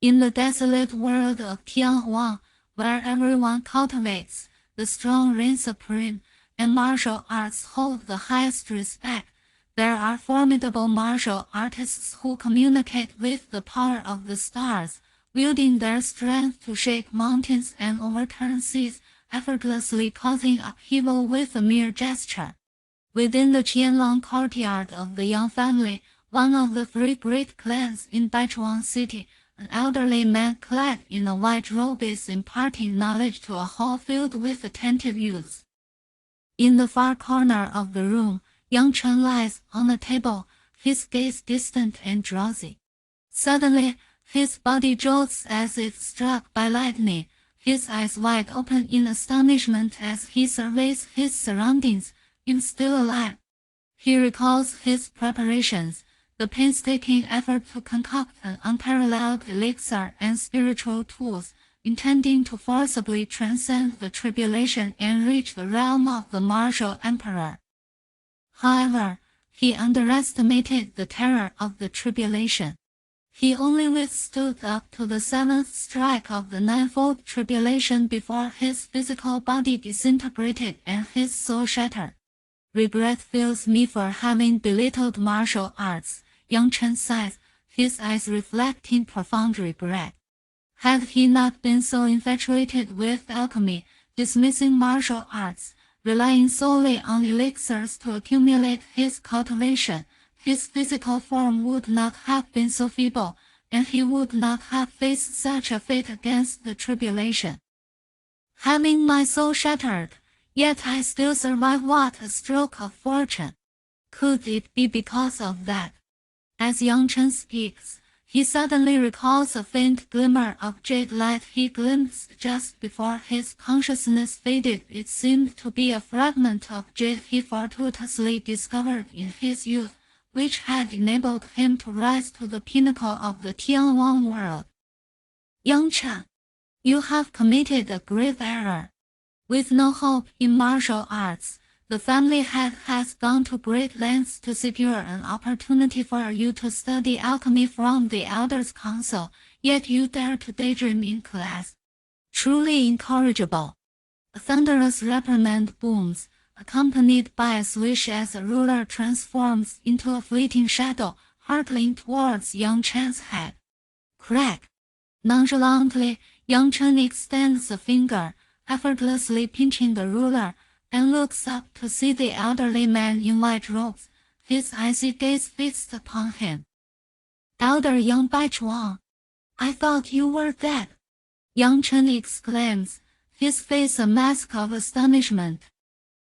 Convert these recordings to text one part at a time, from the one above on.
In the desolate world of Tianhuang, where everyone cultivates, the strong reign supreme, and martial arts hold the highest respect, there are formidable martial artists who communicate with the power of the stars, wielding their strength to shake mountains and overturn seas, effortlessly causing upheaval with a mere gesture. Within the Qianlong courtyard of the Yang family, one of the three great clans in Baichuang City, an elderly man clad in a white robe is imparting knowledge to a hall filled with attentive youths. In the far corner of the room, Yang Chen lies on a table, his gaze distant and drowsy. Suddenly, his body jolts as if struck by lightning, his eyes wide open in astonishment as he surveys his surroundings, still alive. He recalls his preparations, the painstaking effort to concoct an unparalleled elixir and spiritual tools, intending to forcibly transcend the tribulation and reach the realm of the martial emperor. However, he underestimated the terror of the tribulation. He only withstood up to the seventh strike of the ninefold tribulation before his physical body disintegrated and his soul shattered. Regret fills me for having belittled martial arts, Yang Chen sighs, his eyes reflecting profound regret. Had he not been so infatuated with alchemy, dismissing martial arts, relying solely on elixirs to accumulate his cultivation, his physical form would not have been so feeble, and he would not have faced such a fate against the tribulation. Having my soul shattered, yet I still survive, what a stroke of fortune! Could it be because of that? As Yang Chen speaks, he suddenly recalls a faint glimmer of jade light he glimpsed just before his consciousness faded. It seemed to be a fragment of jade he fortuitously discovered in his youth, which had enabled him to rise to the pinnacle of the Tianhuang World. Yang Chen, you have committed a grave error. With no hope in martial arts, the family has gone to great lengths to secure an opportunity for you to study alchemy from the Elders' Council, yet you dare to daydream in class. Truly incorrigible. A thunderous reprimand booms, accompanied by a swish as a ruler transforms into a fleeting shadow, hurtling towards Yang Chen's head. Crack! Nonchalantly, Yang Chen extends a finger, effortlessly pinching the ruler, and looks up to see the elderly man in white robes, his icy gaze fixed upon him. Elder Yang Baichuang, I thought you were dead. Yang Chen exclaims, his face a mask of astonishment.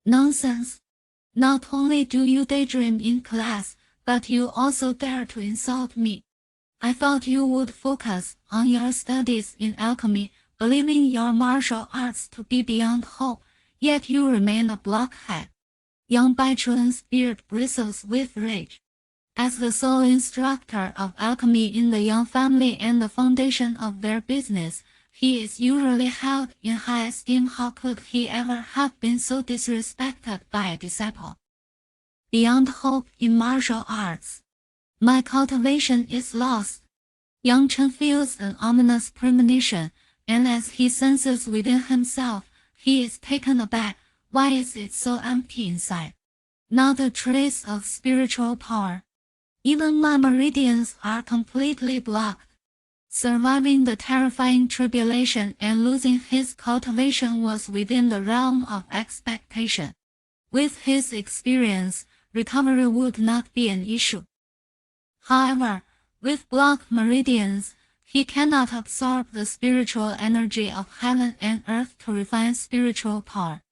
Nonsense! Not only do you daydream in class, but you also dare to insult me. I thought you would focus on your studies in alchemy, believing your martial arts to be beyond hope, yet you remain a blockhead. Yang Baichuan's beard bristles with rage. As the sole instructor of alchemy in the Yang family and the foundation of their business, he is usually held in high esteem. How could he ever have been so disrespected by a disciple? Beyond hope in martial arts. My cultivation is lost. Yang Chen feels an ominous premonition, and as he senses within himself, he is taken aback. Why is it so empty inside? Not a trace of spiritual power. Even my meridians are completely blocked. Surviving the terrifying tribulation and losing his cultivation was within the realm of expectation. With his experience, recovery would not be an issue. However, with blocked meridians, he cannot absorb the spiritual energy of heaven and earth to refine spiritual power.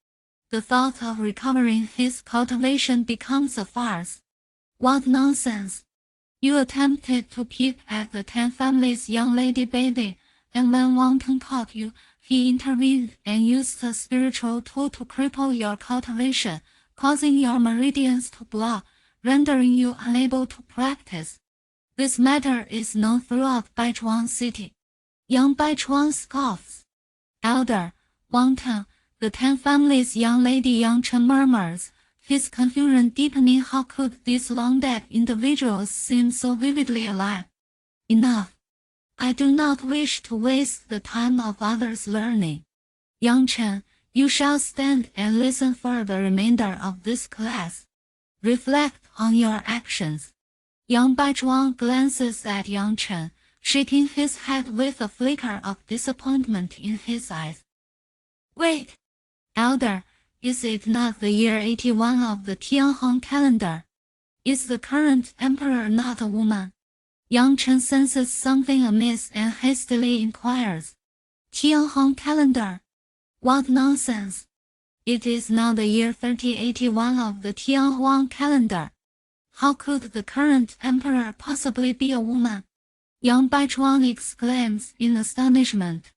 The thought of recovering his cultivation becomes a farce. What nonsense! You attempted to peep at the 10 families' young lady bathing, and when Wang caught you, he intervened and used a spiritual tool to cripple your cultivation, causing your meridians to block, rendering you unable to practice. This matter is known throughout Baichuang City. Yang Baichuang scoffs. Elder, Wang Teng, the 10 families' young lady Yang Chen murmurs, his confusion deepening. How could these long-dead individuals seem so vividly alive? Enough. I do not wish to waste the time of others learning. Yang Chen, you shall stand and listen for the remainder of this class. Reflect on your actions. Yang Baichuang glances at Yang Chen, shaking his head with a flicker of disappointment in his eyes. Wait, Elder, is it not the year 81 of the Tianhuang calendar? Is the current emperor not a woman? Yang Chen senses something amiss and hastily inquires. Tianhuang calendar? What nonsense! It is now the year 3081 of the Tianhuang calendar. How could the current emperor possibly be a woman? Yang Baichuang exclaims in astonishment.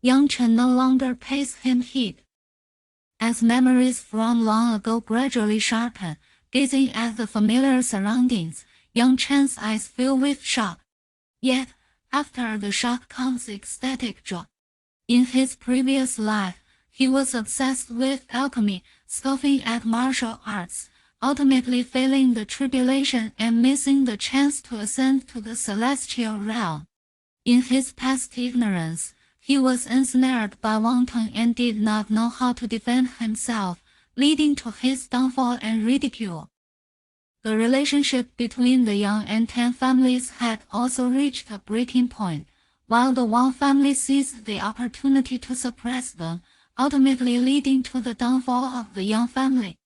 Yang Chen no longer pays him heed. As memories from long ago gradually sharpen, gazing at the familiar surroundings, Yang Chen's eyes fill with shock. Yet, after the shock comes ecstatic joy. In his previous life, he was obsessed with alchemy, scoffing at martial arts, ultimately failing the tribulation and missing the chance to ascend to the celestial realm. In his past ignorance, he was ensnared by wanton and did not know how to defend himself, leading to his downfall and ridicule. The relationship between the Yang and Tan families had also reached a breaking point, while the Wang family seized the opportunity to suppress them, ultimately leading to the downfall of the Yang family.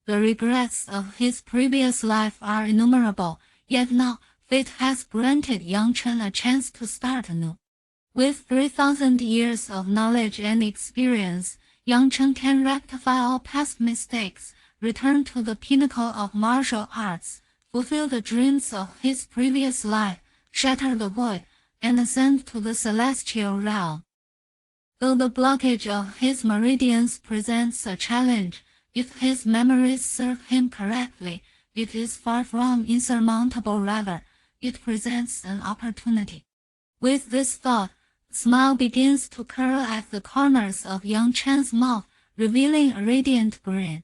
The regrets of his previous life are innumerable, yet now fate has granted Yang Chen a chance to start anew. With 3,000 years of knowledge and experience, Yang Chen can rectify all past mistakes, return to the pinnacle of martial arts, fulfill the dreams of his previous life, shatter the void, and ascend to the celestial realm. Though the blockage of his meridians presents a challenge, if his memories serve him correctly, it is far from insurmountable. Rather, it presents an opportunity. With this thought, a smile begins to curl at the corners of Yang Chen's mouth, revealing a radiant grin.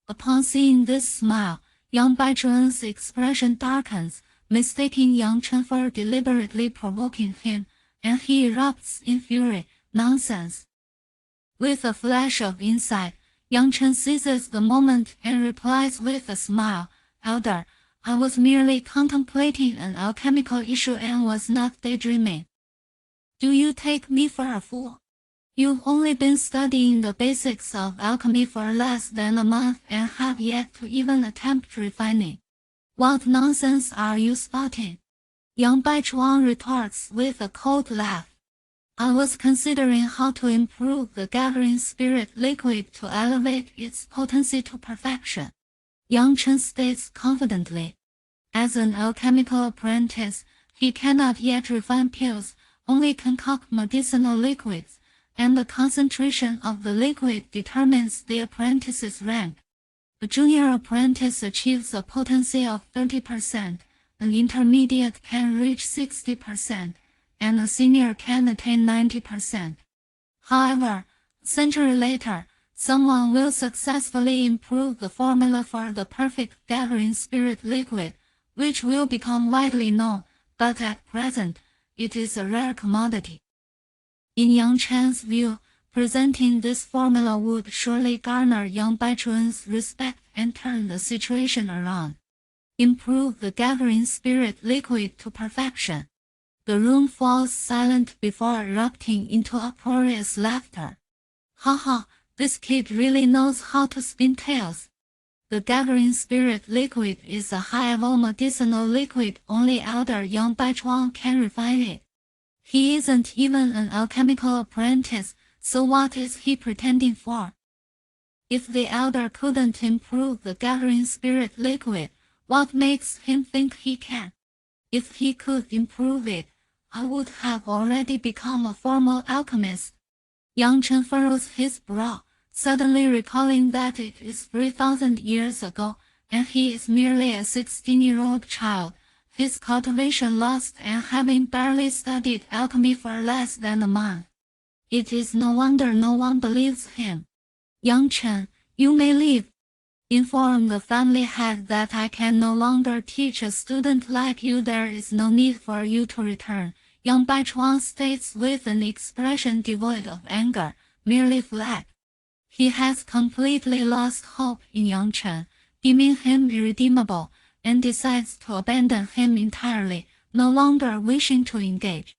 Upon seeing this smile, Yang Baichuan's expression darkens, mistaking Yang Chen for deliberately provoking him, and he erupts in fury. Nonsense! With a flash of insight, Yang Chen seizes the moment and replies with a smile, Elder, I was merely contemplating an alchemical issue and was not daydreaming. Do you take me for a fool? You've only been studying the basics of alchemy for less than a month and have yet to even attempt refining. What nonsense are you spouting? Yang Baichuang retorts with a cold laugh. I was considering how to improve the gathering spirit liquid to elevate its potency to perfection. Yang Chen states confidently. As an alchemical apprentice, he cannot yet refine pills, only concoct medicinal liquids, and the concentration of the liquid determines the apprentice's rank. A junior apprentice achieves a potency of 30%, an intermediate can reach 60%, and a senior can attain 90%. However, a century later, someone will successfully improve the formula for the perfect gathering spirit liquid, which will become widely known, but at present, it is a rare commodity. In Yang Chen's view, presenting this formula would surely garner Yang Baichuan's respect and turn the situation around. Improve the gathering spirit liquid to perfection. The room falls silent before erupting into uproarious laughter. Ha ha, this kid really knows how to spin tales. The gathering spirit liquid is a high-level medicinal liquid, only Elder Yang Baichuang can refine it. He isn't even an alchemical apprentice, so what is he pretending for? If the Elder couldn't improve the gathering spirit liquid, what makes him think he can? If he could improve it, I would have already become a formal alchemist. Yang Chen furrows his brow, suddenly recalling that it is 3,000 years ago, and he is merely a 16-year-old child, his cultivation lost and having barely studied alchemy for less than a month. It is no wonder no one believes him. Yang Chen, you may leave. Inform the family head that I can no longer teach a student like you. There is no need for you to return. Young Baichuan's face with an expression devoid of anger, merely flat. He has completely lost hope in Yang Chen, deeming him irredeemable, and decides to abandon him entirely, no longer wishing to engage.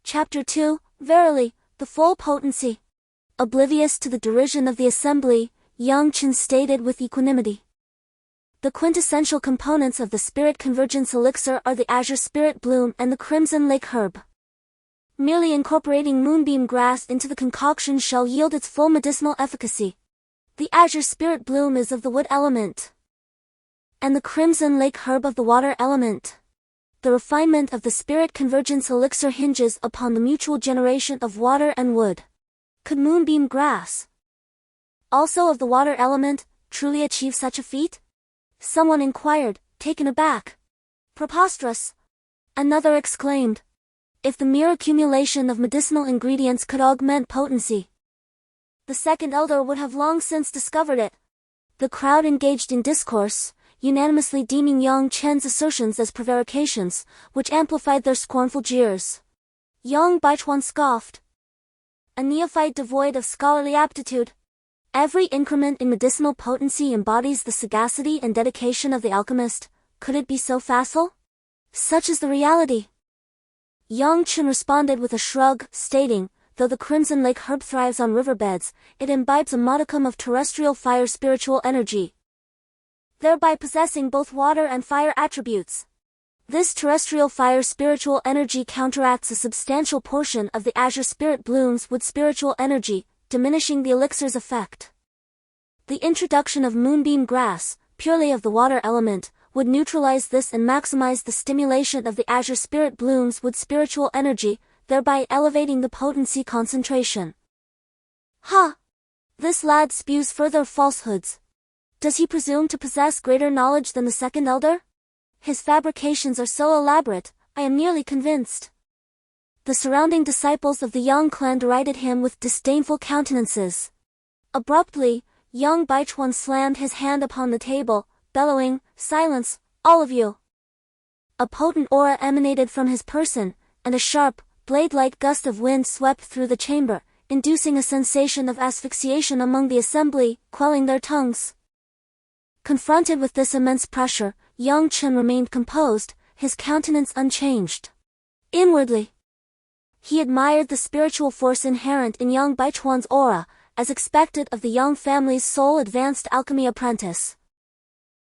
Chapter 2, Verily, the full potency. Oblivious to the derision of the assembly, Yang Chen stated with equanimity. The quintessential components of the spirit convergence elixir are the azure spirit bloom and the crimson lake herb. Merely incorporating moonbeam grass into the concoction shall yield its full medicinal efficacy. The azure spirit bloom is of the wood element, and the crimson lake herb of the water element. The refinement of the spirit convergence elixir hinges upon the mutual generation of water and wood. Could moonbeam grass, also of the water element, truly achieve such a feat? Someone inquired, taken aback. Preposterous! Another exclaimed. If the mere accumulation of medicinal ingredients could augment potency, the second elder would have long since discovered it. The crowd engaged in discourse, unanimously deeming Yang Chen's assertions as prevarications, which amplified their scornful jeers. Yang Baichuan scoffed. A neophyte devoid of scholarly aptitude. Every increment in medicinal potency embodies the sagacity and dedication of the alchemist. Could it be so facile? Such is the reality. Yang Chen responded with a shrug, stating, though the crimson lake herb thrives on riverbeds, it imbibes a modicum of terrestrial fire spiritual energy, thereby possessing both water and fire attributes. This terrestrial fire spiritual energy counteracts a substantial portion of the azure spirit bloom's wood spiritual energy, diminishing the elixir's effect. The introduction of moonbeam grass, purely of the water element, would neutralize this and maximize the stimulation of the azure spirit bloom's wood spiritual energy, thereby elevating the potency concentration. Ha! This lad spews further falsehoods. Does he presume to possess greater knowledge than the second elder? His fabrications are so elaborate, I am nearly convinced. The surrounding disciples of the Yang clan derided him with disdainful countenances. Abruptly, Yang Baichuan slammed his hand upon the table, bellowing, "Silence, all of you!" A potent aura emanated from his person, and a sharp, blade-like gust of wind swept through the chamber, inducing a sensation of asphyxiation among the assembly, quelling their tongues. Confronted with this immense pressure, Yang Chen remained composed, his countenance unchanged. Inwardly, he admired the spiritual force inherent in Yang Baichuan's aura, as expected of the Yang family's sole advanced alchemy apprentice.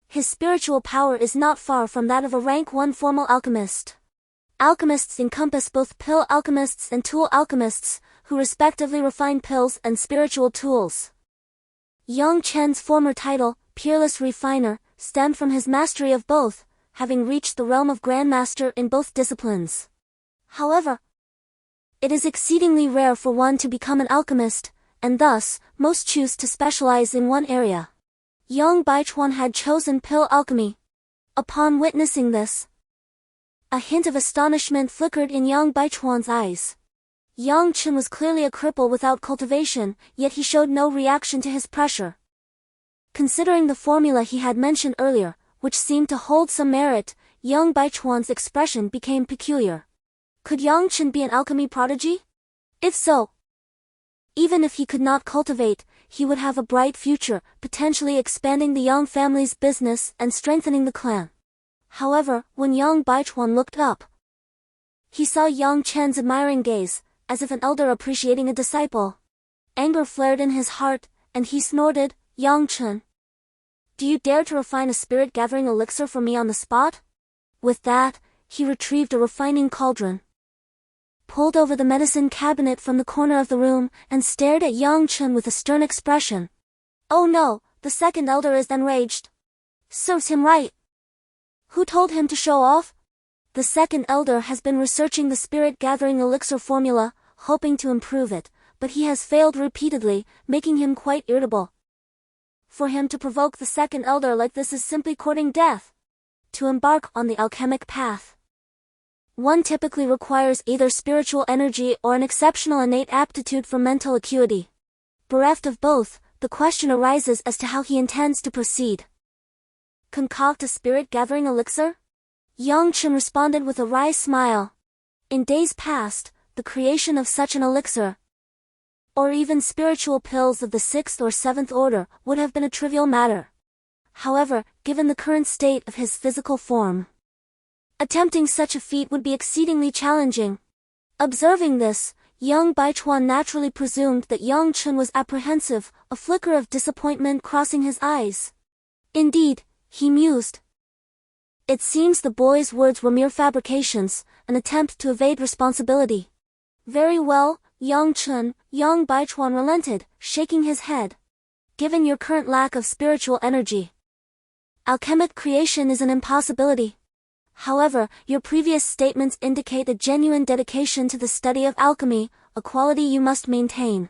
His spiritual power is not far from that of a rank 1 formal alchemist. Alchemists encompass both pill alchemists and tool alchemists, who respectively refine pills and spiritual tools. Yang Chen's former title, Peerless Refiner, stemmed from his mastery of both, having reached the realm of Grandmaster in both disciplines. However, it is exceedingly rare for one to become an alchemist, and thus, most choose to specialize in one area. Yang Baichuan had chosen pill alchemy. Upon witnessing this, a hint of astonishment flickered in Yang Baichuan's eyes. Yang Chen was clearly a cripple without cultivation, yet he showed no reaction to his pressure. Considering the formula he had mentioned earlier, which seemed to hold some merit, Yang Baichuan's expression became peculiar. Could Yang Chen be an alchemy prodigy? If so, even if he could not cultivate, he would have a bright future, potentially expanding the Yang family's business and strengthening the clan. However, when Yang Baichuan looked up, he saw Yang Chen's admiring gaze, as if an elder appreciating a disciple. Anger flared in his heart, and he snorted, "Yang Chen, do you dare to refine a spirit-gathering elixir for me on the spot?" With that, he retrieved a refining cauldron, pulled over the medicine cabinet from the corner of the room, and stared at Yang Chen with a stern expression. "Oh no, the second elder is enraged. Serves him right. Who told him to show off? The second elder has been researching the spirit-gathering elixir formula, hoping to improve it, but he has failed repeatedly, making him quite irritable. For him to provoke the second elder like this is simply courting death. To embark on the alchemic path, one typically requires either spiritual energy or an exceptional innate aptitude for mental acuity. Bereft of both, the question arises as to how he intends to proceed. Concoct a spirit-gathering elixir? Yang Chen responded with a wry smile. In days past, the creation of such an elixir, or even spiritual pills of the 6th or 7th order, would have been a trivial matter. However, given the current state of his physical form, attempting such a feat would be exceedingly challenging. Observing this, young Baichuan naturally presumed that Yang Chen was apprehensive, a flicker of disappointment crossing his eyes. Indeed, he mused. It seems the boy's words were mere fabrications, an attempt to evade responsibility. Very well, Yang Chen, young Baichuan relented, shaking his head. Given your current lack of spiritual energy, alchemic creation is an impossibility. However, your previous statements indicate a genuine dedication to the study of alchemy, a quality you must maintain.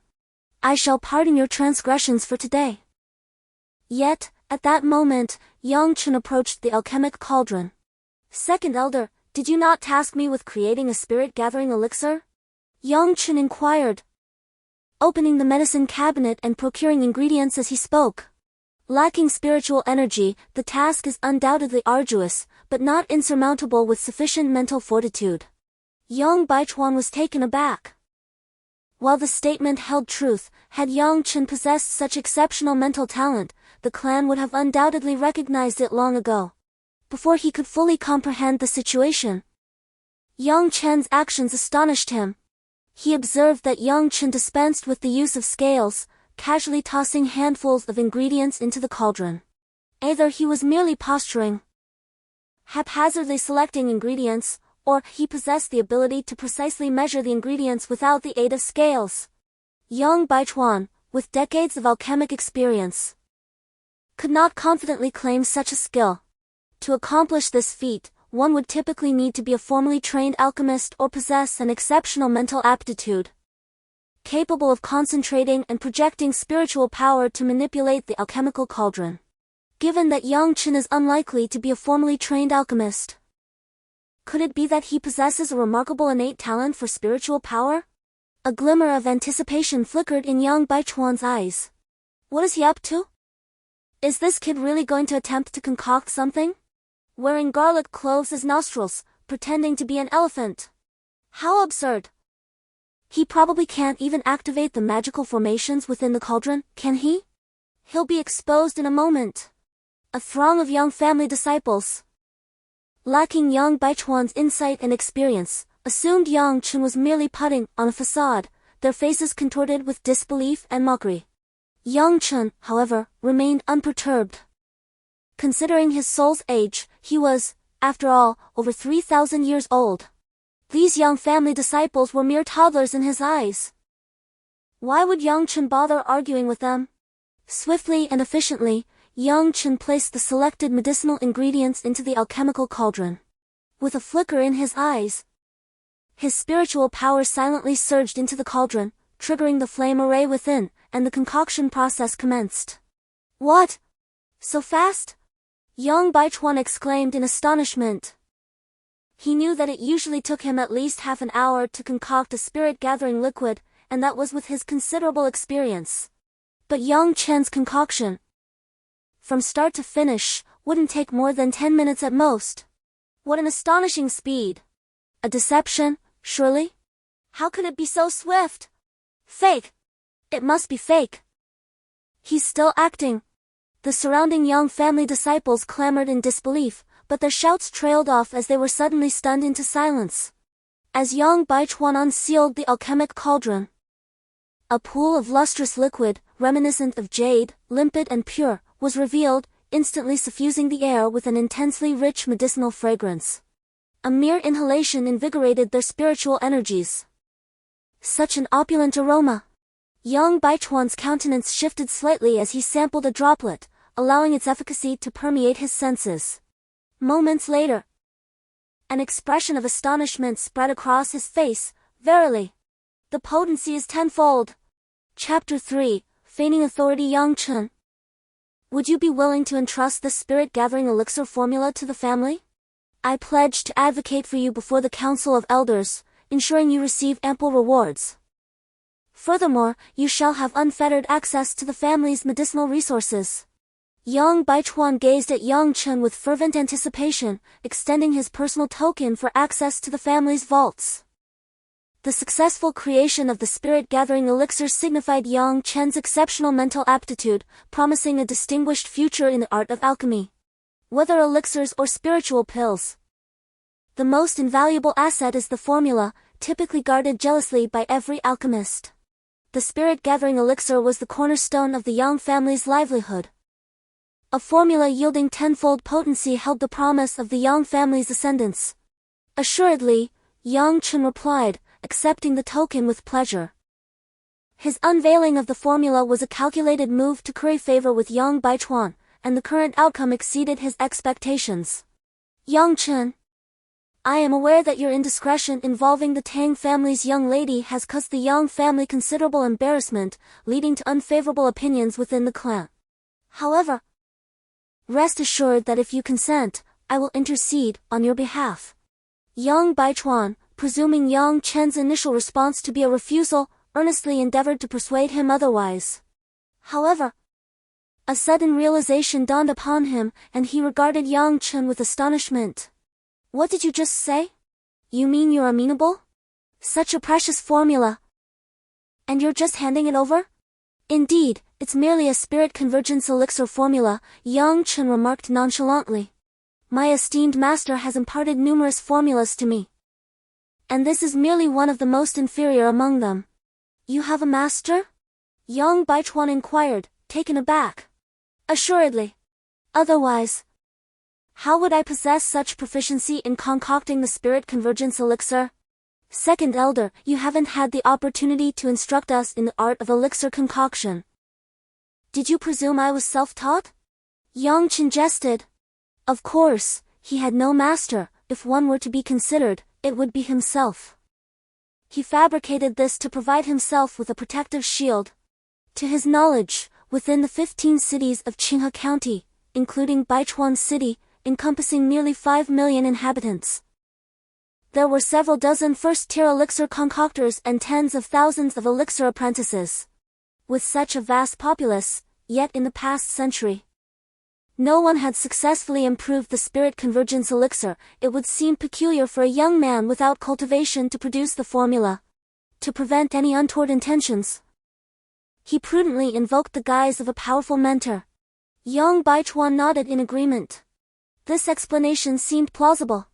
I shall pardon your transgressions for today. Yet, at that moment, Yang Chen approached the alchemic cauldron. Second elder, did you not task me with creating a spirit-gathering elixir? Yang Chen inquired, opening the medicine cabinet and procuring ingredients as he spoke. Lacking spiritual energy, the task is undoubtedly arduous, but not insurmountable with sufficient mental fortitude. Young Baichuan was taken aback. While the statement held truth, had Yang Chen possessed such exceptional mental talent, the clan would have undoubtedly recognized it long ago, before he could fully comprehend the situation. Yang Chen's actions astonished him. He observed that Yang Chen dispensed with the use of scales, casually tossing handfuls of ingredients into the cauldron. Either he was merely posturing, haphazardly selecting ingredients, or he possessed the ability to precisely measure the ingredients without the aid of scales. Young Baichuan, with decades of alchemic experience, could not confidently claim such a skill. To accomplish this feat, one would typically need to be a formally trained alchemist or possess an exceptional mental aptitude, capable of concentrating and projecting spiritual power to manipulate the alchemical cauldron. Given that Yang Chen is unlikely to be a formally trained alchemist, could it be that he possesses a remarkable innate talent for spiritual power? A glimmer of anticipation flickered in young Baichuan's eyes. What is he up to? Is this kid really going to attempt to concoct something? Wearing garlic cloves as nostrils, pretending to be an elephant. How absurd! He probably can't even activate the magical formations within the cauldron, can he? He'll be exposed in a moment. A throng of young family disciples, lacking young Baichuan's insight and experience, assumed Yang Chen was merely putting on a facade, their faces contorted with disbelief and mockery. Yang Chen, however, remained unperturbed. Considering his soul's age, he was, after all, over 3,000 years old. These young family disciples were mere toddlers in his eyes. Why would Yang Chen bother arguing with them? Swiftly and efficiently, Yang Chen placed the selected medicinal ingredients into the alchemical cauldron. With a flicker in his eyes, his spiritual power silently surged into the cauldron, triggering the flame array within, and the concoction process commenced. What? So fast? Young Baichuan exclaimed in astonishment. He knew that it usually took him at least half an hour to concoct a spirit-gathering liquid, and that was with his considerable experience. But Yang Chen's concoction, from start to finish, wouldn't take more than 10 minutes at most. What an astonishing speed! A deception, surely? How could it be so swift? Fake! It must be fake. He's still acting. The surrounding young family disciples clamored in disbelief, but their shouts trailed off as they were suddenly stunned into silence. As young Baichuan unsealed the alchemic cauldron, a pool of lustrous liquid, reminiscent of jade, limpid and pure, was revealed, instantly suffusing the air with an intensely rich medicinal fragrance. A mere inhalation invigorated their spiritual energies. Such an opulent aroma! Young Baichuan's countenance shifted slightly as he sampled a droplet, allowing its efficacy to permeate his senses. Moments later, an expression of astonishment spread across his face. Verily, the potency is tenfold. Chapter 3, Feigning Authority. Yang Chen, would you be willing to entrust the spirit-gathering elixir formula to the family? I pledge to advocate for you before the Council of Elders, ensuring you receive ample rewards. Furthermore, you shall have unfettered access to the family's medicinal resources. Young Baichuan gazed at Yang Chen with fervent anticipation, extending his personal token for access to the family's vaults. The successful creation of the spirit-gathering elixir signified Yang Chen's exceptional mental aptitude, promising a distinguished future in the art of alchemy. Whether elixirs or spiritual pills, the most invaluable asset is the formula, typically guarded jealously by every alchemist. The spirit-gathering elixir was the cornerstone of the Yang family's livelihood. A formula yielding tenfold potency held the promise of the Yang family's ascendance. Assuredly, Yang Chen replied, accepting the token with pleasure. His unveiling of the formula was a calculated move to curry favor with Yang Baichuan, and the current outcome exceeded his expectations. Yang Chen, I am aware that your indiscretion involving the Tang family's young lady has caused the Yang family considerable embarrassment, leading to unfavorable opinions within the clan. However, rest assured that if you consent, I will intercede on your behalf. Yang Baichuan, presuming Yang Chen's initial response to be a refusal, earnestly endeavored to persuade him otherwise. However, a sudden realization dawned upon him, and he regarded Yang Chen with astonishment. What did you just say? You mean you're amenable? Such a precious formula. And you're just handing it over? Indeed, it's merely a spirit convergence elixir formula, Yang Chen remarked nonchalantly. My esteemed master has imparted numerous formulas to me, and this is merely one of the most inferior among them. You have a master? Yang Baichuan inquired, taken aback. Assuredly. Otherwise, how would I possess such proficiency in concocting the spirit convergence elixir? Second elder, you haven't had the opportunity to instruct us in the art of elixir concoction. Did you presume I was self-taught? Yang Chen jested. Of course, he had no master. If one were to be considered, it would be himself. He fabricated this to provide himself with a protective shield. To his knowledge, within the 15 cities of Qinghe County, including Baichuan City, encompassing nearly 5 million inhabitants, there were several dozen first-tier elixir concoctors and tens of thousands of elixir apprentices. With such a vast populace, yet in the past century, no one had successfully improved the spirit convergence elixir. It would seem peculiar for a young man without cultivation to produce the formula. To prevent any untoward intentions, he prudently invoked the guise of a powerful mentor. Yang Baichuan nodded in agreement. This explanation seemed plausible.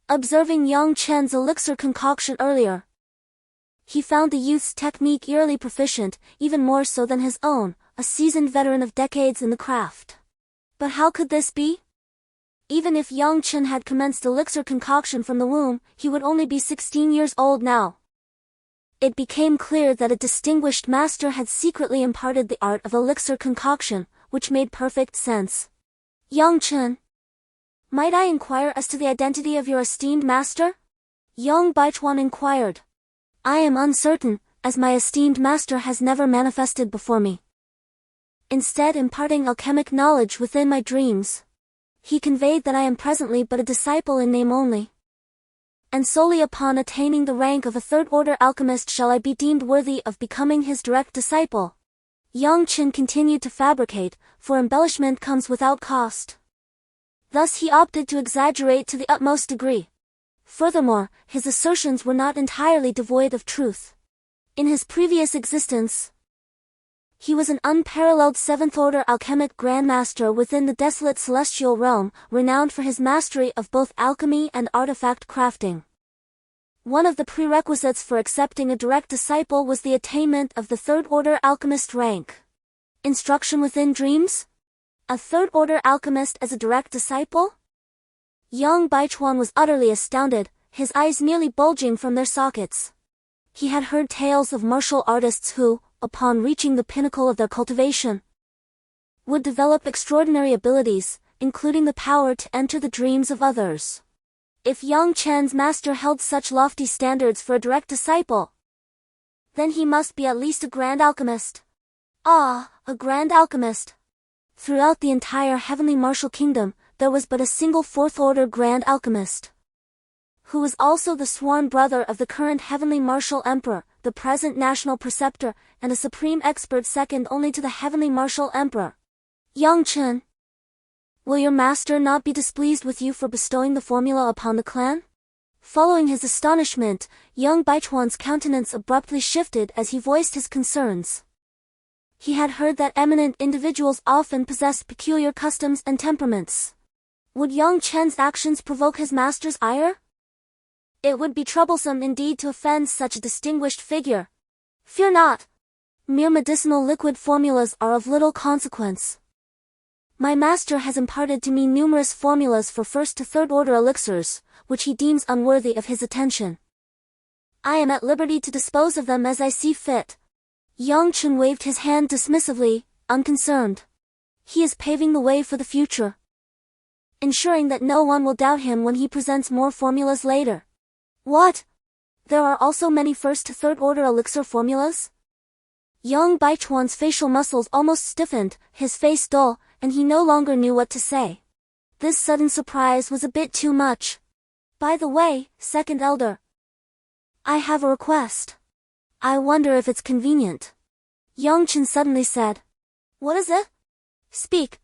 Observing Yang Chen's elixir concoction earlier, he found the youth's technique eerily proficient, even more so than his own, a seasoned veteran of decades in the craft. But how could this be? Even if Yang Chen had commenced elixir concoction from the womb, he would only be 16 years old now. It became clear that a distinguished master had secretly imparted the art of elixir concoction, which made perfect sense. Yang Chen, might I inquire as to the identity of your esteemed master? Yang Baichuan inquired. I am uncertain, as my esteemed master has never manifested before me. Instead imparting alchemic knowledge within my dreams, he conveyed that I am presently but a disciple in name only, and solely upon attaining the rank of a third-order alchemist shall I be deemed worthy of becoming his direct disciple. Yang Chen continued to fabricate, for embellishment comes without cost. Thus he opted to exaggerate to the utmost degree. Furthermore, his assertions were not entirely devoid of truth. In his previous existence, he was an unparalleled seventh-order alchemic grandmaster within the desolate celestial realm, renowned for his mastery of both alchemy and artifact crafting. One of the prerequisites for accepting a direct disciple was the attainment of the third-order alchemist rank. Instruction within dreams? A third-order alchemist as a direct disciple? Yang Baichuan was utterly astounded, his eyes nearly bulging from their sockets. He had heard tales of martial artists who, upon reaching the pinnacle of their cultivation, would develop extraordinary abilities, including the power to enter the dreams of others. If Yang Chen's master held such lofty standards for a direct disciple, then he must be at least a grand alchemist. Ah, a grand alchemist! Throughout the entire heavenly martial kingdom, there was but a single fourth-order grand alchemist, who was also the sworn brother of the current heavenly martial emperor, the present national preceptor, and a supreme expert second only to the heavenly martial emperor. Yang Chen, will your master not be displeased with you for bestowing the formula upon the clan? Following his astonishment, young Baichuan's countenance abruptly shifted as he voiced his concerns. He had heard that eminent individuals often possessed peculiar customs and temperaments. Would Yang Chen's actions provoke his master's ire? It would be troublesome indeed to offend such a distinguished figure. Fear not. Mere medicinal liquid formulas are of little consequence. My master has imparted to me numerous formulas for first to third order elixirs, which he deems unworthy of his attention. I am at liberty to dispose of them as I see fit. Yang Chen waved his hand dismissively, unconcerned. He is paving the way for the future, ensuring that no one will doubt him when he presents more formulas later. What? There are also many first to third order elixir formulas? Young Baichuan's facial muscles almost stiffened, his face dull, and he no longer knew what to say. This sudden surprise was a bit too much. By the way, second elder, I have a request. I wonder if it's convenient. Yang Chen suddenly said. What is it? Speak.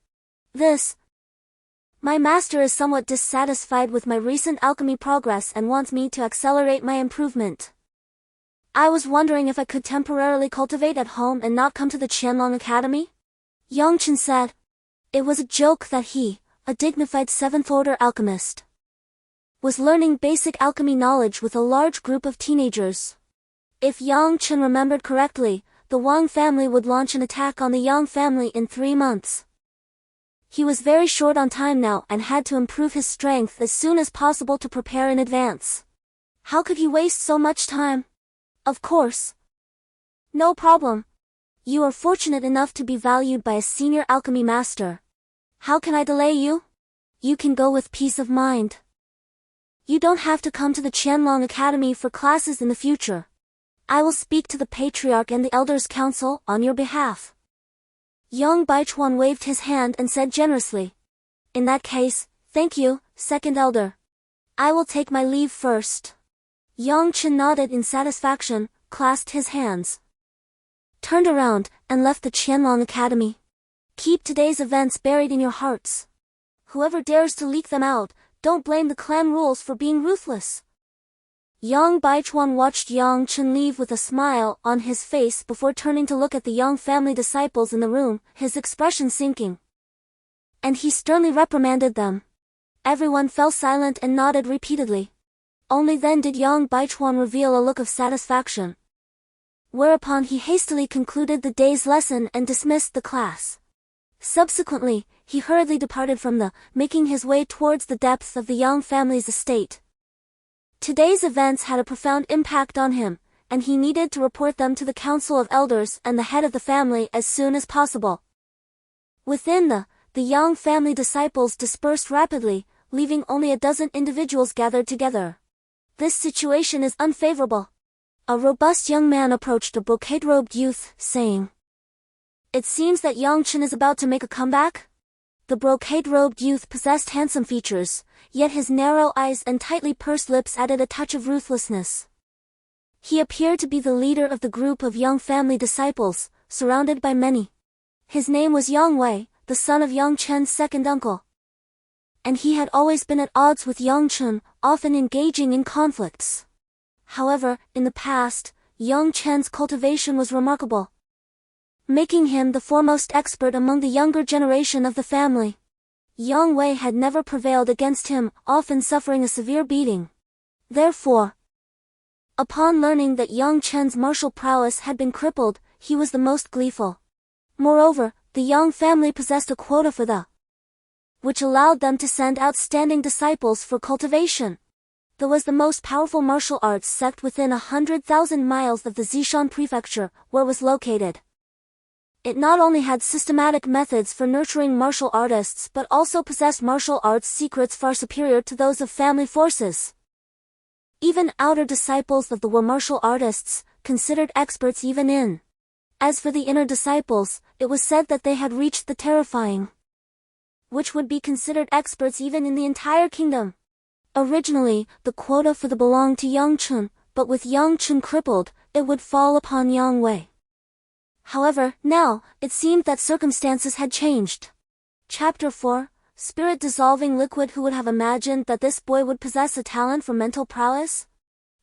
My master is somewhat dissatisfied with my recent alchemy progress and wants me to accelerate my improvement. I was wondering if I could temporarily cultivate at home and not come to the Tianhuang Academy? Yang Chen said. It was a joke that he, a dignified 7th order alchemist, was learning basic alchemy knowledge with a large group of teenagers. If Yang Chen remembered correctly, the Wang family would launch an attack on the Yang family in 3 months. He was very short on time now and had to improve his strength as soon as possible to prepare in advance. How could he waste so much time? Of course. No problem. You are fortunate enough to be valued by a senior alchemy master. How can I delay you? You can go with peace of mind. You don't have to come to the Tianhuang Academy for classes in the future. I will speak to the Patriarch and the Elders' Council on your behalf. Young Baichuan waved his hand and said generously. In that case, thank you, second elder. I will take my leave first. Yang Chen nodded in satisfaction, clasped his hands, turned around, and left the Tianhuang Academy. Keep today's events buried in your hearts. Whoever dares to leak them out, don't blame the clan rules for being ruthless. Yang Baichuan watched Yang Chen leave with a smile on his face before turning to look at the Yang family disciples in the room, his expression sinking. And he sternly reprimanded them. Everyone fell silent and nodded repeatedly. Only then did Yang Baichuan reveal a look of satisfaction. Whereupon he hastily concluded the day's lesson and dismissed the class. Subsequently, he hurriedly departed from making his way towards the depths of the Yang family's estate. Today's events had a profound impact on him, and he needed to report them to the Council of Elders and the head of the family as soon as possible. Within the Yang family disciples dispersed rapidly, leaving only a dozen individuals gathered together. This situation is unfavorable. A robust young man approached a brocade-robed youth, saying, It seems that Yang Chen is about to make a comeback? The brocade-robed youth possessed handsome features, yet his narrow eyes and tightly pursed lips added a touch of ruthlessness. He appeared to be the leader of the group of Yang family disciples, surrounded by many. His name was Yang Wei, the son of Yang Chen's second uncle. And he had always been at odds with Yang Chen, often engaging in conflicts. However, in the past, Yang Chen's cultivation was remarkable, making him the foremost expert among the younger generation of the family. Yang Wei had never prevailed against him, often suffering a severe beating. Therefore, upon learning that Yang Chen's martial prowess had been crippled, he was the most gleeful. Moreover, the Yang family possessed a quota for which allowed them to send outstanding disciples for cultivation. There was the most powerful martial arts sect within 100,000 miles of the Zishan prefecture, where it was located. It not only had systematic methods for nurturing martial artists but also possessed martial arts secrets far superior to those of family forces. Even outer disciples of the were martial artists, considered experts even in. As for the inner disciples, it was said that they had reached the terrifying, which would be considered experts even in the entire kingdom. Originally, the quota for the belonged to Yang Chen, but with Yang Chen crippled, it would fall upon Yang Wei. However, now, it seemed that circumstances had changed. Chapter 4, Spirit-dissolving liquid. Who would have imagined that this boy would possess a talent for mental prowess?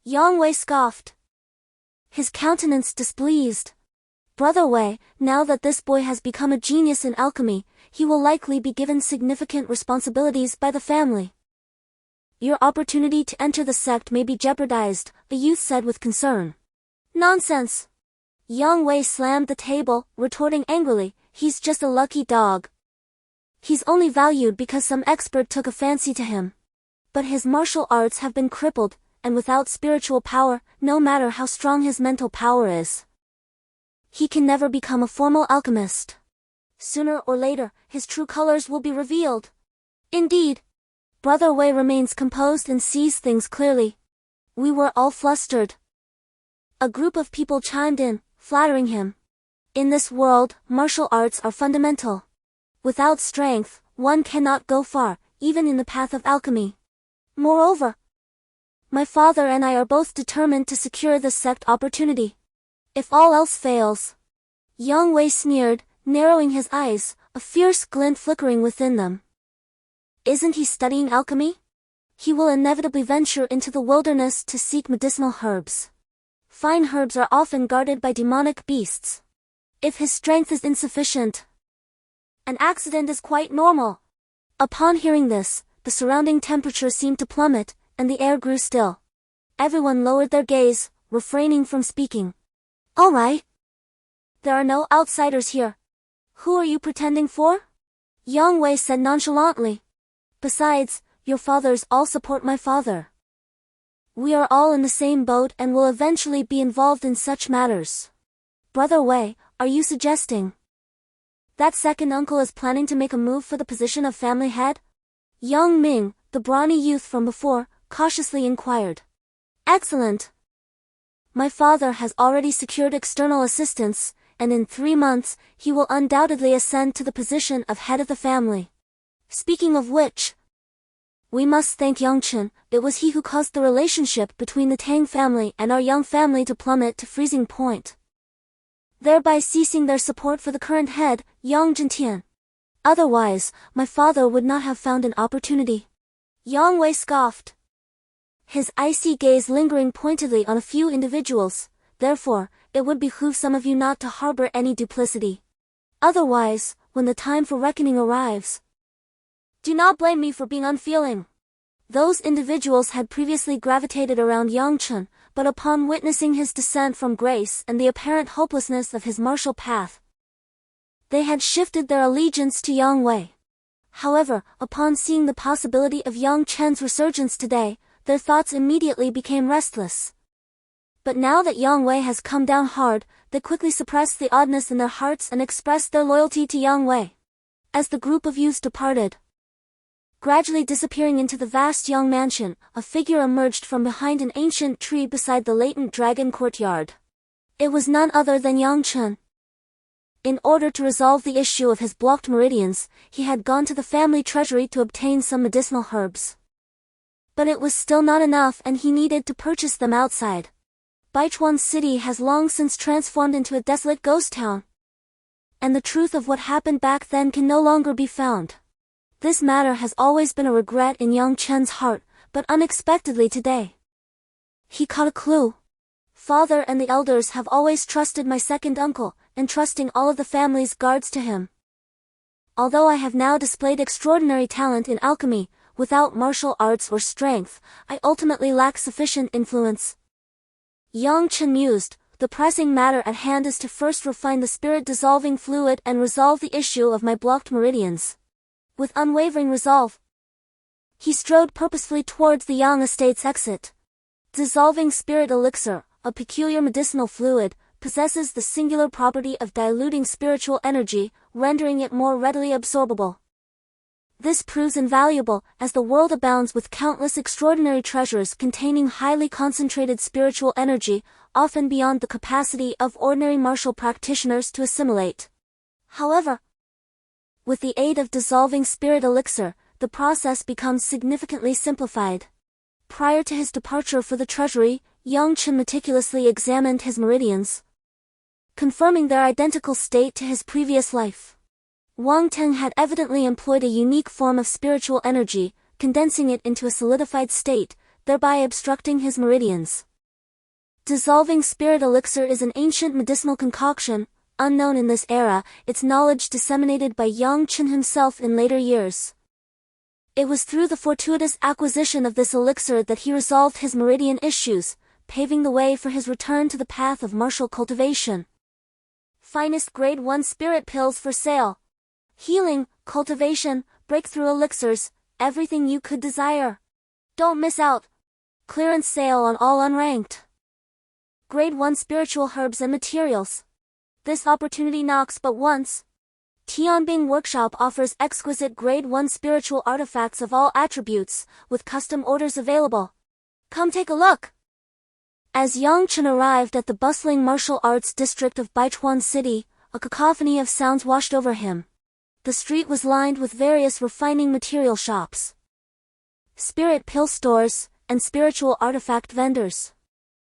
Yang Wei scoffed, his countenance displeased. Brother Wei, now that this boy has become a genius in alchemy, he will likely be given significant responsibilities by the family. Your opportunity to enter the sect may be jeopardized, the youth said with concern. Nonsense! Yang Wei slammed the table, retorting angrily, he's just a lucky dog. He's only valued because some expert took a fancy to him. But his martial arts have been crippled, and without spiritual power, no matter how strong his mental power is, he can never become a formal alchemist. Sooner or later, his true colors will be revealed. Indeed. Brother Wei remains composed and sees things clearly. We were all flustered. A group of people chimed in, flattering him. In this world, martial arts are fundamental. Without strength, one cannot go far, even in the path of alchemy. Moreover, my father and I are both determined to secure this sect opportunity. If all else fails. Yang Wei sneered, narrowing his eyes, a fierce glint flickering within them. Isn't he studying alchemy? He will inevitably venture into the wilderness to seek medicinal herbs. Fine herbs are often guarded by demonic beasts. If his strength is insufficient, an accident is quite normal. Upon hearing this, the surrounding temperature seemed to plummet, and the air grew still. Everyone lowered their gaze, refraining from speaking. All right. There are no outsiders here. Who are you pretending for? Yang Wei said nonchalantly. Besides, your fathers all support my father. We are all in the same boat and will eventually be involved in such matters. Brother Wei, are you suggesting that second uncle is planning to make a move for the position of family head? Yang Ming, the brawny youth from before, cautiously inquired. Excellent. My father has already secured external assistance, and in 3 months, he will undoubtedly ascend to the position of head of the family. Speaking of which, we must thank Yang Chen. It was he who caused the relationship between the Tang family and our young family to plummet to freezing point, thereby ceasing their support for the current head, Yang Zhentian. Otherwise, my father would not have found an opportunity. Yang Wei scoffed, his icy gaze lingering pointedly on a few individuals. Therefore, it would behoove some of you not to harbor any duplicity. Otherwise, when the time for reckoning arrives, do not blame me for being unfeeling. Those individuals had previously gravitated around Yang Chen, but upon witnessing his descent from grace and the apparent hopelessness of his martial path, they had shifted their allegiance to Yang Wei. However, upon seeing the possibility of Yang Chen's resurgence today, their thoughts immediately became restless. But now that Yang Wei has come down hard, they quickly suppressed the oddness in their hearts and expressed their loyalty to Yang Wei. As the group of youths departed, gradually disappearing into the vast Yang mansion, a figure emerged from behind an ancient tree beside the latent dragon courtyard. It was none other than Yang Chen. In order to resolve the issue of his blocked meridians, he had gone to the family treasury to obtain some medicinal herbs. But it was still not enough and he needed to purchase them outside. Baichuan City has long since transformed into a desolate ghost town, and the truth of what happened back then can no longer be found. This matter has always been a regret in Yang Chen's heart, but unexpectedly today, he caught a clue. Father and the elders have always trusted my second uncle, entrusting all of the family's guards to him. Although I have now displayed extraordinary talent in alchemy, without martial arts or strength, I ultimately lack sufficient influence. Yang Chen mused, the pressing matter at hand is to first refine the spirit-dissolving fluid and resolve the issue of my blocked meridians. With unwavering resolve, he strode purposefully towards the Yang estate's exit. Dissolving spirit elixir, a peculiar medicinal fluid, possesses the singular property of diluting spiritual energy, rendering it more readily absorbable. This proves invaluable, as the world abounds with countless extraordinary treasures containing highly concentrated spiritual energy, often beyond the capacity of ordinary martial practitioners to assimilate. However, with the aid of dissolving spirit elixir, the process becomes significantly simplified. Prior to his departure for the treasury, Yang Chen meticulously examined his meridians, confirming their identical state to his previous life. Wang Teng had evidently employed a unique form of spiritual energy, condensing it into a solidified state, thereby obstructing his meridians. Dissolving spirit elixir is an ancient medicinal concoction, unknown in this era, its knowledge disseminated by Yang Chen himself in later years. It was through the fortuitous acquisition of this elixir that he resolved his meridian issues, paving the way for his return to the path of martial cultivation. Finest grade 1 spirit pills for sale. Healing, cultivation, breakthrough elixirs, everything you could desire. Don't miss out. Clearance sale on all unranked grade 1 spiritual herbs and materials. This opportunity knocks but once. Tianhuang Workshop offers exquisite grade 1 spiritual artifacts of all attributes, with custom orders available. Come take a look. As Yang Chen arrived at the bustling martial arts district of Baichuan City, a cacophony of sounds washed over him. The street was lined with various refining material shops, spirit pill stores, and spiritual artifact vendors.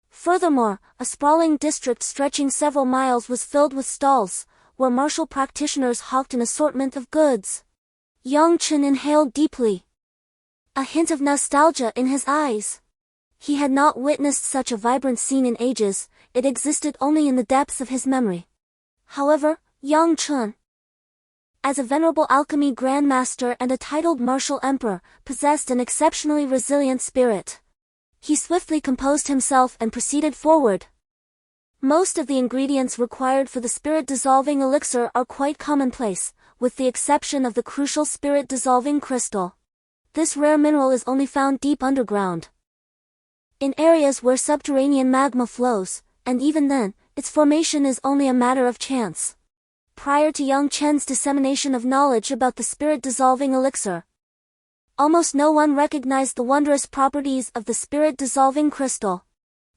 Furthermore, a sprawling district stretching several miles was filled with stalls, where martial practitioners hawked an assortment of goods. Yang Chen inhaled deeply, a hint of nostalgia in his eyes. He had not witnessed such a vibrant scene in ages, it existed only in the depths of his memory. However, Yang Chen, as a venerable alchemy grandmaster and a titled martial emperor, possessed an exceptionally resilient spirit. He swiftly composed himself and proceeded forward. Most of the ingredients required for the spirit-dissolving elixir are quite commonplace, with the exception of the crucial spirit-dissolving crystal. This rare mineral is only found deep underground, in areas where subterranean magma flows, and even then, its formation is only a matter of chance. Prior to Yang Chen's dissemination of knowledge about the spirit-dissolving elixir, almost no one recognized the wondrous properties of the spirit-dissolving crystal.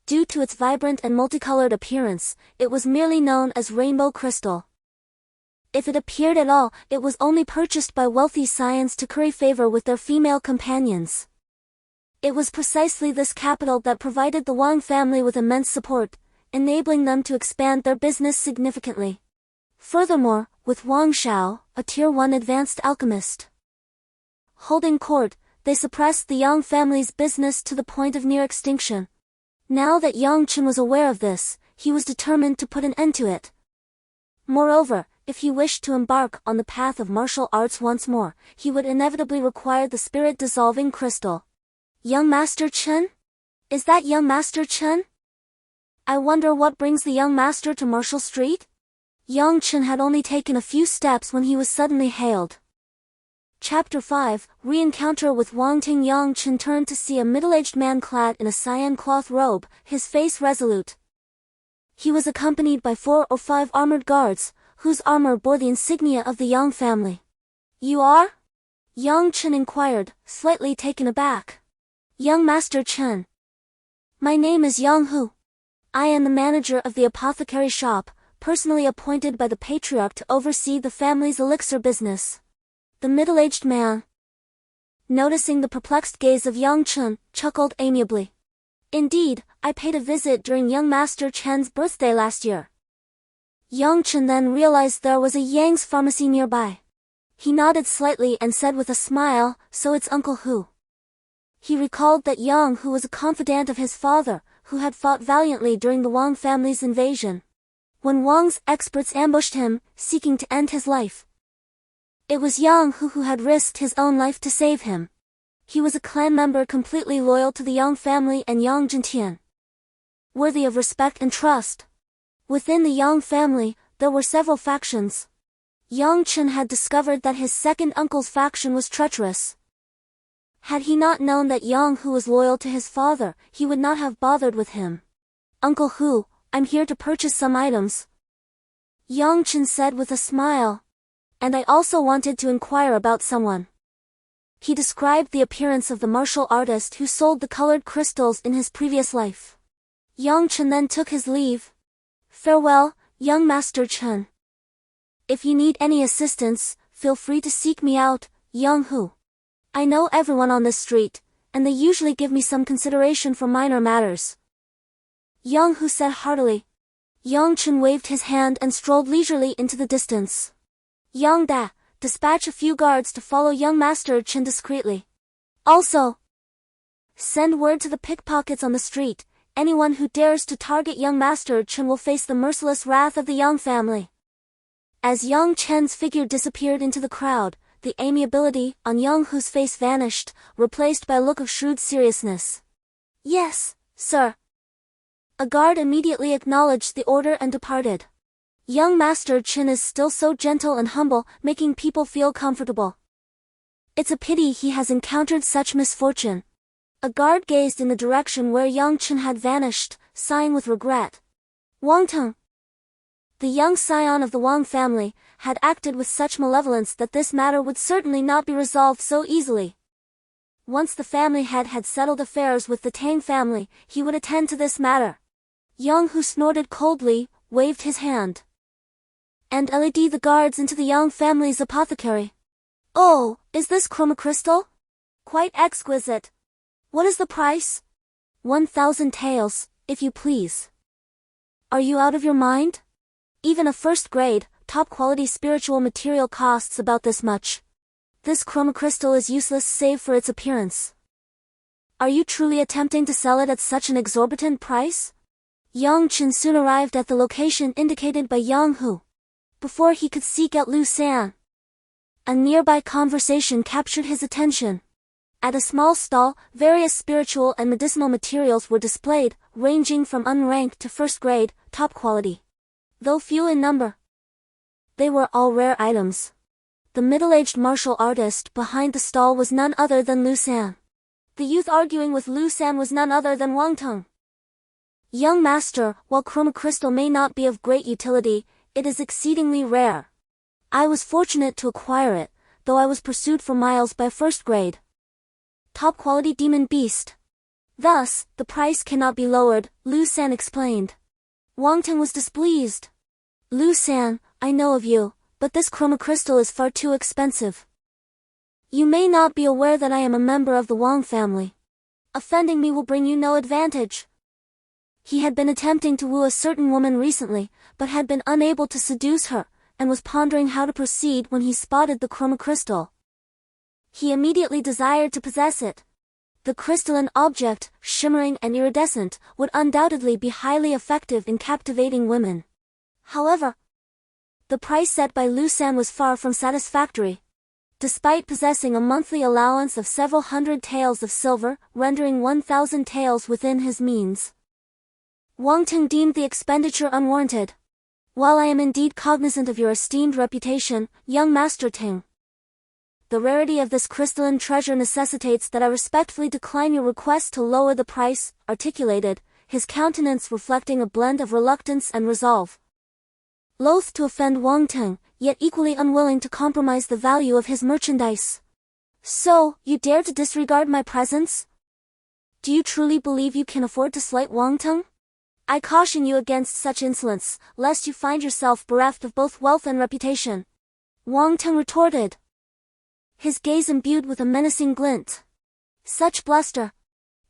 Due to its vibrant and multicolored appearance, it was merely known as rainbow crystal. If it appeared at all, it was only purchased by wealthy scions to curry favor with their female companions. It was precisely this capital that provided the Wang family with immense support, enabling them to expand their business significantly. Furthermore, with Wang Shao, a Tier 1 advanced alchemist, holding court, they suppressed the Yang family's business to the point of near extinction. Now that Yang Chen was aware of this, he was determined to put an end to it. Moreover, if he wished to embark on the path of martial arts once more, he would inevitably require the spirit-dissolving crystal. Young Master Chen? Is that Young Master Chen? I wonder what brings the young master to Martial Street? Yang Chen had only taken a few steps when he was suddenly hailed. Chapter 5, Re-encounter with Wang Ting. Yang Chen turned to see a middle-aged man clad in a cyan cloth robe, his face resolute. He was accompanied by 4 or 5 armored guards, whose armor bore the insignia of the Yang family. You are? Yang Chen inquired, slightly taken aback. Young Master Chen. My name is Yang Hu. I am the manager of the apothecary shop, personally appointed by the patriarch to oversee the family's elixir business. The middle-aged man, noticing the perplexed gaze of Yang Chen, chuckled amiably. Indeed, I paid a visit during young Master Chen's birthday last year. Yang Chen then realized there was a Yang's pharmacy nearby. He nodded slightly and said with a smile, so it's Uncle Hu. He recalled that Yang Hu was a confidant of his father, who had fought valiantly during the Wang family's invasion, when Wang's experts ambushed him, seeking to end his life. It was Yang Hu who had risked his own life to save him. He was a clan member completely loyal to the Yang family and Yang Zhentian, worthy of respect and trust. Within the Yang family, there were several factions. Yang Chen had discovered that his second uncle's faction was treacherous. Had he not known that Yang Hu was loyal to his father, he would not have bothered with him. Uncle Hu, I'm here to purchase some items, Yang Chen said with a smile. And I also wanted to inquire about someone. He described the appearance of the martial artist who sold the colored crystals in his previous life. Yang Chen then took his leave. Farewell, young Master Chen. If you need any assistance, feel free to seek me out, Yang Hu. I know everyone on this street, and they usually give me some consideration for minor matters. Yang Hu said heartily. Yang Chen waved his hand and strolled leisurely into the distance. Yang Da, dispatch a few guards to follow young Master Chen discreetly. Also, send word to the pickpockets on the street. Anyone who dares to target young Master Chen will face the merciless wrath of the Yang family. As Yang Chen's figure disappeared into the crowd, the amiability on Yang Hu's face vanished, replaced by a look of shrewd seriousness. Yes, sir. A guard immediately acknowledged the order and departed. Young Master Chen is still so gentle and humble, making people feel comfortable. It's a pity he has encountered such misfortune. A guard gazed in the direction where Yang Chen had vanished, sighing with regret. Wang Teng, the young scion of the Wang family, had acted with such malevolence that this matter would certainly not be resolved so easily. Once the family head had settled affairs with the Tang family, he would attend to this matter. Yang Hu snorted coldly, waved his hand, and led the guards into the Yang family's apothecary. Oh, is this chroma crystal? Quite exquisite. What is the price? 1,000 taels, if you please. Are you out of your mind? Even a first-grade, top-quality spiritual material costs about this much. This chroma crystal is useless save for its appearance. Are you truly attempting to sell it at such an exorbitant price? Yang Chen soon arrived at the location indicated by Yang Hu. Before he could seek out Lu San, a nearby conversation captured his attention. At a small stall, various spiritual and medicinal materials were displayed, ranging from unranked to first-grade, top quality. Though few in number, they were all rare items. The middle-aged martial artist behind the stall was none other than Lu San. The youth arguing with Lu San was none other than Wang Teng. Young master, while chroma crystal may not be of great utility, it is exceedingly rare. I was fortunate to acquire it, though I was pursued for miles by first-grade, top-quality demon beast. Thus, the price cannot be lowered, Lu San explained. Wang Teng was displeased. Lu San, I know of you, but this chroma crystal is far too expensive. You may not be aware that I am a member of the Wang family. Offending me will bring you no advantage. He had been attempting to woo a certain woman recently, but had been unable to seduce her, and was pondering how to proceed when he spotted the chroma crystal. He immediately desired to possess it. The crystalline object, shimmering and iridescent, would undoubtedly be highly effective in captivating women. However, the price set by Lu San was far from satisfactory. Despite possessing a monthly allowance of several hundred taels of silver, rendering 1,000 taels within his means, Wang Teng deemed the expenditure unwarranted. While I am indeed cognizant of your esteemed reputation, young Master Teng, the rarity of this crystalline treasure necessitates that I respectfully decline your request to lower the price, articulated, his countenance reflecting a blend of reluctance and resolve. Loath to offend Wang Teng, yet equally unwilling to compromise the value of his merchandise. So, you dare to disregard my presence? Do you truly believe you can afford to slight Wang Teng? I caution you against such insolence, lest you find yourself bereft of both wealth and reputation. Wang Teng retorted, his gaze imbued with a menacing glint. Such bluster!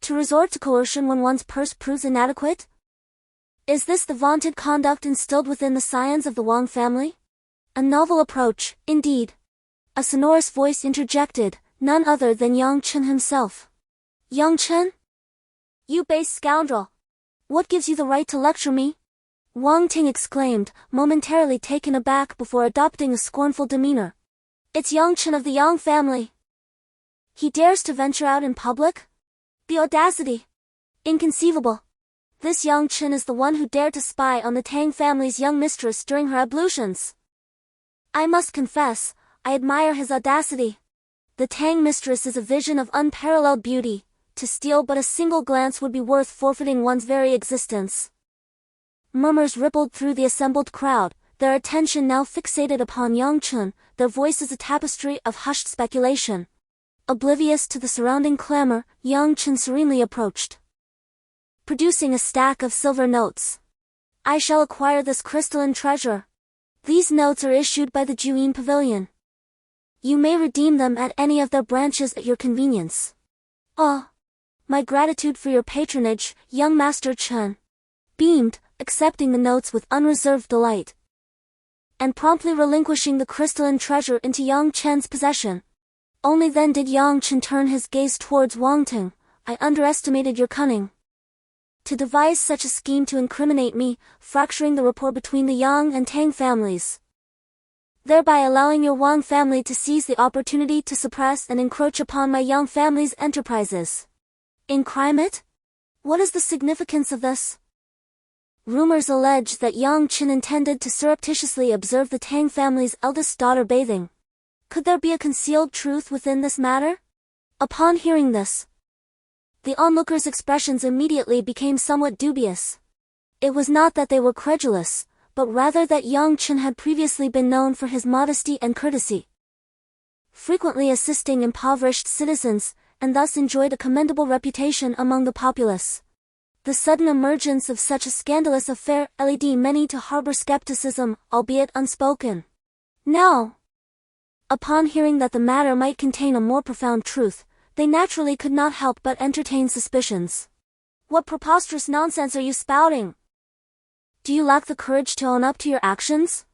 To resort to coercion when one's purse proves inadequate? Is this the vaunted conduct instilled within the scions of the Wang family? A novel approach, indeed. A sonorous voice interjected, none other than Yang Chen himself. Yang Chen? You base scoundrel! What gives you the right to lecture me? Wang Ting exclaimed, momentarily taken aback before adopting a scornful demeanor. It's Yang Chen of the Yang family. He dares to venture out in public? The audacity! Inconceivable. This Yang Chen is the one who dared to spy on the Tang family's young mistress during her ablutions. I must confess, I admire his audacity. The Tang mistress is a vision of unparalleled beauty. To steal but a single glance would be worth forfeiting one's very existence. Murmurs rippled through the assembled crowd, their attention now fixated upon Yang Chen, their voices a tapestry of hushed speculation. Oblivious to the surrounding clamor, Yang Chen serenely approached, producing a stack of silver notes. I shall acquire this crystalline treasure. These notes are issued by the Juyin Pavilion. You may redeem them at any of their branches at your convenience. Ah! My gratitude for your patronage, young Master Chen. Beamed, accepting the notes with unreserved delight. and promptly relinquishing the crystalline treasure into Yang Chen's possession. Only then did Yang Chen turn his gaze towards Wang Ting. I underestimated your cunning. To devise such a scheme to incriminate me, fracturing the rapport between the Yang and Tang families, thereby allowing your Wang family to seize the opportunity to suppress and encroach upon my Yang family's enterprises. Incrime it? What is the significance of this? Rumors allege that Yang Chen intended to surreptitiously observe the Tang family's eldest daughter bathing. Could there be a concealed truth within this matter? Upon hearing this, the onlookers' expressions immediately became somewhat dubious. It was not that they were credulous, but rather that Yang Chen had previously been known for his modesty and courtesy, frequently assisting impoverished citizens, and thus enjoyed a commendable reputation among the populace. The sudden emergence of such a scandalous affair led many to harbor skepticism, albeit unspoken. Now, upon hearing that the matter might contain a more profound truth, they naturally could not help but entertain suspicions. What preposterous nonsense are you spouting? Do you lack the courage to own up to your actions?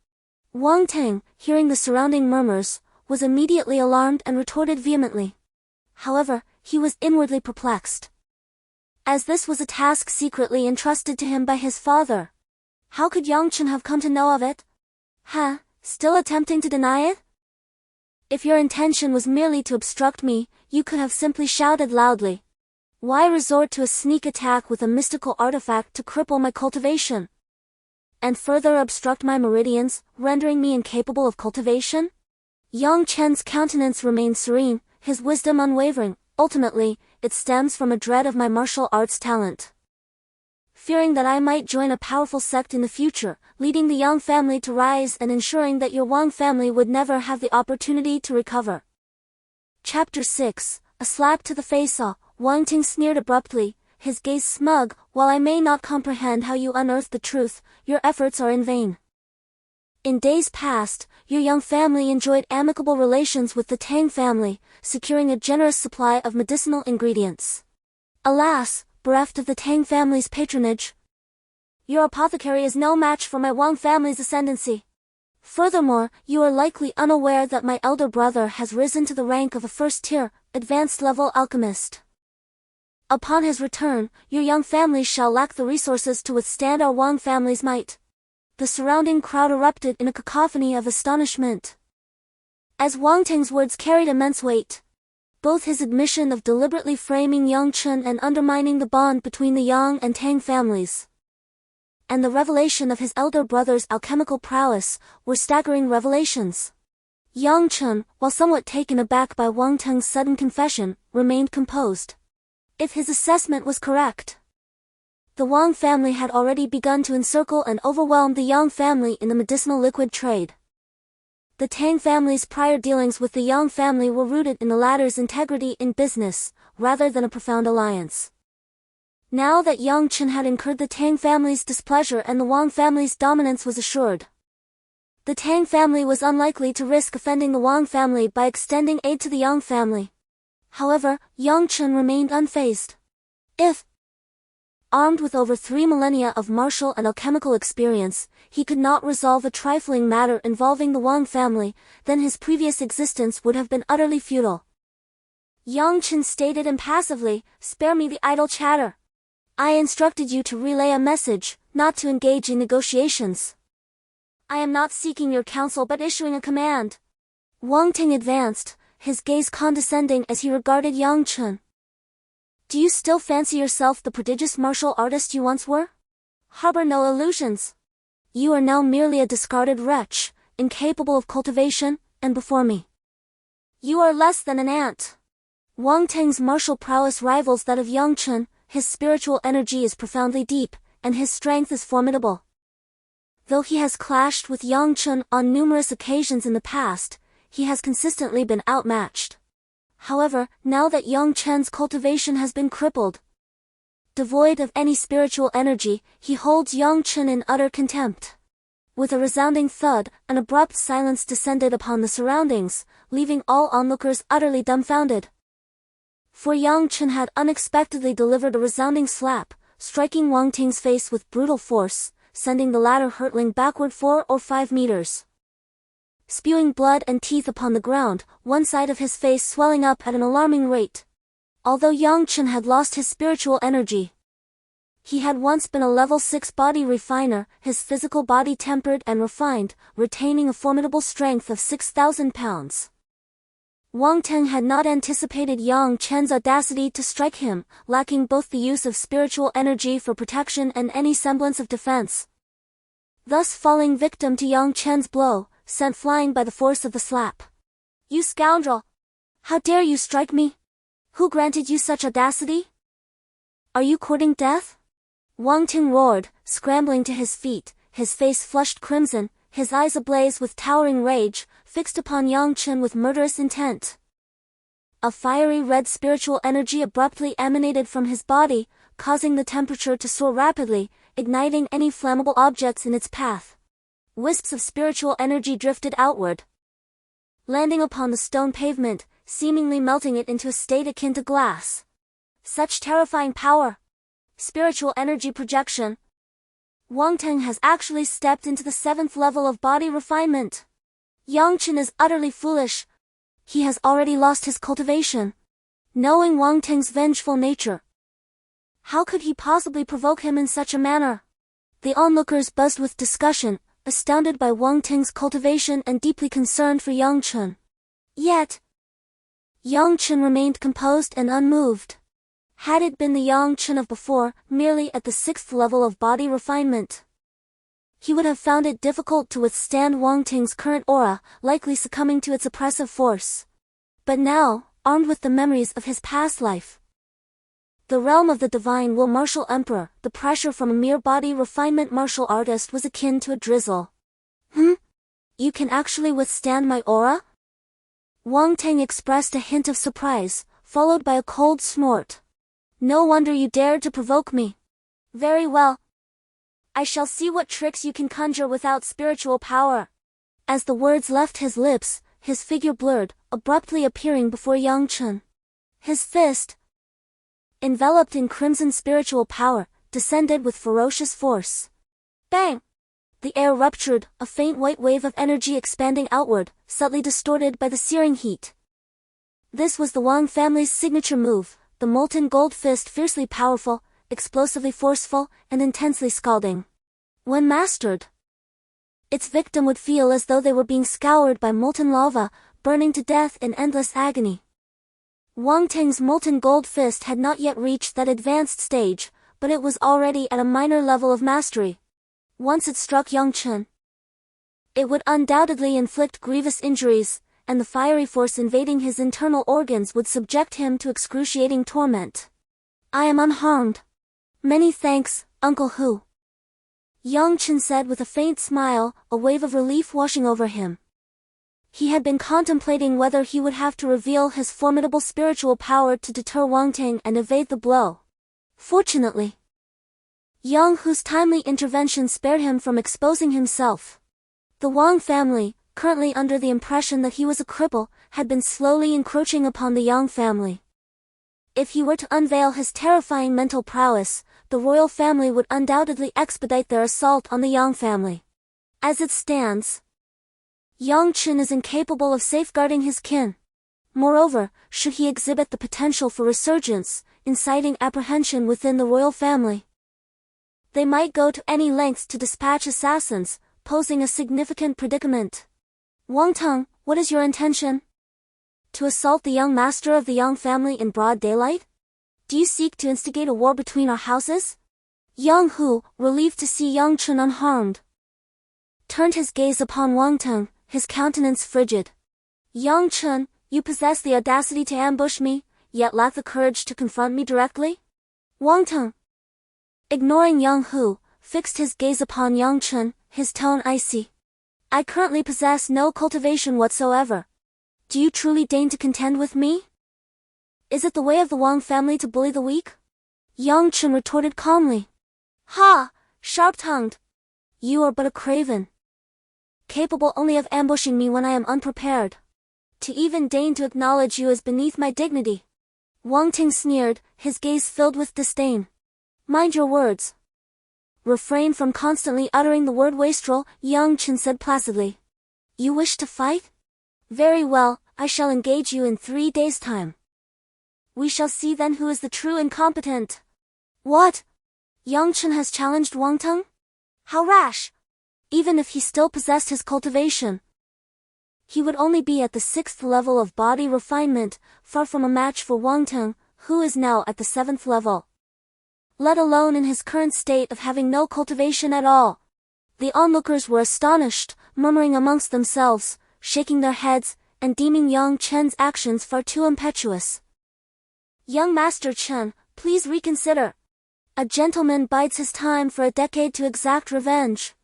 Wang Ting, hearing the surrounding murmurs, was immediately alarmed and retorted vehemently. However, he was inwardly perplexed, as this was a task secretly entrusted to him by his father. How could Yang Chen have come to know of it? Still attempting to deny it? If your intention was merely to obstruct me, you could have simply shouted loudly. Why resort to a sneak attack with a mystical artifact to cripple my cultivation, and further obstruct my meridians, rendering me incapable of cultivation? Yang Chen's countenance remained serene, his wisdom unwavering. Ultimately, it stems from a dread of my martial arts talent. Fearing that I might join a powerful sect in the future, leading the Yang family to rise and ensuring that your Wang family would never have the opportunity to recover. Chapter 6, A Slap to the Face. Wang Ting sneered abruptly, his gaze smug. While I may not comprehend how you unearthed the truth, your efforts are in vain. In days past, your Yang family enjoyed amicable relations with the Tang family, securing a generous supply of medicinal ingredients. Alas, bereft of the Tang family's patronage, your apothecary is no match for my Wang family's ascendancy. Furthermore, you are likely unaware that my elder brother has risen to the rank of a first-tier, advanced-level alchemist. Upon his return, your Yang family shall lack the resources to withstand our Wang family's might. The surrounding crowd erupted in a cacophony of astonishment, as Wang Ting's words carried immense weight. Both his admission of deliberately framing Yang Chen and undermining the bond between the Yang and Tang families, and the revelation of his elder brother's alchemical prowess, were staggering revelations. Yang Chen, while somewhat taken aback by Wang Ting's sudden confession, remained composed. If his assessment was correct, the Wang family had already begun to encircle and overwhelm the Yang family in the medicinal liquid trade. The Tang family's prior dealings with the Yang family were rooted in the latter's integrity in business, rather than a profound alliance. Now that Yang Chen had incurred the Tang family's displeasure and the Wang family's dominance was assured, the Tang family was unlikely to risk offending the Wang family by extending aid to the Yang family. However, Yang Chen remained unfazed. If, armed with over 3 millennia of martial and alchemical experience, he could not resolve a trifling matter involving the Wang family, then his previous existence would have been utterly futile. Yang Chen stated impassively, "Spare me the idle chatter. I instructed you to relay a message, not to engage in negotiations. I am not seeking your counsel but issuing a command." Wang Ting advanced, his gaze condescending as he regarded Yang Chen. Do you still fancy yourself the prodigious martial artist you once were? Harbor no illusions. You are now merely a discarded wretch, incapable of cultivation, and before me, you are less than an ant. Wang Ting's martial prowess rivals that of Yang Chen. His spiritual energy is profoundly deep, and his strength is formidable. Though he has clashed with Yang Chen on numerous occasions in the past, he has consistently been outmatched. However, now that Yang Chen's cultivation has been crippled, devoid of any spiritual energy, he holds Yang Chen in utter contempt. With a resounding thud, an abrupt silence descended upon the surroundings, leaving all onlookers utterly dumbfounded. For Yang Chen had unexpectedly delivered a resounding slap, striking Wang Ting's face with brutal force, sending the latter hurtling backward 4 or 5 meters. spewing blood and teeth upon the ground, one side of his face swelling up at an alarming rate. Although Yang Chen had lost his spiritual energy, he had once been a level 6 body refiner, his physical body tempered and refined, retaining a formidable strength of 6,000 pounds. Wang Teng had not anticipated Yang Chen's audacity to strike him, lacking both the use of spiritual energy for protection and any semblance of defense. Thus falling victim to Yang Chen's blow, sent flying by the force of the slap. "You scoundrel! How dare you strike me? Who granted you such audacity? Are you courting death?" Wang Ting roared, scrambling to his feet, his face flushed crimson, his eyes ablaze with towering rage, fixed upon Yang Chen with murderous intent. A fiery red spiritual energy abruptly emanated from his body, causing the temperature to soar rapidly, igniting any flammable objects in its path. Wisps of spiritual energy drifted outward, landing upon the stone pavement, seemingly melting it into a state akin to glass. Such terrifying power! Spiritual energy projection! Wang Teng has actually stepped into the 7th level of body refinement. Yang Chen is utterly foolish. He has already lost his cultivation. Knowing Wang Teng's vengeful nature, how could he possibly provoke him in such a manner? The onlookers buzzed with discussion, astounded by Wang Teng's cultivation and deeply concerned for Yang Chen. Yet, Yang Chen remained composed and unmoved. Had it been the Yang Chen of before, merely at the 6th level of body refinement, he would have found it difficult to withstand Wang Ting's current aura, likely succumbing to its oppressive force. But now, armed with the memories of his past life, the realm of the divine will martial emperor, the pressure from a mere body refinement martial artist was akin to a drizzle. You can actually withstand my aura? Wang Teng expressed a hint of surprise, followed by a cold snort. No wonder you dared to provoke me. Very well. I shall see what tricks you can conjure without spiritual power. As the words left his lips, his figure blurred, abruptly appearing before Yang Chen. His fist, enveloped in crimson spiritual power, descended with ferocious force. Bang! The air ruptured, a faint white wave of energy expanding outward, subtly distorted by the searing heat. This was the Wang family's signature move, the molten gold fist, fiercely powerful, explosively forceful, and intensely scalding. When mastered, its victim would feel as though they were being scoured by molten lava, burning to death in endless agony. Wang Teng's molten gold fist had not yet reached that advanced stage, but it was already at a minor level of mastery. Once it struck Yang Chen, it would undoubtedly inflict grievous injuries, and the fiery force invading his internal organs would subject him to excruciating torment. I am unharmed. Many thanks, Uncle Hu. Yang Chen said with a faint smile, a wave of relief washing over him. He had been contemplating whether he would have to reveal his formidable spiritual power to deter Wang Teng and evade the blow. Fortunately, Yang Hu's timely intervention spared him from exposing himself. The Wang family, currently under the impression that he was a cripple, had been slowly encroaching upon the Yang family. If he were to unveil his terrifying mental prowess, the royal family would undoubtedly expedite their assault on the Yang family. As it stands, Yang Chen is incapable of safeguarding his kin. Moreover, should he exhibit the potential for resurgence, inciting apprehension within the royal family, they might go to any lengths to dispatch assassins, posing a significant predicament. Wang Teng, what is your intention? To assault the young master of the Yang family in broad daylight? Do you seek to instigate a war between our houses? Yang Hu, relieved to see Yang Chen unharmed, turned his gaze upon Wang Teng, his countenance frigid. Yang Chen, you possess the audacity to ambush me, yet lack the courage to confront me directly? Wang Teng, ignoring Yang Hu, fixed his gaze upon Yang Chen, his tone icy. I currently possess no cultivation whatsoever. Do you truly deign to contend with me? Is it the way of the Wang family to bully the weak? Yang Chen retorted calmly. Ha! Sharp-tongued. You are but a craven, capable only of ambushing me when I am unprepared. To even deign to acknowledge you is beneath my dignity. Wang Ting sneered, his gaze filled with disdain. Mind your words. Refrain from constantly uttering the word wastrel, Yang Chen said placidly. You wish to fight? Very well, I shall engage you in 3 days' time. We shall see then who is the true incompetent. What? Yang Chen has challenged Wang Teng? How rash! Even if he still possessed his cultivation, he would only be at the 6th level of body refinement, far from a match for Wang Teng, who is now at the 7th level. Let alone in his current state of having no cultivation at all. The onlookers were astonished, murmuring amongst themselves, shaking their heads, and deeming Yang Chen's actions far too impetuous. Young Master Chen, please reconsider. A gentleman bides his time for a decade to exact revenge.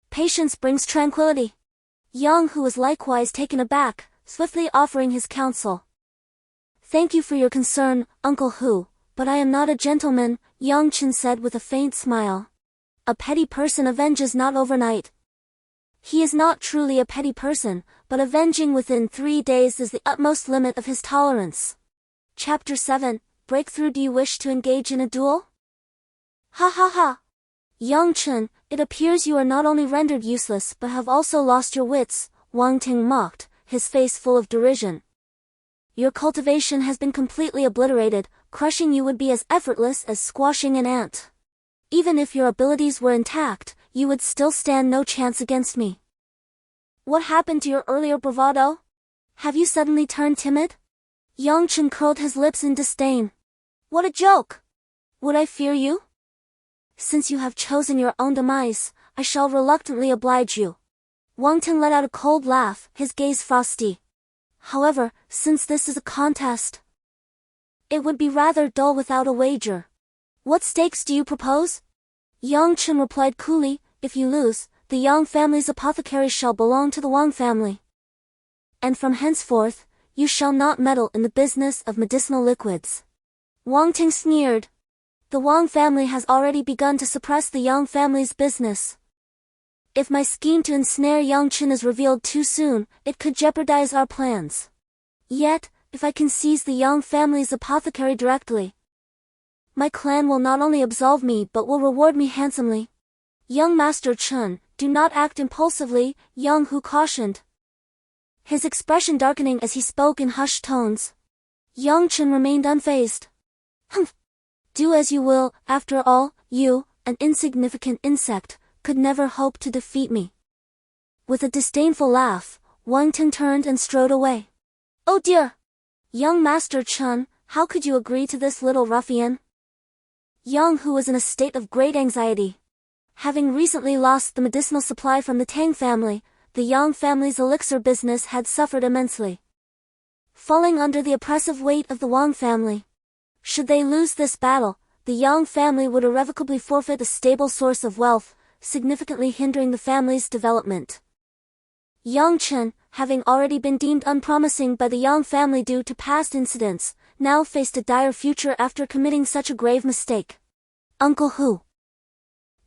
Patience brings tranquility. Yang, who was likewise taken aback, swiftly offering his counsel. Thank you for your concern, Uncle Hu, but I am not a gentleman, Yang Chen said with a faint smile. A petty person avenges not overnight. He is not truly a petty person, but avenging within 3 days is the utmost limit of his tolerance. Chapter 7, Breakthrough. Do you wish to engage in a duel? Ha ha ha! Yang Chen, it appears you are not only rendered useless but have also lost your wits, Wang Ting mocked, his face full of derision. Your cultivation has been completely obliterated, crushing you would be as effortless as squashing an ant. Even if your abilities were intact, you would still stand no chance against me. What happened to your earlier bravado? Have you suddenly turned timid? Yang Chen curled his lips in disdain. What a joke! Would I fear you? Since you have chosen your own demise, I shall reluctantly oblige you. Wang Ting let out a cold laugh, his gaze frosty. However, since this is a contest, it would be rather dull without a wager. What stakes do you propose? Yang Chen replied coolly, if you lose, the Yang family's apothecary shall belong to the Wang family. And from henceforth, you shall not meddle in the business of medicinal liquids. Wang Ting sneered. The Wang family has already begun to suppress the Yang family's business. If my scheme to ensnare Yang Chen is revealed too soon, it could jeopardize our plans. Yet, if I can seize the Yang family's apothecary directly, my clan will not only absolve me but will reward me handsomely. Young Master Chen, do not act impulsively, Yang Hu cautioned, his expression darkening as he spoke in hushed tones. Yang Chen remained unfazed. Humph! Do as you will, after all, you, an insignificant insect, could never hope to defeat me. With a disdainful laugh, Wang Ting turned and strode away. Oh dear! Young Master Chen, how could you agree to this little ruffian? Yang Hu was in a state of great anxiety. Having recently lost the medicinal supply from the Tang family, the Yang family's elixir business had suffered immensely, falling under the oppressive weight of the Wang family. Should they lose this battle, the Yang family would irrevocably forfeit a stable source of wealth, significantly hindering the family's development. Yang Chen, having already been deemed unpromising by the Yang family due to past incidents, now faced a dire future after committing such a grave mistake. Uncle Hu,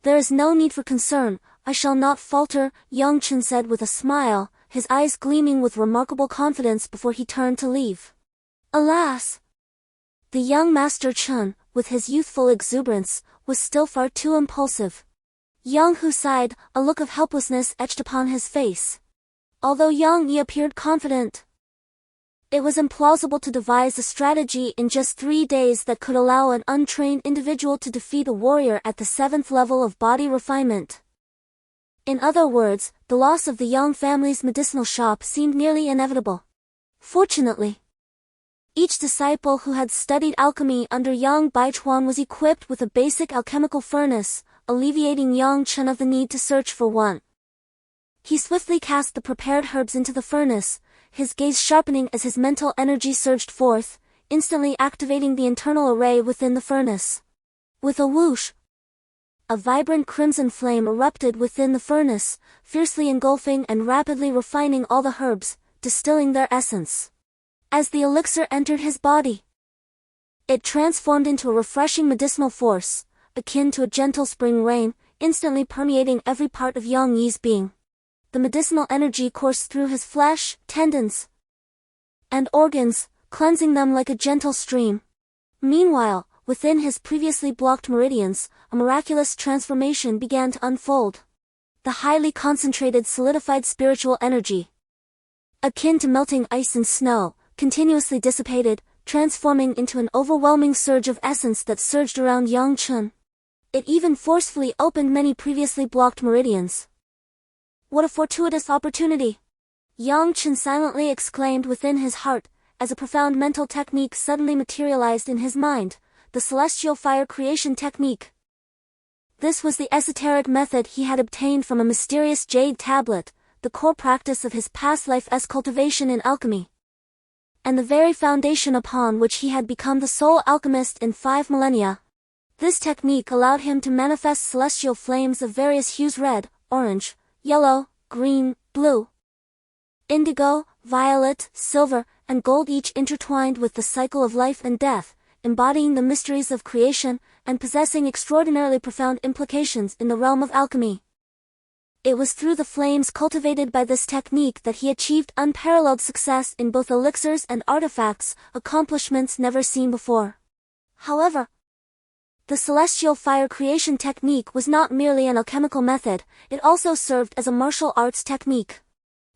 there is no need for concern, I shall not falter, Yang Chen said with a smile, his eyes gleaming with remarkable confidence before he turned to leave. Alas! The young Master Chen, with his youthful exuberance, was still far too impulsive. Yang Hu sighed, a look of helplessness etched upon his face. Although Yang Yi appeared confident, it was implausible to devise a strategy in just 3 days that could allow an untrained individual to defeat a warrior at the 7th level of body refinement. In other words, the loss of the Yang family's medicinal shop seemed nearly inevitable. Fortunately, each disciple who had studied alchemy under Yang Baichuan was equipped with a basic alchemical furnace, alleviating Yang Chen of the need to search for one. He swiftly cast the prepared herbs into the furnace, his gaze sharpening as his mental energy surged forth, instantly activating the internal array within the furnace. With a whoosh, a vibrant crimson flame erupted within the furnace, fiercely engulfing and rapidly refining all the herbs, distilling their essence. As the elixir entered his body, it transformed into a refreshing medicinal force, akin to a gentle spring rain, instantly permeating every part of Yang Yi's being. The medicinal energy coursed through his flesh, tendons, and organs, cleansing them like a gentle stream. Meanwhile, within his previously blocked meridians, a miraculous transformation began to unfold. The highly concentrated solidified spiritual energy, akin to melting ice and snow, continuously dissipated, transforming into an overwhelming surge of essence that surged around Yang Chen. It even forcefully opened many previously blocked meridians. What a fortuitous opportunity! Yang Chen silently exclaimed within his heart, as a profound mental technique suddenly materialized in his mind, the celestial fire creation technique. This was the esoteric method he had obtained from a mysterious jade tablet, the core practice of his past life's cultivation in alchemy, and the very foundation upon which he had become the sole alchemist in 5 millennia. This technique allowed him to manifest celestial flames of various hues: red, orange, yellow, green, blue, indigo, violet, silver, and gold, each intertwined with the cycle of life and death, embodying the mysteries of creation, and possessing extraordinarily profound implications in the realm of alchemy. It was through the flames cultivated by this technique that he achieved unparalleled success in both elixirs and artifacts, accomplishments never seen before. However, the celestial fire creation technique was not merely an alchemical method, it also served as a martial arts technique.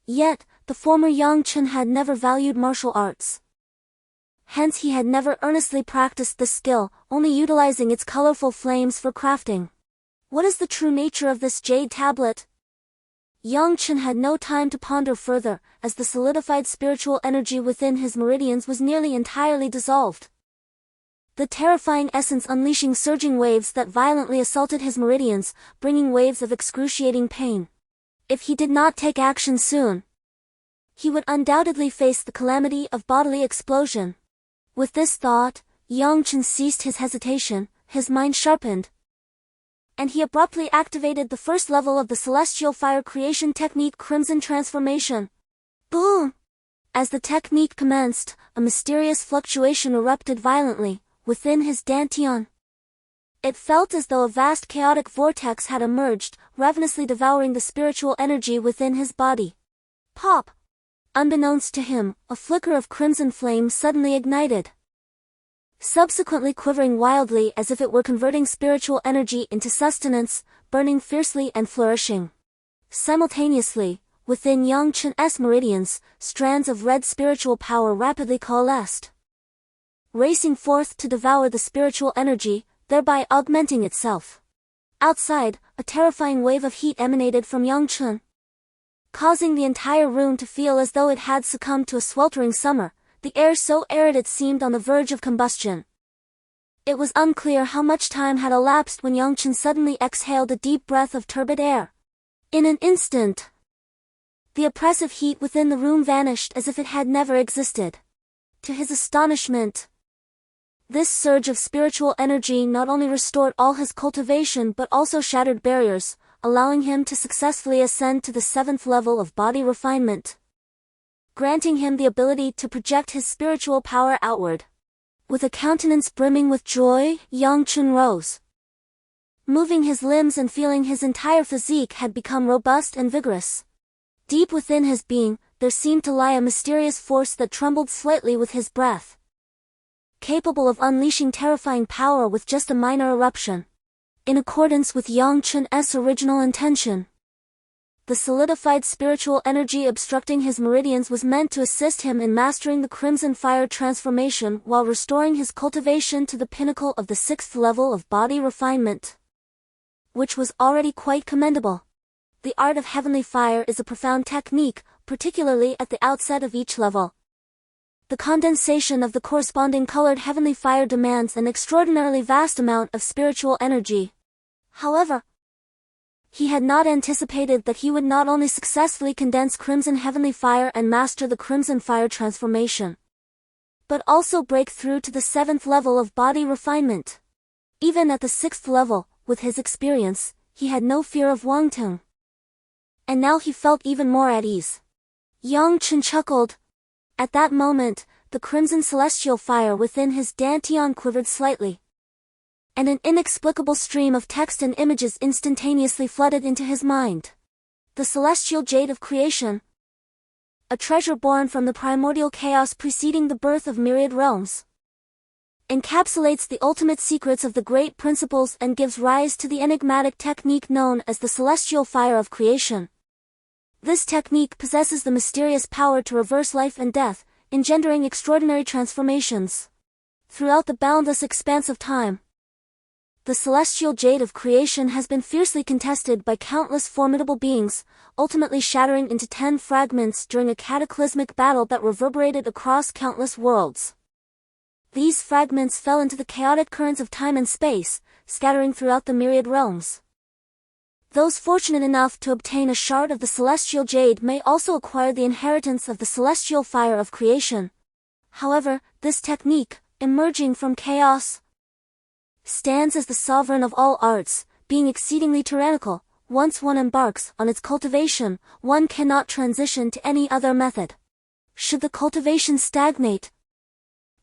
Yet, the former Yang Chen had never valued martial arts. Hence he had never earnestly practiced the skill, only utilizing its colorful flames for crafting. What is the true nature of this jade tablet? Yang Chen had no time to ponder further, as the solidified spiritual energy within his meridians was nearly entirely dissolved. The terrifying essence unleashing surging waves that violently assaulted his meridians, bringing waves of excruciating pain. If he did not take action soon, he would undoubtedly face the calamity of bodily explosion. With this thought, Yang Chen ceased his hesitation, his mind sharpened, and he abruptly activated the first level of the celestial fire creation technique, Crimson Transformation. Boom! As the technique commenced, a mysterious fluctuation erupted violently within his dantian. It felt as though a vast chaotic vortex had emerged, ravenously devouring the spiritual energy within his body. Pop! Unbeknownst to him, a flicker of crimson flame suddenly ignited, subsequently quivering wildly as if it were converting spiritual energy into sustenance, burning fiercely and flourishing. Simultaneously, within Yang Chen's meridians, strands of red spiritual power rapidly coalesced, racing forth to devour the spiritual energy, thereby augmenting itself. Outside, a terrifying wave of heat emanated from Yang Chen, causing the entire room to feel as though it had succumbed to a sweltering summer, the air so arid it seemed on the verge of combustion. It was unclear how much time had elapsed when Yang Chen suddenly exhaled a deep breath of turbid air. In an instant, the oppressive heat within the room vanished as if it had never existed. To his astonishment, this surge of spiritual energy not only restored all his cultivation but also shattered barriers, allowing him to successfully ascend to the 7th level of body refinement, granting him the ability to project his spiritual power outward. With a countenance brimming with joy, Yang Chen rose, moving his limbs and feeling his entire physique had become robust and vigorous. Deep within his being, there seemed to lie a mysterious force that trembled slightly with his breath, capable of unleashing terrifying power with just a minor eruption. In accordance with Yang Chen's original intention, the solidified spiritual energy obstructing his meridians was meant to assist him in mastering the crimson fire transformation while restoring his cultivation to the pinnacle of the 6th level of body refinement, which was already quite commendable. The art of heavenly fire is a profound technique, particularly at the outset of each level. The condensation of the corresponding colored heavenly fire demands an extraordinarily vast amount of spiritual energy. However, he had not anticipated that he would not only successfully condense crimson heavenly fire and master the crimson fire transformation, but also break through to the 7th level of body refinement. Even at the 6th level, with his experience, he had no fear of Wangtung. And now he felt even more at ease. Yang Chen chuckled. At that moment, the crimson celestial fire within his dantian quivered slightly, and an inexplicable stream of text and images instantaneously flooded into his mind. The celestial jade of creation, a treasure born from the primordial chaos preceding the birth of myriad realms, encapsulates the ultimate secrets of the great principles and gives rise to the enigmatic technique known as the celestial fire of creation. This technique possesses the mysterious power to reverse life and death, engendering extraordinary transformations throughout the boundless expanse of time. The celestial jade of creation has been fiercely contested by countless formidable beings, ultimately shattering into 10 fragments during a cataclysmic battle that reverberated across countless worlds. These fragments fell into the chaotic currents of time and space, scattering throughout the myriad realms. Those fortunate enough to obtain a shard of the celestial jade may also acquire the inheritance of the celestial fire of creation. However, this technique, emerging from chaos, stands as the sovereign of all arts, being exceedingly tyrannical. Once one embarks on its cultivation, one cannot transition to any other method. Should the cultivation stagnate,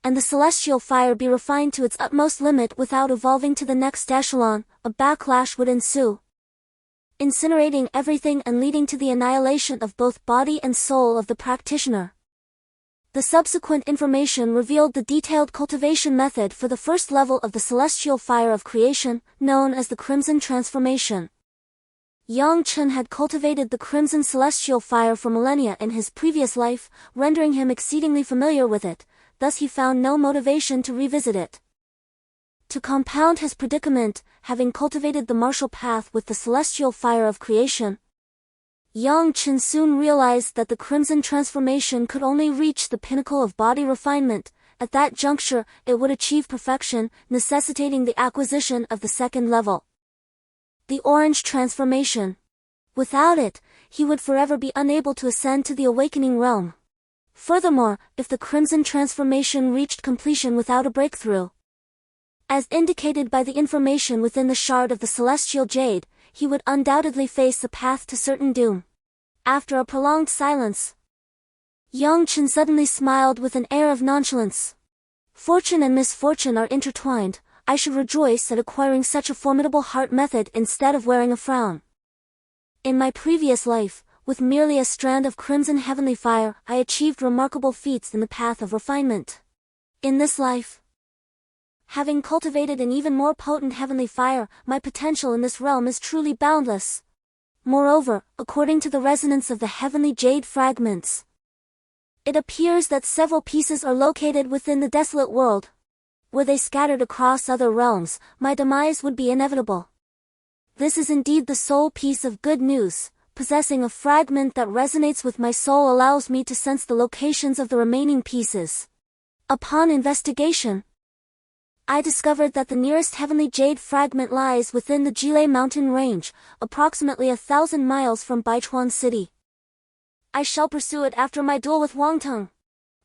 and the celestial fire be refined to its utmost limit without evolving to the next echelon, a backlash would ensue, incinerating everything and leading to the annihilation of both body and soul of the practitioner. The subsequent information revealed the detailed cultivation method for the first level of the celestial fire of creation, known as the Crimson Transformation. Yang Chen had cultivated the Crimson Celestial Fire for millennia in his previous life, rendering him exceedingly familiar with it, thus he found no motivation to revisit it. To compound his predicament, having cultivated the martial path with the celestial fire of creation, Yang Chen soon realized that the Crimson Transformation could only reach the pinnacle of body refinement. At that juncture, it would achieve perfection, necessitating the acquisition of the second level, the Orange Transformation. Without it, he would forever be unable to ascend to the awakening realm. Furthermore, if the Crimson Transformation reached completion without a breakthrough, as indicated by the information within the shard of the celestial jade, he would undoubtedly face the path to certain doom. After a prolonged silence, Yang Chen suddenly smiled with an air of nonchalance. Fortune and misfortune are intertwined. I should rejoice at acquiring such a formidable heart method instead of wearing a frown. In my previous life, with merely a strand of crimson heavenly fire, I achieved remarkable feats in the path of refinement. In this life, having cultivated an even more potent heavenly fire, my potential in this realm is truly boundless. Moreover, according to the resonance of the heavenly jade fragments, it appears that several pieces are located within the desolate world. Were they scattered across other realms, my demise would be inevitable. This is indeed the sole piece of good news. Possessing a fragment that resonates with my soul allows me to sense the locations of the remaining pieces. Upon investigation, I discovered that the nearest heavenly jade fragment lies within the Jile mountain range, approximately 1,000 miles from Baichuan City. I shall pursue it after my duel with Wang Teng.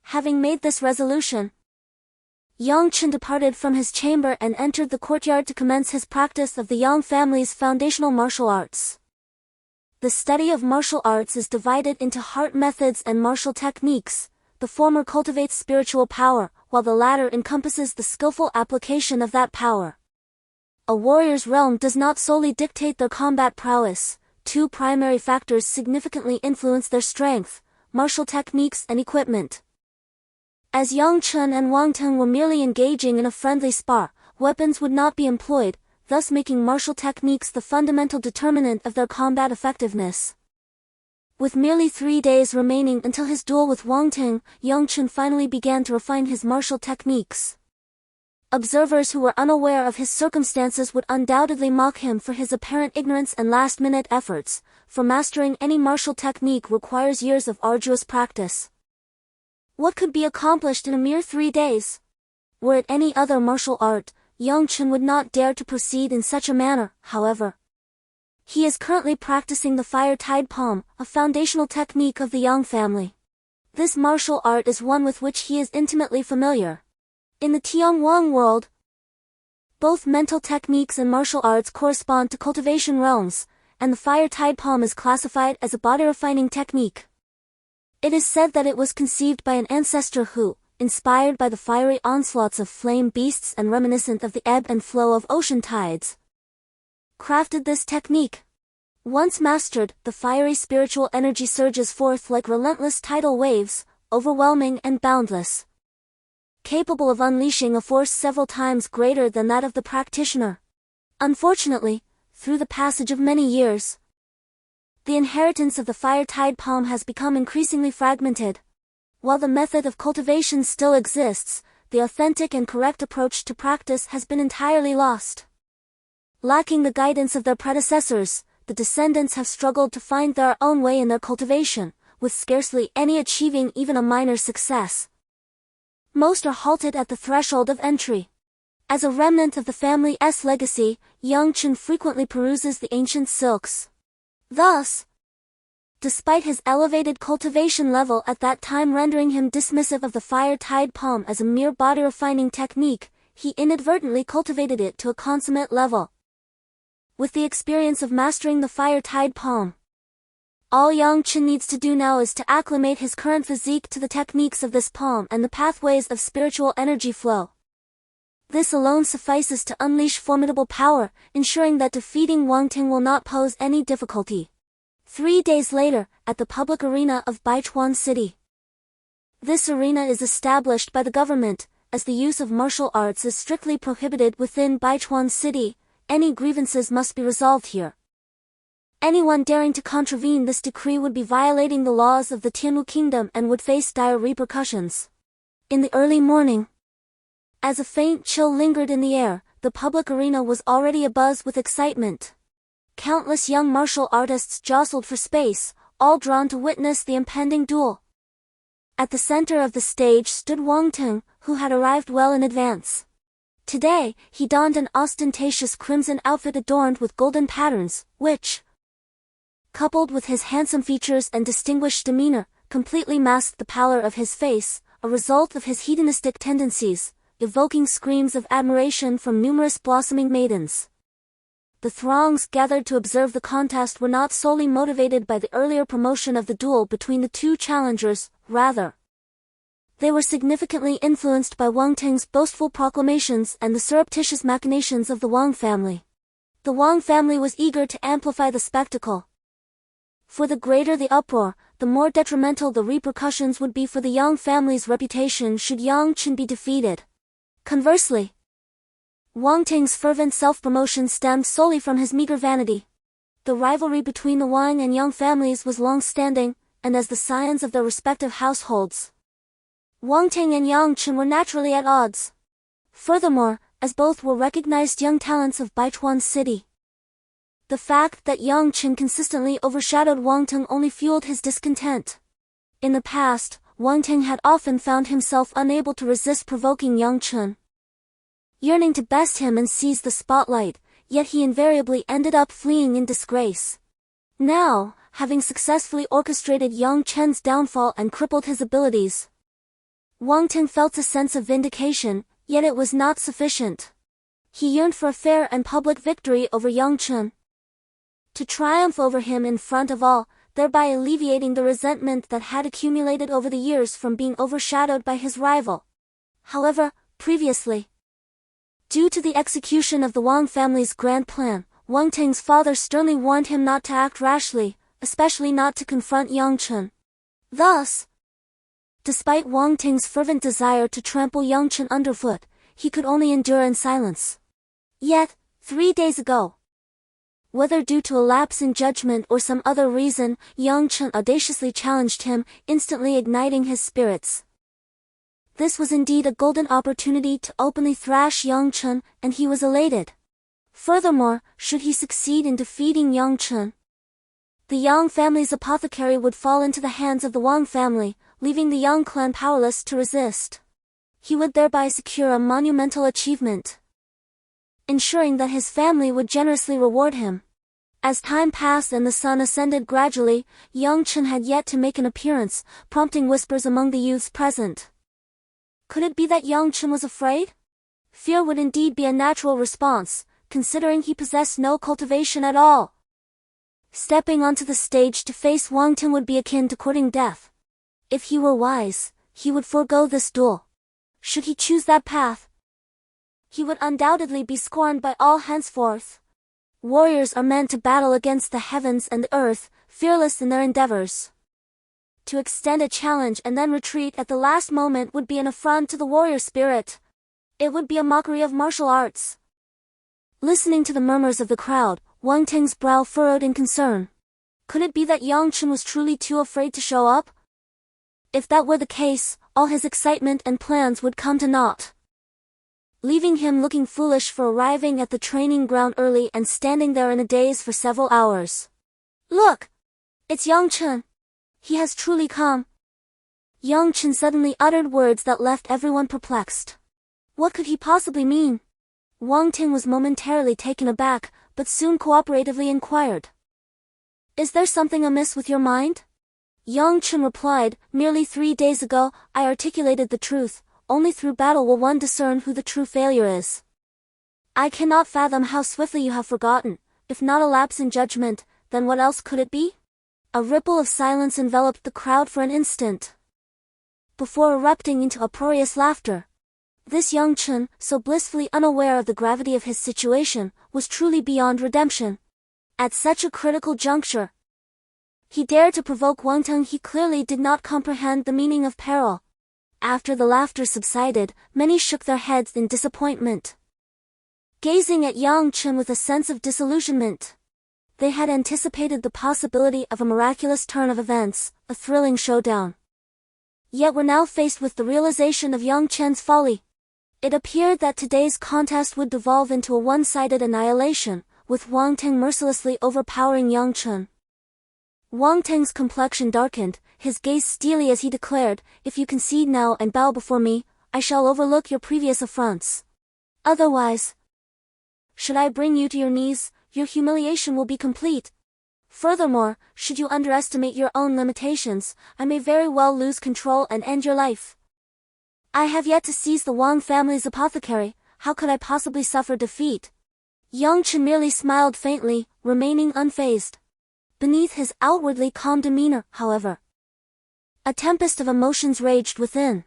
Having made this resolution, Yang Chen departed from his chamber and entered the courtyard to commence his practice of the Yang family's foundational martial arts. The study of martial arts is divided into heart methods and martial techniques. The former cultivates spiritual power, while the latter encompasses the skillful application of that power. A warrior's realm does not solely dictate their combat prowess. Two primary factors significantly influence their strength: martial techniques and equipment. As Yang Chen and Wang Teng were merely engaging in a friendly spar, weapons would not be employed, thus making martial techniques the fundamental determinant of their combat effectiveness. With merely 3 days remaining until his duel with Wang Teng, Yang Chen finally began to refine his martial techniques. Observers who were unaware of his circumstances would undoubtedly mock him for his apparent ignorance and last-minute efforts, for mastering any martial technique requires years of arduous practice. What could be accomplished in a mere 3 days? Were it any other martial art, Yang Chen would not dare to proceed in such a manner. However, he is currently practicing the Fire Tide Palm, a foundational technique of the Yang family. This martial art is one with which he is intimately familiar. In the Tianhuang World, both mental techniques and martial arts correspond to cultivation realms, and the Fire Tide Palm is classified as a body-refining technique. It is said that it was conceived by an ancestor who, inspired by the fiery onslaughts of flame beasts and reminiscent of the ebb and flow of ocean tides, crafted this technique. Once mastered, the fiery spiritual energy surges forth like relentless tidal waves, overwhelming and boundless, capable of unleashing a force several times greater than that of the practitioner. Unfortunately, through the passage of many years, the inheritance of the fire-tide palm has become increasingly fragmented. While the method of cultivation still exists, the authentic and correct approach to practice has been entirely lost. Lacking the guidance of their predecessors, the descendants have struggled to find their own way in their cultivation, with scarcely any achieving even a minor success. Most are halted at the threshold of entry. As a remnant of the family's legacy, Yang Chen frequently peruses the ancient silks. Thus, despite his elevated cultivation level at that time rendering him dismissive of the fire-tide palm as a mere body-refining technique, he inadvertently cultivated it to a consummate level. With the experience of mastering the fire-tide palm, all Yang Chen needs to do now is to acclimate his current physique to the techniques of this palm and the pathways of spiritual energy flow. This alone suffices to unleash formidable power, ensuring that defeating Wang Ting will not pose any difficulty. 3 days later, at the public arena of Baichuan City. This arena is established by the government, as the use of martial arts is strictly prohibited within Baichuan City. Any grievances must be resolved here. Anyone daring to contravene this decree would be violating the laws of the Tianhuang Kingdom and would face dire repercussions. In the early morning, as a faint chill lingered in the air, the public arena was already abuzz with excitement. Countless young martial artists jostled for space, all drawn to witness the impending duel. At the center of the stage stood Wang Ting, who had arrived well in advance. Today, he donned an ostentatious crimson outfit adorned with golden patterns, which, coupled with his handsome features and distinguished demeanor, completely masked the pallor of his face, a result of his hedonistic tendencies, evoking screams of admiration from numerous blossoming maidens. The throngs gathered to observe the contest were not solely motivated by the earlier promotion of the duel between the two challengers, rather, they were significantly influenced by Wang Ting's boastful proclamations and the surreptitious machinations of the Wang family. The Wang family was eager to amplify the spectacle. For the greater the uproar, the more detrimental the repercussions would be for the Yang family's reputation should Yang Chen be defeated. Conversely, Wang Ting's fervent self-promotion stemmed solely from his meager vanity. The rivalry between the Wang and Yang families was long-standing, and as the scions of their respective households, Wang Ting and Yang Chen were naturally at odds. Furthermore, as both were recognized young talents of Baichuan City, the fact that Yang Chen consistently overshadowed Wang Ting only fueled his discontent. In the past, Wang Ting had often found himself unable to resist provoking Yang Chen, yearning to best him and seize the spotlight, yet he invariably ended up fleeing in disgrace. Now, having successfully orchestrated Yang Chen's downfall and crippled his abilities, Wang Ting felt a sense of vindication, yet it was not sufficient. He yearned for a fair and public victory over Yang Chen, to triumph over him in front of all, thereby alleviating the resentment that had accumulated over the years from being overshadowed by his rival. However, previously, due to the execution of the Wang family's grand plan, Wang Ting's father sternly warned him not to act rashly, especially not to confront Yang Chen. Thus, despite Wang Ting's fervent desire to trample Yang Chen underfoot, he could only endure in silence. Yet, 3 days ago, whether due to a lapse in judgment or some other reason, Yang Chen audaciously challenged him, instantly igniting his spirits. This was indeed a golden opportunity to openly thrash Yang Chen, and he was elated. Furthermore, should he succeed in defeating Yang Chen, the Yang family's apothecary would fall into the hands of the Wang family, leaving the Yang clan powerless to resist. He would thereby secure a monumental achievement, ensuring that his family would generously reward him. As time passed and the sun ascended gradually, Yang Chen had yet to make an appearance, prompting whispers among the youths present. Could it be that Yang Chen was afraid? Fear would indeed be a natural response, considering he possessed no cultivation at all. Stepping onto the stage to face Wang Ting would be akin to courting death. If he were wise, he would forego this duel. Should he choose that path, he would undoubtedly be scorned by all henceforth. Warriors are meant to battle against the heavens and the earth, fearless in their endeavors. To extend a challenge and then retreat at the last moment would be an affront to the warrior spirit. It would be a mockery of martial arts. Listening to the murmurs of the crowd, Wang Ting's brow furrowed in concern. Could it be that Yang Chen was truly too afraid to show up? If that were the case, all his excitement and plans would come to naught, leaving him looking foolish for arriving at the training ground early and standing there in a daze for several hours. Look! It's Yang Chen. He has truly come. Yang Chen suddenly uttered words that left everyone perplexed. What could he possibly mean? Wang Ting was momentarily taken aback, but soon cooperatively inquired. Is there something amiss with your mind? Yang Chen replied, merely 3 days ago, I articulated the truth. Only through battle will one discern who the true failure is. I cannot fathom how swiftly you have forgotten. If not a lapse in judgment, then what else could it be? A ripple of silence enveloped the crowd for an instant, before erupting into uproarious laughter. This Yang Chen, so blissfully unaware of the gravity of his situation, was truly beyond redemption. At such a critical juncture, he dared to provoke Wang Ting. He clearly did not comprehend the meaning of peril. After the laughter subsided, many shook their heads in disappointment, gazing at Yang Chen with a sense of disillusionment. They had anticipated the possibility of a miraculous turn of events, a thrilling showdown. Yet were now faced with the realization of Yang Chen's folly. It appeared that today's contest would devolve into a one-sided annihilation, with Wang Ting mercilessly overpowering Yang Chen. Wang Ting's complexion darkened, his gaze steely as he declared, if you concede now and bow before me, I shall overlook your previous affronts. Otherwise, should I bring you to your knees, your humiliation will be complete. Furthermore, should you underestimate your own limitations, I may very well lose control and end your life. I have yet to seize the Wang family's apothecary, how could I possibly suffer defeat? Yang Chen merely smiled faintly, remaining unfazed. Beneath his outwardly calm demeanor, however, a tempest of emotions raged within.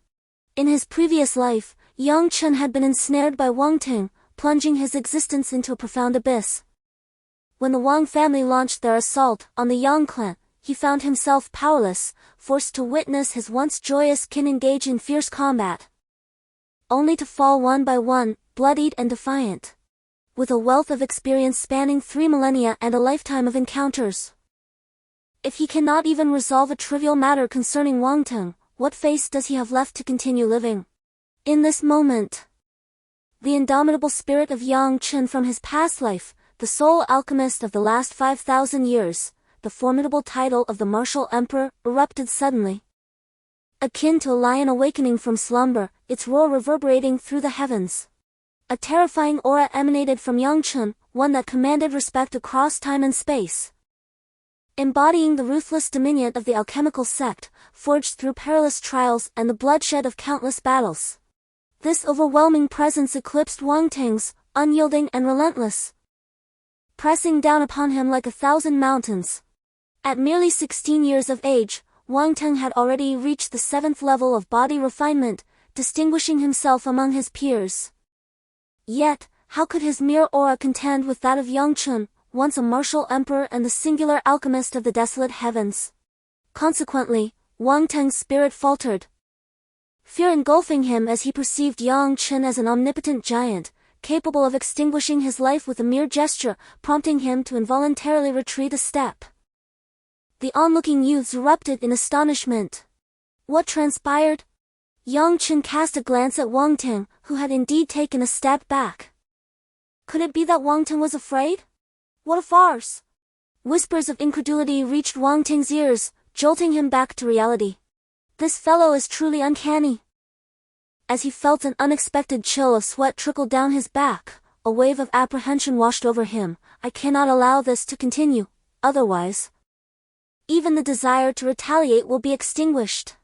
In his previous life, Yang Chen had been ensnared by Wang Ting, plunging his existence into a profound abyss. When the Wang family launched their assault on the Yang clan, he found himself powerless, forced to witness his once joyous kin engage in fierce combat, only to fall one by one, bloodied and defiant. With a wealth of experience spanning 3 millennia and a lifetime of encounters, if he cannot even resolve a trivial matter concerning Wang Ting, what face does he have left to continue living? In this moment, the indomitable spirit of Yang Chen from his past life, the sole alchemist of the last 5,000 years, the formidable title of the martial emperor, erupted suddenly. Akin to a lion awakening from slumber, its roar reverberating through the heavens. A terrifying aura emanated from Yang Chen, one that commanded respect across time and space. Embodying the ruthless dominion of the alchemical sect, forged through perilous trials and the bloodshed of countless battles. This overwhelming presence eclipsed Wang Ting's, unyielding and relentless, pressing down upon him like 1,000 mountains. At merely 16 years of age, Wang Ting had already reached the 7th level of body refinement, distinguishing himself among his peers. Yet, how could his mere aura contend with that of Yang Chen, once a martial emperor and the singular alchemist of the desolate heavens? Consequently, Wang Ting's spirit faltered, fear engulfing him as he perceived Yang Chen as an omnipotent giant, capable of extinguishing his life with a mere gesture, prompting him to involuntarily retreat a step. The onlooking youths erupted in astonishment. What transpired? Yang Chen cast a glance at Wang Ting, who had indeed taken a step back. Could it be that Wang Ting was afraid? What a farce! Whispers of incredulity reached Wang Ting's ears, jolting him back to reality. This fellow is truly uncanny. As he felt an unexpected chill of sweat trickle down his back, a wave of apprehension washed over him. I cannot allow this to continue, otherwise, even the desire to retaliate will be extinguished.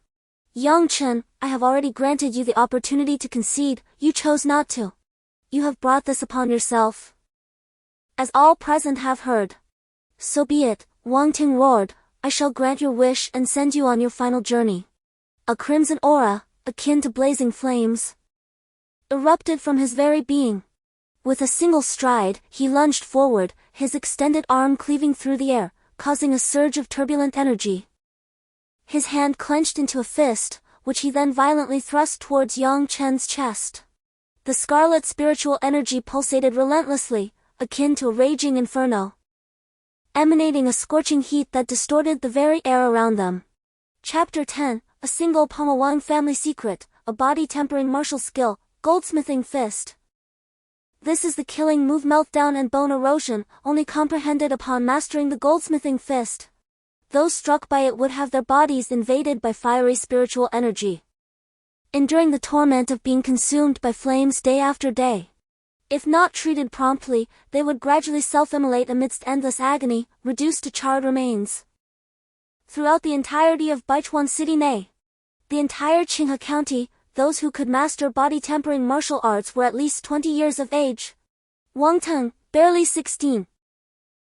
Yang Chen, I have already granted you the opportunity to concede, you chose not to. You have brought this upon yourself. As all present have heard. So be it, Wang Ting roared, I shall grant your wish and send you on your final journey. A crimson aura, akin to blazing flames, erupted from his very being. With a single stride, he lunged forward, his extended arm cleaving through the air, causing a surge of turbulent energy. His hand clenched into a fist, which he then violently thrust towards Yang Chen's chest. The scarlet spiritual energy pulsated relentlessly, akin to a raging inferno. emanating a scorching heat that distorted the very air around them. Chapter 10, a single Tianhuang family secret, a body-tempering martial skill, goldsmithing fist. This is the killing move meltdown and bone erosion, only comprehended upon mastering the goldsmithing fist. Those struck by it would have their bodies invaded by fiery spiritual energy, enduring the torment of being consumed by flames day after day. If not treated promptly, they would gradually self-immolate amidst endless agony, reduced to charred remains. Throughout the entirety of Baichuan City, nay, the entire Qinghe County, those who could master body-tempering martial arts were at least 20 years of age. Wang Teng, barely 16,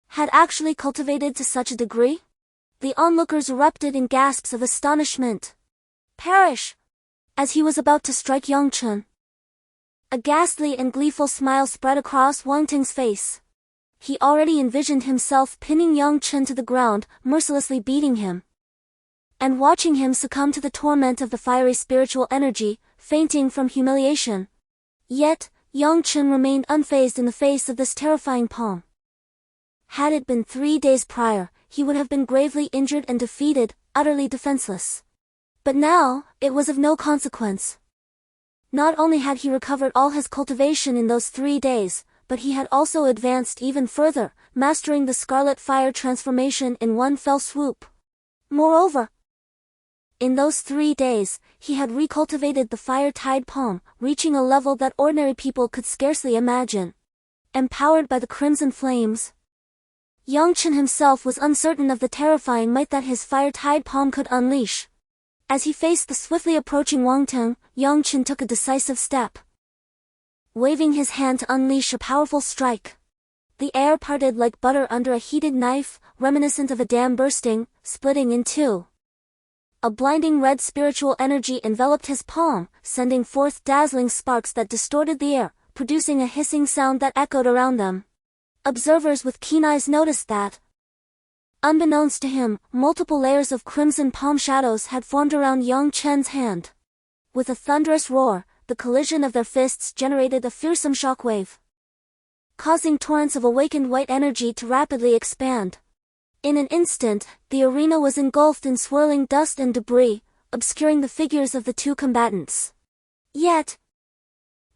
had actually cultivated to such a degree? The onlookers erupted in gasps of astonishment. Perish! As he was about to strike Yang Chen, a ghastly and gleeful smile spread across Wang Teng's face. He already envisioned himself pinning Yang Chen to the ground, mercilessly beating him, and watching him succumb to the torment of the fiery spiritual energy, fainting from humiliation. Yet, Yang Chen remained unfazed in the face of this terrifying palm. Had it been 3 days prior, he would have been gravely injured and defeated, utterly defenseless. But now, it was of no consequence. Not only had he recovered all his cultivation in those 3 days, but he had also advanced even further, mastering the scarlet fire transformation in one fell swoop. Moreover, in those 3 days, he had recultivated the fire-tide palm, reaching a level that ordinary people could scarcely imagine. Empowered by the crimson flames, Yang Chen himself was uncertain of the terrifying might that his fire-tide palm could unleash. As he faced the swiftly approaching Wang Teng, Yang Chen took a decisive step, waving his hand to unleash a powerful strike. The air parted like butter under a heated knife, reminiscent of a dam bursting, splitting in two. A blinding red spiritual energy enveloped his palm, sending forth dazzling sparks that distorted the air, producing a hissing sound that echoed around them. Observers with keen eyes noticed that, unbeknownst to him, multiple layers of crimson palm shadows had formed around Yang Chen's hand. With a thunderous roar, the collision of their fists generated a fearsome shockwave, causing torrents of awakened white energy to rapidly expand. In an instant, the arena was engulfed in swirling dust and debris, obscuring the figures of the two combatants. Yet,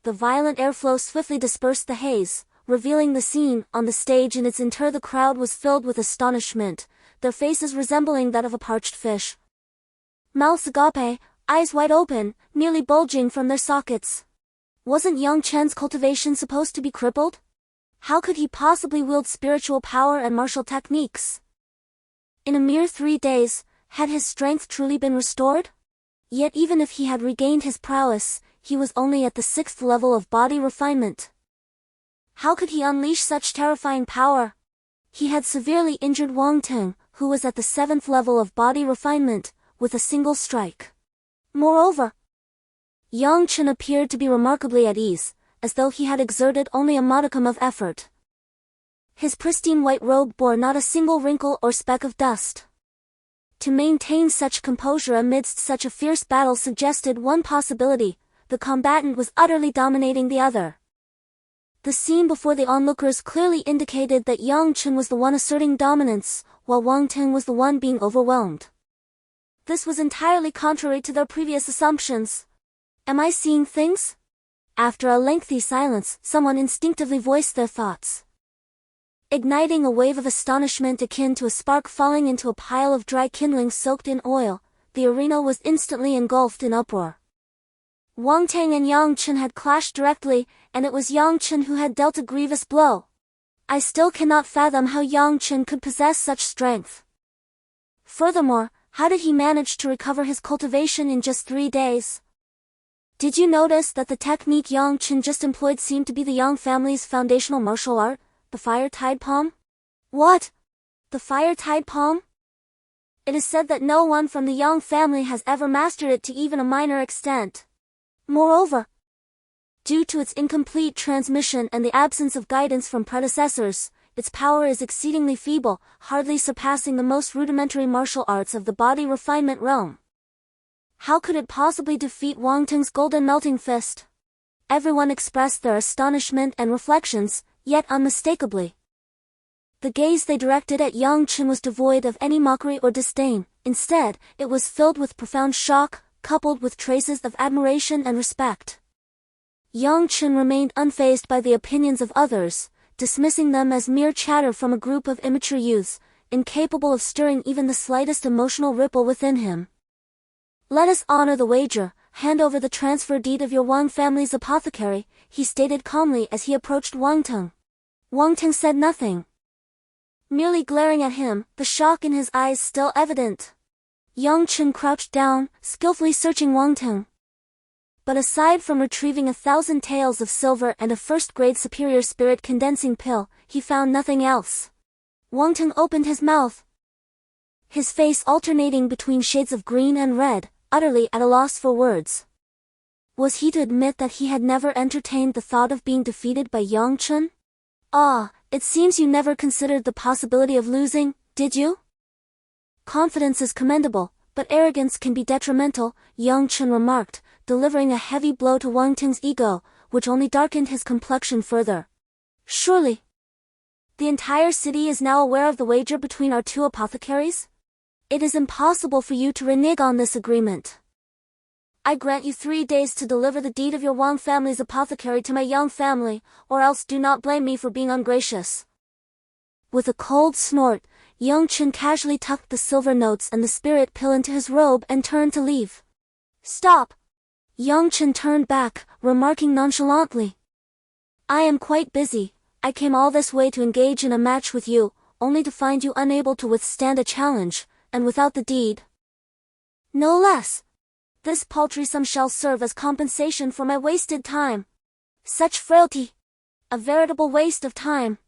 the violent airflow swiftly dispersed the haze, revealing the scene on the stage in its entirety. The crowd was filled with astonishment, their faces resembling that of a parched fish. Mouths agape, eyes wide open, nearly bulging from their sockets. Wasn't Yang Chen's cultivation supposed to be crippled? How could he possibly wield spiritual power and martial techniques? In a mere 3 days, had his strength truly been restored? Yet even if he had regained his prowess, he was only at the 6th level of body refinement. How could he unleash such terrifying power? He had severely injured Wang Teng, who was at the 7th level of body refinement, with a single strike. Moreover, Yang Chen appeared to be remarkably at ease, as though he had exerted only a modicum of effort. His pristine white robe bore not a single wrinkle or speck of dust. To maintain such composure amidst such a fierce battle suggested one possibility: the combatant was utterly dominating the other. The scene before the onlookers clearly indicated that Yang Chen was the one asserting dominance, while Wang Teng was the one being overwhelmed. This was entirely contrary to their previous assumptions. Am I seeing things? After a lengthy silence, someone instinctively voiced their thoughts, igniting a wave of astonishment akin to a spark falling into a pile of dry kindling soaked in oil. The arena was instantly engulfed in uproar. Wang Teng and Yang Chen had clashed directly, and it was Yang Chen who had dealt a grievous blow. I still cannot fathom how Yang Chen could possess such strength. Furthermore, how did he manage to recover his cultivation in just 3 days? Did you notice that the technique Yang Chen just employed seemed to be the Yang family's foundational martial art, the fire-tide palm? What? The fire-tide palm? It is said that no one from the Yang family has ever mastered it to even a minor extent. Moreover, due to its incomplete transmission and the absence of guidance from predecessors, its power is exceedingly feeble, hardly surpassing the most rudimentary martial arts of the body refinement realm. How could it possibly defeat Wang Teng's golden melting fist? Everyone expressed their astonishment and reflections, yet unmistakably, The gaze they directed at Yang Chen was devoid of any mockery or disdain. Instead, it was filled with profound shock, coupled with traces of admiration and respect. Yang Chen remained unfazed by the opinions of others, dismissing them as mere chatter from a group of immature youths, incapable of stirring even the slightest emotional ripple within him. "Let us honor the wager. Hand over the transfer deed of your Wang family's apothecary," he stated calmly as he approached Wang Teng. Wang Teng said nothing, merely glaring at him, the shock in his eyes still evident. Yang Chen crouched down, skillfully searching Wang Teng. But aside from retrieving 1,000 taels of silver and a first-grade superior spirit condensing pill, he found nothing else. Wang Teng opened his mouth, his face alternating between shades of green and red, utterly at a loss for words. Was he to admit that he had never entertained the thought of being defeated by Yang Chen? "Ah, it seems you never considered the possibility of losing, did you?" "Confidence is commendable, but arrogance can be detrimental," Yang Chen remarked, delivering a heavy blow to Wang Teng's ego, which only darkened his complexion further. "Surely the entire city is now aware of the wager between our two apothecaries? It is impossible for you to renege on this agreement. I grant you 3 days to deliver the deed of your Wang family's apothecary to my Yang family, or else do not blame me for being ungracious." With a cold snort, Yang Chen casually tucked the silver notes and the spirit pill into his robe and turned to leave. "Stop!" Yang Chen turned back, remarking nonchalantly. "I am quite busy. I came all this way to engage in a match with you, only to find you unable to withstand a challenge, and without the deed. No less. This paltry sum shall serve as compensation for my wasted time. Such frailty! A veritable waste of time."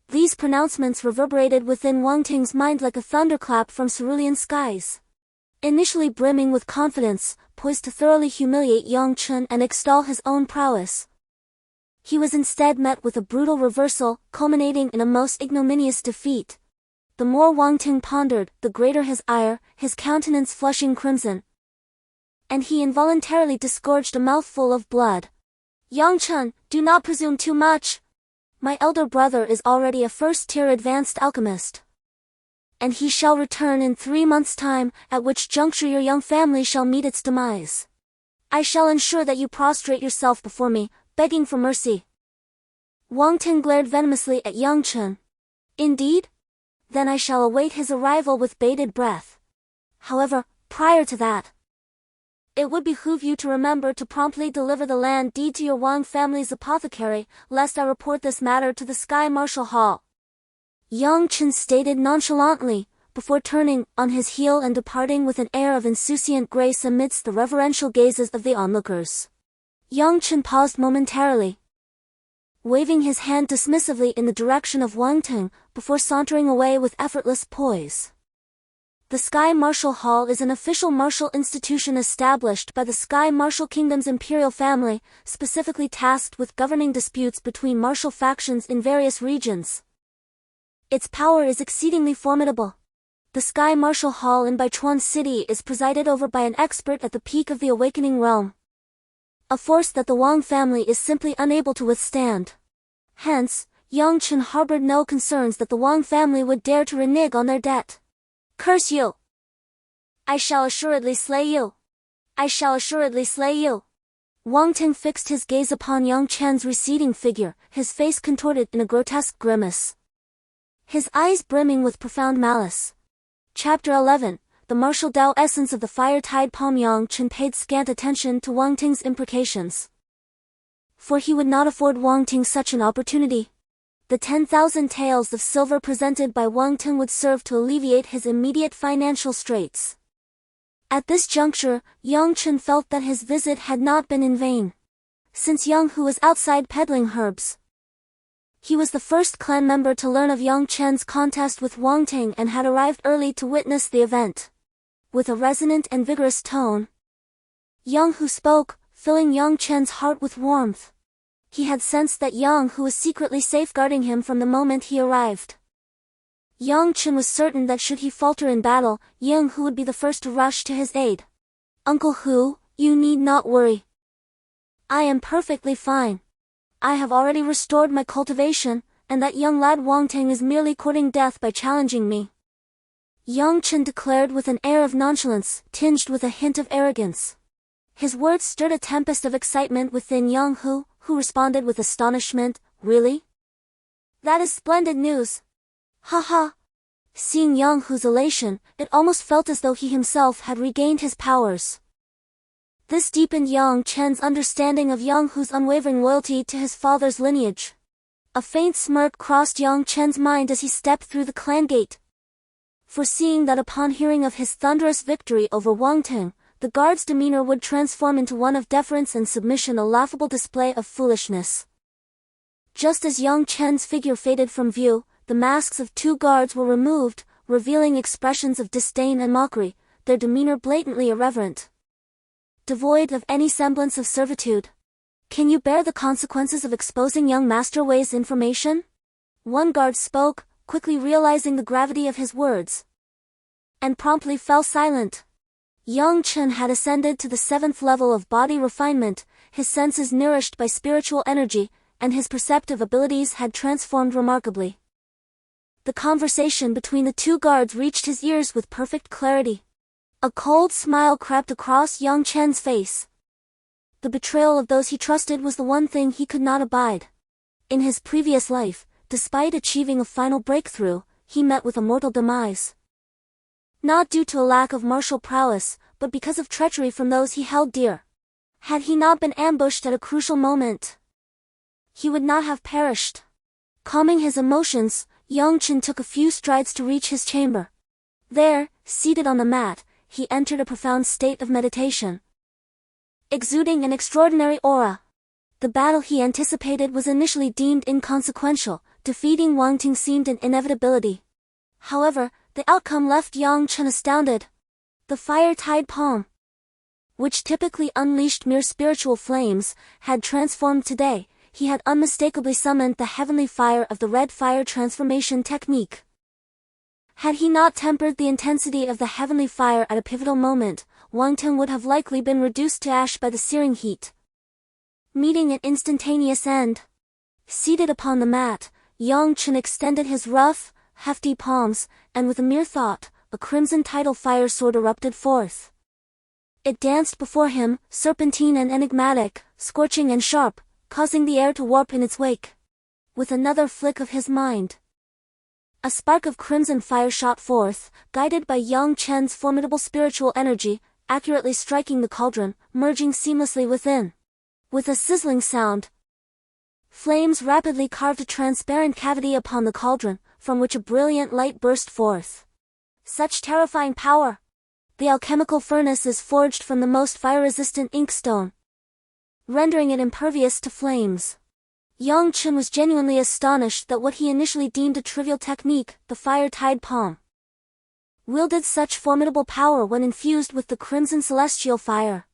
These pronouncements reverberated within Wang Teng's mind like a thunderclap from cerulean skies. Initially brimming with confidence, poised to thoroughly humiliate Yang Chen and extol his own prowess, he was instead met with a brutal reversal, culminating in a most ignominious defeat. The more Wang Teng pondered, the greater his ire, his countenance flushing crimson, and he involuntarily disgorged a mouthful of blood. "Yang Chen, do not presume too much. My elder brother is already a first-tier advanced alchemist, and he shall return in 3 months' time, at which juncture your young family shall meet its demise. I shall ensure that you prostrate yourself before me, begging for mercy." Wang Teng glared venomously at Yang Chen. "Indeed? Then I shall await his arrival with bated breath. However, prior to that, it would behoove you to remember to promptly deliver the land deed to your Wang family's apothecary, lest I report this matter to the Sky Marshal Hall," Yang Chen stated nonchalantly, before turning on his heel and departing with an air of insouciant grace amidst the reverential gazes of the onlookers. Yang Chen paused momentarily, waving his hand dismissively in the direction of Wang Teng, before sauntering away with effortless poise. The Sky Marshal Hall is an official martial institution established by the Sky Marshal Kingdom's imperial family, specifically tasked with governing disputes between martial factions in various regions. Its power is exceedingly formidable. The Sky Marshal Hall in Baichuan City is presided over by an expert at the peak of the awakening realm, a force that the Wang family is simply unable to withstand. Hence, Yang Chen harbored no concerns that the Wang family would dare to renege on their debt. "Curse you! I shall assuredly slay you! I shall assuredly slay you!" Wang Teng fixed his gaze upon Yang Chen's receding figure, his face contorted in a grotesque grimace, his eyes brimming with profound malice. Chapter 11. The martial Tao essence of the fire-tide palm. Yang Chen paid scant attention to Wang Teng's imprecations, for he would not afford Wang Teng such an opportunity. The 10,000 taels of silver presented by Wang Teng would serve to alleviate his immediate financial straits. At this juncture, Yang Chen felt that his visit had not been in vain. Since Yang Hu was outside peddling herbs, he was the first clan member to learn of Yang Chen's contest with Wang Teng and had arrived early to witness the event. With a resonant and vigorous tone, Yang Hu spoke, filling Yang Chen's heart with warmth. He had sensed that Yang Hu was secretly safeguarding him from the moment he arrived. Yang Chen was certain that should he falter in battle, Yang Hu would be the first to rush to his aid. "Uncle Hu, you need not worry. I am perfectly fine. I have already restored my cultivation, and that young lad Wang Tang is merely courting death by challenging me," Yang Chen declared with an air of nonchalance, tinged with a hint of arrogance. His words stirred a tempest of excitement within Yang Hu, who responded with astonishment, "Really? That is splendid news. Ha ha." Seeing Yang Hu's elation, it almost felt as though he himself had regained his powers. This deepened Yang Chen's understanding of Yang Hu's unwavering loyalty to his father's lineage. A faint smirk crossed Yang Chen's mind as he stepped through the clan gate. Foreseeing that upon hearing of his thunderous victory over Wang Teng, the guard's demeanor would transform into one of deference and submission, a laughable display of foolishness. Just as Yang Chen's figure faded from view, the masks of two guards were removed, revealing expressions of disdain and mockery, their demeanor blatantly irreverent, devoid of any semblance of servitude. "Can you bear the consequences of exposing young Master Wei's information?" One guard spoke, quickly realizing the gravity of his words, and promptly fell silent. Yang Chen had ascended to the 7th level of body refinement, his senses nourished by spiritual energy, and his perceptive abilities had transformed remarkably. The conversation between the two guards reached his ears with perfect clarity. A cold smile crept across Yang Chen's face. The betrayal of those he trusted was the one thing he could not abide. In his previous life, despite achieving a final breakthrough, he met with a mortal demise. Not due to a lack of martial prowess, but because of treachery from those he held dear. Had he not been ambushed at a crucial moment, he would not have perished. Calming his emotions, Yang Chen took a few strides to reach his chamber. There, seated on the mat, he entered a profound state of meditation, exuding an extraordinary aura. The battle he anticipated was initially deemed inconsequential. Defeating Wang Ting seemed an inevitability. However, the outcome left Yang Chen astounded. The fire-tide palm, which typically unleashed mere spiritual flames, had transformed today. He had unmistakably summoned the heavenly fire of the red fire transformation technique. Had he not tempered the intensity of the heavenly fire at a pivotal moment, Wang Ting would have likely been reduced to ash by the searing heat, meeting an instantaneous end. Seated upon the mat, Yang Chen extended his rough, hefty palms, and with a mere thought, a crimson tidal fire sword erupted forth. It danced before him, serpentine and enigmatic, scorching and sharp, causing the air to warp in its wake. With another flick of his mind, a spark of crimson fire shot forth, guided by Yang Chen's formidable spiritual energy, accurately striking the cauldron, merging seamlessly within. With a sizzling sound, flames rapidly carved a transparent cavity upon the cauldron, from which a brilliant light burst forth. Such terrifying power! The alchemical furnace is forged from the most fire-resistant inkstone, rendering it impervious to flames. Yang Chen was genuinely astonished that what he initially deemed a trivial technique, the fire-tide palm, wielded such formidable power when infused with the crimson celestial fire.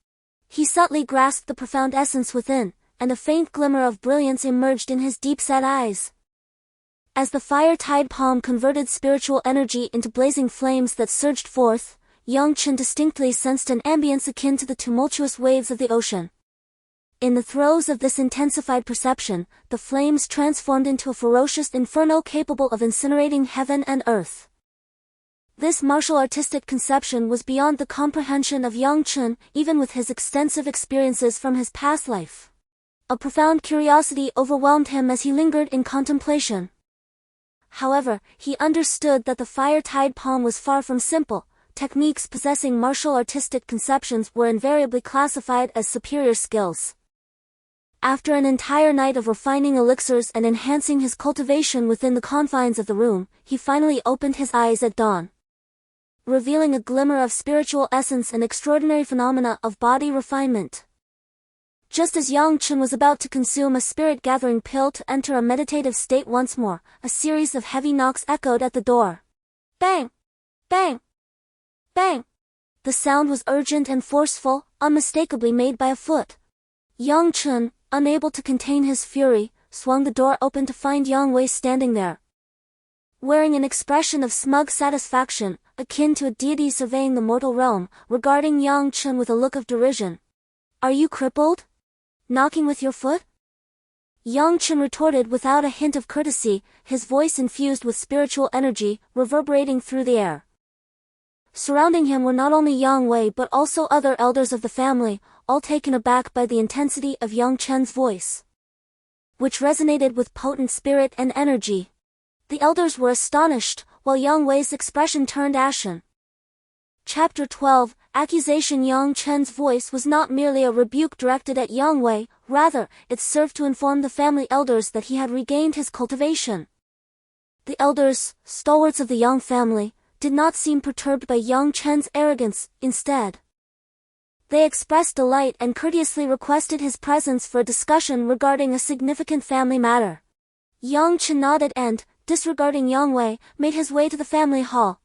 He subtly grasped the profound essence within, and a faint glimmer of brilliance emerged in his deep-set eyes. As the fire-tide palm converted spiritual energy into blazing flames that surged forth, Yang Chen distinctly sensed an ambience akin to the tumultuous waves of the ocean. In the throes of this intensified perception, the flames transformed into a ferocious inferno capable of incinerating heaven and earth. This martial artistic conception was beyond the comprehension of Yang Chen, even with his extensive experiences from his past life. A profound curiosity overwhelmed him as he lingered in contemplation. However, he understood that the fire-tide palm was far from simple. Techniques possessing martial artistic conceptions were invariably classified as superior skills. After an entire night of refining elixirs and enhancing his cultivation within the confines of the room, he finally opened his eyes at dawn, revealing a glimmer of spiritual essence and extraordinary phenomena of body refinement. Just as Yang Chen was about to consume a spirit-gathering pill to enter a meditative state once more, a series of heavy knocks echoed at the door. Bang! Bang! Bang! The sound was urgent and forceful, unmistakably made by a foot. Yang Chen, unable to contain his fury, swung the door open to find Yang Wei standing there, wearing an expression of smug satisfaction, akin to a deity surveying the mortal realm, regarding Yang Chen with a look of derision. "Are you crippled? Knocking with your foot?" Yang Chen retorted without a hint of courtesy, his voice infused with spiritual energy, reverberating through the air. Surrounding him were not only Yang Wei but also other elders of the family, all taken aback by the intensity of Yang Chen's voice, which resonated with potent spirit and energy. The elders were astonished, while Yang Wei's expression turned ashen. Chapter 12, Accusation. Yang Chen's voice was not merely a rebuke directed at Yang Wei, rather, it served to inform the family elders that he had regained his cultivation. The elders, stalwarts of the Yang family, did not seem perturbed by Yang Chen's arrogance. Instead, they expressed delight and courteously requested his presence for a discussion regarding a significant family matter. Yang Chen nodded and, disregarding Yang Wei, made his way to the family hall.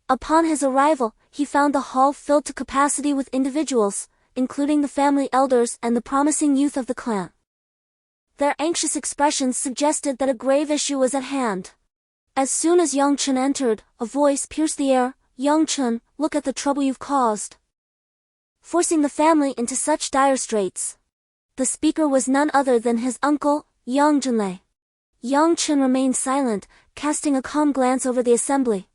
Upon his arrival, he found the hall filled to capacity with individuals, including the family elders and the promising youth of the clan. Their anxious expressions suggested that a grave issue was at hand. As soon as Yang Chen entered, a voice pierced the air. Yang Chen, look at the trouble you've caused, forcing the family into such dire straits. The speaker was none other than his uncle, Yang Zhenlei. Yang Chen remained silent, casting a calm glance over the assembly,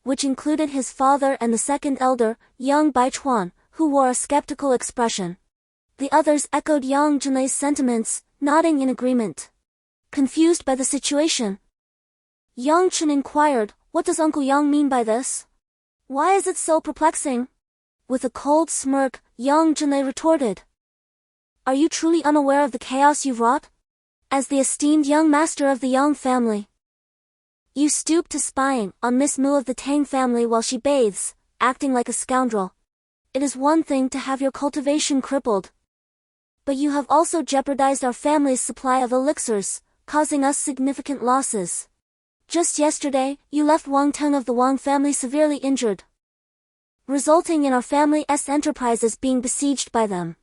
which included his father and the second elder, Yang Baichuan, who wore a skeptical expression. The others echoed Yang Zhenlei's sentiments, nodding in agreement. Confused by the situation, Yang Chen inquired, what does Uncle Yang mean by this? Why is it so perplexing? With a cold smirk, Yang Zhenlei retorted, are you truly unaware of the chaos you've wrought? As the esteemed young master of the Yang family, you stoop to spying on Miss Mu of the Tang family while she bathes, acting like a scoundrel. It is one thing to have your cultivation crippled, but you have also jeopardized our family's supply of elixirs, causing us significant losses. Just yesterday, you left Wang Teng of the Wang family severely injured, resulting in our family's enterprises being besieged by them.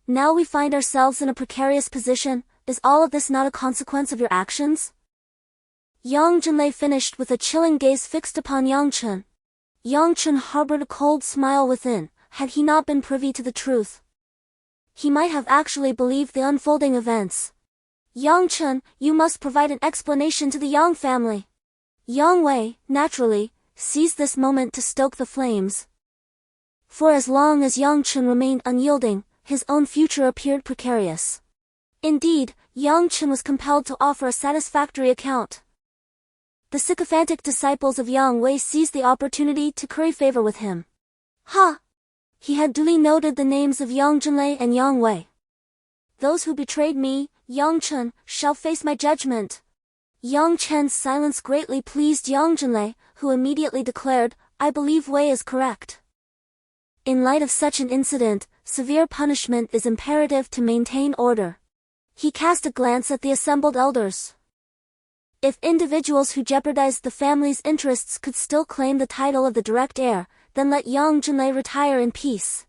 Now we find ourselves in a precarious position. Is all of this not a consequence of your actions? Yang Zhenlei finished with a chilling gaze fixed upon Yang Chen. Yang Chen harbored a cold smile within. Had he not been privy to the truth, he might have actually believed the unfolding events. Yang Chen, you must provide an explanation to the Yang family. Yang Wei, naturally, seized this moment to stoke the flames. For as long as Yang Chen remained unyielding, his own future appeared precarious. Indeed, Yang Chen was compelled to offer a satisfactory account. The sycophantic disciples of Yang Wei seized the opportunity to curry favor with him. Ha! He had duly noted the names of Yang Zhenlei and Yang Wei. Those who betrayed me, Yang Chen, shall face my judgment. Yang Chen's silence greatly pleased Yang Zhenlei, who immediately declared, I believe Wei is correct. In light of such an incident, severe punishment is imperative to maintain order. He cast a glance at the assembled elders. If individuals who jeopardized the family's interests could still claim the title of the direct heir, then let Yang Zhenlei retire in peace.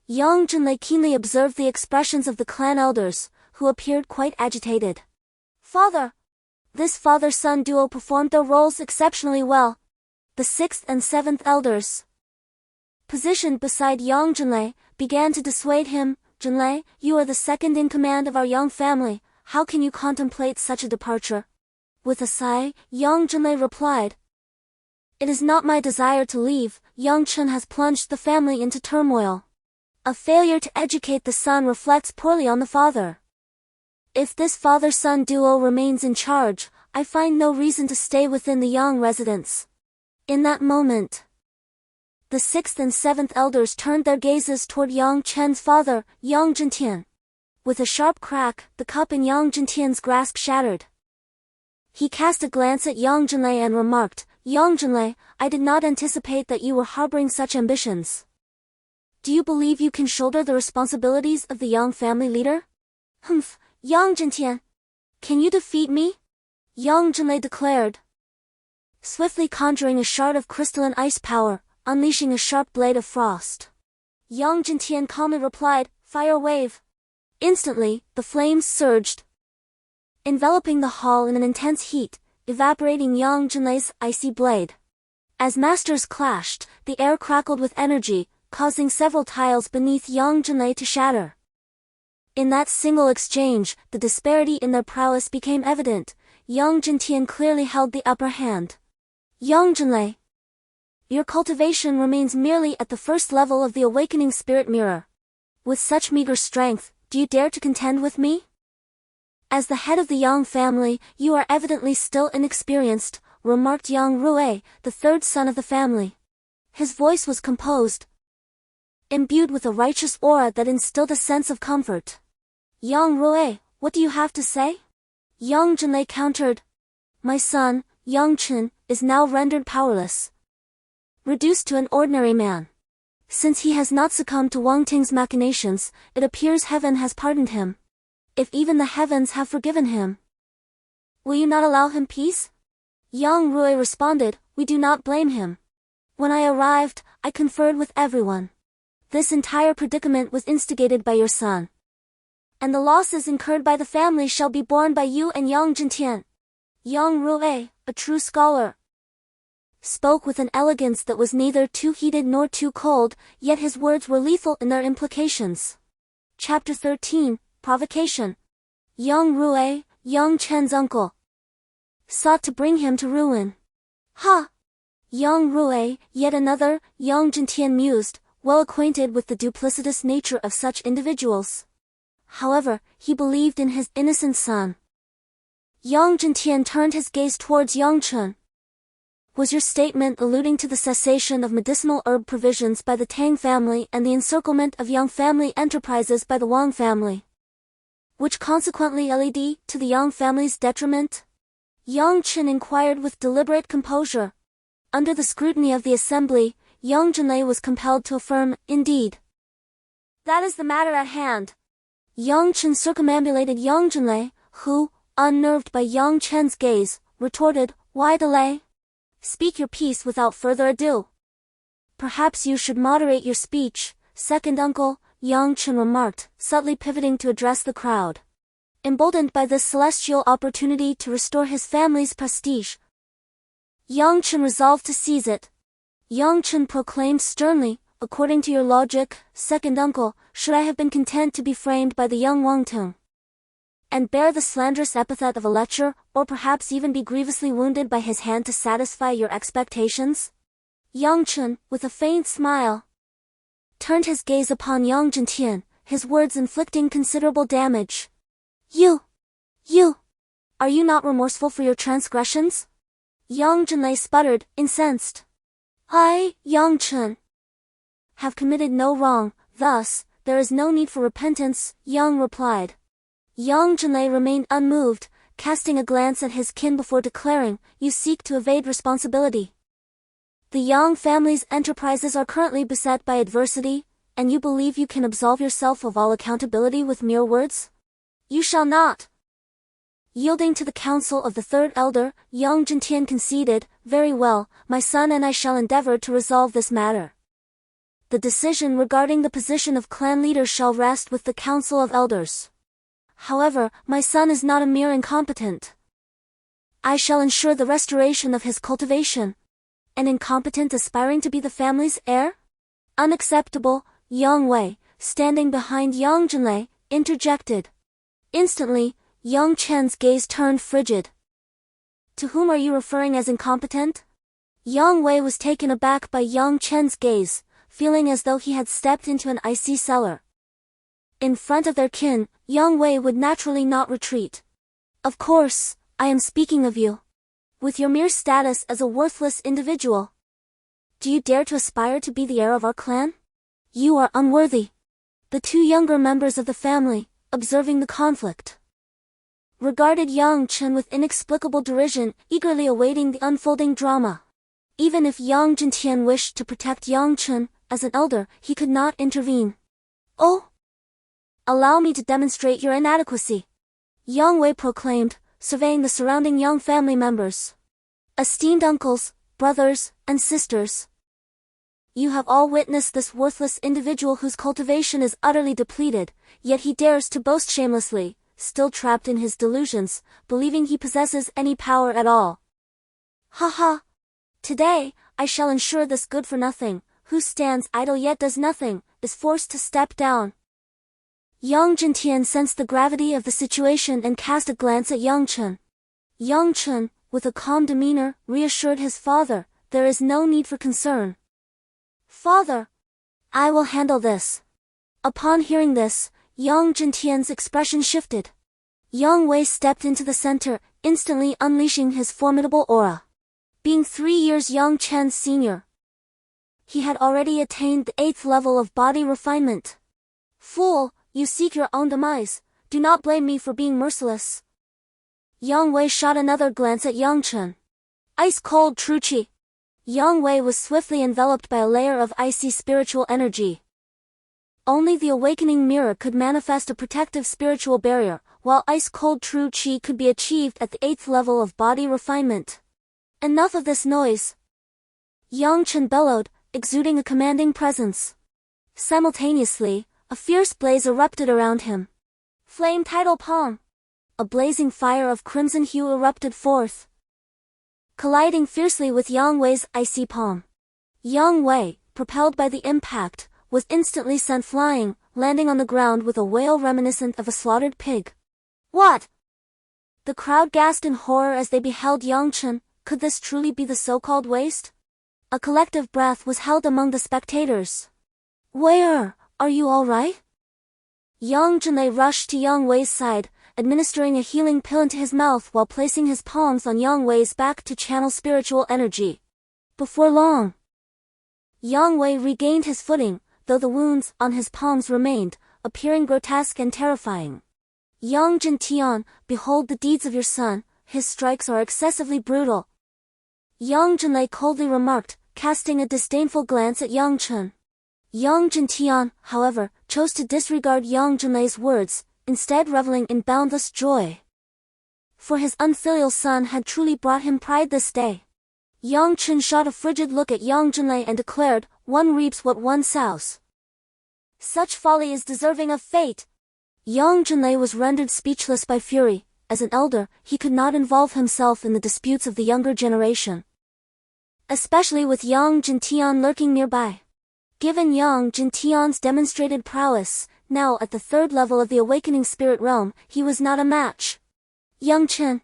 Yang Zhenlei keenly observed the expressions of the clan elders, who appeared quite agitated. Father! This father-son duo performed their roles exceptionally well. The sixth and seventh elders, positioned beside Yang Zhenlei, began to dissuade him. Zhenlei, you are the second in command of our Yang family, how can you contemplate such a departure? With a sigh, Yang Zhenlei replied, it is not my desire to leave. Yang Chen has plunged the family into turmoil. A failure to educate the son reflects poorly on the father. If this father-son duo remains in charge, I find no reason to stay within the Yang residence. In that moment, the sixth and seventh elders turned their gazes toward Yang Chen's father, Yang Zhentian. With a sharp crack, the cup in Yang Zhentian's grasp shattered. He cast a glance at Yang Zhenlei and remarked, Yang Zhenlei, I did not anticipate that you were harboring such ambitions. Do you believe you can shoulder the responsibilities of the Yang family leader? Humph, Yang Zhentian. Can you defeat me? Yang Zhenlei declared, swiftly conjuring a shard of crystalline ice power, unleashing a sharp blade of frost. Yang Zhentian calmly replied, fire wave. Instantly, the flames surged, enveloping the hall in an intense heat, evaporating Yang Zhenlei's icy blade. As masters clashed, the air crackled with energy, causing several tiles beneath Yang Zhenlei to shatter. In that single exchange, the disparity in their prowess became evident. Yang Chen clearly held the upper hand. Yang Zhenlei, your cultivation remains merely at the first level of the awakening spirit mirror. With such meager strength, do you dare to contend with me? As the head of the Yang family, you are evidently still inexperienced, remarked Yang Rui, the third son of the family. His voice was composed, imbued with a righteous aura that instilled a sense of comfort. Yang Rui, what do you have to say? Yang Zhenlei countered. My son, Yang Chen, is now rendered powerless, reduced to an ordinary man. Since he has not succumbed to Wang Ting's machinations, it appears heaven has pardoned him. If even the heavens have forgiven him, will you not allow him peace? Yang Rui responded, we do not blame him. When I arrived, I conferred with everyone. This entire predicament was instigated by your son, and the losses incurred by the family shall be borne by you and Yang Zhentian. Yang Rui, a true scholar, spoke with an elegance that was neither too heated nor too cold, yet his words were lethal in their implications. Chapter 13, Provocation. Yang Rui, Yang Chen's uncle, sought to bring him to ruin. Ha! Yang Rui, yet another, Yang Zhentian mused, well acquainted with the duplicitous nature of such individuals. However, he believed in his innocent son. Yang Zhentian turned his gaze towards Yang Chen. Was your statement alluding to the cessation of medicinal herb provisions by the Tang family and the encirclement of Yang family enterprises by the Wang family, which consequently led to the Yang family's detriment? Yang Chen inquired with deliberate composure. Under the scrutiny of the assembly, Yang Zhenlei was compelled to affirm, indeed. That is the matter at hand. Yang Chen circumambulated Yang Zhenlei, who, unnerved by Yang Chen's gaze, retorted, why delay? Speak your piece without further ado. Perhaps you should moderate your speech, second uncle, Yang Chen remarked, subtly pivoting to address the crowd. Emboldened by this celestial opportunity to restore his family's prestige, Yang Chen resolved to seize it. Yang Chen proclaimed sternly, according to your logic, second uncle, should I have been content to be framed by the young Wang Tung, and bear the slanderous epithet of a lecher, or perhaps even be grievously wounded by his hand to satisfy your expectations? Yang Chen, with a faint smile, turned his gaze upon Yang Zhentian, his words inflicting considerable damage. You, are you not remorseful for your transgressions? Yang Zhenlei sputtered, incensed. I, Yang Chen, have committed no wrong, thus, there is no need for repentance, Yang replied. Yang Zhenlei remained unmoved, casting a glance at his kin before declaring, you seek to evade responsibility. The Yang family's enterprises are currently beset by adversity, and you believe you can absolve yourself of all accountability with mere words? You shall not. Yielding to the counsel of the third elder, Yang Zhentian conceded, very well, my son and I shall endeavor to resolve this matter. The decision regarding the position of clan leader shall rest with the council of elders. However, my son is not a mere incompetent. I shall ensure the restoration of his cultivation. An incompetent aspiring to be the family's heir? Unacceptable, Yang Wei, standing behind Yang Zhenlei, interjected. Instantly, Yang Chen's gaze turned frigid. To whom are you referring as incompetent? Yang Wei was taken aback by Yang Chen's gaze, feeling as though he had stepped into an icy cellar. In front of their kin, Yang Wei would naturally not retreat. Of course, I am speaking of you. With your mere status as a worthless individual, do you dare to aspire to be the heir of our clan? You are unworthy. The two younger members of the family, observing the conflict, regarded Yang Chen with inexplicable derision, eagerly awaiting the unfolding drama. Even if Yang Zhentian wished to protect Yang Chen, as an elder, he could not intervene. Oh! Allow me to demonstrate your inadequacy, Yang Wei proclaimed, surveying the surrounding Yang family members. Esteemed uncles, brothers, and sisters, you have all witnessed this worthless individual whose cultivation is utterly depleted, yet he dares to boast shamelessly, still trapped in his delusions, believing he possesses any power at all. Ha ha! Today, I shall ensure this good-for-nothing, who stands idle yet does nothing, is forced to step down. Yang Chen sensed the gravity of the situation and cast a glance at Yang Chen. Yang Chen, with a calm demeanor, reassured his father, "There is no need for concern. Father, I will handle this." Upon hearing this, Yang Chen expression shifted. Yang Wei stepped into the center, instantly unleashing his formidable aura. Being 3 years Yang Chen's senior, he had already attained the 8th level of body refinement. "Fool, you seek your own demise, do not blame me for being merciless." Yang Wei shot another glance at Yang Chen. Ice-cold true qi. Yang Wei was swiftly enveloped by a layer of icy spiritual energy. Only the awakening mirror could manifest a protective spiritual barrier, while ice-cold true qi could be achieved at the 8th level of body refinement. "Enough of this noise!" Yang Chen bellowed, exuding a commanding presence. Simultaneously, a fierce blaze erupted around him. Flame tidal palm. A blazing fire of crimson hue erupted forth, colliding fiercely with Yang Wei's icy palm. Yang Wei, propelled by the impact, was instantly sent flying, landing on the ground with a wail reminiscent of a slaughtered pig. "What?" The crowd gasped in horror as they beheld Yang Chen. Could this truly be the so-called waste? A collective breath was held among the spectators. "Where, are you all right?" Yang Chen rushed to Yang Wei's side, administering a healing pill into his mouth while placing his palms on Yang Wei's back to channel spiritual energy. Before long, Yang Wei regained his footing, though the wounds on his palms remained, appearing grotesque and terrifying. "Yang Chen, behold the deeds of your son, his strikes are excessively brutal," Yang Chen coldly remarked, casting a disdainful glance at Yang Chen. Yang Chen, however, chose to disregard Yang Chen's words, instead reveling in boundless joy. For his unfilial son had truly brought him pride this day. Yang Chen shot a frigid look at Yang Chen and declared, "One reaps what one sows. Such folly is deserving of fate." Yang Chen was rendered speechless by fury. As an elder, he could not involve himself in the disputes of the younger generation, especially with Yang Chen lurking nearby. Given Yang Chen's demonstrated prowess, now at the 3rd level of the awakening spirit realm, he was not a match. "Yang Chen,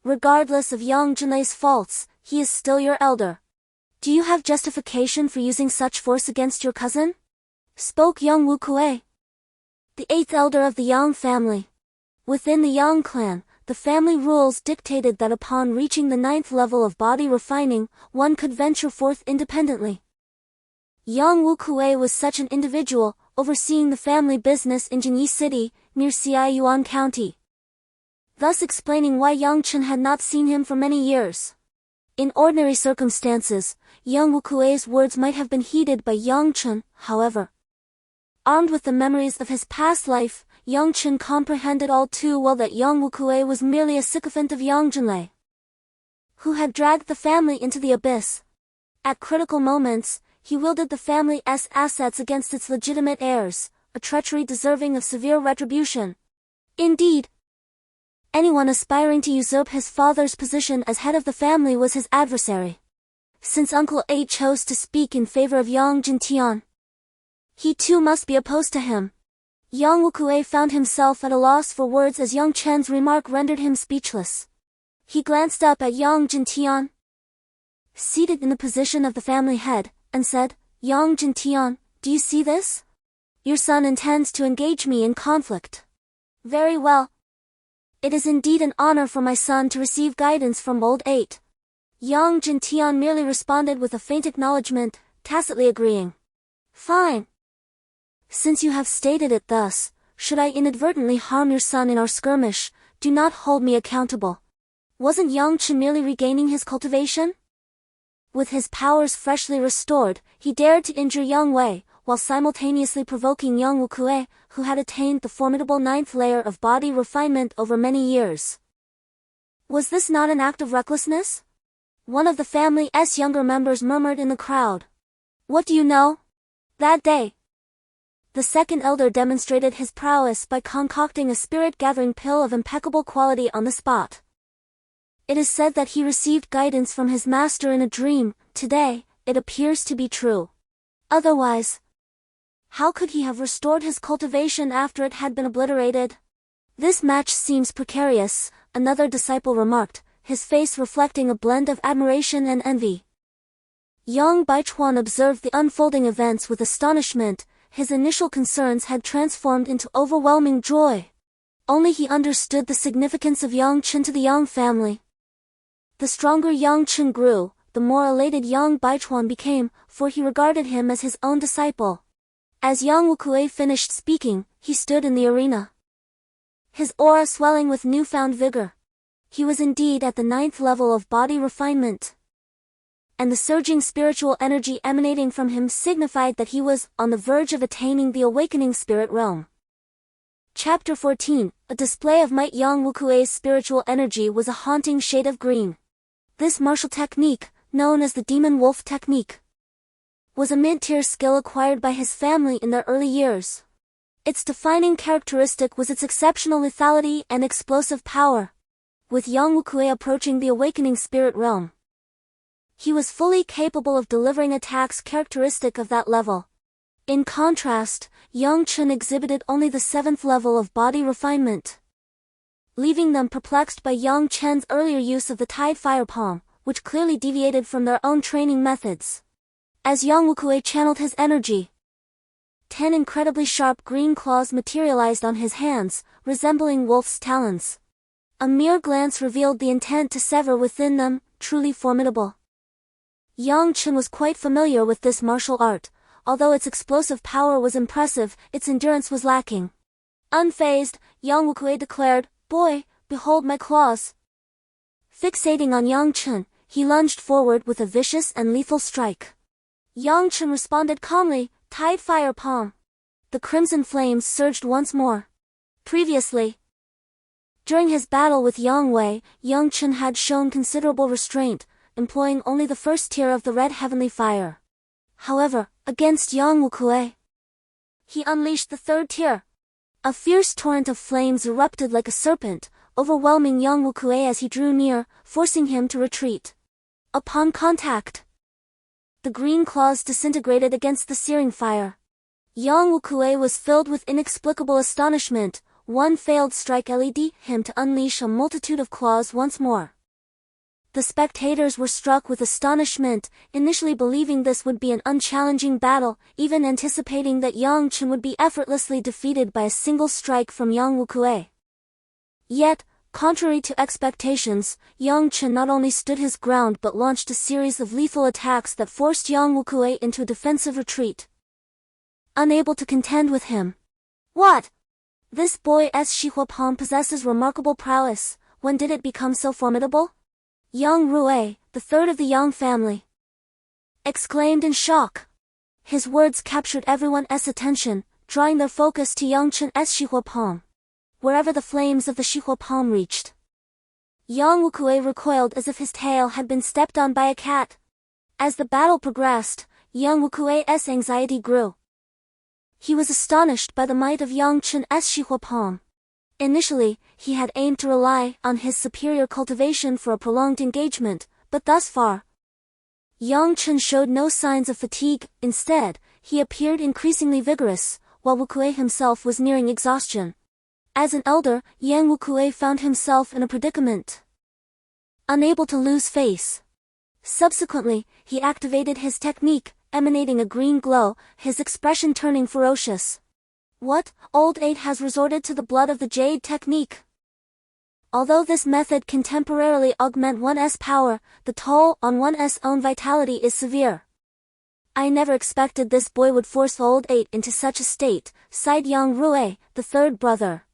regardless of Yang Chen's faults, he is still your elder. Do you have justification for using such force against your cousin?" spoke Yang Wukue, the 8th elder of the Yang family. Within the Yang clan, the family rules dictated that upon reaching the 9th level of body refining, one could venture forth independently. Yang Wukue was such an individual, overseeing the family business in Jinyi City, near Xiayuan County, thus explaining why Yang Chen had not seen him for many years. In ordinary circumstances, Yang Wukue's words might have been heeded by Yang Chen, however. Armed with the memories of his past life, Yang Chen comprehended all too well that Yang Wukue was merely a sycophant of Yang Zhenlei, who had dragged the family into the abyss. At critical moments, he wielded the family's assets against its legitimate heirs, a treachery deserving of severe retribution. Indeed, anyone aspiring to usurp his father's position as head of the family was his adversary. Since Uncle A chose to speak in favor of Yang Chen, he too must be opposed to him. Yang Wukue found himself at a loss for words as Yang Chen's remark rendered him speechless. He glanced up at Yang Chen, seated in the position of the family head, and said, "Yang Chen, do you see this? Your son intends to engage me in conflict. Very well. It is indeed an honor for my son to receive guidance from old 8. Yang Chen merely responded with a faint acknowledgement, tacitly agreeing. "Fine. Since you have stated it thus, should I inadvertently harm your son in our skirmish, do not hold me accountable." Wasn't Yang Chen merely regaining his cultivation? With his powers freshly restored, he dared to injure Yang Wei, while simultaneously provoking Yang Wukue, who had attained the formidable 9th layer of body refinement over many years. Was this not an act of recklessness? One of the family's younger members murmured in the crowd. "What do you know? That day, the 2nd elder demonstrated his prowess by concocting a spirit-gathering pill of impeccable quality on the spot. It is said that he received guidance from his master in a dream. Today, it appears to be true. Otherwise, How could he have restored his cultivation after it had been obliterated? This match seems precarious, another disciple remarked, his face reflecting a blend of admiration and envy. Yang Baichuan observed the unfolding events with astonishment. His initial concerns had transformed into overwhelming joy. Only he understood the significance of Yang Chen to the Yang family. The stronger Yang Chen grew, the more elated Yang Baichuan became, for he regarded him as his own disciple. As Yang Wukui finished speaking, he stood in the arena, his aura swelling with newfound vigor. He was indeed at the 9th level of body refinement, and the surging spiritual energy emanating from him signified that he was on the verge of attaining the awakening spirit realm. Chapter 14, a display of might. Yang Wukui's spiritual energy was a haunting shade of green. This martial technique, known as the Demon Wolf technique, was a mid-tier skill acquired by his family in their early years. Its defining characteristic was its exceptional lethality and explosive power. With Yang Wukui approaching the awakening spirit realm, he was fully capable of delivering attacks characteristic of that level. In contrast, Yang Chen exhibited only the 7th level of body refinement, leaving them perplexed by Yang Chen's earlier use of the Tide Fire Palm, which clearly deviated from their own training methods. As Yang Wukui channeled his energy, 10 incredibly sharp green claws materialized on his hands, resembling wolf's talons. A mere glance revealed the intent to sever within them, truly formidable. Yang Chen was quite familiar with this martial art. Although its explosive power was impressive, its endurance was lacking. Unfazed, Yang Wukui declared, "Boy, behold my claws." Fixating on Yang Chen, he lunged forward with a vicious and lethal strike. Yang Chen responded calmly, "Tide Fire Palm." The crimson flames surged once more. Previously, during his battle with Yang Wei, Yang Chen had shown considerable restraint, employing only the first tier of the red heavenly fire. However, against Yang Wukui, he unleashed the 3rd tier. A fierce torrent of flames erupted like a serpent, overwhelming Yang Wukui as he drew near, forcing him to retreat. Upon contact, the green claws disintegrated against the searing fire. Yang Wukui was filled with inexplicable astonishment. One failed strike led him to unleash a multitude of claws once more. The spectators were struck with astonishment, initially believing this would be an unchallenging battle, even anticipating that Yang Chen would be effortlessly defeated by a single strike from Yang Wukui. Yet, contrary to expectations, Yang Chen not only stood his ground but launched a series of lethal attacks that forced Yang Wukui into a defensive retreat. Unable to contend with him. What? This boy's Shihua Palm possesses remarkable prowess. When did it become so formidable? Yang Rui, the 3rd of the Yang family, exclaimed in shock. His words captured everyone's attention, drawing their focus to Yang Chen's Shihua Palm. Wherever the flames of the Shihua Palm reached, Yang Wukui recoiled as if his tail had been stepped on by a cat. As the battle progressed, Yang Wukui's anxiety grew. He was astonished by the might of Yang Chen's Shihua Palm. Initially, he had aimed to rely on his superior cultivation for a prolonged engagement, but thus far, Yang Chen showed no signs of fatigue. Instead, he appeared increasingly vigorous, while Wukui himself was nearing exhaustion. As an elder, Yang Wukui found himself in a predicament, unable to lose face. Subsequently, he activated his technique, emanating a green glow, his expression turning ferocious. What? Old Jade has resorted to the blood of the Jade technique. Although this method can temporarily augment one's power, the toll on one's own vitality is severe. I never expected this boy would force Old Jade into such a state, sighed Yang Rui, the 3rd brother.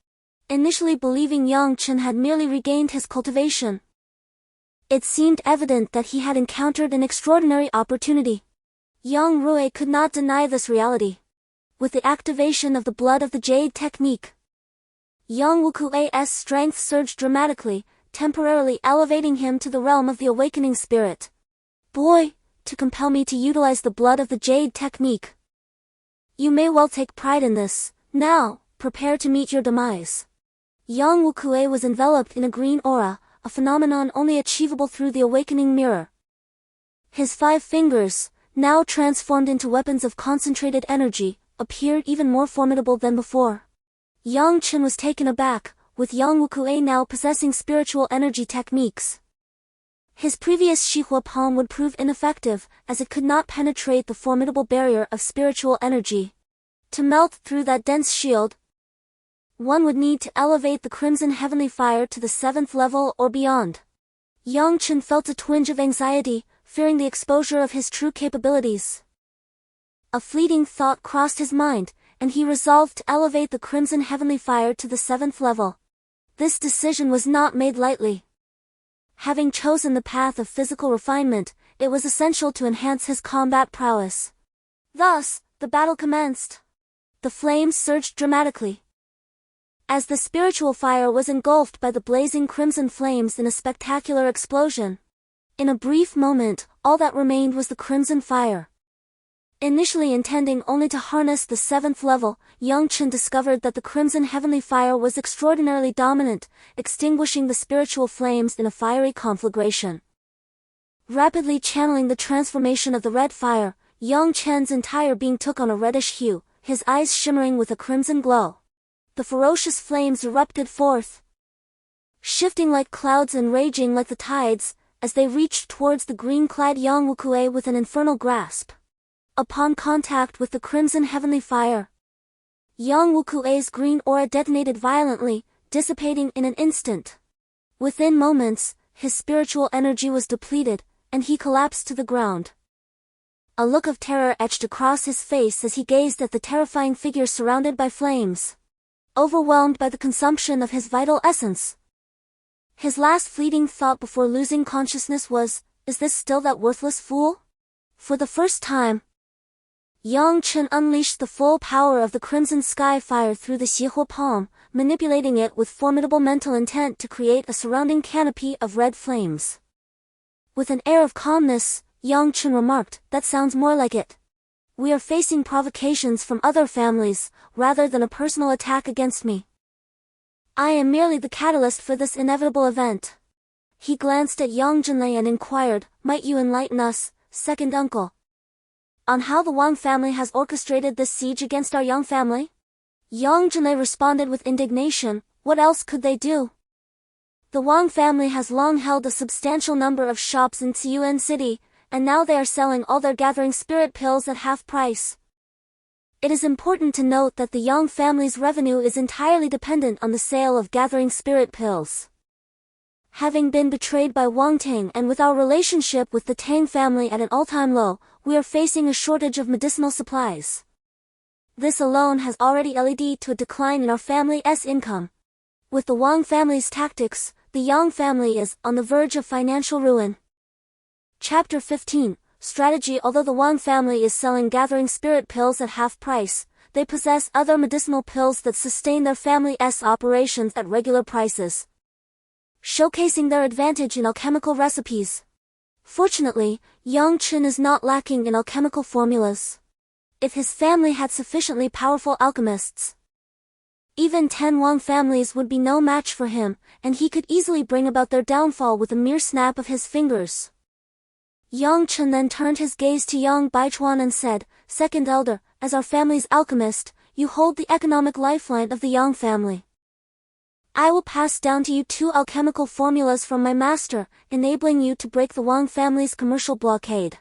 Initially believing Yang Chen had merely regained his cultivation, it seemed evident that he had encountered an extraordinary opportunity. Yang Rui could not deny this reality. With the activation of the blood of the Jade technique, Yang Wukui's strength surged dramatically, temporarily elevating him to the realm of the awakening spirit. Boy, to compel me to utilize the blood of the Jade technique. You may well take pride in this. Now, prepare to meet your demise. Yang Wukui was enveloped in a green aura, a phenomenon only achievable through the awakening mirror. His 5 fingers, now transformed into weapons of concentrated energy, appeared even more formidable than before. Yang Chen was taken aback, with Yang Wukue now possessing spiritual energy techniques. His previous Shihua palm would prove ineffective, as it could not penetrate the formidable barrier of spiritual energy. To melt through that dense shield, one would need to elevate the crimson heavenly fire to the 7th level or beyond. Yang Chen felt a twinge of anxiety, fearing the exposure of his true capabilities. A fleeting thought crossed his mind, and he resolved to elevate the crimson heavenly fire to the 7th level. This decision was not made lightly. Having chosen the path of physical refinement, it was essential to enhance his combat prowess. Thus, the battle commenced. The flames surged dramatically. As the spiritual fire was engulfed by the blazing crimson flames in a spectacular explosion. In a brief moment, all that remained was the crimson fire. Initially intending only to harness the 7th level, Yang Chen discovered that the crimson heavenly fire was extraordinarily dominant, extinguishing the spiritual flames in a fiery conflagration. Rapidly channeling the transformation of the red fire, Yang Chen's entire being took on a reddish hue, his eyes shimmering with a crimson glow. The ferocious flames erupted forth, shifting like clouds and raging like the tides, as they reached towards the green-clad Yang Wukue with an infernal grasp. Upon contact with the crimson heavenly fire, Yang Wukue's green aura detonated violently, dissipating in an instant. Within moments, his spiritual energy was depleted, and he collapsed to the ground. A look of terror etched across his face as he gazed at the terrifying figure surrounded by flames. Overwhelmed by the consumption of his vital essence. His last fleeting thought before losing consciousness was, is this still that worthless fool? For the first time, Yang Chen unleashed the full power of the crimson sky fire through the Xihua palm, manipulating it with formidable mental intent to create a surrounding canopy of red flames. With an air of calmness, Yang Chen remarked, "That sounds more like it. We are facing provocations from other families, rather than a personal attack against me. I am merely the catalyst for this inevitable event." He glanced at Yang Zhenlei and inquired, "Might you enlighten us, second uncle, on how the Wang family has orchestrated this siege against our Yang family?" Yang Zhenlei responded with indignation, "What else could they do? The Wang family has long held a substantial number of shops in Tiyuan City, and now they are selling all their gathering spirit pills at half price. It is important to note that the Yang family's revenue is entirely dependent on the sale of gathering spirit pills. Having been betrayed by Wang Ting and with our relationship with the Tang family at an all-time low, we are facing a shortage of medicinal supplies. This alone has already led to a decline in our family's income. With the Wang family's tactics, the Yang family is on the verge of financial ruin." Chapter 15, Strategy. Although the Wang family is selling gathering spirit pills at half price, they possess other medicinal pills that sustain their family's operations at regular prices, showcasing their advantage in alchemical recipes. Fortunately, Yang Chen is not lacking in alchemical formulas. If his family had sufficiently powerful alchemists, even 10 Wang families would be no match for him, and he could easily bring about their downfall with a mere snap of his fingers. Yang Chen then turned his gaze to Yang Baichuan and said, "Second elder, as our family's alchemist, you hold the economic lifeline of the Yang family. I will pass down to you 2 alchemical formulas from my master, enabling you to break the Wang family's commercial blockade."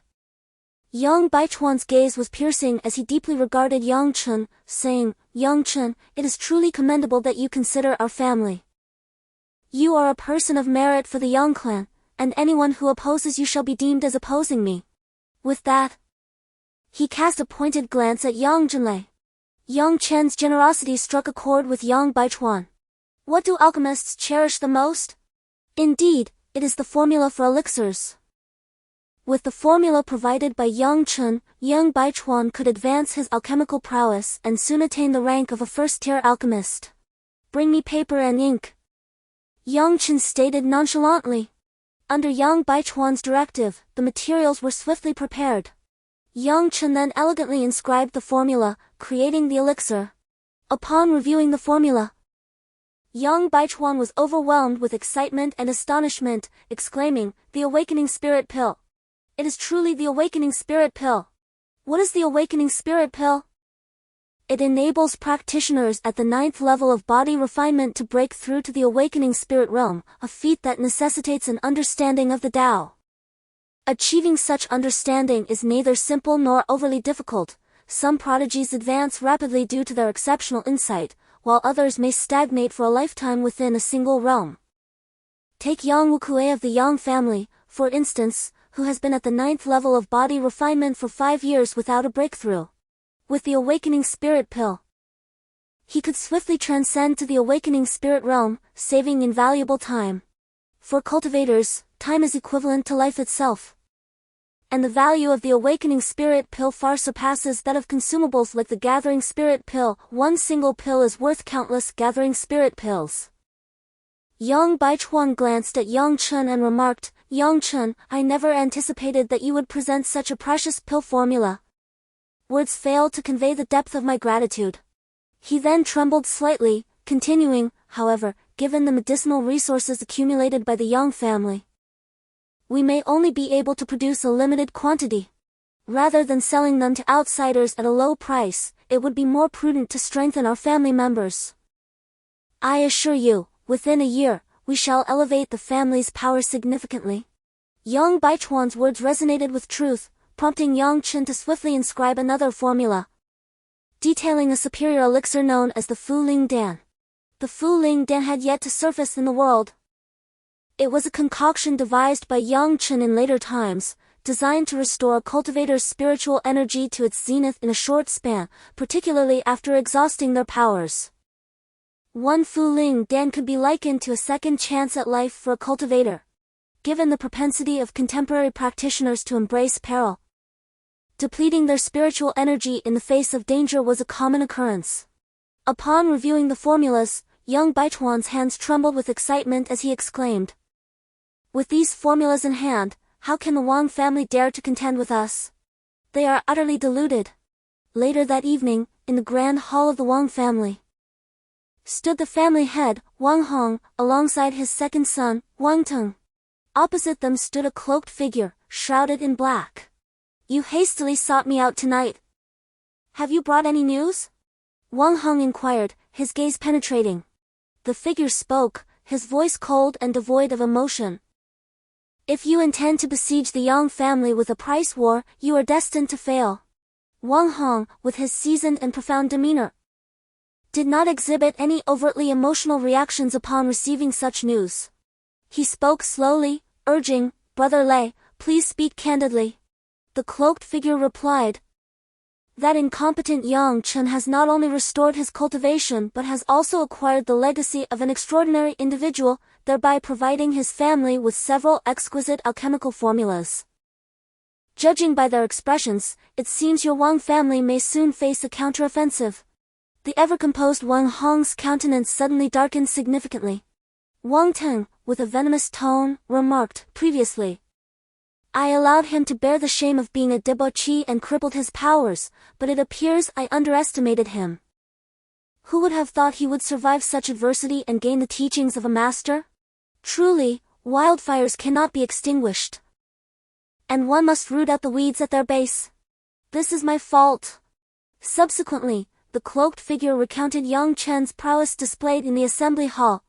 Yang Baichuan's gaze was piercing as he deeply regarded Yang Chen, saying, "Yang Chen, it is truly commendable that you consider our family. You are a person of merit for the Yang clan, and anyone who opposes you shall be deemed as opposing me." With that, he cast a pointed glance at Yang Zhenlei. Yang Chen's generosity struck a chord with Yang Baichuan. What do alchemists cherish the most? Indeed, it is the formula for elixirs. With the formula provided by Yang Chen, Yang Baichuan could advance his alchemical prowess and soon attain the rank of a first-tier alchemist. "Bring me paper and ink," Yang Chen stated nonchalantly. Under Yang Baichuan's directive, the materials were swiftly prepared. Yang Chen then elegantly inscribed the formula, creating the elixir. Upon reviewing the formula, Yang Baichuan was overwhelmed with excitement and astonishment, exclaiming, "The awakening spirit pill! It is truly the awakening spirit pill! What is the awakening spirit pill?" It enables practitioners at the 9th level of body refinement to break through to the awakening spirit realm, a feat that necessitates an understanding of the Tao. Achieving such understanding is neither simple nor overly difficult. Some prodigies advance rapidly due to their exceptional insight, while others may stagnate for a lifetime within a single realm. Take Yang Wukue of the Yang family, for instance, who has been at the 9th level of body refinement for 5 years without a breakthrough. With the awakening spirit pill, he could swiftly transcend to the awakening spirit realm, saving invaluable time. For cultivators, time is equivalent to life itself. And the value of the awakening spirit pill far surpasses that of consumables like the gathering spirit pill. One single pill is worth countless gathering spirit pills. Yang Baichuan glanced at Yang Chen and remarked, "Yang Chen, I never anticipated that you would present such a precious pill formula. Words fail to convey the depth of my gratitude." He then trembled slightly, continuing, "However, given the medicinal resources accumulated by the Yang family, we may only be able to produce a limited quantity. Rather than selling them to outsiders at a low price, it would be more prudent to strengthen our family members. I assure you, within a year, we shall elevate the family's power significantly." Yang Baichuan's words resonated with truth, prompting Yang Chen to swiftly inscribe another formula, detailing a superior elixir known as the Fu Ling Dan. The Fu Ling Dan had yet to surface in the world. It was a concoction devised by Yang Chen in later times, designed to restore a cultivator's spiritual energy to its zenith in a short span, particularly after exhausting their powers. One Fu Ling Dan could be likened to a second chance at life for a cultivator. Given the propensity of contemporary practitioners to embrace peril, depleting their spiritual energy in the face of danger was a common occurrence. Upon reviewing the formulas, Yang Baichuan's hands trembled with excitement as he exclaimed, "With these formulas in hand, how can the Wang family dare to contend with us? They are utterly deluded." Later that evening, in the grand hall of the Wang family, stood the family head, Wang Hong, alongside his second son, Wang Teng. Opposite them stood a cloaked figure, shrouded in black. "You hastily sought me out tonight. Have you brought any news?" Wang Hong inquired, his gaze penetrating. The figure spoke, his voice cold and devoid of emotion. "If you intend to besiege the Yang family with a price war, you are destined to fail." Wang Hong, with his seasoned and profound demeanor, did not exhibit any overtly emotional reactions upon receiving such news. He spoke slowly, urging, "Brother Lei, please speak candidly." The cloaked figure replied, "That incompetent Yang Chen has not only restored his cultivation but has also acquired the legacy of an extraordinary individual, thereby providing his family with several exquisite alchemical formulas. Judging by their expressions, it seems your Wang family may soon face a counteroffensive." The ever-composed Wang Hong's countenance suddenly darkened significantly. Wang Teng, with a venomous tone, remarked, "Previously, I allowed him to bear the shame of being a debauchee and crippled his powers, but it appears I underestimated him. Who would have thought he would survive such adversity and gain the teachings of a master? Truly, wildfires cannot be extinguished, and one must root out the weeds at their base. This is my fault." Subsequently, the cloaked figure recounted Yang Chen's prowess displayed in the assembly hall.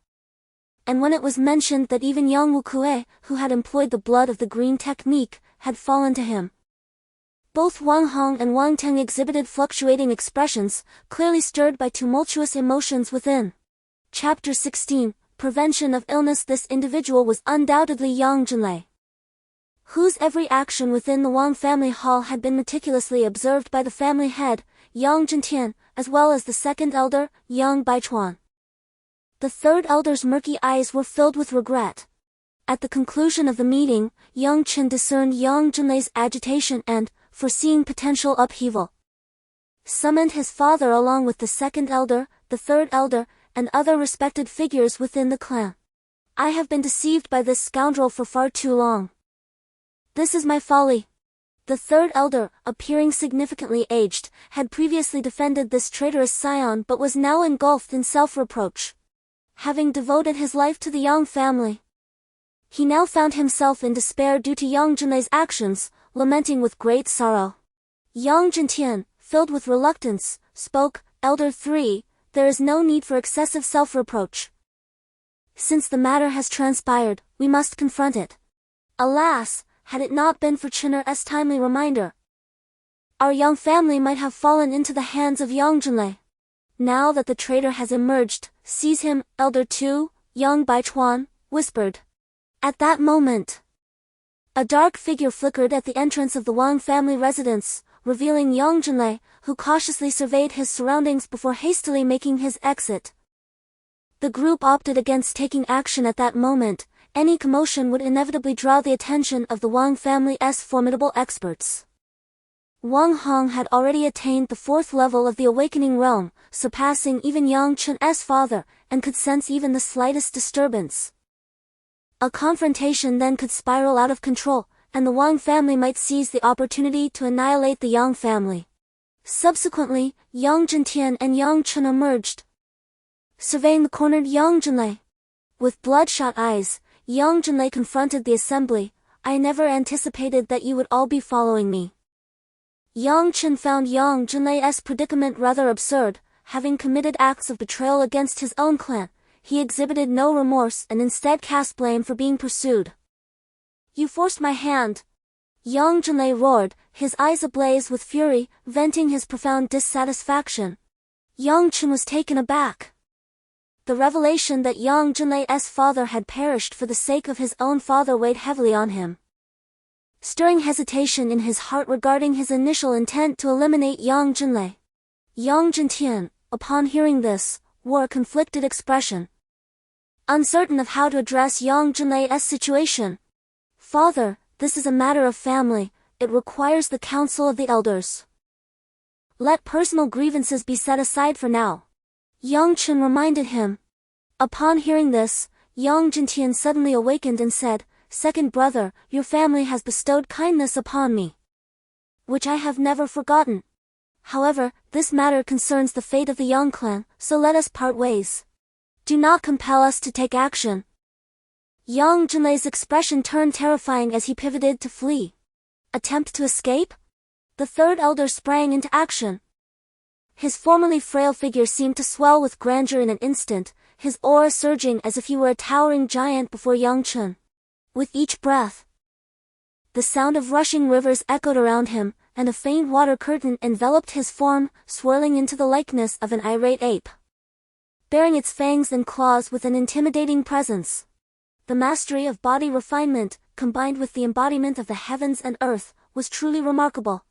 And when it was mentioned that even Yang Wukue, who had employed the blood of the green technique, had fallen to him, both Wang Hong and Wang Teng exhibited fluctuating expressions, clearly stirred by tumultuous emotions within. Chapter 16, Prevention of Illness. This individual was undoubtedly Yang Zhenlei, whose every action within the Wang family hall had been meticulously observed by the family head, Yang Zhentian, as well as the second elder, Yang Baichuan. The third elder's murky eyes were filled with regret. At the conclusion of the meeting, Yang Chen discerned Yang Zhenlei's agitation and, foreseeing potential upheaval, summoned his father along with the second elder, the third elder, and other respected figures within the clan. "I have been deceived by this scoundrel for far too long. This is my folly." The third elder, appearing significantly aged, had previously defended this traitorous scion but was now engulfed in self-reproach. Having devoted his life to the Yang family, he now found himself in despair due to Yang Zhenlei's actions, lamenting with great sorrow. Yang Zhentian, filled with reluctance, spoke, Elder 3, there is no need for excessive self-reproach. Since the matter has transpired, we must confront it. Alas, had it not been for Chinner's timely reminder, our young family might have fallen into the hands of Yang Chen. Now that the traitor has emerged, seize him, Elder 2, Yang Baichuan whispered. At that moment, a dark figure flickered at the entrance of the Wang family residence, revealing Yang Chen, who cautiously surveyed his surroundings before hastily making his exit. The group opted against taking action at that moment. Any commotion would inevitably draw the attention of the Wang family's formidable experts. Wang Hong had already attained the 4th level of the awakening realm, surpassing even Yang Chen's father, and could sense even the slightest disturbance. A confrontation then could spiral out of control, and the Wang family might seize the opportunity to annihilate the Yang family. Subsequently, Yang Zhentian and Yang Chen emerged, surveying the cornered Yang Zhenlei. With bloodshot eyes, Yang Zhenlei confronted the assembly. I never anticipated that you would all be following me. Yang Chen found Yang Zhenlei's predicament rather absurd. Having committed acts of betrayal against his own clan, he exhibited no remorse and instead cast blame for being pursued. You forced my hand, Yang Zhenlei roared, his eyes ablaze with fury, venting his profound dissatisfaction. Yang Chen was taken aback. The revelation that Yang Zhenlei's father had perished for the sake of his own father weighed heavily on him, stirring hesitation in his heart regarding his initial intent to eliminate Yang Zhenlei. Yang Zhentian, upon hearing this, wore a conflicted expression, uncertain of how to address Yang Zhenlei's situation. Father, this is a matter of family, it requires the counsel of the elders. Let personal grievances be set aside for now, Yang Chen reminded him. Upon hearing this, Yang Zhentian suddenly awakened and said, Second brother, your family has bestowed kindness upon me, which I have never forgotten. However, this matter concerns the fate of the Yang clan, so let us part ways. Do not compel us to take action. Yang Zhenlei's expression turned terrifying as he pivoted to flee. Attempt to escape? The 3rd elder sprang into action. His formerly frail figure seemed to swell with grandeur in an instant, his aura surging as if he were a towering giant before Yang Chen. With each breath, the sound of rushing rivers echoed around him, and a faint water curtain enveloped his form, swirling into the likeness of an irate ape, bearing its fangs and claws with an intimidating presence. The mastery of body refinement, combined with the embodiment of the heavens and earth, was truly remarkable.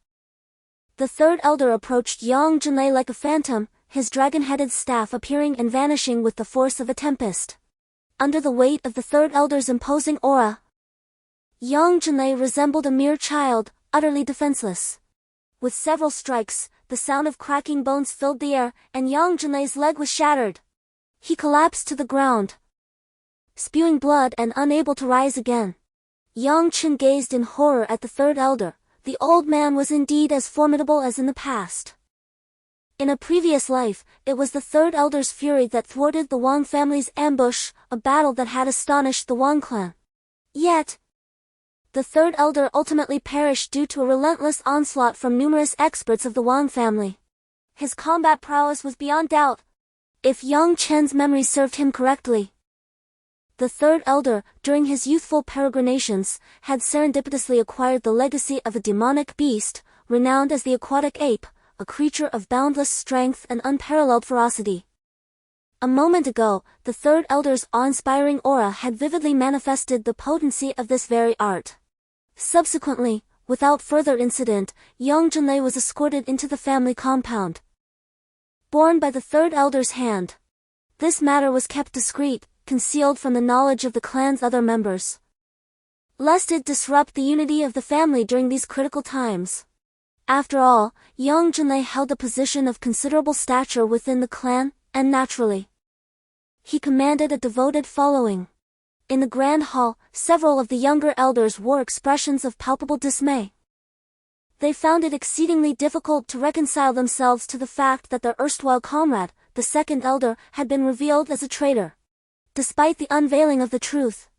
The 3rd elder approached Yang Zhenlei like a phantom, his dragon-headed staff appearing and vanishing with the force of a tempest. Under the weight of the 3rd elder's imposing aura, Yang Zhenlei resembled a mere child, utterly defenseless. With several strikes, the sound of cracking bones filled the air, and Yang Zhenlei's leg was shattered. He collapsed to the ground, spewing blood and unable to rise again. Yang Chen gazed in horror at the 3rd elder. The old man was indeed as formidable as in the past. In a previous life, it was the 3rd elder's fury that thwarted the Wang family's ambush, a battle that had astonished the Wang clan. Yet, the 3rd elder ultimately perished due to a relentless onslaught from numerous experts of the Wang family. His combat prowess was beyond doubt, if Yang Chen's memory served him correctly. The 3rd elder, during his youthful peregrinations, had serendipitously acquired the legacy of a demonic beast, renowned as the aquatic ape, a creature of boundless strength and unparalleled ferocity. A moment ago, the 3rd elder's awe-inspiring aura had vividly manifested the potency of this very art. Subsequently, without further incident, Yang Zhenlei was escorted into the family compound, borne by the 3rd elder's hand. This matter was kept discreet, concealed from the knowledge of the clan's other members, lest it disrupt the unity of the family during these critical times. After all, Yang Zhenlei held a position of considerable stature within the clan, and naturally, he commanded a devoted following. In the grand hall, several of the younger elders wore expressions of palpable dismay. They found it exceedingly difficult to reconcile themselves to the fact that their erstwhile comrade, the 2nd elder, had been revealed as a traitor. Despite the unveiling of the truth,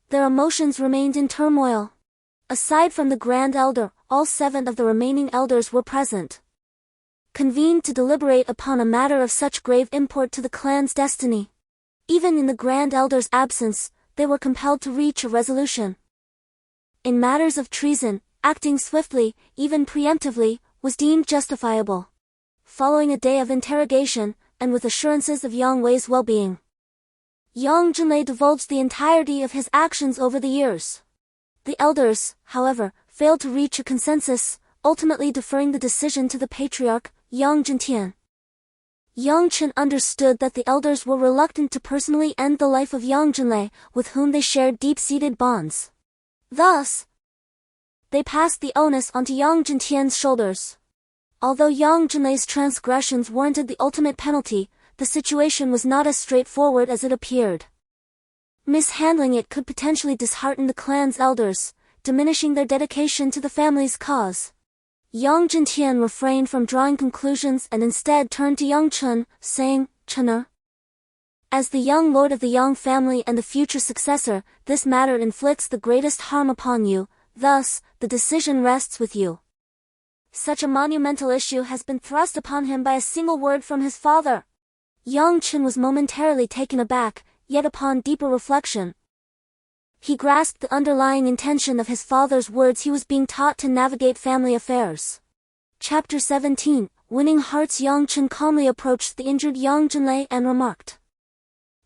their emotions remained in turmoil. Aside from the Grand Elder, all 7 of the remaining elders were present. convened to deliberate upon a matter of such grave import to the clan's destiny. Even in the Grand Elder's absence, they were compelled to reach a resolution. In matters of treason, acting swiftly, even preemptively, was deemed justifiable. Following a day of interrogation, and with assurances of Yang Wei's well-being, Yang Chen divulged the entirety of his actions over the years. The elders, however, failed to reach a consensus, ultimately deferring the decision to the patriarch, Yang Chen. Yang Chen understood that the elders were reluctant to personally end the life of Yang Chen, with whom they shared deep-seated bonds. Thus, they passed the onus onto Yang Chen's shoulders. Although Yang Chen's transgressions warranted the ultimate penalty, the situation was not as straightforward as it appeared. Mishandling it could potentially dishearten the clan's elders, diminishing their dedication to the family's cause. Yang Chen refrained from drawing conclusions and instead turned to Yang Chen, saying, "Chener, as the young lord of the Yang family and the future successor, this matter inflicts the greatest harm upon you, thus, the decision rests with you." Such a monumental issue has been thrust upon him by a single word from his father. Yang Chen was momentarily taken aback, yet upon deeper reflection, he grasped the underlying intention of his father's words. He was being taught to navigate family affairs. Chapter 17, Winning Hearts. Yang Chen calmly approached the injured Yang Chen and remarked,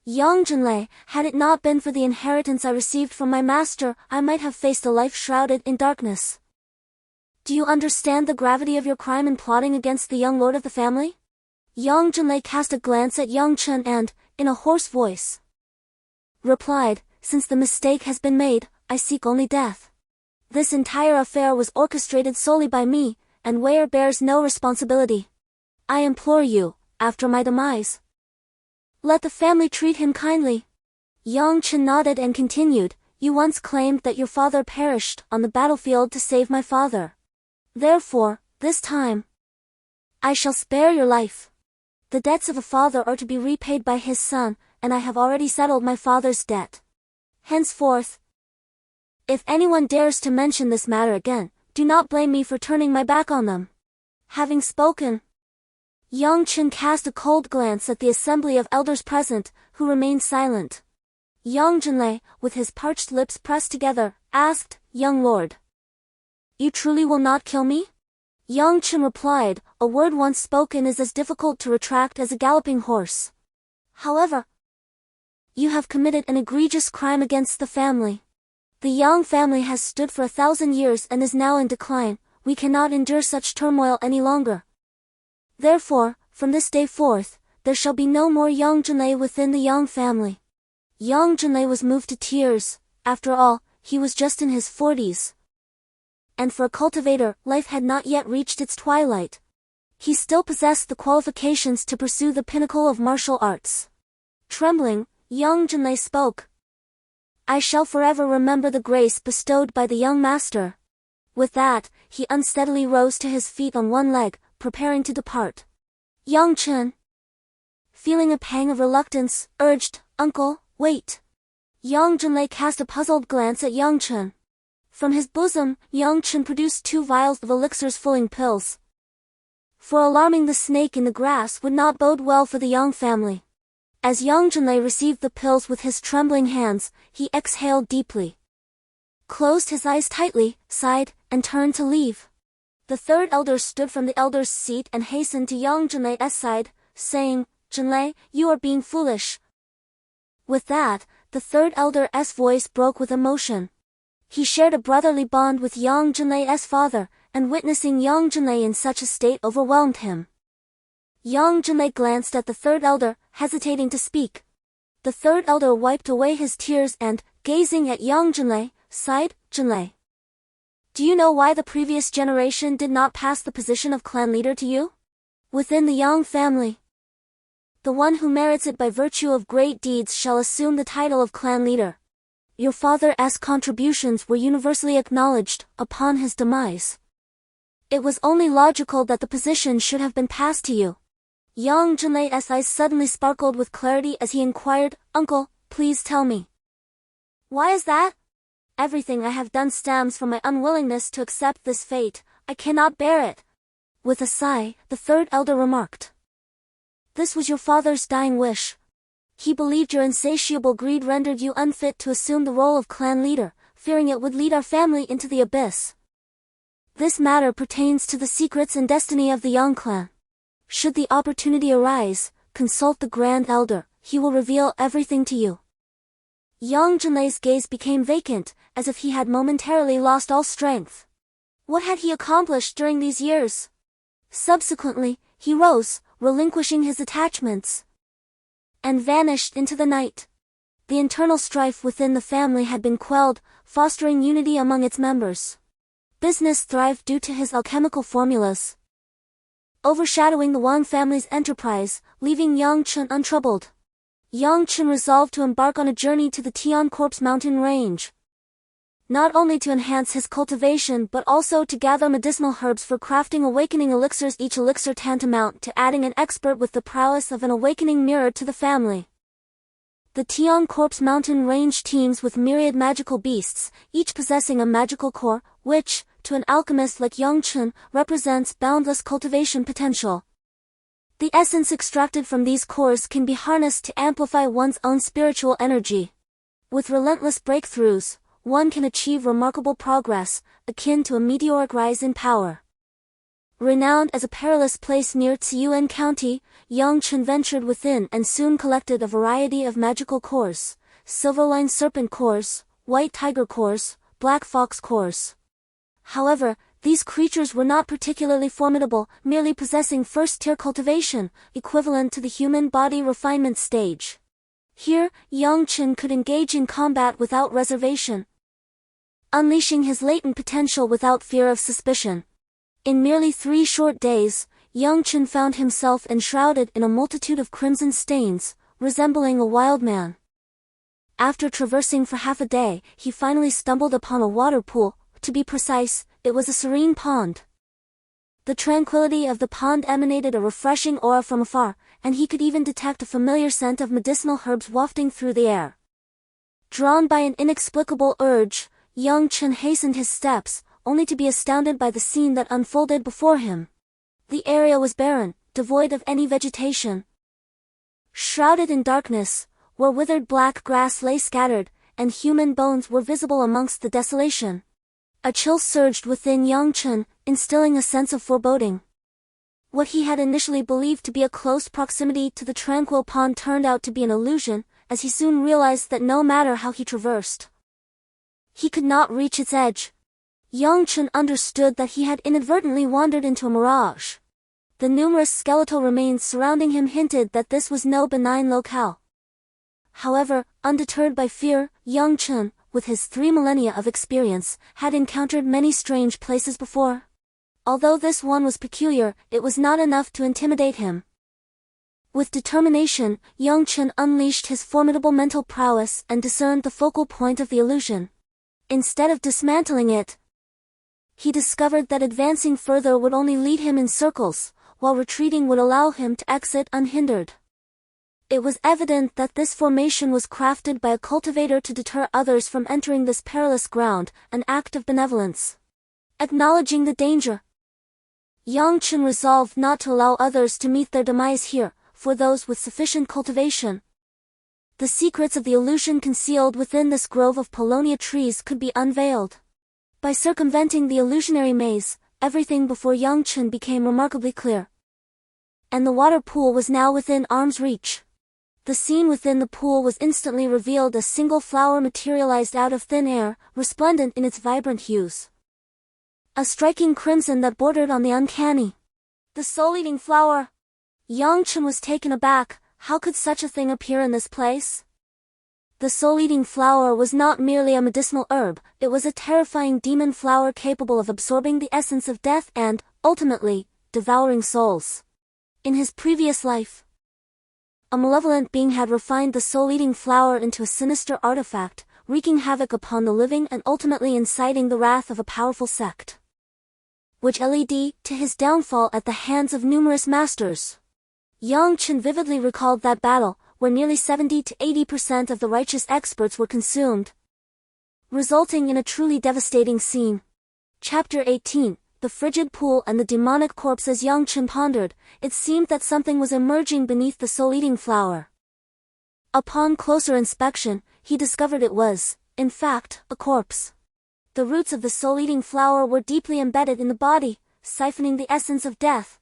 "Yang Chen, had it not been for the inheritance I received from my master, I might have faced a life shrouded in darkness. Do you understand the gravity of your crime in plotting against the young lord of the family?" Yang Chen cast a glance at Yang Chen and, in a hoarse voice, replied, "Since the mistake has been made, I seek only death. This entire affair was orchestrated solely by me, and Wei bears no responsibility. I implore you, after my demise, let the family treat him kindly." Yang Chen nodded and continued, "You once claimed that your father perished on the battlefield to save my father. Therefore, this time, I shall spare your life. The debts of a father are to be repaid by his son, and I have already settled my father's debt. Henceforth, if anyone dares to mention this matter again, do not blame me for turning my back on them." Having spoken, Yang Chen cast a cold glance at the assembly of elders present, who remained silent. Yang Chen, with his parched lips pressed together, asked, "Young lord, you truly will not kill me?" Yang Chen replied, "A word once spoken is as difficult to retract as a galloping horse. However, you have committed an egregious crime against the family. The Yang family has stood for 1,000 years and is now in decline. We cannot endure such turmoil any longer. Therefore, from this day forth, there shall be no more Yang Chen within the Yang family." Yang Chen was moved to tears. After all, he was just in his 40s. And for a cultivator, life had not yet reached its twilight. He still possessed the qualifications to pursue the pinnacle of martial arts. Trembling, Yang Chen spoke, "I shall forever remember the grace bestowed by the young master." With that, he unsteadily rose to his feet on one leg, preparing to depart. Yang Chen, feeling a pang of reluctance, urged, "Uncle, wait." Yang Chen cast a puzzled glance at Yang Chen. From his bosom, Yang Chen produced 2 vials of elixirs filling pills. For alarming the snake in the grass would not bode well for the Yang family. As Yang Chen received the pills with his trembling hands, he exhaled deeply, closed his eyes tightly, sighed, and turned to leave. The third elder stood from the elder's seat and hastened to Yang Chen's side, saying, "Chen, you are being foolish." With that, the third elder's voice broke with emotion. He shared a brotherly bond with Yang Chen's father, and witnessing Yang Chen in such a state overwhelmed him. Yang Chen glanced at the third elder, hesitating to speak. The third elder wiped away his tears and, gazing at Yang Chen, sighed, "Chen, do you know why the previous generation did not pass the position of clan leader to you? Within the Yang family, the one who merits it by virtue of great deeds shall assume the title of clan leader. Your father's contributions were universally acknowledged upon his demise. It was only logical that the position should have been passed to you." Yang Chen's eyes suddenly sparkled with clarity as he inquired, "Uncle, please tell me. Why is that? Everything I have done stems from my unwillingness to accept this fate. I cannot bear it." With a sigh, the third elder remarked. This was your father's dying wish. He believed your insatiable greed rendered you unfit to assume the role of clan leader, fearing it would lead our family into the abyss. This matter pertains to the secrets and destiny of the Yang clan. Should the opportunity arise, consult the Grand Elder, he will reveal everything to you. Yang Chen's gaze became vacant, as if he had momentarily lost all strength. What had he accomplished during these years? Subsequently, he rose, relinquishing his attachments, and vanished into the night. The internal strife within the family had been quelled, fostering unity among its members. Business thrived due to his alchemical formulas, overshadowing the Wang family's enterprise, leaving Yang Chen untroubled. Yang Chen resolved to embark on a journey to the Tianhuang mountain range, not only to enhance his cultivation but also to gather medicinal herbs for crafting awakening elixirs, each elixir tantamount to adding an expert with the prowess of an awakening mirror to the family. The Tianhuang mountain range teems with myriad magical beasts, each possessing a magical core, which, to an alchemist like Yang Chen, represents boundless cultivation potential. The essence extracted from these cores can be harnessed to amplify one's own spiritual energy. With relentless breakthroughs, one can achieve remarkable progress, akin to a meteoric rise in power. Renowned as a perilous place near Tianhuang County, Yang Chen ventured within and soon collected a variety of magical cores: silverline serpent cores, white tiger cores, black fox cores. However, these creatures were not particularly formidable, merely possessing first-tier cultivation, equivalent to the human body refinement stage. Here, Yang Chen could engage in combat without reservation, unleashing his latent potential without fear of suspicion. In merely 3 short days, Yang Chen found himself enshrouded in a multitude of crimson stains, resembling a wild man. After traversing for half a day, he finally stumbled upon a water pool. To be precise, it was a serene pond. The tranquility of the pond emanated a refreshing aura from afar, and he could even detect a familiar scent of medicinal herbs wafting through the air. Drawn by an inexplicable urge, Yang Chen hastened his steps, only to be astounded by the scene that unfolded before him. The area was barren, devoid of any vegetation. Shrouded in darkness, where withered black grass lay scattered, and human bones were visible amongst the desolation. A chill surged within Yang Chen, instilling a sense of foreboding. What he had initially believed to be a close proximity to the tranquil pond turned out to be an illusion, as he soon realized that no matter how he traversed, he could not reach its edge. Yang Chen understood that he had inadvertently wandered into a mirage. The numerous skeletal remains surrounding him hinted that this was no benign locale. However, undeterred by fear, Yang Chen, with his 3 millennia of experience, had encountered many strange places before. Although this one was peculiar, it was not enough to intimidate him. With determination, Yang Chen unleashed his formidable mental prowess and discerned the focal point of the illusion. Instead of dismantling it, he discovered that advancing further would only lead him in circles, while retreating would allow him to exit unhindered. It was evident that this formation was crafted by a cultivator to deter others from entering this perilous ground, an act of benevolence. Acknowledging the danger, Yang Chen resolved not to allow others to meet their demise here, for those with sufficient cultivation. The secrets of the illusion concealed within this grove of Polonia trees could be unveiled. By circumventing the illusionary maze, everything before Yang Chen became remarkably clear. And the water pool was now within arm's reach. The scene within the pool was instantly revealed. A single flower materialized out of thin air, resplendent in its vibrant hues. A striking crimson that bordered on the uncanny. The soul-eating flower! Yang Chen was taken aback. How could such a thing appear in this place? The soul-eating flower was not merely a medicinal herb, it was a terrifying demon flower capable of absorbing the essence of death and, ultimately, devouring souls. In his previous life, a malevolent being had refined the soul-eating flower into a sinister artifact, wreaking havoc upon the living and ultimately inciting the wrath of a powerful sect, which led to his downfall at the hands of numerous masters. Yang Chen vividly recalled that battle, where nearly 70 to 80% of the righteous experts were consumed, resulting in a truly devastating scene. Chapter 18, the frigid pool and the demonic corpse. As Yang Chen pondered, it seemed that something was emerging beneath the soul-eating flower. Upon closer inspection, he discovered it was, in fact, a corpse. The roots of the soul-eating flower were deeply embedded in the body, siphoning the essence of death.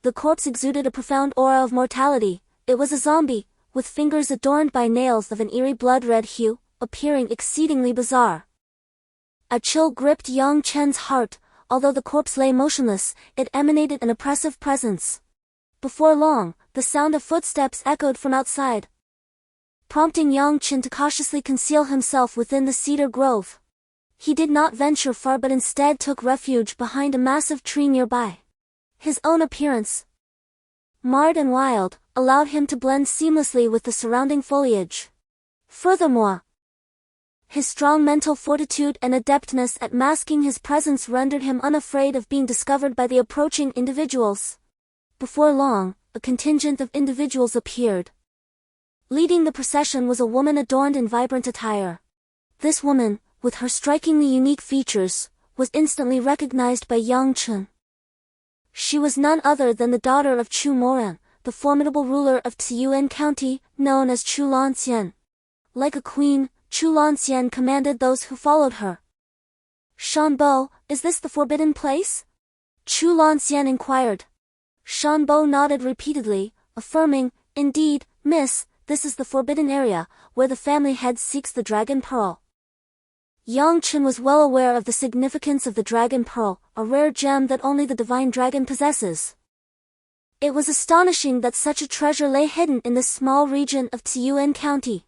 The corpse exuded a profound aura of mortality. It was a zombie, with fingers adorned by nails of an eerie blood-red hue, appearing exceedingly bizarre. A chill gripped Yang Chen's heart. Although the corpse lay motionless, it emanated an oppressive presence. Before long, the sound of footsteps echoed from outside, prompting Yang Chen to cautiously conceal himself within the cedar grove. He did not venture far but instead took refuge behind a massive tree nearby. His own appearance, marred and wild, allowed him to blend seamlessly with the surrounding foliage. Furthermore, his strong mental fortitude and adeptness at masking his presence rendered him unafraid of being discovered by the approaching individuals. Before long, a contingent of individuals appeared. Leading the procession was a woman adorned in vibrant attire. This woman, with her strikingly unique features, was instantly recognized by Yang Chen. She was none other than the daughter of Chu Moran, the formidable ruler of Tianhuang County, known as Chu Lanxian. Like a queen, Chu Lanxian commanded those who followed her. "Shanbo, is this the forbidden place?" Chu Lanxian inquired. Shanbo nodded repeatedly, affirming, "Indeed, miss, this is the forbidden area, where the family head seeks the dragon pearl." Yang Chen was well aware of the significance of the dragon pearl, a rare gem that only the divine dragon possesses. It was astonishing that such a treasure lay hidden in this small region of Tianhuang County.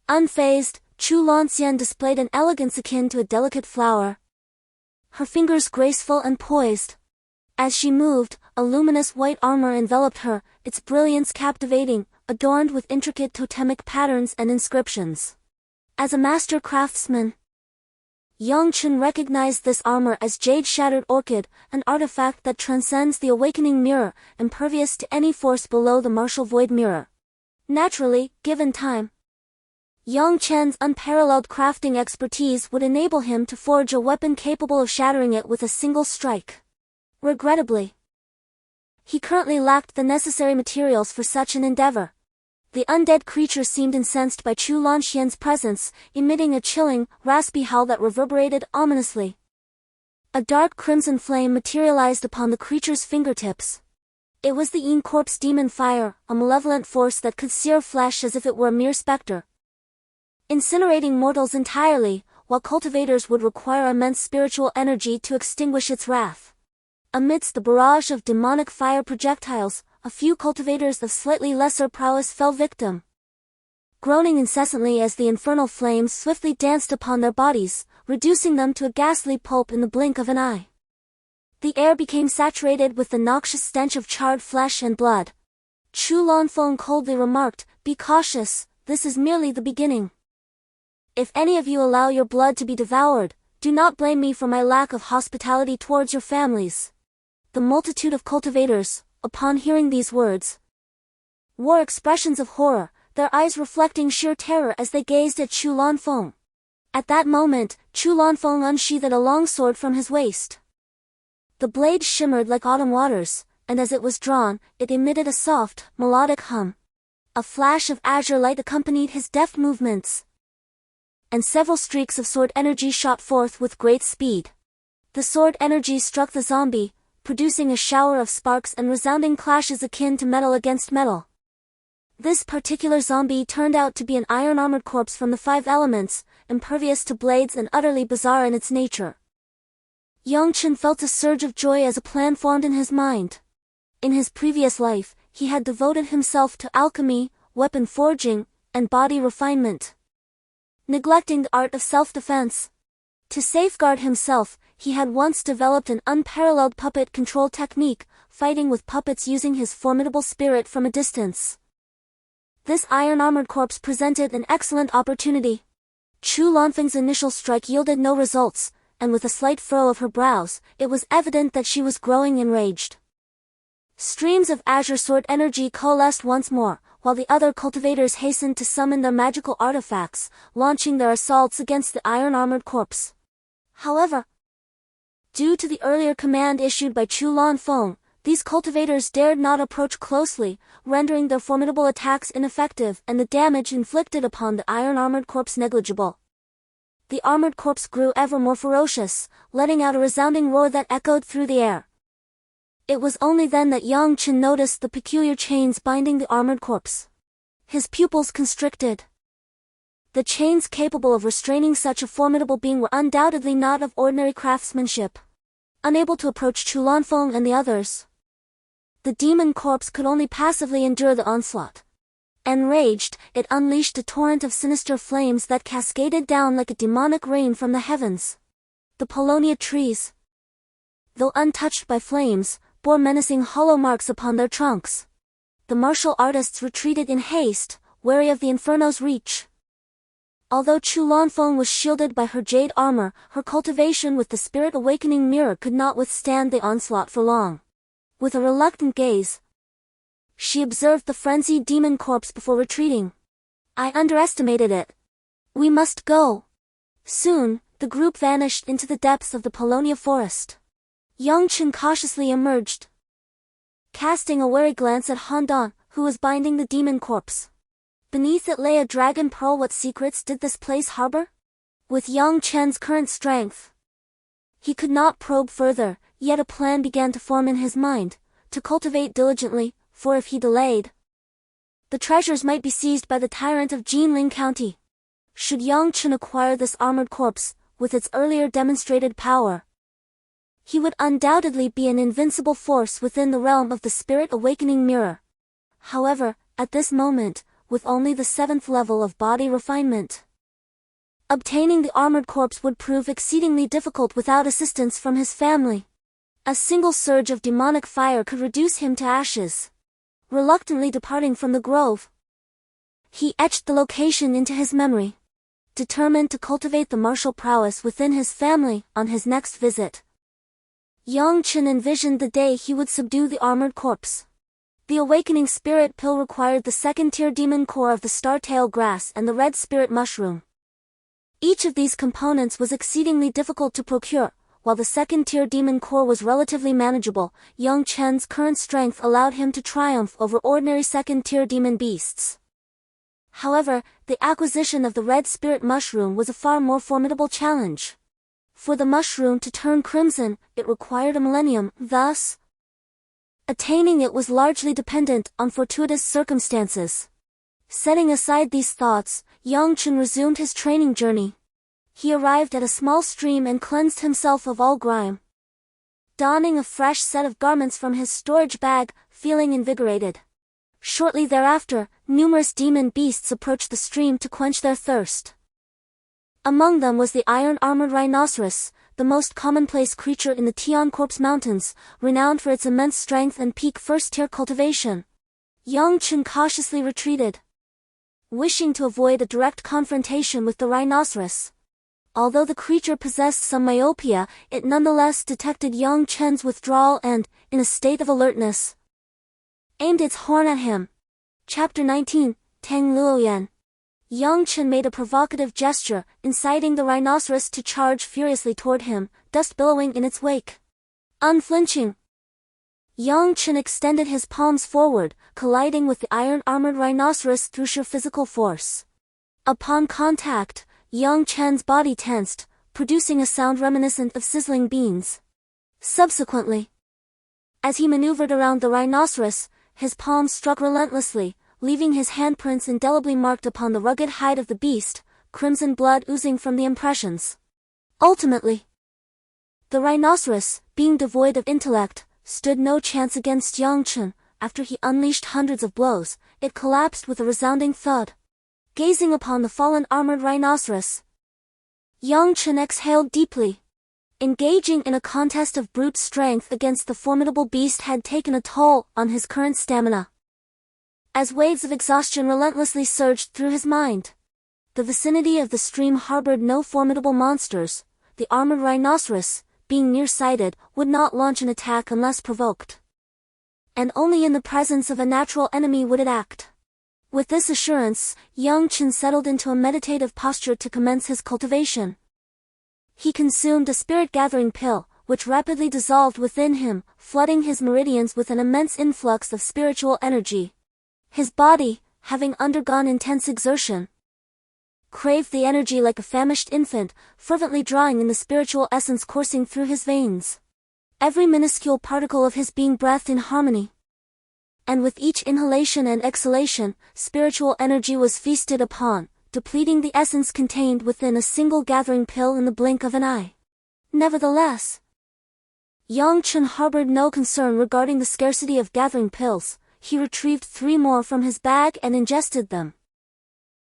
Unfazed, Chu Lanxian displayed an elegance akin to a delicate flower. Her fingers graceful and poised. As she moved, a luminous white armor enveloped her, its brilliance captivating, adorned with intricate totemic patterns and inscriptions. As a master craftsman, Yang Chen recognized this armor as Jade Shattered Orchid, an artifact that transcends the awakening mirror, impervious to any force below the martial void mirror. Naturally, given time, Yang Chen's unparalleled crafting expertise would enable him to forge a weapon capable of shattering it with a single strike. Regrettably, he currently lacked the necessary materials for such an endeavor. The undead creature seemed incensed by Chu Lanxian's presence, emitting a chilling, raspy howl that reverberated ominously. A dark crimson flame materialized upon the creature's fingertips. It was the Yin Corpse demon fire, a malevolent force that could sear flesh as if it were a mere specter, incinerating mortals entirely, while cultivators would require immense spiritual energy to extinguish its wrath. Amidst the barrage of demonic fire projectiles, a few cultivators of slightly lesser prowess fell victim, groaning incessantly as the infernal flames swiftly danced upon their bodies, reducing them to a ghastly pulp in the blink of an eye. The air became saturated with the noxious stench of charred flesh and blood. Chu Lanfeng coldly remarked, "Be cautious, this is merely the beginning. If any of you allow your blood to be devoured, do not blame me for my lack of hospitality towards your families." The multitude of cultivators, upon hearing these words, wore expressions of horror, their eyes reflecting sheer terror as they gazed at Chu Lanfeng. At that moment, Chu Lanfeng unsheathed a long sword from his waist. The blade shimmered like autumn waters, and as it was drawn, it emitted a soft, melodic hum. A flash of azure light accompanied his deft movements, and several streaks of sword energy shot forth with great speed. The sword energy struck the zombie, producing a shower of sparks and resounding clashes akin to metal against metal. This particular zombie turned out to be an iron-armored corpse from the five elements, impervious to blades and utterly bizarre in its nature. Yang Chen felt a surge of joy as a plan formed in his mind. In his previous life, he had devoted himself to alchemy, weapon forging, and body refinement, neglecting the art of self-defense. To safeguard himself, he had once developed an unparalleled puppet control technique, fighting with puppets using his formidable spirit from a distance. This iron-armored corpse presented an excellent opportunity. Chu Lanfeng's initial strike yielded no results, and with a slight furrow of her brows, it was evident that she was growing enraged. Streams of azure sword energy coalesced once more, while the other cultivators hastened to summon their magical artifacts, launching their assaults against the iron-armored corpse. However, Due to the earlier command issued by Chu Lanfeng, these cultivators dared not approach closely, rendering their formidable attacks ineffective and the damage inflicted upon the iron-armored corpse negligible. The armored corpse grew ever more ferocious, letting out a resounding roar that echoed through the air. It was only then that Yang Chen noticed the peculiar chains binding the armored corpse. His pupils constricted. The chains capable of restraining such a formidable being were undoubtedly not of ordinary craftsmanship. Unable to approach Chu Lanfeng and the others, the demon corpse could only passively endure the onslaught. Enraged, it unleashed a torrent of sinister flames that cascaded down like a demonic rain from the heavens. The Paulownia trees, though untouched by flames, bore menacing hollow marks upon their trunks. The martial artists retreated in haste, wary of the inferno's reach. Although Chu Lanfeng was shielded by her jade armor, her cultivation with the spirit awakening mirror could not withstand the onslaught for long. With a reluctant gaze, she observed the frenzied demon corpse before retreating. I underestimated it. We must go. Soon, the group vanished into the depths of the Paulownia forest. Yang Chen cautiously emerged, casting a wary glance at Han Dan, who was binding the demon corpse. Beneath it lay a dragon pearl. What secrets did this place harbor? With Yang Chen's current strength, he could not probe further, yet a plan began to form in his mind, to cultivate diligently, for if he delayed, the treasures might be seized by the tyrant of Jinling County. Should Yang Chen acquire this armored corpse, with its earlier demonstrated power, he would undoubtedly be an invincible force within the realm of the Spirit Awakening Mirror. However, at this moment, with only the 7th level of body refinement, obtaining the armored corpse would prove exceedingly difficult without assistance from his family. A single surge of demonic fire could reduce him to ashes. Reluctantly departing from the grove, he etched the location into his memory, determined to cultivate the martial prowess within his family on his next visit. Yang Chen envisioned the day he would subdue the armored corpse. The awakening spirit pill required the 2nd-tier demon core of the star-tail grass and the red spirit mushroom. Each of these components was exceedingly difficult to procure. While the 2nd-tier demon core was relatively manageable, Yang Chen's current strength allowed him to triumph over ordinary 2nd-tier demon beasts. However, the acquisition of the red spirit mushroom was a far more formidable challenge. For the mushroom to turn crimson, it required a millennium, thus, attaining it was largely dependent on fortuitous circumstances. Setting aside these thoughts, Yang Chen resumed his training journey. He arrived at a small stream and cleansed himself of all grime. Donning a fresh set of garments from his storage bag, feeling invigorated. Shortly thereafter, numerous demon beasts approached the stream to quench their thirst. Among them was the iron-armored rhinoceros, the most commonplace creature in the Tianhuang Mountains, renowned for its immense strength and peak 1st-tier cultivation. Yang Chen cautiously retreated, wishing to avoid a direct confrontation with the rhinoceros. Although the creature possessed some myopia, it nonetheless detected Yang Chen's withdrawal and, in a state of alertness, aimed its horn at him. Chapter 19, Tang Luoyan. Yang Chen made a provocative gesture, inciting the rhinoceros to charge furiously toward him, dust billowing in its wake. Unflinching, Yang Chen extended his palms forward, colliding with the iron-armored rhinoceros through sheer physical force. Upon contact, Yang Chen's body tensed, producing a sound reminiscent of sizzling beans. Subsequently, as he maneuvered around the rhinoceros, his palms struck relentlessly, leaving his handprints indelibly marked upon the rugged hide of the beast, crimson blood oozing from the impressions. Ultimately, the rhinoceros, being devoid of intellect, stood no chance against Yang Chen. After he unleashed hundreds of blows, it collapsed with a resounding thud. Gazing upon the fallen armored rhinoceros, Yang Chen exhaled deeply. Engaging in a contest of brute strength against the formidable beast had taken a toll on his current stamina. As waves of exhaustion relentlessly surged through his mind, the vicinity of the stream harbored no formidable monsters. The armored rhinoceros, being nearsighted, would not launch an attack unless provoked. And only in the presence of a natural enemy would it act. With this assurance, Yang Chen settled into a meditative posture to commence his cultivation. He consumed a spirit-gathering pill, which rapidly dissolved within him, flooding his meridians with an immense influx of spiritual energy. His body, having undergone intense exertion, craved the energy like a famished infant, fervently drawing in the spiritual essence coursing through his veins. Every minuscule particle of his being breathed in harmony. And with each inhalation and exhalation, spiritual energy was feasted upon, depleting the essence contained within a single gathering pill in the blink of an eye. Nevertheless, Yang Chen harbored no concern regarding the scarcity of gathering pills. He retrieved 3 more from his bag and ingested them.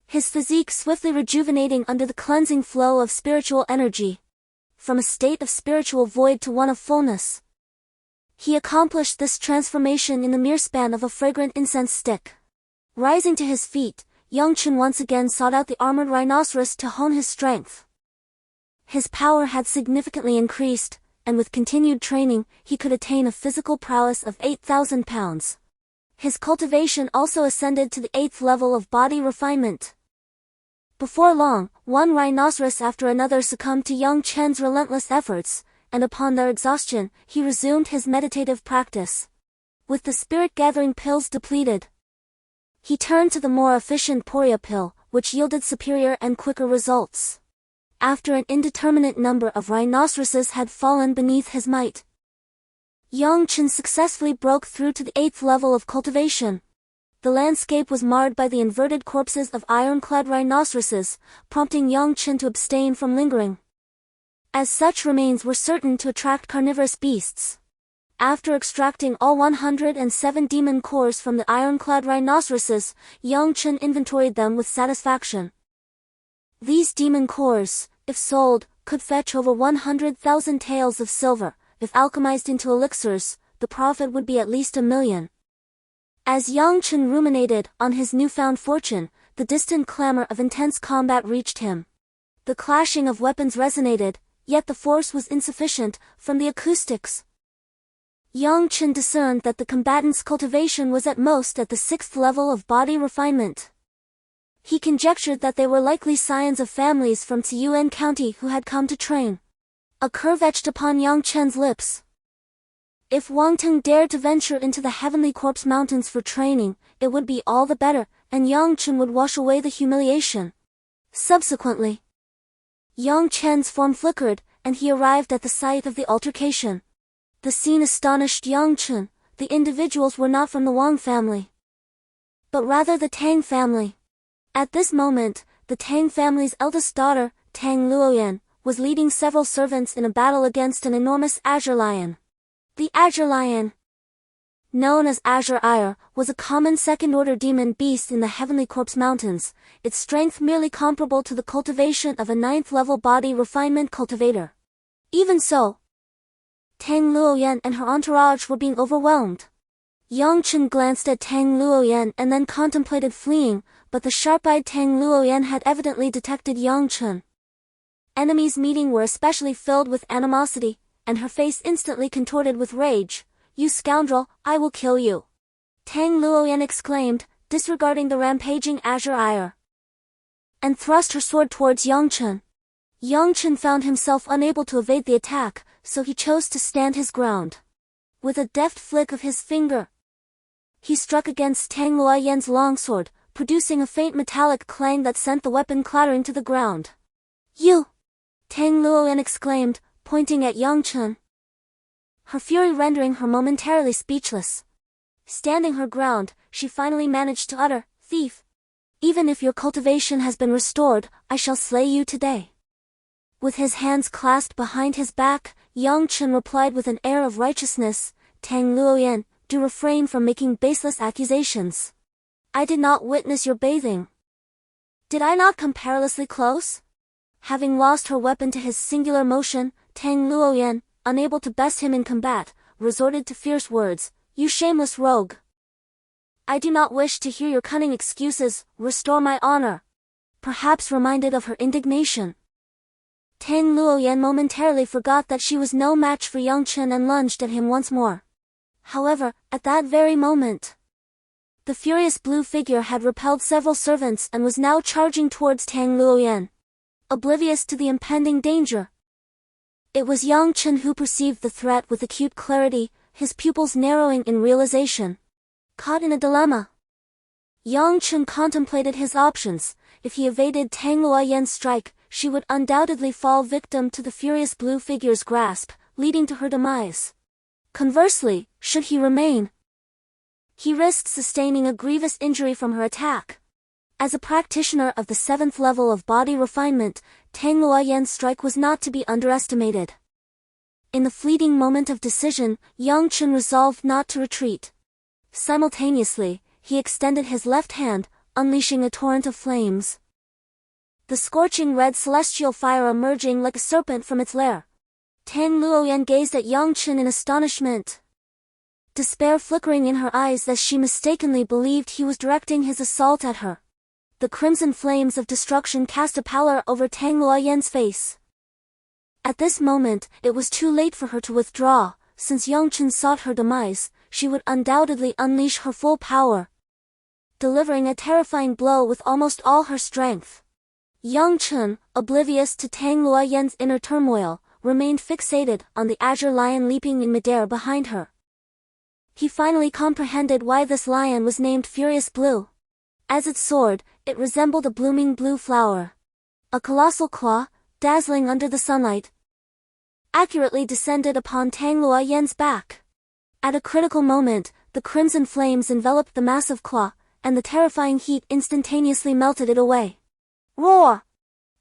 His physique swiftly rejuvenating under the cleansing flow of spiritual energy. From a state of spiritual void to one of fullness. He accomplished this transformation in the mere span of a fragrant incense stick. Rising to his feet, Yang Chen once again sought out the armored rhinoceros to hone his strength. His power had significantly increased, and with continued training, he could attain a physical prowess of 8,000 pounds. His cultivation also ascended to the 8th level of body refinement. Before long, one rhinoceros after another succumbed to Yang Chen's relentless efforts, and upon their exhaustion, he resumed his meditative practice. With the spirit-gathering pills depleted, he turned to the more efficient Poria pill, which yielded superior and quicker results. After an indeterminate number of rhinoceroses had fallen beneath his might, Yang Chen successfully broke through to the 8th level of cultivation. The landscape was marred by the inverted corpses of ironclad rhinoceroses, prompting Yang Chen to abstain from lingering, as such remains were certain to attract carnivorous beasts. After extracting all 107 demon cores from the ironclad rhinoceroses, Yang Chen inventoried them with satisfaction. These demon cores, if sold, could fetch over 100,000 taels of silver. If alchemized into elixirs, the profit would be at least 1 million. As Yang Chen ruminated on his newfound fortune, the distant clamor of intense combat reached him. The clashing of weapons resonated, yet the force was insufficient. From the acoustics, Yang Chen discerned that the combatants' cultivation was at most at the 6th level of body refinement. He conjectured that they were likely scions of families from Tianhuang County who had come to train. A curve etched upon Yang Chen's lips. If Wang Teng dared to venture into the Heavenly Corpse Mountains for training, it would be all the better, and Yang Chen would wash away the humiliation. Subsequently, Yang Chen's form flickered, and he arrived at the site of the altercation. The scene astonished Yang Chen. The individuals were not from the Wang family, but rather the Tang family. At this moment, the Tang family's eldest daughter, Tang Luoyan, was leading several servants in a battle against an enormous azure lion. The azure lion, known as Azure Ire, was a common second-order demon beast in the Heavenly Corpse Mountains, its strength merely comparable to the cultivation of a 9th-level body refinement cultivator. Even so, Tang Luoyan and her entourage were being overwhelmed. Yang Chen glanced at Tang Luoyan and then contemplated fleeing, but the sharp-eyed Tang Luoyan had evidently detected Yang Chen. Enemies meeting were especially filled with animosity, and her face instantly contorted with rage. "You scoundrel, I will kill you!" Tang Luoyan exclaimed, disregarding the rampaging Azure Ire, and thrust her sword towards Yang Chen. Yang Chen found himself unable to evade the attack, so he chose to stand his ground. With a deft flick of his finger, he struck against Tang Luoyan's longsword, producing a faint metallic clang that sent the weapon clattering to the ground. "You!" Tang Luoyan exclaimed, pointing at Yang Chen, her fury rendering her momentarily speechless. Standing her ground, she finally managed to utter, "Thief! Even if your cultivation has been restored, I shall slay you today." With his hands clasped behind his back, Yang Chen replied with an air of righteousness, "Tang Luoyan, do refrain from making baseless accusations. I did not witness your bathing. Did I not come perilously close?" Having lost her weapon to his singular motion, Tang Luoyan, unable to best him in combat, resorted to fierce words, "You shameless rogue! I do not wish to hear your cunning excuses. Restore my honor." Perhaps reminded of her indignation, Tang Luoyan momentarily forgot that she was no match for Yang Chen and lunged at him once more. However, at that very moment, the furious blue figure had repelled several servants and was now charging towards Tang Luoyan. Oblivious to the impending danger, It was Yang Chen who perceived the threat with acute clarity, his pupils narrowing in realization. Caught in a dilemma. Yang Chen contemplated his options. If he evaded Tang Luoyan's strike, she would undoubtedly fall victim to the furious blue figure's grasp, leading to her demise. Conversely, should he remain, he risked sustaining a grievous injury from her attack. As a practitioner of the 7th level of body refinement, Tang Luoyan's strike was not to be underestimated. In the fleeting moment of decision, Yang Chen resolved not to retreat. Simultaneously, he extended his left hand, unleashing a torrent of flames. The scorching red celestial fire emerging like a serpent from its lair. Tang Luoyan gazed at Yang Chen in astonishment, despair flickering in her eyes as she mistakenly believed he was directing his assault at her. The crimson flames of destruction cast a pallor over Tang Luoyan's face. At this moment, it was too late for her to withdraw. Since Yang Chen sought her demise, she would undoubtedly unleash her full power, delivering a terrifying blow with almost all her strength. Yang Chen, oblivious to Tang Luoyan's inner turmoil, remained fixated on the azure lion leaping in midair behind her. He finally comprehended why this lion was named Furious Blue. As it soared, it resembled a blooming blue flower. A colossal claw, dazzling under the sunlight, accurately descended upon Tang Luoyan's back. At a critical moment, the crimson flames enveloped the massive claw, and the terrifying heat instantaneously melted it away. Roar!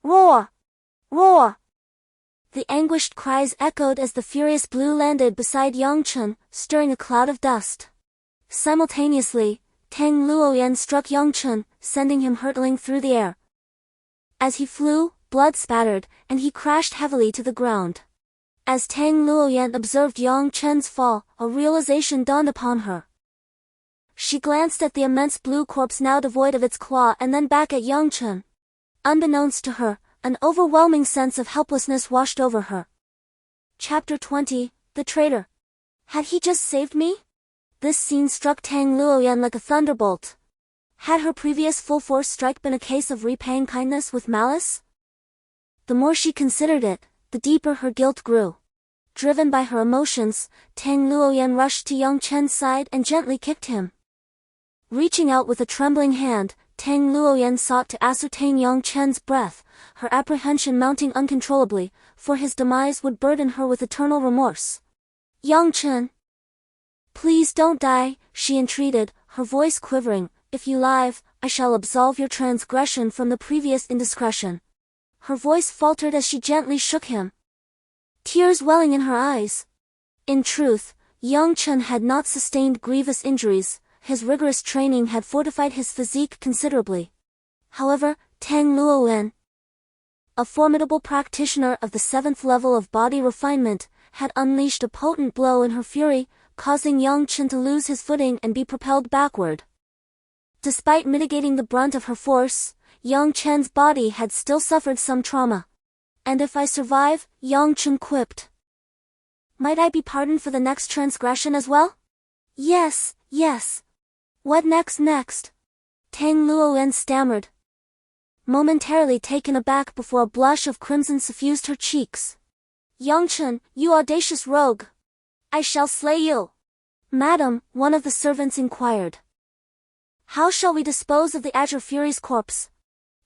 Roar! Roar! The anguished cries echoed as the Furious Blue landed beside Yang Chen, stirring a cloud of dust. Simultaneously, Tang Luoyan struck Yang Chen, sending him hurtling through the air. As he flew, blood spattered, and he crashed heavily to the ground. As Tang Luoyan observed Yang Chen's fall, a realization dawned upon her. She glanced at the immense blue corpse now devoid of its claw and then back at Yang Chen. Unbeknownst to her, an overwhelming sense of helplessness washed over her. Chapter 20, The Traitor. Had he just saved me? This scene struck Tang Luoyan like a thunderbolt. Had her previous full-force strike been a case of repaying kindness with malice? The more she considered it, the deeper her guilt grew. Driven by her emotions, Tang Luoyan rushed to Yang Chen's side and gently kicked him. Reaching out with a trembling hand, Tang Luoyan sought to ascertain Yang Chen's breath, her apprehension mounting uncontrollably, for his demise would burden her with eternal remorse. Yang Chen, please don't die, she entreated, her voice quivering. If you live, I shall absolve your transgression from the previous indiscretion. Her voice faltered as she gently shook him, tears welling in her eyes. In truth, Yang Chen had not sustained grievous injuries. His rigorous training had fortified his physique considerably. However, Tang Luoyan, a formidable practitioner of the 7th level of body refinement, had unleashed a potent blow in her fury, causing Yang Chen to lose his footing and be propelled backward. Despite mitigating the brunt of her force, Yang Chen's body had still suffered some trauma. And if I survive, Yang Chen quipped, might I be pardoned for the next transgression as well? Yes, yes. What next? Tang Luoyan stammered, momentarily taken aback before a blush of crimson suffused her cheeks. Yang Chen, you audacious rogue! I shall slay you! Madam, one of the servants inquired. How shall we dispose of the Azure Fury's corpse?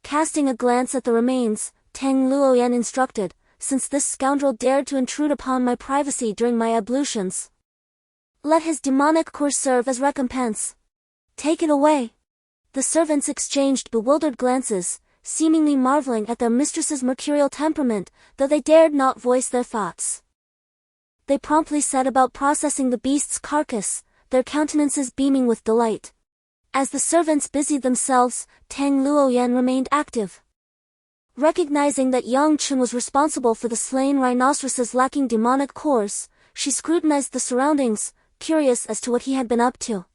Casting a glance at the remains, Tang Luoyan instructed, since this scoundrel dared to intrude upon my privacy during my ablutions, let his demonic core serve as recompense. Take it away. The servants exchanged bewildered glances, seemingly marveling at their mistress's mercurial temperament, though they dared not voice their thoughts. They promptly set about processing the beast's carcass, their countenances beaming with delight. As the servants busied themselves, Tang Luoyan remained active. Recognizing that Yang Chen was responsible for the slain rhinoceros's lacking demonic cores, she scrutinized the surroundings, curious as to what he had been up to.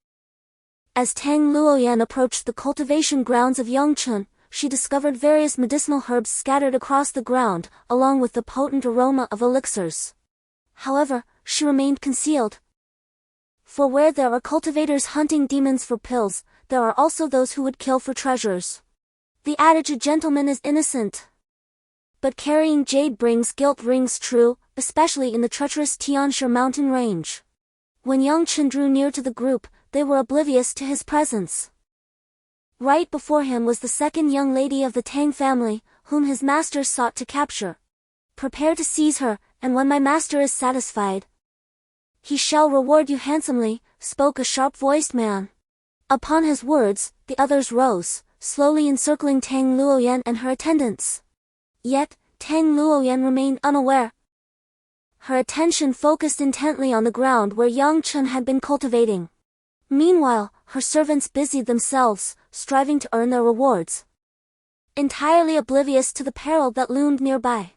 As Tang Luoyan approached the cultivation grounds of Yang Chen, she discovered various medicinal herbs scattered across the ground, along with the potent aroma of elixirs. However, she remained concealed. For where there are cultivators hunting demons for pills, there are also those who would kill for treasures. The adage "a gentleman is innocent, but carrying jade brings guilt" rings true. especially in the treacherous Tianhuang mountain range. When Yang Chen drew near to the group, they were oblivious to his presence. Right before him was the second young lady of the Tang family, whom his master sought to capture. Prepare to seize her, and when my master is satisfied, he shall reward you handsomely, spoke a sharp-voiced man. Upon his words, the others rose, slowly encircling Tang Luoyan and her attendants. Yet, Tang Luoyan remained unaware. Her attention focused intently on the ground where Yang Chen had been cultivating. Meanwhile, her servants busied themselves, striving to earn their rewards. Entirely oblivious to the peril that loomed nearby,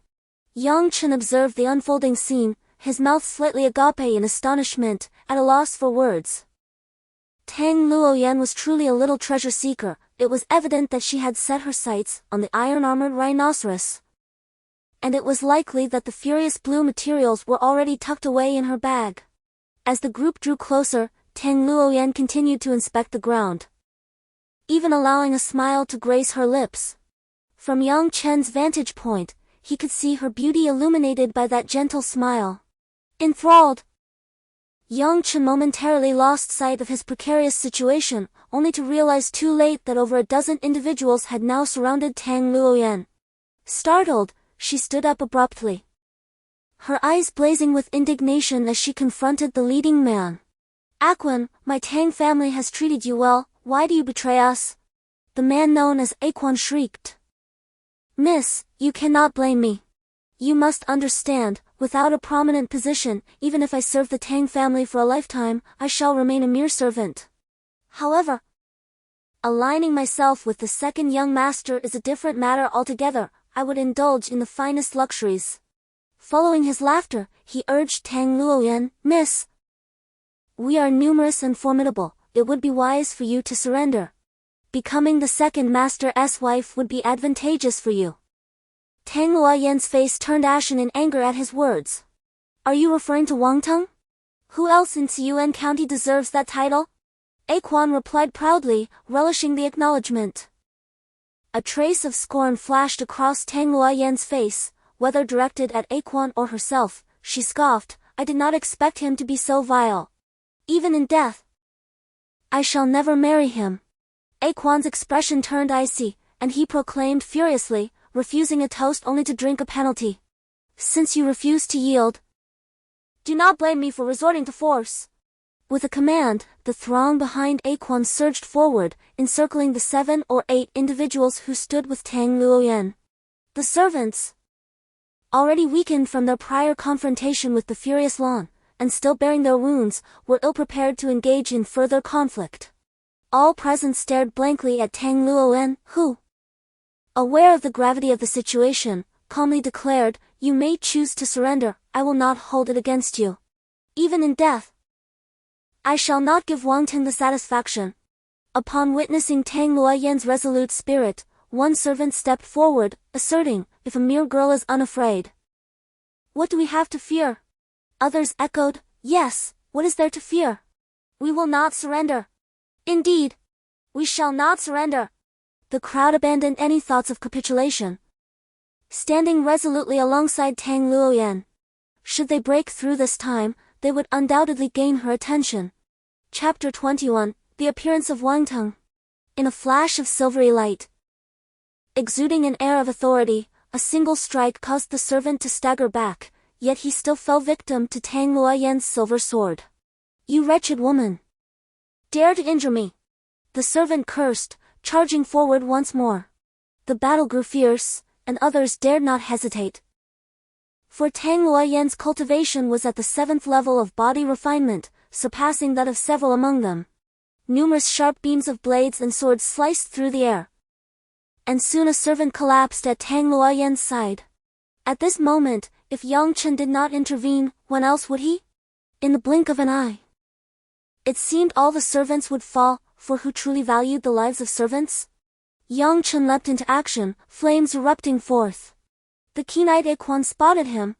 Yang Chen observed the unfolding scene, his mouth slightly agape in astonishment, at a loss for words. Tang Luoyan was truly a little treasure seeker. It was evident that she had set her sights on the iron-armored rhinoceros. And it was likely that the furious blue materials were already tucked away in her bag. As the group drew closer, Tang Luoyan continued to inspect the ground, even allowing a smile to grace her lips. From Yang Chen's vantage point, he could see her beauty illuminated by that gentle smile. Enthralled, Yang Chen momentarily lost sight of his precarious situation, only to realize too late that over a dozen individuals had now surrounded Tang Luoyan. Startled, she stood up abruptly, her eyes blazing with indignation as she confronted the leading man. Aquan, my Tang family has treated you well, why do you betray us? The man known as Aquan shrieked. Miss, you cannot blame me. You must understand, without a prominent position, even if I serve the Tang family for a lifetime, I shall remain a mere servant. However, aligning myself with the second young master is a different matter altogether. I would indulge in the finest luxuries. Following his laughter, he urged Tang Luoyan, Miss, we are numerous and formidable, it would be wise for you to surrender. Becoming the second master's wife would be advantageous for you. Tang Luoyan's face turned ashen in anger at his words. Are you referring to Wang Teng? Who else in Siyuan County deserves that title? Aquan replied proudly, relishing the acknowledgement. A trace of scorn flashed across Tang Luoyan's face, whether directed at Aquan or herself. She scoffed, I did not expect him to be so vile. Even in death, I shall never marry him. Aquan's expression turned icy, and he proclaimed furiously, refusing a toast only to drink a penalty. Since you refuse to yield, do not blame me for resorting to force. With a command, the throng behind Aquan surged forward, encircling the 7 or 8 individuals who stood with Tang Luoyan. The servants, already weakened from their prior confrontation with the furious Lan, and still bearing their wounds, were ill-prepared to engage in further conflict. All present stared blankly at Tang Luoyan, who, aware of the gravity of the situation, calmly declared, you may choose to surrender, I will not hold it against you. Even in death, I shall not give Wang Teng the satisfaction. Upon witnessing Tang Luoyan's resolute spirit, one servant stepped forward, asserting, if a mere girl is unafraid, what do we have to fear? Others echoed, yes, what is there to fear? We will not surrender. Indeed, we shall not surrender. The crowd abandoned any thoughts of capitulation, standing resolutely alongside Tang Luoyan. Should they break through this time, they would undoubtedly gain her attention. Chapter 21, The Appearance of Wang Teng. In a flash of silvery light, exuding an air of authority, a single strike caused the servant to stagger back, yet he still fell victim to Tang Luoyan's silver sword. You wretched woman! Dare to injure me! The servant cursed, charging forward once more. The battle grew fierce, and others dared not hesitate. For Tang Luoyan's cultivation was at the 7th level of body refinement, surpassing that of several among them. Numerous sharp beams of blades and swords sliced through the air, and soon a servant collapsed at Tang Luoyan's side. At this moment, if Yang Chen did not intervene, when else would he? In the blink of an eye, it seemed all the servants would fall, for who truly valued the lives of servants? Yang Chen leapt into action, flames erupting forth. The keen-eyed Aquan spotted him,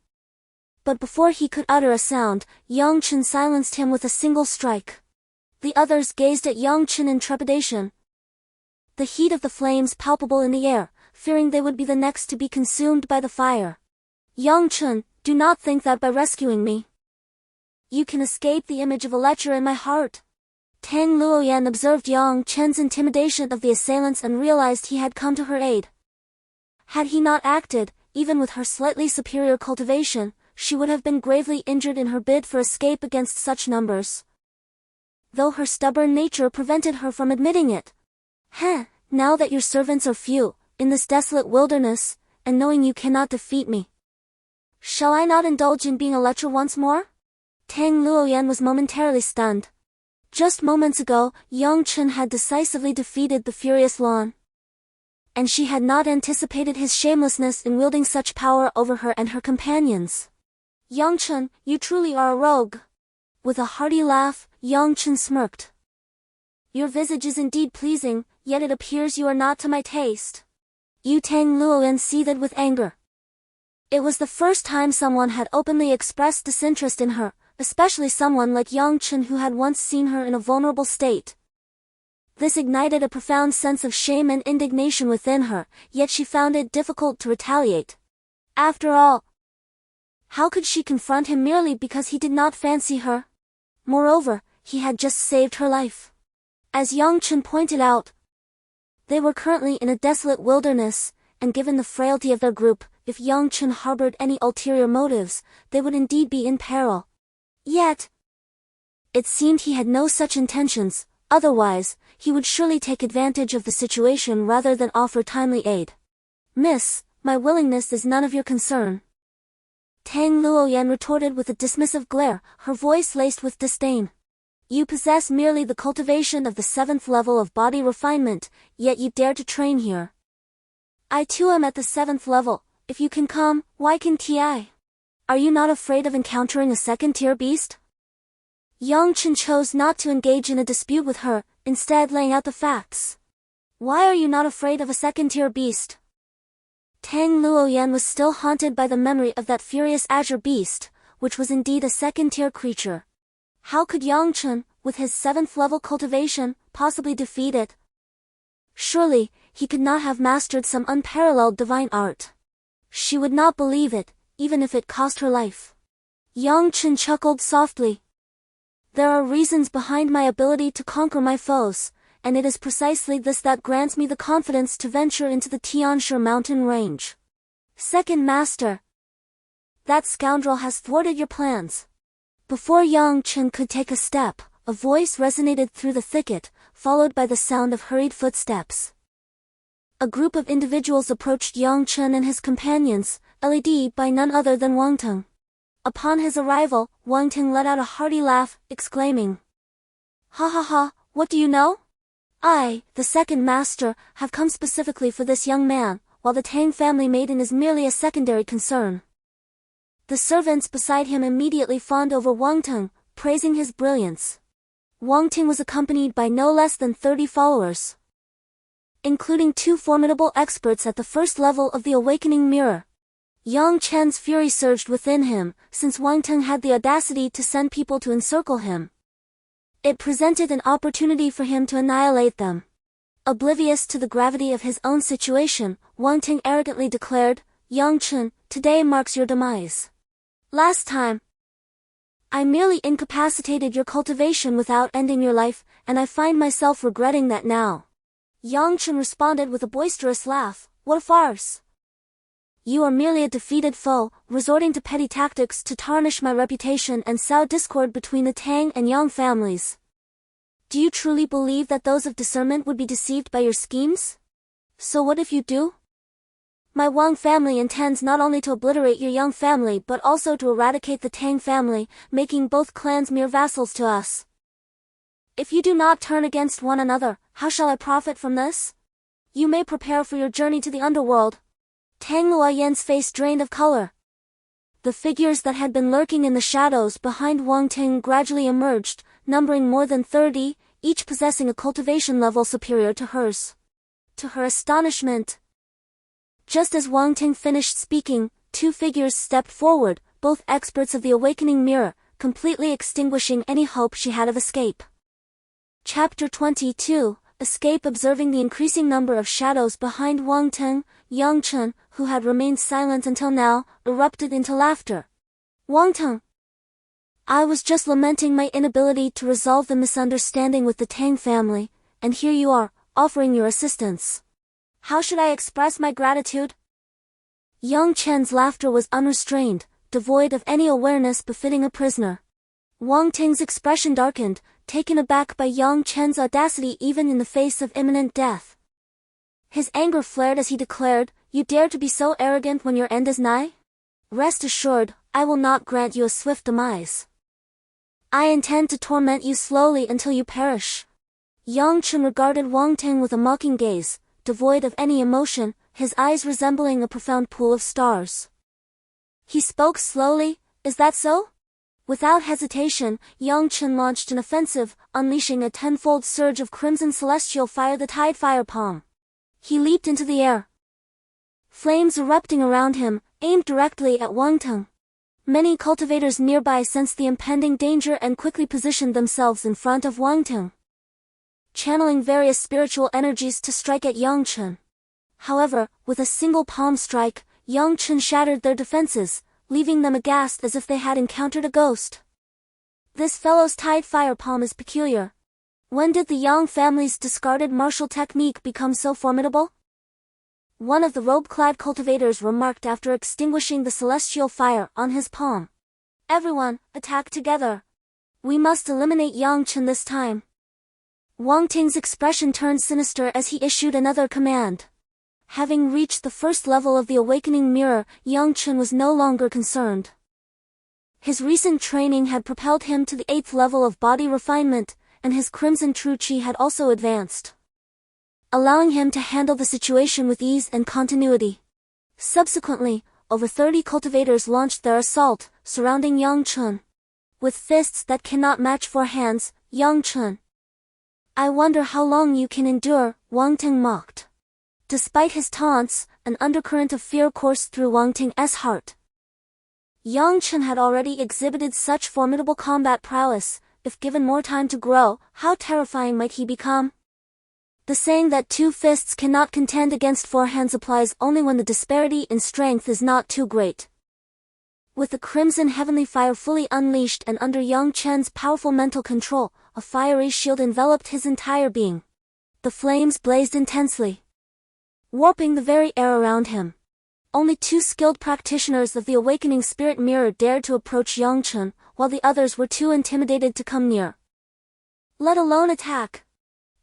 but before he could utter a sound, Yang Chen silenced him with a single strike. The others gazed at Yang Chen in trepidation, the heat of the flames palpable in the air, fearing they would be the next to be consumed by the fire. Yang Chen, Do not think that by rescuing me, you can escape the image of a lecher in my heart. Tang Luoyan observed Yang Chen's intimidation of the assailants and realized he had come to her aid. Had he not acted, even with her slightly superior cultivation, she would have been gravely injured in her bid for escape against such numbers, though her stubborn nature prevented her from admitting it. Now that your servants are few, in this desolate wilderness, and knowing you cannot defeat me, shall I not indulge in being a lecher once more? Tang Luoyan was momentarily stunned. Just moments ago, Yang Chen had decisively defeated the furious Lan, and she had not anticipated his shamelessness in wielding such power over her and her companions. Yang Chen, you truly are a rogue. With a hearty laugh, Yang Chen smirked. Your visage is indeed pleasing, yet it appears you are not to my taste. Yu Tang Luoyan seethed with anger. It was the first time someone had openly expressed disinterest in her, especially someone like Yang Chen who had once seen her in a vulnerable state. This ignited a profound sense of shame and indignation within her, yet she found it difficult to retaliate. After all, how could she confront him merely because he did not fancy her? Moreover, he had just saved her life. As Yang Chen pointed out, they were currently in a desolate wilderness, and given the frailty of their group, if Yang Chen harbored any ulterior motives, they would indeed be in peril. Yet, it seemed he had no such intentions, otherwise, he would surely take advantage of the situation rather than offer timely aid. Miss, my willingness is none of your concern. Tang Luoyan retorted with a dismissive glare, her voice laced with disdain. You possess merely the cultivation of the 7th level of body refinement, yet you dare to train here. I too am at the 7th level, if you can come, why can't I? Are you not afraid of encountering a second-tier beast? Yang Chen chose not to engage in a dispute with her, instead laying out the facts. Why are you not afraid of a second-tier beast? Tang Luoyan was still haunted by the memory of that furious azure beast, which was indeed a second-tier creature. How could Yang Chen, with his 7th level cultivation, possibly defeat it? Surely, he could not have mastered some unparalleled divine art. She would not believe it, even if it cost her life. Yang Chen chuckled softly. There are reasons behind my ability to conquer my foes, and it is precisely this that grants me the confidence to venture into the Tianhuang mountain range. Second Master, that scoundrel has thwarted your plans. Before Yang Chen could take a step, a voice resonated through the thicket, followed by the sound of hurried footsteps. A group of individuals approached Yang Chen and his companions, led by none other than Wang Teng. Upon his arrival, Wang Teng let out a hearty laugh, exclaiming, "Ha ha ha, what do you know? I, the second master, have come specifically for this young man, while the Tang family maiden is merely a secondary concern." The servants beside him immediately fawned over Wang Teng, praising his brilliance. Wang Teng was accompanied by no less than 30 followers, including 2 formidable experts at the first level of the Awakening Mirror. Yang Chen's fury surged within him, since Wang Teng had the audacity to send people to encircle him. It presented an opportunity for him to annihilate them. Oblivious to the gravity of his own situation, Wang Teng arrogantly declared, "Yang Chen, today marks your demise. Last time, I merely incapacitated your cultivation without ending your life, and I find myself regretting that now." Yang Chen responded with a boisterous laugh, "What a farce! You are merely a defeated foe, resorting to petty tactics to tarnish my reputation and sow discord between the Tang and Yang families. Do you truly believe that those of discernment would be deceived by your schemes? So what if you do? My Wang family intends not only to obliterate your Yang family but also to eradicate the Tang family, making both clans mere vassals to us. If you do not turn against one another, how shall I profit from this? You may prepare for your journey to the underworld." Tang Luoyan's face drained of color. The figures that had been lurking in the shadows behind Wang Teng gradually emerged, numbering more than 30, each possessing a cultivation level superior to hers. To her astonishment, just as Wang Teng finished speaking, 2 figures stepped forward, both experts of the Awakening Mirror, completely extinguishing any hope she had of escape. Chapter 22, Escape. Observing the increasing number of shadows behind Wang Teng, Yang Chen, who had remained silent until now, erupted into laughter, Wang Teng. I was just lamenting my inability to resolve the misunderstanding with the Tang family, and here you are, offering your assistance. How should I express my gratitude? Yang Chen's laughter was unrestrained, devoid of any awareness befitting a prisoner. Wang Ting's expression darkened, taken aback by Yang Chen's audacity even in the face of imminent death. His anger flared as he declared, "You dare to be so arrogant when your end is nigh? Rest assured, I will not grant you a swift demise. I intend to torment you slowly until you perish." Yang Chen regarded Wang Ting with a mocking gaze, devoid of any emotion, his eyes resembling a profound pool of stars. He spoke slowly, "Is that so?" Without hesitation, Yang Chen launched an offensive, unleashing a tenfold surge of crimson celestial fire, the Tide Fire Palm. He leaped into the air. Flames erupting around him, aimed directly at Wang Ting. Many cultivators nearby sensed the impending danger and quickly positioned themselves in front of Wang Ting, channeling various spiritual energies to strike at Yang Chen. However, with a single palm strike, Yang Chen shattered their defenses, leaving them aghast as if they had encountered a ghost. This fellow's Tide Fire Palm is peculiar. When did the Yang family's discarded martial technique become so formidable? One of the robe-clad cultivators remarked after extinguishing the celestial fire on his palm. "Everyone, attack together. We must eliminate Yang Chen this time." Wang Ting's expression turned sinister as he issued another command. Having reached the first level of the awakening mirror, Yang Chen was no longer concerned. His recent training had propelled him to the 8th level of body refinement, and his crimson true chi had also advanced, allowing him to handle the situation with ease and continuity. Subsequently, over 30 cultivators launched their assault, surrounding Yang Chen. With fists that cannot match 4 hands, Yang Chen. "I wonder how long you can endure," Wang Ting mocked. Despite his taunts, an undercurrent of fear coursed through Wang Ting's heart. Yang Chen had already exhibited such formidable combat prowess. If given more time to grow, how terrifying might he become? The saying that 2 fists cannot contend against 4 hands applies only when the disparity in strength is not too great. With the crimson heavenly fire fully unleashed and under Yang Chen's powerful mental control, a fiery shield enveloped his entire being. The flames blazed intensely, warping the very air around him. Only 2 skilled practitioners of the awakening spirit mirror dared to approach Yang Chen, while the others were too intimidated to come near, let alone attack.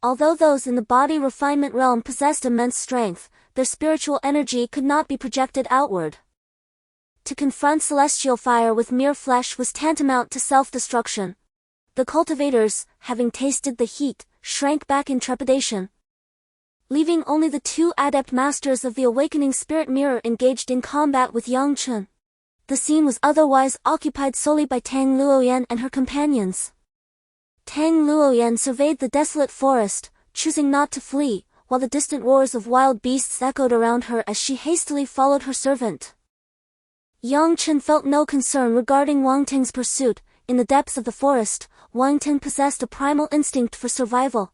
Although those in the body refinement realm possessed immense strength, their spiritual energy could not be projected outward. To confront celestial fire with mere flesh was tantamount to self-destruction. The cultivators, having tasted the heat, shrank back in trepidation, leaving only the 2 adept masters of the awakening spirit mirror engaged in combat with Yang Chen. The scene was otherwise occupied solely by Tang Luoyan and her companions. Tang Luoyan surveyed the desolate forest, choosing not to flee, while the distant roars of wild beasts echoed around her as she hastily followed her servant. Yang Chen felt no concern regarding Wang Ting's pursuit. In the depths of the forest, Wang Ting possessed a primal instinct for survival.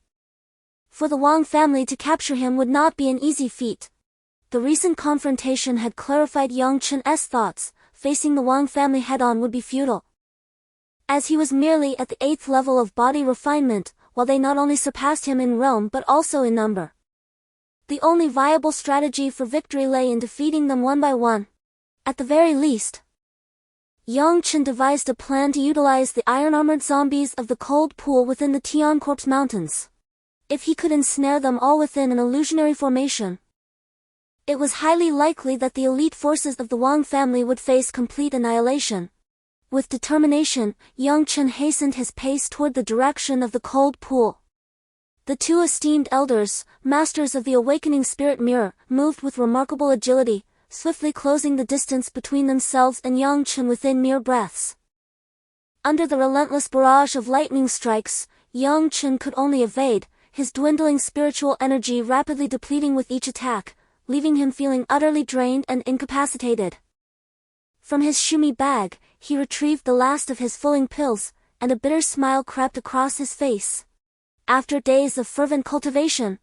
For the Wang family to capture him would not be an easy feat. The recent confrontation had clarified Yang Chen's thoughts. Facing the Wang family head-on would be futile, as he was merely at the 8th level of body refinement, while they not only surpassed him in realm but also in number. The only viable strategy for victory lay in defeating them one by one. At the very least, Yang Chen devised a plan to utilize the iron-armored zombies of the cold pool within the Tianhuang Mountains. If he could ensnare them all within an illusionary formation, it was highly likely that the elite forces of the Wang family would face complete annihilation. With determination, Yang Chen hastened his pace toward the direction of the cold pool. The 2 esteemed elders, masters of the awakening spirit mirror, moved with remarkable agility, swiftly closing the distance between themselves and Yang Chen within mere breaths. Under the relentless barrage of lightning strikes, Yang Chen could only evade, his dwindling spiritual energy rapidly depleting with each attack, leaving him feeling utterly drained and incapacitated. From his shumi bag, he retrieved the last of his fulling pills, and a bitter smile crept across his face. After days of fervent cultivation,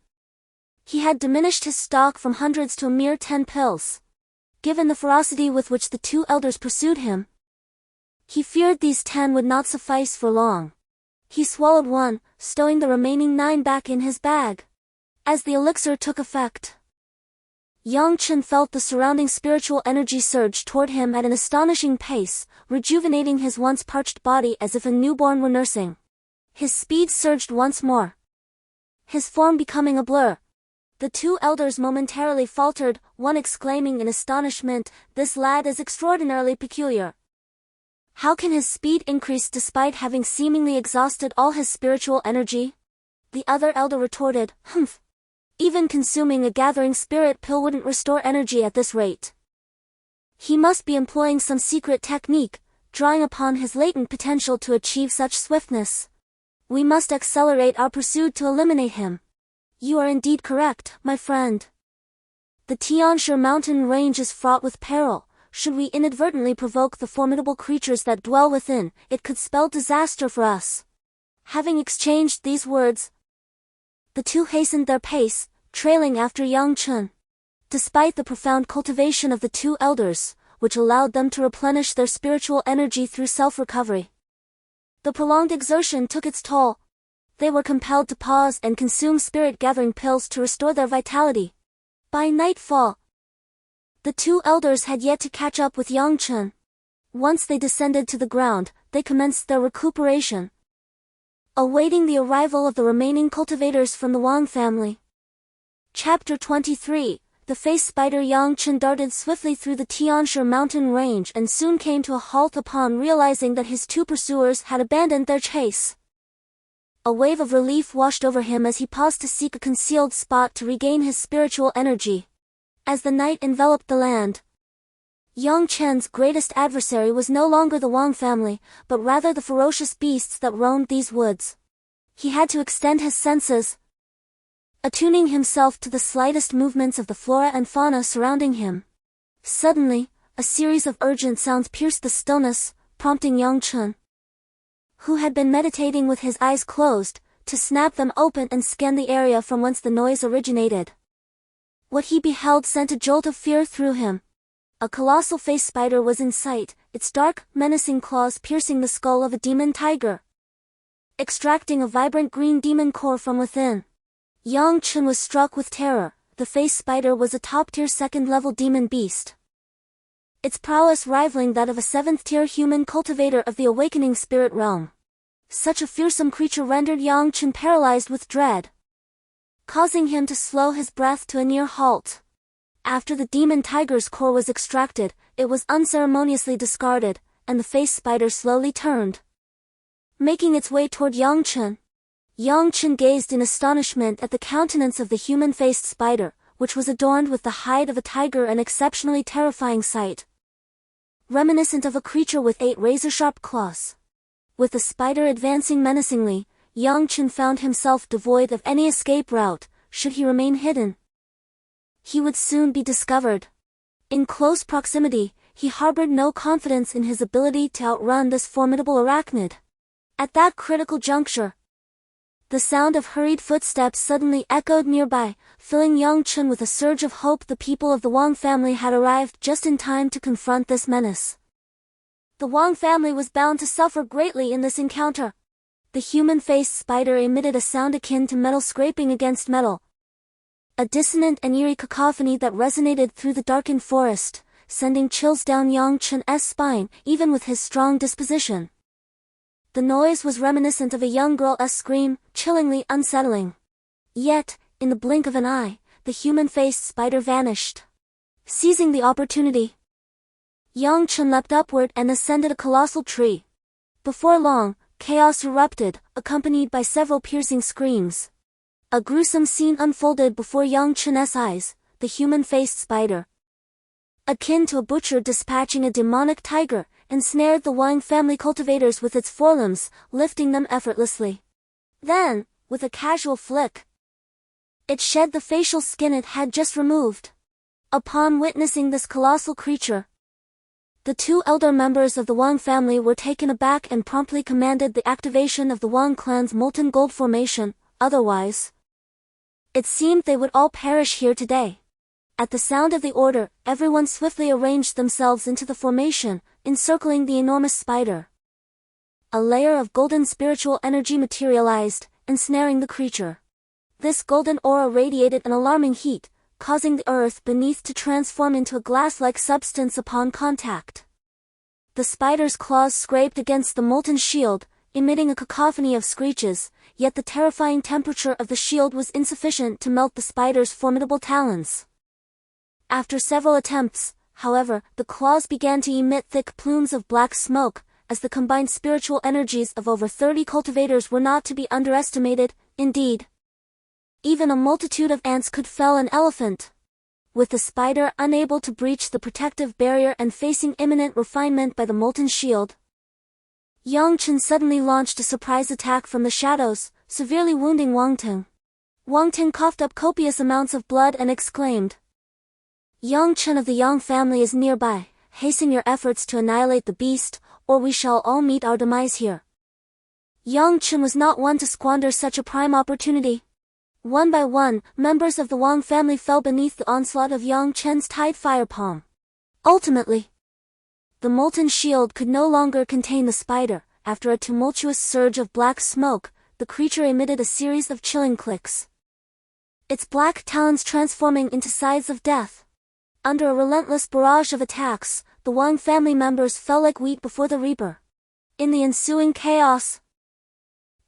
he had diminished his stock from hundreds to a mere 10 pills. Given the ferocity with which the 2 elders pursued him, He feared these 10 would not suffice for long. He swallowed one, stowing the remaining 9 back in his bag. As the elixir took effect, Yang Chen felt the surrounding spiritual energy surge toward him at an astonishing pace, rejuvenating his once parched body as if a newborn were nursing. His speed surged once more, his form becoming a blur. The 2 elders momentarily faltered, one exclaiming in astonishment, "This lad is extraordinarily peculiar. How can his speed increase despite having seemingly exhausted all his spiritual energy?" The other elder retorted, "Humph. Even consuming a gathering spirit pill wouldn't restore energy at this rate. He must be employing some secret technique, drawing upon his latent potential to achieve such swiftness. We must accelerate our pursuit to eliminate him." "You are indeed correct, my friend. The Tianhuang mountain range is fraught with peril. Should we inadvertently provoke the formidable creatures that dwell within, it could spell disaster for us." Having exchanged these words, the 2 hastened their pace, trailing after Yang Chen. Despite the profound cultivation of the 2 elders, which allowed them to replenish their spiritual energy through self-recovery, the prolonged exertion took its toll. They were compelled to pause and consume spirit-gathering pills to restore their vitality. By nightfall, the 2 elders had yet to catch up with Yang Chen. Once they descended to the ground, they commenced their recuperation, awaiting the arrival of the remaining cultivators from the Wang family. Chapter 23. The face spider Yang Chen darted swiftly through the Tianhuang mountain range and soon came to a halt upon realizing that his 2 pursuers had abandoned their chase. A wave of relief washed over him as he paused to seek a concealed spot to regain his spiritual energy. As the night enveloped the land, Yang Chen's greatest adversary was no longer the Wang family, but rather the ferocious beasts that roamed these woods. He had to extend his senses, attuning himself to the slightest movements of the flora and fauna surrounding him. Suddenly, a series of urgent sounds pierced the stillness, prompting Yang Chen, who had been meditating with his eyes closed, to snap them open and scan the area from whence the noise originated. What he beheld sent a jolt of fear through him. A colossal face spider was in sight, its dark, menacing claws piercing the skull of a demon tiger, extracting a vibrant green demon core from within. Yang Chen was struck with terror. The face spider was a top-tier 2nd-level demon beast, its prowess rivaling that of a 7th-tier human cultivator of the awakening spirit realm. Such a fearsome creature rendered Yang Chen paralyzed with dread, causing him to slow his breath to a near halt. After the demon tiger's core was extracted, it was unceremoniously discarded, and the face spider slowly turned, making its way toward Yang Chen. Yang Chen gazed in astonishment at the countenance of the human-faced spider, which was adorned with the hide of a tiger, an exceptionally terrifying sight, reminiscent of a creature with 8 razor-sharp claws. With the spider advancing menacingly, Yang Chen found himself devoid of any escape route. Should he remain hidden, he would soon be discovered. In close proximity, he harbored no confidence in his ability to outrun this formidable arachnid. At that critical juncture, the sound of hurried footsteps suddenly echoed nearby, filling Yang Chen with a surge of hope. The people of the Wang family had arrived just in time to confront this menace. The Wang family was bound to suffer greatly in this encounter. The human-faced spider emitted a sound akin to metal scraping against metal, a dissonant and eerie cacophony that resonated through the darkened forest, sending chills down Yang Chen's spine, even with his strong disposition. The noise was reminiscent of a young girl's scream, chillingly unsettling. Yet, in the blink of an eye, the human-faced spider vanished. Seizing the opportunity, Yang Chen leapt upward and ascended a colossal tree. Before long, chaos erupted, accompanied by several piercing screams. A gruesome scene unfolded before Yang Chen's eyes. The human-faced spider, akin to a butcher dispatching a demonic tiger, ensnared the Wang family cultivators with its forelimbs, lifting them effortlessly. Then, with a casual flick, it shed the facial skin it had just removed. Upon witnessing this colossal creature, the 2 elder members of the Wang family were taken aback and promptly commanded the activation of the Wang clan's molten gold formation. Otherwise, it seemed they would all perish here today. At the sound of the order, everyone swiftly arranged themselves into the formation, encircling the enormous spider. A layer of golden spiritual energy materialized, ensnaring the creature. This golden aura radiated an alarming heat, causing the earth beneath to transform into a glass-like substance upon contact. The spider's claws scraped against the molten shield, emitting a cacophony of screeches, yet the terrifying temperature of the shield was insufficient to melt the spider's formidable talons. After several attempts, however, the claws began to emit thick plumes of black smoke, as the combined spiritual energies of over 30 cultivators were not to be underestimated. Indeed, even a multitude of ants could fell an elephant. With the spider unable to breach the protective barrier and facing imminent refinement by the molten shield, Yang Chen suddenly launched a surprise attack from the shadows, severely wounding Wang Ting. Wang Ting coughed up copious amounts of blood and exclaimed, "Yang Chen of the Yang family is nearby. Hasten your efforts to annihilate the beast, or we shall all meet our demise here." Yang Chen was not one to squander such a prime opportunity. One by one, members of the Wang family fell beneath the onslaught of Yang Chen's tide fire palm. Ultimately, the molten shield could no longer contain the spider. After a tumultuous surge of black smoke, the creature emitted a series of chilling clicks, its black talons transforming into scythes of death. Under a relentless barrage of attacks, the Wang family members fell like wheat before the reaper. In the ensuing chaos,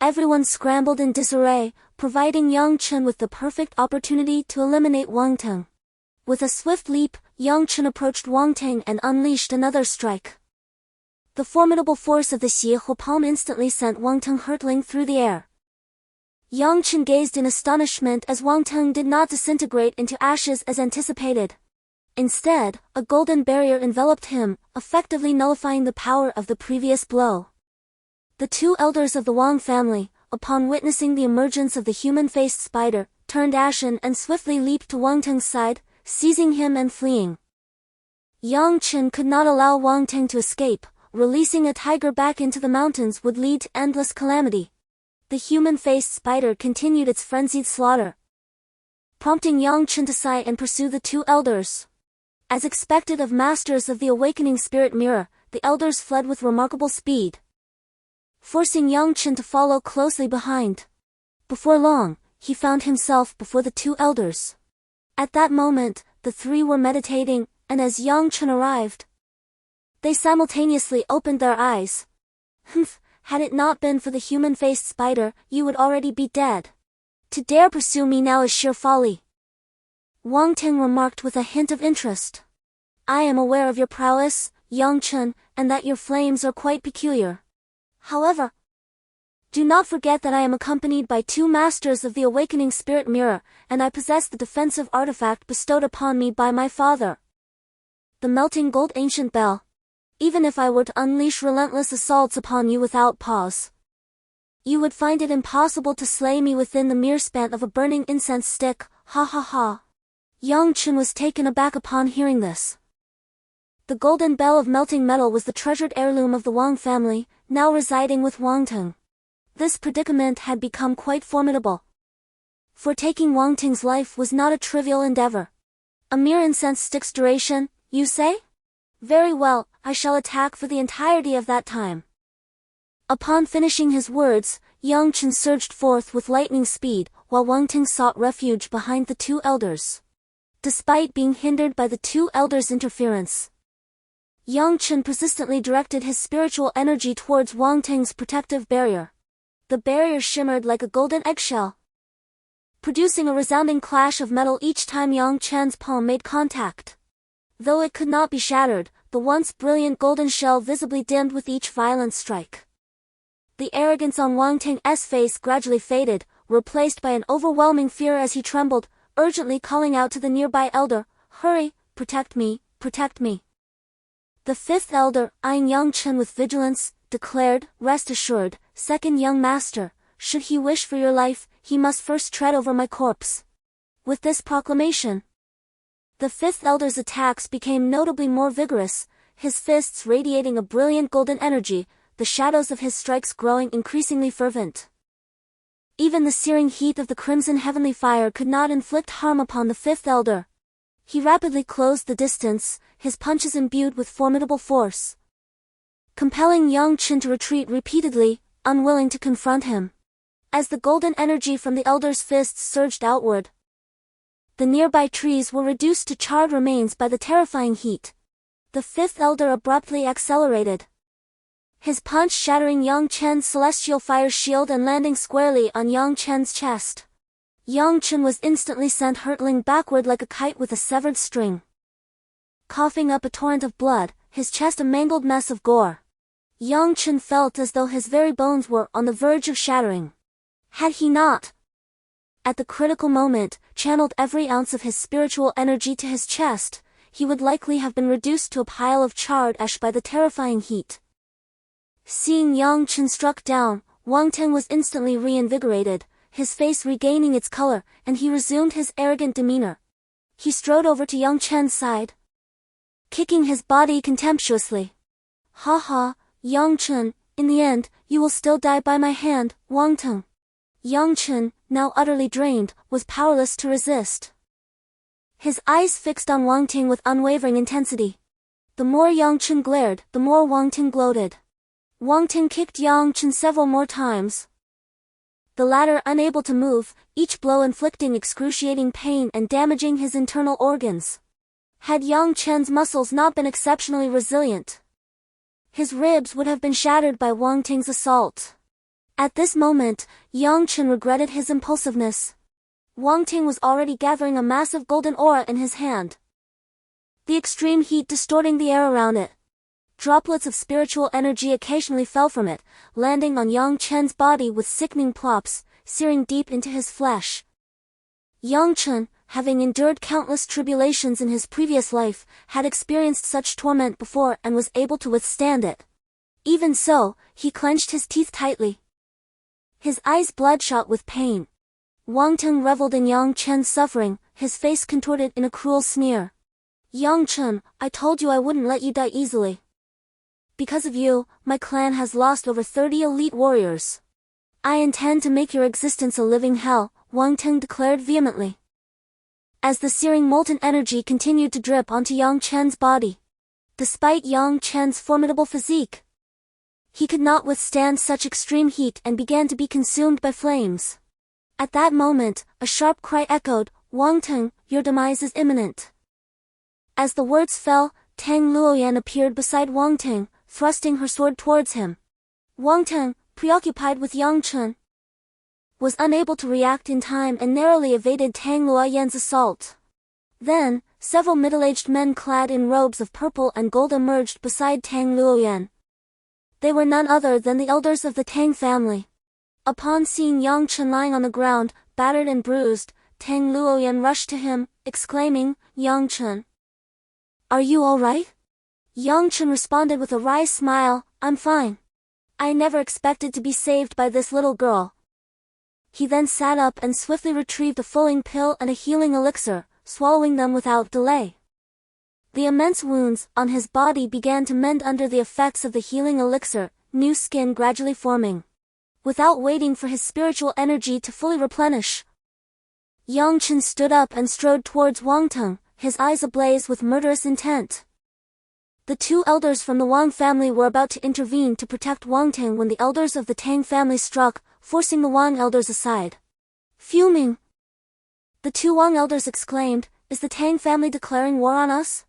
everyone scrambled in disarray, providing Yang Chen with the perfect opportunity to eliminate Wang Ting. With a swift leap, Yang Chen approached Wang Ting and unleashed another strike. The formidable force of the Xie palm instantly sent Wang Ting hurtling through the air. Yang Chen gazed in astonishment as Wang Ting did not disintegrate into ashes as anticipated. Instead, a golden barrier enveloped him, effectively nullifying the power of the previous blow. The two elders of the Wang family, upon witnessing the emergence of the human-faced spider, turned ashen and swiftly leaped to Wang Ting's side, seizing him and fleeing. Yang Chen could not allow Wang Ting to escape. Releasing a tiger back into the mountains would lead to endless calamity. The human-faced spider continued its frenzied slaughter, prompting Yang Chen to sigh and pursue the two elders. As expected of masters of the awakening spirit mirror, the elders fled with remarkable speed, forcing Yang Chen to follow closely behind. Before long, he found himself before the two elders. At that moment, the three were meditating, and as Yang Chen arrived, they simultaneously opened their eyes. "Humph, had it not been for the human-faced spider, you would already be dead. To dare pursue me now is sheer folly," Wang Ting remarked with a hint of interest. "I am aware of your prowess, Yang Chen, and that your flames are quite peculiar. However, do not forget that I am accompanied by two masters of the awakening spirit mirror, and I possess the defensive artifact bestowed upon me by my father, the melting gold ancient bell. Even if I were to unleash relentless assaults upon you without pause, you would find it impossible to slay me within the mere span of a burning incense stick. Ha ha ha." Yang Chen was taken aback upon hearing this. The golden bell of melting metal was the treasured heirloom of the Wang family, now residing with Wang Ting. This predicament had become quite formidable, for taking Wang Ting's life was not a trivial endeavor. "A mere incense stick's duration, you say? Very well, I shall attack for the entirety of that time." Upon finishing his words, Yang Chen surged forth with lightning speed, while Wang Ting sought refuge behind the two elders. Despite being hindered by the two elders' interference, Yang Chen persistently directed his spiritual energy towards Wang Ting's protective barrier. The barrier shimmered like a golden eggshell, producing a resounding clash of metal each time Yang Chen's palm made contact. Though it could not be shattered, the once brilliant golden shell visibly dimmed with each violent strike. The arrogance on Wang Ting's face gradually faded, replaced by an overwhelming fear as he trembled, urgently calling out to the nearby elder, "Hurry, protect me, protect me." The fifth elder, eyeing Yang Chen with vigilance, declared, "Rest assured, second young master, should he wish for your life, he must first tread over my corpse." With this proclamation, the fifth elder's attacks became notably more vigorous, his fists radiating a brilliant golden energy, the shadows of his strikes growing increasingly fervent. Even the searing heat of the crimson heavenly fire could not inflict harm upon the fifth elder. He rapidly closed the distance, his punches imbued with formidable force. compelling Yang Chen to retreat repeatedly, unwilling to confront him. As the golden energy from the elder's fists surged outward, the nearby trees were reduced to charred remains by the terrifying heat. The fifth elder abruptly accelerated, his punch shattering Yang Chen's celestial fire shield and landing squarely on Yang Chen's chest. Yang Chen was instantly sent hurtling backward like a kite with a severed string. Coughing up a torrent of blood, his chest a mangled mess of gore, Yang Chen felt as though his very bones were on the verge of shattering. Had he not, at the critical moment, channeled every ounce of his spiritual energy to his chest, he would likely have been reduced to a pile of charred ash by the terrifying heat. Seeing Yang Chen struck down, Wang Teng was instantly reinvigorated, his face regaining its color, and he resumed his arrogant demeanor. He strode over to Yang Chen's side, kicking his body contemptuously. "Ha ha, Yang Chen, in the end, you will still die by my hand, Wang Teng." Yang Chen, now utterly drained, was powerless to resist. His eyes fixed on Wang Ting with unwavering intensity. The more Yang Chen glared, the more Wang Ting gloated. Wang Ting kicked Yang Chen several more times, the latter unable to move, each blow inflicting excruciating pain and damaging his internal organs. Had Yang Chen's muscles not been exceptionally resilient, his ribs would have been shattered by Wang Ting's assault. At this moment, Yang Chen regretted his impulsiveness. Wang Ting was already gathering a massive golden aura in his hand, the extreme heat distorting the air around it. Droplets of spiritual energy occasionally fell from it, landing on Yang Chen's body with sickening plops, searing deep into his flesh. Yang Chen, having endured countless tribulations in his previous life, had experienced such torment before and was able to withstand it. Even so, he clenched his teeth tightly, his eyes bloodshot with pain. Wang Teng reveled in Yang Chen's suffering, his face contorted in a cruel sneer. "Yang Chen, I told you I wouldn't let you die easily. Because of you, my clan has lost over 30 elite warriors. I intend to make your existence a living hell," Wang Teng declared vehemently. As the searing molten energy continued to drip onto Yang Chen's body, despite Yang Chen's formidable physique, he could not withstand such extreme heat and began to be consumed by flames. At that moment, a sharp cry echoed, "Wang Teng, your demise is imminent." As the words fell, Tang Luoyan appeared beside Wang Teng, thrusting her sword towards him. Wang Teng, preoccupied with Yang Chen, was unable to react in time and narrowly evaded Tang Luoyan's assault. Then, several middle-aged men clad in robes of purple and gold emerged beside Tang Luoyan. They were none other than the elders of the Tang family. Upon seeing Yang Chen lying on the ground, battered and bruised, Tang Luoyan rushed to him, exclaiming, "Yang Chen, are you all right?" Yang Chen responded with a wry smile, "I'm fine. I never expected to be saved by this little girl." He then sat up and swiftly retrieved a fulling pill and a healing elixir, swallowing them without delay. The immense wounds on his body began to mend under the effects of the healing elixir, new skin gradually forming. Without waiting for his spiritual energy to fully replenish, Yang Chen stood up and strode towards Wang Teng, his eyes ablaze with murderous intent. The two elders from the Wang family were about to intervene to protect Wang Teng when the elders of the Tang family struck, forcing the Wang elders aside. Fuming, the two Wang elders exclaimed, "Is the Tang family declaring war on us?"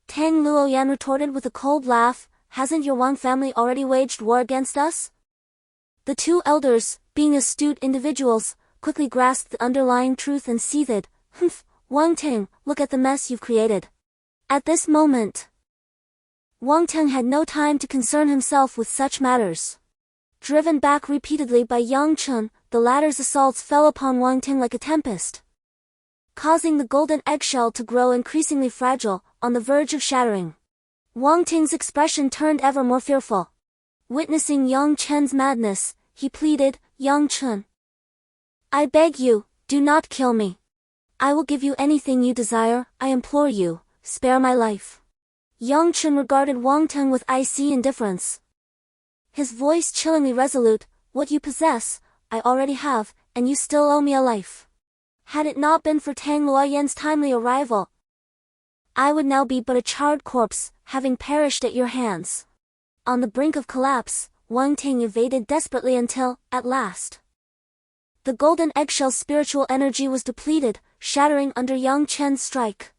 Tang Luoyan retorted with a cold laugh, "Hasn't your Wang family already waged war against us?" The two elders, being astute individuals, quickly grasped the underlying truth and seethed, "Humph, Wang Teng, look at the mess you've created." At this moment, Wang Teng had no time to concern himself with such matters. Driven back repeatedly by Yang Chen, the latter's assaults fell upon Wang Teng like a tempest, causing the golden eggshell to grow increasingly fragile, on the verge of shattering. Wang Teng's expression turned ever more fearful. Witnessing Yang Chen's madness, he pleaded, "Yang Chen, I beg you, do not kill me. I will give you anything you desire, I implore you, spare my life." Yang Chen regarded Wang Teng with icy indifference, his voice chillingly resolute, "What you possess, I already have, and you still owe me a life. Had it not been for Tang Luoyan's timely arrival, I would now be but a charred corpse, having perished at your hands." On the brink of collapse, Wang Ting evaded desperately until, at last, the golden eggshell's spiritual energy was depleted, shattering under Yang Chen's strike.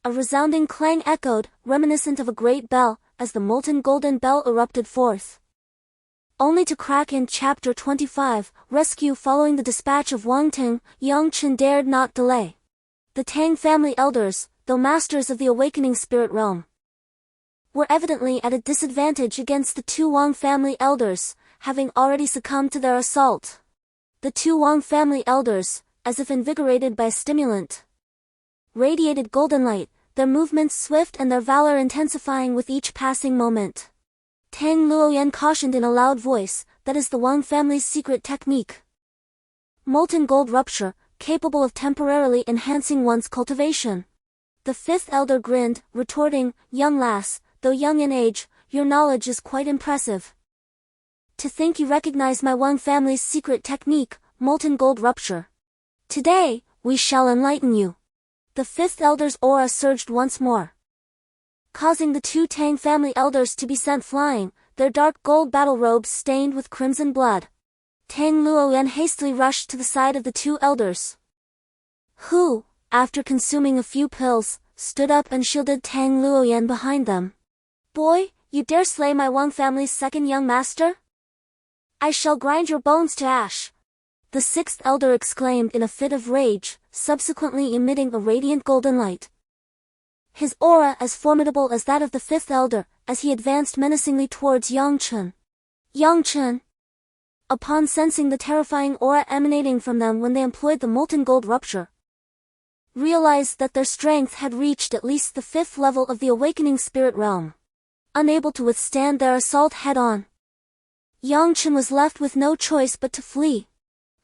A resounding clang echoed, reminiscent of a great bell, as the molten golden bell erupted forth. Only to crack in Chapter 25, Rescue. Following the dispatch of Wang Ting, Yang Chen dared not delay. The Tang family elders, though masters of the awakening spirit realm, were evidently at a disadvantage against the two Wang family elders, having already succumbed to their assault. The two Wang family elders, as if invigorated by a stimulant, radiated golden light, their movements swift and their valor intensifying with each passing moment. Tang Luoyan cautioned in a loud voice, that is the Wang family's secret technique. Molten gold rupture, capable of temporarily enhancing one's cultivation. The fifth elder grinned, retorting, young lass, though young in age, your knowledge is quite impressive. To think you recognize my Wang family's secret technique, molten gold rupture. Today, we shall enlighten you. The fifth elder's aura surged once more, causing the two Tang family elders to be sent flying, their dark gold battle robes stained with crimson blood. Tang Luoyan hastily rushed to the side of the two elders, who, after consuming a few pills, stood up and shielded Tang Luoyan behind them. Boy, you dare slay my Wang family's second young master? I shall grind your bones to ash. The sixth elder exclaimed in a fit of rage, subsequently emitting a radiant golden light. His aura as formidable as that of the fifth elder, as he advanced menacingly towards Yang Chen. Yang Chen, upon sensing the terrifying aura emanating from them when they employed the molten gold rupture, realized that their strength had reached at least the fifth level of the awakening spirit realm. Unable to withstand their assault head-on, Yang Chen was left with no choice but to flee.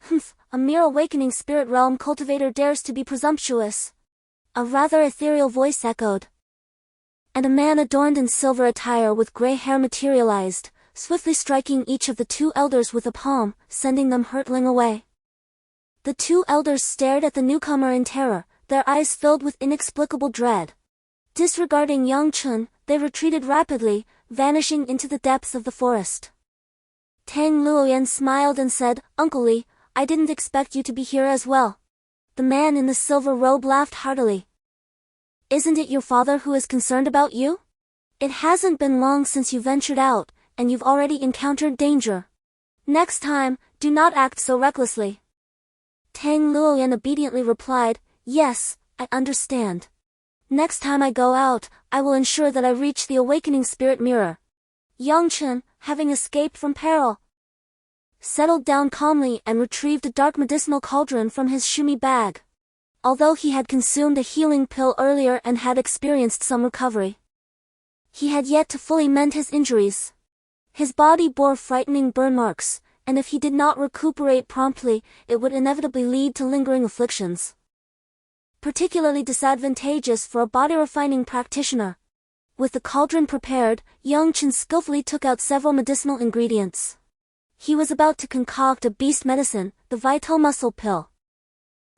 Humph, a mere awakening spirit realm cultivator dares to be presumptuous. A rather ethereal voice echoed. And a man adorned in silver attire with gray hair materialized, swiftly striking each of the two elders with a palm, sending them hurtling away. The two elders stared at the newcomer in terror, their eyes filled with inexplicable dread. Disregarding Yang Chen, they retreated rapidly, vanishing into the depths of the forest. Tang Luoyan smiled and said, Uncle Li, I didn't expect you to be here as well. The man in the silver robe laughed heartily. Isn't it your father who is concerned about you? It hasn't been long since you ventured out, and you've already encountered danger. Next time, do not act so recklessly. Tang Luoyan obediently replied, Yes, I understand. Next time I go out, I will ensure that I reach the awakening spirit mirror. Yang Chen, having escaped from peril, settled down calmly and retrieved a dark medicinal cauldron from his shumi bag. Although he had consumed a healing pill earlier and had experienced some recovery, he had yet to fully mend his injuries. His body bore frightening burn marks, and if he did not recuperate promptly, it would inevitably lead to lingering afflictions. Particularly disadvantageous for a body-refining practitioner. With the cauldron prepared, Yang Chen skillfully took out several medicinal ingredients. He was about to concoct a beast medicine, the vital muscle pill.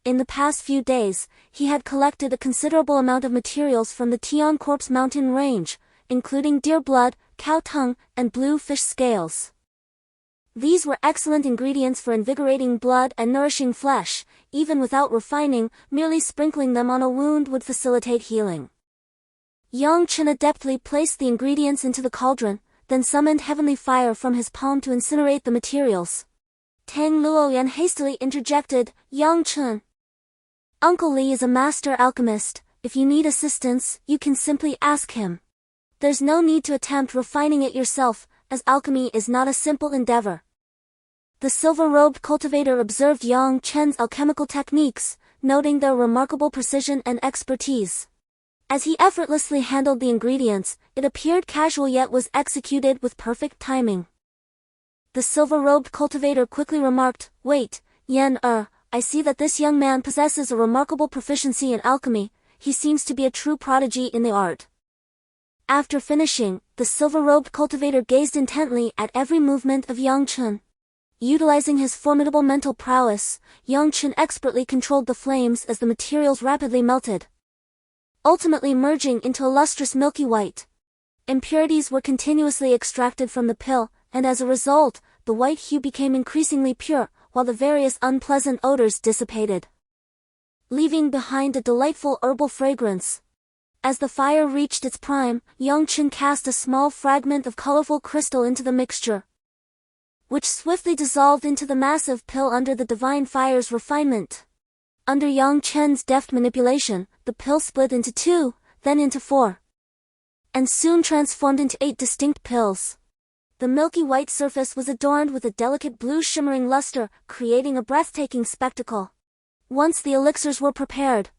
In the past few days, he had collected a considerable amount of materials from the Tianhuang mountain range, including deer blood, cow tongue, and blue fish scales. These were excellent ingredients for invigorating blood and nourishing flesh. Even without refining, merely sprinkling them on a wound would facilitate healing. Yang Chen adeptly placed the ingredients into the cauldron, then summoned heavenly fire from his palm to incinerate the materials. Tang Luoyan hastily interjected, Yang Chen, Uncle Li is a master alchemist. If you need assistance, you can simply ask him. There's no need to attempt refining it yourself, as alchemy is not a simple endeavor. The silver-robed cultivator observed Yang Chen's alchemical techniques, noting their remarkable precision and expertise. As he effortlessly handled the ingredients, it appeared casual yet was executed with perfect timing. The silver-robed cultivator quickly remarked, Wait, I see that this young man possesses a remarkable proficiency in alchemy. He seems to be a true prodigy in the art. After finishing, the silver-robed cultivator gazed intently at every movement of Yang Chen. Utilizing his formidable mental prowess, Yang Chen expertly controlled the flames as the materials rapidly melted, ultimately merging into a lustrous milky white. Impurities were continuously extracted from the pill, and as a result, the white hue became increasingly pure, while the various unpleasant odors dissipated, leaving behind a delightful herbal fragrance. As the fire reached its prime, Yang Chen cast a small fragment of colorful crystal into the mixture, which swiftly dissolved into the massive pill under the divine fire's refinement. Under Yang Chen's deft manipulation, the pill split into 2, then into 4, and soon transformed into 8 distinct pills. The milky white surface was adorned with a delicate blue shimmering luster, creating a breathtaking spectacle. Once the elixirs were prepared,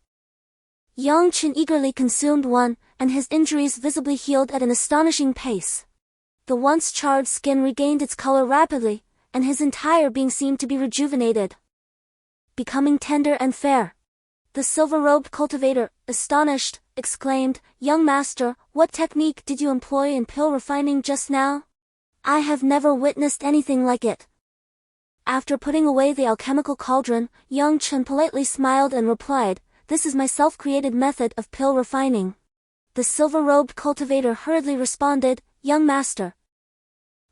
Yang Chen eagerly consumed one, and his injuries visibly healed at an astonishing pace. The once charred skin regained its color rapidly, and his entire being seemed to be rejuvenated, becoming tender and fair. The silver-robed cultivator, astonished, exclaimed, "Young master, what technique did you employ in pill refining just now? I have never witnessed anything like it." After putting away the alchemical cauldron, Yang Chen politely smiled and replied, "This is my self-created method of pill refining." The silver-robed cultivator hurriedly responded, "Young master,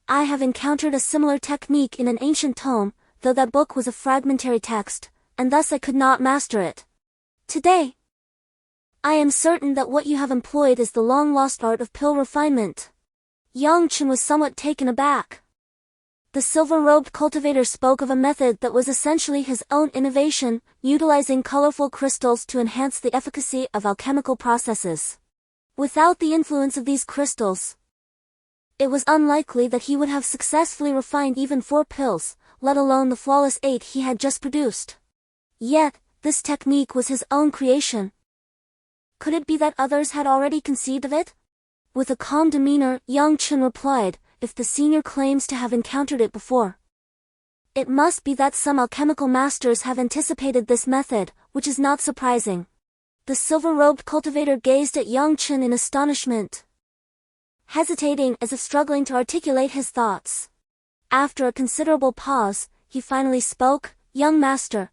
I have encountered a similar technique in an ancient tome, though that book was a fragmentary text, and thus I could not master it. Today, I am certain that what you have employed is the long-lost art of pill refinement." Yang Chen was somewhat taken aback. The silver-robed cultivator spoke of a method that was essentially his own innovation, utilizing colorful crystals to enhance the efficacy of alchemical processes. Without the influence of these crystals, it was unlikely that he would have successfully refined even 4 pills, let alone the flawless 8 he had just produced. Yet, this technique was his own creation. Could it be that others had already conceived of it? With a calm demeanor, Yang Chen replied, "If the senior claims to have encountered it before, it must be that some alchemical masters have anticipated this method, which is not surprising." The silver-robed cultivator gazed at Yang Chen in astonishment, hesitating as if struggling to articulate his thoughts. After a considerable pause, he finally spoke, "Young master,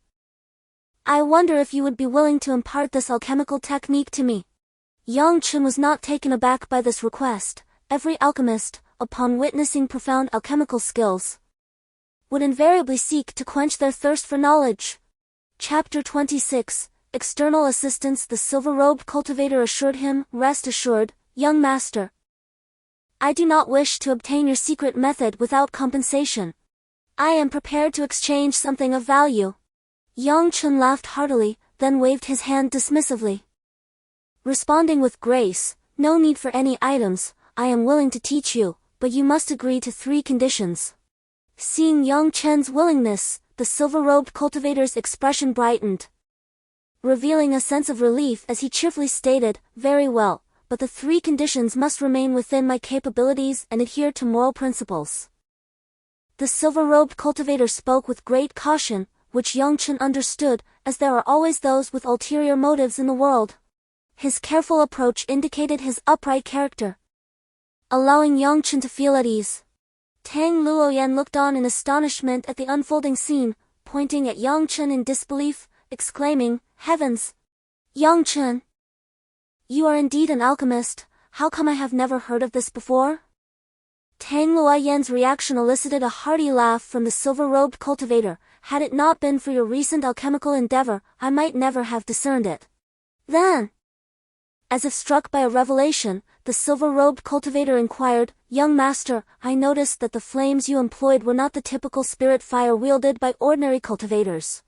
I wonder if you would be willing to impart this alchemical technique to me." Yang Chen was not taken aback by this request. Every alchemist, upon witnessing profound alchemical skills, would invariably seek to quench their thirst for knowledge. Chapter 26, External Assistance. The silver-robed cultivator assured him, "Rest assured, young master, I do not wish to obtain your secret method without compensation. I am prepared to exchange something of value." Yang Chen laughed heartily, then waved his hand dismissively, responding with grace, "No need for any items, I am willing to teach you, but you must agree to 3 conditions." Seeing Yang Chen's willingness, the silver-robed cultivator's expression brightened, revealing a sense of relief as he cheerfully stated, "Very well, but the 3 conditions must remain within my capabilities and adhere to moral principles." The silver-robed cultivator spoke with great caution, which Yang Chen understood, as there are always those with ulterior motives in the world. His careful approach indicated his upright character, allowing Yang Chen to feel at ease. Tang Luoyan looked on in astonishment at the unfolding scene, pointing at Yang Chen in disbelief, exclaiming, "Heavens! Yang Chen, you are indeed an alchemist, how come I have never heard of this before?" Tang Luoyan's reaction elicited a hearty laugh from the silver-robed cultivator. "Had it not been for your recent alchemical endeavor, I might never have discerned it." Then, as if struck by a revelation, the silver-robed cultivator inquired, "Young master, I noticed that the flames you employed were not the typical spirit fire wielded by ordinary cultivators.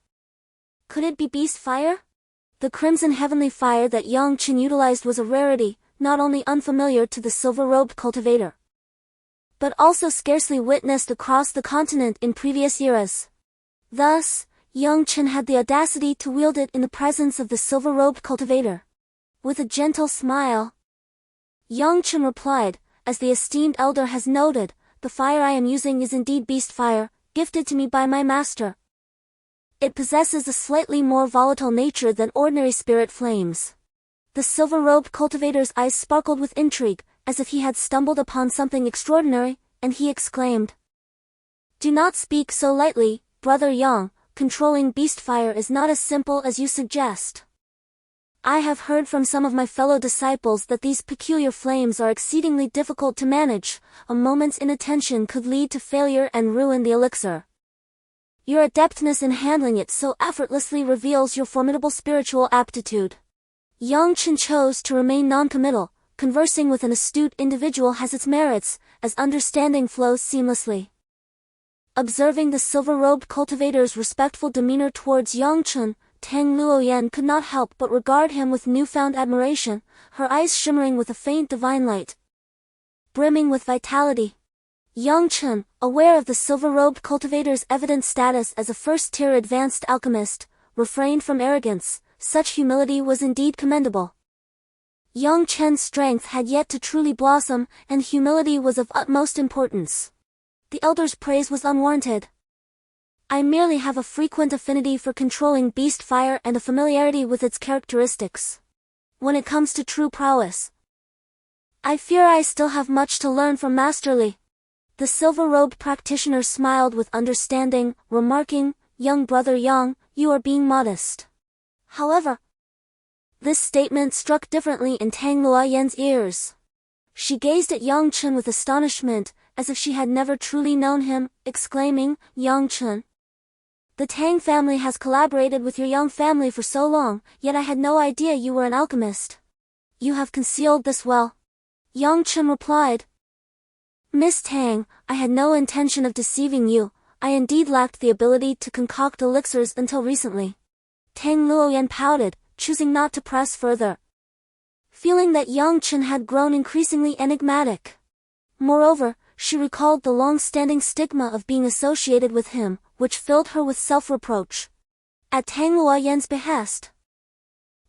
Could it be beast fire?" The crimson heavenly fire that Yang Chen utilized was a rarity, not only unfamiliar to the silver-robed cultivator, but also scarcely witnessed across the continent in previous eras. Thus, Yang Chen had the audacity to wield it in the presence of the silver-robed cultivator. With a gentle smile, Yang Chen replied, "As the esteemed elder has noted, the fire I am using is indeed beast fire, gifted to me by my master. It possesses a slightly more volatile nature than ordinary spirit flames." The silver-robed cultivator's eyes sparkled with intrigue, as if he had stumbled upon something extraordinary, and he exclaimed, "Do not speak so lightly, Brother Yang, controlling beast fire is not as simple as you suggest. I have heard from some of my fellow disciples that these peculiar flames are exceedingly difficult to manage. A moment's inattention could lead to failure and ruin the elixir. Your adeptness in handling it so effortlessly reveals your formidable spiritual aptitude. Yang Chen chose to remain non-committal. Conversing with an astute individual has its merits, as understanding flows seamlessly. Observing the silver-robed cultivator's respectful demeanor towards Yang Chen, Tang Luoyan could not help but regard him with newfound admiration, her eyes shimmering with a faint divine light, brimming with vitality. Yang Chen, aware of the silver-robed cultivator's evident status as a first-tier advanced alchemist, refrained from arrogance. Such humility was indeed commendable. Yang Chen's strength had yet to truly blossom, and humility was of utmost importance. The elder's praise was unwarranted. I merely have a frequent affinity for controlling beast fire and a familiarity with its characteristics. When it comes to true prowess, I fear I still have much to learn from Master Li. The silver-robed practitioner smiled with understanding, remarking, "Young brother Yang, you are being modest." However, this statement struck differently in Tang Luoyan's ears. She gazed at Yang Chen with astonishment, as if she had never truly known him, exclaiming, "Yang Chen, the Tang family has collaborated with your Yang family for so long, yet I had no idea you were an alchemist. You have concealed this well." Yang Chen replied, "Miss Tang, I had no intention of deceiving you. I indeed lacked the ability to concoct elixirs until recently." Tang Luoyan pouted, choosing not to press further, feeling that Yang Chen had grown increasingly enigmatic. Moreover, she recalled the long-standing stigma of being associated with him, which filled her with self-reproach. At Tang Luoyan's behest,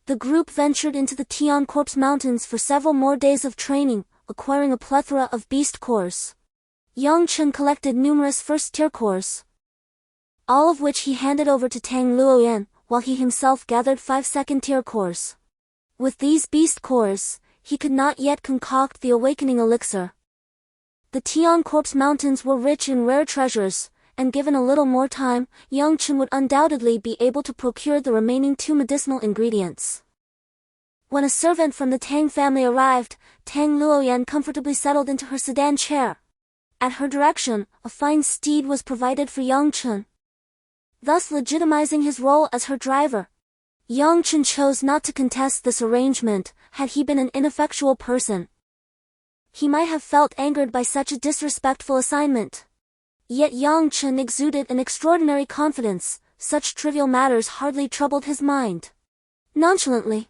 the group ventured into the Tianhuang Mountains for several more days of training, acquiring a plethora of beast cores. Yang Chen collected numerous first-tier cores, all of which he handed over to Tang Luoyan, while he himself gathered 5 second-tier cores. With these beast cores, he could not yet concoct the awakening elixir. The Tianhuang Mountains were rich in rare treasures, and given a little more time, Yang Chen would undoubtedly be able to procure the remaining 2 medicinal ingredients. When a servant from the Tang family arrived, Tang Luoyan comfortably settled into her sedan chair. At her direction, a fine steed was provided for Yang Chen, thus legitimizing his role as her driver. Yang Chen chose not to contest this arrangement. Had he been an ineffectual person, he might have felt angered by such a disrespectful assignment. Yet Yang Chen exuded an extraordinary confidence. Such trivial matters hardly troubled his mind. Nonchalantly,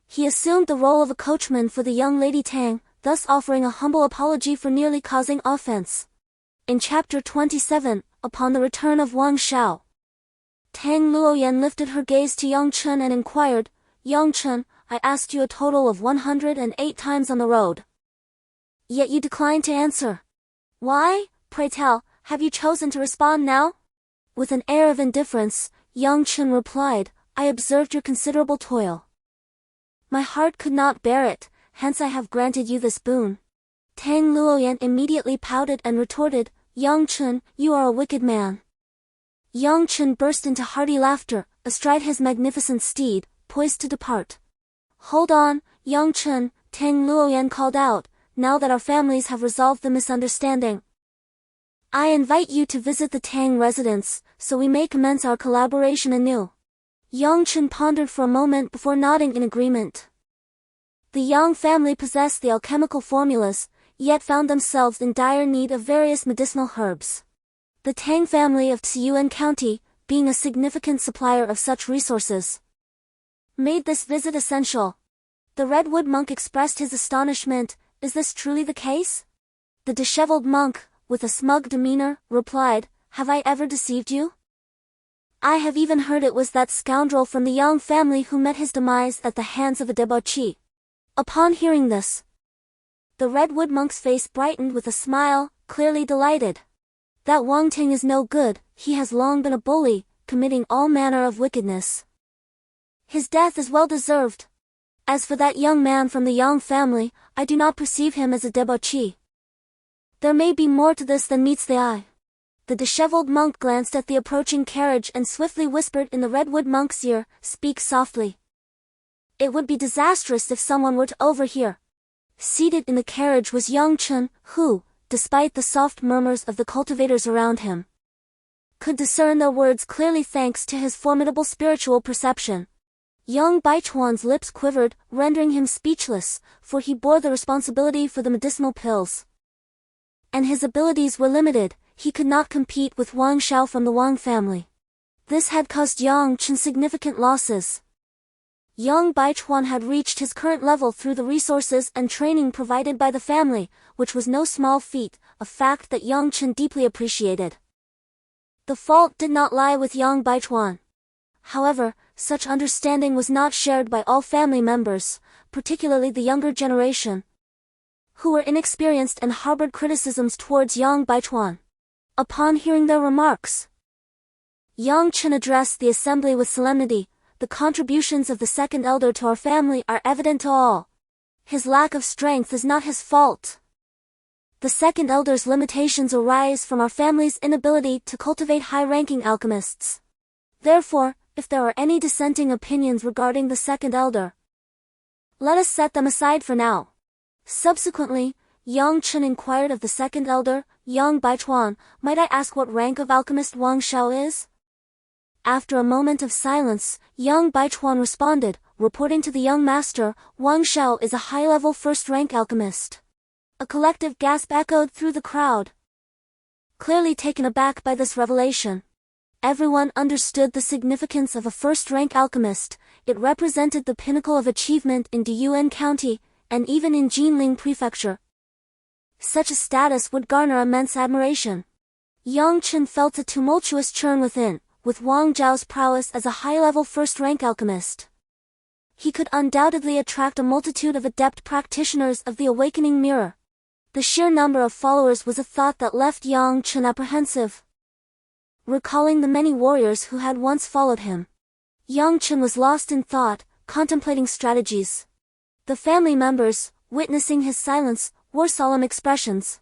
he assumed the role of a coachman for the young lady Tang, thus offering a humble apology for nearly causing offense. In Chapter 27, upon the return of Wang Xiao, Tang Luoyan lifted her gaze to Yang Chen and inquired, "Yang Chen, I asked you a total of 108 times on the road. Yet you declined to answer. Why, pray tell, have you chosen to respond now?" With an air of indifference, Yang Chen replied, "I observed your considerable toil. My heart could not bear it, hence I have granted you this boon." Tang Luoyan immediately pouted and retorted, "Yang Chen, you are a wicked man." Yang Chen burst into hearty laughter, astride his magnificent steed, poised to depart. "Hold on, Yang Chen," Tang Luoyan called out, "now that our families have resolved the misunderstanding, I invite you to visit the Tang residence, so we may commence our collaboration anew." Yang Chen pondered for a moment before nodding in agreement. The Yang family possessed the alchemical formulas, yet found themselves in dire need of various medicinal herbs. The Tang family of Tianhuang County, being a significant supplier of such resources, made this visit essential. The redwood monk expressed his astonishment. "Is this truly the case?" The disheveled monk, with a smug demeanor, replied, "Have I ever deceived you? I have even heard it was that scoundrel from the Yang family who met his demise at the hands of a debauchee." Upon hearing this, the redwood monk's face brightened with a smile, clearly delighted. "That Wang Ting is no good, he has long been a bully, committing all manner of wickedness. His death is well deserved. As for that young man from the Yang family, I do not perceive him as a debauchee. There may be more to this than meets the eye." The disheveled monk glanced at the approaching carriage and swiftly whispered in the redwood monk's ear, "Speak softly." It would be disastrous if someone were to overhear. Seated in the carriage was Yang Chen, who, despite the soft murmurs of the cultivators around him, could discern their words clearly thanks to his formidable spiritual perception. Young Baichuan's lips quivered, rendering him speechless, for he bore the responsibility for the medicinal pills. And his abilities were limited, he could not compete with Wang Xiao from the Wang family. This had caused Yang Chen significant losses. Young Baichuan had reached his current level through the resources and training provided by the family, which was no small feat, a fact that Yang Chen deeply appreciated. The fault did not lie with Young Baichuan. However, such understanding was not shared by all family members, particularly the younger generation, who were inexperienced and harbored criticisms towards Yang Baichuan. Upon hearing their remarks, Yang Chen addressed the assembly with solemnity. The contributions of the second elder to our family are evident to all. His lack of strength is not his fault. The second elder's limitations arise from our family's inability to cultivate high-ranking alchemists. Therefore, if there are any dissenting opinions regarding the second elder, let us set them aside for now. Subsequently, Yang Chen inquired of the second elder, Yang Baichuan, might I ask what rank of alchemist Wang Xiao is? After a moment of silence, Yang Baichuan responded, reporting to the young master, Wang Xiao is a high-level first-rank alchemist. A collective gasp echoed through the crowd, clearly taken aback by this revelation. Everyone understood the significance of a first-rank alchemist. It represented the pinnacle of achievement in Diyuan County, and even in Jinling Prefecture. Such a status would garner immense admiration. Yang Chen felt a tumultuous churn within. With Wang Zhao's prowess as a high-level first-rank alchemist, he could undoubtedly attract a multitude of adept practitioners of the awakening mirror. The sheer number of followers was a thought that left Yang Chen apprehensive. Recalling the many warriors who had once followed him, Yang Chen was lost in thought, contemplating strategies. The family members, witnessing his silence, wore solemn expressions.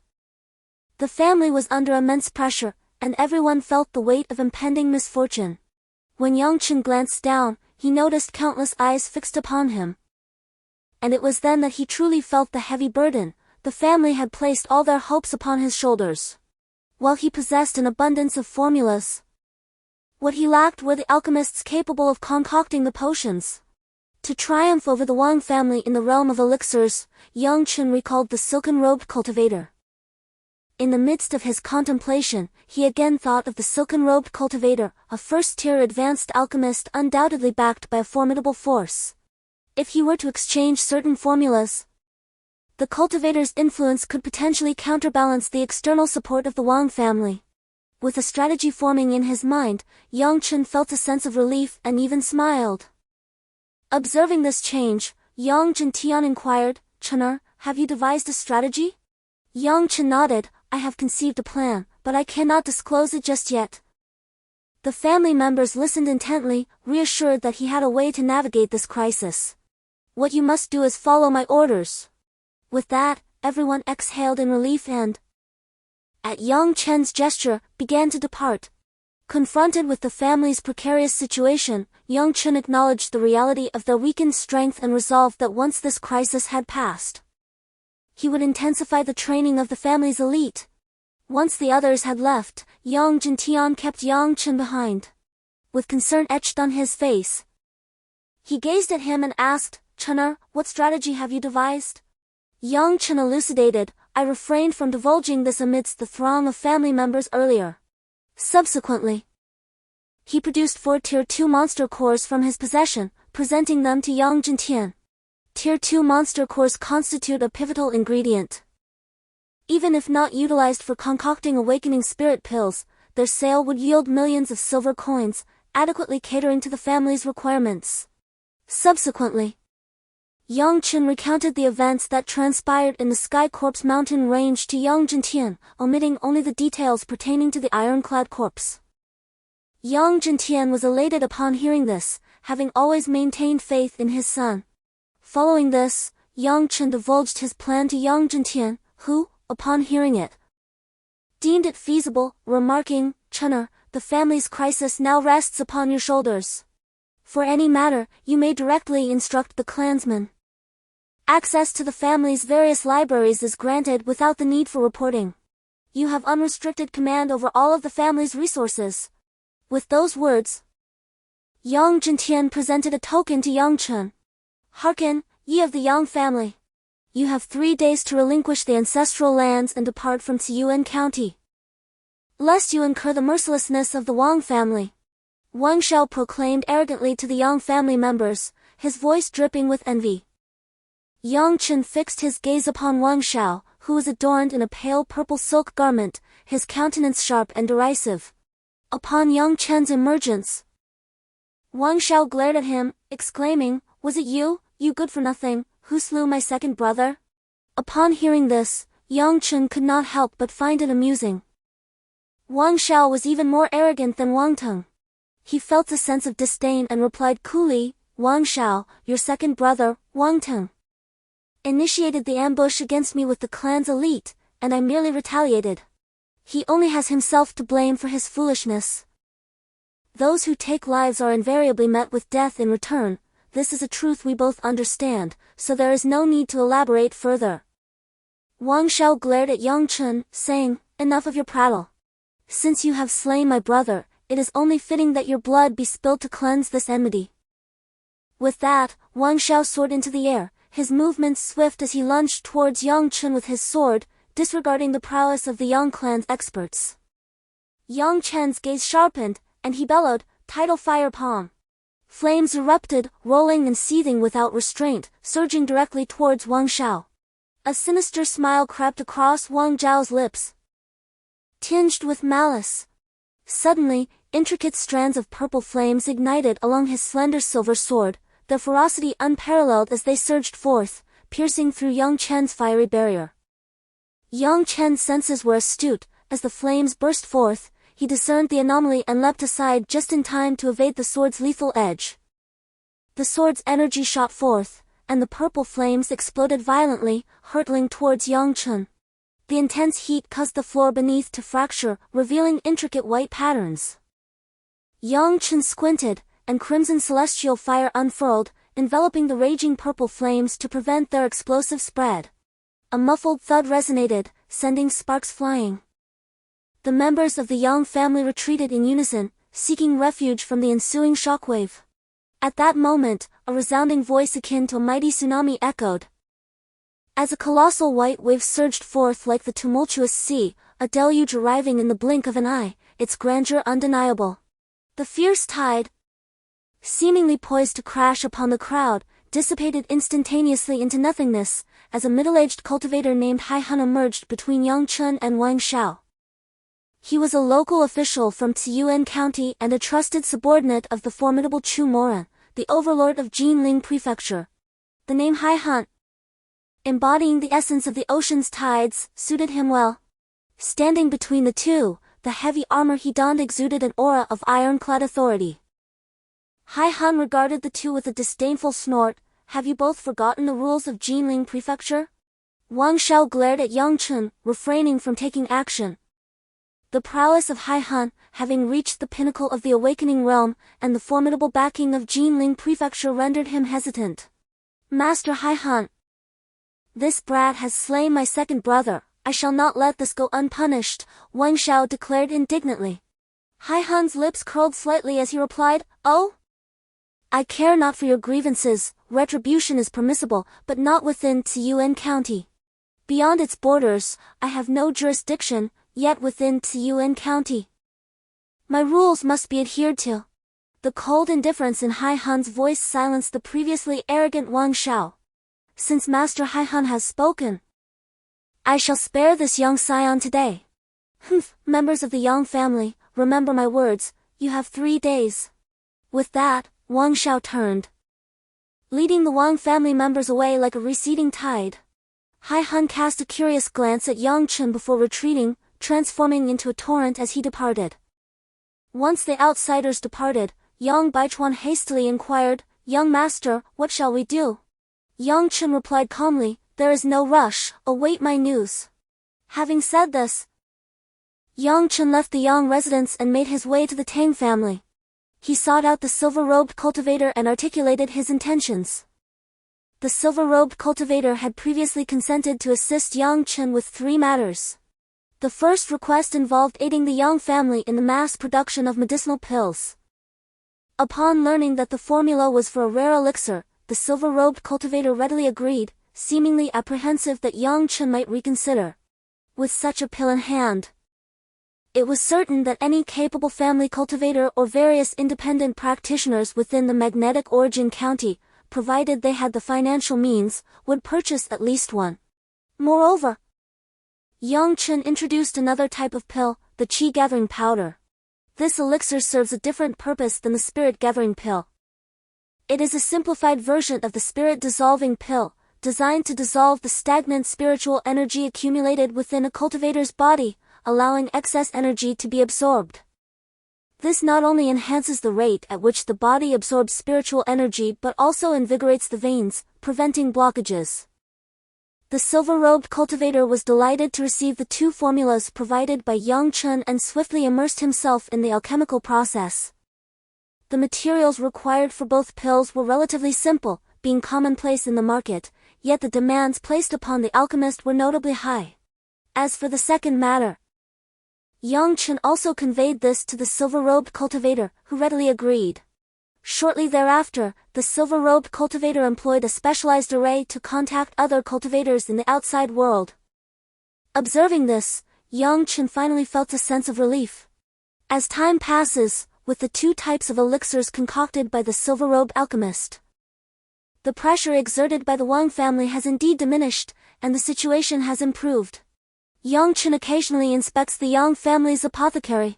The family was under immense pressure, and everyone felt the weight of impending misfortune. When Yang Chen glanced down, he noticed countless eyes fixed upon him. And it was then that he truly felt the heavy burden. The family had placed all their hopes upon his shoulders, while he possessed an abundance of formulas. What he lacked were the alchemists capable of concocting the potions. To triumph over the Wang family in the realm of elixirs, Yang Chen recalled the silken-robed cultivator. In the midst of his contemplation, he again thought of the silken-robed cultivator, a first-tier advanced alchemist undoubtedly backed by a formidable force. If he were to exchange certain formulas, the cultivator's influence could potentially counterbalance the external support of the Wang family. With a strategy forming in his mind, Yang Chen felt a sense of relief and even smiled. Observing this change, Yang Chen inquired, "Chener, have you devised a strategy?" Yang Chen nodded, "I have conceived a plan, but I cannot disclose it just yet." The family members listened intently, reassured that he had a way to navigate this crisis. "What you must do is follow my orders." With that, everyone exhaled in relief and, at Yang Chen's gesture, began to depart. Confronted with the family's precarious situation, Yang Chen acknowledged the reality of their weakened strength and resolved that once this crisis had passed, he would intensify the training of the family's elite. Once the others had left, Yang Jintian kept Yang Chen behind. With concern etched on his face, he gazed at him and asked, "Chener, what strategy have you devised?" Yang Chen elucidated, "I refrained from divulging this amidst the throng of family members earlier." Subsequently, he produced 4 Tier 2 monster cores from his possession, presenting them to Yang Jintian. Tier 2 monster cores constitute a pivotal ingredient. Even if not utilized for concocting awakening spirit pills, their sale would yield millions of silver coins, adequately catering to the family's requirements. Subsequently, Yang Chen recounted the events that transpired in the Sky Corpse mountain range to Yang Jintian, omitting only the details pertaining to the Ironclad Corpse. Yang Jintian was elated upon hearing this, having always maintained faith in his son. Following this, Yang Chen divulged his plan to Yang Jintian, who, upon hearing it, deemed it feasible, remarking, "Chener, the family's crisis now rests upon your shoulders. For any matter, you may directly instruct the clansmen. Access to the family's various libraries is granted without the need for reporting. You have unrestricted command over all of the family's resources. With those words, Yang Chen presented a token to Yang Chen. Hearken, ye of the Yang family. You have 3 days to relinquish the ancestral lands and depart from Tianhuang County, lest you incur the mercilessness of the Wang family. Wang Shao proclaimed arrogantly to the Yang family members, his voice dripping with envy. Yang Chen fixed his gaze upon Wang Shao, who was adorned in a pale purple silk garment, his countenance sharp and derisive. Upon Yang Chen's emergence, Wang Shao glared at him, exclaiming, "Was it you, you good-for-nothing, who slew my second brother?" Upon hearing this, Yang Chen could not help but find it amusing. Wang Shao was even more arrogant than Wang Teng. He felt a sense of disdain and replied coolly, "Wang Shao, your second brother, Wang Teng, initiated the ambush against me with the clan's elite, and I merely retaliated. He only has himself to blame for his foolishness. Those who take lives are invariably met with death in return. This is a truth we both understand, so there is no need to elaborate further." Wang Shao glared at Yang Chen, saying, "Enough of your prattle. Since you have slain my brother, it is only fitting that your blood be spilled to cleanse this enmity." With that, Wang Shao soared into the air, his movements swift as he lunged towards Yang Chen with his sword, disregarding the prowess of the Yang clan's experts. Yang Chen's gaze sharpened, and he bellowed, "Tidal fire palm!" Flames erupted, rolling and seething without restraint, surging directly towards Wang Shao. A sinister smile crept across Wang Zhao's lips, tinged with malice. Suddenly, intricate strands of purple flames ignited along his slender silver sword, their ferocity unparalleled as they surged forth, piercing through Yang Chen's fiery barrier. Yang Chen's senses were astute. As the flames burst forth, he discerned the anomaly and leapt aside just in time to evade the sword's lethal edge. The sword's energy shot forth, and the purple flames exploded violently, hurtling towards Yang Chen. The intense heat caused the floor beneath to fracture, revealing intricate white patterns. Yang Chen squinted, and crimson celestial fire unfurled, enveloping the raging purple flames to prevent their explosive spread. A muffled thud resonated, sending sparks flying. The members of the Yang family retreated in unison, seeking refuge from the ensuing shockwave. At that moment, a resounding voice akin to a mighty tsunami echoed. As a colossal white wave surged forth like the tumultuous sea, a deluge arriving in the blink of an eye, its grandeur undeniable. The fierce tide, seemingly poised to crash upon the crowd, dissipated instantaneously into nothingness, as a middle-aged cultivator named Haihan emerged between Yang Chen and Wang Shao. He was a local official from Tianhuang County and a trusted subordinate of the formidable Chu Moran, the overlord of Jinling Prefecture. The name Haihan, embodying the essence of the ocean's tides, suited him well. Standing between the two, the heavy armor he donned exuded an aura of ironclad authority. Haihan regarded the two with a disdainful snort. "Have you both forgotten the rules of Jinling Prefecture?" Wang Shao glared at Yang Chen, refraining from taking action. The prowess of Haihan, having reached the pinnacle of the awakening realm, and the formidable backing of Jinling Prefecture rendered him hesitant. "Master Haihan, this brat has slain my second brother. I shall not let this go unpunished," Wang Shao declared indignantly. Haihan's lips curled slightly as he replied, "Oh? I care not for your grievances. Retribution is permissible, but not within Tianhuang County. Beyond its borders, I have no jurisdiction, yet within Tianhuang County my rules must be adhered to." The cold indifference in Haihan's voice silenced the previously arrogant Wang Shao. "Since Master Haihan has spoken, I shall spare this young scion today. Members of the Yang family, remember my words, you have 3 days." With that, Wang Shao turned, leading the Wang family members away like a receding tide. Haihan cast a curious glance at Yang Chen before retreating, transforming into a torrent as he departed. Once the outsiders departed, Yang Baichuan hastily inquired, "Young master, what shall we do?" Yang Chen replied calmly, "There is no rush, await my news." Having said this, Yang Chen left the Yang residence and made his way to the Tang family. He sought out the silver-robed cultivator and articulated his intentions. The silver-robed cultivator had previously consented to assist Yang Chen with 3 matters. The first request involved aiding the Yang family in the mass production of medicinal pills. Upon learning that the formula was for a rare elixir, the silver-robed cultivator readily agreed, seemingly apprehensive that Yang Chen might reconsider. With such a pill in hand, it was certain that any capable family cultivator or various independent practitioners within the magnetic origin county, provided they had the financial means, would purchase at least one. Moreover, Yang Chen introduced another type of pill, the qi-gathering powder. This elixir serves a different purpose than the spirit-gathering pill. It is a simplified version of the spirit-dissolving pill, designed to dissolve the stagnant spiritual energy accumulated within a cultivator's body, allowing excess energy to be absorbed. This not only enhances the rate at which the body absorbs spiritual energy but also invigorates the veins, preventing blockages. The silver-robed cultivator was delighted to receive the 2 formulas provided by Yang Chen and swiftly immersed himself in the alchemical process. The materials required for both pills were relatively simple, being commonplace in the market, yet the demands placed upon the alchemist were notably high. As for the second matter, Yang Chen also conveyed this to the silver-robed cultivator, who readily agreed. Shortly thereafter, the silver-robed cultivator employed a specialized array to contact other cultivators in the outside world. Observing this, Yang Chen finally felt a sense of relief. As time passes, with the 2 types of elixirs concocted by the silver-robed alchemist, the pressure exerted by the Wang family has indeed diminished, and the situation has improved. Yang Chen occasionally inspects the Yang family's apothecary,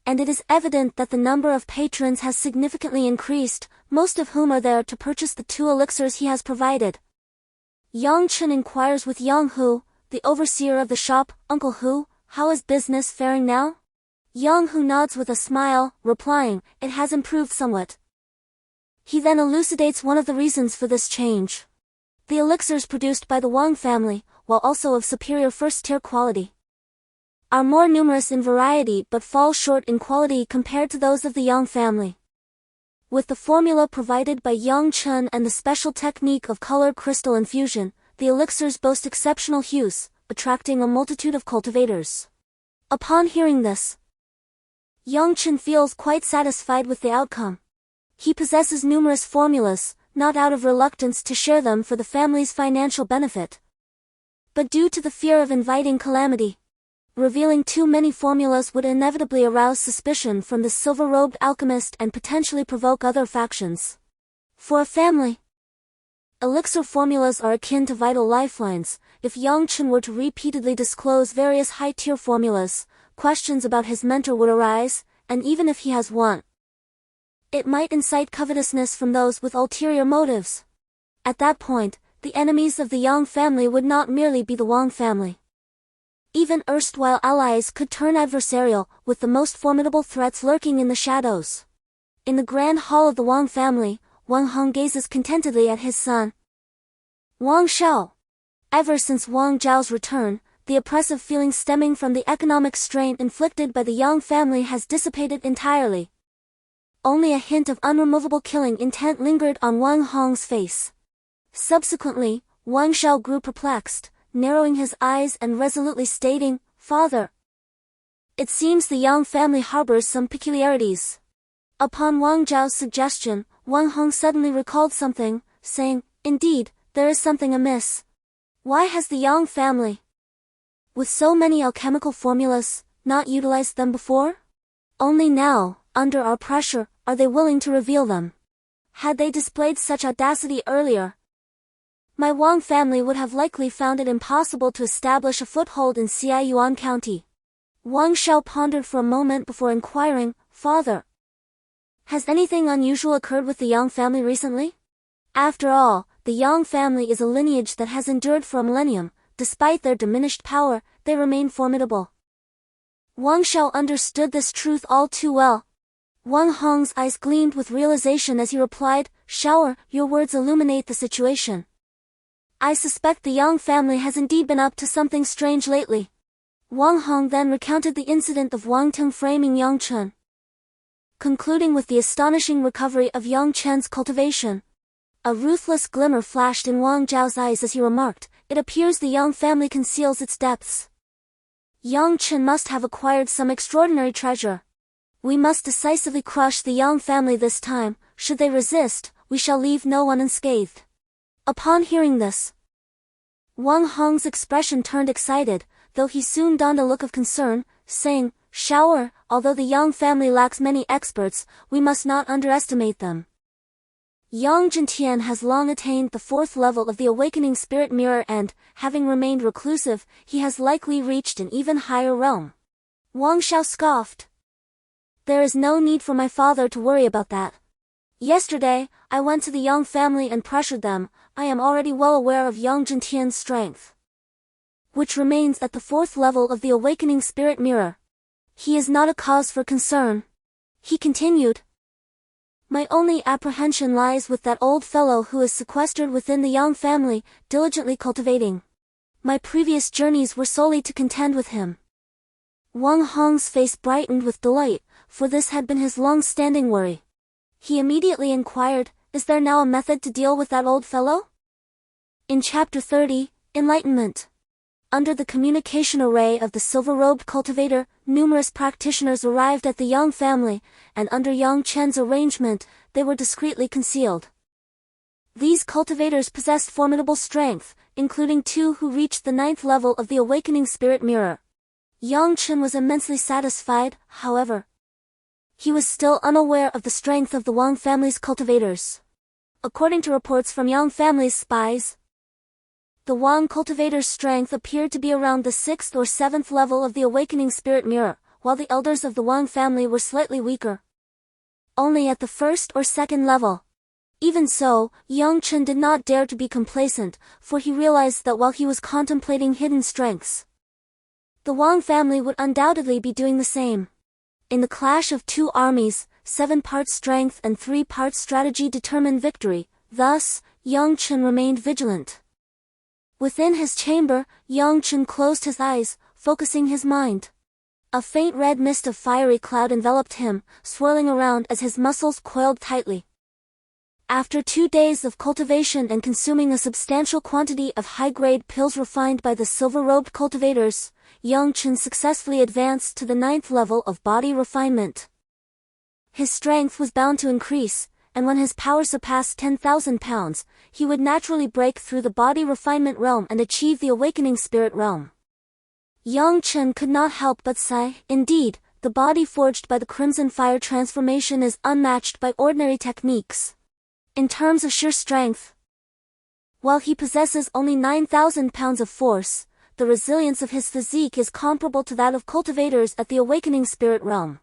and it is evident that the number of patrons has significantly increased, most of whom are there to purchase the 2 elixirs he has provided. Yang Chen inquires with Yang Hu, the overseer of the shop, "Uncle Hu, how is business faring now?" Yang Hu nods with a smile, replying, "It has improved somewhat." He then elucidates one of the reasons for this change. The elixirs produced by the Wang family, while also of superior first-tier quality, are more numerous in variety but fall short in quality compared to those of the Yang family. With the formula provided by Yang Chen and the special technique of colored crystal infusion, the elixirs boast exceptional hues, attracting a multitude of cultivators. Upon hearing this, Yang Chen feels quite satisfied with the outcome. He possesses numerous formulas, not out of reluctance to share them for the family's financial benefit, but due to the fear of inviting calamity. Revealing too many formulas would inevitably arouse suspicion from the silver-robed alchemist and potentially provoke other factions. For a family, elixir formulas are akin to vital lifelines. If Yang Chen were to repeatedly disclose various high-tier formulas, questions about his mentor would arise, and even if he has one, it might incite covetousness from those with ulterior motives. At that point, the enemies of the Yang family would not merely be the Wang family. Even erstwhile allies could turn adversarial, with the most formidable threats lurking in the shadows. In the grand hall of the Wang family, Wang Hong gazes contentedly at his son, Wang Shao. Ever since Wang Zhao's return, the oppressive feeling stemming from the economic strain inflicted by the Yang family has dissipated entirely. Only a hint of unremovable killing intent lingered on Wang Hong's face. Subsequently, Wang Shao grew perplexed, narrowing his eyes and resolutely stating, "Father, it seems the Yang family harbors some peculiarities." Upon Wang Zhao's suggestion, Wang Hong suddenly recalled something, saying, "Indeed, there is something amiss. Why has the Yang family, with so many alchemical formulas, not utilized them before? Only now, under our pressure, are they willing to reveal them. Had they displayed such audacity earlier, my Wang family would have likely found it impossible to establish a foothold in Tianhuang County." Wang Shao pondered for a moment before inquiring, "Father, has anything unusual occurred with the Yang family recently?" After all, the Yang family is a lineage that has endured for a millennium. Despite their diminished power, they remain formidable. Wang Shao understood this truth all too well. Wang Hong's eyes gleamed with realization as he replied, "Shaoer, your words illuminate the situation. I suspect the Yang family has indeed been up to something strange lately." Wang Hong then recounted the incident of Wang Teng framing Yang Chen. concluding with the astonishing recovery of Yang Chen's cultivation. A ruthless glimmer flashed in Wang Zhao's eyes as he remarked, "It appears the Yang family conceals its depths. Yang Chen must have acquired some extraordinary treasure. We must decisively crush the Yang family this time. Should they resist, we shall leave no one unscathed." Upon hearing this, Wang Hong's expression turned excited, though he soon donned a look of concern, saying, "Shower, although the Yang family lacks many experts, we must not underestimate them. Yang Chen has long attained the 4th level of the awakening spirit mirror and, having remained reclusive, he has likely reached an even higher realm." Wang Xiao scoffed. "There is no need for my father to worry about that. Yesterday, I went to the Yang family and pressured them. I am already well aware of Yang Chen strength, which remains at the 4th level of the awakening spirit mirror. He is not a cause for concern." He continued, "My only apprehension lies with that old fellow who is sequestered within the Yang family, diligently cultivating. My previous journeys were solely to contend with him." Wang Hong's face brightened with delight, for this had been his long-standing worry. He immediately inquired, "Is there now a method to deal with that old fellow?" In Chapter 30, Enlightenment. Under the communication array of the silver-robed cultivator, numerous practitioners arrived at the Yang family, and under Yang Chen's arrangement, they were discreetly concealed. These cultivators possessed formidable strength, including 2 who reached the 9th level of the awakening spirit mirror. Yang Chen was immensely satisfied, however. He was still unaware of the strength of the Wang family's cultivators. According to reports from Yang family's spies, the Wang cultivator's strength appeared to be around the 6th or 7th level of the awakening spirit mirror, while the elders of the Wang family were slightly weaker, only at the 1st or 2nd level. Even so, Yang Chen did not dare to be complacent, for he realized that while he was contemplating hidden strengths, the Wang family would undoubtedly be doing the same. In the clash of 2 armies, 7 parts strength and 3 parts strategy determined victory. Thus, Yang Chen remained vigilant. Within his chamber, Yang Chen closed his eyes, focusing his mind. A faint red mist of fiery cloud enveloped him, swirling around as his muscles coiled tightly. After 2 days of cultivation and consuming a substantial quantity of high-grade pills refined by the silver-robed cultivators, Yang Chen successfully advanced to the 9th level of body refinement. His strength was bound to increase, and when his power surpassed 10,000 pounds, he would naturally break through the body refinement realm and achieve the awakening spirit realm. Yang Chen could not help but sigh. Indeed, the body forged by the crimson fire transformation is unmatched by ordinary techniques. In terms of sheer strength, while he possesses only 9,000 pounds of force, the resilience of his physique is comparable to that of cultivators at the awakening spirit realm.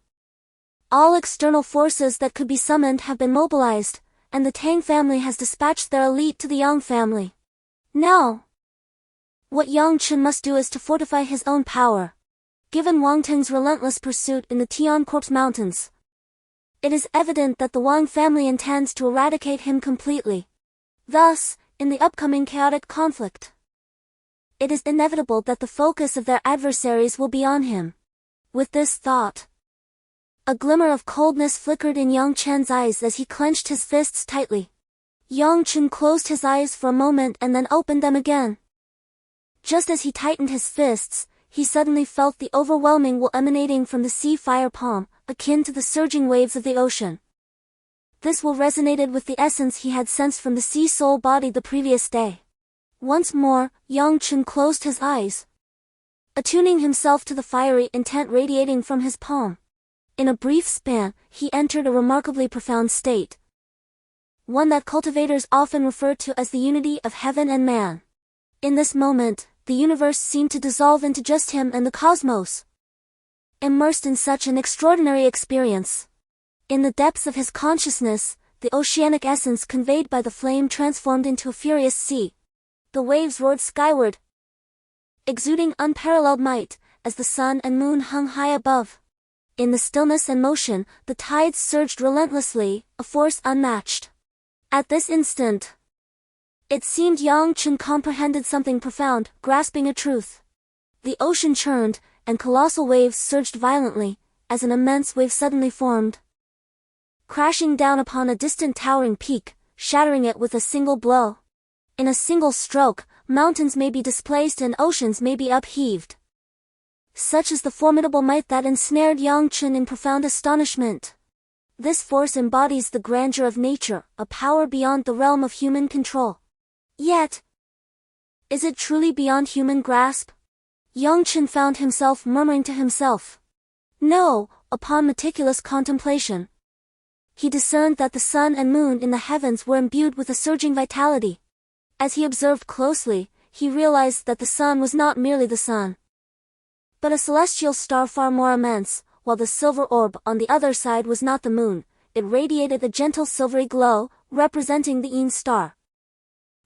All external forces that could be summoned have been mobilized, and the Tang family has dispatched their elite to the Yang family. Now, what Yang Chen must do is to fortify his own power. Given Wang Teng's relentless pursuit in the Tianhuang Mountains, it is evident that the Wang family intends to eradicate him completely. Thus, in the upcoming chaotic conflict, it is inevitable that the focus of their adversaries will be on him. With this thought, a glimmer of coldness flickered in Yang Chen's eyes as he clenched his fists tightly. Yang Chen closed his eyes for a moment and then opened them again. Just as he tightened his fists, he suddenly felt the overwhelming will emanating from the sea fire palm, akin to the surging waves of the ocean. This will resonated with the essence he had sensed from the sea soul body the previous day. Once more, Yang Chen closed his eyes, attuning himself to the fiery intent radiating from his palm. In a brief span, he entered a remarkably profound state, one that cultivators often refer to as the unity of heaven and man. In this moment, the universe seemed to dissolve into just him and the cosmos. Immersed in such an extraordinary experience, in the depths of his consciousness, the oceanic essence conveyed by the flame transformed into a furious sea. The waves roared skyward, exuding unparalleled might, as the sun and moon hung high above. In the stillness and motion, the tides surged relentlessly, a force unmatched. At this instant, it seemed Yang Chen comprehended something profound, grasping a truth. The ocean churned, and colossal waves surged violently, as an immense wave suddenly formed. crashing down upon a distant towering peak, shattering it with a single blow. In a single stroke, mountains may be displaced and oceans may be upheaved. Such is the formidable might that ensnared Yang Chen in profound astonishment. This force embodies the grandeur of nature, a power beyond the realm of human control. Yet, is it truly beyond human grasp? Yang Chen found himself murmuring to himself. No, upon meticulous contemplation, he discerned that the sun and moon in the heavens were imbued with a surging vitality. As he observed closely, he realized that the sun was not merely the sun, but a celestial star far more immense, while the silver orb on the other side was not the moon. It radiated a gentle silvery glow, representing the Yin star.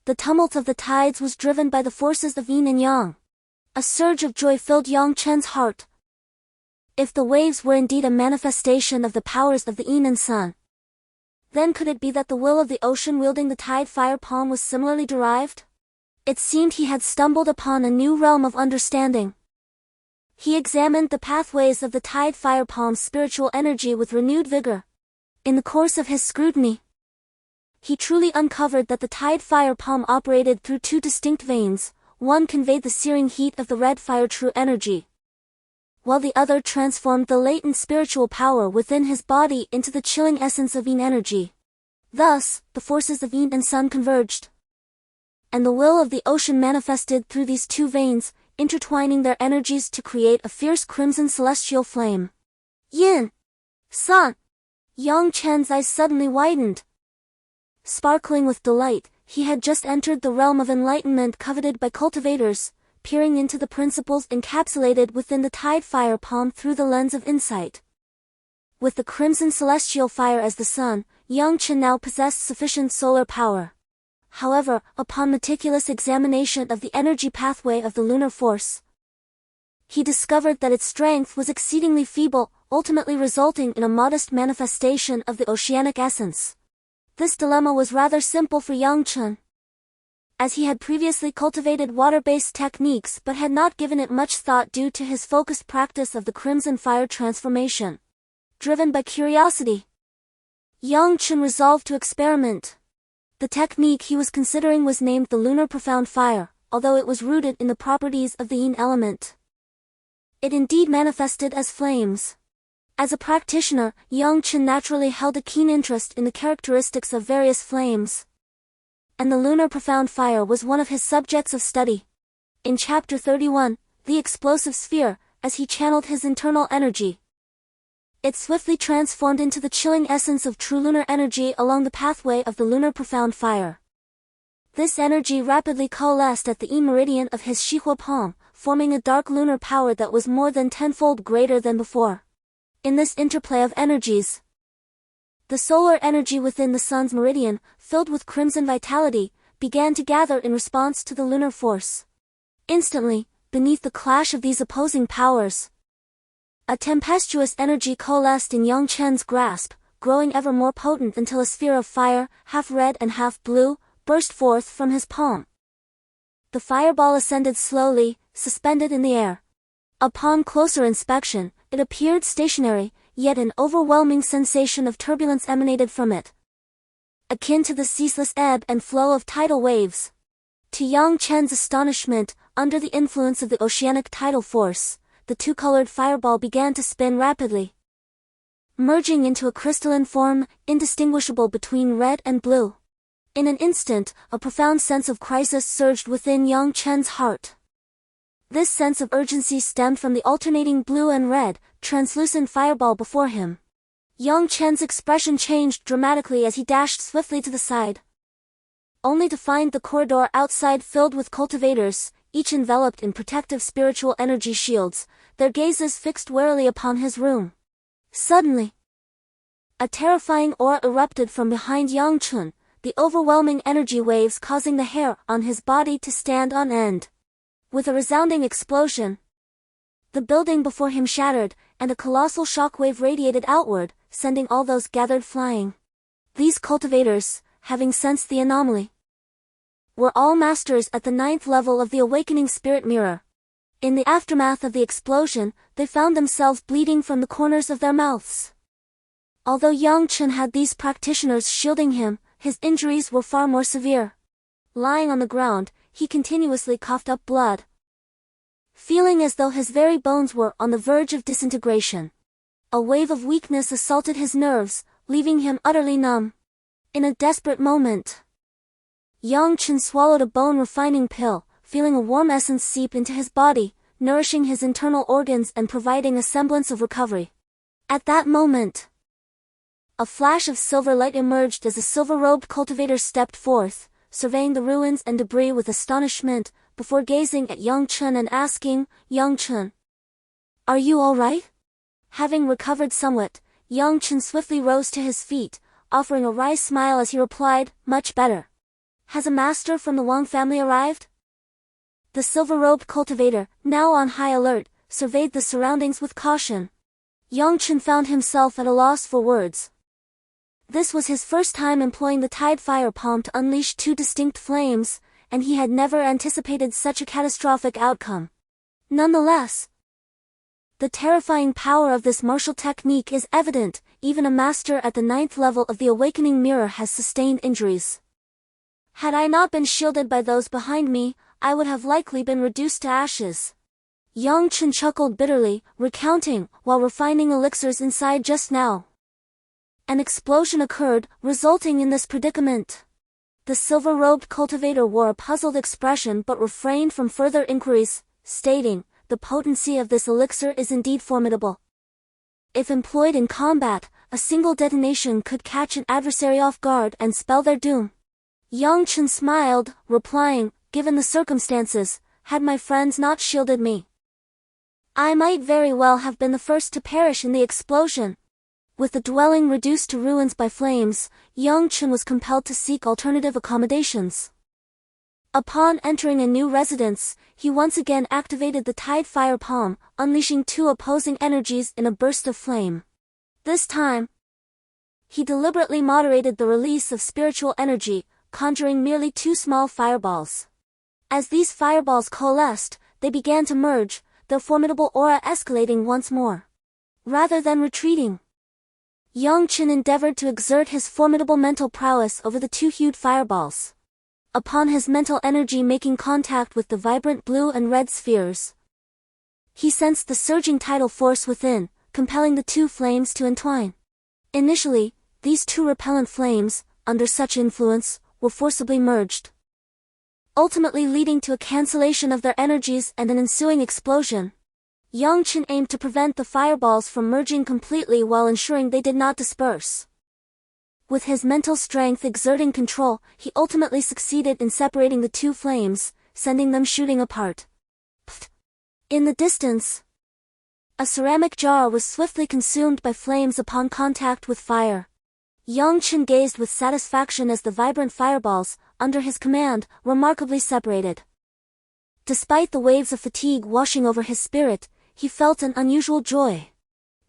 The tumult of the tides was driven by the forces of Yin and Yang. A surge of joy filled Yang Chen's heart. If the waves were indeed a manifestation of the powers of the Yin and Sun, then could it be that the will of the ocean wielding the tide fire palm was similarly derived? It seemed he had stumbled upon a new realm of understanding. He examined the pathways of the tide fire palm's spiritual energy with renewed vigor. In the course of his scrutiny, he truly uncovered that the tide fire palm operated through two distinct veins. One conveyed the searing heat of the red fire true energy, while the other transformed the latent spiritual power within his body into the chilling essence of Yin energy. Thus, the forces of Yin and Sun converged, and the will of the ocean manifested through these two veins, intertwining their energies to create a fierce crimson celestial flame. Yin! Sun! Yang Chen's eyes suddenly widened. Sparkling with delight, he had just entered the realm of enlightenment coveted by cultivators, peering into the principles encapsulated within the tide fire palm through the lens of insight. With the crimson celestial fire as the sun, Yang Chen now possessed sufficient solar power. However, upon meticulous examination of the energy pathway of the lunar force, he discovered that its strength was exceedingly feeble, ultimately resulting in a modest manifestation of the oceanic essence. This dilemma was rather simple for Yang Chen, as he had previously cultivated water-based techniques but had not given it much thought due to his focused practice of the crimson fire transformation. Driven by curiosity, Yang Chen resolved to experiment. The technique he was considering was named the Lunar Profound Fire, although it was rooted in the properties of the Yin element. It indeed manifested as flames. As a practitioner, Yang Chen naturally held a keen interest in the characteristics of various flames, and the Lunar Profound Fire was one of his subjects of study. In Chapter 31, The Explosive Sphere, as he channeled his internal energy, it swiftly transformed into the chilling essence of true lunar energy along the pathway of the Lunar Profound Fire. This energy rapidly coalesced at the Yin meridian of his Shihua palm, forming a dark lunar power that was more than tenfold greater than before. In this interplay of energies, the solar energy within the sun's meridian, filled with crimson vitality, began to gather in response to the lunar force. Instantly, beneath the clash of these opposing powers, a tempestuous energy coalesced in Yang Chen's grasp, growing ever more potent until a sphere of fire, half red and half blue, burst forth from his palm. The fireball ascended slowly, suspended in the air. Upon closer inspection, it appeared stationary, yet an overwhelming sensation of turbulence emanated from it, akin to the ceaseless ebb and flow of tidal waves. To Yang Chen's astonishment, under the influence of the oceanic tidal force, the two-colored fireball began to spin rapidly, merging into a crystalline form, indistinguishable between red and blue. In an instant, a profound sense of crisis surged within Yang Chen's heart. This sense of urgency stemmed from the alternating blue and red, translucent fireball before him. Yang Chen's expression changed dramatically as he dashed swiftly to the side, only to find the corridor outside filled with cultivators, each enveloped in protective spiritual energy shields, their gazes fixed warily upon his room. Suddenly, a terrifying aura erupted from behind Yang Chen, the overwhelming energy waves causing the hair on his body to stand on end. With a resounding explosion, the building before him shattered, and a colossal shockwave radiated outward, sending all those gathered flying. These cultivators, having sensed the anomaly, were all masters at the 9th level of the awakening spirit mirror. In the aftermath of the explosion, they found themselves bleeding from the corners of their mouths. Although Yang Chen had these practitioners shielding him, his injuries were far more severe. Lying on the ground, he continuously coughed up blood, feeling as though his very bones were on the verge of disintegration. A wave of weakness assaulted his nerves, leaving him utterly numb. In a desperate moment, Yang Chen swallowed a bone-refining pill, feeling a warm essence seep into his body, nourishing his internal organs and providing a semblance of recovery. At that moment, a flash of silver light emerged as a silver-robed cultivator stepped forth, surveying the ruins and debris with astonishment, before gazing at Yang Chen and asking, "Yang Chen, are you all right?" Having recovered somewhat, Yang Chen swiftly rose to his feet, offering a wry smile as he replied, "Much better. Has a master from the Wang family arrived?" The silver-robed cultivator, now on high alert, surveyed the surroundings with caution. Yang Chen found himself at a loss for words. This was his first time employing the Tide Fire Palm to unleash two distinct flames, and he had never anticipated such a catastrophic outcome. Nonetheless, the terrifying power of this martial technique is evident. Even a master at the 9th level of the Awakening Mirror has sustained injuries. Had I not been shielded by those behind me, I would have likely been reduced to ashes. Yang Chen chuckled bitterly, recounting, while refining elixirs inside just now. An explosion occurred, resulting in this predicament. The silver-robed cultivator wore a puzzled expression but refrained from further inquiries, stating, "The potency of this elixir is indeed formidable. If employed in combat, a single detonation could catch an adversary off guard and spell their doom." Yang Chen smiled, replying, "Given the circumstances, had my friends not shielded me, I might very well have been the first to perish in the explosion." With the dwelling reduced to ruins by flames, Yang Chen was compelled to seek alternative accommodations. Upon entering a new residence, he once again activated the Tide Fire Palm, unleashing two opposing energies in a burst of flame. This time, he deliberately moderated the release of spiritual energy, conjuring merely two small fireballs. As these fireballs coalesced, they began to merge, their formidable aura escalating once more. Rather than retreating, Yang Chen endeavored to exert his formidable mental prowess over the two hued fireballs. Upon his mental energy making contact with the vibrant blue and red spheres, he sensed the surging tidal force within, compelling the two flames to entwine. Initially, these two repellent flames, under such influence, were forcibly merged, ultimately leading to a cancellation of their energies and an ensuing explosion. Yang Chen aimed to prevent the fireballs from merging completely while ensuring they did not disperse. With his mental strength exerting control, he ultimately succeeded in separating the two flames, sending them shooting apart. Pfft. In the distance, a ceramic jar was swiftly consumed by flames upon contact with fire. Yang Chen gazed with satisfaction as the vibrant fireballs, under his command, remarkably separated. Despite the waves of fatigue washing over his spirit, he felt an unusual joy.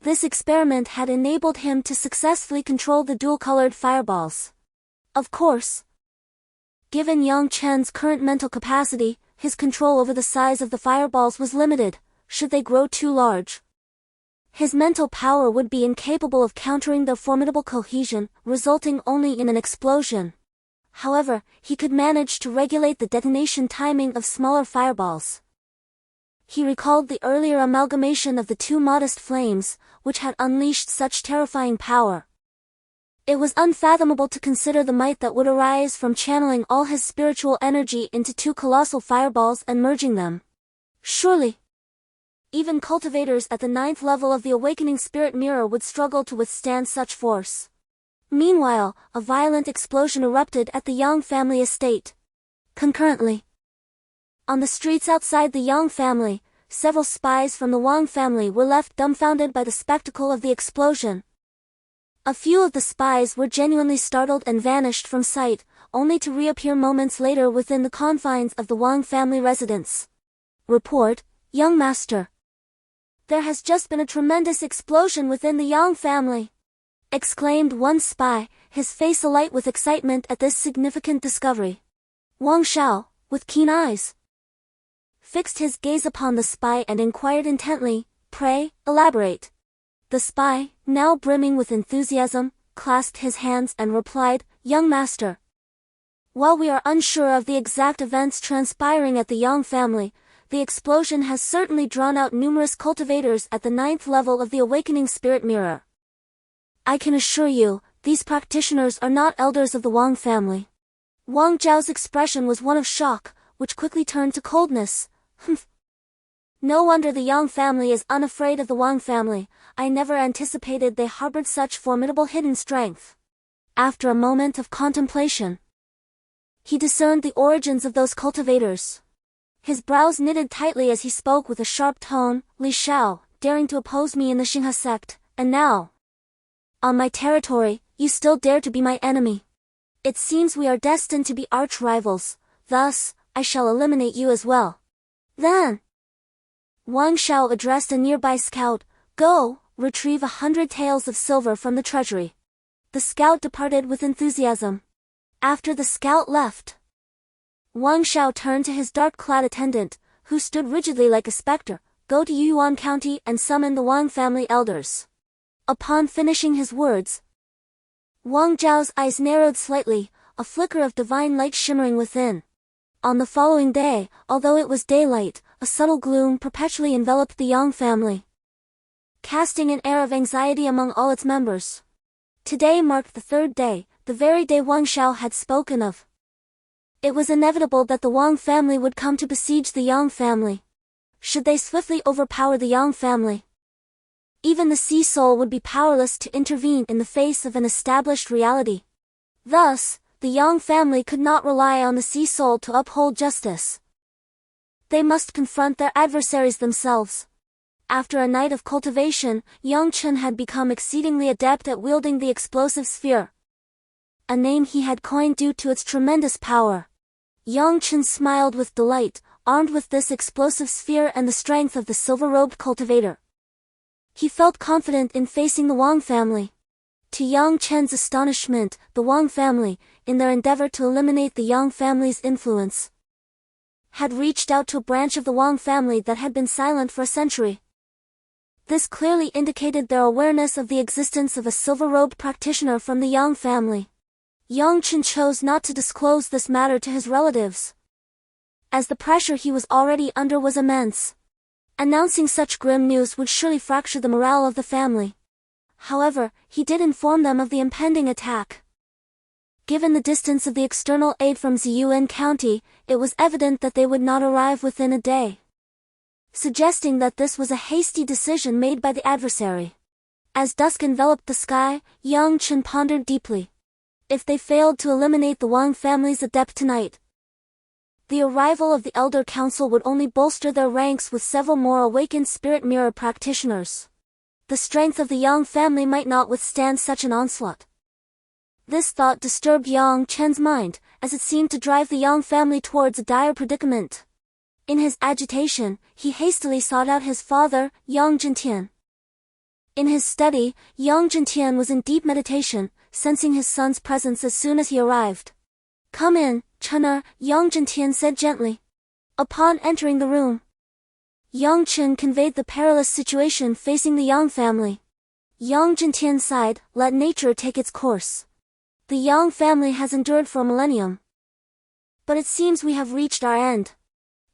This experiment had enabled him to successfully control the dual-colored fireballs. Of course, given Yang Chen's current mental capacity, his control over the size of the fireballs was limited. Should they grow too large, his mental power would be incapable of countering their formidable cohesion, resulting only in an explosion. However, he could manage to regulate the detonation timing of smaller fireballs. He recalled the earlier amalgamation of the two modest flames, which had unleashed such terrifying power. It was unfathomable to consider the might that would arise from channeling all his spiritual energy into two colossal fireballs and merging them. Surely, even cultivators at the 9th level of the Awakening Spirit Mirror would struggle to withstand such force. Meanwhile, a violent explosion erupted at the Yang family estate. Concurrently, on the streets outside the Yang family, several spies from the Wang family were left dumbfounded by the spectacle of the explosion. A few of the spies were genuinely startled and vanished from sight, only to reappear moments later within the confines of the Wang family residence. Report, Young Master. There has just been a tremendous explosion within the Yang family, exclaimed one spy, his face alight with excitement at this significant discovery. Wang Shao, with keen eyes, fixed his gaze upon the spy and inquired intently, "Pray, elaborate." The spy, now brimming with enthusiasm, clasped his hands and replied, "Young master, while we are unsure of the exact events transpiring at the Yang family, the explosion has certainly drawn out numerous cultivators at the 9th level of the awakening spirit mirror. I can assure you, these practitioners are not elders of the Wang family." Wang Zhao's expression was one of shock, which quickly turned to coldness. "Humph. No wonder the Yang family is unafraid of the Wang family. I never anticipated they harbored such formidable hidden strength." After a moment of contemplation, he discerned the origins of those cultivators. His brows knitted tightly as he spoke with a sharp tone, "Li Shao, daring to oppose me in the Xinghe sect, and now, on my territory, you still dare to be my enemy. It seems we are destined to be arch-rivals, thus, I shall eliminate you as well." Then, Wang Shao addressed a nearby scout, "Go, retrieve 100 taels of silver from the treasury." The scout departed with enthusiasm. After the scout left, Wang Shao turned to his dark-clad attendant, who stood rigidly like a specter, "Go to Yuan County and summon the Wang family elders." Upon finishing his words, Wang Zhao's eyes narrowed slightly, a flicker of divine light shimmering within. On the following day, although it was daylight, a subtle gloom perpetually enveloped the Yang family, casting an air of anxiety among all its members. Today marked the 3rd day, the very day Wang Shao had spoken of. It was inevitable that the Wang family would come to besiege the Yang family. Should they swiftly overpower the Yang family, even the Sea Soul would be powerless to intervene in the face of an established reality. Thus, the Yang family could not rely on the Sea Soul to uphold justice. They must confront their adversaries themselves. After a night of cultivation, Yang Chen had become exceedingly adept at wielding the explosive sphere, a name he had coined due to its tremendous power. Yang Chen smiled with delight, armed with this explosive sphere and the strength of the silver-robed cultivator. He felt confident in facing the Wang family. To Yang Chen's astonishment, the Wang family, in their endeavor to eliminate the Yang family's influence, had reached out to a branch of the Wang family that had been silent for a century. This clearly indicated their awareness of the existence of a silver-robed practitioner from the Yang family. Yang Chen chose not to disclose this matter to his relatives, as the pressure he was already under was immense. Announcing such grim news would surely fracture the morale of the family. However, he did inform them of the impending attack. Given the distance of the external aid from Ziyuan County, it was evident that they would not arrive within a day, suggesting that this was a hasty decision made by the adversary. As dusk enveloped the sky, Yang Chen pondered deeply. If they failed to eliminate the Wang family's adept tonight, the arrival of the Elder Council would only bolster their ranks with several more awakened spirit mirror practitioners. The strength of the Yang family might not withstand such an onslaught. This thought disturbed Yang Chen's mind, as it seemed to drive the Yang family towards a dire predicament. In his agitation, he hastily sought out his father, Yang Zhentian. In his study, Yang Zhentian was in deep meditation, sensing his son's presence as soon as he arrived. "Come in, Chener," Yang Zhentian said gently. Upon entering the room, Yang Chen conveyed the perilous situation facing the Yang family. Yang Zhentian sighed, "Let nature take its course. The Yang family has endured for a millennium, but it seems we have reached our end."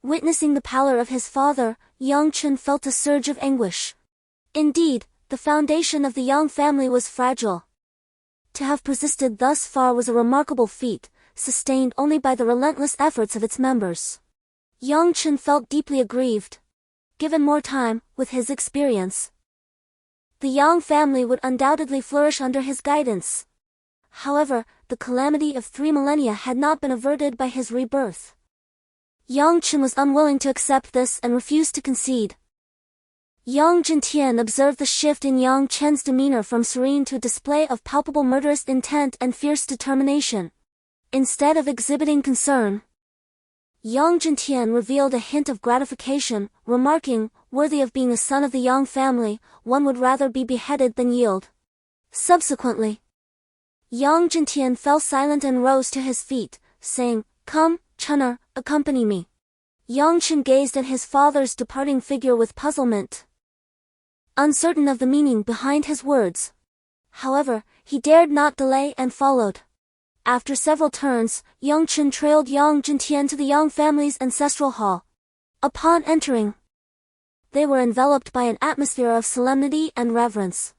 Witnessing the pallor of his father, Yang Chen felt a surge of anguish. Indeed, the foundation of the Yang family was fragile. To have persisted thus far was a remarkable feat, sustained only by the relentless efforts of its members. Yang Chen felt deeply aggrieved. Given more time, with his experience, the Yang family would undoubtedly flourish under his guidance. However, the calamity of 3 millennia had not been averted by his rebirth. Yang Chen was unwilling to accept this and refused to concede. Yang Zhentian observed the shift in Yang Chen's demeanor from serene to a display of palpable murderous intent and fierce determination. Instead of exhibiting concern, Yang Zhentian revealed a hint of gratification, remarking, "Worthy of being a son of the Yang family, one would rather be beheaded than yield." Subsequently, Yang Zhentian fell silent and rose to his feet, saying, "Come, Chener, accompany me." Yang Chen gazed at his father's departing figure with puzzlement. uncertain of the meaning behind his words. However, he dared not delay and followed. After several turns, Yang Chen trailed Yang Chen to the Yang family's ancestral hall. Upon entering, they were enveloped by an atmosphere of solemnity and reverence.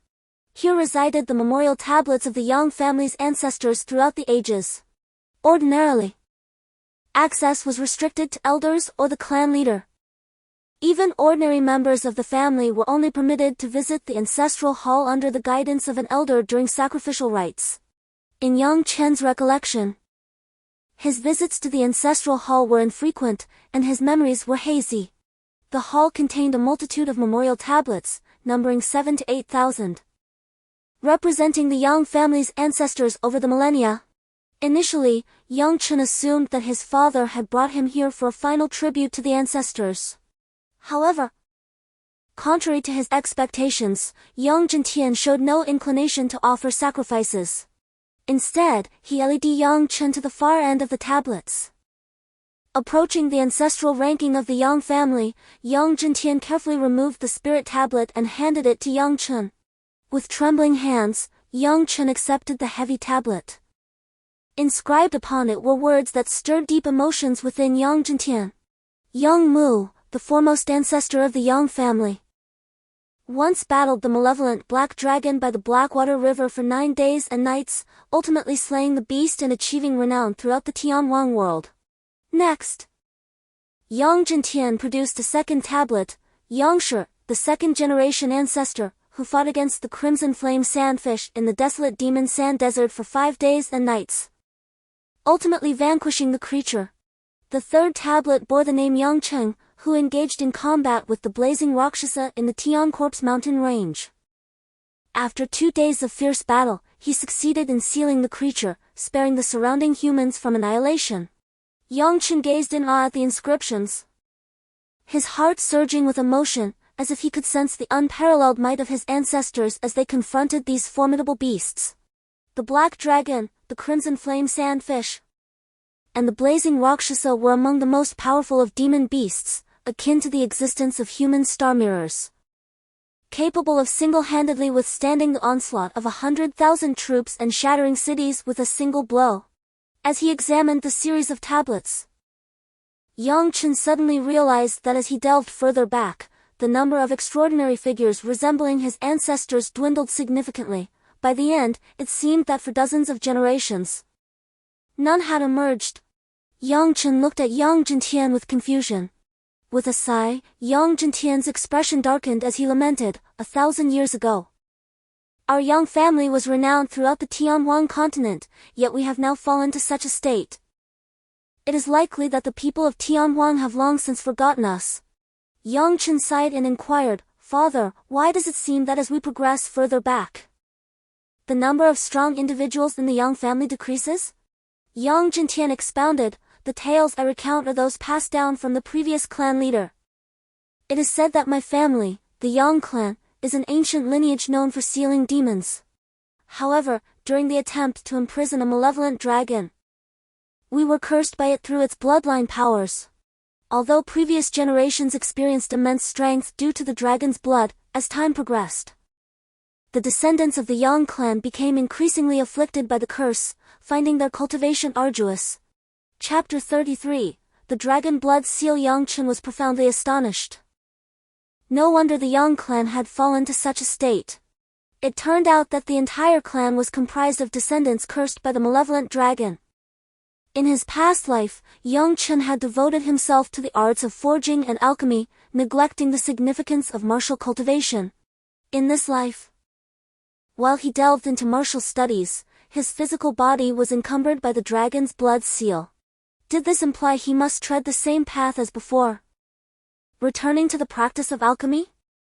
Here resided the memorial tablets of the Yang family's ancestors throughout the ages. Ordinarily, access was restricted to elders or the clan leader. Even ordinary members of the family were only permitted to visit the ancestral hall under the guidance of an elder during sacrificial rites. In Yang Chen's recollection, his visits to the ancestral hall were infrequent, and his memories were hazy. The hall contained a multitude of memorial tablets, numbering 7,000 to 8,000, representing the Yang family's ancestors over the millennia. Initially, Yang Chen assumed that his father had brought him here for a final tribute to the ancestors. However, contrary to his expectations, Yang Chen showed no inclination to offer sacrifices. Instead, he led Yang Chen to the far end of the tablets. Approaching the ancestral ranking of the Yang family, Yang Chen carefully removed the spirit tablet and handed it to Yang Chen. With trembling hands, Yang Chen accepted the heavy tablet. Inscribed upon it were words that stirred deep emotions within Yang Chen. Yang Mu, the foremost ancestor of the Yang family, once battled the malevolent Black Dragon by the Blackwater River for 9 days and nights, ultimately slaying the beast and achieving renown throughout the Tianhuang World. Next, Yang Chen produced a second tablet, Yang Shi, the second-generation ancestor, who fought against the Crimson Flame Sandfish in the desolate Demon Sand Desert for 5 days and nights, ultimately vanquishing the creature. The third tablet bore the name Yang Chen, who engaged in combat with the blazing Rakshasa in the Tianhuang mountain range. After 2 days of fierce battle, he succeeded in sealing the creature, sparing the surrounding humans from annihilation. Yang Chen gazed in awe at the inscriptions, his heart surging with emotion, as if he could sense the unparalleled might of his ancestors as they confronted these formidable beasts. The Black Dragon, the Crimson Flame Sandfish, and the blazing Rakshasa were among the most powerful of demon beasts, akin to the existence of human star mirrors, capable of single-handedly withstanding the onslaught of 100,000 troops and shattering cities with a single blow. As he examined the series of tablets, Yang Chen suddenly realized that as he delved further back, the number of extraordinary figures resembling his ancestors dwindled significantly. By the end, it seemed that for dozens of generations, none had emerged. Yang Chen looked at Yang Chen with confusion. With a sigh, Yang Chen's expression darkened as he lamented, 1,000 years ago, our Yang family was renowned throughout the Tianhuang continent, yet we have now fallen to such a state. It is likely that the people of Tianhuang have long since forgotten us. Yang Chen sighed and inquired, Father, why does it seem that as we progress further back, the number of strong individuals in the Yang family decreases? Yang Chen expounded, the tales I recount are those passed down from the previous clan leader. It is said that my family, the Yang clan, is an ancient lineage known for sealing demons. However, during the attempt to imprison a malevolent dragon, we were cursed by it through its bloodline powers. Although previous generations experienced immense strength due to the dragon's blood, as time progressed, the descendants of the Yang clan became increasingly afflicted by the curse, finding their cultivation arduous. Chapter 33, The Dragon Blood Seal. Yang Chen was profoundly astonished. No wonder the Yang clan had fallen to such a state. It turned out that the entire clan was comprised of descendants cursed by the malevolent dragon. In his past life, Yang Chen had devoted himself to the arts of forging and alchemy, neglecting the significance of martial cultivation. In this life, while he delved into martial studies, his physical body was encumbered by the dragon's blood seal. Did this imply he must tread the same path as before, returning to the practice of alchemy?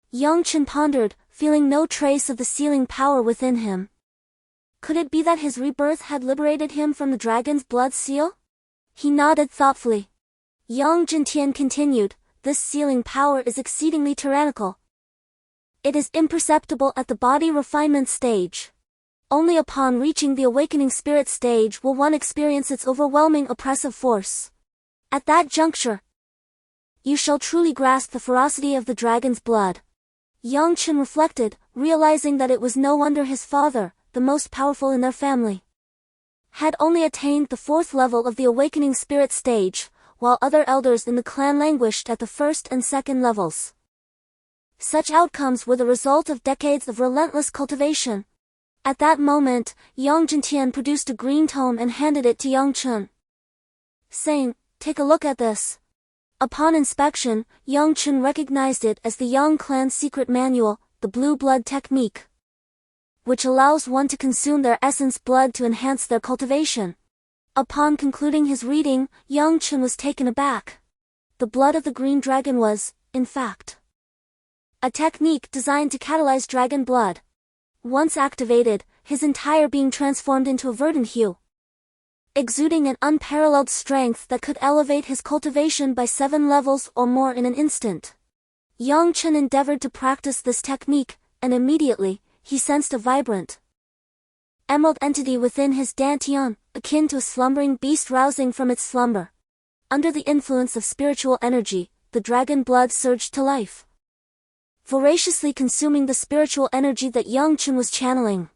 Yang Chen pondered, feeling no trace of the sealing power within him. Could it be that his rebirth had liberated him from the dragon's blood seal? He nodded thoughtfully. Yang Chen continued, this sealing power is exceedingly tyrannical. It is imperceptible at the body refinement stage. Only upon reaching the awakening spirit stage will one experience its overwhelming oppressive force. At that juncture, you shall truly grasp the ferocity of the dragon's blood. Yang Chen reflected, realizing that it was no wonder his father, the most powerful in their family, had only attained the 4th level of the awakening spirit stage, while other elders in the clan languished at the 1st and 2nd levels. Such outcomes were the result of decades of relentless cultivation. At that moment, Yang Chen produced a green tome and handed it to Yang Chen, saying, "Take a look at this." Upon inspection, Yang Chen recognized it as the Yang clan's secret manual, the Blue Blood Technique, which allows one to consume their essence blood to enhance their cultivation. Upon concluding his reading, Yang Chen was taken aback. The blood of the green dragon was, in fact, a technique designed to catalyze dragon blood. Once activated, his entire being transformed into a verdant hue, exuding an unparalleled strength that could elevate his cultivation by 7 levels or more in an instant. Yang Chen endeavored to practice this technique, and immediately, he sensed a vibrant emerald entity within his dantian, akin to a slumbering beast rousing from its slumber. Under the influence of spiritual energy, the dragon blood surged to life, voraciously consuming the spiritual energy that Yang Chen was channeling.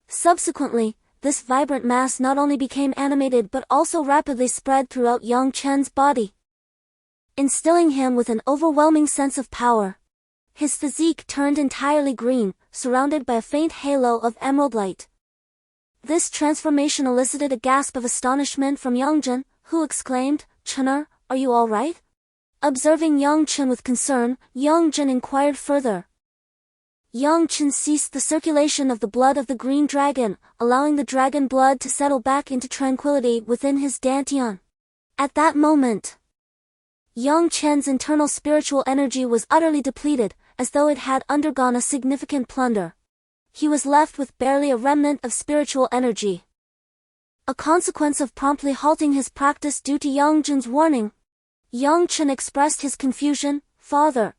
Subsequently, this vibrant mass not only became animated but also rapidly spread throughout Yang Chen's body, instilling him with an overwhelming sense of power. His physique turned entirely green, surrounded by a faint halo of emerald light. This transformation elicited a gasp of astonishment from Yang Chen, who exclaimed, "Chener, are you all right?" Observing Yang Chen with concern, Yang Chen inquired further. Yang Chen ceased the circulation of the blood of the green dragon, allowing the dragon blood to settle back into tranquility within his dantian. At that moment, Yang Chen's internal spiritual energy was utterly depleted, as though it had undergone a significant plunder. He was left with barely a remnant of spiritual energy, a consequence of promptly halting his practice due to Yang Chen's warning. Yang Chen expressed his confusion, "Father,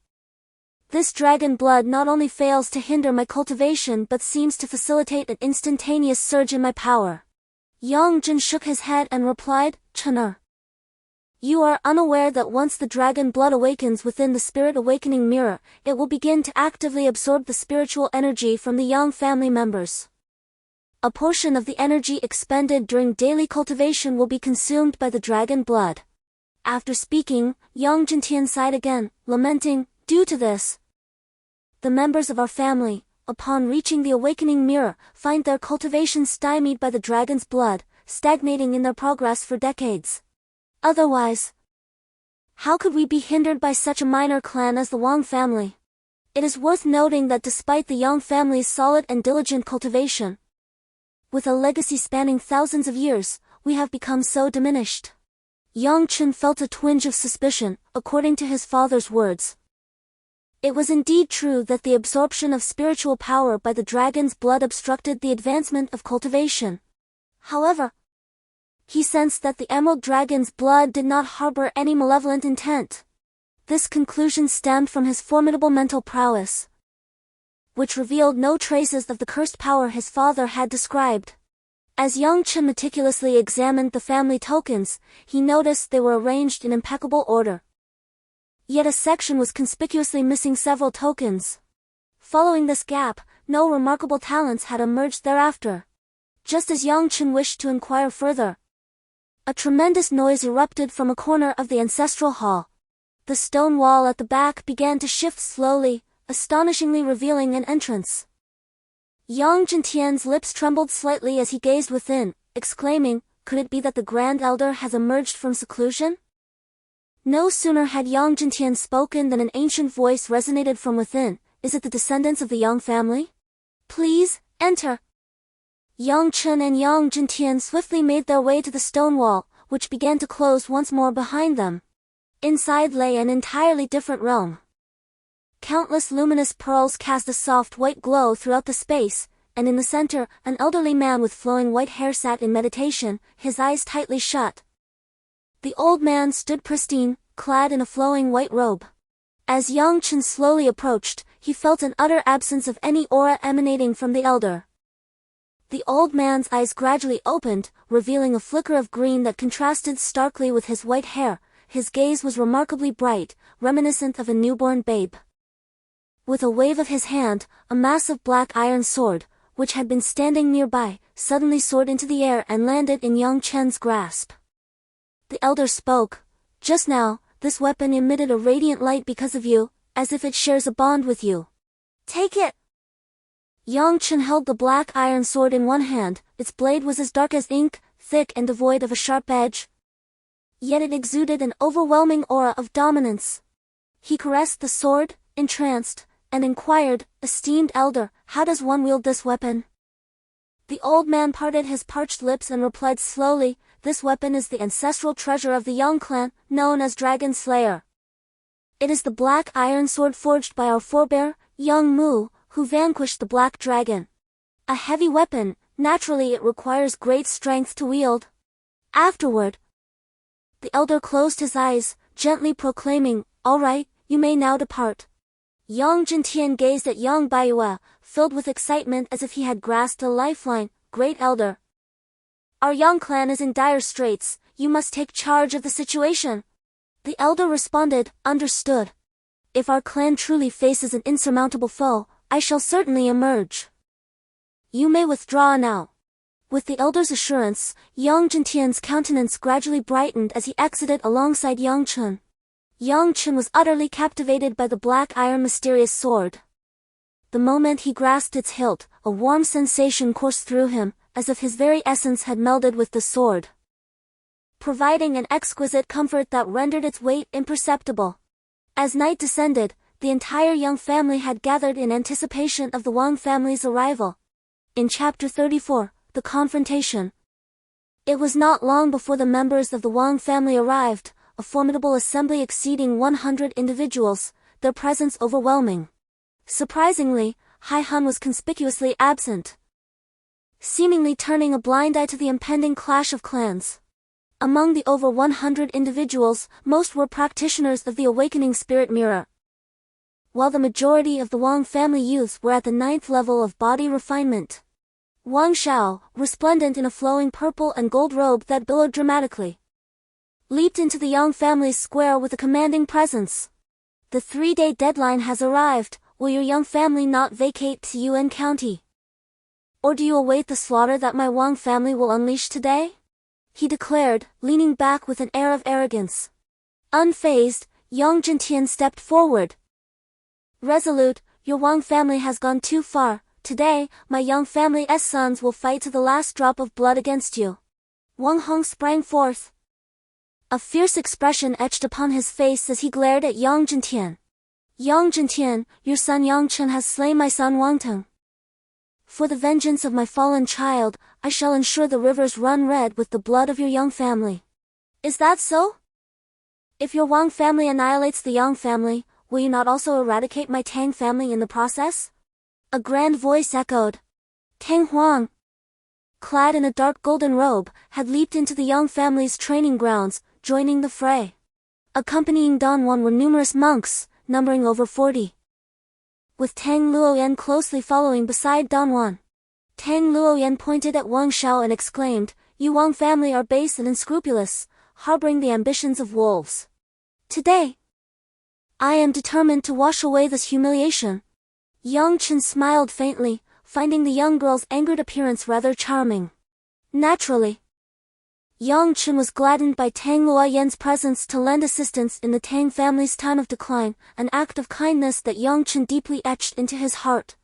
this dragon blood not only fails to hinder my cultivation but seems to facilitate an instantaneous surge in my power." Yang Chen shook his head and replied, "Chener, you are unaware that once the dragon blood awakens within the spirit awakening mirror, it will begin to actively absorb the spiritual energy from the Yang family members. A portion of the energy expended during daily cultivation will be consumed by the dragon blood." After speaking, Yang Chen sighed again, lamenting, "Due to this, the members of our family, upon reaching the awakening mirror, find their cultivation stymied by the dragon's blood, stagnating in their progress for decades. Otherwise, how could we be hindered by such a minor clan as the Wang family?" It is worth noting that despite the Yang family's solid and diligent cultivation, with a legacy spanning thousands of years, we have become so diminished. Yang Chen felt a twinge of suspicion, according to his father's words. It was indeed true that the absorption of spiritual power by the dragon's blood obstructed the advancement of cultivation. However, he sensed that the emerald dragon's blood did not harbor any malevolent intent. This conclusion stemmed from his formidable mental prowess, which revealed no traces of the cursed power his father had described. As Yang Chen meticulously examined the family tokens, he noticed they were arranged in impeccable order. Yet a section was conspicuously missing several tokens. Following this gap, no remarkable talents had emerged thereafter. Just as Yang Chen wished to inquire further, a tremendous noise erupted from a corner of the ancestral hall. The stone wall at the back began to shift slowly, astonishingly revealing an entrance. Yang Chen lips trembled slightly as he gazed within, exclaiming, "Could it be that the Grand Elder has emerged from seclusion?" No sooner had Yang Chen spoken than an ancient voice resonated from within. "Is it the descendants of the Yang family? Please, enter." Yang Chen and Yang Chen swiftly made their way to the stone wall, which began to close once more behind them. Inside lay an entirely different realm. Countless luminous pearls cast a soft white glow throughout the space, and in the center, an elderly man with flowing white hair sat in meditation, his eyes tightly shut. The old man stood pristine, clad in a flowing white robe. As Yang Chen slowly approached, he felt an utter absence of any aura emanating from the elder. The old man's eyes gradually opened, revealing a flicker of green that contrasted starkly with his white hair. His gaze was remarkably bright, reminiscent of a newborn babe. With a wave of his hand, a massive black iron sword, which had been standing nearby, suddenly soared into the air and landed in Yang Chen's grasp. The elder spoke. Just now, this weapon emitted a radiant light because of you, as if it shares a bond with you. Take it! Yang Chen held the black iron sword in one hand. Its blade was as dark as ink, thick and devoid of a sharp edge. Yet it exuded an overwhelming aura of dominance. He caressed the sword, entranced, and inquired, "Esteemed elder, how does one wield this weapon?" The old man parted his parched lips and replied slowly, "This weapon is the ancestral treasure of the Yang clan, known as Dragon Slayer. It is the black iron sword forged by our forebear, Yang Mu, who vanquished the black dragon. A heavy weapon, naturally it requires great strength to wield." Afterward, the elder closed his eyes, gently proclaiming, "All right, you may now depart." Yang Chen gazed at Yang Baiyue, filled with excitement as if he had grasped a lifeline. "Great elder, our Yang clan is in dire straits, you must take charge of the situation." The elder responded, "Understood. If our clan truly faces an insurmountable foe, I shall certainly emerge. You may withdraw now." With the elder's assurance, Yang Zhentian's countenance gradually brightened as he exited alongside Yang Chen. Yang Chen was utterly captivated by the black iron mysterious sword. The moment he grasped its hilt, a warm sensation coursed through him, as if his very essence had melded with the sword, providing an exquisite comfort that rendered its weight imperceptible. As night descended, the entire Yang family had gathered in anticipation of the Wang family's arrival. In Chapter 34, The Confrontation. It was not long before the members of the Wang family arrived, a formidable assembly exceeding 100 individuals, their presence overwhelming. Surprisingly, Hai Han was conspicuously absent, seemingly turning a blind eye to the impending clash of clans. Among the over 100 individuals, most were practitioners of the awakening spirit mirror, while the majority of the Wang family youths were at the 9th level of body refinement. Wang Xiao, resplendent in a flowing purple and gold robe that billowed dramatically, leaped into the Yang family's square with a commanding presence. "The 3-day deadline has arrived. Will your Yang family not vacate to Yuan County? Or do you await the slaughter that my Wang family will unleash today?" he declared, leaning back with an air of arrogance. Unfazed, Yang Zhentian stepped forward. "Resolute, your Wang family has gone too far. Today, my Yang family's sons will fight to the last drop of blood against you." Wang Hong sprang forth. A fierce expression etched upon his face as he glared at Yang Zhentian. "Yang Zhentian, your son Yang Chen has slain my son Wang Teng. For the vengeance of my fallen child, I shall ensure the rivers run red with the blood of your Yang family. Is that so? If your Wang family annihilates the Yang family, will you not also eradicate my Tang family in the process?" A grand voice echoed. Tianhuang, clad in a dark golden robe, had leaped into the Yang family's training grounds, joining the fray. Accompanying Danwan were numerous monks, numbering over 40. With Tang Luoyan closely following beside Danwan. Tang Luoyan pointed at Wang Xiao and exclaimed, "You Wang family are base and unscrupulous, harboring the ambitions of wolves. Today, I am determined to wash away this humiliation." Yang Chen smiled faintly, finding the young girl's angered appearance rather charming. Naturally, Yang Chen was gladdened by Tang Luoyan's presence to lend assistance in the Tang family's time of decline, an act of kindness that Yang Chen deeply etched into his heart.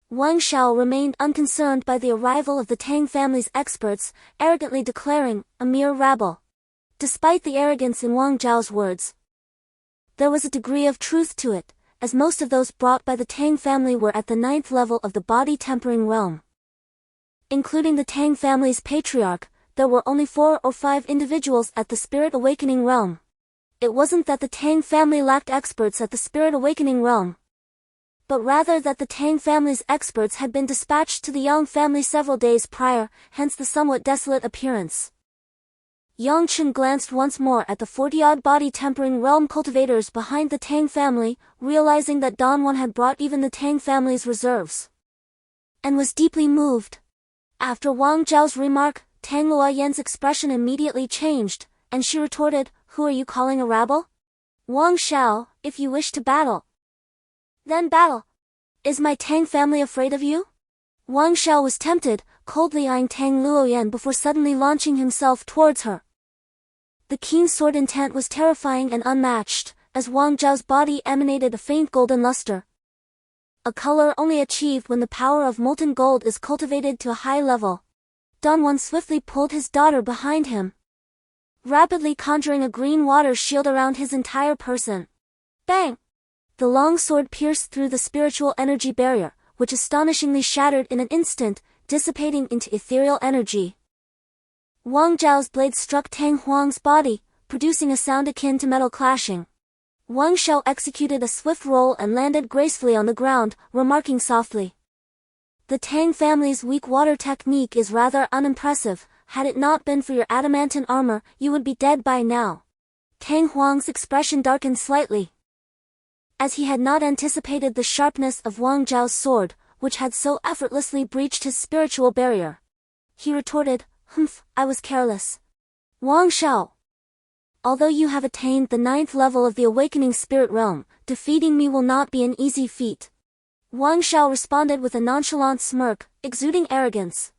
Wang Xiao remained unconcerned by the arrival of the Tang family's experts, arrogantly declaring, "A mere rabble." Despite the arrogance in Wang Zhao's words, there was a degree of truth to it, as most of those brought by the Tang family were at the 9th level of the body-tempering realm. Including the Tang family's patriarch, there were only 4 or 5 individuals at the Spirit Awakening realm. It wasn't that the Tang family lacked experts at the Spirit Awakening realm, but rather that the Tang family's experts had been dispatched to the Yang family several days prior, hence the somewhat desolate appearance. Yang Chen glanced once more at the 40-odd body-tempering realm cultivators behind the Tang family, realizing that Danwan had brought even the Tang family's reserves, and was deeply moved. After Wang Zhao's remark, Tang Luoyan's expression immediately changed, and she retorted, "Who are you calling a rabble?" "Wang Xiao, if you wish to battle, Then battle. Is my Tang family afraid of you? Wang Xiao was tempted, coldly eyeing Tang Luoyan before suddenly launching himself towards her. The keen sword intent was terrifying and unmatched, as Wang Zhao's body emanated a faint golden luster. A color only achieved when the power of molten gold is cultivated to a high level. Dongwon swiftly pulled his daughter behind him, rapidly conjuring a green water shield around his entire person. Bang! The long sword pierced through the spiritual energy barrier, which astonishingly shattered in an instant, dissipating into ethereal energy. Wang Zhao's blade struck Tianhuang's body, producing a sound akin to metal clashing. Wang Xiao executed a swift roll and landed gracefully on the ground, remarking softly, "The Tang family's weak water technique is rather unimpressive. Had it not been for your adamantine armor, you would be dead by now." Tianhuang's expression darkened slightly, as he had not anticipated the sharpness of Wang Zhao's sword, which had so effortlessly breached his spiritual barrier. He retorted, "Humph, I was careless. Wang Xiao, although you have attained the 9th level of the awakening spirit realm, defeating me will not be an easy feat." Wang Xiao responded with a nonchalant smirk, exuding arrogance.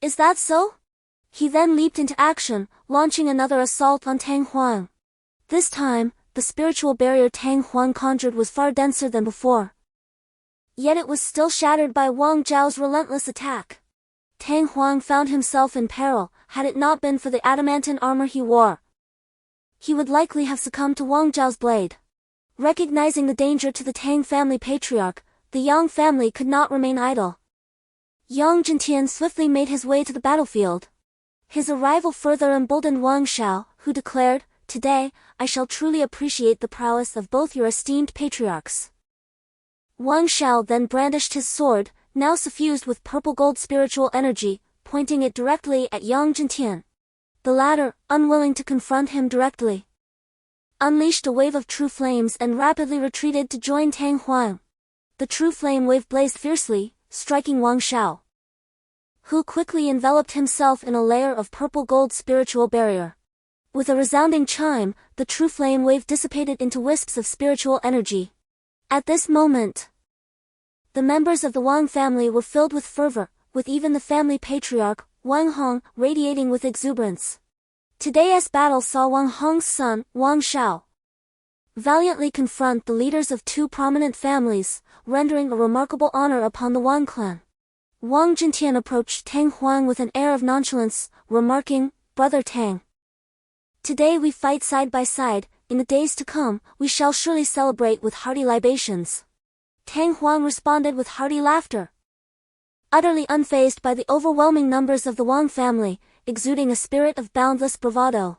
"Is that so?" He then leaped into action, launching another assault on Tianhuang. This time, the spiritual barrier Tianhuang conjured was far denser than before. Yet it was still shattered by Wang Zhao's relentless attack. Tianhuang found himself in peril. Had it not been for the adamantine armor he wore, he would likely have succumbed to Wang Zhao's blade. Recognizing the danger to the Tang family patriarch, the Yang family could not remain idle. Yang Chen swiftly made his way to the battlefield. His arrival further emboldened Wang Xiao, who declared, "Today, I shall truly appreciate the prowess of both your esteemed patriarchs." Wang Xiao then brandished his sword, now suffused with purple gold spiritual energy, pointing it directly at Yang Chen. The latter, unwilling to confront him directly, unleashed a wave of true flames and rapidly retreated to join Tianhuang. The true flame wave blazed fiercely, striking Wang Xiao, who quickly enveloped himself in a layer of purple gold spiritual barrier. With a resounding chime, the true flame wave dissipated into wisps of spiritual energy. At this moment, the members of the Wang family were filled with fervor, with even the family patriarch, Wang Hong, radiating with exuberance. Today's battle saw Wang Hong's son, Wang Xiao, valiantly confront the leaders of two prominent families, rendering a remarkable honor upon the Wang clan. Wang Jintian approached Tianhuang with an air of nonchalance, remarking, "Brother Tang, today we fight side by side. In the days to come, we shall surely celebrate with hearty libations." Tianhuang responded with hearty laughter, utterly unfazed by the overwhelming numbers of the Wang family, exuding a spirit of boundless bravado.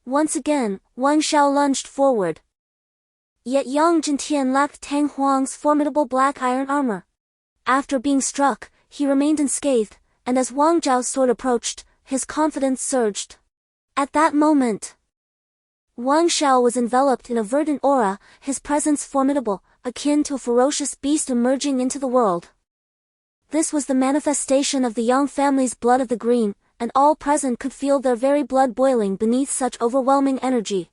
Once again, Wang Xiao lunged forward. Yet Yang Jintian lacked Tianhuang's formidable black iron armor. After being struck, he remained unscathed, and as Wang Zhao's sword approached, his confidence surged. At that moment, Wang Xiao was enveloped in a verdant aura, his presence formidable, akin to a ferocious beast emerging into the world. This was the manifestation of the Yang family's blood of the green, and all present could feel their very blood boiling beneath such overwhelming energy.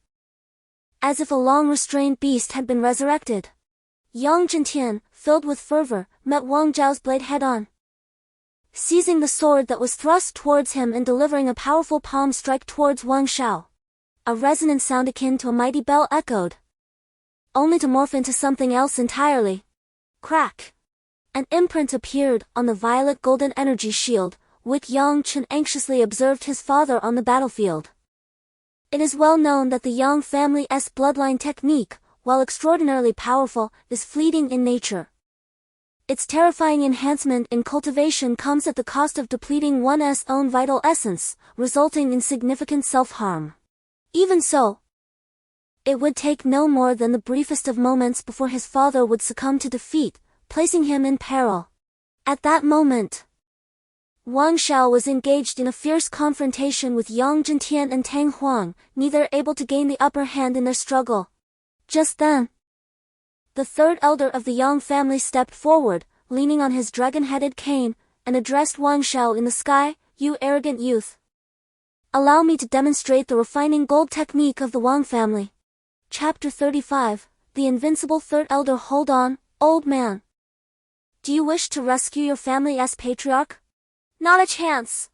As if a long-restrained beast had been resurrected, Yang Jintian, filled with fervor, met Wang Zhao's blade head-on. Seizing the sword that was thrust towards him and delivering a powerful palm strike towards Wang Xiao, a resonant sound akin to a mighty bell echoed, only to morph into something else entirely. Crack! An imprint appeared on the violet golden energy shield, which Yang Chen anxiously observed his father on the battlefield. It is well known that the Yang family's bloodline technique, while extraordinarily powerful, is fleeting in nature. Its terrifying enhancement in cultivation comes at the cost of depleting one's own vital essence, resulting in significant self-harm. Even so, it would take no more than the briefest of moments before his father would succumb to defeat, placing him in peril. At that moment, Wang Xiao was engaged in a fierce confrontation with Yang Jintian and Tianhuang, neither able to gain the upper hand in their struggle. Just then, the third elder of the Yang family stepped forward, leaning on his dragon-headed cane, and addressed Wang Xiao in the sky, "You arrogant youth. Allow me to demonstrate the refining gold technique of the Wang family." Chapter 35, the invincible third elder. Hold on, old man. Do you wish to rescue your family as patriarch? Not a chance.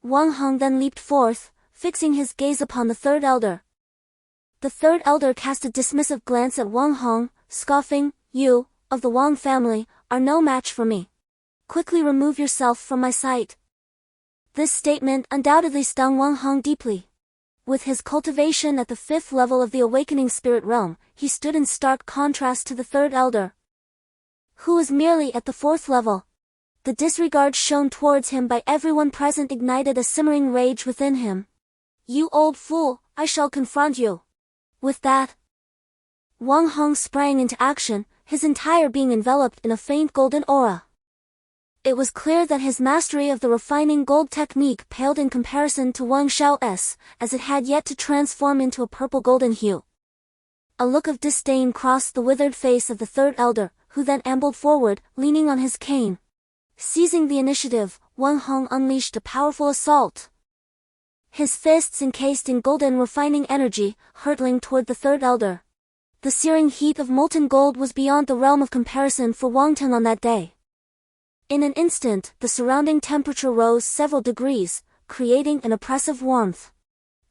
Wang Hong then leaped forth, fixing his gaze upon the third elder. The third elder cast a dismissive glance at Wang Hong, scoffing, "You, of the Wang family, are no match for me. Quickly remove yourself from my sight." This statement undoubtedly stung Wang Hong deeply. With his cultivation at the 5th level of the awakening spirit realm, he stood in stark contrast to the third elder, who was merely at the 4th level. The disregard shown towards him by everyone present ignited a simmering rage within him. "You old fool, I shall confront you." With that, Wang Hong sprang into action, his entire being enveloped in a faint golden aura. It was clear that his mastery of the refining gold technique paled in comparison to Wang Xiao's, as it had yet to transform into a purple golden hue. A look of disdain crossed the withered face of the third elder, who then ambled forward, leaning on his cane. Seizing the initiative, Wang Hong unleashed a powerful assault. His fists encased in golden refining energy, hurtling toward the third elder. The searing heat of molten gold was beyond the realm of comparison for Wang Teng on that day. In an instant, the surrounding temperature rose several degrees, creating an oppressive warmth.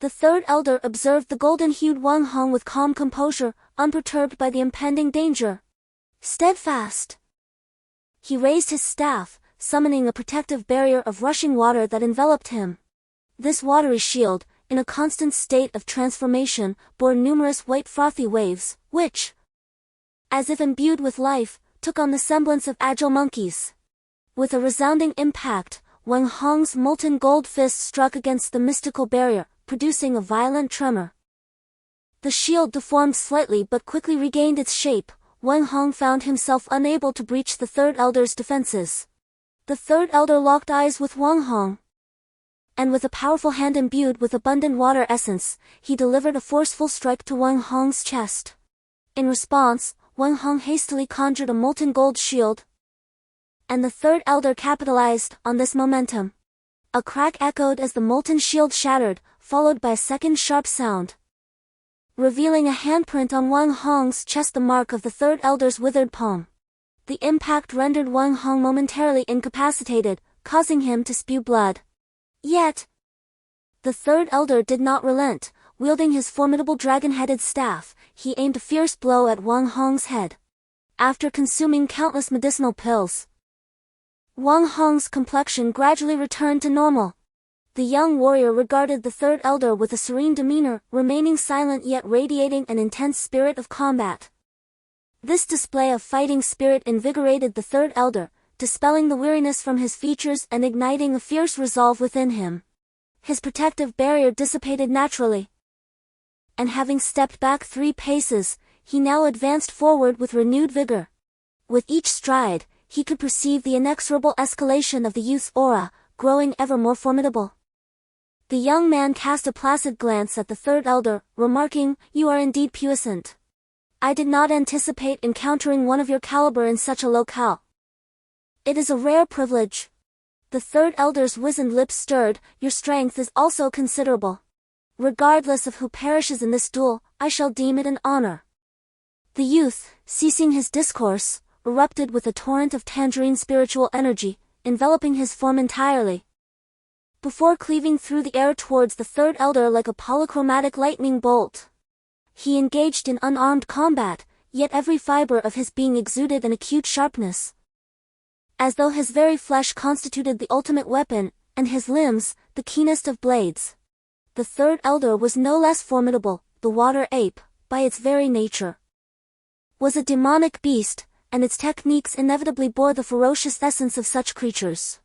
The third elder observed the golden-hued Wang Hong with calm composure, unperturbed by the impending danger. Steadfast. He raised his staff, summoning a protective barrier of rushing water that enveloped him. This watery shield, in a constant state of transformation, bore numerous white frothy waves, which, as if imbued with life, took on the semblance of agile monkeys. With a resounding impact, Wang Hong's molten gold fist struck against the mystical barrier, producing a violent tremor. The shield deformed slightly but quickly regained its shape. Wang Hong found himself unable to breach the third elder's defenses. The third elder locked eyes with Wang Hong, and with a powerful hand imbued with abundant water essence, he delivered a forceful strike to Wang Hong's chest. In response, Wang Hong hastily conjured a molten gold shield, and the third elder capitalized on this momentum. A crack echoed as the molten shield shattered, followed by a second sharp sound, revealing a handprint on Wang Hong's chest, the mark of the third elder's withered palm. The impact rendered Wang Hong momentarily incapacitated, causing him to spew blood. Yet, the third elder did not relent. Wielding his formidable dragon-headed staff, he aimed a fierce blow at Wang Hong's head. After consuming countless medicinal pills, Wang Hong's complexion gradually returned to normal. The young warrior regarded the third elder with a serene demeanor, remaining silent yet radiating an intense spirit of combat. This display of fighting spirit invigorated the third elder, dispelling the weariness from his features and igniting a fierce resolve within him. His protective barrier dissipated naturally, and having stepped back 3 paces, he now advanced forward with renewed vigor. With each stride, he could perceive the inexorable escalation of the youth's aura, growing ever more formidable. The young man cast a placid glance at the third elder, remarking, "You are indeed puissant. I did not anticipate encountering one of your caliber in such a locale. It is a rare privilege." The third elder's wizened lips stirred. "Your strength is also considerable. Regardless of who perishes in this duel, I shall deem it an honor." The youth, ceasing his discourse, erupted with a torrent of tangerine spiritual energy, enveloping his form entirely, before cleaving through the air towards the third elder like a polychromatic lightning bolt. He engaged in unarmed combat, yet every fiber of his being exuded an acute sharpness, as though his very flesh constituted the ultimate weapon, and his limbs, the keenest of blades. The third elder was no less formidable. The water ape, by its very nature, was a demonic beast, and its techniques inevitably bore the ferocious essence of such creatures.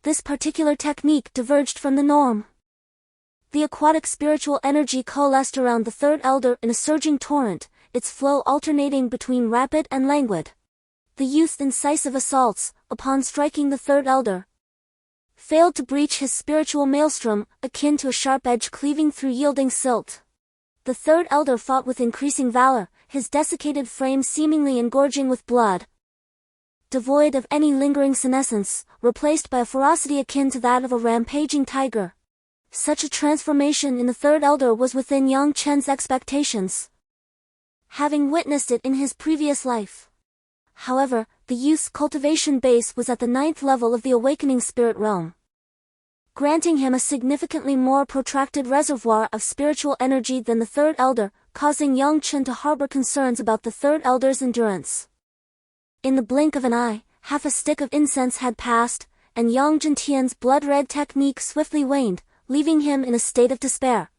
This particular technique diverged from the norm. The aquatic spiritual energy coalesced around the third elder in a surging torrent, its flow alternating between rapid and languid. The youth's incisive assaults, upon striking the third elder, failed to breach his spiritual maelstrom, akin to a sharp edge cleaving through yielding silt. The third elder fought with increasing valor, his desiccated frame seemingly engorging with blood, devoid of any lingering senescence, replaced by a ferocity akin to that of a rampaging tiger. Such a transformation in the third elder was within Yang Chen's expectations. having witnessed it in his previous life. However, the youth's cultivation base was at the 9th level of the awakening spirit realm, granting him a significantly more protracted reservoir of spiritual energy than the third elder, causing Yang Chen to harbor concerns about the third elder's endurance. In the blink of an eye, half a stick of incense had passed, and Yang Zhentian's blood-red technique swiftly waned, leaving him in a state of despair.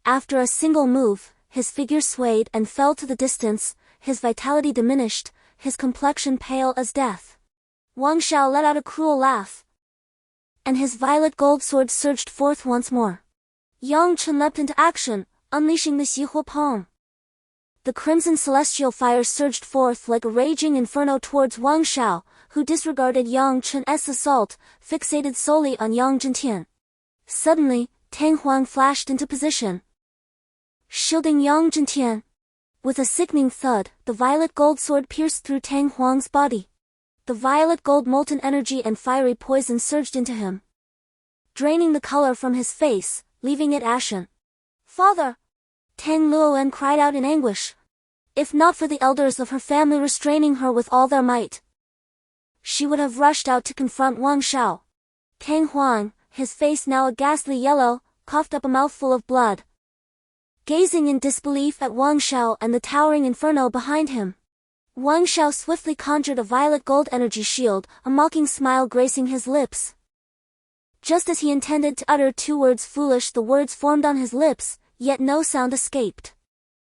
After a single move, his figure swayed and fell to the distance, his vitality diminished, his complexion pale as death. Wang Xiao let out a cruel laugh, and his violet gold sword surged forth once more. Yang Chen leapt into action, unleashing the Xihua palm. The crimson celestial fire surged forth like a raging inferno towards Wang Xiao, who disregarded Yang Chen's assault, fixated solely on Yang Zhentian. Suddenly, Tianhuang flashed into position, shielding Yang Zhentian. With a sickening thud, the violet gold sword pierced through Tianhuang's body. The violet gold molten energy and fiery poison surged into him, draining the color from his face, leaving it ashen. "Father!" Tang Luowen cried out in anguish. If not for the elders of her family restraining her with all their might, she would have rushed out to confront Wang Xiao. Tang Huang, his face now a ghastly yellow, coughed up a mouthful of blood, gazing in disbelief at Wang Xiao and the towering inferno behind him. Wang Xiao swiftly conjured a violet gold energy shield, a mocking smile gracing his lips. Just as he intended to utter 2 words foolish, the words formed on his lips, yet no sound escaped.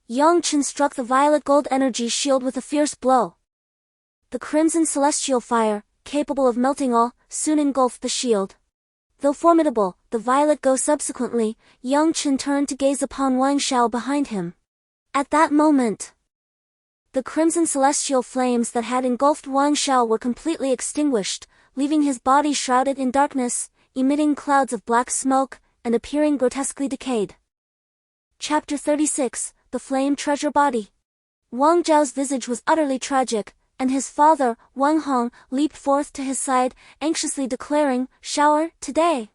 Yang Chen struck the violet gold energy shield with a fierce blow. The crimson celestial fire, capable of melting all, soon engulfed the shield. Though formidable, the violet go subsequently, Yang Chen turned to gaze upon Wang Xiao behind him. At that moment, the crimson celestial flames that had engulfed Wang Xiao were completely extinguished, leaving his body shrouded in darkness, emitting clouds of black smoke, and appearing grotesquely decayed. Chapter 36, The Flame Treasure Body. Wang Zhao's visage was utterly tragic, and his father, Wang Hong, leaped forth to his side, anxiously declaring, "Shower, today.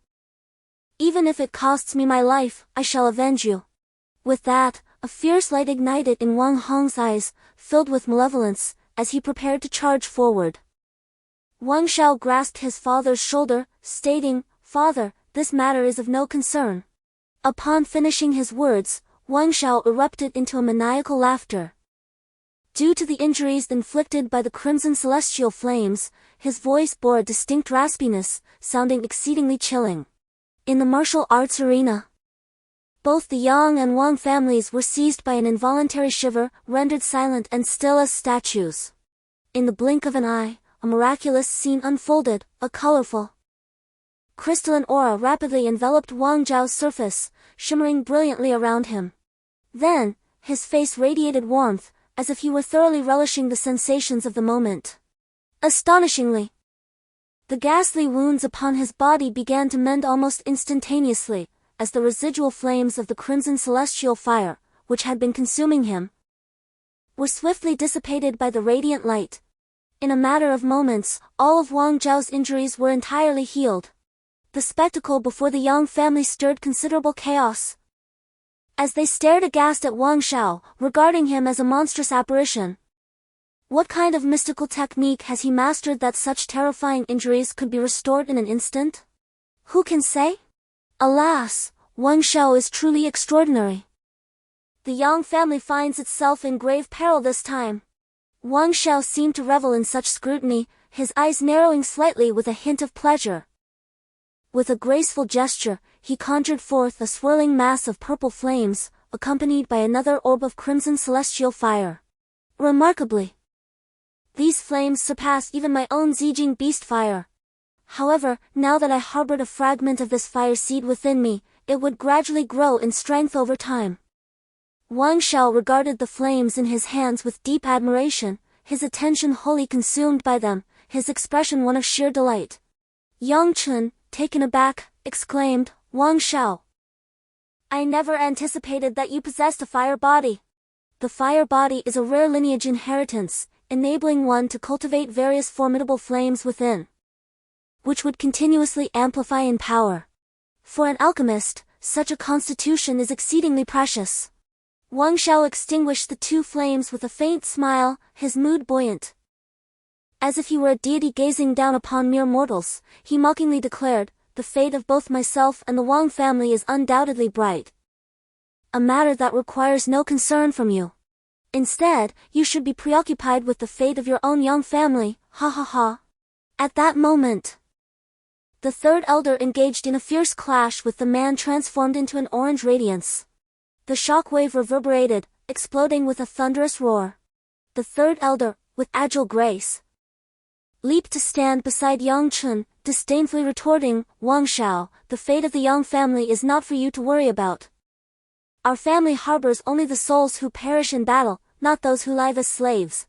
Even if it costs me my life, I shall avenge you." With that, a fierce light ignited in Wang Hong's eyes, filled with malevolence, as he prepared to charge forward. Wang Xiao grasped his father's shoulder, stating, "Father, this matter is of no concern." Upon finishing his words, Wang Xiao erupted into a maniacal laughter. Due to the injuries inflicted by the crimson celestial flames, his voice bore a distinct raspiness, sounding exceedingly chilling. In the martial arts arena, both the Yang and Wang families were seized by an involuntary shiver, rendered silent and still as statues. In the blink of an eye, a miraculous scene unfolded, a colorful, crystalline aura rapidly enveloped Wang Zhao's surface, shimmering brilliantly around him. Then, his face radiated warmth, as if he were thoroughly relishing the sensations of the moment. Astonishingly, the ghastly wounds upon his body began to mend almost instantaneously, as the residual flames of the crimson celestial fire, which had been consuming him, were swiftly dissipated by the radiant light. In a matter of moments, all of Wang Zhao's injuries were entirely healed. The spectacle before the Yang family stirred considerable chaos, as they stared aghast at Wang Xiao, regarding him as a monstrous apparition. What kind of mystical technique has he mastered that such terrifying injuries could be restored in an instant? Who can say? Alas, Wang Xiao is truly extraordinary. The Yang family finds itself in grave peril this time. Wang Xiao seemed to revel in such scrutiny, his eyes narrowing slightly with a hint of pleasure. With a graceful gesture, he conjured forth a swirling mass of purple flames, accompanied by another orb of crimson celestial fire. Remarkably, these flames surpass even my own Zijing beast fire. However, now that I harbored a fragment of this fire seed within me, it would gradually grow in strength over time. Wang Xiao regarded the flames in his hands with deep admiration, his attention wholly consumed by them, his expression one of sheer delight. Yang Chen, taken aback, exclaimed, "Wang Xiao, I never anticipated that you possessed a fire body." The fire body is a rare lineage inheritance, enabling one to cultivate various formidable flames within, which would continuously amplify in power. For an alchemist, such a constitution is exceedingly precious. Wang Xiao extinguished the two flames with a faint smile, his mood buoyant. As if he were a deity gazing down upon mere mortals, he mockingly declared, "The fate of both myself and the Wang family is undoubtedly bright. A matter that requires no concern from you. Instead, you should be preoccupied with the fate of your own Yang family, ha ha ha." At that moment, the third elder engaged in a fierce clash with the man transformed into an orange radiance. The shockwave reverberated, exploding with a thunderous roar. The third elder, with agile grace, leaped to stand beside Yang Chen, disdainfully retorting, "Wang Xiao, the fate of the Yang family is not for you to worry about. Our family harbors only the souls who perish in battle, not those who live as slaves."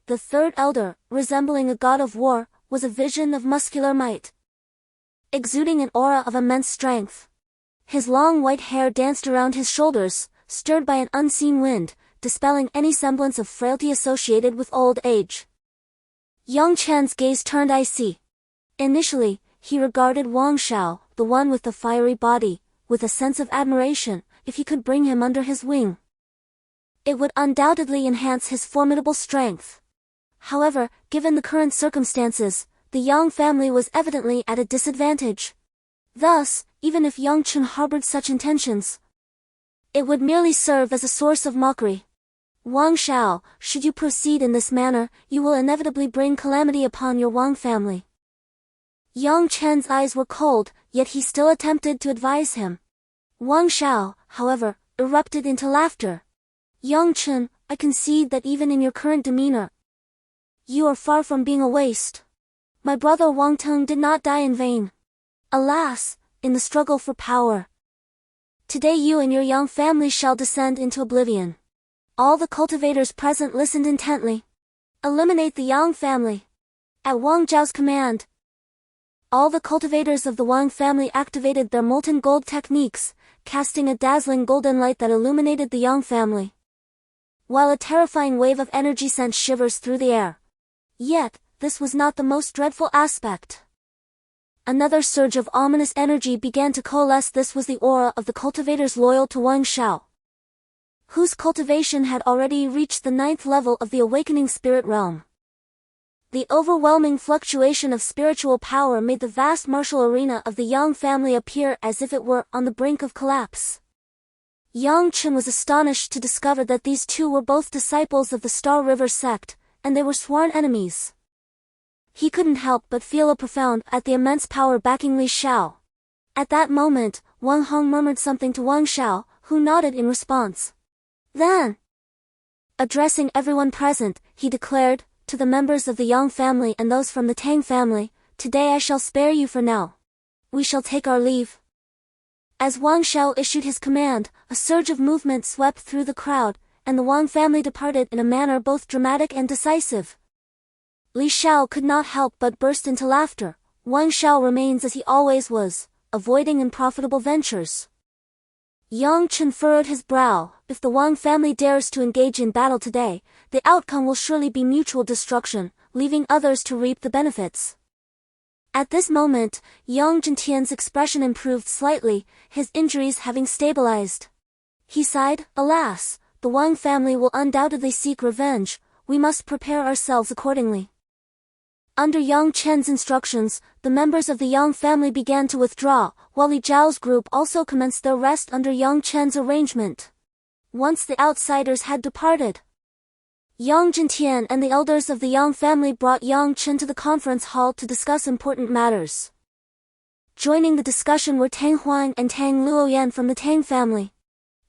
The third elder, resembling a god of war, was a vision of muscular might, exuding an aura of immense strength. His long white hair danced around his shoulders, stirred by an unseen wind, dispelling any semblance of frailty associated with old age. Yang Chen's gaze turned icy. Initially, he regarded Wang Xiao, the one with the fiery body, with a sense of admiration. If he could bring him under his wing, it would undoubtedly enhance his formidable strength. However, given the current circumstances, the Yang family was evidently at a disadvantage. Thus, even if Yang Chen harbored such intentions, it would merely serve as a source of mockery. "Wang Xiao, should you proceed in this manner, you will inevitably bring calamity upon your Wang family." Yang Chen's eyes were cold, yet he still attempted to advise him. Wang Xiao, however, erupted into laughter. "Yang Chen, I concede that even in your current demeanor, you are far from being a waste. My brother Wang Teng did not die in vain. Alas, in the struggle for power, today you and your Yang family shall descend into oblivion." All the cultivators present listened intently. "Eliminate the Yang family." At Wang Zhao's command, all the cultivators of the Wang family activated their molten gold techniques, casting a dazzling golden light that illuminated the Yang family, while a terrifying wave of energy sent shivers through the air. Yet, this was not the most dreadful aspect. Another surge of ominous energy began to coalesce. This was the aura of the cultivators loyal to Wang Xiao, whose cultivation had already reached the 9th level of the awakening spirit realm. The overwhelming fluctuation of spiritual power made the vast martial arena of the Yang family appear as if it were on the brink of collapse. Yang Chen was astonished to discover that these two were both disciples of the Star River sect, and they were sworn enemies. He couldn't help but feel a profound at the immense power backing Li Xiao. At that moment, Wang Hong murmured something to Wang Xiao, who nodded in response. Then, addressing everyone present, he declared, "To the members of the Yang family and those from the Tang family, today I shall spare you for now. We shall take our leave." As Wang Xiao issued his command, a surge of movement swept through the crowd, and the Wang family departed in a manner both dramatic and decisive. Li Xiao could not help but burst into laughter. Wang Xiao remains as he always was, avoiding unprofitable ventures. Yang Chen furrowed his brow. If the Wang family dares to engage in battle today, the outcome will surely be mutual destruction, leaving others to reap the benefits. At this moment, Yang Zhentian's expression improved slightly, his injuries having stabilized. He sighed, "Alas, the Wang family will undoubtedly seek revenge. We must prepare ourselves accordingly." Under Yang Chen's instructions, the members of the Yang family began to withdraw, while Li Zhao's group also commenced their rest under Yang Chen's arrangement. Once the outsiders had departed, Yang Zhentian and the elders of the Yang family brought Yang Chen to the conference hall to discuss important matters. Joining the discussion were Tang Huang and Tang Luoyan from the Tang family.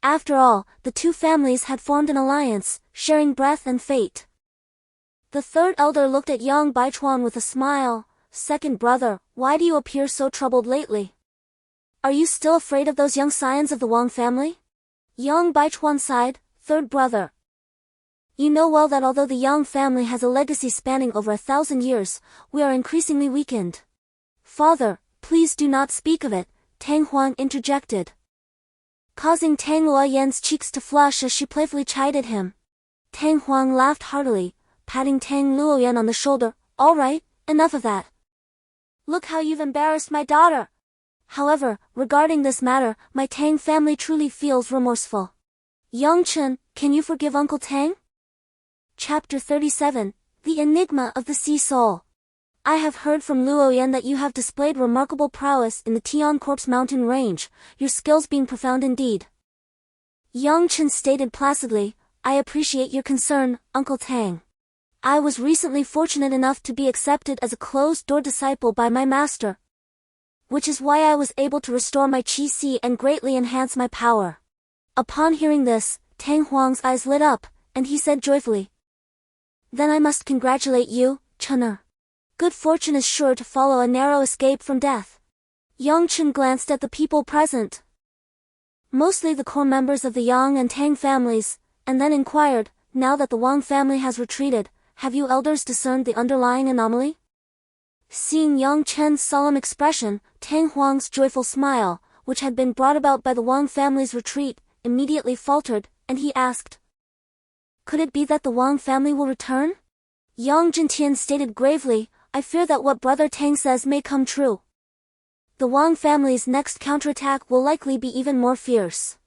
After all, the two families had formed an alliance, sharing breath and fate. The third elder looked at Yang Baichuan with a smile. "Second brother, why do you appear so troubled lately? Are you still afraid of those young scions of the Wang family?" Yang Baichuan sighed. "Third brother, you know well that although the Yang family has a legacy spanning over 1,000 years, we are increasingly weakened." "Father, please do not speak of it," Tang Huang interjected, causing Tang Luoyan's cheeks to flush as she playfully chided him. Tang Huang laughed heartily, patting Tang Luoyan on the shoulder. "All right, enough of that. Look how you've embarrassed my daughter. However, regarding this matter, my Tang family truly feels remorseful. Yang Chen, can you forgive Uncle Tang? Chapter 37, The Enigma of the Sea Soul. I have heard from Luoyan that you have displayed remarkable prowess in the Tianhuang mountain range, your skills being profound indeed. Yang Chen stated placidly, I appreciate your concern, Uncle Tang. I was recently fortunate enough to be accepted as a closed-door disciple by my master, which is why I was able to restore my qi and greatly enhance my power. Upon hearing this, Tang Huang's eyes lit up, and he said joyfully, Then I must congratulate you, Chener. Good fortune is sure to follow a narrow escape from death. Yang Chen glanced at the people present, mostly the core members of the Yang and Tang families, and then inquired, Now that the Wang family has retreated, have you elders discerned the underlying anomaly? Seeing Yang Chen's solemn expression, Tang Huang's joyful smile, which had been brought about by the Wang family's retreat, immediately faltered, and he asked, Could it be that the Wang family will return? Yang Zhentian stated gravely, I fear that what Brother Tang says may come true. The Wang family's next counterattack will likely be even more fierce.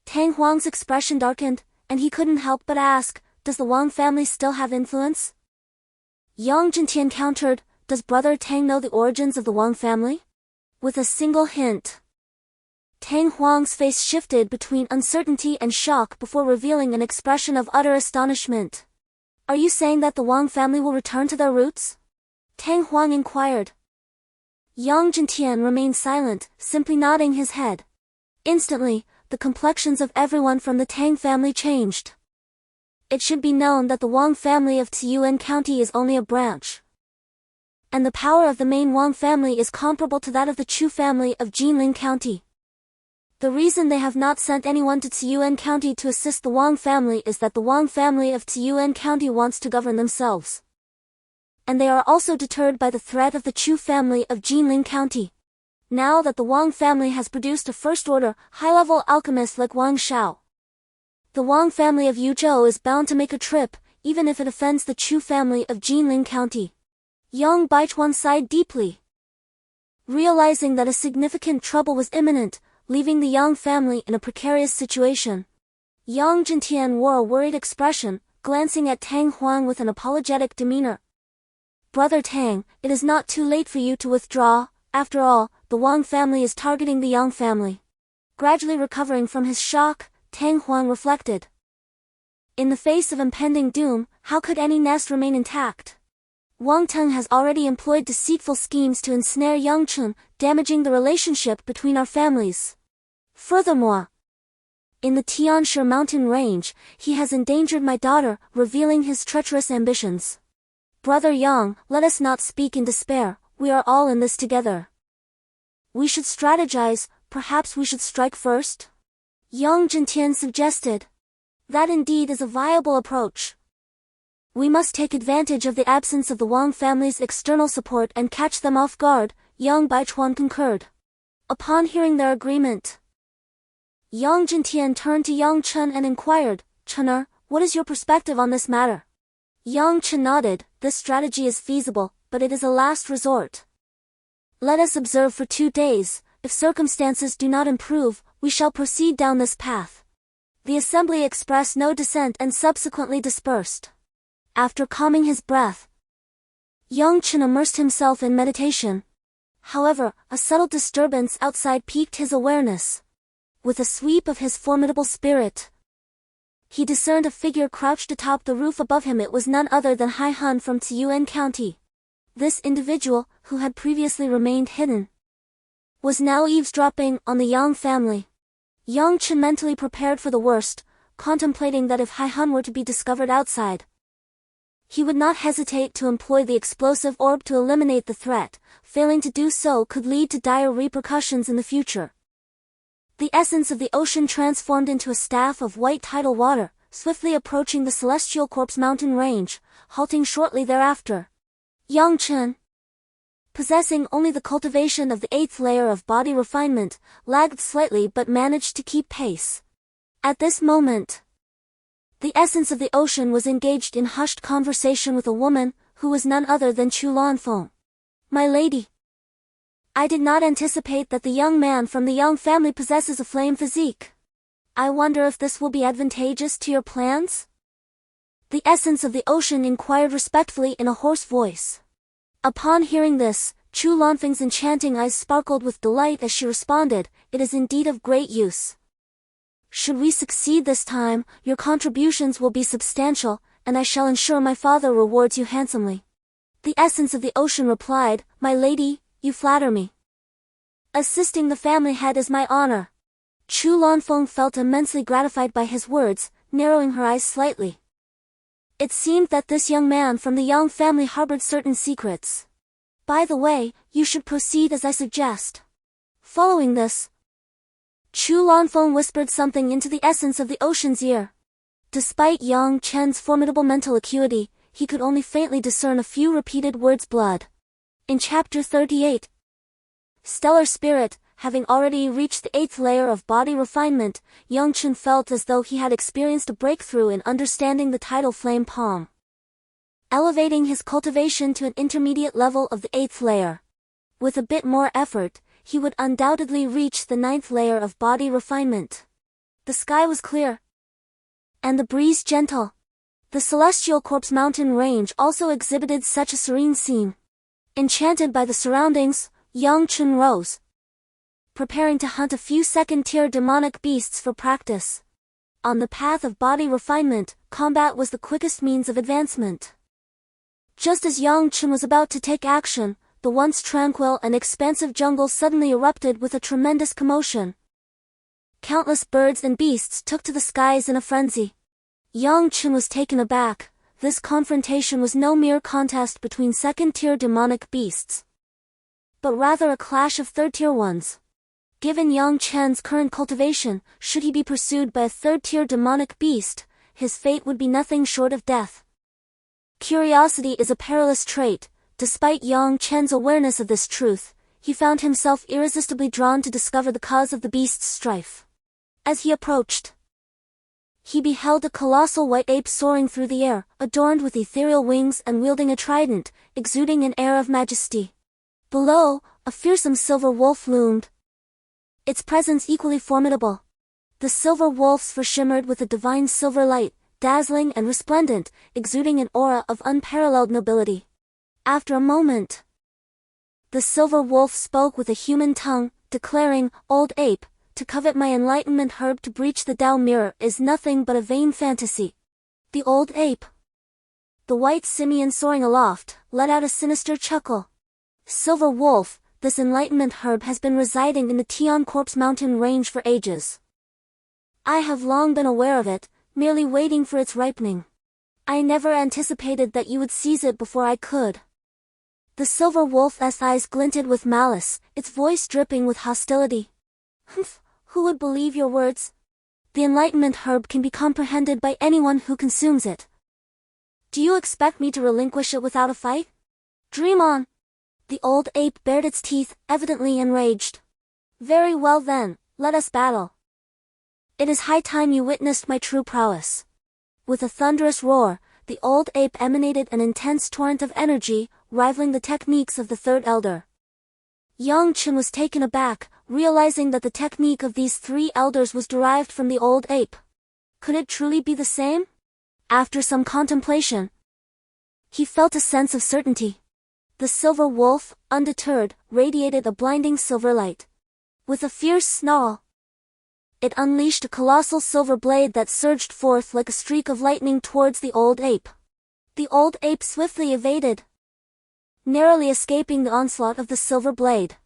Tang Huang's expression darkened, and he couldn't help but ask, Does the Wang family still have influence? Yang Zhentian countered, Does Brother Tang know the origins of the Wang family? With a single hint. Tang Huang's face shifted between uncertainty and shock before revealing an expression of utter astonishment. Are you saying that the Wang family will return to their roots? Tang Huang inquired. Yang Zhentian remained silent, simply nodding his head. Instantly, the complexions of everyone from the Tang family changed. It should be known that the Wang family of Tianhuang County is only a branch, and the power of the main Wang family is comparable to that of the Chu family of Jinling County. The reason they have not sent anyone to Tianhuang County to assist the Wang family is that the Wang family of Tianhuang County wants to govern themselves, and they are also deterred by the threat of the Chu family of Jinling County. Now that the Wang family has produced a first-order, high-level alchemist like Wang Shao, the Wang family of Yuzhou is bound to make a trip, even if it offends the Chu family of Jinling County. Yang Baichuan sighed deeply, realizing that a significant trouble was imminent, leaving the Yang family in a precarious situation. Yang Zhentian wore a worried expression, glancing at Tang Huang with an apologetic demeanor. Brother Tang, it is not too late for you to withdraw. After all, the Wang family is targeting the Yang family. Gradually recovering from his shock, Tang Huang reflected. In the face of impending doom, how could any nest remain intact? Wang Teng has already employed deceitful schemes to ensnare Yang Chen, damaging the relationship between our families. Furthermore, in the Tianhuang mountain range, he has endangered my daughter, revealing his treacherous ambitions. Brother Yang, let us not speak in despair, we are all in this together. We should strategize, perhaps we should strike first? Yang Zhentian suggested. That indeed is a viable approach. We must take advantage of the absence of the Wang family's external support and catch them off guard, Yang Baichuan concurred. Upon hearing their agreement, Yang Zhentian turned to Yang Chen and inquired, Chener, what is your perspective on this matter? Yang Chen nodded, this strategy is feasible, but it is a last resort. Let us observe for 2 days, if circumstances do not improve, we shall proceed down this path. The assembly expressed no dissent and subsequently dispersed. After calming his breath, Yang Chen immersed himself in meditation. However, a subtle disturbance outside piqued his awareness. With a sweep of his formidable spirit, he discerned a figure crouched atop the roof above him. It was none other than Hai Han from Tianhuang County. This individual, who had previously remained hidden, was now eavesdropping on the Yang family. Yang Chen mentally prepared for the worst, contemplating that if Hai Han were to be discovered outside, he would not hesitate to employ the explosive orb to eliminate the threat. Failing to do so could lead to dire repercussions in the future. The essence of the ocean transformed into a staff of white tidal water, swiftly approaching the celestial corpse mountain range, halting shortly thereafter. Yang Chen, possessing only the cultivation of the 8th layer of body refinement, lagged slightly but managed to keep pace. At this moment, the essence of the ocean was engaged in hushed conversation with a woman, who was none other than Chu Lanfeng. My lady, I did not anticipate that the young man from the Yang family possesses a flame physique. I wonder if this will be advantageous to your plans? The essence of the ocean inquired respectfully in a hoarse voice. Upon hearing this, Chu Lanfeng's enchanting eyes sparkled with delight as she responded, "It is indeed of great use. Should we succeed this time, your contributions will be substantial, and I shall ensure my father rewards you handsomely." The essence of the ocean replied, "My lady, you flatter me. Assisting the family head is my honor." Chu Lanfeng felt immensely gratified by his words, narrowing her eyes slightly. It seemed that this young man from the Yang family harbored certain secrets. "By the way, you should proceed as I suggest." Following this, Chu Lanfeng whispered something into the essence of the ocean's ear. Despite Yang Chen's formidable mental acuity, he could only faintly discern a few repeated words blood. In Chapter 38, Stellar Spirit, having already reached the 8th layer of body refinement, Yang Chen felt as though he had experienced a breakthrough in understanding the tidal flame palm. Elevating his cultivation to an intermediate level of the 8th layer. With a bit more effort, he would undoubtedly reach the 9th layer of body refinement. The sky was clear, and the breeze gentle. The celestial corpse mountain range also exhibited such a serene scene. Enchanted by the surroundings, Yang Chen rose, preparing to hunt a few second-tier demonic beasts for practice. On the path of body refinement, combat was the quickest means of advancement. Just as Yang Chen was about to take action, the once tranquil and expansive jungle suddenly erupted with a tremendous commotion. Countless birds and beasts took to the skies in a frenzy. Yang Chen was taken aback. This confrontation was no mere contest between second-tier demonic beasts, but rather a clash of third-tier ones. Given Yang Chen's current cultivation, should he be pursued by a third-tier demonic beast, his fate would be nothing short of death. Curiosity is a perilous trait. Despite Yang Chen's awareness of this truth, he found himself irresistibly drawn to discover the cause of the beast's strife. As he approached, he beheld a colossal white ape soaring through the air, adorned with ethereal wings and wielding a trident, exuding an air of majesty. Below, a fearsome silver wolf loomed, its presence equally formidable. The silver wolf's fur shimmered with a divine silver light, dazzling and resplendent, exuding an aura of unparalleled nobility. After a moment, the silver wolf spoke with a human tongue, declaring, "Old ape, to covet my enlightenment herb to breach the Tao mirror is nothing but a vain fantasy." The old ape, the white simian soaring aloft, let out a sinister chuckle. "Silver wolf, this enlightenment herb has been residing in the Tianhuang mountain range for ages. I have long been aware of it, merely waiting for its ripening. I never anticipated that you would seize it before I could." The silver wolf's eyes glinted with malice, its voice dripping with hostility. "Humph, who would believe your words? The enlightenment herb can be comprehended by anyone who consumes it. Do you expect me to relinquish it without a fight? Dream on." The old ape bared its teeth, evidently enraged. "Very well then, let us battle. It is high time you witnessed my true prowess." With a thunderous roar, the old ape emanated an intense torrent of energy, rivaling the techniques of the third elder. Yang Chen was taken aback, realizing that the technique of these three elders was derived from the old ape. Could it truly be the same? After some contemplation, he felt a sense of certainty. The silver wolf, undeterred, radiated a blinding silver light. With a fierce snarl, it unleashed a colossal silver blade that surged forth like a streak of lightning towards the old ape. The old ape swiftly evaded, narrowly escaping the onslaught of the silver blade.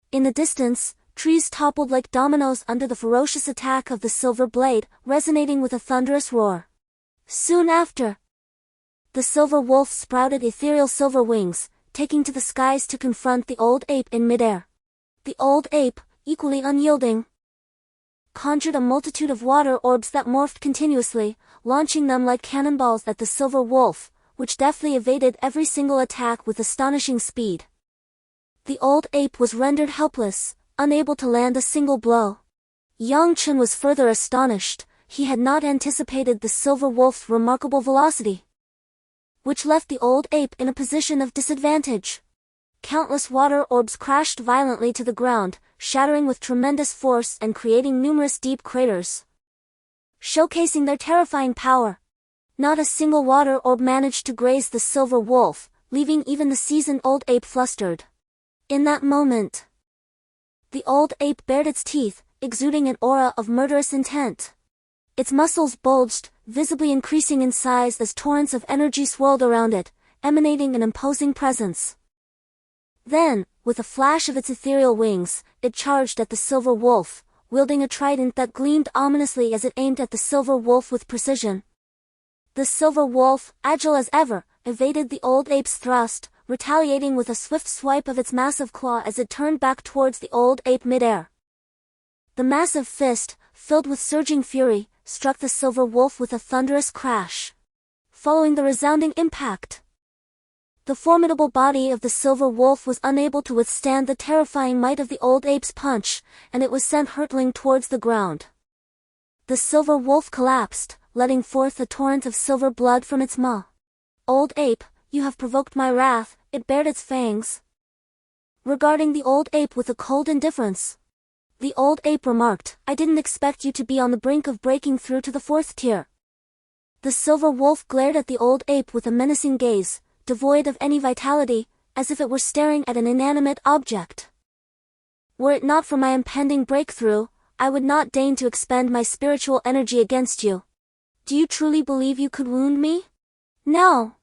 In the distance, trees toppled like dominoes under the ferocious attack of the silver blade, resonating with a thunderous roar. Soon after, the silver wolf sprouted ethereal silver wings, taking to the skies to confront the old ape in midair. The old ape, equally unyielding, conjured a multitude of water orbs that morphed continuously, launching them like cannonballs at the silver wolf, which deftly evaded every single attack with astonishing speed. The old ape was rendered helpless, unable to land a single blow. Yang Chen was further astonished. He had not anticipated the silver wolf's remarkable velocity, which left the old ape in a position of disadvantage. Countless water orbs crashed violently to the ground, shattering with tremendous force and creating numerous deep craters. showcasing their terrifying power. Not a single water orb managed to graze the silver wolf, leaving even the seasoned old ape flustered. In that moment, the old ape bared its teeth, exuding an aura of murderous intent. Its muscles bulged, visibly increasing in size as torrents of energy swirled around it, emanating an imposing presence. Then, with a flash of its ethereal wings, it charged at the silver wolf, wielding a trident that gleamed ominously as it aimed at the silver wolf with precision. The silver wolf, agile as ever, evaded the old ape's thrust, retaliating with a swift swipe of its massive claw as it turned back towards the old ape midair. The massive fist, filled with surging fury, struck the silver wolf with a thunderous crash. Following the resounding impact, the formidable body of the silver wolf was unable to withstand the terrifying might of the old ape's punch, and it was sent hurtling towards the ground. The silver wolf collapsed, letting forth a torrent of silver blood from its maw. "Old ape, you have provoked my wrath," it bared its fangs, regarding the old ape with a cold indifference. The old ape remarked, "I didn't expect you to be on the brink of breaking through to the fourth tier." The silver wolf glared at the old ape with a menacing gaze, devoid of any vitality, as if it were staring at an inanimate object. "Were it not for my impending breakthrough, I would not deign to expend my spiritual energy against you. Do you truly believe you could wound me? No.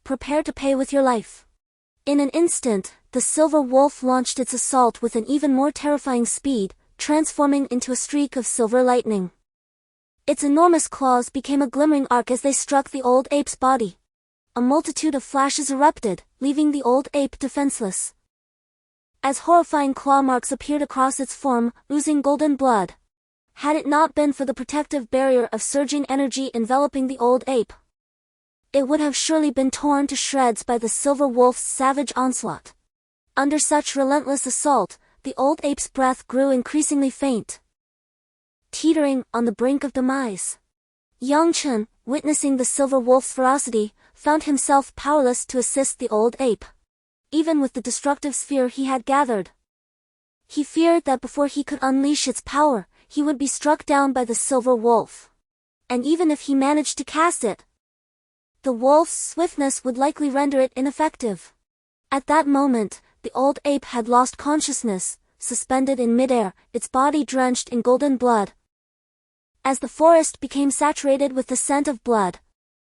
Prepare to pay with your life." In an instant, the silver wolf launched its assault with an even more terrifying speed, transforming into a streak of silver lightning. Its enormous claws became a glimmering arc as they struck the old ape's body. A multitude of flashes erupted, leaving the old ape defenseless, as horrifying claw marks appeared across its form, oozing golden blood. Had it not been for the protective barrier of surging energy enveloping the old ape, it would have surely been torn to shreds by the silver wolf's savage onslaught. Under such relentless assault, the old ape's breath grew increasingly faint, teetering on the brink of demise. Yang Chen, witnessing the silver wolf's ferocity, found himself powerless to assist the old ape. Even with the destructive sphere he had gathered, he feared that before he could unleash its power, he would be struck down by the silver wolf. And even if he managed to cast it, the wolf's swiftness would likely render it ineffective. At that moment, the old ape had lost consciousness, suspended in midair, its body drenched in golden blood. As the forest became saturated with the scent of blood,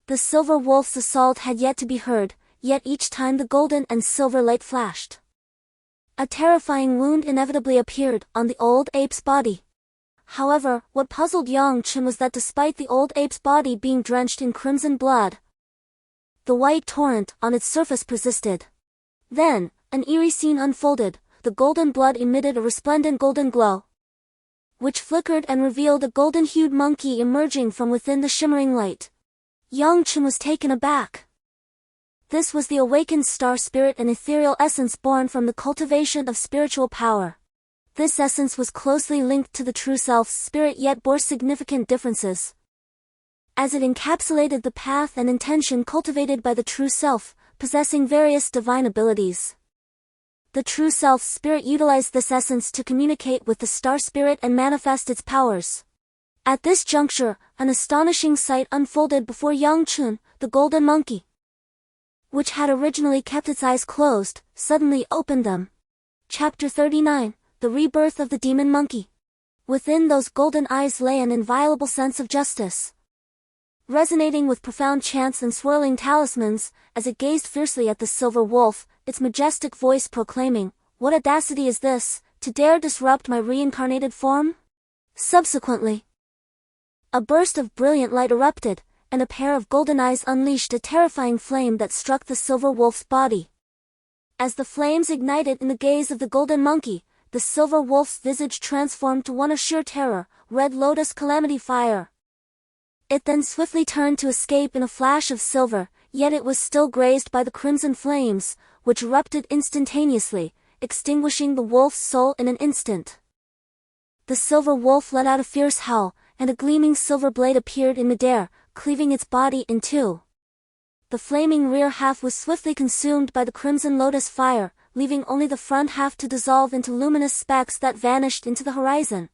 the silver wolf's assault had yet to be heard, yet each time the golden and silver light flashed, a terrifying wound inevitably appeared on the old ape's body. However, what puzzled Yang Chen was that despite the old ape's body being drenched in crimson blood, the white torrent on its surface persisted. Then, an eerie scene unfolded. The golden blood emitted a resplendent golden glow, which flickered and revealed a golden-hued monkey emerging from within the shimmering light. Yang Chen was taken aback. This was the awakened star spirit, an ethereal essence born from the cultivation of spiritual power. This essence was closely linked to the true self's spirit yet bore significant differences, as it encapsulated the path and intention cultivated by the true self, possessing various divine abilities. The true self's spirit utilized this essence to communicate with the star spirit and manifest its powers. At this juncture, an astonishing sight unfolded before Yang Chen. The golden monkey, which had originally kept its eyes closed, suddenly opened them. Chapter 39, The Rebirth of the Demon Monkey. Within those golden eyes lay an inviolable sense of justice, resonating with profound chants and swirling talismans, as it gazed fiercely at the silver wolf, its majestic voice proclaiming, "What audacity is this, to dare disrupt my reincarnated form?" Subsequently, a burst of brilliant light erupted, and a pair of golden eyes unleashed a terrifying flame that struck the silver wolf's body. As the flames ignited in the gaze of the golden monkey, the silver wolf's visage transformed to one of sheer terror, red lotus calamity fire. It then swiftly turned to escape in a flash of silver, yet it was still grazed by the crimson flames, which erupted instantaneously, extinguishing the wolf's soul in an instant. The silver wolf let out a fierce howl, and a gleaming silver blade appeared in midair, cleaving its body in two. The flaming rear half was swiftly consumed by the crimson lotus fire, leaving only the front half to dissolve into luminous specks that vanished into the horizon.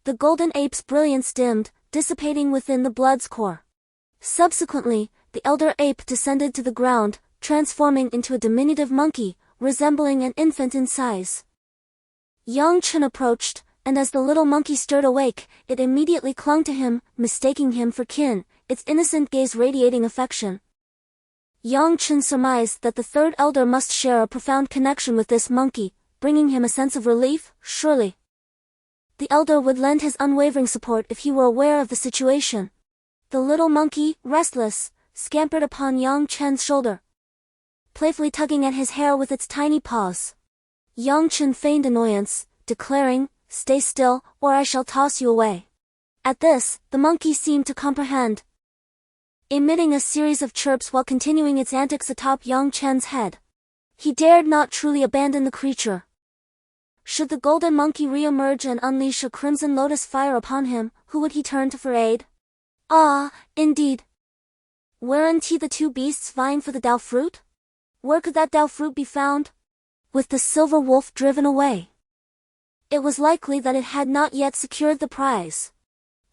The golden ape's brilliance dimmed, dissipating within the blood's core. Subsequently, the elder ape descended to the ground, transforming into a diminutive monkey, resembling an infant in size. Yang Chen approached, and as the little monkey stirred awake, it immediately clung to him, mistaking him for kin, its innocent gaze radiating affection. Yang Chen surmised that the third elder must share a profound connection with this monkey, bringing him a sense of relief, surely. The elder would lend his unwavering support if he were aware of the situation. The little monkey, restless, scampered upon Yang Chen's shoulder, playfully tugging at his hair with its tiny paws. Yang Chen feigned annoyance, declaring, "Stay still, or I shall toss you away." At this, the monkey seemed to comprehend, emitting a series of chirps while continuing its antics atop Yang Chen's head. He dared not truly abandon the creature. Should the golden monkey re-emerge and unleash a crimson lotus fire upon him, who would he turn to for aid? Ah, indeed. Weren't he the two beasts vying for the Dao fruit? Where could that Dao fruit be found? With the silver wolf driven away, it was likely that it had not yet secured the prize.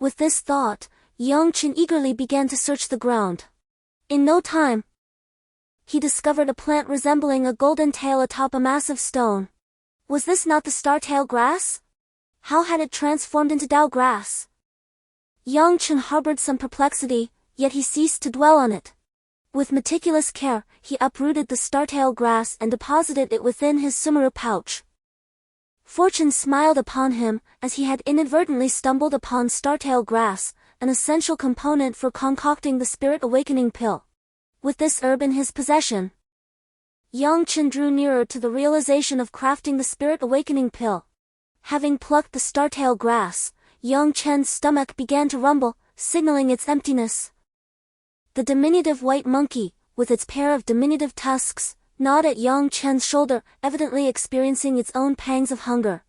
With this thought, Yang Chen eagerly began to search the ground. In no time, he discovered a plant resembling a golden tail atop a massive stone. Was this not the star-tail grass? How had it transformed into Dao grass? Yang Chen harbored some perplexity, yet he ceased to dwell on it. With meticulous care, he uprooted the star-tail grass and deposited it within his sumeru pouch. Fortune smiled upon him, as he had inadvertently stumbled upon star-tail grass, an essential component for concocting the spirit awakening pill. With this herb in his possession, Yang Chen drew nearer to the realization of crafting the spirit awakening pill. Having plucked the star-tail grass, Yang Chen's stomach began to rumble, signaling its emptiness. The diminutive white monkey, with its pair of diminutive tusks, gnawed at Yang Chen's shoulder, evidently experiencing its own pangs of hunger.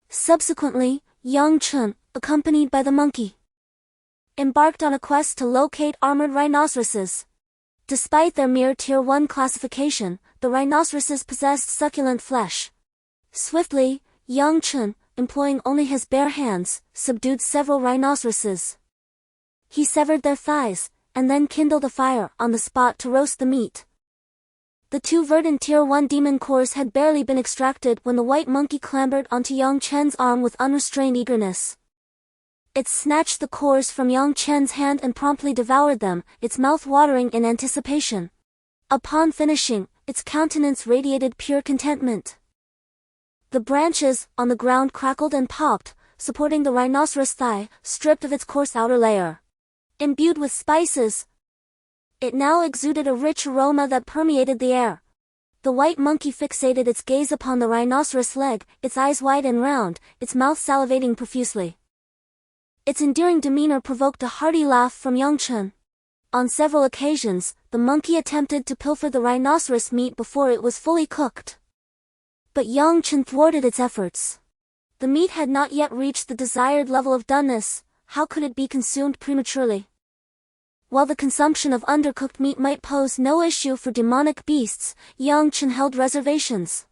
Subsequently, Yang Chen, accompanied by the monkey, embarked on a quest to locate armored rhinoceroses. Despite their mere Tier 1 classification, the rhinoceroses possessed succulent flesh. Swiftly, Yang Chen, employing only his bare hands, subdued several rhinoceroses. He severed their thighs, and then kindled a fire on the spot to roast the meat. The two verdant Tier 1 demon cores had barely been extracted when the white monkey clambered onto Yang Chen's arm with unrestrained eagerness. It snatched the cores from Yang Chen's hand and promptly devoured them, its mouth watering in anticipation. Upon finishing, its countenance radiated pure contentment. The branches on the ground crackled and popped, supporting the rhinoceros thigh, stripped of its coarse outer layer. Imbued with spices, it now exuded a rich aroma that permeated the air. The white monkey fixated its gaze upon the rhinoceros leg, its eyes wide and round, its mouth salivating profusely. Its endearing demeanor provoked a hearty laugh from Yang Chen. On several occasions, the monkey attempted to pilfer the rhinoceros meat before it was fully cooked. But Yang Chen thwarted its efforts. The meat had not yet reached the desired level of doneness. How could it be consumed prematurely? While the consumption of undercooked meat might pose no issue for demonic beasts, Yang Chen held reservations.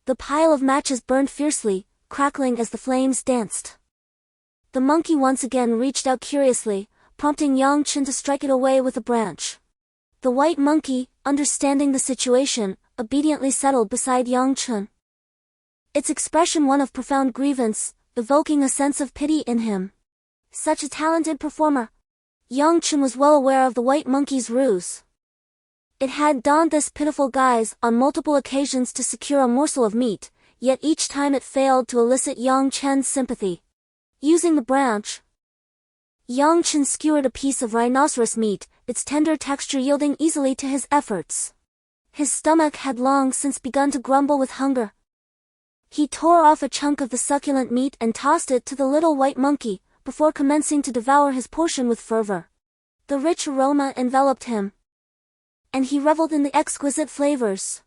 The pile of matches burned fiercely, crackling as the flames danced. The monkey once again reached out curiously, prompting Yang Chen to strike it away with a branch. The white monkey, understanding the situation, obediently settled beside Yang Chen, its expression one of profound grievance, evoking a sense of pity in him. Such a talented performer! Yang Chen was well aware of the white monkey's ruse. It had donned this pitiful guise on multiple occasions to secure a morsel of meat, yet each time it failed to elicit Yang Chen's sympathy. Using the branch, Yang Chen skewered a piece of rhinoceros meat, its tender texture yielding easily to his efforts. His stomach had long since begun to grumble with hunger. He tore off a chunk of the succulent meat and tossed it to the little white monkey, before commencing to devour his portion with fervor. The rich aroma enveloped him, and he reveled in the exquisite flavors.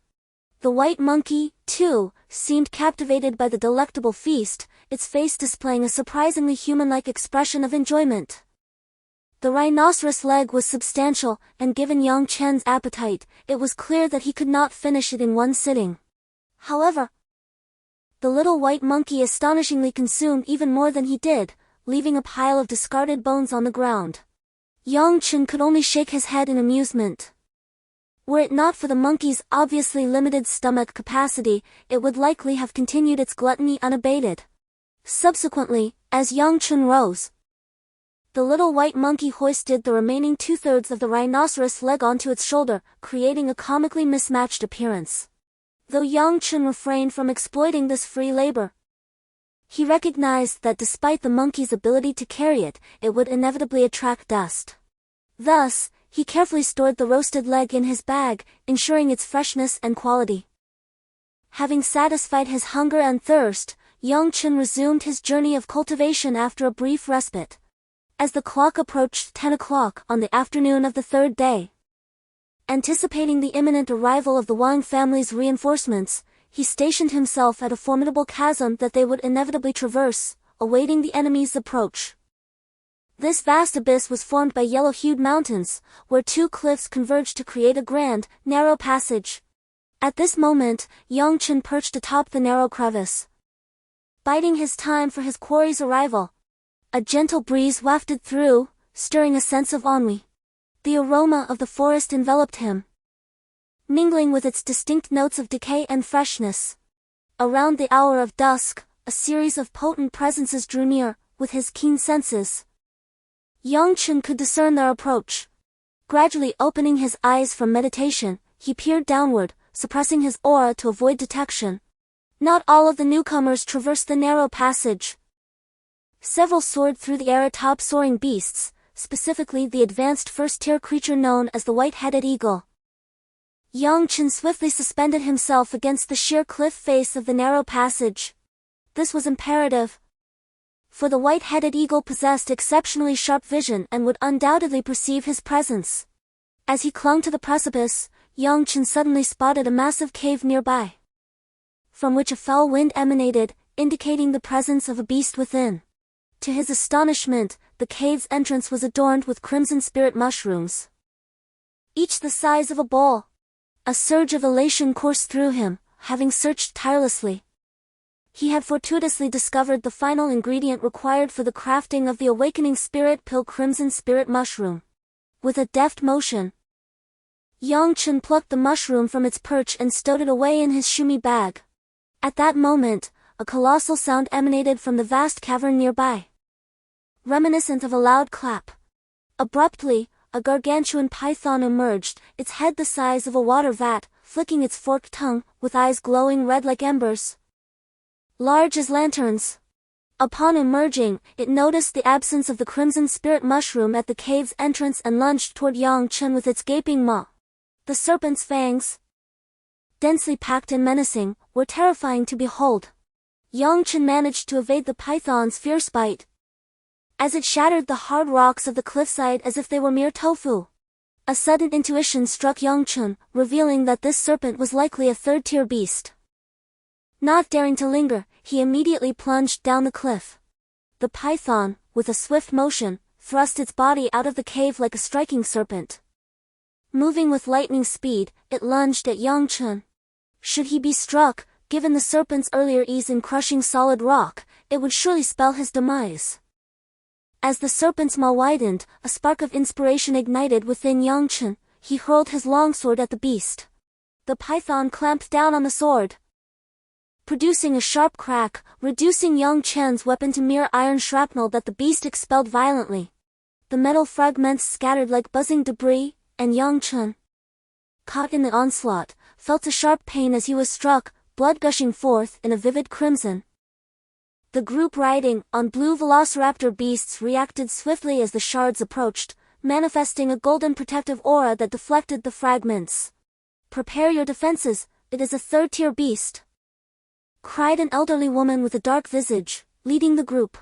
The white monkey, too, seemed captivated by the delectable feast, its face displaying a surprisingly human-like expression of enjoyment. The rhinoceros leg was substantial, and given Yang Chen's appetite, it was clear that he could not finish it in one sitting. However, the little white monkey astonishingly consumed even more than he did, leaving a pile of discarded bones on the ground. Yang Chen could only shake his head in amusement. Were it not for the monkey's obviously limited stomach capacity, it would likely have continued its gluttony unabated. Subsequently, as Yang Chen rose, the little white monkey hoisted the remaining 2/3 of the rhinoceros leg onto its shoulder, creating a comically mismatched appearance. Though Yang Chen refrained from exploiting this free labor, he recognized that despite the monkey's ability to carry it, it would inevitably attract dust. Thus, he carefully stored the roasted leg in his bag, ensuring its freshness and quality. Having satisfied his hunger and thirst, Yang Chen resumed his journey of cultivation after a brief respite. As the clock approached 10 o'clock on the afternoon of the third day, anticipating the imminent arrival of the Wang family's reinforcements, he stationed himself at a formidable chasm that they would inevitably traverse, awaiting the enemy's approach. This vast abyss was formed by yellow-hued mountains, where two cliffs converged to create a grand, narrow passage. At this moment, Yang Chen perched atop the narrow crevice, biding his time for his quarry's arrival. A gentle breeze wafted through, stirring a sense of ennui. The aroma of the forest enveloped him, mingling with its distinct notes of decay and freshness. Around the hour of dusk, a series of potent presences drew near. With his keen senses, Yang Chen could discern their approach. Gradually opening his eyes from meditation, he peered downward, suppressing his aura to avoid detection. Not all of the newcomers traversed the narrow passage. Several soared through the air atop soaring beasts, specifically the advanced first-tier creature known as the white-headed eagle. Yang Chen swiftly suspended himself against the sheer cliff face of the narrow passage. This was imperative, for the white-headed eagle possessed exceptionally sharp vision and would undoubtedly perceive his presence. As he clung to the precipice, Yang Chen suddenly spotted a massive cave nearby, from which a foul wind emanated, indicating the presence of a beast within. To his astonishment, the cave's entrance was adorned with crimson spirit mushrooms, each the size of a bowl. A surge of elation coursed through him, having searched tirelessly. He had fortuitously discovered the final ingredient required for the crafting of the awakening spirit pill, crimson spirit mushroom. With a deft motion, Yang Chen plucked the mushroom from its perch and stowed it away in his shumi bag. At that moment, a colossal sound emanated from the vast cavern nearby, reminiscent of a loud clap. Abruptly, a gargantuan python emerged, its head the size of a water vat, flicking its forked tongue, with eyes glowing red like embers, large as lanterns. Upon emerging, it noticed the absence of the crimson spirit mushroom at the cave's entrance and lunged toward Yang Chen with its gaping maw. The serpent's fangs, densely packed and menacing, were terrifying to behold. Yang Chen managed to evade the python's fierce bite, as it shattered the hard rocks of the cliffside as if they were mere tofu. A sudden intuition struck Yang Chen, revealing that this serpent was likely a third-tier beast. Not daring to linger, he immediately plunged down the cliff. The python, with a swift motion, thrust its body out of the cave like a striking serpent. Moving with lightning speed, it lunged at Yang Chen. Should he be struck, given the serpent's earlier ease in crushing solid rock, it would surely spell his demise. As the serpent's maw widened, a spark of inspiration ignited within Yang Chen. He hurled his longsword at the beast. The python clamped down on the sword, producing a sharp crack, reducing Yang Chen's weapon to mere iron shrapnel that the beast expelled violently. The metal fragments scattered like buzzing debris, and Yang Chen, caught in the onslaught, felt a sharp pain as he was struck, blood gushing forth in a vivid crimson. The group riding on blue velociraptor beasts reacted swiftly as the shards approached, manifesting a golden protective aura that deflected the fragments. "Prepare your defenses, it is a third-tier beast," cried an elderly woman with a dark visage, leading the group.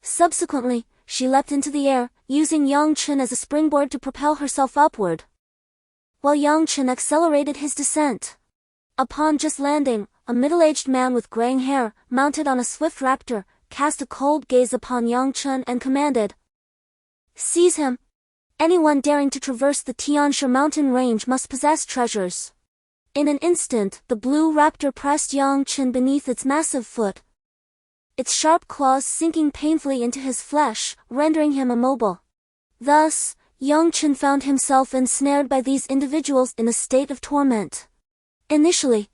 Subsequently, she leapt into the air, using Yang Chen as a springboard to propel herself upward, while Yang Chen accelerated his descent. Upon just landing, a middle-aged man with graying hair, mounted on a swift raptor, cast a cold gaze upon Yang Chen and commanded, "Seize him! Anyone daring to traverse the Tianhuang mountain range must possess treasures." In an instant, the blue raptor pressed Yang Chen beneath its massive foot, its sharp claws sinking painfully into his flesh, rendering him immobile. Thus, Yang Chen found himself ensnared by these individuals in a state of torment. Initially,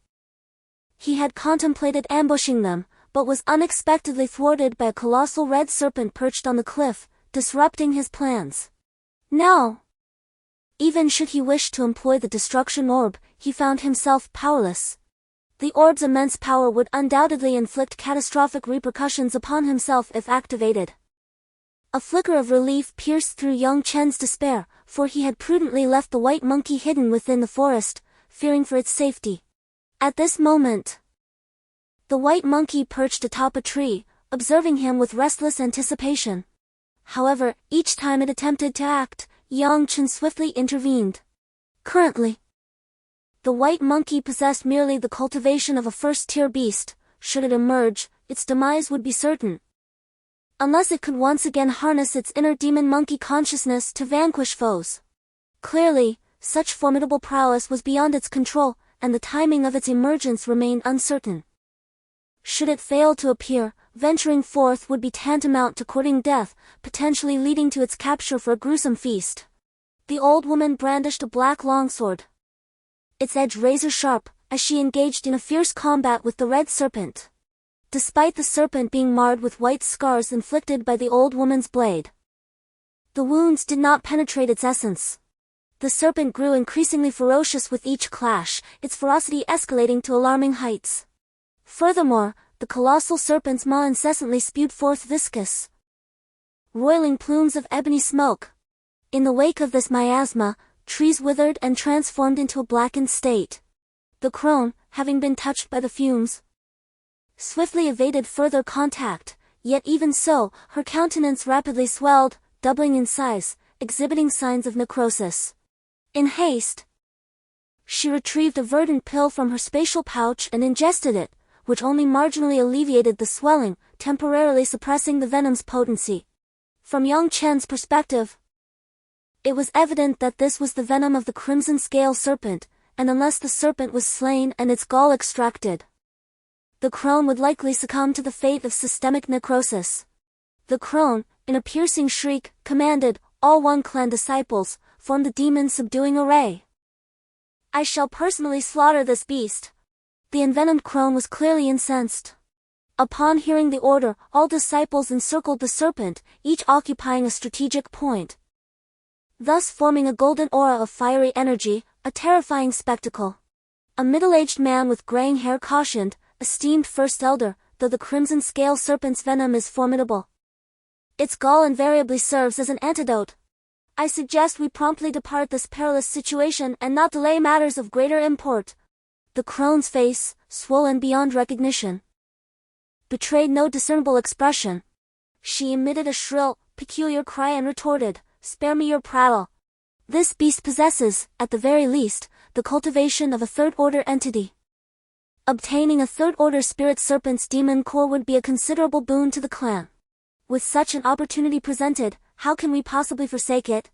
he had contemplated ambushing them, but was unexpectedly thwarted by a colossal red serpent perched on the cliff, disrupting his plans. Now, even should he wish to employ the destruction orb, he found himself powerless. The orb's immense power would undoubtedly inflict catastrophic repercussions upon himself if activated. A flicker of relief pierced through Yang Chen's despair, for he had prudently left the white monkey hidden within the forest, fearing for its safety. At this moment, the white monkey perched atop a tree, observing him with restless anticipation. However, each time it attempted to act, Yang Chen swiftly intervened. Currently, the white monkey possessed merely the cultivation of a first-tier beast. Should it emerge, its demise would be certain. Unless it could once again harness its inner demon monkey consciousness to vanquish foes. Clearly, such formidable prowess was beyond its control, and the timing of its emergence remained uncertain. Should it fail to appear, venturing forth would be tantamount to courting death, potentially leading to its capture for a gruesome feast. The old woman brandished a black longsword, its edge razor-sharp, as she engaged in a fierce combat with the red serpent. Despite the serpent being marred with white scars inflicted by the old woman's blade, the wounds did not penetrate its essence. The serpent grew increasingly ferocious with each clash, its ferocity escalating to alarming heights. Furthermore, the colossal serpent's maw incessantly spewed forth viscous, roiling plumes of ebony smoke. In the wake of this miasma, trees withered and transformed into a blackened state. The crone, having been touched by the fumes, swiftly evaded further contact, yet even so, her countenance rapidly swelled, doubling in size, exhibiting signs of necrosis. In haste, she retrieved a verdant pill from her spatial pouch and ingested it, which only marginally alleviated the swelling, temporarily suppressing the venom's potency. From Yang Chen's perspective, it was evident that this was the venom of the crimson scale serpent, and unless the serpent was slain and its gall extracted, the crone would likely succumb to the fate of systemic necrosis. The crone, in a piercing shriek, commanded, all One Clan disciples, form the demon-subduing array. I shall personally slaughter this beast. The envenomed crone was clearly incensed. Upon hearing the order, all disciples encircled the serpent, each occupying a strategic point, thus forming a golden aura of fiery energy, a terrifying spectacle. A middle-aged man with graying hair cautioned, esteemed first elder, though the crimson scale serpent's venom is formidable, its gall invariably serves as an antidote. I suggest we promptly depart this perilous situation and not delay matters of greater import. The crone's face, swollen beyond recognition, betrayed no discernible expression. She emitted a shrill, peculiar cry and retorted, "Spare me your prattle. This beast possesses, at the very least, the cultivation of a third-order entity. Obtaining a third-order spirit serpent's demon core would be a considerable boon to the clan. With such an opportunity presented, how can we possibly forsake it?"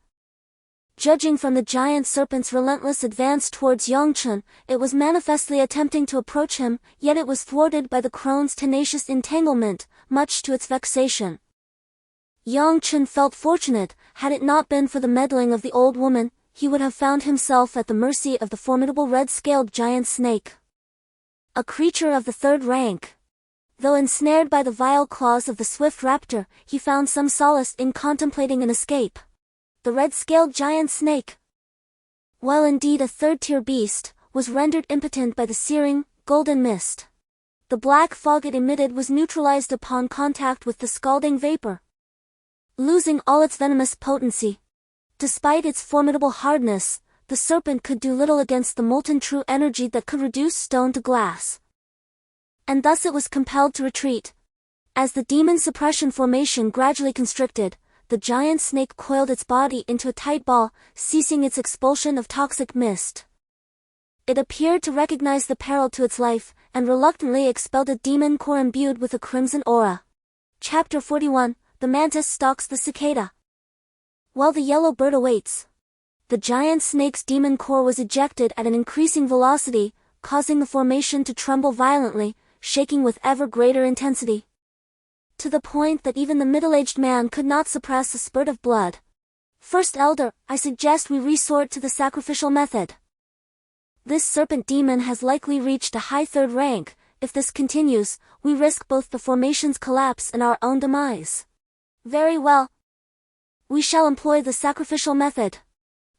Judging from the giant serpent's relentless advance towards Yang Chen, it was manifestly attempting to approach him, yet it was thwarted by the crone's tenacious entanglement, much to its vexation. Yang Chen felt fortunate. Had it not been for the meddling of the old woman, he would have found himself at the mercy of the formidable red-scaled giant snake, a creature of the third rank. Though ensnared by the vile claws of the swift raptor, he found some solace in contemplating an escape. The red-scaled giant snake, while indeed a third-tier beast, was rendered impotent by the searing, golden mist. The black fog it emitted was neutralized upon contact with the scalding vapor, losing all its venomous potency. Despite its formidable hardness, the serpent could do little against the molten true energy that could reduce stone to glass, and thus it was compelled to retreat. As the demon suppression formation gradually constricted, the giant snake coiled its body into a tight ball, ceasing its expulsion of toxic mist. It appeared to recognize the peril to its life, and reluctantly expelled a demon core imbued with a crimson aura. Chapter 41, The Mantis Stalks the Cicada. While the yellow bird awaits, the giant snake's demon core was ejected at an increasing velocity, causing the formation to tremble violently, shaking with ever greater intensity. to the point that even the middle-aged man could not suppress a spurt of blood. First Elder, I suggest we resort to the sacrificial method. This serpent demon has likely reached a high 3rd rank. If this continues, we risk both the formation's collapse and our own demise. Very well. We shall employ the sacrificial method.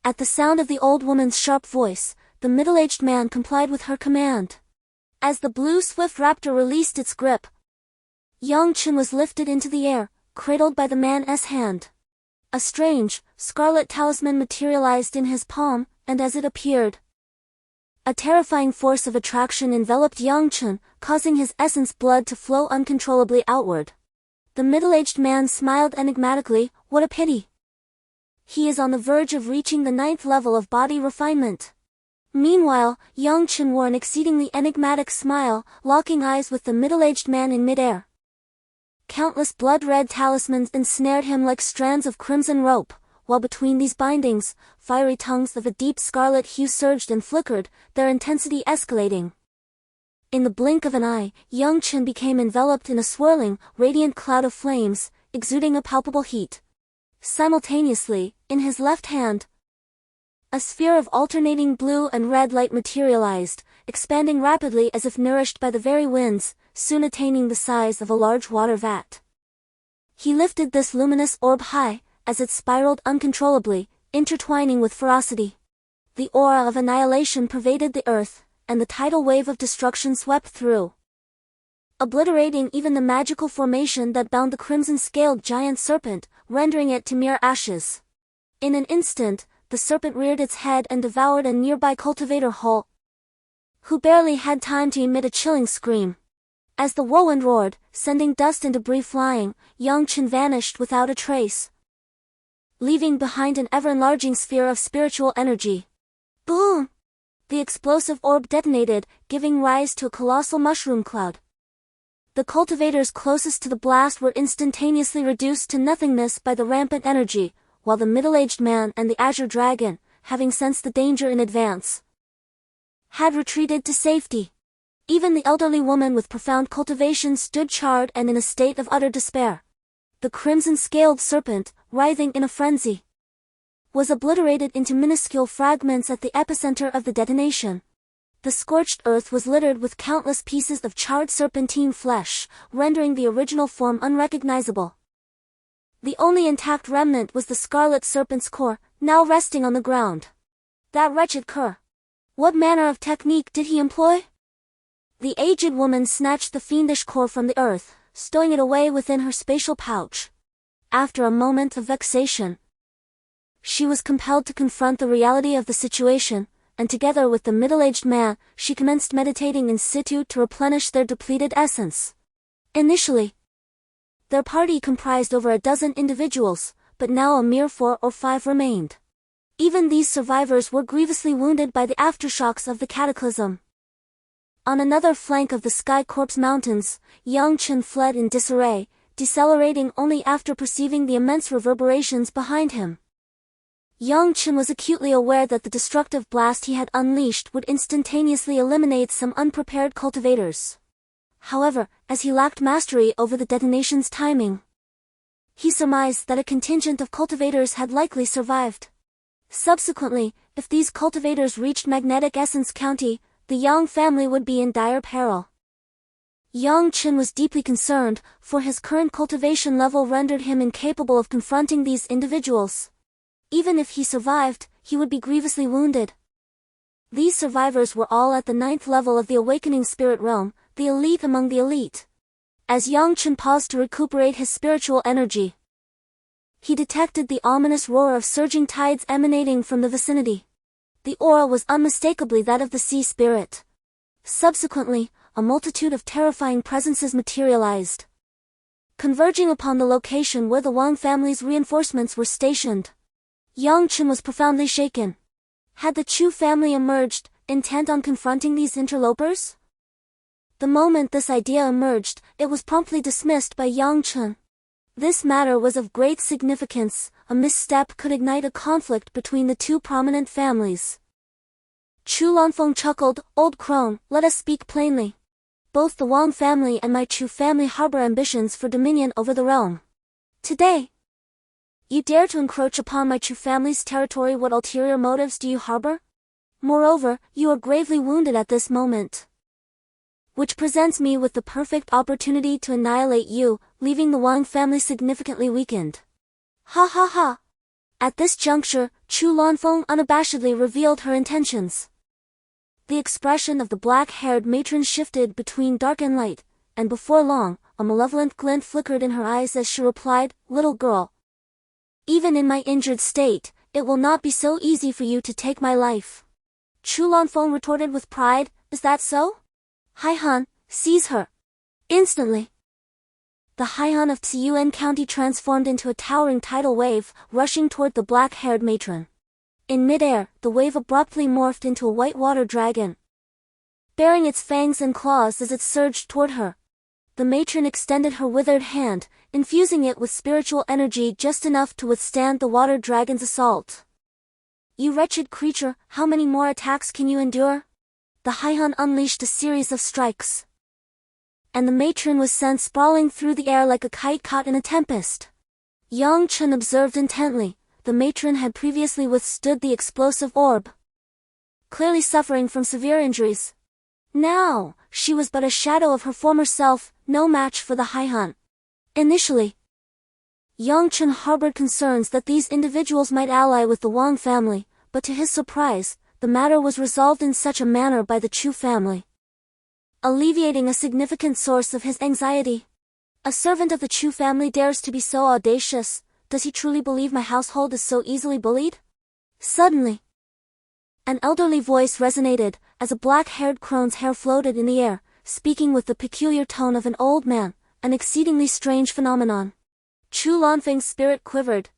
At the sound of the old woman's sharp voice, the middle-aged man complied with her command. As the blue swift raptor released its grip, Yang Chen was lifted into the air, cradled by the man's hand. A strange, scarlet talisman materialized in his palm, and as it appeared, a terrifying force of attraction enveloped Yang Chen, causing his essence blood to flow uncontrollably outward. The middle-aged man smiled enigmatically. What a pity. He is on the verge of reaching the 9th level of body refinement. Meanwhile, Yang Chen wore an exceedingly enigmatic smile, locking eyes with the middle-aged man in midair. Countless blood-red talismans ensnared him like strands of crimson rope, while between these bindings, fiery tongues of a deep scarlet hue surged and flickered, their intensity escalating. In the blink of an eye, Yang Chen became enveloped in a swirling, radiant cloud of flames, exuding a palpable heat. Simultaneously, in his left hand, a sphere of alternating blue and red light materialized, expanding rapidly as if nourished by the very winds, soon attaining the size of a large water vat. He lifted this luminous orb high, as it spiraled uncontrollably, intertwining with ferocity. The aura of annihilation pervaded the earth, and the tidal wave of destruction swept through, obliterating even the magical formation that bound the crimson-scaled giant serpent, rendering it to mere ashes. In an instant, the serpent reared its head and devoured a nearby cultivator who barely had time to emit a chilling scream. As the whirlwind roared, sending dust and debris flying, Yang Chen vanished without a trace, leaving behind an ever-enlarging sphere of spiritual energy. Boom! The explosive orb detonated, giving rise to a colossal mushroom cloud. The cultivators closest to the blast were instantaneously reduced to nothingness by the rampant energy, while the middle-aged man and the azure dragon, having sensed the danger in advance, had retreated to safety. Even the elderly woman with profound cultivation stood charred and in a state of utter despair. The crimson-scaled serpent, writhing in a frenzy, was obliterated into minuscule fragments at the epicenter of the detonation. The scorched earth was littered with countless pieces of charred serpentine flesh, rendering the original form unrecognizable. The only intact remnant was the scarlet serpent's core, now resting on the ground. That wretched cur! What manner of technique did he employ? The aged woman snatched the fiendish core from the earth, stowing it away within her spatial pouch. After a moment of vexation, she was compelled to confront the reality of the situation, and together with the middle-aged man, she commenced meditating in situ to replenish their depleted essence. Initially, their party comprised over a dozen individuals, but now a mere 4 or 5 remained. Even these survivors were grievously wounded by the aftershocks of the cataclysm. On another flank of the Sky Corpse Mountains, Yang Chen fled in disarray, decelerating only after perceiving the immense reverberations behind him. Yang Chen was acutely aware that the destructive blast he had unleashed would instantaneously eliminate some unprepared cultivators. However, as he lacked mastery over the detonation's timing, he surmised that a contingent of cultivators had likely survived. Subsequently, if these cultivators reached Magnetic Essence County, the Yang family would be in dire peril. Yang Chen was deeply concerned, for his current cultivation level rendered him incapable of confronting these individuals. Even if he survived, he would be grievously wounded. These survivors were all at the 9th level of the Awakening Spirit Realm, the elite among the elite. As Yang Chen paused to recuperate his spiritual energy, he detected the ominous roar of surging tides emanating from the vicinity. The aura was unmistakably that of the sea spirit. Subsequently, a multitude of terrifying presences materialized, converging upon the location where the Wang family's reinforcements were stationed. Yang Chen was profoundly shaken. Had the Chu family emerged, intent on confronting these interlopers? The moment this idea emerged, it was promptly dismissed by Yang Chen. This matter was of great significance. A misstep could ignite a conflict between the two prominent families. Chu Lanfeng chuckled, "Old crone, let us speak plainly. both the Wang family and my Chu family harbor ambitions for dominion over the realm. Today, you dare to encroach upon my Chu family's territory. What ulterior motives do you harbor? Moreover, you are gravely wounded at this moment, which presents me with the perfect opportunity to annihilate you, leaving the Wang family significantly weakened. Ha ha ha! At this juncture, Chu Lanfeng unabashedly revealed her intentions. The expression of the black-haired matron shifted between dark and light, and before long, a malevolent glint flickered in her eyes as she replied, "Little girl, even in my injured state, it will not be so easy for you to take my life." Chu Lanfeng retorted with pride, "Is that so? Haihan, seize her!" Instantly, the Haihan of Tsiyuan County transformed into a towering tidal wave, rushing toward the black-haired matron. In midair, the wave abruptly morphed into a white-water dragon, baring its fangs and claws as it surged toward her. The matron extended her withered hand, infusing it with spiritual energy just enough to withstand the water dragon's assault. "You wretched creature, how many more attacks can you endure?" The Haihan unleashed a series of strikes, and the matron was sent sprawling through the air like a kite caught in a tempest. Yang Chen observed intently. The matron had previously withstood the explosive orb, clearly suffering from severe injuries. Now, she was but a shadow of her former self, no match for the Haihan. Initially, Yang Chen harbored concerns that these individuals might ally with the Wang family, but to his surprise, the matter was resolved in such a manner by the Chu family, alleviating a significant source of his anxiety. A servant of the Chu family dares to be so audacious. Does he truly believe my household is so easily bullied? Suddenly, an elderly voice resonated, as a black-haired crone's hair floated in the air, speaking with the peculiar tone of an old man, an exceedingly strange phenomenon. Chu Lanfeng's spirit quivered.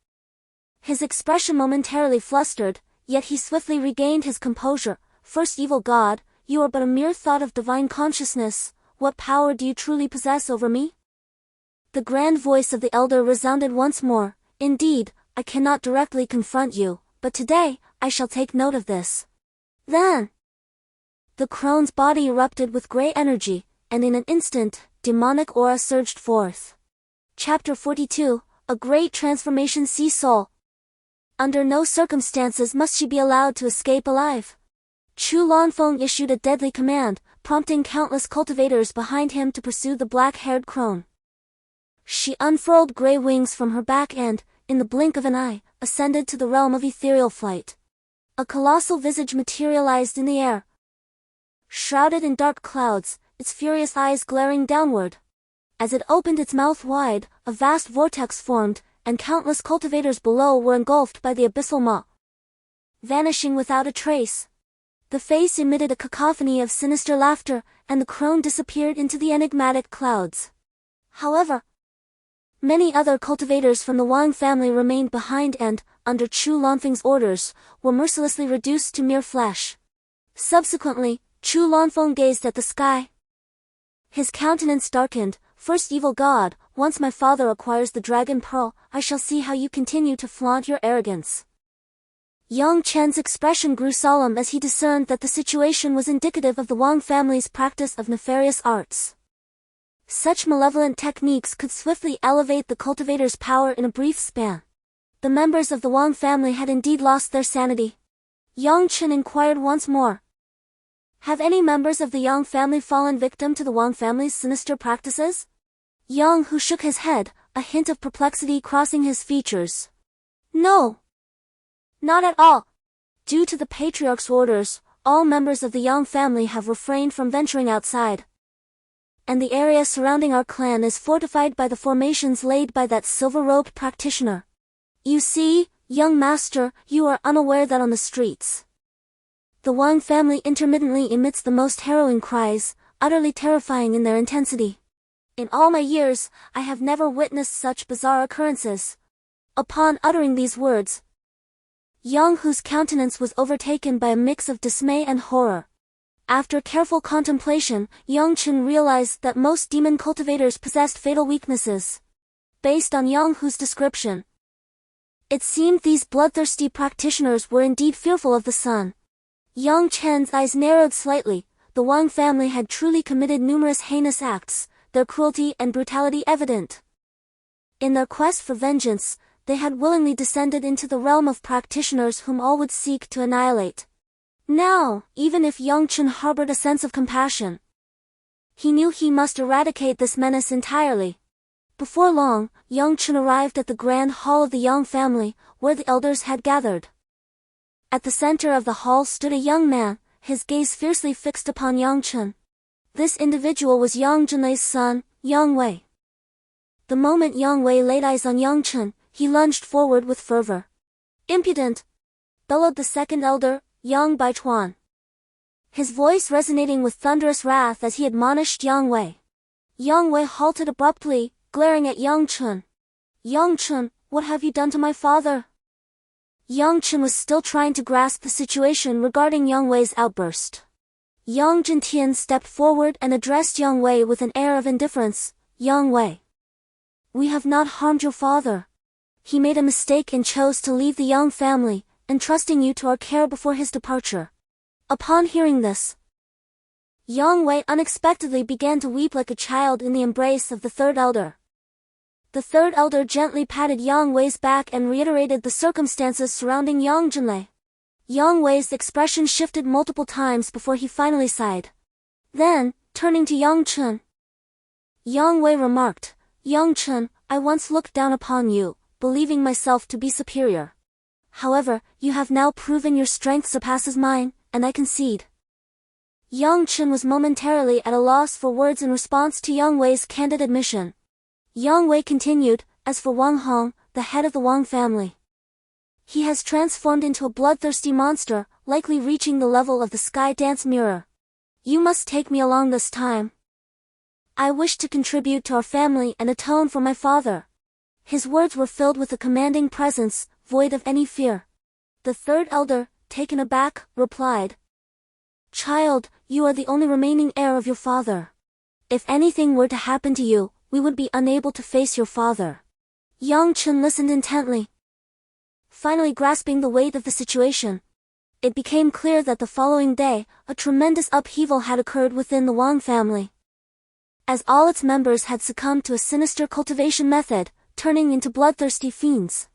His expression momentarily flustered, yet he swiftly regained his composure. "First evil god, you are but a mere thought of divine consciousness. What power do you truly possess over me?" The grand voice of the elder resounded once more. "Indeed, I cannot directly confront you, but today, I shall take note of this." Then, the crone's body erupted with great energy, and in an instant, demonic aura surged forth. Chapter 42, A Great Transformation. Sea Soul. Under no circumstances must she be allowed to escape alive. Chu Lanfeng issued a deadly command, prompting countless cultivators behind him to pursue the black-haired crone. She unfurled gray wings from her back and, in the blink of an eye, ascended to the realm of ethereal flight. A colossal visage materialized in the air, shrouded in dark clouds, its furious eyes glaring downward. As it opened its mouth wide, a vast vortex formed, and countless cultivators below were engulfed by the abyssal maw, vanishing without a trace. The face emitted a cacophony of sinister laughter, and the crone disappeared into the enigmatic clouds. However, many other cultivators from the Wang family remained behind and, under Chu Lanfeng's orders, were mercilessly reduced to mere flesh. Subsequently, Chu Lanfeng gazed at the sky. His countenance darkened. "First evil god, once my father acquires the dragon pearl, I shall see how you continue to flaunt your arrogance." Yang Chen's expression grew solemn as he discerned that the situation was indicative of the Wang family's practice of nefarious arts. Such malevolent techniques could swiftly elevate the cultivator's power in a brief span. The members of the Wang family had indeed lost their sanity. Yang Chen inquired once more. "Have any members of the Yang family fallen victim to the Wang family's sinister practices?" Yang Hu shook his head, a hint of perplexity crossing his features. "No. Not at all. Due to the patriarch's orders, all members of the Yang family have refrained from venturing outside. And the area surrounding our clan is fortified by the formations laid by that silver-robed practitioner. You see, young master, you are unaware that on the streets, the Wang family intermittently emits the most harrowing cries, utterly terrifying in their intensity. In all my years, I have never witnessed such bizarre occurrences." Upon uttering these words, Yang Hu's countenance was overtaken by a mix of dismay and horror. After careful contemplation, Yang Chen realized that most demon cultivators possessed fatal weaknesses. Based on Yang Hu's description, it seemed these bloodthirsty practitioners were indeed fearful of the sun. Yang Chen's eyes narrowed slightly. the Wang family had truly committed numerous heinous acts, their cruelty and brutality evident. In their quest for vengeance, they had willingly descended into the realm of practitioners whom all would seek to annihilate. Now, even if Yang Chen harbored a sense of compassion, he knew he must eradicate this menace entirely. Before long, Yang Chen arrived at the grand hall of the Yang family, where the elders had gathered. At the center of the hall stood a young man, his gaze fiercely fixed upon Yang Chen. This individual was Yang Zhenlei's son, Yang Wei. The moment Yang Wei laid eyes on Yang Chen, he lunged forward with fervor. "Impudent!" bellowed the second elder, Yang Baichuan, his voice resonating with thunderous wrath as he admonished Yang Wei. Yang Wei halted abruptly, glaring at Yang Chen. "Yang Chen, what have you done to my father?" Yang Chen was still trying to grasp the situation regarding Yang Wei's outburst. Yang Zhentian stepped forward and addressed Yang Wei with an air of indifference. "Yang Wei, we have not harmed your father. He made a mistake and chose to leave the Yang family, entrusting you to our care before his departure." Upon hearing this, Yang Wei unexpectedly began to weep like a child in the embrace of the third elder. The third elder gently patted Yang Wei's back and reiterated the circumstances surrounding Yang Zhenlei. Yang Wei's expression shifted multiple times before he finally sighed. Then, turning to Yang Chen, Yang Wei remarked, "Yang Chen, I once looked down upon you, believing myself to be superior. However, you have now proven your strength surpasses mine, and I concede." Yang Chen was momentarily at a loss for words in response to Yang Wei's candid admission. Yang Wei continued, "As for Wang Hong, the head of the Wang family, he has transformed into a bloodthirsty monster, likely reaching the level of the Sky Dance Mirror. You must take me along this time. I wish to contribute to our family and atone for my father." His words were filled with a commanding presence, void of any fear. The third elder, taken aback, replied, "Child, you are the only remaining heir of your father. If anything were to happen to you, we would be unable to face your father." Yang Chen listened intently. Finally grasping the weight of the situation, it became clear that the following day, a tremendous upheaval had occurred within the Wang family. As all its members had succumbed to a sinister cultivation method, turning into bloodthirsty fiends.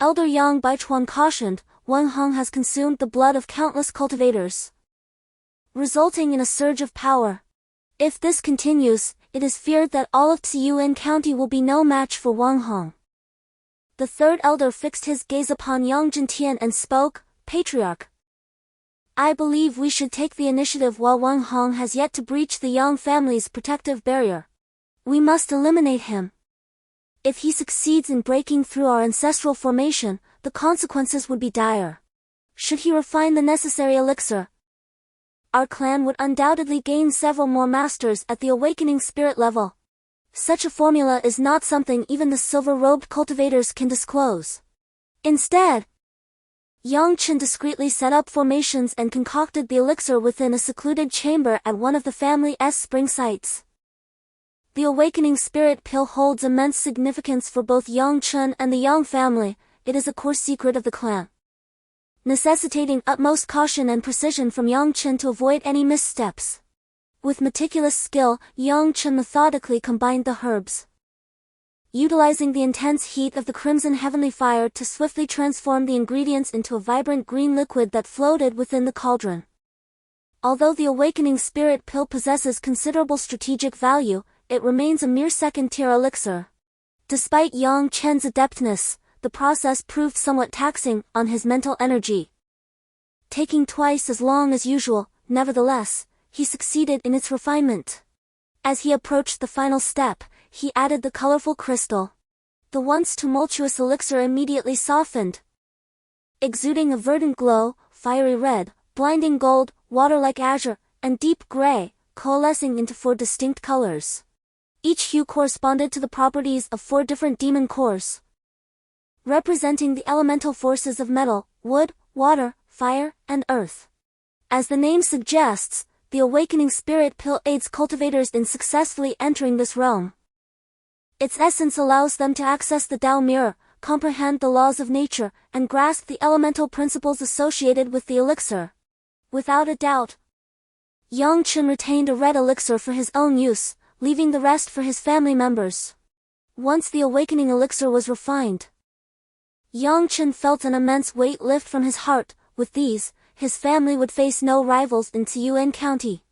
Elder Yang Baichuan cautioned, "Wang Hong has consumed the blood of countless cultivators, resulting in a surge of power. If this continues, it is feared that all of Tsiyuan County will be no match for Wang Hong." The third elder fixed his gaze upon Yang Zhentian and spoke, "Patriarch, I believe we should take the initiative while Wang Hong has yet to breach the Yang family's protective barrier. We must eliminate him. If he succeeds in breaking through our ancestral formation, the consequences would be dire. Should he refine the necessary elixir, our clan would undoubtedly gain several more masters at the awakening spirit level. Such a formula is not something even the silver-robed cultivators can disclose. Instead, Yang Chen discreetly set up formations and concocted the elixir within a secluded chamber at one of the family's spring sites. The awakening spirit pill holds immense significance for both Yang Chen and the Yang family. It is a core secret of the clan, necessitating utmost caution and precision from Yang Chen to avoid any missteps. With meticulous skill, Yang Chen methodically combined the herbs, utilizing the intense heat of the crimson heavenly fire to swiftly transform the ingredients into a vibrant green liquid that floated within the cauldron. Although the awakening spirit pill possesses considerable strategic value, it remains a mere second-tier elixir. Despite Yang Chen's adeptness, the process proved somewhat taxing on his mental energy. Taking twice as long as usual, nevertheless, he succeeded in its refinement. As he approached the final step, he added the colorful crystal. The once tumultuous elixir immediately softened, exuding a verdant glow, fiery red, blinding gold, water-like azure, and deep gray, coalescing into 4 distinct colors. Each hue corresponded to the properties of 4 different demon cores, representing the elemental forces of metal, wood, water, fire, and earth. As the name suggests, the awakening spirit pill aids cultivators in successfully entering this realm. Its essence allows them to access the Tao mirror, comprehend the laws of nature, and grasp the elemental principles associated with the elixir. Without a doubt, Yang Chen retained a red elixir for his own use, leaving the rest for his family members. Once the awakening elixir was refined, Yang Chen felt an immense weight lift from his heart. With these, his family would face no rivals in Tianhuang County.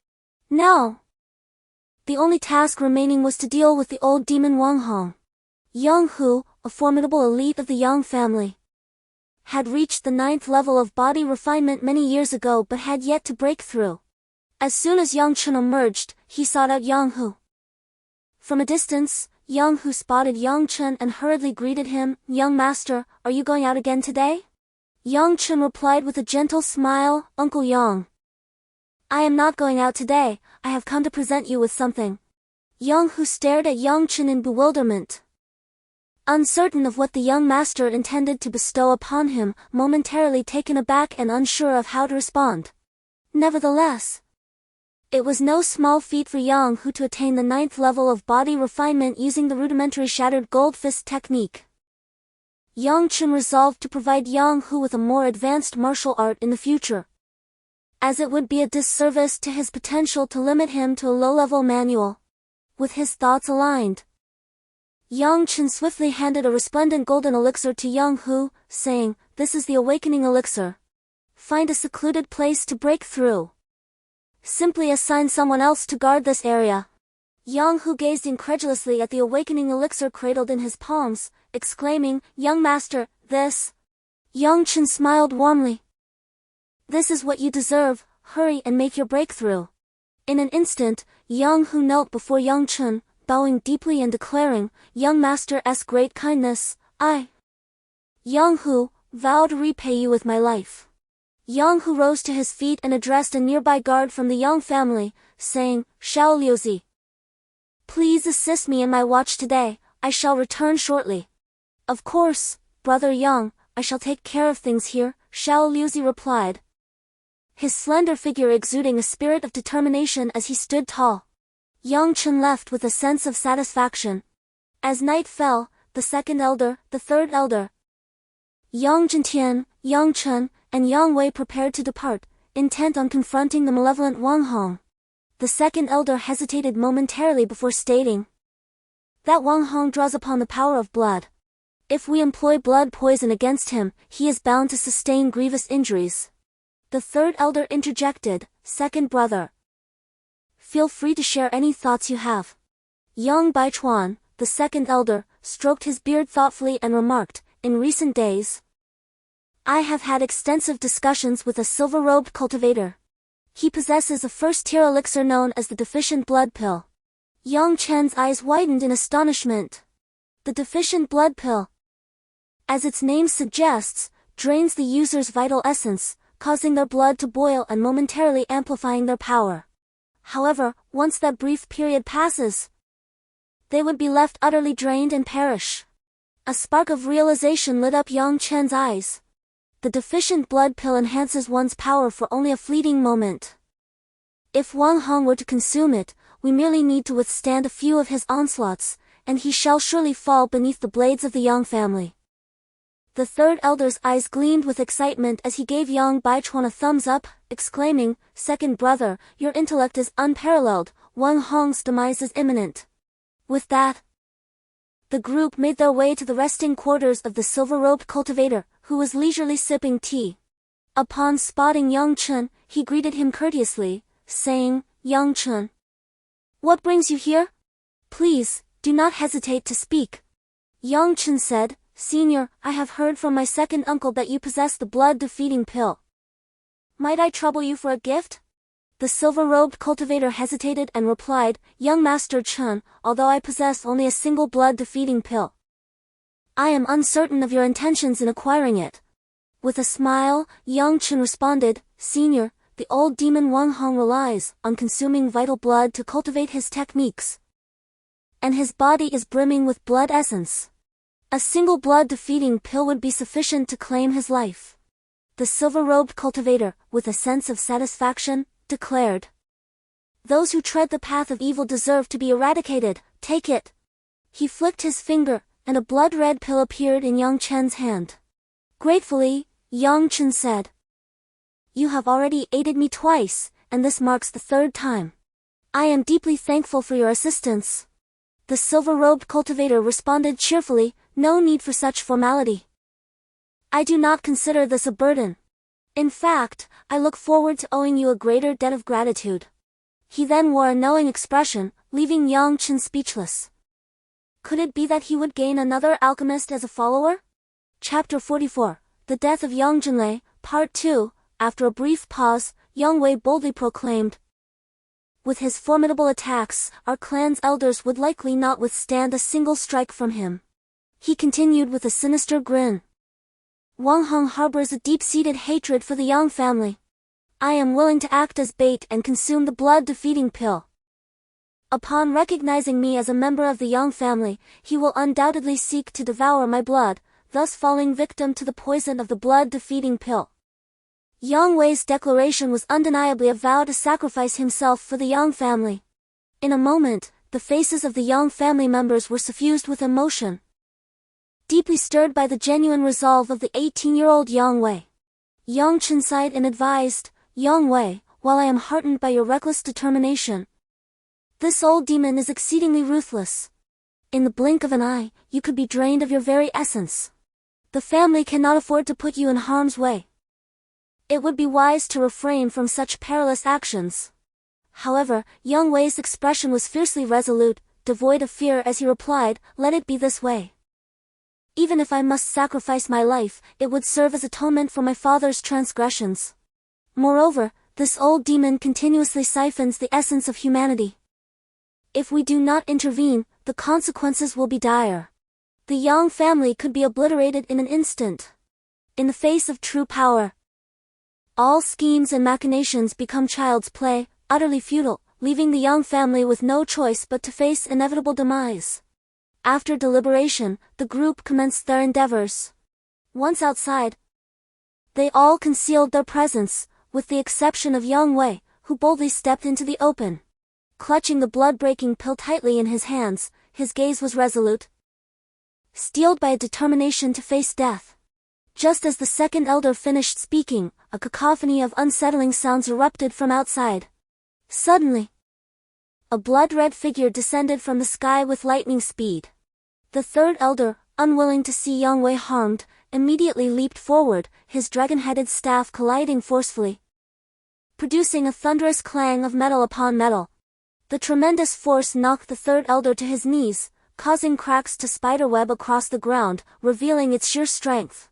Now, the only task remaining was to deal with the old demon Wang Hong. Yang Hu, a formidable elite of the Yang family, had reached the 9th level of body refinement many years ago but had yet to break through. As soon as Yang Chen emerged, he sought out Yang Hu. From a distance, Yang Hu spotted Yang Chen and hurriedly greeted him. "Young master, are you going out again today?" Yang Chen replied with a gentle smile, "Uncle Yang, I am not going out today, I have come to present you with something." Yang Hu stared at Yang Chen in bewilderment, uncertain of what the young master intended to bestow upon him, momentarily taken aback and unsure of how to respond. Nevertheless, it was no small feat for Yang Hu to attain the 9th level of body refinement using the rudimentary shattered gold fist technique. Yang Chen resolved to provide Yang Hu with a more advanced martial art in the future, as it would be a disservice to his potential to limit him to a low-level manual. With his thoughts aligned, Yang Chen swiftly handed a resplendent golden elixir to Yang Hu, saying, "This is the awakening elixir. Find a secluded place to break through. Simply assign someone else to guard this area." Yang Hu gazed incredulously at the awakening elixir cradled in his palms, exclaiming, "Young master, this..." Yang Chen smiled warmly. "This is what you deserve, hurry and make your breakthrough." In an instant, Yang Hu knelt before Yang Chen, bowing deeply and declaring, "Young master's great kindness, I, Yang Hu, vow to repay you with my life." Yang Hu rose to his feet and addressed a nearby guard from the Yang family, saying, "Xiao Liuzi, please assist me in my watch today, I shall return shortly." "Of course, brother Yang, I shall take care of things here," Xiao Liuzi replied, his slender figure exuding a spirit of determination as he stood tall. Yang Chen left with a sense of satisfaction. As night fell, the second elder, the third elder, Yang Zhentian, Yang Chen, and Yang Wei prepared to depart, intent on confronting the malevolent Wang Hong. The second elder hesitated momentarily before stating, "That Wang Hong draws upon the power of blood. If we employ blood poison against him, he is bound to sustain grievous injuries." The third elder interjected, "Second brother, feel free to share any thoughts you have." Yang Baichuan, the second elder, stroked his beard thoughtfully and remarked, "In recent days, I have had extensive discussions with a silver-robed cultivator. He possesses a first-tier elixir known as the deficient blood pill." Yang Chen's eyes widened in astonishment. The deficient blood pill, as its name suggests, drains the user's vital essence, causing their blood to boil and momentarily amplifying their power. However, once that brief period passes, they would be left utterly drained and perish. A spark of realization lit up Yang Chen's eyes. The deficient blood pill enhances one's power for only a fleeting moment. If Wang Hong were to consume it, we merely need to withstand a few of his onslaughts, and he shall surely fall beneath the blades of the Yang family. The third elder's eyes gleamed with excitement as he gave Yang Baichuan a thumbs up, exclaiming, "Second brother, your intellect is unparalleled, Wang Hong's demise is imminent." With that, the group made their way to the resting quarters of the silver-robed cultivator, who was leisurely sipping tea. Upon spotting Yang Chen, he greeted him courteously, saying, "Yang Chen, what brings you here? Please, do not hesitate to speak." Yang Chen said, "Senior, I have heard from my second uncle that you possess the blood-defeating pill. Might I trouble you for a gift?" The silver-robed cultivator hesitated and replied, "Young Master Chen, although I possess only a single blood-defeating pill, I am uncertain of your intentions in acquiring it." With a smile, Yang Chen responded, "Senior, the old demon Wang Hong relies on consuming vital blood to cultivate his techniques, and his body is brimming with blood essence. A single blood-defeating pill would be sufficient to claim his life." The silver-robed cultivator, with a sense of satisfaction, declared, "Those who tread the path of evil deserve to be eradicated, take it." He flicked his finger, and a blood-red pill appeared in Yang Chen's hand. Gratefully, Yang Chen said, "You have already aided me twice, and this marks the third time. I am deeply thankful for your assistance. The silver-robed cultivator responded cheerfully, no need for such formality. I do not consider this a burden. In fact, I look forward to owing you a greater debt of gratitude. He then wore a knowing expression, leaving Yang Chen speechless. Could it be that he would gain another alchemist as a follower? Chapter 44, The Death of Yang Zhenlei, Part 2. After a brief pause, Yang Wei boldly proclaimed, with his formidable attacks, our clan's elders would likely not withstand a single strike from him. He continued with a sinister grin. Wang Heng harbors a deep-seated hatred for the Yang family. I am willing to act as bait and consume the blood-defeating pill. Upon recognizing me as a member of the Yang family, he will undoubtedly seek to devour my blood, thus falling victim to the poison of the blood-defeating pill. Yang Wei's declaration was undeniably a vow to sacrifice himself for the Yang family. In a moment, the faces of the Yang family members were suffused with emotion. Deeply stirred by the genuine resolve of the 18-year-old Yang Wei, Yang Chen sighed and advised, Yang Wei, while I am heartened by your reckless determination, this old demon is exceedingly ruthless. In the blink of an eye, you could be drained of your very essence. The family cannot afford to put you in harm's way. It would be wise to refrain from such perilous actions. However, Yang Wei's expression was fiercely resolute, devoid of fear as he replied, let it be this way. Even if I must sacrifice my life, it would serve as atonement for my father's transgressions. Moreover, this old demon continuously siphons the essence of humanity. If we do not intervene, the consequences will be dire. The Yang family could be obliterated in an instant. In the face of true power, all schemes and machinations become child's play, utterly futile, leaving the Yang family with no choice but to face inevitable demise. After deliberation, the group commenced their endeavors. Once outside, they all concealed their presence, with the exception of Yang Wei, who boldly stepped into the open. Clutching the blood-breaking pill tightly in his hands, his gaze was resolute, steeled by a determination to face death. Just as the second elder finished speaking, a cacophony of unsettling sounds erupted from outside. Suddenly, a blood-red figure descended from the sky with lightning speed. The third elder, unwilling to see Yang Wei harmed, immediately leaped forward, his dragon-headed staff colliding forcefully, producing a thunderous clang of metal upon metal. The tremendous force knocked the third elder to his knees, causing cracks to spiderweb across the ground, revealing its sheer strength.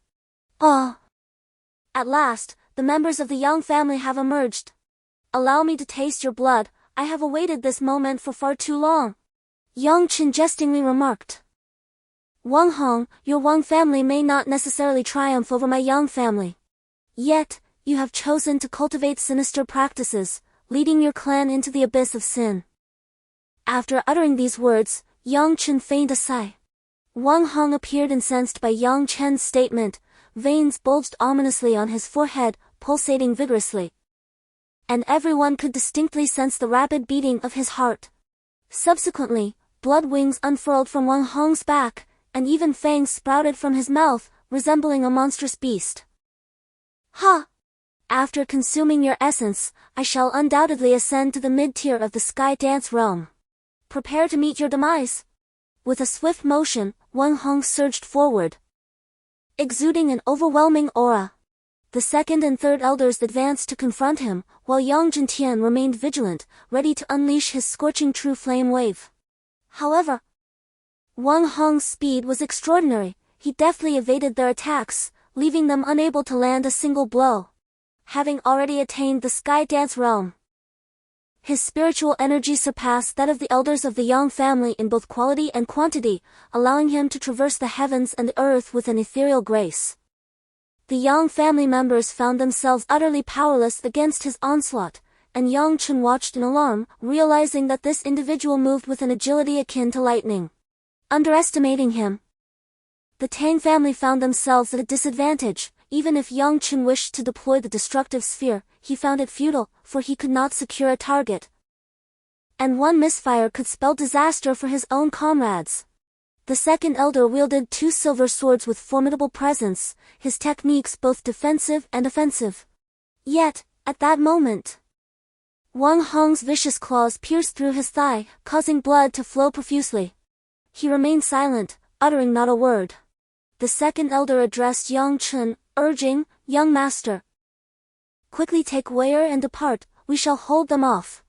Ah! At last, the members of the Yang family have emerged. Allow me to taste your blood, I have awaited this moment for far too long. Yang Chen jestingly remarked. Wang Heng, your Wang family may not necessarily triumph over my Yang family. Yet, you have chosen to cultivate sinister practices, leading your clan into the abyss of sin. After uttering these words, Yang Chen feigned a sigh. Wang Heng appeared incensed by Yang Chen's statement, veins bulged ominously on his forehead, pulsating vigorously. And everyone could distinctly sense the rapid beating of his heart. Subsequently, blood wings unfurled from Wang Heng's back, and even fangs sprouted from his mouth, resembling a monstrous beast. Ha! After consuming your essence, I shall undoubtedly ascend to the mid-tier of the Sky Dance realm. Prepare to meet your demise. With a swift motion, Wang Heng surged forward, exuding an overwhelming aura. The second and third elders advanced to confront him, while Yang Zhentian remained vigilant, ready to unleash his scorching true flame wave. However, Wang Heng's speed was extraordinary. He deftly evaded their attacks, leaving them unable to land a single blow. Having already attained the Sky Dance realm, his spiritual energy surpassed that of the elders of the Yang family in both quality and quantity, allowing him to traverse the heavens and the earth with an ethereal grace. The Yang family members found themselves utterly powerless against his onslaught, and Yang Chen watched in alarm, realizing that this individual moved with an agility akin to lightning. Underestimating him, the Tang family found themselves at a disadvantage. Even if Yang Chen wished to deploy the destructive sphere, he found it futile, for he could not secure a target. And one misfire could spell disaster for his own comrades. The second elder wielded two silver swords with formidable presence, his techniques both defensive and offensive. Yet, at that moment, Wang Hong's vicious claws pierced through his thigh, causing blood to flow profusely. He remained silent, uttering not a word. The second elder addressed Yang Chen, urging, "Young master, quickly take Wei and depart, we shall hold them off."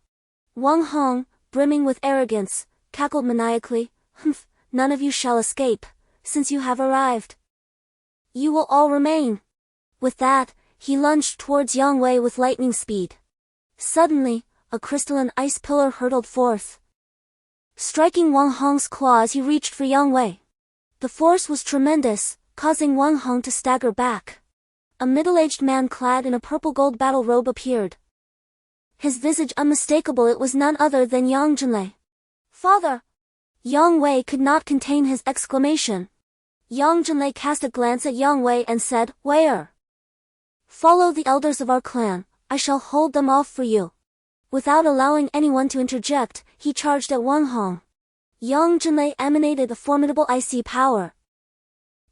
Wang Hong, brimming with arrogance, cackled maniacally, "Humph, none of you shall escape, since you have arrived. You will all remain." With that, he lunged towards Yang Wei with lightning speed. Suddenly, a crystalline ice pillar hurtled forth. Striking Wang Hong's claws, he reached for Yang Wei. The force was tremendous, causing Wang Hong to stagger back. A middle-aged man clad in a purple-gold battle robe appeared. His visage unmistakable, it was none other than Yang Chen. "Father!" Yang Wei could not contain his exclamation. Yang Chen cast a glance at Yang Wei and said, "Wei, follow the elders of our clan, I shall hold them off for you." Without allowing anyone to interject, he charged at Wang Hong. Yang Chen emanated a formidable icy power,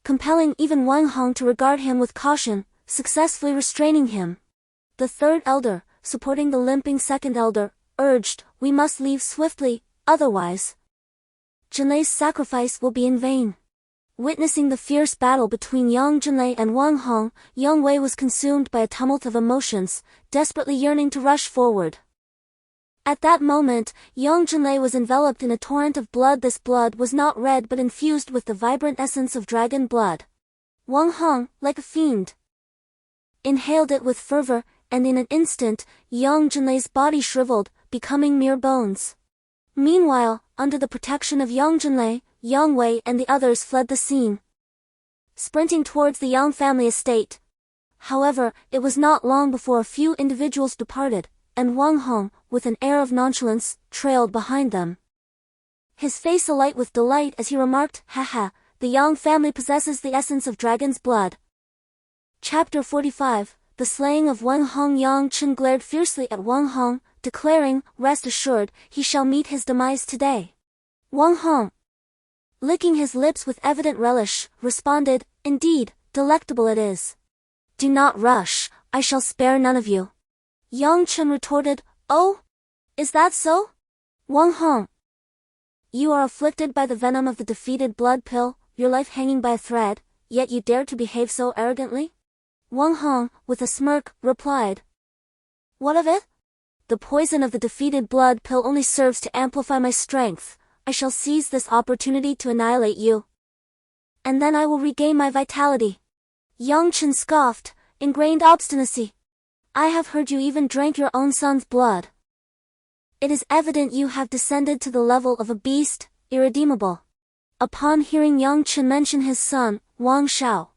compelling even Wang Hong to regard him with caution, successfully restraining him. The third elder, supporting the limping second elder, urged, "We must leave swiftly, otherwise Zhenlei's sacrifice will be in vain." Witnessing the fierce battle between Yang Zhenlei and Wang Hong, Yang Wei was consumed by a tumult of emotions, desperately yearning to rush forward. At that moment, Yang Zhenlei was enveloped in a torrent of blood. This blood was not red but infused with the vibrant essence of dragon blood. Wang Hong, like a fiend, inhaled it with fervor, and in an instant, Yang Zhenlei's body shriveled, becoming mere bones. Meanwhile, under the protection of Yang Zhenlei, Yang Wei and the others fled the scene, sprinting towards the Yang family estate. However, it was not long before a few individuals departed, and Wang Hong, with an air of nonchalance, trailed behind them. His face alight with delight as he remarked, "Haha, the Yang family possesses the essence of dragon's blood." Chapter 45, The Slaying of Wang Hong. Yang Chen glared fiercely at Wang Hong, declaring, "Rest assured, he shall meet his demise today." Wang Hong, licking his lips with evident relish, responded, "Indeed, delectable it is. Do not rush, I shall spare none of you." Yang Chen retorted, "Oh? Is that so? Wang Hong, you are afflicted by the venom of the defeated blood pill, your life hanging by a thread, yet you dare to behave so arrogantly?" Wang Hong, with a smirk, replied, "What of it? The poison of the defeated blood pill only serves to amplify my strength. I shall seize this opportunity to annihilate you, and then I will regain my vitality." Yang Chen scoffed, ingrained obstinacy. "I have heard you even drank your own son's blood. It is evident you have descended to the level of a beast, irredeemable." Upon hearing Yang Chen mention his son, Wang Shao,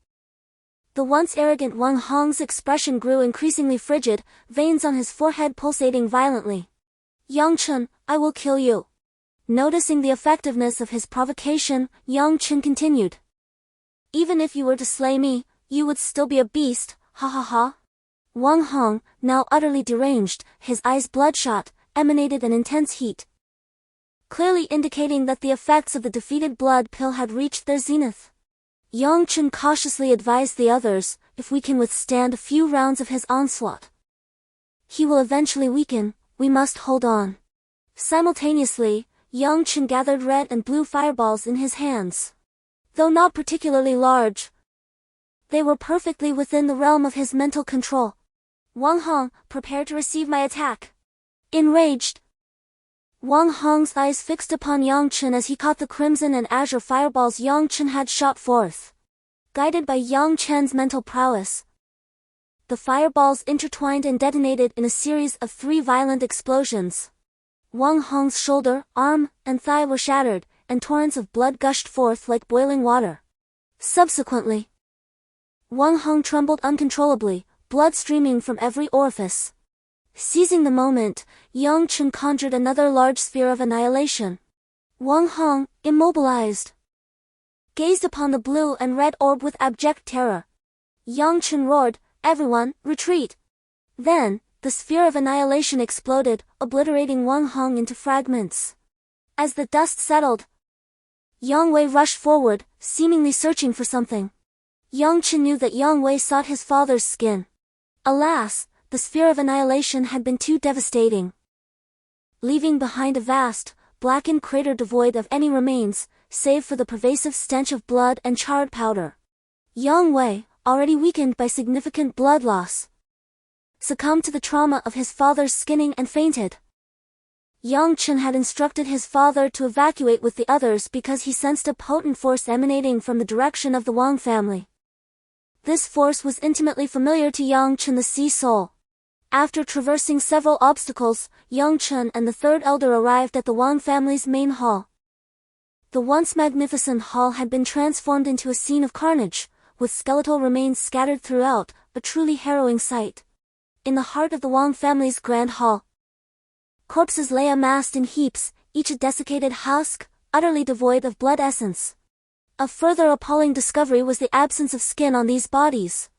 the once arrogant Wang Hong's expression grew increasingly frigid, veins on his forehead pulsating violently. "Yang Chen, I will kill you." Noticing the effectiveness of his provocation, Yang Chen continued, "Even if you were to slay me, you would still be a beast, ha ha ha." Wang Hong, now utterly deranged, his eyes bloodshot, emanated an intense heat, clearly indicating that the effects of the defeated blood pill had reached their zenith. Yang Chen cautiously advised the others, "If we can withstand a few rounds of his onslaught, he will eventually weaken, we must hold on." Simultaneously, Yang Chen gathered red and blue fireballs in his hands. Though not particularly large, they were perfectly within the realm of his mental control. "Wang Hong, prepare to receive my attack." Enraged, Wang Hong's eyes fixed upon Yang Chen as he caught the crimson and azure fireballs Yang Chen had shot forth. Guided by Yang Chen's mental prowess, the fireballs intertwined and detonated in a series of 3 violent explosions. Wang Hong's shoulder, arm, and thigh were shattered, and torrents of blood gushed forth like boiling water. Subsequently, Wang Hong trembled uncontrollably, blood streaming from every orifice. Seizing the moment, Yang Chen conjured another large sphere of annihilation. Wang Hong, immobilized, gazed upon the blue and red orb with abject terror. Yang Chen roared, "Everyone, retreat!" Then, the sphere of annihilation exploded, obliterating Wang Hong into fragments. As the dust settled, Yang Wei rushed forward, seemingly searching for something. Yang Chen knew that Yang Wei sought his father's skin. Alas, the sphere of annihilation had been too devastating. leaving behind a vast, blackened crater devoid of any remains, save for the pervasive stench of blood and charred powder. Yang Wei, already weakened by significant blood loss, succumbed to the trauma of his father's skinning and fainted. Yang Chen had instructed his father to evacuate with the others because he sensed a potent force emanating from the direction of the Wang family. This force was intimately familiar to Yang Chen, the Sea Soul. After traversing several obstacles, Yang Chen and the third elder arrived at the Wang family's main hall. The once magnificent hall had been transformed into a scene of carnage, with skeletal remains scattered throughout, a truly harrowing sight. In the heart of the Wang family's grand hall, corpses lay amassed in heaps, each a desiccated husk, utterly devoid of blood essence. A further appalling discovery was the absence of skin on these bodies,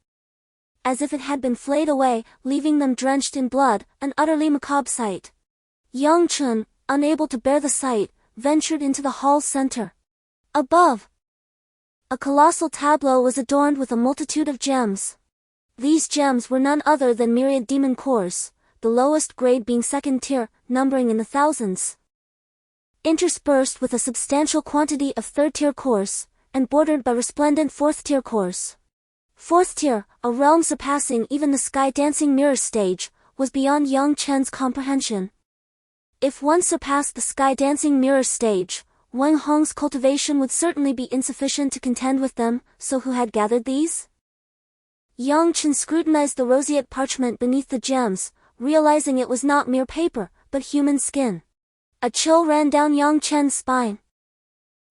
as if it had been flayed away, leaving them drenched in blood, an utterly macabre sight. Yang Chen, unable to bear the sight, ventured into the hall's center. Above, a colossal tableau was adorned with a multitude of gems. These gems were none other than myriad demon cores, the lowest grade being second tier, numbering in the thousands, interspersed with a substantial quantity of third-tier cores, and bordered by resplendent fourth-tier cores. Fourth tier, a realm surpassing even the sky-dancing mirror stage, was beyond Yang Chen's comprehension. If one surpassed the sky-dancing mirror stage, Wang Hong's cultivation would certainly be insufficient to contend with them, so who had gathered these? Yang Chen scrutinized the roseate parchment beneath the gems, realizing it was not mere paper, but human skin. A chill ran down Yang Chen's spine,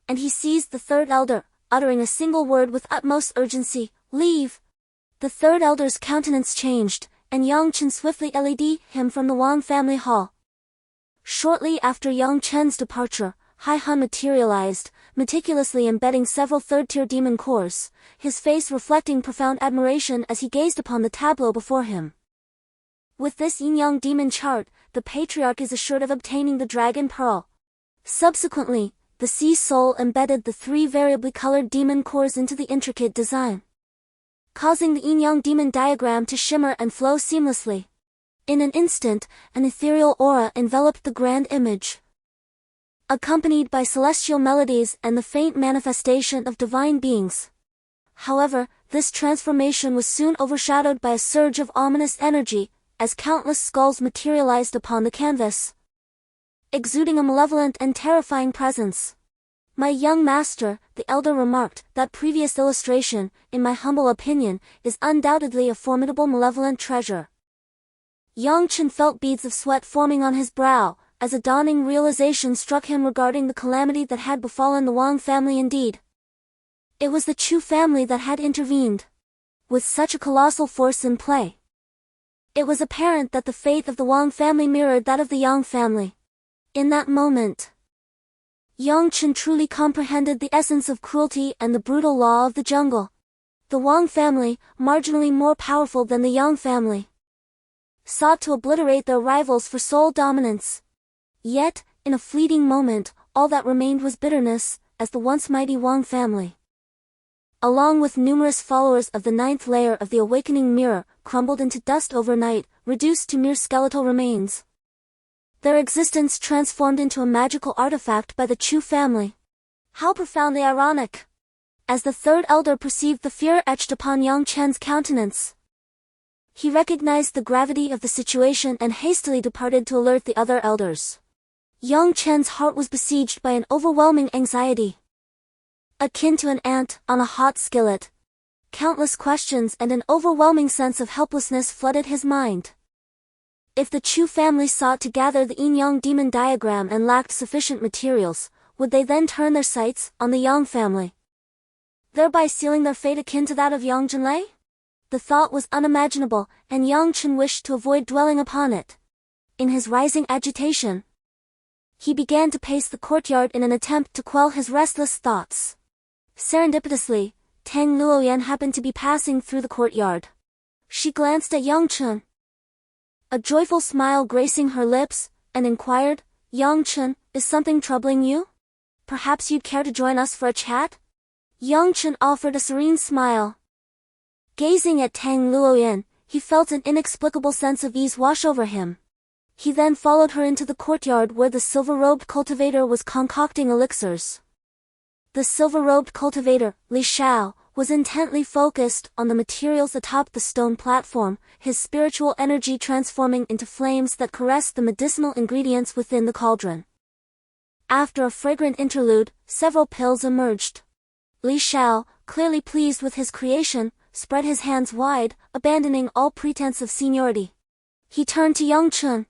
and he seized the third elder, uttering a single word with utmost urgency, "Leave!" The third elder's countenance changed, and Yang Chen swiftly led him from the Wang family hall. Shortly after Yang Chen's departure, Hai Han materialized, meticulously embedding several third-tier demon cores, his face reflecting profound admiration as he gazed upon the tableau before him. With this yin-yang demon chart, the patriarch is assured of obtaining the dragon pearl. Subsequently, the Sea Soul embedded the three variably colored demon cores into the intricate design, causing the yin-yang demon diagram to shimmer and flow seamlessly. In an instant, an ethereal aura enveloped the grand image, accompanied by celestial melodies and the faint manifestation of divine beings. However, this transformation was soon overshadowed by a surge of ominous energy, as countless skulls materialized upon the canvas, exuding a malevolent and terrifying presence. "My young master," the elder remarked, "that previous illustration, in my humble opinion, is undoubtedly a formidable malevolent treasure." Yang Chen felt beads of sweat forming on his brow, as a dawning realization struck him regarding the calamity that had befallen the Wang family indeed. It was the Chu family that had intervened. With such a colossal force in play, it was apparent that the fate of the Wang family mirrored that of the Yang family. In that moment, Yang Chen truly comprehended the essence of cruelty and the brutal law of the jungle. The Wang family, marginally more powerful than the Yang family, sought to obliterate their rivals for sole dominance. Yet, in a fleeting moment, all that remained was bitterness, as the once mighty Wang family, along with numerous followers of the ninth layer of the awakening mirror, crumbled into dust overnight, reduced to mere skeletal remains. Their existence transformed into a magical artifact by the Chu family. How profoundly ironic! As the third elder perceived the fear etched upon Yang Chen's countenance, he recognized the gravity of the situation and hastily departed to alert the other elders. Yang Chen's heart was besieged by an overwhelming anxiety, akin to an ant on a hot skillet. Countless questions and an overwhelming sense of helplessness flooded his mind. If the Chu family sought to gather the yin-yang demon diagram and lacked sufficient materials, would they then turn their sights on the Yang family, thereby sealing their fate akin to that of Yang Zhenlei? The thought was unimaginable, and Yang Chen wished to avoid dwelling upon it. In his rising agitation, he began to pace the courtyard in an attempt to quell his restless thoughts. Serendipitously, Tang Luoyan happened to be passing through the courtyard. She glanced at Yang Chen, a joyful smile gracing her lips, and inquired, "Yang Chen, is something troubling you? Perhaps you'd care to join us for a chat?" Yang Chen offered a serene smile. Gazing at Tang Luoyan, he felt an inexplicable sense of ease wash over him. He then followed her into the courtyard where the silver-robed cultivator was concocting elixirs. The silver-robed cultivator, Li Xiao, was intently focused on the materials atop the stone platform, his spiritual energy transforming into flames that caressed the medicinal ingredients within the cauldron. After a fragrant interlude, several pills emerged. Li Xiao, clearly pleased with his creation, spread his hands wide, abandoning all pretense of seniority. He turned to Yang Chen,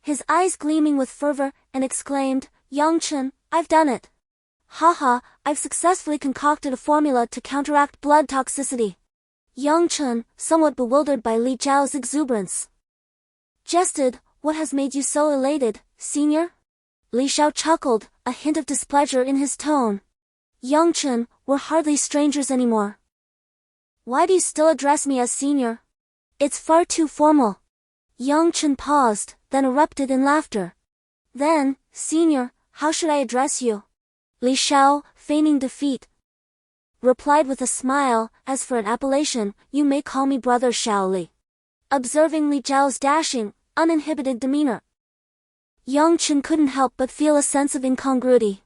his eyes gleaming with fervor, and exclaimed, "Yang Chen, I've done it. Haha, I've successfully concocted a formula to counteract blood toxicity." Yang Chen, somewhat bewildered by Li Zhao's exuberance, jested, "What has made you so elated, senior?" Li Xiao chuckled, a hint of displeasure in his tone. "Yang Chen, we're hardly strangers anymore. Why do you still address me as senior? It's far too formal." Yang Chen paused, then erupted in laughter. "Then, senior, how should I address you?" Li Xiao, feigning defeat, replied with a smile, "As for an appellation, you may call me Brother Shaoli." Observing Li Zhao's dashing, uninhibited demeanor, Yang Chen couldn't help but feel a sense of incongruity.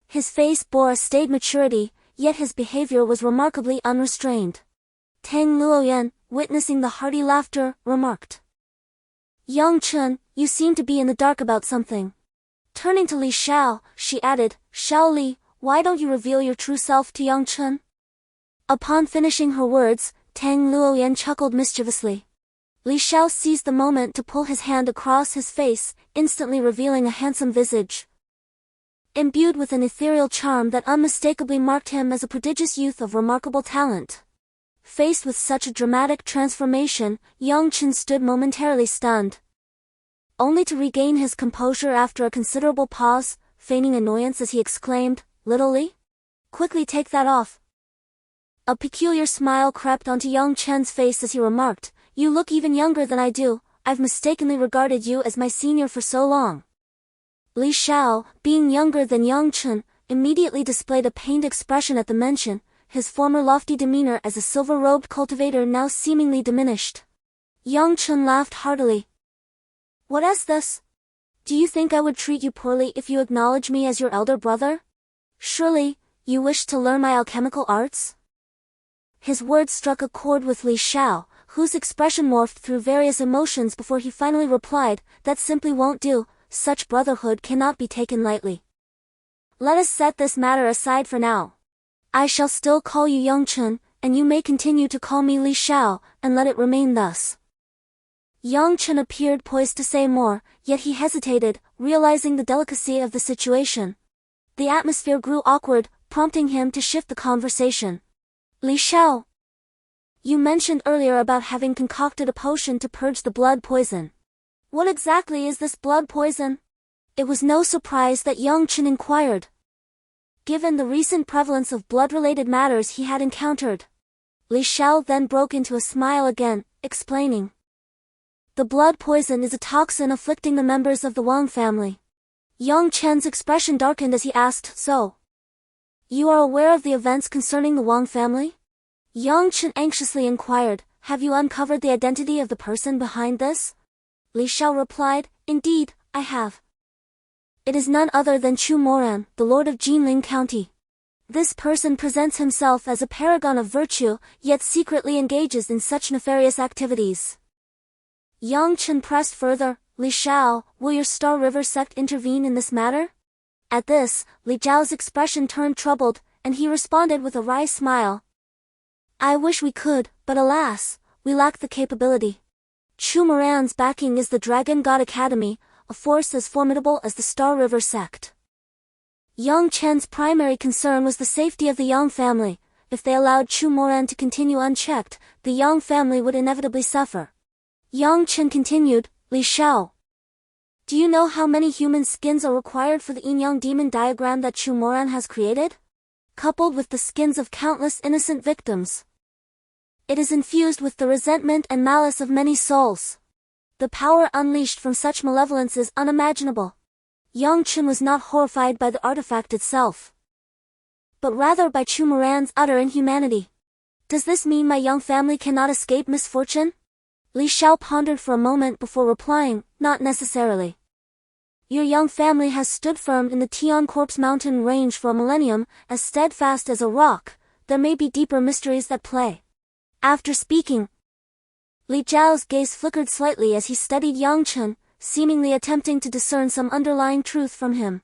His face bore a staid maturity, yet his behavior was remarkably unrestrained. Tang Luoyan, witnessing the hearty laughter, remarked, "Yang Chen, you seem to be in the dark about something." Turning to Li Xiao, she added, "Xiao Li, why don't you reveal your true self to Yang Chen?" Upon finishing her words, Tang Luoyan chuckled mischievously. Li Xiao seized the moment to pull his hand across his face, instantly revealing a handsome visage, imbued with an ethereal charm that unmistakably marked him as a prodigious youth of remarkable talent. Faced with such a dramatic transformation, Yang Chen stood momentarily stunned, only to regain his composure after a considerable pause, feigning annoyance as he exclaimed, "Little Li? Quickly take that off." A peculiar smile crept onto Yang Chen's face as he remarked, "You look even younger than I do. I've mistakenly regarded you as my senior for so long." Li Xiao, being younger than Yang Chen, immediately displayed a pained expression at the mention, his former lofty demeanor as a silver-robed cultivator now seemingly diminished. Yang Chen laughed heartily. "What is this? Do you think I would treat you poorly if you acknowledge me as your elder brother? Surely, you wish to learn my alchemical arts?" His words struck a chord with Li Xiao, whose expression morphed through various emotions before he finally replied, "That simply won't do. Such brotherhood cannot be taken lightly. Let us set this matter aside for now. I shall still call you Yang Chen, and you may continue to call me Li Xiao, and let it remain thus." Yang Chen appeared poised to say more, yet he hesitated, realizing the delicacy of the situation. The atmosphere grew awkward, prompting him to shift the conversation. "Li Xiao, you mentioned earlier about having concocted a potion to purge the blood poison. What exactly is this blood poison?" It was no surprise that Yang Chen inquired, given the recent prevalence of blood-related matters he had encountered. Li Xiao then broke into a smile again, explaining, "The blood poison is a toxin afflicting the members of the Wang family." Yang Chen's expression darkened as he asked, "So, you are aware of the events concerning the Wang family?" Yang Chen anxiously inquired, "Have you uncovered the identity of the person behind this?" Li Xiao replied, "Indeed, I have. It is none other than Chu Moran, the lord of Jinling County. This person presents himself as a paragon of virtue, yet secretly engages in such nefarious activities." Yang Chen pressed further, "Li Xiao, will your Star River sect intervene in this matter?" At this, Li Zhao's expression turned troubled, and he responded with a wry smile, "I wish we could, but alas, we lack the capability. Chu Moran's backing is the Dragon God Academy, a force as formidable as the Star River sect." Yang Chen's primary concern was the safety of the Yang family. If they allowed Chu Moran to continue unchecked, the Yang family would inevitably suffer. Yang Chen continued, "Li Xiao, do you know how many human skins are required for the yin-yang demon diagram that Chu Moran has created? Coupled with the skins of countless innocent victims, it is infused with the resentment and malice of many souls. The power unleashed from such malevolence is unimaginable." Yang Chen was not horrified by the artifact itself, but rather by Chu Moran's utter inhumanity. "Does this mean my Yang family cannot escape misfortune?" Li Xiao pondered for a moment before replying, not necessarily. Your Yang family has stood firm in the Tianhuang mountain range for a millennium, as steadfast as a rock. There may be deeper mysteries that play. After speaking, Li Zhao's gaze flickered slightly as he studied Yang Chen, seemingly attempting to discern some underlying truth from him.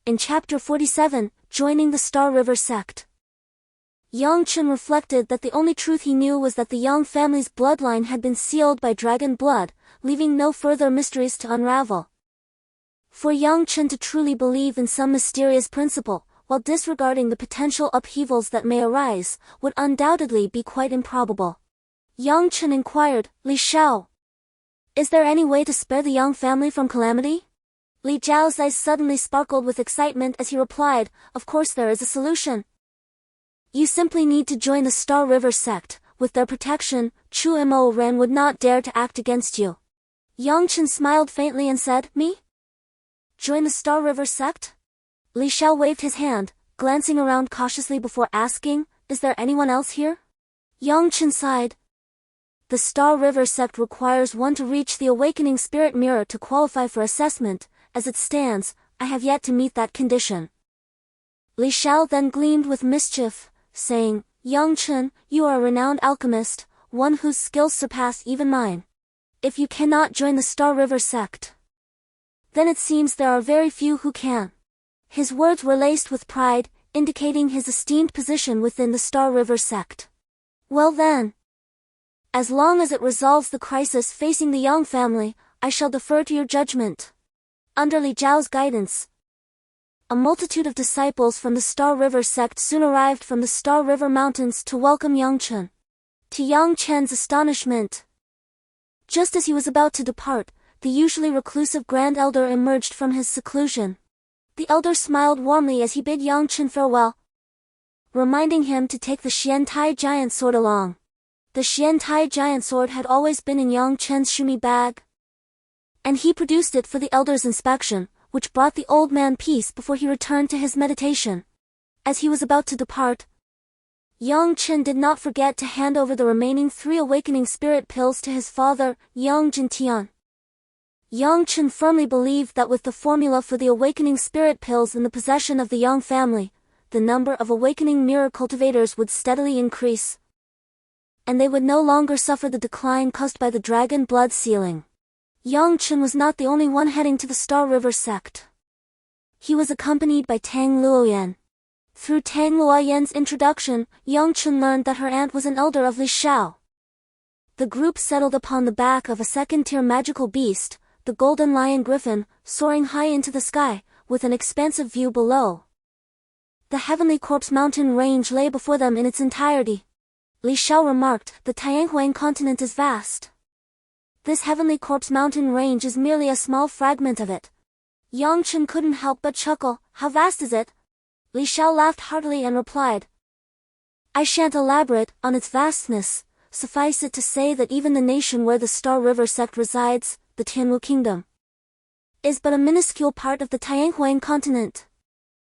In Chapter 47, Joining the Star River Sect, Yang Chen reflected that the only truth he knew was that the Yang family's bloodline had been sealed by dragon blood, leaving no further mysteries to unravel. For Yang Chen to truly believe in some mysterious principle, while disregarding the potential upheavals that may arise, would undoubtedly be quite improbable. Yang Chen inquired, Li Xiao, is there any way to spare the Yang family from calamity? Li Zhao's eyes suddenly sparkled with excitement as he replied, of course there is a solution. You simply need to join the Star River Sect. With their protection, Chu Mo Ren would not dare to act against you. Yang Chen smiled faintly and said, me? Join the Star River Sect? Li Xiao waved his hand, glancing around cautiously before asking, is there anyone else here? Yang Chen sighed. The Star River Sect requires one to reach the awakening spirit mirror to qualify for assessment. As it stands, I have yet to meet that condition. Li Xiao then gleamed with mischief, saying, Yang Chen, you are a renowned alchemist, one whose skills surpass even mine. If you cannot join the Star River Sect, then it seems there are very few who can. His words were laced with pride, indicating his esteemed position within the Star River Sect. Well then, as long as it resolves the crisis facing the Yang family, I shall defer to your judgment. Under Li Zhao's guidance, a multitude of disciples from the Star River Sect soon arrived from the Star River Mountains to welcome Yang Chen. To Yang Chen's astonishment, just as he was about to depart, the usually reclusive Grand Elder emerged from his seclusion. The elder smiled warmly as he bid Yang Chen farewell, reminding him to take the Xiantai giant sword along. The Xiantai giant sword had always been in Yang Chen's shumi bag, and he produced it for the elder's inspection, which brought the old man peace before he returned to his meditation. As he was about to depart, Yang Chen did not forget to hand over the remaining 3 awakening spirit pills to his father, Yang Tian. Yang Chen firmly believed that with the formula for the awakening spirit pills in the possession of the Yang family, the number of awakening mirror cultivators would steadily increase, and they would no longer suffer the decline caused by the dragon blood sealing. Yang Chen was not the only one heading to the Star River Sect. He was accompanied by Tang Luoyan. Through Tang Luoyan's introduction, Yang Chen learned that her aunt was an elder of Li Xiao. The group settled upon the back of a second-tier magical beast, the golden lion griffin, soaring high into the sky, with an expansive view below. The Heavenly Corpse mountain range lay before them in its entirety. Li Xiao remarked, the Tianhuang continent is vast. This Heavenly Corpse mountain range is merely a small fragment of it. Yang Chen couldn't help but chuckle, how vast is it? Li Xiao laughed heartily and replied, I shan't elaborate on its vastness, suffice it to say that even the nation where the Star River Sect resides, the Tianwu Kingdom, is but a minuscule part of the Tianhuang continent.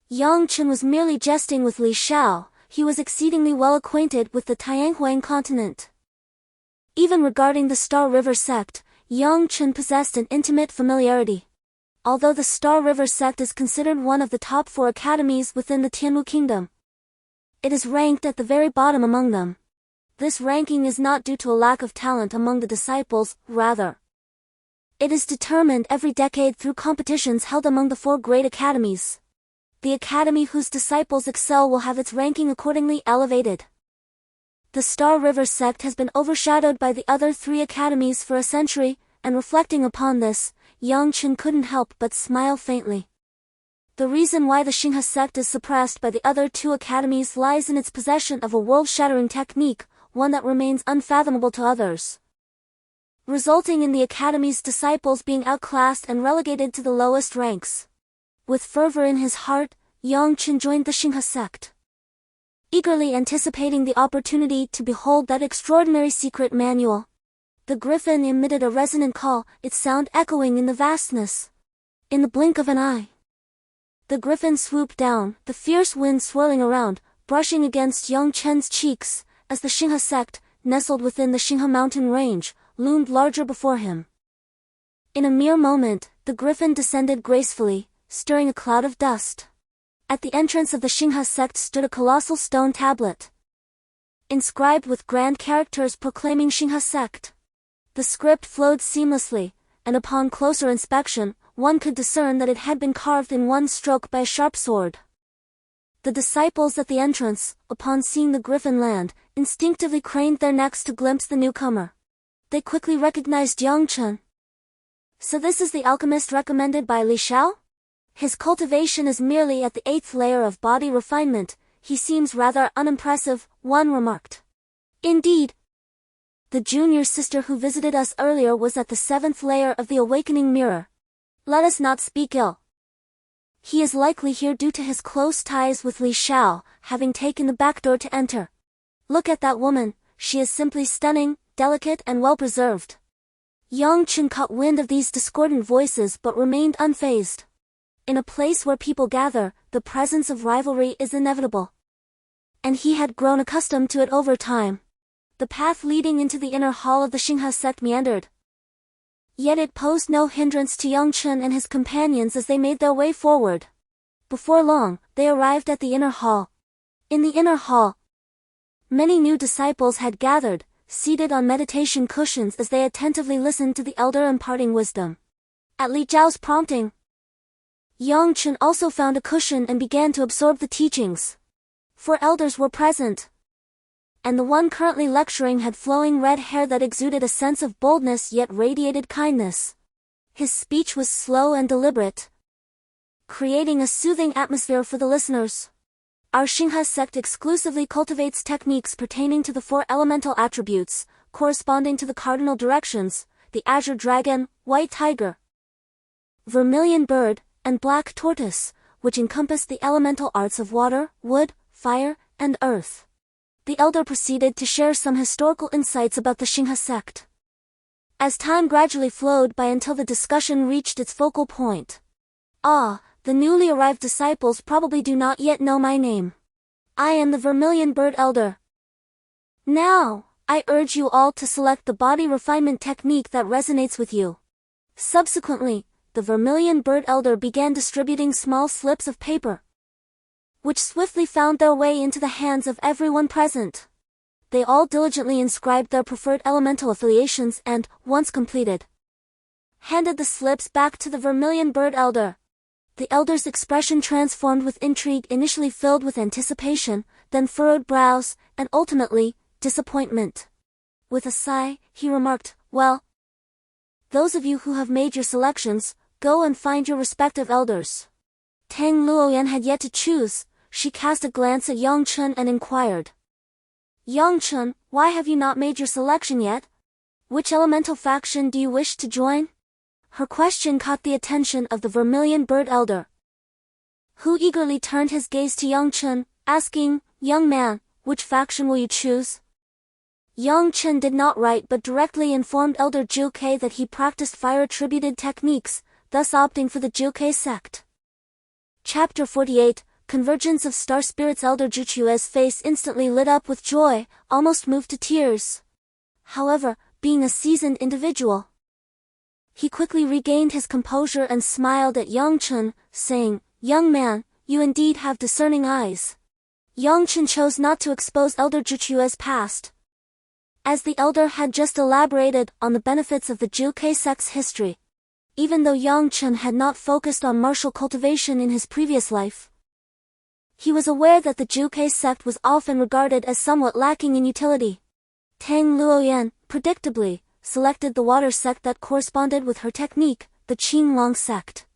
Yang Chen was merely jesting with Li Xiao. He was exceedingly well acquainted with the Tianhuang continent. Even regarding the Star River Sect, Yang Chen possessed an intimate familiarity. Although the Star River Sect is considered one of the top 4 academies within the Tianwu Kingdom, it is ranked at the very bottom among them. This ranking is not due to a lack of talent among the disciples, rather, it is determined every decade through competitions held among the 4 great academies. The academy whose disciples excel will have its ranking accordingly elevated. The Star River Sect has been overshadowed by the other 3 academies for a century, and reflecting upon this, Yang Chen couldn't help but smile faintly. The reason why the Xinghe sect is suppressed by the other 2 academies lies in its possession of a world-shattering technique, one that remains unfathomable to others, resulting in the academy's disciples being outclassed and relegated to the lowest ranks. With fervor in his heart, Yang Chen joined the Xinghe sect, eagerly anticipating the opportunity to behold that extraordinary secret manual. The griffin emitted a resonant call, its sound echoing in the vastness. In the blink of an eye, the griffin swooped down, the fierce wind swirling around, brushing against Yang Chen's cheeks, as the Xinghe sect, nestled within the Xinghe mountain range, loomed larger before him. In a mere moment, the griffin descended gracefully, stirring a cloud of dust. At the entrance of the Xinghe sect stood a colossal stone tablet, inscribed with grand characters proclaiming Xinghe sect. The script flowed seamlessly, and upon closer inspection, one could discern that it had been carved in one stroke by a sharp sword. The disciples at the entrance, upon seeing the griffin land, instinctively craned their necks to glimpse the newcomer. They quickly recognized Yang Chen. So this is the alchemist recommended by Li Xiao? His cultivation is merely at the 8th layer of body refinement. He seems rather unimpressive, one remarked. Indeed. The junior sister who visited us earlier was at the 7th layer of the awakening mirror. Let us not speak ill. He is likely here due to his close ties with Li Xiao, having taken the back door to enter. Look at that woman, she is simply stunning, delicate and well-preserved. Yang Chen caught wind of these discordant voices but remained unfazed. In a place where people gather, the presence of rivalry is inevitable. And he had grown accustomed to it over time. The path leading into the inner hall of the Xinghe sect meandered. Yet it posed no hindrance to Yang Chen and his companions as they made their way forward. Before long, they arrived at the inner hall. In the inner hall, many new disciples had gathered, seated on meditation cushions as they attentively listened to the elder imparting wisdom. At Li Zhao's prompting, Yang Chen also found a cushion and began to absorb the teachings. 4 elders were present, and the one currently lecturing had flowing red hair that exuded a sense of boldness yet radiated kindness. His speech was slow and deliberate, creating a soothing atmosphere for the listeners. Our Xinghe sect exclusively cultivates techniques pertaining to the 4 elemental attributes, corresponding to the cardinal directions: the azure dragon, white tiger, vermilion bird, and black tortoise, which encompass the elemental arts of water, wood, fire, and earth. The elder proceeded to share some historical insights about the Xinghe sect. As time gradually flowed by until the discussion reached its focal point. The newly arrived disciples probably do not yet know my name. I am the Vermilion Bird Elder. Now, I urge you all to select the body refinement technique that resonates with you. Subsequently, the Vermilion Bird Elder began distributing small slips of paper, which swiftly found their way into the hands of everyone present. They all diligently inscribed their preferred elemental affiliations and, once completed, handed the slips back to the Vermilion Bird Elder. The elder's expression transformed with intrigue, initially filled with anticipation, then furrowed brows, and ultimately, disappointment. With a sigh, he remarked, "Well, those of you who have made your selections, go and find your respective elders." Tang Luoyan had yet to choose. She cast a glance at Yang Chen and inquired, "Yang Chen, why have you not made your selection yet? Which elemental faction do you wish to join?" Her question caught the attention of the Vermilion Bird Elder, who eagerly turned his gaze to Yang Chen, asking, "Young man, which faction will you choose?" Yang Chen did not write but directly informed Elder Zhu that he practiced fire-attributed techniques, thus opting for the Zhu sect. Chapter 48, Convergence of Star Spirits. Elder Zhuchue's face instantly lit up with joy, almost moved to tears. However, being a seasoned individual, he quickly regained his composure and smiled at Yang Chen, saying, "Young man, you indeed have discerning eyes." Yang Chen chose not to expose Elder Zhuchue's past, as the elder had just elaborated on the benefits of the Zhu sect's history. Even though Yang Chen had not focused on martial cultivation in his previous life, he was aware that the Zhu sect was often regarded as somewhat lacking in utility. Tang Luoyan, predictably, selected the water sect that corresponded with her technique, the Tianhuang sect.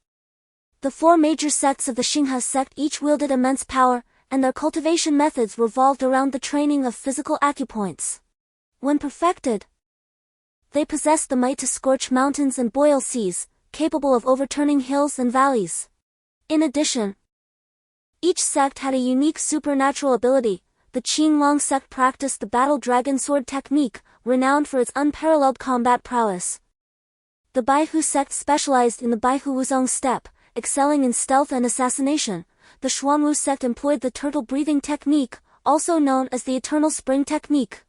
The 4 major sects of the Xinghe sect each wielded immense power, and their cultivation methods revolved around the training of physical acupoints. When perfected, they possessed the might to scorch mountains and boil seas, capable of overturning hills and valleys. In addition, each sect had a unique supernatural ability. The Tianhuang sect practiced the battle dragon sword technique, renowned for its unparalleled combat prowess. The Baihu sect specialized in the Baihu Wuzong step, excelling in stealth and assassination. The Xuanwu sect employed the turtle breathing technique, also known as the eternal spring technique.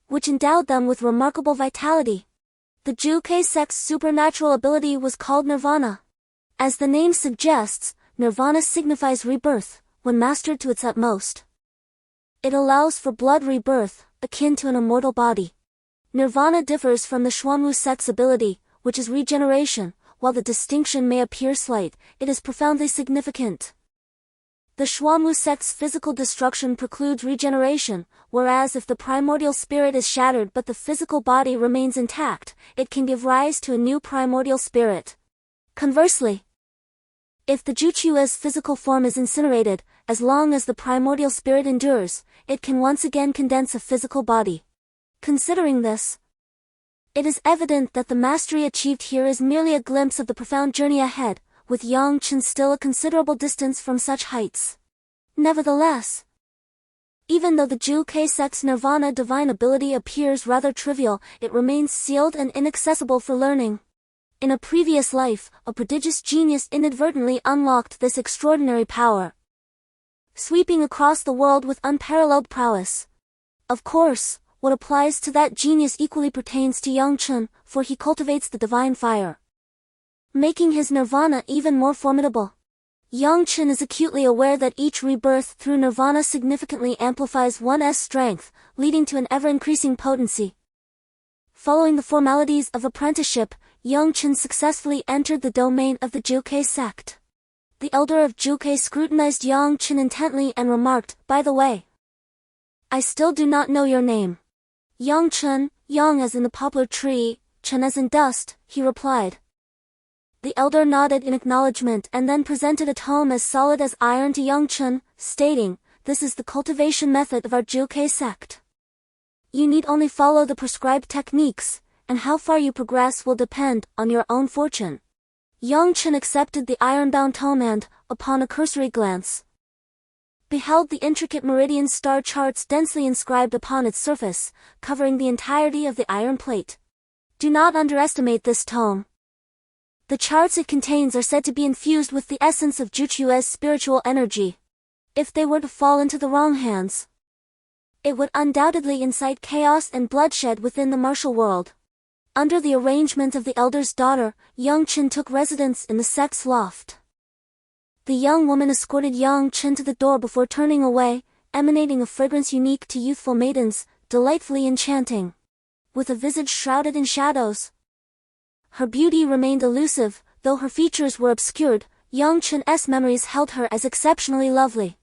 which endowed them with remarkable vitality. The Alchemy Sect's supernatural ability was called nirvana. As the name suggests, nirvana signifies rebirth, when mastered to its utmost. It allows for blood rebirth, akin to an immortal body. Nirvana differs from the Tianhuang Sect's ability, which is regeneration. While the distinction may appear slight, it is profoundly significant. The Tianhuang Sect's physical destruction precludes regeneration, whereas if the primordial spirit is shattered but the physical body remains intact, it can give rise to a new primordial spirit. Conversely, if the Juchua's physical form is incinerated, as long as the primordial spirit endures, it can once again condense a physical body. Considering this, it is evident that the mastery achieved here is merely a glimpse of the profound journey ahead, with Yang Chen still a considerable distance from such heights. Nevertheless, even though the Alchemy Sect's nirvana divine ability appears rather trivial, it remains sealed and inaccessible for learning. In a previous life, a prodigious genius inadvertently unlocked this extraordinary power, sweeping across the world with unparalleled prowess. Of course, what applies to that genius equally pertains to Yang Chen, for he cultivates the divine fire, making his nirvana even more formidable. Yang Chen is acutely aware that each rebirth through nirvana significantly amplifies one's strength, leading to an ever-increasing potency. Following the formalities of apprenticeship, Yang Chen successfully entered the domain of the Alchemy Sect. The elder of Alchemy scrutinized Yang Chen intently and remarked, "By the way, I still do not know your name." "Yang Chen, yang as in the poplar tree, Chen as in dust," he replied. The elder nodded in acknowledgement and then presented a tome as solid as iron to Yang Chen, stating, "This is the cultivation method of our Alchemy Sect. You need only follow the prescribed techniques, and how far you progress will depend on your own fortune." Yang Chen accepted the iron-bound tome and, upon a cursory glance, beheld the intricate meridian star charts densely inscribed upon its surface, covering the entirety of the iron plate. Do not underestimate this tome. The charts it contains are said to be infused with the essence of Juchua's spiritual energy. If they were to fall into the wrong hands, it would undoubtedly incite chaos and bloodshed within the martial world. Under the arrangement of the elder's daughter, Yang Chen took residence in the sect's loft. The young woman escorted Yang Chen to the door before turning away, emanating a fragrance unique to youthful maidens, delightfully enchanting. With a visage shrouded in shadows, her beauty remained elusive, though her features were obscured. Yang Chen's memories held her as exceptionally lovely.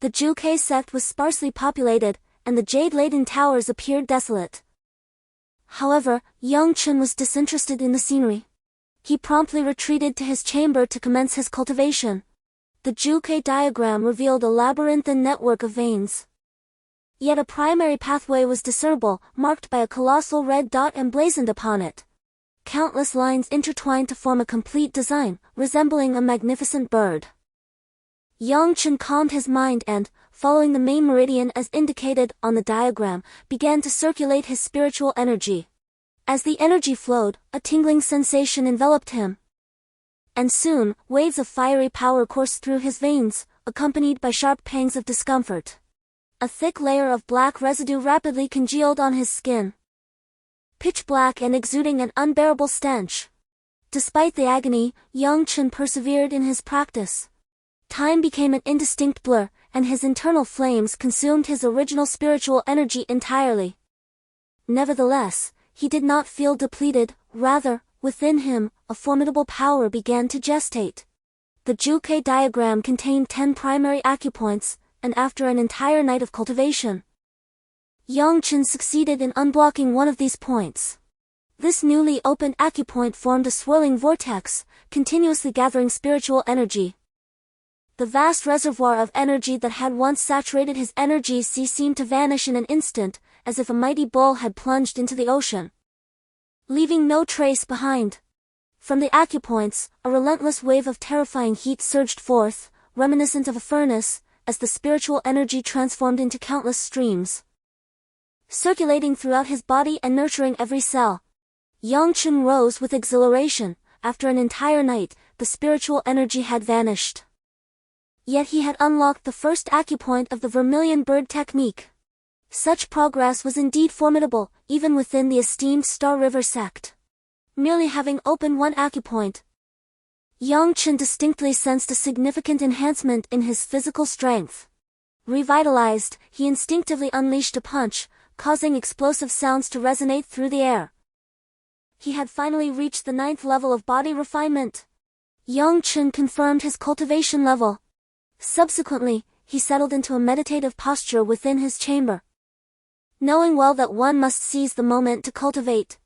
The Alchemy Sect was sparsely populated, and the jade-laden towers appeared desolate. However, Yang Chen was disinterested in the scenery. He promptly retreated to his chamber to commence his cultivation. The Alchemy diagram revealed a labyrinthine network of veins. Yet a primary pathway was discernible, marked by a colossal red dot emblazoned upon it. Countless lines intertwined to form a complete design, resembling a magnificent bird. Yang Chen calmed his mind and, following the main meridian as indicated on the diagram, began to circulate his spiritual energy. As the energy flowed, a tingling sensation enveloped him. And soon, waves of fiery power coursed through his veins, accompanied by sharp pangs of discomfort. A thick layer of black residue rapidly congealed on his skin, pitch black and exuding an unbearable stench. Despite the agony, Yang Chen persevered in his practice. Time became an indistinct blur, and his internal flames consumed his original spiritual energy entirely. Nevertheless, he did not feel depleted, rather, within him, a formidable power began to gestate. The Alchemy diagram contained 10 primary acupoints, and after an entire night of cultivation, Yang Chen succeeded in unblocking one of these points. This newly opened acupoint formed a swirling vortex, continuously gathering spiritual energy. The vast reservoir of energy that had once saturated his energy sea seemed to vanish in an instant, as if a mighty bull had plunged into the ocean, leaving no trace behind. From the acupoints, a relentless wave of terrifying heat surged forth, reminiscent of a furnace, as the spiritual energy transformed into countless streams, circulating throughout his body and nurturing every cell. Yang Chen rose with exhilaration. After an entire night, the spiritual energy had vanished. Yet he had unlocked the first acupoint of the vermilion bird technique. Such progress was indeed formidable, even within the esteemed Star River sect. Merely having opened one acupoint, Yang Chen distinctly sensed a significant enhancement in his physical strength. Revitalized, he instinctively unleashed a punch, causing explosive sounds to resonate through the air. He had finally reached the 9th level of body refinement. Yang Chen confirmed his cultivation level. Subsequently, he settled into a meditative posture within his chamber, knowing well that one must seize the moment to cultivate.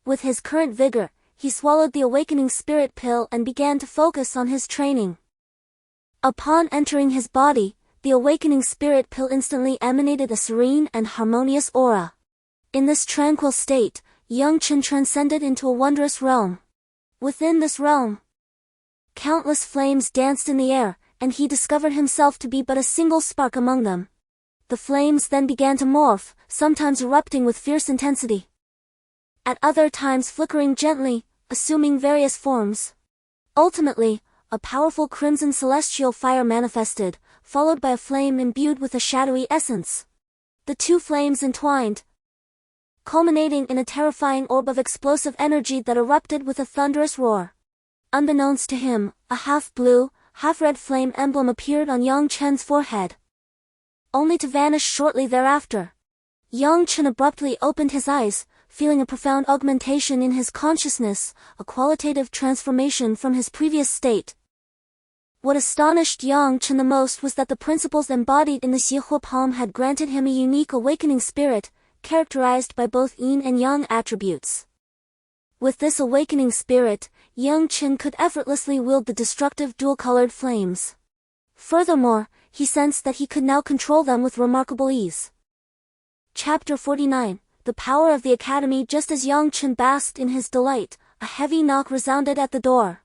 With his current vigor, he swallowed the awakening spirit pill and began to focus on his training. Upon entering his body, the awakening spirit pill instantly emanated a serene and harmonious aura. In this tranquil state, Yang Chen transcended into a wondrous realm. Within this realm, countless flames danced in the air, and he discovered himself to be but a single spark among them. The flames then began to morph, sometimes erupting with fierce intensity, at other times flickering gently, assuming various forms. Ultimately, a powerful crimson celestial fire manifested, followed by a flame imbued with a shadowy essence. The two flames entwined, culminating in a terrifying orb of explosive energy that erupted with a thunderous roar. Unbeknownst to him, a half-blue, half-red flame emblem appeared on Yang Chen's forehead, only to vanish shortly thereafter. Yang Chen abruptly opened his eyes, feeling a profound augmentation in his consciousness, a qualitative transformation from his previous state. What astonished Yang Chen the most was that the principles embodied in the Xiehuo palm had granted him a unique awakening spirit, characterized by both yin and yang attributes. With this awakening spirit, Yang Chen could effortlessly wield the destructive dual-colored flames. Furthermore, he sensed that he could now control them with remarkable ease. Chapter 49, The Power of the Academy. Just as Yang Chen basked in his delight, a heavy knock resounded at the door.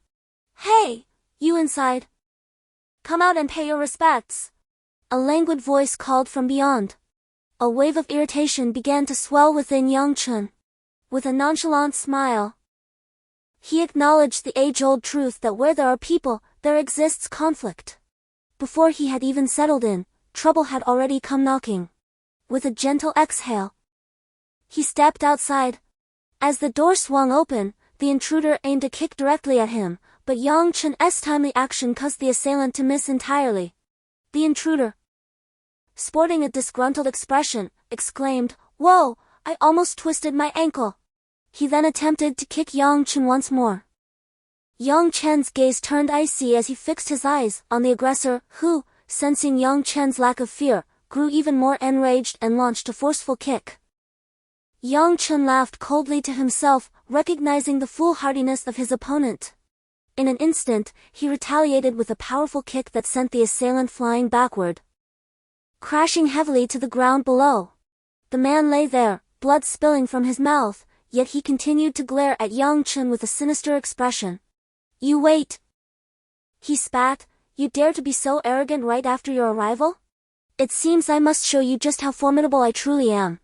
"Hey, you inside! Come out and pay your respects!" A languid voice called from beyond. A wave of irritation began to swell within Yang Chen. With a nonchalant smile, he acknowledged the age-old truth that where there are people, there exists conflict. Before he had even settled in, trouble had already come knocking. With a gentle exhale, he stepped outside. As the door swung open, the intruder aimed a kick directly at him, but Yang Chen's timely action caused the assailant to miss entirely. The intruder, sporting a disgruntled expression, exclaimed, "Whoa, I almost twisted my ankle." He then attempted to kick Yang Chen once more. Yang Chen's gaze turned icy as he fixed his eyes on the aggressor, who, sensing Yang Chen's lack of fear, grew even more enraged and launched a forceful kick. Yang Chen laughed coldly to himself, recognizing the foolhardiness of his opponent. In an instant, he retaliated with a powerful kick that sent the assailant flying backward, crashing heavily to the ground below. The man lay there, blood spilling from his mouth, yet he continued to glare at Yang Chen with a sinister expression. "You wait," he spat, "you dare to be so arrogant right after your arrival? It seems I must show you just how formidable I truly am."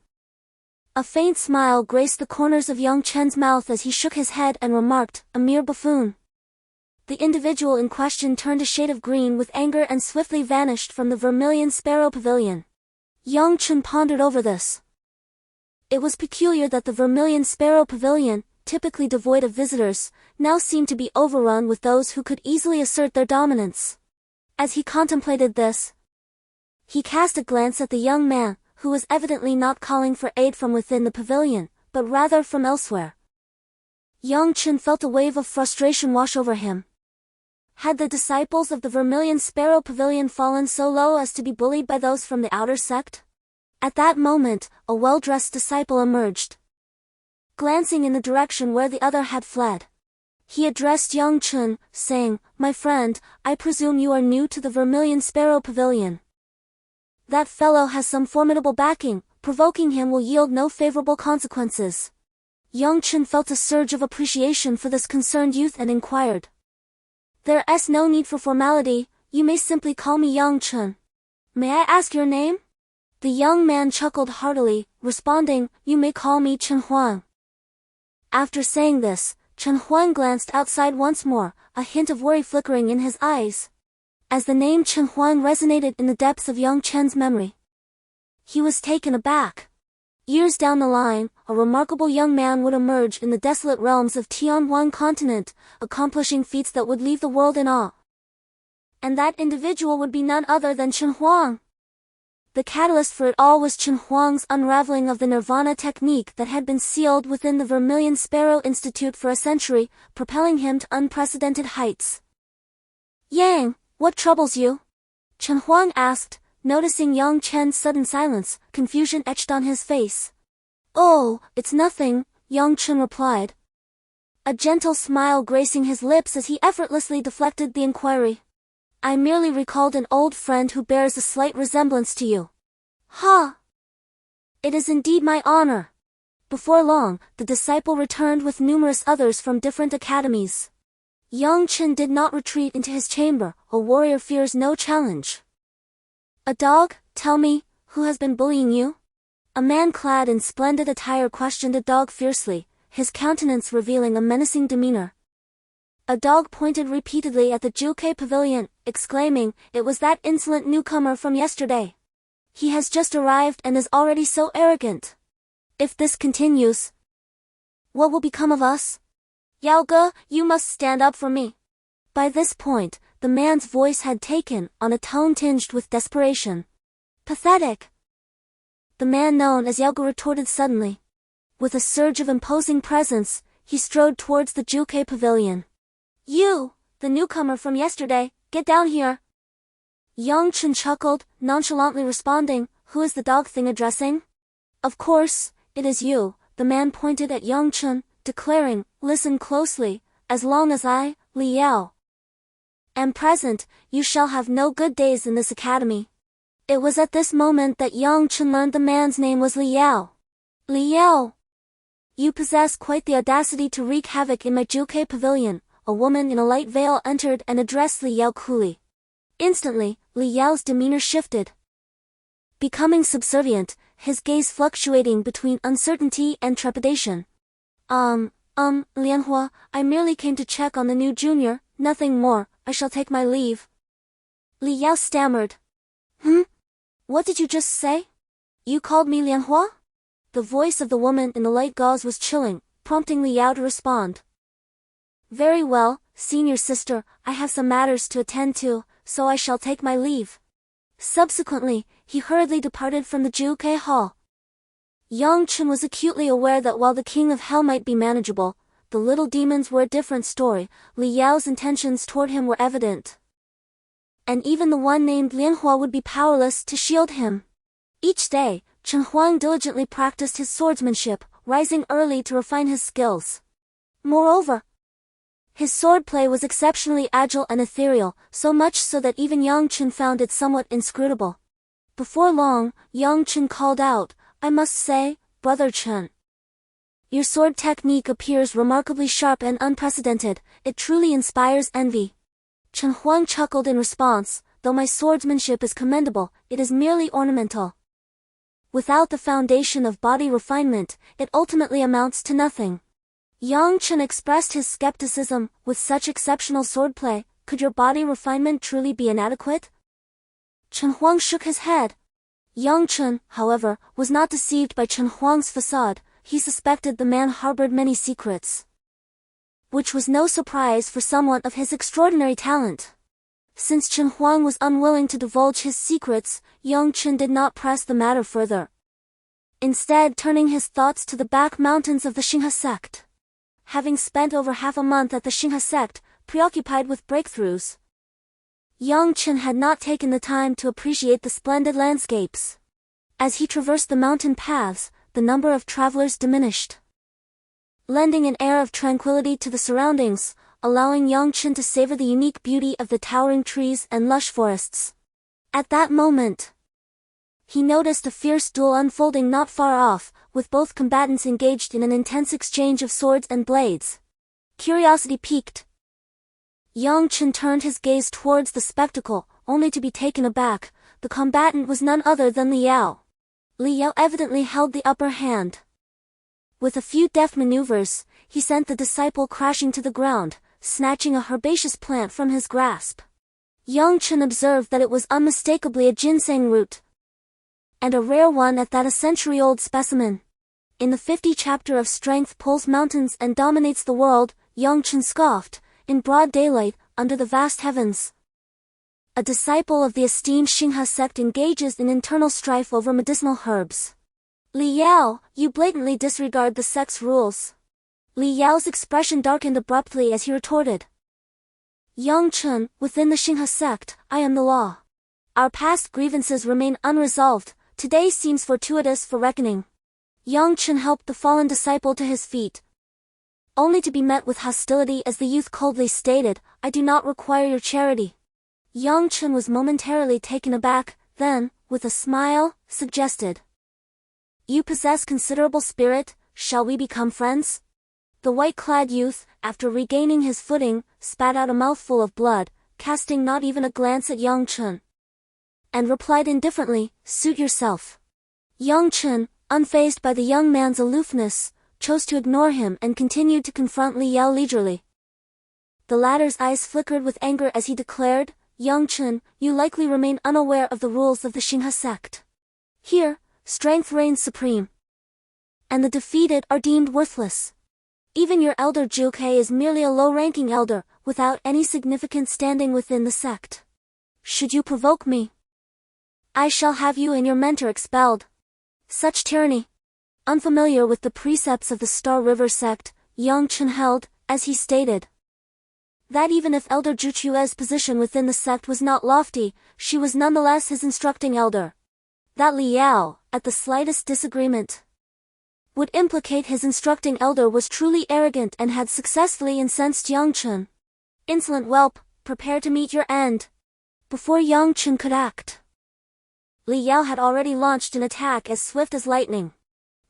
A faint smile graced the corners of Yang Chen's mouth as he shook his head and remarked, "A mere buffoon." The individual in question turned a shade of green with anger and swiftly vanished from the Vermilion Sparrow Pavilion. Yang Chen pondered over this. It was peculiar that the Vermilion Sparrow Pavilion, typically devoid of visitors, now seemed to be overrun with those who could easily assert their dominance. As he contemplated this, he cast a glance at the young man, who was evidently not calling for aid from within the pavilion, but rather from elsewhere. Yang Chen felt a wave of frustration wash over him. Had the disciples of the Vermilion Sparrow Pavilion fallen so low as to be bullied by those from the outer sect? At that moment, a well-dressed disciple emerged. Glancing in the direction where the other had fled, he addressed Yang Chen, saying, "My friend, I presume you are new to the Vermilion Sparrow Pavilion. That fellow has some formidable backing, provoking him will yield no favorable consequences." Yang Chen felt a surge of appreciation for this concerned youth and inquired, "There's no need for formality, you may simply call me Yang Chen. May I ask your name?" The young man chuckled heartily, responding, "You may call me Tianhuang." After saying this, Tianhuang glanced outside once more, a hint of worry flickering in his eyes. As the name Tianhuang resonated in the depths of Yang Chen's memory, He was taken aback. Years down the line, a remarkable young man would emerge in the desolate realms of Tianhuang continent, accomplishing feats that would leave the world in awe. And that individual would be none other than Chen Huang. The catalyst for it all was Chen Huang's unraveling of the nirvana technique that had been sealed within the Vermilion Sparrow Institute for a century, propelling him to unprecedented heights. Yang, what troubles you? Chen Huang asked, noticing Yang Chen's sudden silence, confusion etched on his face. Oh, it's nothing, Yang Chen replied. A gentle smile gracing his lips as he effortlessly deflected the inquiry. I merely recalled an old friend who bears a slight resemblance to you. Ha! It is indeed my honor. Before long, the disciple returned with numerous others from different academies. Yang Chen did not retreat into his chamber, a warrior fears no challenge. A dog, tell me, who has been bullying you? A man clad in splendid attire questioned a dog fiercely, his countenance revealing a menacing demeanor. A dog pointed repeatedly at the Juke pavilion, exclaiming, it was that insolent newcomer from yesterday. He has just arrived and is already so arrogant. If this continues, what will become of us? Yao Ge, you must stand up for me. By this point, the man's voice had taken on a tone tinged with desperation. Pathetic. The man known as Yao Ge retorted suddenly. With a surge of imposing presence, he strode towards the Juke pavilion. You, the newcomer from yesterday, get down here. Yang Chen chuckled, nonchalantly responding, who is the dog thing addressing? Of course, it is you, the man pointed at Yang Chen, declaring, listen closely, as long as I, Li Yao, am present, you shall have no good days in this academy. It was at this moment that Yang Chen learned the man's name was Li Yao. Li Yao, you possess quite the audacity to wreak havoc in my Juke pavilion. A woman in a light veil entered and addressed Li Yao coolly. Instantly, Li Yao's demeanor shifted. Becoming subservient, his gaze fluctuating between uncertainty and trepidation. Lianhua, I merely came to check on the new junior, nothing more, I shall take my leave. Li Yao stammered. What did you just say? You called me Lianhua? The voice of the woman in the light gauze was chilling, prompting Li Yao to respond. Very well, senior sister, I have some matters to attend to, so I shall take my leave. Subsequently, he hurriedly departed from the Juke hall. Yang Chen was acutely aware that while the king of hell might be manageable, the little demons were a different story. Li Yao's intentions toward him were evident. And even the one named Lianhua would be powerless to shield him. Each day, Chen Huang diligently practiced his swordsmanship, rising early to refine his skills. Moreover, his swordplay was exceptionally agile and ethereal, so much so that even Yang Chen found it somewhat inscrutable. Before long, Yang Chen called out, I must say, Brother Chen, your sword technique appears remarkably sharp and unprecedented, it truly inspires envy. Chen Huang chuckled in response, though my swordsmanship is commendable, it is merely ornamental. Without the foundation of body refinement, it ultimately amounts to nothing. Yang Chen expressed his skepticism, with such exceptional swordplay, could your body refinement truly be inadequate? Chen Huang shook his head. Yang Chen, however, was not deceived by Chen Huang's facade, he suspected the man harbored many secrets. Which was no surprise for someone of his extraordinary talent. Since Chen Huang was unwilling to divulge his secrets, Yang Chen did not press the matter further. Instead turning his thoughts to the back mountains of the Xinghe sect. Having spent over half a month at the Xinghe sect, preoccupied with breakthroughs, Yang Chen had not taken the time to appreciate the splendid landscapes. As he traversed the mountain paths, the number of travelers diminished, lending an air of tranquility to the surroundings, allowing Yang Chen to savor the unique beauty of the towering trees and lush forests. At that moment, he noticed a fierce duel unfolding not far off, with both combatants engaged in an intense exchange of swords and blades. Curiosity piqued, Yang Chen turned his gaze towards the spectacle, only to be taken aback. The combatant was none other than Li Yao. Li Yao evidently held the upper hand. With a few deft maneuvers, he sent the disciple crashing to the ground, snatching a herbaceous plant from his grasp. Yang Chen observed that it was unmistakably a ginseng root. And a rare one at that, a century-old specimen. In the 50th chapter of Strength pulls mountains and dominates the world, Yang Chen scoffed, in broad daylight, under the vast heavens. A disciple of the esteemed Xinghe sect engages in internal strife over medicinal herbs. Li Yao, you blatantly disregard the sect's rules. Li Yao's expression darkened abruptly as he retorted. Yang Chen, within the Xinghe sect, I am the law. Our past grievances remain unresolved, today seems fortuitous for reckoning. Yang Chen helped the fallen disciple to his feet, only to be met with hostility as the youth coldly stated, I do not require your charity. Yang Chen was momentarily taken aback, then, with a smile, suggested. You possess considerable spirit, shall we become friends? The white-clad youth, after regaining his footing, spat out a mouthful of blood, casting not even a glance at Yang Chen, and replied indifferently, suit yourself. Yang Chen, unfazed by the young man's aloofness, chose to ignore him and continued to confront Li Yao leisurely. The latter's eyes flickered with anger as he declared, Yang Chen, you likely remain unaware of the rules of the Xinghe sect. Here, strength reigns supreme, and the defeated are deemed worthless. Even your elder Zhuke is merely a low-ranking elder, without any significant standing within the sect. Should you provoke me, I shall have you and your mentor expelled. Such tyranny. Unfamiliar with the precepts of the Star River sect, Yang Chen held, as he stated, that even if Elder Zhu Chue's position within the sect was not lofty, she was nonetheless his instructing elder. That Li Yao, at the slightest disagreement, would implicate his instructing elder was truly arrogant and had successfully incensed Yang Chen. Insolent whelp, prepare to meet your end. Before Yang Chen could act, Li Yao had already launched an attack as swift as lightning.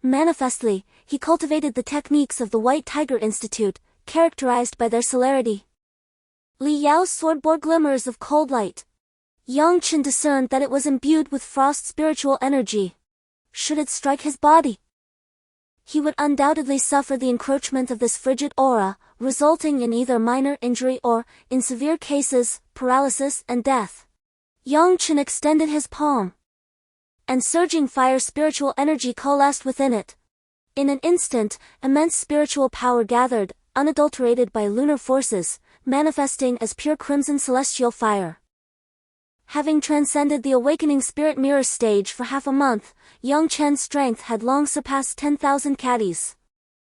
Manifestly, he cultivated the techniques of the White Tiger Institute, characterized by their celerity. Li Yao's sword bore glimmers of cold light. Yang Chen discerned that it was imbued with frost spiritual energy. Should it strike his body, he would undoubtedly suffer the encroachment of this frigid aura, resulting in either minor injury or, in severe cases, paralysis and death. Yang Chen extended his palm, and surging fire spiritual energy coalesced within it. In an instant, immense spiritual power gathered, unadulterated by lunar forces, manifesting as pure crimson celestial fire. Having transcended the awakening spirit mirror stage for half a month, Yang Chen's strength had long surpassed 10,000 caddies.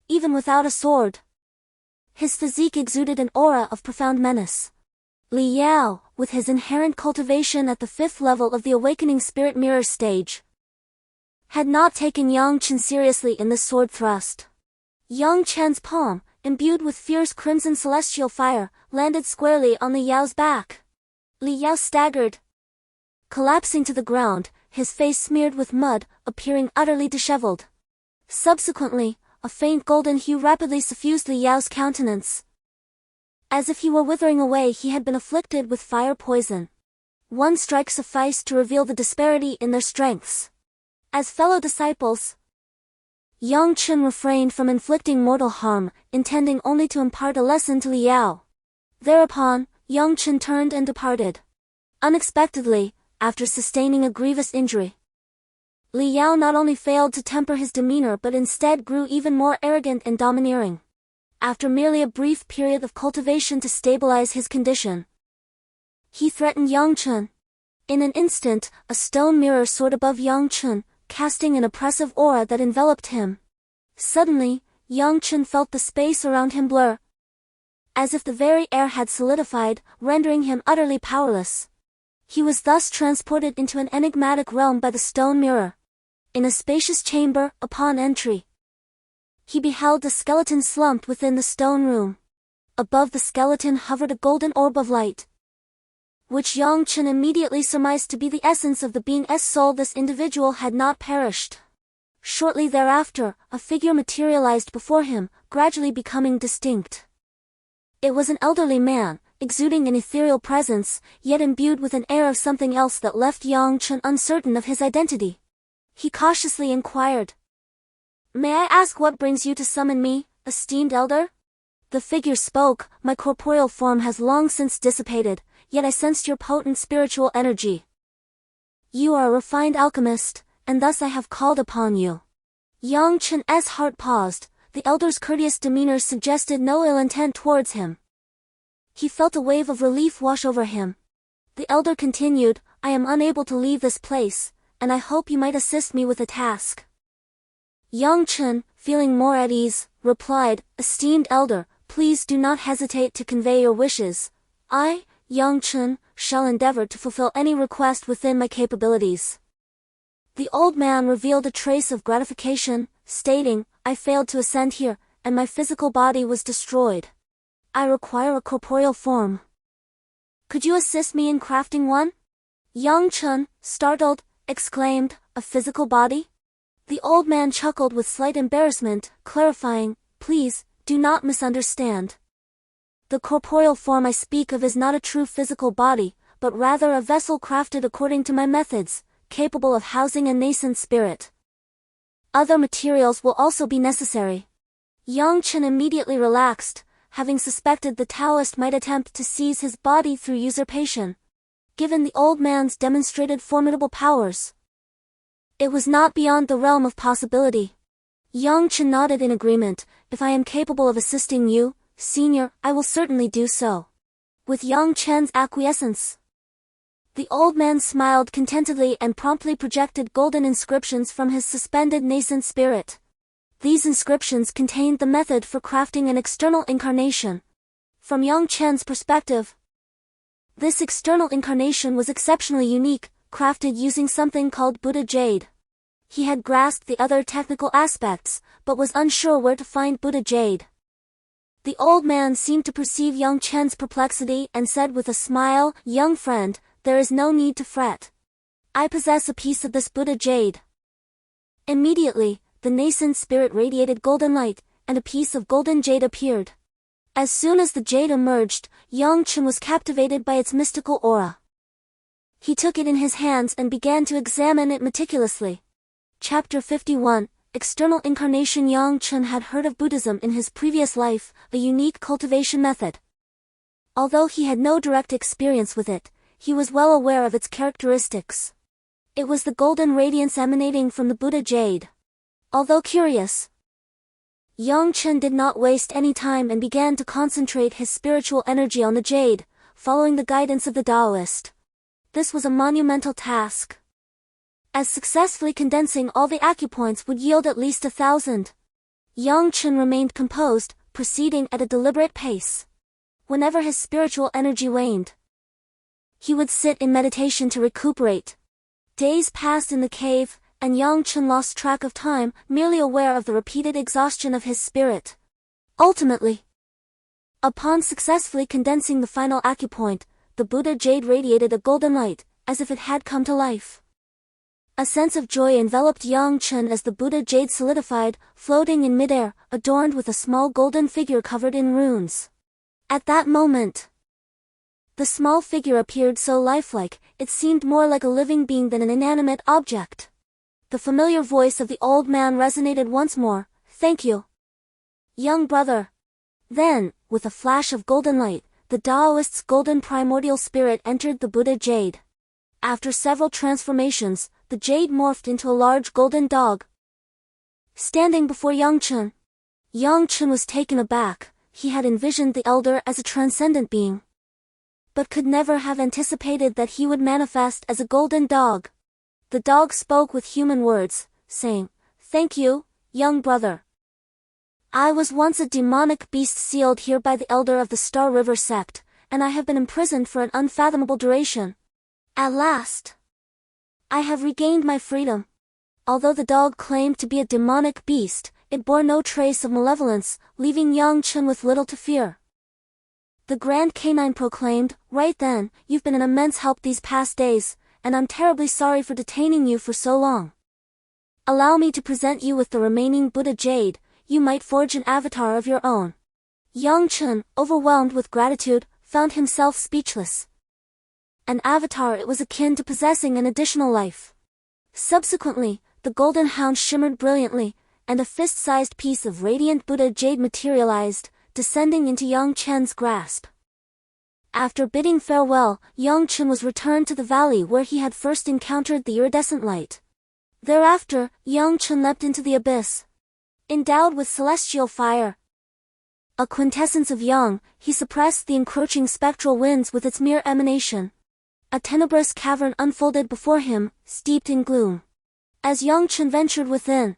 Even without a sword, his physique exuded an aura of profound menace. Li Yao, with his inherent cultivation at the 5th level of the awakening spirit mirror stage, had not taken Yang Chen seriously in this sword thrust. Yang Chen's palm, imbued with fierce crimson celestial fire, landed squarely on Li Yao's back. Li Yao staggered, collapsing to the ground, his face smeared with mud, appearing utterly disheveled. Subsequently, a faint golden hue rapidly suffused Li Yao's countenance. As if he were withering away, he had been afflicted with fire poison. One strike sufficed to reveal the disparity in their strengths. As fellow disciples, Yang Chen refrained from inflicting mortal harm, intending only to impart a lesson to Li Yao. Thereupon, Yang Chen turned and departed. Unexpectedly, after sustaining a grievous injury, Li Yao not only failed to temper his demeanor but instead grew even more arrogant and domineering. After merely a brief period of cultivation to stabilize his condition, he threatened Yang Chen. In an instant, a stone mirror soared above Yang Chen, casting an oppressive aura that enveloped him. Suddenly, Yang Chen felt the space around him blur, as if the very air had solidified, rendering him utterly powerless. He was thus transported into an enigmatic realm by the stone mirror. In a spacious chamber, upon entry, he beheld a skeleton slumped within the stone room. Above the skeleton hovered a golden orb of light, which Yang Chen immediately surmised to be the essence of the being's soul. This individual had not perished. Shortly thereafter, a figure materialized before him, gradually becoming distinct. It was an elderly man, exuding an ethereal presence, yet imbued with an air of something else that left Yang Chen uncertain of his identity. He cautiously inquired, "May I ask what brings you to summon me, esteemed elder?" The figure spoke, "My corporeal form has long since dissipated, yet I sensed your potent spiritual energy. You are a refined alchemist, and thus I have called upon you." Yang Chen's heart paused. The elder's courteous demeanor suggested no ill intent towards him. He felt a wave of relief wash over him. The elder continued, "I am unable to leave this place, and I hope you might assist me with a task." Yang Chen, feeling more at ease, replied, "Esteemed elder, please do not hesitate to convey your wishes. I, Yang Chen, shall endeavor to fulfill any request within my capabilities." The old man revealed a trace of gratification, stating, "I failed to ascend here, and my physical body was destroyed. I require a corporeal form. Could you assist me in crafting one?" Yang Chen, startled, exclaimed, "A physical body?" The old man chuckled with slight embarrassment, clarifying, "Please, do not misunderstand. The corporeal form I speak of is not a true physical body, but rather a vessel crafted according to my methods, capable of housing a nascent spirit. Other materials will also be necessary." Yang Chen immediately relaxed, having suspected the Taoist might attempt to seize his body through usurpation. Given the old man's demonstrated formidable powers, it was not beyond the realm of possibility. Yang Chen nodded in agreement. "If I am capable of assisting you, senior, I will certainly do so." With Yang Chen's acquiescence, the old man smiled contentedly and promptly projected golden inscriptions from his suspended nascent spirit. These inscriptions contained the method for crafting an external incarnation. From Yang Chen's perspective, this external incarnation was exceptionally unique, crafted using something called Buddha Jade. He had grasped the other technical aspects, but was unsure where to find Buddha Jade. The old man seemed to perceive Yang Chen's perplexity and said with a smile, "Young friend, there is no need to fret. I possess a piece of this Buddha Jade." Immediately, the nascent spirit radiated golden light, and a piece of golden jade appeared. As soon as the jade emerged, Yang Chen was captivated by its mystical aura. He took it in his hands and began to examine it meticulously. Chapter 51, External Incarnation. Yang Chen had heard of Buddhism in his previous life, a unique cultivation method. Although he had no direct experience with it, he was well aware of its characteristics. It was the golden radiance emanating from the Buddha Jade. Although curious, Yang Chen did not waste any time and began to concentrate his spiritual energy on the jade, following the guidance of the Taoist. This was a monumental task, as successfully condensing all the acupoints would yield at least 1,000. Yang Chen remained composed, proceeding at a deliberate pace. Whenever his spiritual energy waned, he would sit in meditation to recuperate. Days passed in the cave, and Yang Chen lost track of time, merely aware of the repeated exhaustion of his spirit. Ultimately, upon successfully condensing the final acupoint, the Buddha Jade radiated a golden light, as if it had come to life. A sense of joy enveloped Yang Chen as the Buddha Jade solidified, floating in midair, adorned with a small golden figure covered in runes. At that moment, the small figure appeared so lifelike, it seemed more like a living being than an inanimate object. The familiar voice of the old man resonated once more, "Thank you, young brother." Then, with a flash of golden light, the Taoist's golden primordial spirit entered the Buddha Jade. After several transformations, the jade morphed into a large golden dog. Standing before Yang Chen, Yang Chen was taken aback. He had envisioned the elder as a transcendent being, but could never have anticipated that he would manifest as a golden dog. The dog spoke with human words, saying, "Thank you, young brother. I was once a demonic beast sealed here by the elder of the Star River sect, and I have been imprisoned for an unfathomable duration. At last, I have regained my freedom." Although the dog claimed to be a demonic beast, it bore no trace of malevolence, leaving Yang Chen with little to fear. The Grand Canine proclaimed, "Right then, you've been an immense help these past days, and I'm terribly sorry for detaining you for so long. Allow me to present you with the remaining Buddha Jade. You might forge an avatar of your own." Yang Chen, overwhelmed with gratitude, found himself speechless. An avatar, it was akin to possessing an additional life. Subsequently, the golden hound shimmered brilliantly, and a fist-sized piece of radiant Buddha Jade materialized, descending into Yang Chen's grasp. After bidding farewell, Yang Chen was returned to the valley where he had first encountered the iridescent light. Thereafter, Yang Chen leapt into the abyss. Endowed with celestial fire, a quintessence of yang, he suppressed the encroaching spectral winds with its mere emanation. A tenebrous cavern unfolded before him, steeped in gloom. As Yang Chen ventured within,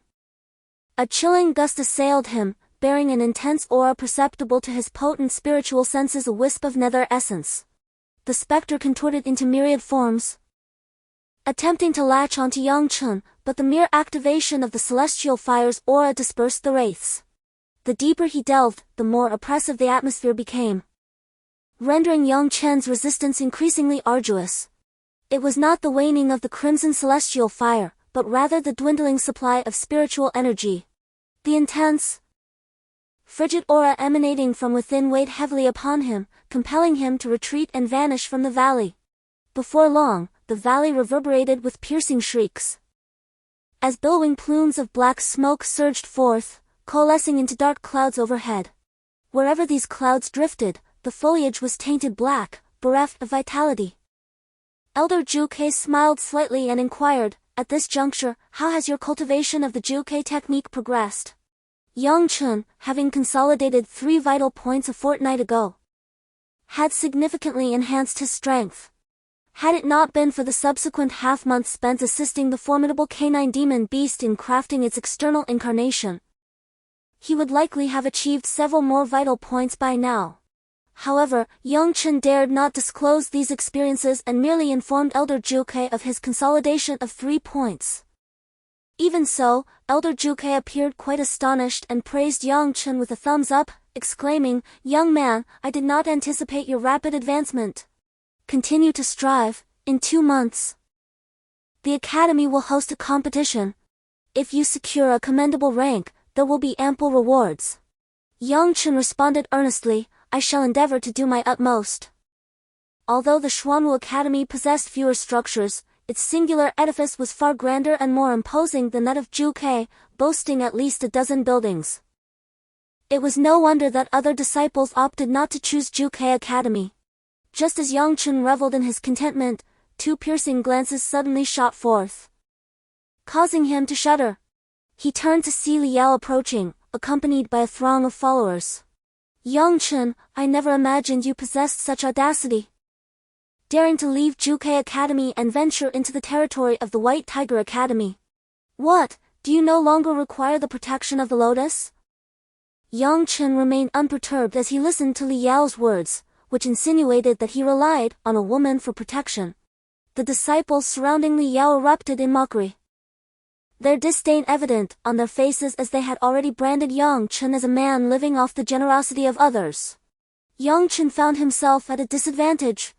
a chilling gust assailed him, bearing an intense aura perceptible to his potent spiritual senses, a wisp of nether essence. The spectre contorted into myriad forms, attempting to latch onto Yang Chen, but the mere activation of the celestial fire's aura dispersed the wraiths. The deeper he delved, the more oppressive the atmosphere became, rendering Yang Chen's resistance increasingly arduous. It was not the waning of the crimson celestial fire, but rather the dwindling supply of spiritual energy. The intense, frigid aura emanating from within weighed heavily upon him, compelling him to retreat and vanish from the valley. Before long, the valley reverberated with piercing shrieks, as billowing plumes of black smoke surged forth, coalescing into dark clouds overhead. Wherever these clouds drifted, the foliage was tainted black, bereft of vitality. Elder Zhu smiled slightly and inquired, "At this juncture, how has your cultivation of the Zhu technique progressed?" Yang Chen, having consolidated 3 vital points a fortnight ago, had significantly enhanced his strength. Had it not been for the subsequent half-month spent assisting the formidable canine demon beast in crafting its external incarnation, he would likely have achieved several more vital points by now. However, Yang Chen dared not disclose these experiences and merely informed Elder Zhu of his consolidation of 3 points. Even so, Elder Zhu appeared quite astonished and praised Yang Chen with a thumbs up, exclaiming, "Young man, I did not anticipate your rapid advancement. Continue to strive. In 2 months, the Academy will host a competition. If you secure a commendable rank, there will be ample rewards." Yang Chen responded earnestly, "I shall endeavor to do my utmost." Although the Xuanwu Academy possessed fewer structures, its singular edifice was far grander and more imposing than that of Zhu, boasting at least a dozen buildings. It was no wonder that other disciples opted not to choose Zhu Academy. Just as Yang Chen reveled in his contentment, 2 piercing glances suddenly shot forth, causing him to shudder. He turned to see Liao approaching, accompanied by a throng of followers. "Yang Chen, I never imagined you possessed such audacity, daring to leave Zhu Academy and venture into the territory of the White Tiger Academy. What, do you no longer require the protection of the lotus?" Yang Chen remained unperturbed as he listened to Liao's words, which insinuated that he relied on a woman for protection. The disciples surrounding Liao erupted in mockery, their disdain evident on their faces as they had already branded Yang Chen as a man living off the generosity of others. Yang Chen found himself at a disadvantage,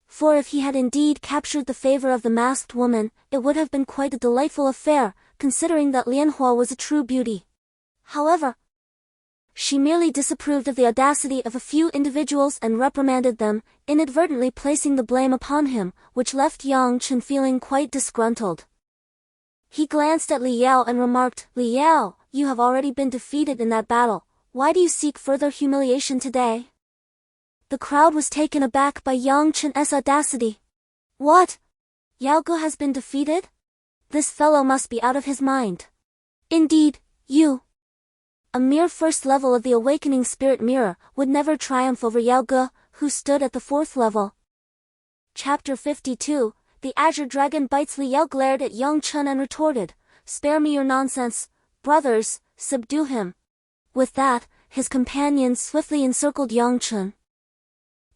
for if he had indeed captured the favor of the masked woman, it would have been quite a delightful affair, considering that Lianhua was a true beauty. However, she merely disapproved of the audacity of a few individuals and reprimanded them, inadvertently placing the blame upon him, which left Yang Chen feeling quite disgruntled. He glanced at Liao and remarked, "Liao, you have already been defeated in that battle. Why do you seek further humiliation today?" The crowd was taken aback by Yang Chen's audacity. "What? Yao Ge has been defeated? This fellow must be out of his mind. Indeed, you, a mere first level of the awakening spirit mirror, would never triumph over Yao Ge, who stood at the 4th level." Chapter 52, The Azure Dragon Bites. Liao glared at Yang Chen and retorted, "Spare me your nonsense. Brothers, subdue him." With that, his companions swiftly encircled Yang Chen,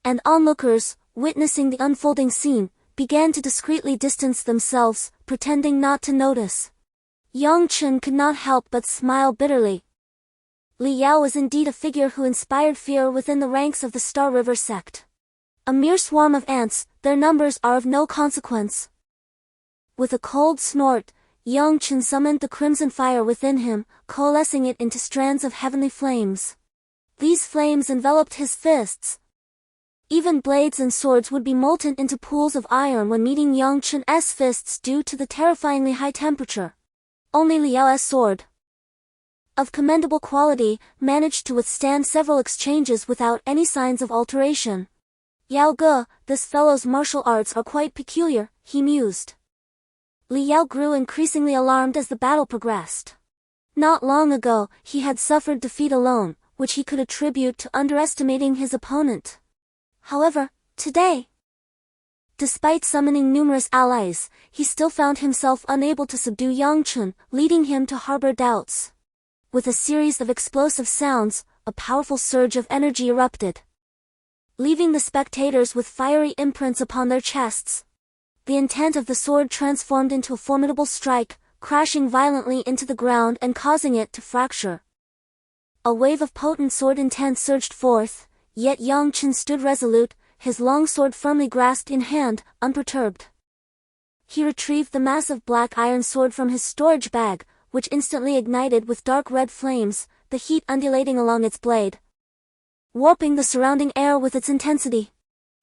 and onlookers, witnessing the unfolding scene, began to discreetly distance themselves, pretending not to notice. Yang Chen could not help but smile bitterly. Liao was indeed a figure who inspired fear within the ranks of the Star River sect. A mere swarm of ants, their numbers are of no consequence. With a cold snort, Yang Chen summoned the crimson fire within him, coalescing it into strands of heavenly flames. These flames enveloped his fists. Even blades and swords would be molten into pools of iron when meeting Yang Chen's fists due to the terrifyingly high temperature. Only Liao's sword, of commendable quality, managed to withstand several exchanges without any signs of alteration. "Yao Ge, this fellow's martial arts are quite peculiar," he mused. Li Yao grew increasingly alarmed as the battle progressed. Not long ago, he had suffered defeat alone, which he could attribute to underestimating his opponent. However, today, despite summoning numerous allies, he still found himself unable to subdue Yang Chen, leading him to harbor doubts. With a series of explosive sounds, a powerful surge of energy erupted, leaving the spectators with fiery imprints upon their chests. The intent of the sword transformed into a formidable strike, crashing violently into the ground and causing it to fracture. A wave of potent sword intent surged forth, yet Yang Chen stood resolute, his long sword firmly grasped in hand, unperturbed. He retrieved the massive black iron sword from his storage bag, which instantly ignited with dark red flames, the heat undulating along its blade, warping the surrounding air with its intensity.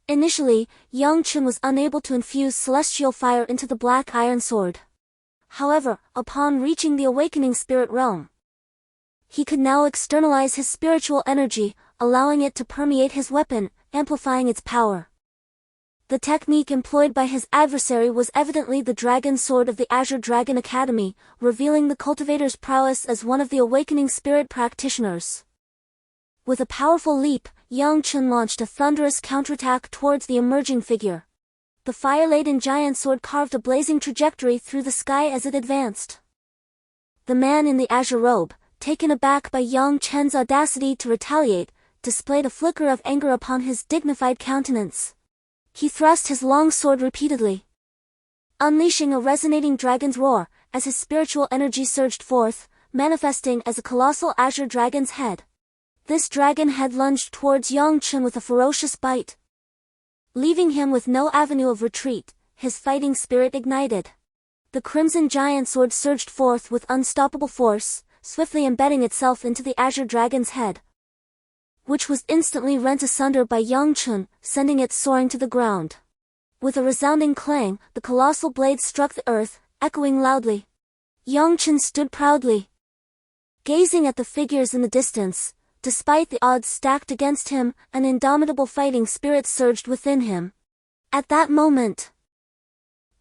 Initially, Yang Chen was unable to infuse celestial fire into the black iron sword. However, upon reaching the awakening spirit realm, he could now externalize his spiritual energy, allowing it to permeate his weapon, amplifying its power. The technique employed by his adversary was evidently the Dragon Sword of the Azure Dragon Academy, revealing the cultivator's prowess as one of the awakening spirit practitioners. With a powerful leap, Yang Chen launched a thunderous counterattack towards the emerging figure. The fire-laden giant sword carved a blazing trajectory through the sky as it advanced. The man in the azure robe, taken aback by Yang Chen's audacity to retaliate, displayed a flicker of anger upon his dignified countenance. He thrust his long sword repeatedly, unleashing a resonating dragon's roar, as his spiritual energy surged forth, manifesting as a colossal azure dragon's head. This dragon head lunged towards Yang Chen with a ferocious bite. Leaving him with no avenue of retreat, his fighting spirit ignited. The crimson giant sword surged forth with unstoppable force, swiftly embedding itself into the azure dragon's head, which was instantly rent asunder by Yang Chen, sending it soaring to the ground. With a resounding clang, the colossal blade struck the earth, echoing loudly. Yang Chen stood proudly, gazing at the figures in the distance. Despite the odds stacked against him, an indomitable fighting spirit surged within him. At that moment,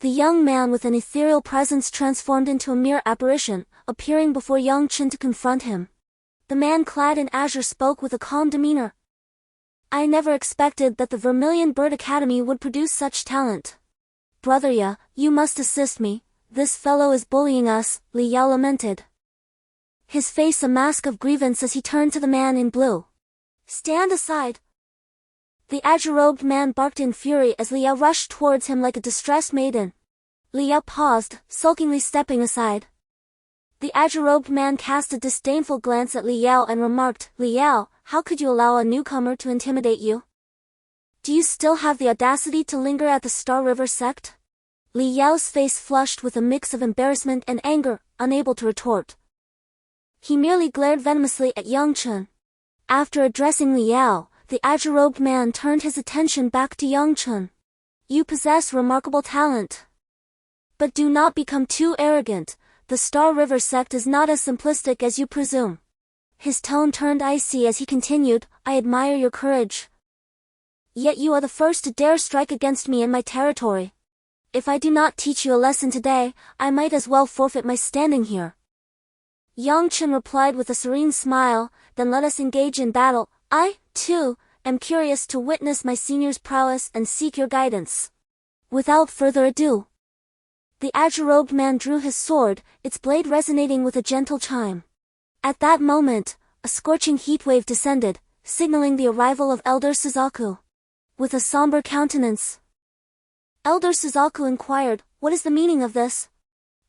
the young man with an ethereal presence transformed into a mere apparition, appearing before Yang Chen to confront him. The man clad in azure spoke with a calm demeanor. I never expected that the Vermilion Bird Academy would produce such talent. Brother Ya, you must assist me, this fellow is bullying us, Li Yao lamented, his face a mask of grievance as he turned to the man in blue. Stand aside! The azure-robed man barked in fury as Li Yao rushed towards him like a distressed maiden. Li Yao paused, sulkingly stepping aside. The azure-robed man cast a disdainful glance at Li Yao and remarked, Li Yao, how could you allow a newcomer to intimidate you? Do you still have the audacity to linger at the Star River Sect? Li Yao's face flushed with a mix of embarrassment and anger, unable to retort. He merely glared venomously at Yang Chen. After addressing Li Yao, the azure-robed man turned his attention back to Yang Chen. You possess remarkable talent. But do not become too arrogant, the Star River Sect is not as simplistic as you presume. His tone turned icy as he continued, I admire your courage. Yet you are the first to dare strike against me in my territory. If I do not teach you a lesson today, I might as well forfeit my standing here. Yang Chen replied with a serene smile, then let us engage in battle. I, too, am curious to witness my senior's prowess and seek your guidance. Without further ado, the azure-robed man drew his sword, its blade resonating with a gentle chime. At that moment, a scorching heatwave descended, signaling the arrival of Elder Suzaku. With a somber countenance, Elder Suzaku inquired, what is the meaning of this?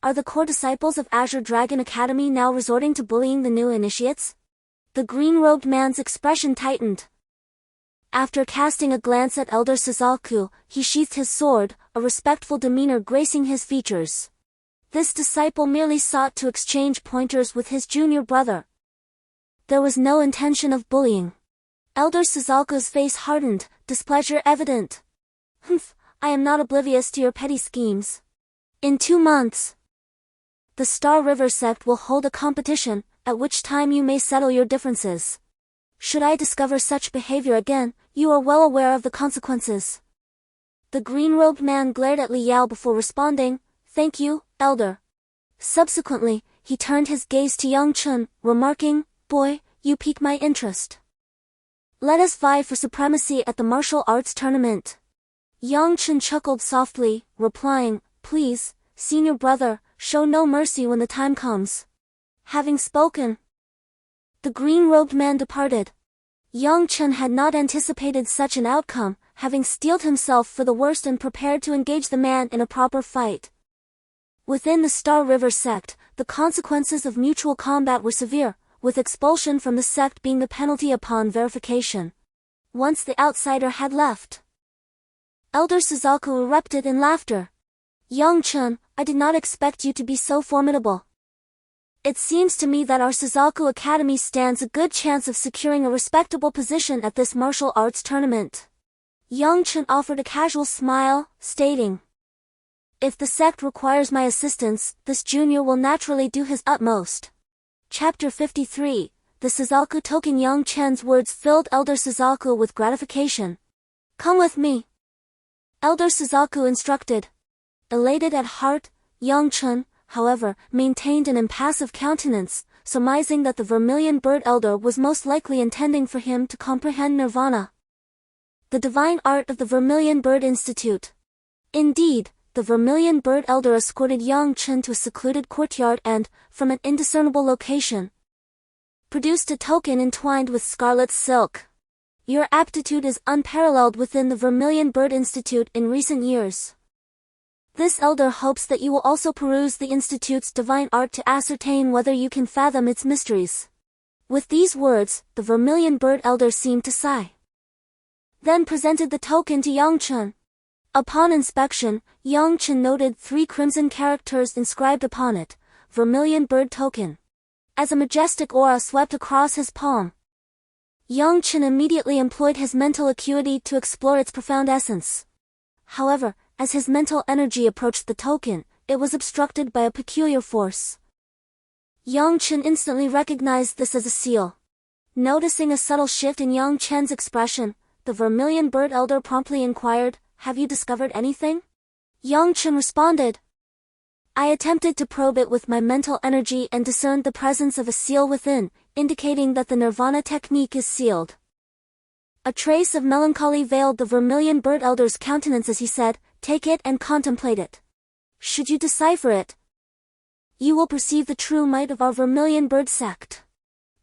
Are the core disciples of Azure Dragon Academy now resorting to bullying the new initiates? The green-robed man's expression tightened. After casting a glance at Elder Suzaku, he sheathed his sword, a respectful demeanor gracing his features. This disciple merely sought to exchange pointers with his junior brother. There was no intention of bullying. Elder Suzaku's face hardened, displeasure evident. Humph, I am not oblivious to your petty schemes. In 2 months, the Star River Sect will hold a competition, at which time you may settle your differences. Should I discover such behavior again, you are well aware of the consequences. The green-robed man glared at Li Yao before responding, Thank you, elder. Subsequently, he turned his gaze to Yang Chen, remarking, "Boy, you pique my interest. Let us vie for supremacy at the martial arts tournament." Yang Chen chuckled softly, replying, "Please, senior brother, show no mercy when the time comes." Having spoken, the green-robed man departed. Yang Chen had not anticipated such an outcome, having steeled himself for the worst and prepared to engage the man in a proper fight. Within the Star River sect, the consequences of mutual combat were severe, with expulsion from the sect being the penalty upon verification. Once the outsider had left, Elder Suzaku erupted in laughter. "Yang Chen, I did not expect you to be so formidable. It seems to me that our Suzaku Academy stands a good chance of securing a respectable position at this martial arts tournament." Yang Chen offered a casual smile, stating, "If the sect requires my assistance, this junior will naturally do his utmost." Chapter 53, The Suzaku Token. Yang Chen's words filled Elder Suzaku with gratification. "Come with me," Elder Suzaku instructed. Elated at heart, Yang Chen, however, maintained an impassive countenance, surmising that the Vermilion Bird Elder was most likely intending for him to comprehend nirvana, the divine art of the Vermilion Bird Institute. Indeed, the Vermilion Bird Elder escorted Yang Chen to a secluded courtyard and, from an indiscernible location, produced a token entwined with scarlet silk. "Your aptitude is unparalleled within the Vermilion Bird Institute in recent years. This elder hopes that you will also peruse the Institute's divine art to ascertain whether you can fathom its mysteries." With these words, the Vermilion Bird Elder seemed to sigh, then presented the token to Yang Chen. Upon inspection, Yang Chen noted 3 crimson characters inscribed upon it, "Vermilion Bird Token." As a majestic aura swept across his palm, Yang Chen immediately employed his mental acuity to explore its profound essence. However, as his mental energy approached the token, it was obstructed by a peculiar force. Yang Chen instantly recognized this as a seal. Noticing a subtle shift in Yang Chen's expression, the Vermilion Bird Elder promptly inquired, "Have you discovered anything?" Yang Chen responded, "I attempted to probe it with my mental energy and discerned the presence of a seal within, indicating that the Nirvana technique is sealed." A trace of melancholy veiled the Vermilion Bird Elder's countenance as he said, "Take it and contemplate it. Should you decipher it, you will perceive the true might of our Vermilion Bird sect."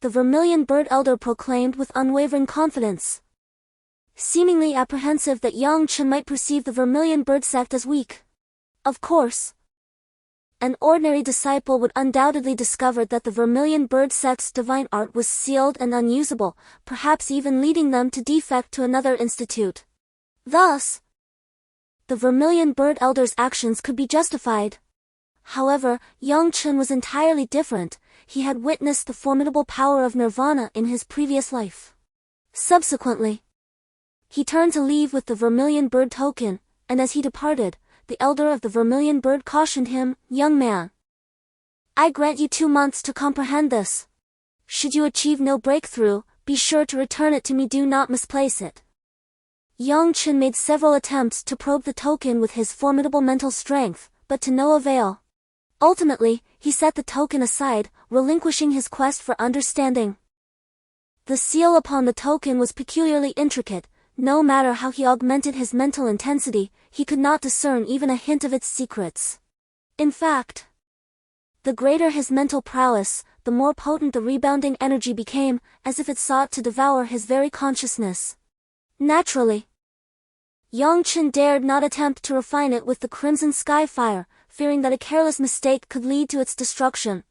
The Vermilion Bird Elder proclaimed with unwavering confidence, seemingly apprehensive that Yang Chen might perceive the Vermilion Bird sect as weak. Of course, an ordinary disciple would undoubtedly discover that the Vermilion Bird sect's divine art was sealed and unusable, perhaps even leading them to defect to another institute. Thus, the Vermilion Bird Elder's actions could be justified. However, Yang Chen was entirely different. He had witnessed the formidable power of nirvana in his previous life. Subsequently, he turned to leave with the Vermilion Bird token, and as he departed, the elder of the Vermilion Bird cautioned him, "Young man, I grant you 2 months to comprehend this. Should you achieve no breakthrough, be sure to return it to me. Do not misplace it." Yang Chen made several attempts to probe the token with his formidable mental strength, but to no avail. Ultimately, he set the token aside, relinquishing his quest for understanding. The seal upon the token was peculiarly intricate. No matter how he augmented his mental intensity, he could not discern even a hint of its secrets. In fact, the greater his mental prowess, the more potent the rebounding energy became, as if it sought to devour his very consciousness. Naturally, Yang Chen dared not attempt to refine it with the crimson skyfire, fearing that a careless mistake could lead to its destruction,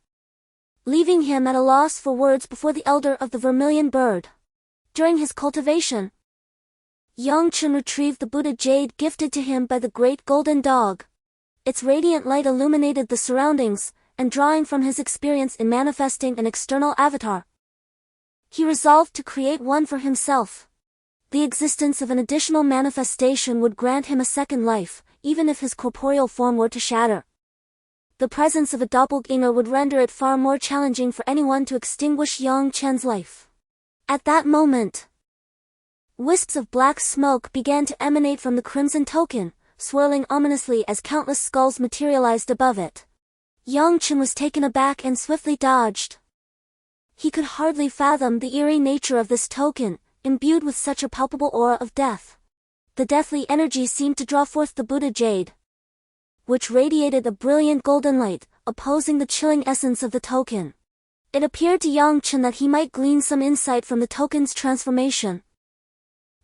leaving him at a loss for words before the elder of the Vermilion Bird. During his cultivation, Yang Chen retrieved the Buddha Jade gifted to him by the Great Golden Dog. Its radiant light illuminated the surroundings, and drawing from his experience in manifesting an external avatar, he resolved to create one for himself. The existence of an additional manifestation would grant him a second life, even if his corporeal form were to shatter. The presence of a doppelganger would render it far more challenging for anyone to extinguish Yang Chen's life. At that moment, wisps of black smoke began to emanate from the crimson token, swirling ominously as countless skulls materialized above it. Yang Chen was taken aback and swiftly dodged. He could hardly fathom the eerie nature of this token, imbued with such a palpable aura of death. The deathly energy seemed to draw forth the Buddha Jade, which radiated a brilliant golden light, opposing the chilling essence of the token. It appeared to Yang Chen that he might glean some insight from the token's transformation.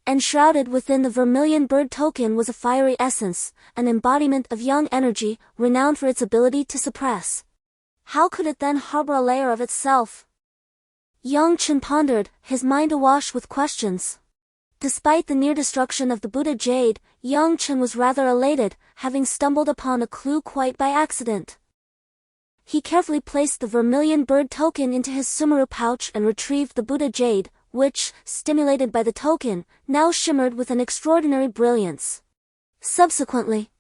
Enshrouded within the vermilion bird token was a fiery essence, an embodiment of yang energy, renowned for its ability to suppress. How could it then harbor a layer of itself? Yang Chen pondered, his mind awash with questions. Despite the near destruction of the Buddha Jade, Yang Chen was rather elated, having stumbled upon a clue quite by accident. He carefully placed the vermilion bird token into his sumeru pouch and retrieved the Buddha Jade, which, stimulated by the token, now shimmered with an extraordinary brilliance. Subsequently,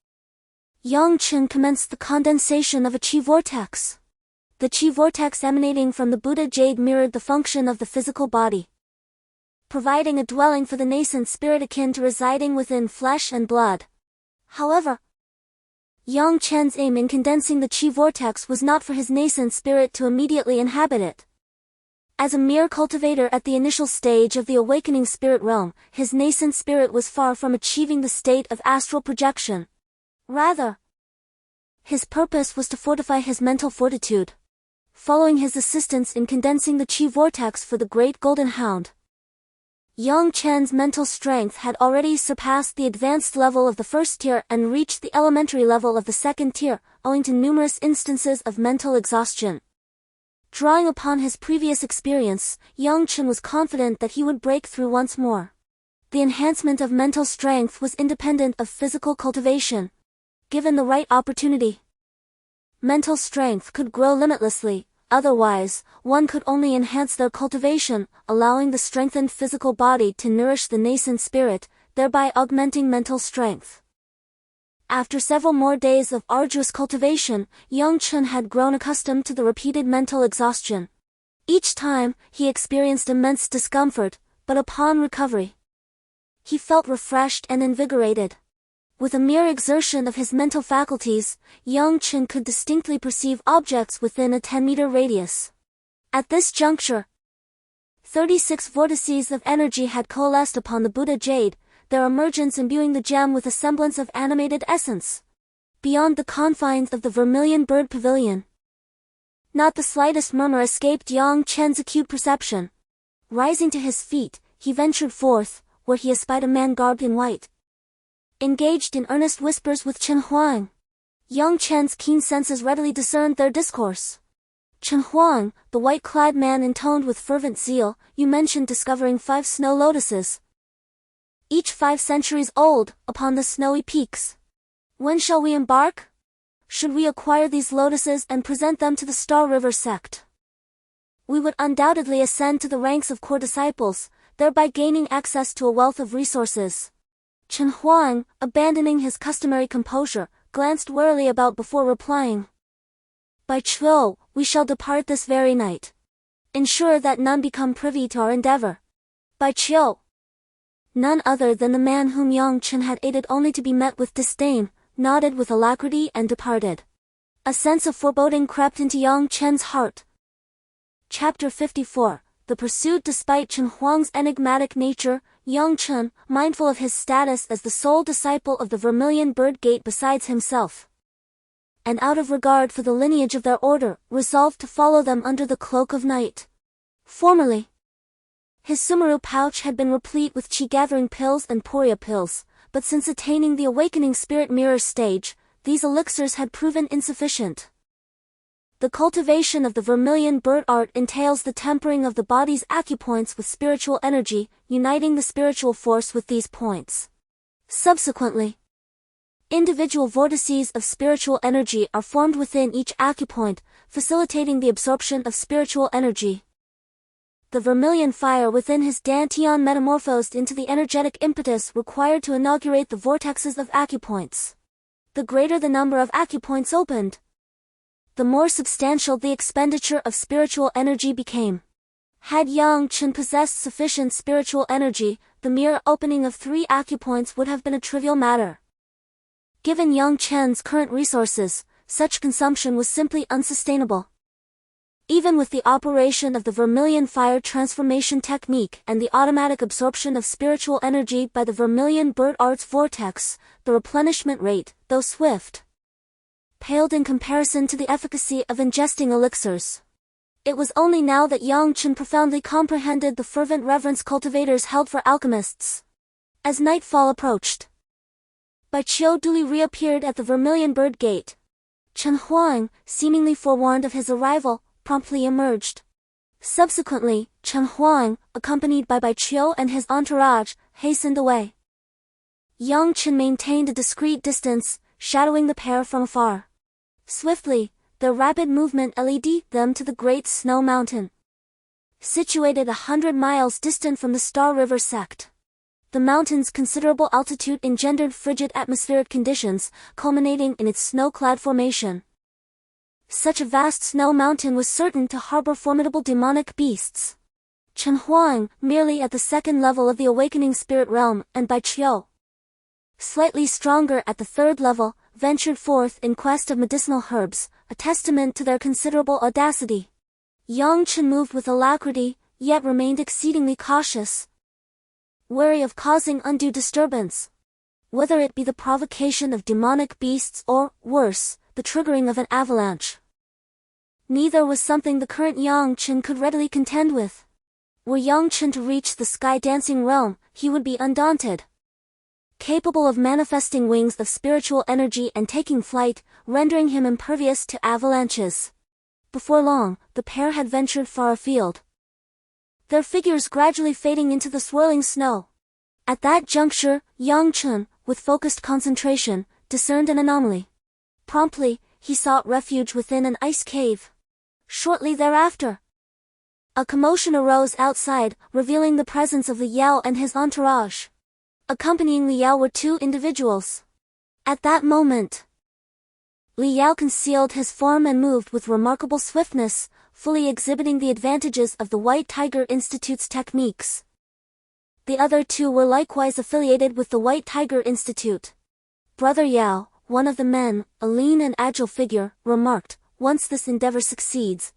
Yang Chen commenced the condensation of a chi vortex. The chi vortex emanating from the Buddha Jade mirrored the function of the physical body, providing a dwelling for the nascent spirit akin to residing within flesh and blood. However, Yang Chen's aim in condensing the chi vortex was not for his nascent spirit to immediately inhabit it. As a mere cultivator at the initial stage of the awakening spirit realm, his nascent spirit was far from achieving the state of astral projection. Rather, his purpose was to fortify his mental fortitude, following his assistance in condensing the chi vortex for the Great Golden Hound. Yang Chen's mental strength had already surpassed the advanced level of the first tier and reached the elementary level of the second tier, owing to numerous instances of mental exhaustion. Drawing upon his previous experience, Yang Chen was confident that he would break through once more. The enhancement of mental strength was independent of physical cultivation. Given the right opportunity, mental strength could grow limitlessly. Otherwise, one could only enhance their cultivation, allowing the strengthened physical body to nourish the nascent spirit, thereby augmenting mental strength. After several more days of arduous cultivation, Yang Chen had grown accustomed to the repeated mental exhaustion. Each time, he experienced immense discomfort, but upon recovery, he felt refreshed and invigorated. With a mere exertion of his mental faculties, Yang Chen could distinctly perceive objects within a 10-meter radius. At this juncture, 36 vortices of energy had coalesced upon the Buddha Jade, their emergence imbuing the gem with a semblance of animated essence. Beyond the confines of the vermilion bird pavilion, not the slightest murmur escaped Yang Chen's acute perception. Rising to his feet, he ventured forth, where he espied a man garbed in white, engaged in earnest whispers with Tianhuang. Yang Chen's keen senses readily discerned their discourse. "Tianhuang," the white-clad man intoned with fervent zeal, "you mentioned discovering 5 snow lotuses, each 5 centuries old, upon the snowy peaks. When shall we embark? Should we acquire these lotuses and present them to the Star River sect, we would undoubtedly ascend to the ranks of core disciples, thereby gaining access to a wealth of resources." Tianhuang, abandoning his customary composure, glanced warily about before replying. "By Chuo, we shall depart this very night. Ensure that none become privy to our endeavor." By Chuo, none other than the man whom Yang Chen had aided only to be met with disdain, nodded with alacrity and departed. A sense of foreboding crept into Yang Chen's heart. Chapter 54, The Pursuit. Despite Tianhuang's enigmatic nature, Yang Chen, mindful of his status as the sole disciple of the Vermilion Bird Gate besides himself, and out of regard for the lineage of their order, resolved to follow them under the cloak of night. Formerly, his sumeru pouch had been replete with chi-gathering pills and poria pills, but since attaining the awakening spirit mirror stage, these elixirs had proven insufficient. The cultivation of the vermilion bird art entails the tempering of the body's acupoints with spiritual energy, uniting the spiritual force with these points. Subsequently, individual vortices of spiritual energy are formed within each acupoint, facilitating the absorption of spiritual energy. The vermilion fire within his dantian metamorphosed into the energetic impetus required to inaugurate the vortexes of acupoints. The greater the number of acupoints opened, the more substantial the expenditure of spiritual energy became. Had Yang Chen possessed sufficient spiritual energy, the mere opening of 3 acupoints would have been a trivial matter. Given Yang Chen's current resources, such consumption was simply unsustainable. Even with the operation of the Vermilion Fire Transformation Technique and the automatic absorption of spiritual energy by the Vermilion Bird Arts Vortex, the replenishment rate, though swift, paled in comparison to the efficacy of ingesting elixirs. It was only now that Yang Chen profoundly comprehended the fervent reverence cultivators held for alchemists. As nightfall approached, Bai Qiu duly reappeared at the Vermilion Bird Gate. Tianhuang, seemingly forewarned of his arrival, promptly emerged. Subsequently, Tianhuang, accompanied by Bai Qiu and his entourage, hastened away. Yang Chen maintained a discreet distance, shadowing the pair from afar. Swiftly, their rapid movement led them to the Great Snow Mountain, situated 100 miles distant from the Star River sect. The mountain's considerable altitude engendered frigid atmospheric conditions, culminating in its snow-clad formation. Such a vast snow mountain was certain to harbor formidable demonic beasts. Tianhuang, merely at the second level of the awakening spirit realm, and Bai Qiu, slightly stronger at the third level, ventured forth in quest of medicinal herbs, a testament to their considerable audacity. Yang Chen moved with alacrity, yet remained exceedingly cautious, wary of causing undue disturbance, whether it be the provocation of demonic beasts or, worse, the triggering of an avalanche. Neither was something the current Yang Chen could readily contend with. Were Yang Chen to reach the sky-dancing realm, he would be undaunted, capable of manifesting wings of spiritual energy and taking flight, rendering him impervious to avalanches. Before long, the pair had ventured far afield, their figures gradually fading into the swirling snow. At that juncture, Yang Chen, with focused concentration, discerned an anomaly. Promptly, he sought refuge within an ice cave. Shortly thereafter, a commotion arose outside, revealing the presence of Li Yao and his entourage. Accompanying Li Yao were two individuals. At that moment, Li Yao concealed his form and moved with remarkable swiftness, fully exhibiting the advantages of the White Tiger Institute's techniques. The other two were likewise affiliated with the White Tiger Institute. Brother Yao, one of the men, a lean and agile figure, remarked, "Once this endeavor succeeds,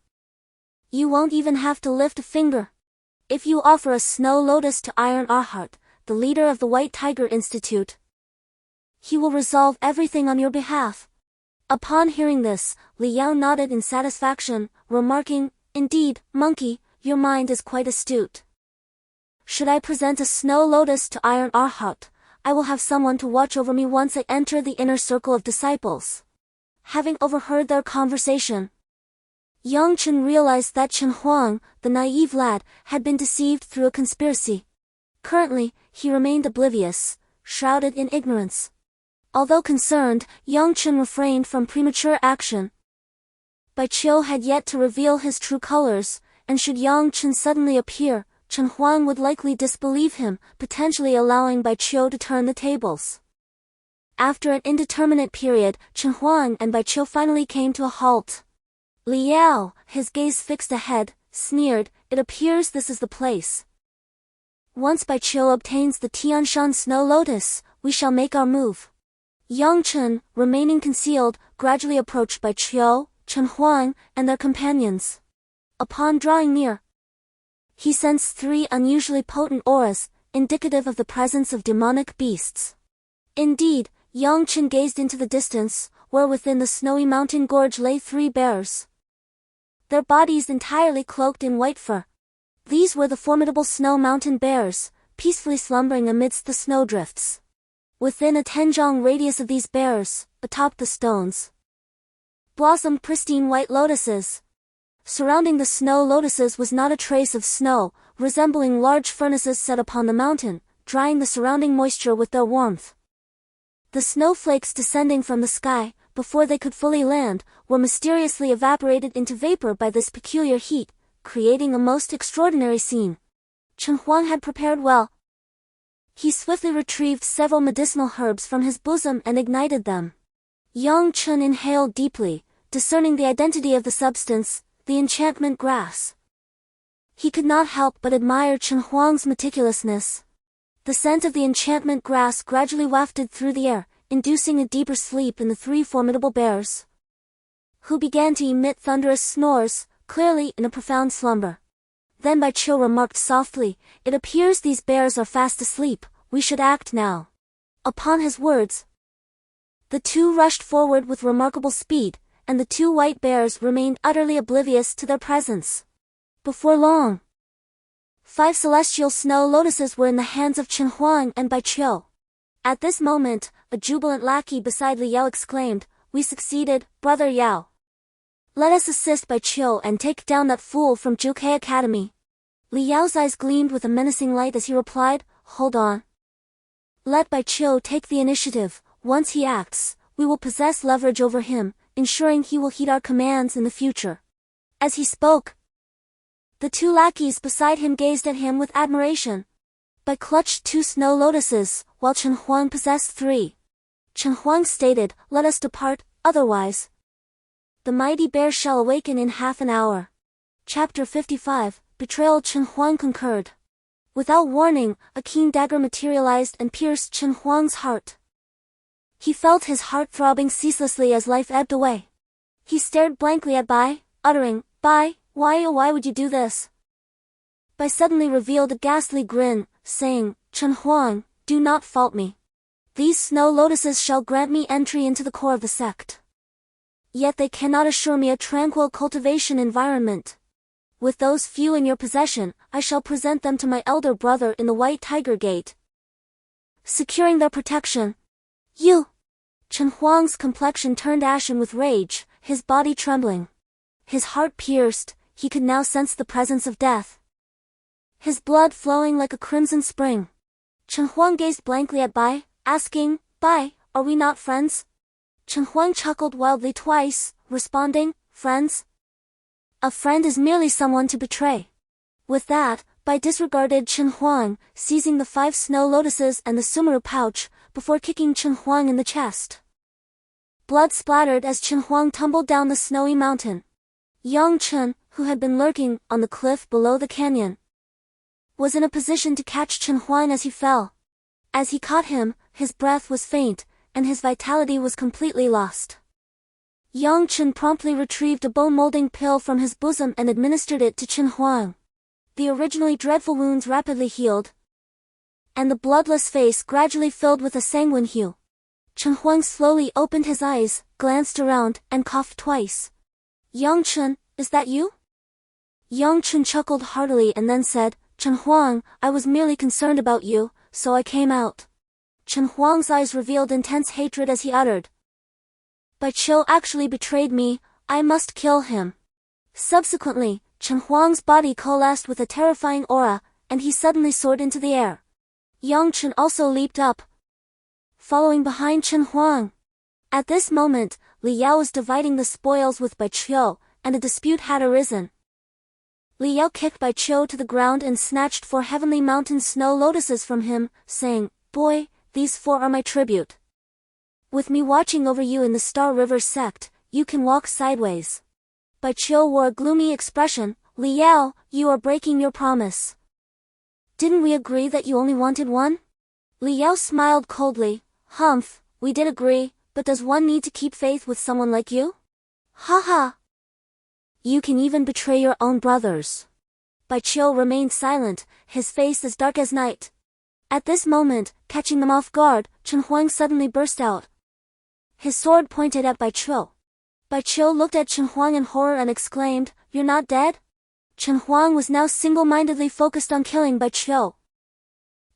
you won't even have to lift a finger. If you offer a snow lotus to Iron Arhat, the leader of the White Tiger Institute, he will resolve everything on your behalf." Upon hearing this, Li Yao nodded in satisfaction, remarking, "Indeed, monkey, your mind is quite astute. Should I present a snow lotus to Iron Arhat, I will have someone to watch over me once I enter the inner circle of disciples." Having overheard their conversation, Yang Chen realized that Tianhuang, the naive lad, had been deceived through a conspiracy. Currently, he remained oblivious, shrouded in ignorance. Although concerned, Yang Chen refrained from premature action. Bai Qiu had yet to reveal his true colors, and should Yang Chen suddenly appear, Tianhuang would likely disbelieve him, potentially allowing Bai Qiu to turn the tables. After an indeterminate period, Tianhuang and Bai Qiu finally came to a halt. Li Yao, his gaze fixed ahead, sneered, "It appears this is the place. Once Bai Qiu obtains the Tianshan Snow Lotus, we shall make our move." Yang Chen, remaining concealed, gradually approached Bai Qiu, Tianhuang, and their companions. Upon drawing near, he sensed three unusually potent auras, indicative of the presence of demonic beasts. Indeed, Yang Chen gazed into the distance, where within the snowy mountain gorge lay three bears, their bodies entirely cloaked in white fur. These were the formidable snow mountain bears, peacefully slumbering amidst the snowdrifts. Within a 10-zhang radius of these bears, atop the stones, blossomed pristine white lotuses. Surrounding the snow lotuses was not a trace of snow, resembling large furnaces set upon the mountain, drying the surrounding moisture with their warmth. The snowflakes descending from the sky, before they could fully land, were mysteriously evaporated into vapor by this peculiar heat, creating a most extraordinary scene. Tianhuang had prepared well. He swiftly retrieved several medicinal herbs from his bosom and ignited them. Yang Chen inhaled deeply, discerning the identity of the substance, the enchantment grass. He could not help but admire Tianhuang's meticulousness. The scent of the enchantment grass gradually wafted through the air, inducing a deeper sleep in the three formidable bears. who began to emit thunderous snores, clearly in a profound slumber. Then Bai Qiu remarked softly, "It appears these bears are fast asleep, we should act now." Upon his words, the two rushed forward with remarkable speed, and the two white bears remained utterly oblivious to their presence. Before long, 5 celestial snow lotuses were in the hands of Tianhuang and Bai Qiu. At this moment, a jubilant lackey beside Li Yao exclaimed, "We succeeded, brother Yao. Let us assist Bai Qiu and take down that fool from Zhukai Academy." Li Yao's eyes gleamed with a menacing light as he replied, "Hold on. Let Bai Qiu take the initiative. Once he acts, we will possess leverage over him, ensuring he will heed our commands in the future." As he spoke, the two lackeys beside him gazed at him with admiration. Bai clutched 2 snow lotuses, while Tianhuang possessed 3. Tianhuang stated, "Let us depart, otherwise the mighty bear shall awaken in half an hour." Chapter 55, Betrayal. Tianhuang concurred. Without warning, a keen dagger materialized and pierced Tianhuang's heart. He felt his heart throbbing ceaselessly as life ebbed away. He stared blankly at Bai, uttering, "Bai, why would you do this?" Bai suddenly revealed a ghastly grin, saying, "Tianhuang, do not fault me. These snow lotuses shall grant me entry into the core of the sect. Yet they cannot assure me a tranquil cultivation environment. With those few in your possession, I shall present them to my elder brother in the White Tiger Gate, securing their protection." "You!" Tianhuang's complexion turned ashen with rage, his body trembling. His heart pierced, he could now sense the presence of death. His blood flowing like a crimson spring. Tianhuang gazed blankly at Bai, asking, "Bai, are we not friends?" Tianhuang chuckled wildly twice, responding, "Friends? A friend is merely someone to betray." With that, Bai disregarded Tianhuang, seizing the 5 snow lotuses and the sumaru pouch, before kicking Tianhuang in the chest. Blood splattered as Tianhuang tumbled down the snowy mountain. Yang Chen, who had been lurking on the cliff below the canyon, was in a position to catch Tianhuang as he fell. As he caught him, his breath was faint, and his vitality was completely lost. Yang Chen promptly retrieved a bone-molding pill from his bosom and administered it to Tianhuang. The originally dreadful wounds rapidly healed, and the bloodless face gradually filled with a sanguine hue. Tianhuang slowly opened his eyes, glanced around, and coughed twice. "Yang Chen, is that you?" Yang Chen chuckled heartily and then said, "Tianhuang, I was merely concerned about you, so I came out." Tianhuang's eyes revealed intense hatred as he uttered, "Bai Qiu actually betrayed me, I must kill him." Subsequently, Tianhuang's body coalesced with a terrifying aura, and he suddenly soared into the air. Yang Chen also leaped up, following behind Tianhuang. At this moment, Li Yao was dividing the spoils with Bai Qiu, and a dispute had arisen. Li Yao kicked Bai Qiu to the ground and snatched 4 heavenly mountain snow lotuses from him, saying, "Boy, these 4 are my tribute. With me watching over you in the Star River sect, you can walk sideways." Bai Qiu wore a gloomy expression. "Li Yao, you are breaking your promise. Didn't we agree that you only wanted 1? Li Yao smiled coldly. "Humph, we did agree, but does one need to keep faith with someone like you? Ha ha! You can even betray your own brothers." Bai Qiu remained silent, his face as dark as night. At this moment, catching them off guard, Tianhuang suddenly burst out. His sword pointed at Bai Qiu. Bai Qiu looked at Tianhuang in horror and exclaimed, "You're not dead?" Tianhuang was now single-mindedly focused on killing Bai Qiu.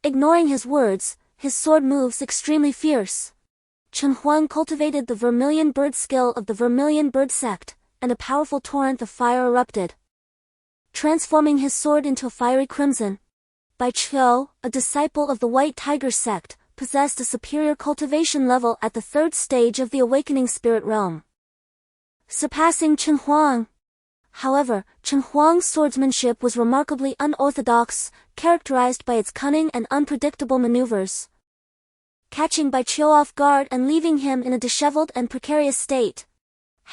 Ignoring his words, his sword moves extremely fierce. Tianhuang cultivated the vermilion bird skill of the Vermilion Bird Sect, and a powerful torrent of fire erupted, transforming his sword into a fiery crimson. Bai Qiu, a disciple of the White Tiger Sect, possessed a superior cultivation level at the 3rd stage of the Awakening Spirit Realm, surpassing Tianhuang. However, Tianhuang's swordsmanship was remarkably unorthodox, characterized by its cunning and unpredictable maneuvers, catching Bai Qiu off guard and leaving him in a disheveled and precarious state.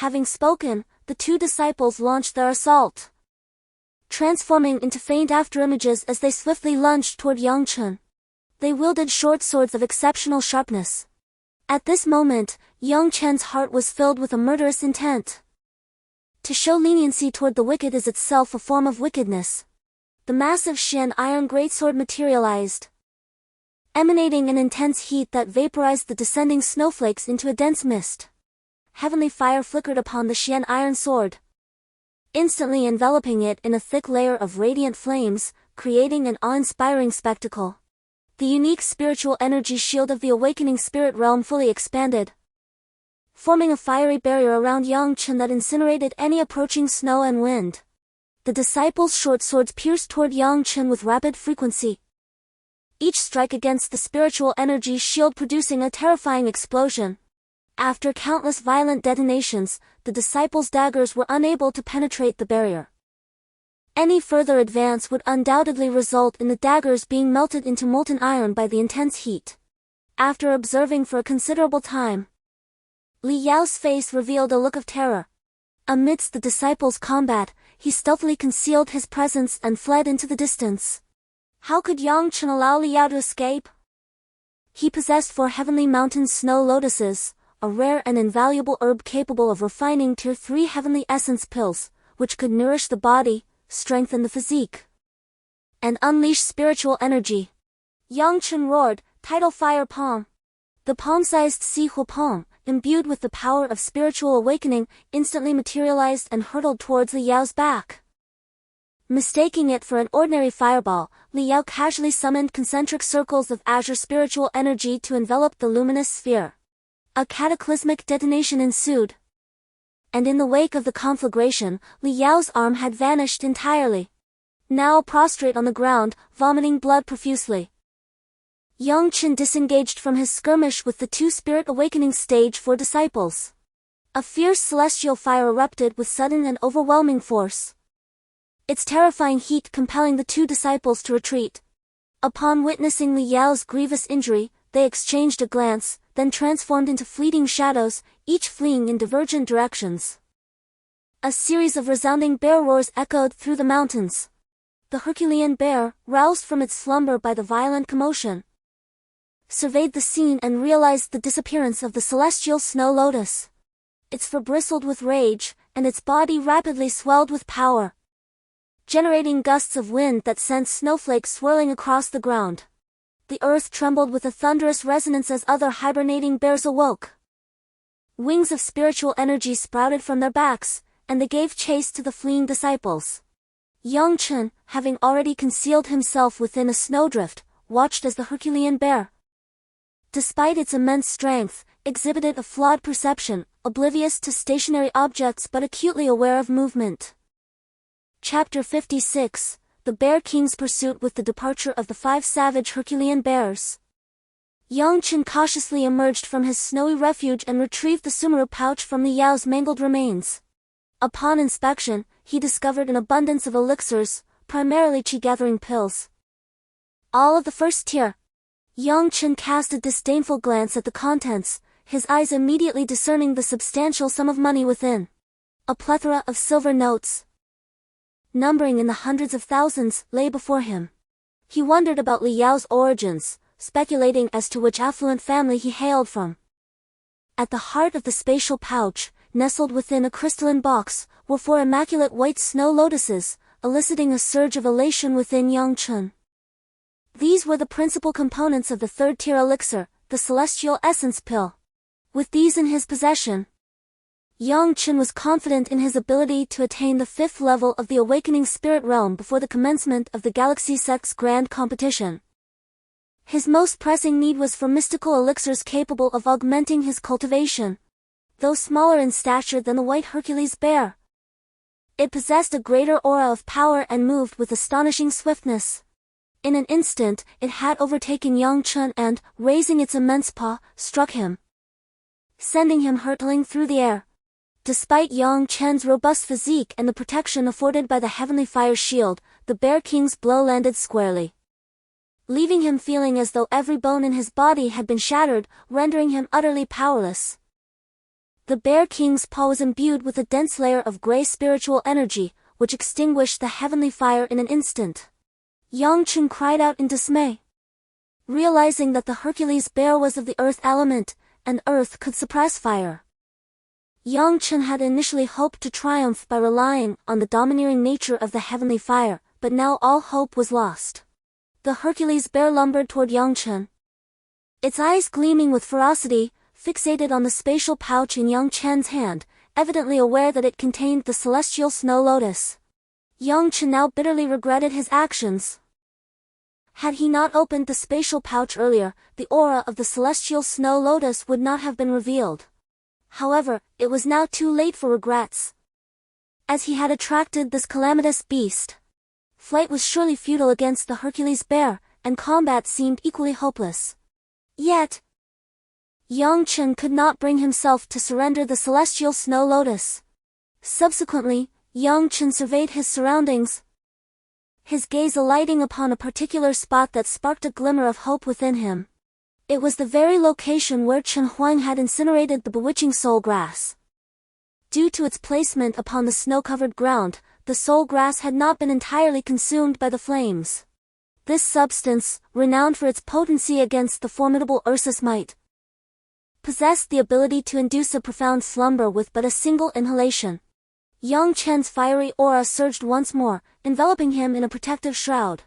Having spoken, the 2 disciples launched their assault, transforming into faint afterimages as they swiftly lunged toward Yang Chen. They wielded short swords of exceptional sharpness. At this moment, Yang Chen's heart was filled with a murderous intent. To show leniency toward the wicked is itself a form of wickedness. The massive Xian iron greatsword materialized, emanating an intense heat that vaporized the descending snowflakes into a dense mist. Heavenly fire flickered upon the Xian iron sword, instantly enveloping it in a thick layer of radiant flames, creating an awe-inspiring spectacle. The unique spiritual energy shield of the awakening spirit realm fully expanded, forming a fiery barrier around Yang Chen that incinerated any approaching snow and wind. The disciples' short swords pierced toward Yang Chen with rapid frequency, each strike against the spiritual energy shield producing a terrifying explosion. After countless violent detonations, the disciples' daggers were unable to penetrate the barrier. Any further advance would undoubtedly result in the daggers being melted into molten iron by the intense heat. After observing for a considerable time, Li Yao's face revealed a look of terror. Amidst the disciples' combat, he stealthily concealed his presence and fled into the distance. How could Yang Chen allow Li Yao to escape? He possessed 4 heavenly mountain snow lotuses, a rare and invaluable herb capable of refining Tier 3 heavenly essence pills, which could nourish the body, strengthen the physique, and unleash spiritual energy. Yang Chen roared, "Tidal fire palm!" The palm-sized Sihu palm, imbued with the power of spiritual awakening, instantly materialized and hurtled towards Li Yao's back. Mistaking it for an ordinary fireball, Li Yao casually summoned concentric circles of azure spiritual energy to envelop the luminous sphere. A cataclysmic detonation ensued, and in the wake of the conflagration, Li Yao's arm had vanished entirely. Now prostrate on the ground, vomiting blood profusely, Yang Chen disengaged from his skirmish with the 2 spirit awakening stage 4 disciples. A fierce celestial fire erupted with sudden and overwhelming force, its terrifying heat compelling the 2 disciples to retreat. Upon witnessing Li Yao's grievous injury, they exchanged a glance, then transformed into fleeting shadows, each fleeing in divergent directions. A series of resounding bear roars echoed through the mountains. The Herculean bear, roused from its slumber by the violent commotion, surveyed the scene and realized the disappearance of the celestial snow lotus. Its fur bristled with rage, and its body rapidly swelled with power, generating gusts of wind that sent snowflakes swirling across the ground. The earth trembled with a thunderous resonance as other hibernating bears awoke. Wings of spiritual energy sprouted from their backs, and they gave chase to the fleeing disciples. Yang Chen, having already concealed himself within a snowdrift, watched as the Herculean bear, despite its immense strength, exhibited a flawed perception, oblivious to stationary objects but acutely aware of movement. Chapter 56, The Bear King's Pursuit with the Departure of the 5 Savage Herculean Bears. Yang Chen cautiously emerged from his snowy refuge and retrieved the sumeru pouch from Li Yao's mangled remains. Upon inspection, he discovered an abundance of elixirs, primarily chi-gathering pills, all of the first tier. Yang Chen cast a disdainful glance at the contents, his eyes immediately discerning the substantial sum of money within. A plethora of silver notes, numbering in the hundreds of thousands, lay before him. He wondered about Li Yao's origins, speculating as to which affluent family he hailed from. At the heart of the spatial pouch, nestled within a crystalline box, were 4 immaculate white snow lotuses, eliciting a surge of elation within Yang Chen. These were the principal components of the 3rd-tier elixir, the celestial essence pill. With these in his possession, Yang Chen was confident in his ability to attain the 5th level of the awakening spirit realm before the commencement of the Alchemy Sect's grand competition. His most pressing need was for mystical elixirs capable of augmenting his cultivation. Though smaller in stature than the white Hercules bear, it possessed a greater aura of power and moved with astonishing swiftness. In an instant, it had overtaken Yang Chen and, raising its immense paw, struck him, sending him hurtling through the air. Despite Yang Chen's robust physique and the protection afforded by the heavenly fire shield, the Bear King's blow landed squarely, leaving him feeling as though every bone in his body had been shattered, rendering him utterly powerless. The Bear King's paw was imbued with a dense layer of gray spiritual energy, which extinguished the heavenly fire in an instant. Yang Chen cried out in dismay, realizing that the Hercules bear was of the earth element, and earth could suppress fire. Yang Chen had initially hoped to triumph by relying on the domineering nature of the heavenly fire, but now all hope was lost. The Hercules bear lumbered toward Yang Chen. Its eyes gleaming with ferocity, fixated on the spatial pouch in Yang Chen's hand, evidently aware that it contained the celestial snow lotus. Yang Chen now bitterly regretted his actions. Had he not opened the spatial pouch earlier, the aura of the celestial snow lotus would not have been revealed. However, it was now too late for regrets. As he had attracted this calamitous beast, flight was surely futile against the Hercules bear, and combat seemed equally hopeless. Yet, Yang Chen could not bring himself to surrender the celestial snow lotus. Subsequently, Yang Chen surveyed his surroundings, his gaze alighting upon a particular spot that sparked a glimmer of hope within him. It was the very location where Tianhuang had incinerated the bewitching soul grass. Due to its placement upon the snow-covered ground, the soul grass had not been entirely consumed by the flames. This substance, renowned for its potency against the formidable Ursus might, possessed the ability to induce a profound slumber with but a single inhalation. Yang Chen's fiery aura surged once more, enveloping him in a protective shroud.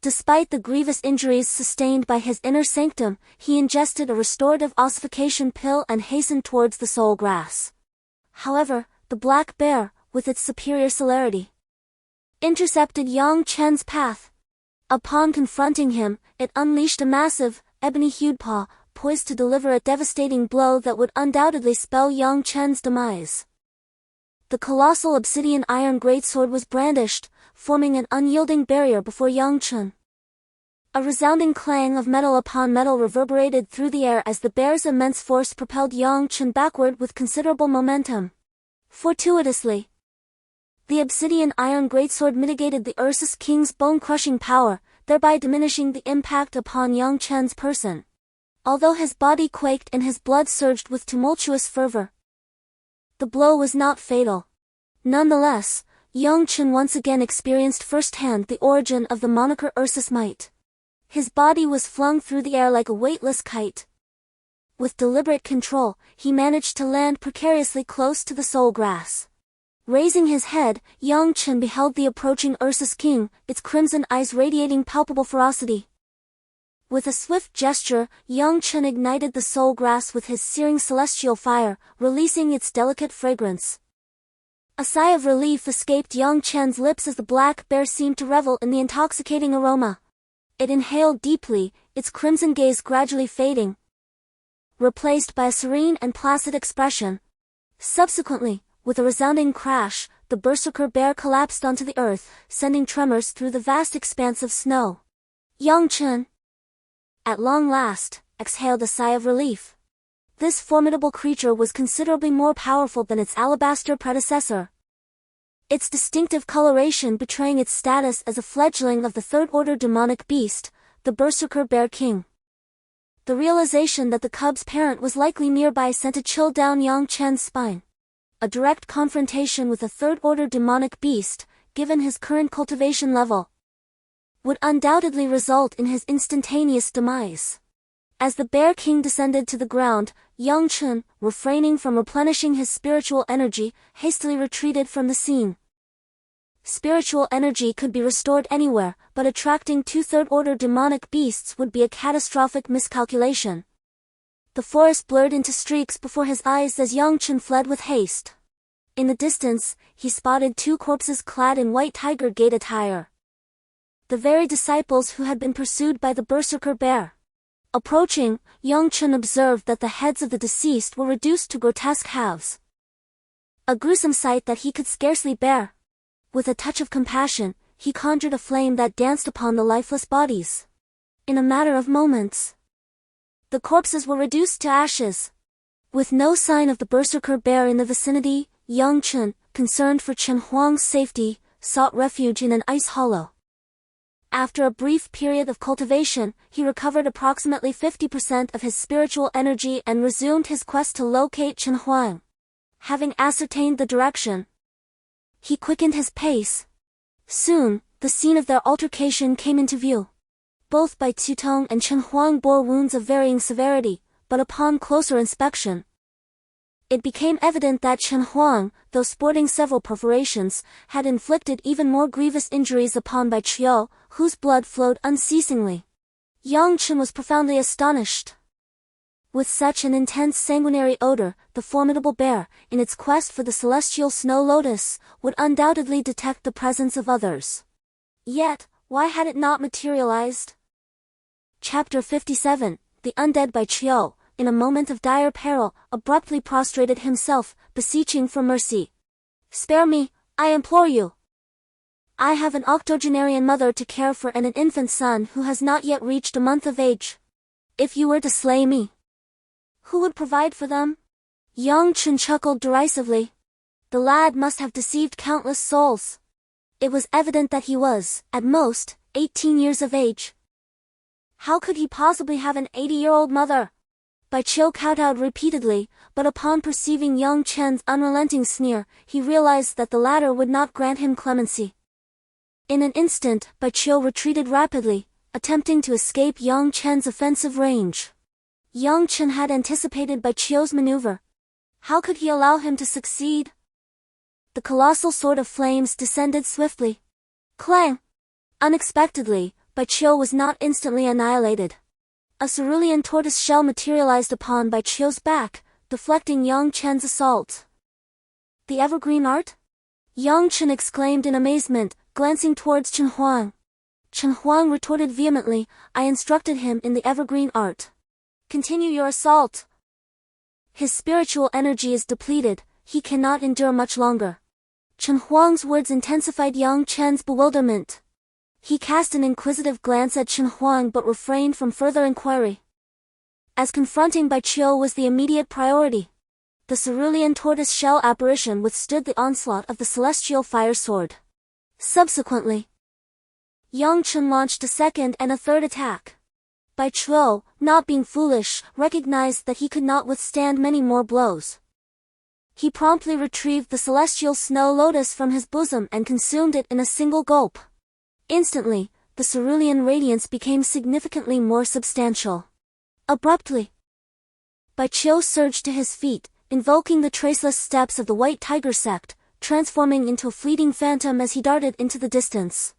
Despite the grievous injuries sustained by his inner sanctum, he ingested a restorative ossification pill and hastened towards the soul grass. However, the black bear, with its superior celerity, intercepted Yang Chen's path. Upon confronting him, it unleashed a massive, ebony-hued paw, poised to deliver a devastating blow that would undoubtedly spell Yang Chen's demise. The colossal obsidian iron greatsword was brandished, forming an unyielding barrier before Yang Chen. A resounding clang of metal upon metal reverberated through the air as the bear's immense force propelled Yang Chen backward with considerable momentum. Fortuitously, the obsidian iron greatsword mitigated the Ursus King's bone-crushing power, thereby diminishing the impact upon Yang Chen's person. Although his body quaked and his blood surged with tumultuous fervor, the blow was not fatal. Nonetheless, Yang Chen once again experienced firsthand the origin of the moniker Ursus might. His body was flung through the air like a weightless kite. With deliberate control, he managed to land precariously close to the soul grass. Raising his head, Yang Chen beheld the approaching Ursus King, its crimson eyes radiating palpable ferocity. With a swift gesture, Yang Chen ignited the soul grass with his searing celestial fire, releasing its delicate fragrance. A sigh of relief escaped Yang Chen's lips as the black bear seemed to revel in the intoxicating aroma. It inhaled deeply, its crimson gaze gradually fading, replaced by a serene and placid expression. Subsequently, with a resounding crash, the berserker bear collapsed onto the earth, sending tremors through the vast expanse of snow. Yang Chen, at long last, exhaled a sigh of relief. This formidable creature was considerably more powerful than its alabaster predecessor, its distinctive coloration betraying its status as a fledgling of the third-order demonic beast, the Berserker Bear King. The realization that the cub's parent was likely nearby sent a chill down Yang Chen's spine. A direct confrontation with a third-order demonic beast, given his current cultivation level, would undoubtedly result in his instantaneous demise. As the Bear King descended to the ground, Yang Chen, refraining from replenishing his spiritual energy, hastily retreated from the scene. Spiritual energy could be restored anywhere, but attracting two third-order demonic beasts would be a catastrophic miscalculation. The forest blurred into streaks before his eyes as Yang Chen fled with haste. In the distance, he spotted two corpses clad in white tiger gate attire. The very disciples who had been pursued by the berserker bear. Approaching, Yang Chen observed that the heads of the deceased were reduced to grotesque halves. A gruesome sight that he could scarcely bear. With a touch of compassion, he conjured a flame that danced upon the lifeless bodies. In a matter of moments, the corpses were reduced to ashes. With no sign of the berserker bear in the vicinity, Yang Chen, concerned for Tianhuang's safety, sought refuge in an ice hollow. After a brief period of cultivation, he recovered approximately 50% of his spiritual energy and resumed his quest to locate Tianhuang. Having ascertained the direction, he quickened his pace. Soon, the scene of their altercation came into view. Both Bai Tutong and Tianhuang bore wounds of varying severity, but upon closer inspection, It became evident that Tianhuang, though sporting several perforations, had inflicted even more grievous injuries upon Bai Qiu, whose blood flowed unceasingly. Yang Chen was profoundly astonished. With such an intense sanguinary odor, the formidable bear, in its quest for the celestial snow lotus, would undoubtedly detect the presence of others. Yet, why had it not materialized? Chapter 57, The Undead Bai Qiu, in a moment of dire peril, abruptly prostrated himself, beseeching for mercy. "Spare me, I implore you. I have an octogenarian mother to care for and an infant son who has not yet reached a month of age. If you were to slay me, who would provide for them?" Yang Chen chuckled derisively. The lad must have deceived countless souls. It was evident that he was, at most, 18 years of age. How could he possibly have an 80-year-old mother? Bai Qiu kowtowed repeatedly, but upon perceiving Yang Chen's unrelenting sneer, he realized that the latter would not grant him clemency. In an instant, Bai Qiu retreated rapidly, attempting to escape Yang Chen's offensive range. Yang Chen had anticipated Bai Qiu's maneuver. How could he allow him to succeed? The colossal sword of flames descended swiftly. Clang! Unexpectedly, Bai Qiu was not instantly annihilated. A cerulean tortoise shell materialized upon Bai Qiu's back, deflecting Yang Chen's assault. "The evergreen art?" Yang Chen exclaimed in amazement, glancing towards Tianhuang. Tianhuang retorted vehemently, "I instructed him in the evergreen art. Continue your assault. His spiritual energy is depleted, he cannot endure much longer." Tianhuang's words intensified Yang Chen's bewilderment. He cast an inquisitive glance at Tianhuang but refrained from further inquiry. As confronting Bai Qiu was the immediate priority, the cerulean tortoise shell apparition withstood the onslaught of the celestial fire sword. Subsequently, Yang Chen launched a second and a third attack. Bai Qiu, not being foolish, recognized that he could not withstand many more blows. He promptly retrieved the celestial snow lotus from his bosom and consumed it in a single gulp. Instantly, the cerulean radiance became significantly more substantial. Abruptly, Bai Qiu surged to his feet, invoking the traceless steps of the White Tiger Sect, transforming into a fleeting phantom as he darted into the distance.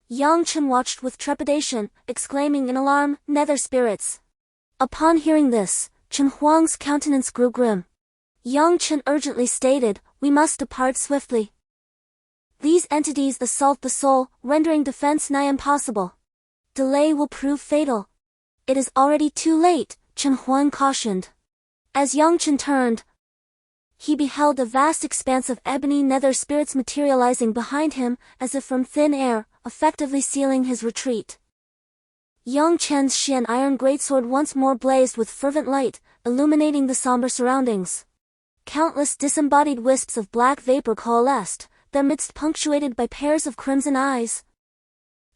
Yang Chen watched with trepidation, exclaiming in alarm, "Nether spirits!" Upon hearing this, Tianhuang's countenance grew grim. Yang Chen urgently stated, "We must depart swiftly. These entities assault the soul, rendering defense nigh impossible. Delay will prove fatal." "It is already too late," Tianhuang cautioned. As Yang Chen turned, he beheld a vast expanse of ebony nether spirits materializing behind him, as if from thin air, effectively sealing his retreat. Yang Chen's Xian iron greatsword once more blazed with fervent light, illuminating the somber surroundings. Countless disembodied wisps of black vapor coalesced, their midst punctuated by pairs of crimson eyes,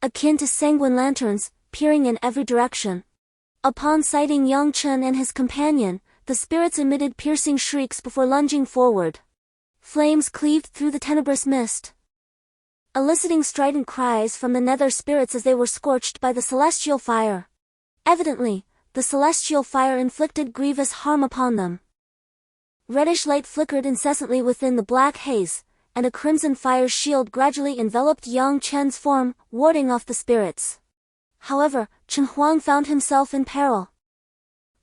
akin to sanguine lanterns, peering in every direction. Upon sighting Yang Chen and his companion, the spirits emitted piercing shrieks before lunging forward. Flames cleaved through the tenebrous mist, eliciting strident cries from the nether spirits as they were scorched by the celestial fire. Evidently, the celestial fire inflicted grievous harm upon them. Reddish light flickered incessantly within the black haze, and a crimson fire shield gradually enveloped Yang Chen's form, warding off the spirits. However, Tianhuang found himself in peril.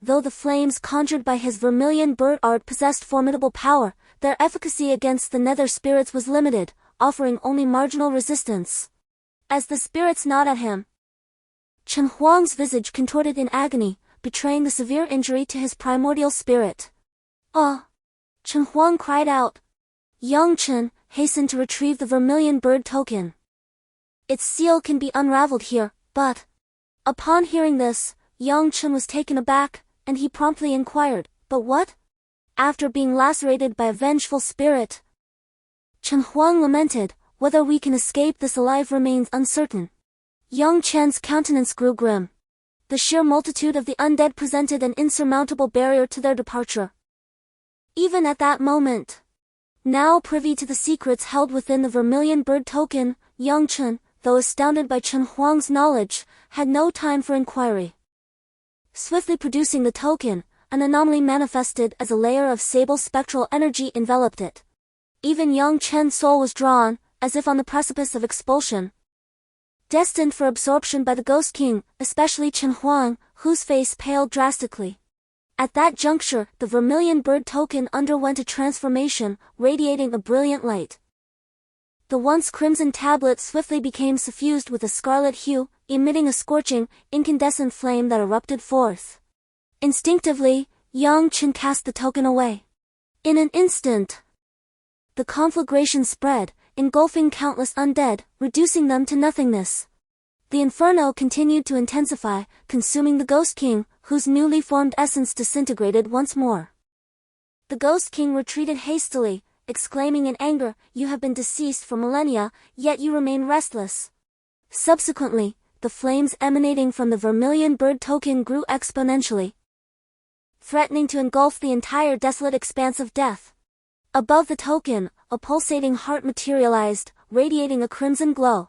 Though the flames conjured by his vermilion bird art possessed formidable power, their efficacy against the nether spirits was limited, offering only marginal resistance. As the spirits gnawed at him, Tianhuang's visage contorted in agony, betraying the severe injury to his primordial spirit. "Ah!" Tianhuang cried out. Yang Chen hastened to retrieve the vermilion bird token. "Its seal can be unraveled here, but..." Upon hearing this, Yang Chen was taken aback, and he promptly inquired, "But what?" "After being lacerated by a vengeful spirit," Tianhuang lamented, "whether we can escape this alive remains uncertain." Yang Chen's countenance grew grim. The sheer multitude of the undead presented an insurmountable barrier to their departure. Even at that moment, now privy to the secrets held within the vermilion bird token, Yang Chen, though astounded by Tianhuang's knowledge, had no time for inquiry. Swiftly producing the token, an anomaly manifested as a layer of sable spectral energy enveloped it. Even Yang Chen's soul was drawn, as if on the precipice of expulsion, destined for absorption by the Ghost King, especially Tianhuang, whose face paled drastically. At that juncture, the vermilion bird token underwent a transformation, radiating a brilliant light. The once crimson tablet swiftly became suffused with a scarlet hue, emitting a scorching, incandescent flame that erupted forth. Instinctively, Yang Chen cast the token away. In an instant, the conflagration spread, engulfing countless undead, reducing them to nothingness. The inferno continued to intensify, consuming the Ghost King, whose newly formed essence disintegrated once more. The Ghost King retreated hastily, exclaiming in anger, "You have been deceased for millennia, yet you remain restless." Subsequently, the flames emanating from the vermilion bird token grew exponentially, threatening to engulf the entire desolate expanse of death. Above the token, a pulsating heart materialized, radiating a crimson glow.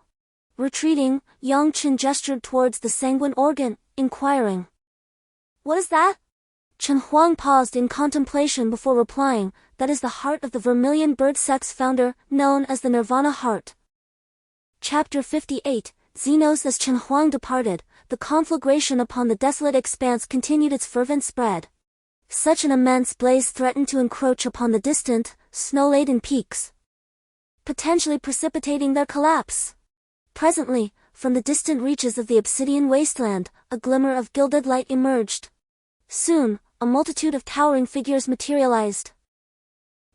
Retreating, Yang Chen gestured towards the sanguine organ, inquiring, "What is that?" Tianhuang paused in contemplation before replying, "That is the heart of the vermilion bird sect's founder, known as the Nirvana heart." Chapter 58, Xenos. As Tianhuang departed, the conflagration upon the desolate expanse continued its fervent spread. Such an immense blaze threatened to encroach upon the distant, snow-laden peaks, potentially precipitating their collapse. Presently, from the distant reaches of the obsidian wasteland, a glimmer of gilded light emerged. Soon, a multitude of towering figures materialized.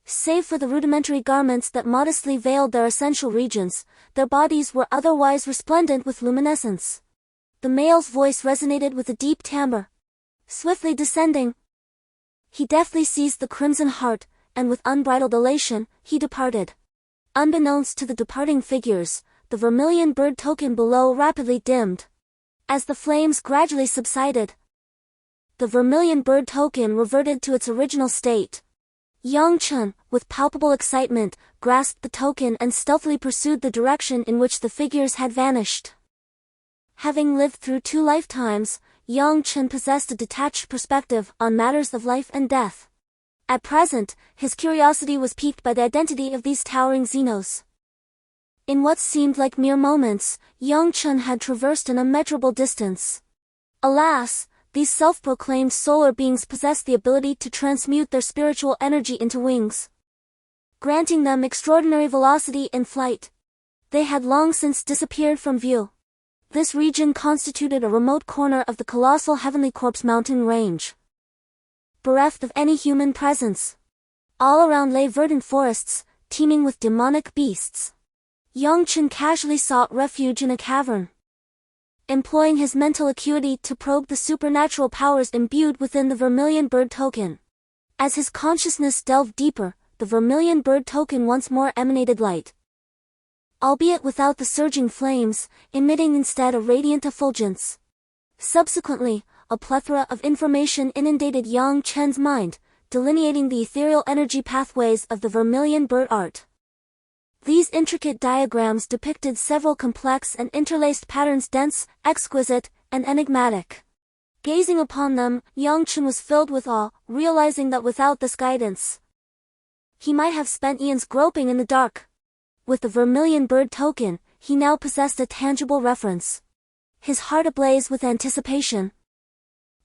Save for the rudimentary garments that modestly veiled their essential regions, their bodies were otherwise resplendent with luminescence. The male's voice resonated with a deep timbre. Swiftly descending, he deftly seized the crimson heart, and with unbridled elation, he departed. Unbeknownst to the departing figures, the vermilion bird token below rapidly dimmed. As the flames gradually subsided, the vermilion bird token reverted to its original state. Yang Chen, with palpable excitement, grasped the token and stealthily pursued the direction in which the figures had vanished. Having lived through 2 lifetimes, Yang Chen possessed a detached perspective on matters of life and death. At present, his curiosity was piqued by the identity of these towering Xenos. In what seemed like mere moments, Yang Chen had traversed an immeasurable distance. Alas, these self-proclaimed solar beings possessed the ability to transmute their spiritual energy into wings, granting them extraordinary velocity in flight. They had long since disappeared from view. This region constituted a remote corner of the colossal Heavenly Corpse mountain range, bereft of any human presence. All around lay verdant forests, teeming with demonic beasts. Yang Chen casually sought refuge in a cavern, employing his mental acuity to probe the supernatural powers imbued within the vermilion bird token. As his consciousness delved deeper, the vermilion bird token once more emanated light, albeit without the surging flames, emitting instead a radiant effulgence. Subsequently, a plethora of information inundated Yang Chen's mind, delineating the ethereal energy pathways of the vermilion bird art. These intricate diagrams depicted several complex and interlaced patterns, dense, exquisite, and enigmatic. Gazing upon them, Yang Chen was filled with awe, realizing that without this guidance, he might have spent eons groping in the dark. With the vermilion bird token, he now possessed a tangible reference. His heart ablaze with anticipation,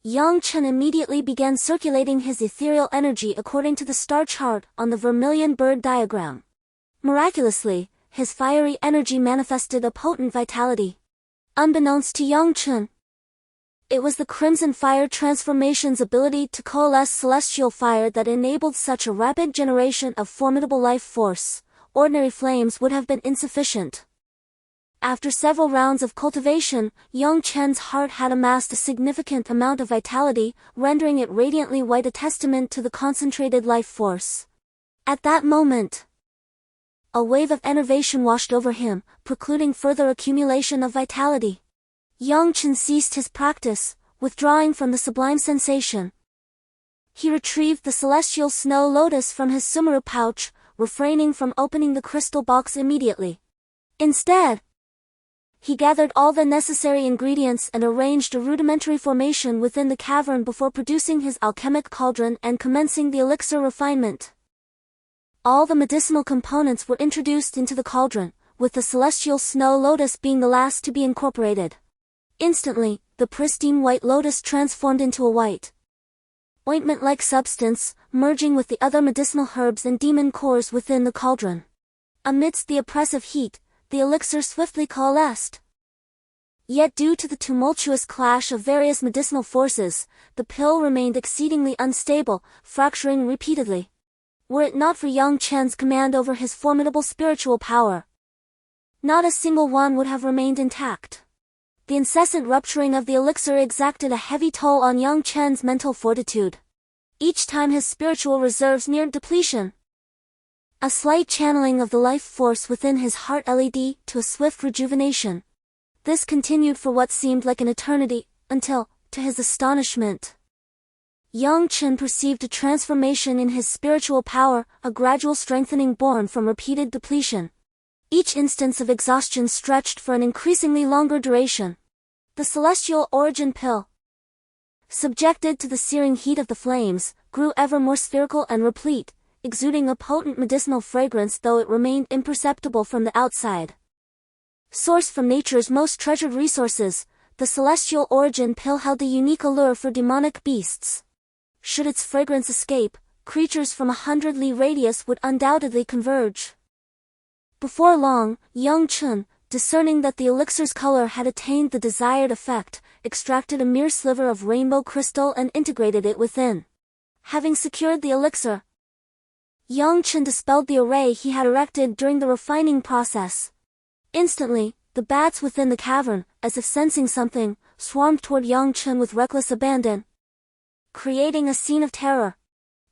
Yang Chen immediately began circulating his ethereal energy according to the star chart on the vermilion bird diagram. Miraculously, his fiery energy manifested a potent vitality. Unbeknownst to Yang Chen, it was the crimson fire transformation's ability to coalesce celestial fire that enabled such a rapid generation of formidable life force. Ordinary flames would have been insufficient. After several rounds of cultivation, Yang Chen's heart had amassed a significant amount of vitality, rendering it radiantly white, a testament to the concentrated life force. At that moment, a wave of enervation washed over him, precluding further accumulation of vitality. Yang Chen ceased his practice, withdrawing from the sublime sensation. He retrieved the celestial snow lotus from his sumeru pouch, refraining from opening the crystal box immediately. Instead, He gathered all the necessary ingredients and arranged a rudimentary formation within the cavern before producing his alchemic cauldron and commencing the elixir refinement. All the medicinal components were introduced into the cauldron, with the celestial snow lotus being the last to be incorporated. Instantly, the pristine white lotus transformed into a white, ointment-like substance, merging with the other medicinal herbs and demon cores within the cauldron. Amidst the oppressive heat, the elixir swiftly coalesced. Yet due to the tumultuous clash of various medicinal forces, the pill remained exceedingly unstable, fracturing repeatedly. Were it not for Yang Chen's command over his formidable spiritual power, not a single one would have remained intact. The incessant rupturing of the elixir exacted a heavy toll on Yang Chen's mental fortitude. Each time his spiritual reserves neared depletion, a slight channeling of the life force within his heart led to a swift rejuvenation. This continued for what seemed like an eternity, until, to his astonishment, Yang Chen perceived a transformation in his spiritual power, a gradual strengthening born from repeated depletion. Each instance of exhaustion stretched for an increasingly longer duration. The celestial origin pill, subjected to the searing heat of the flames, grew ever more spherical and replete, exuding a potent medicinal fragrance though it remained imperceptible from the outside. Sourced from nature's most treasured resources, the celestial origin pill held a unique allure for demonic beasts. Should its fragrance escape, creatures from 100 li radius would undoubtedly converge. Before long, Yang Chen, discerning that the elixir's color had attained the desired effect, extracted a mere sliver of rainbow crystal and integrated it within. Having secured the elixir, Yang Chen dispelled the array he had erected during the refining process. Instantly, the bats within the cavern, as if sensing something, swarmed toward Yang Chen with reckless abandon, creating a scene of terror.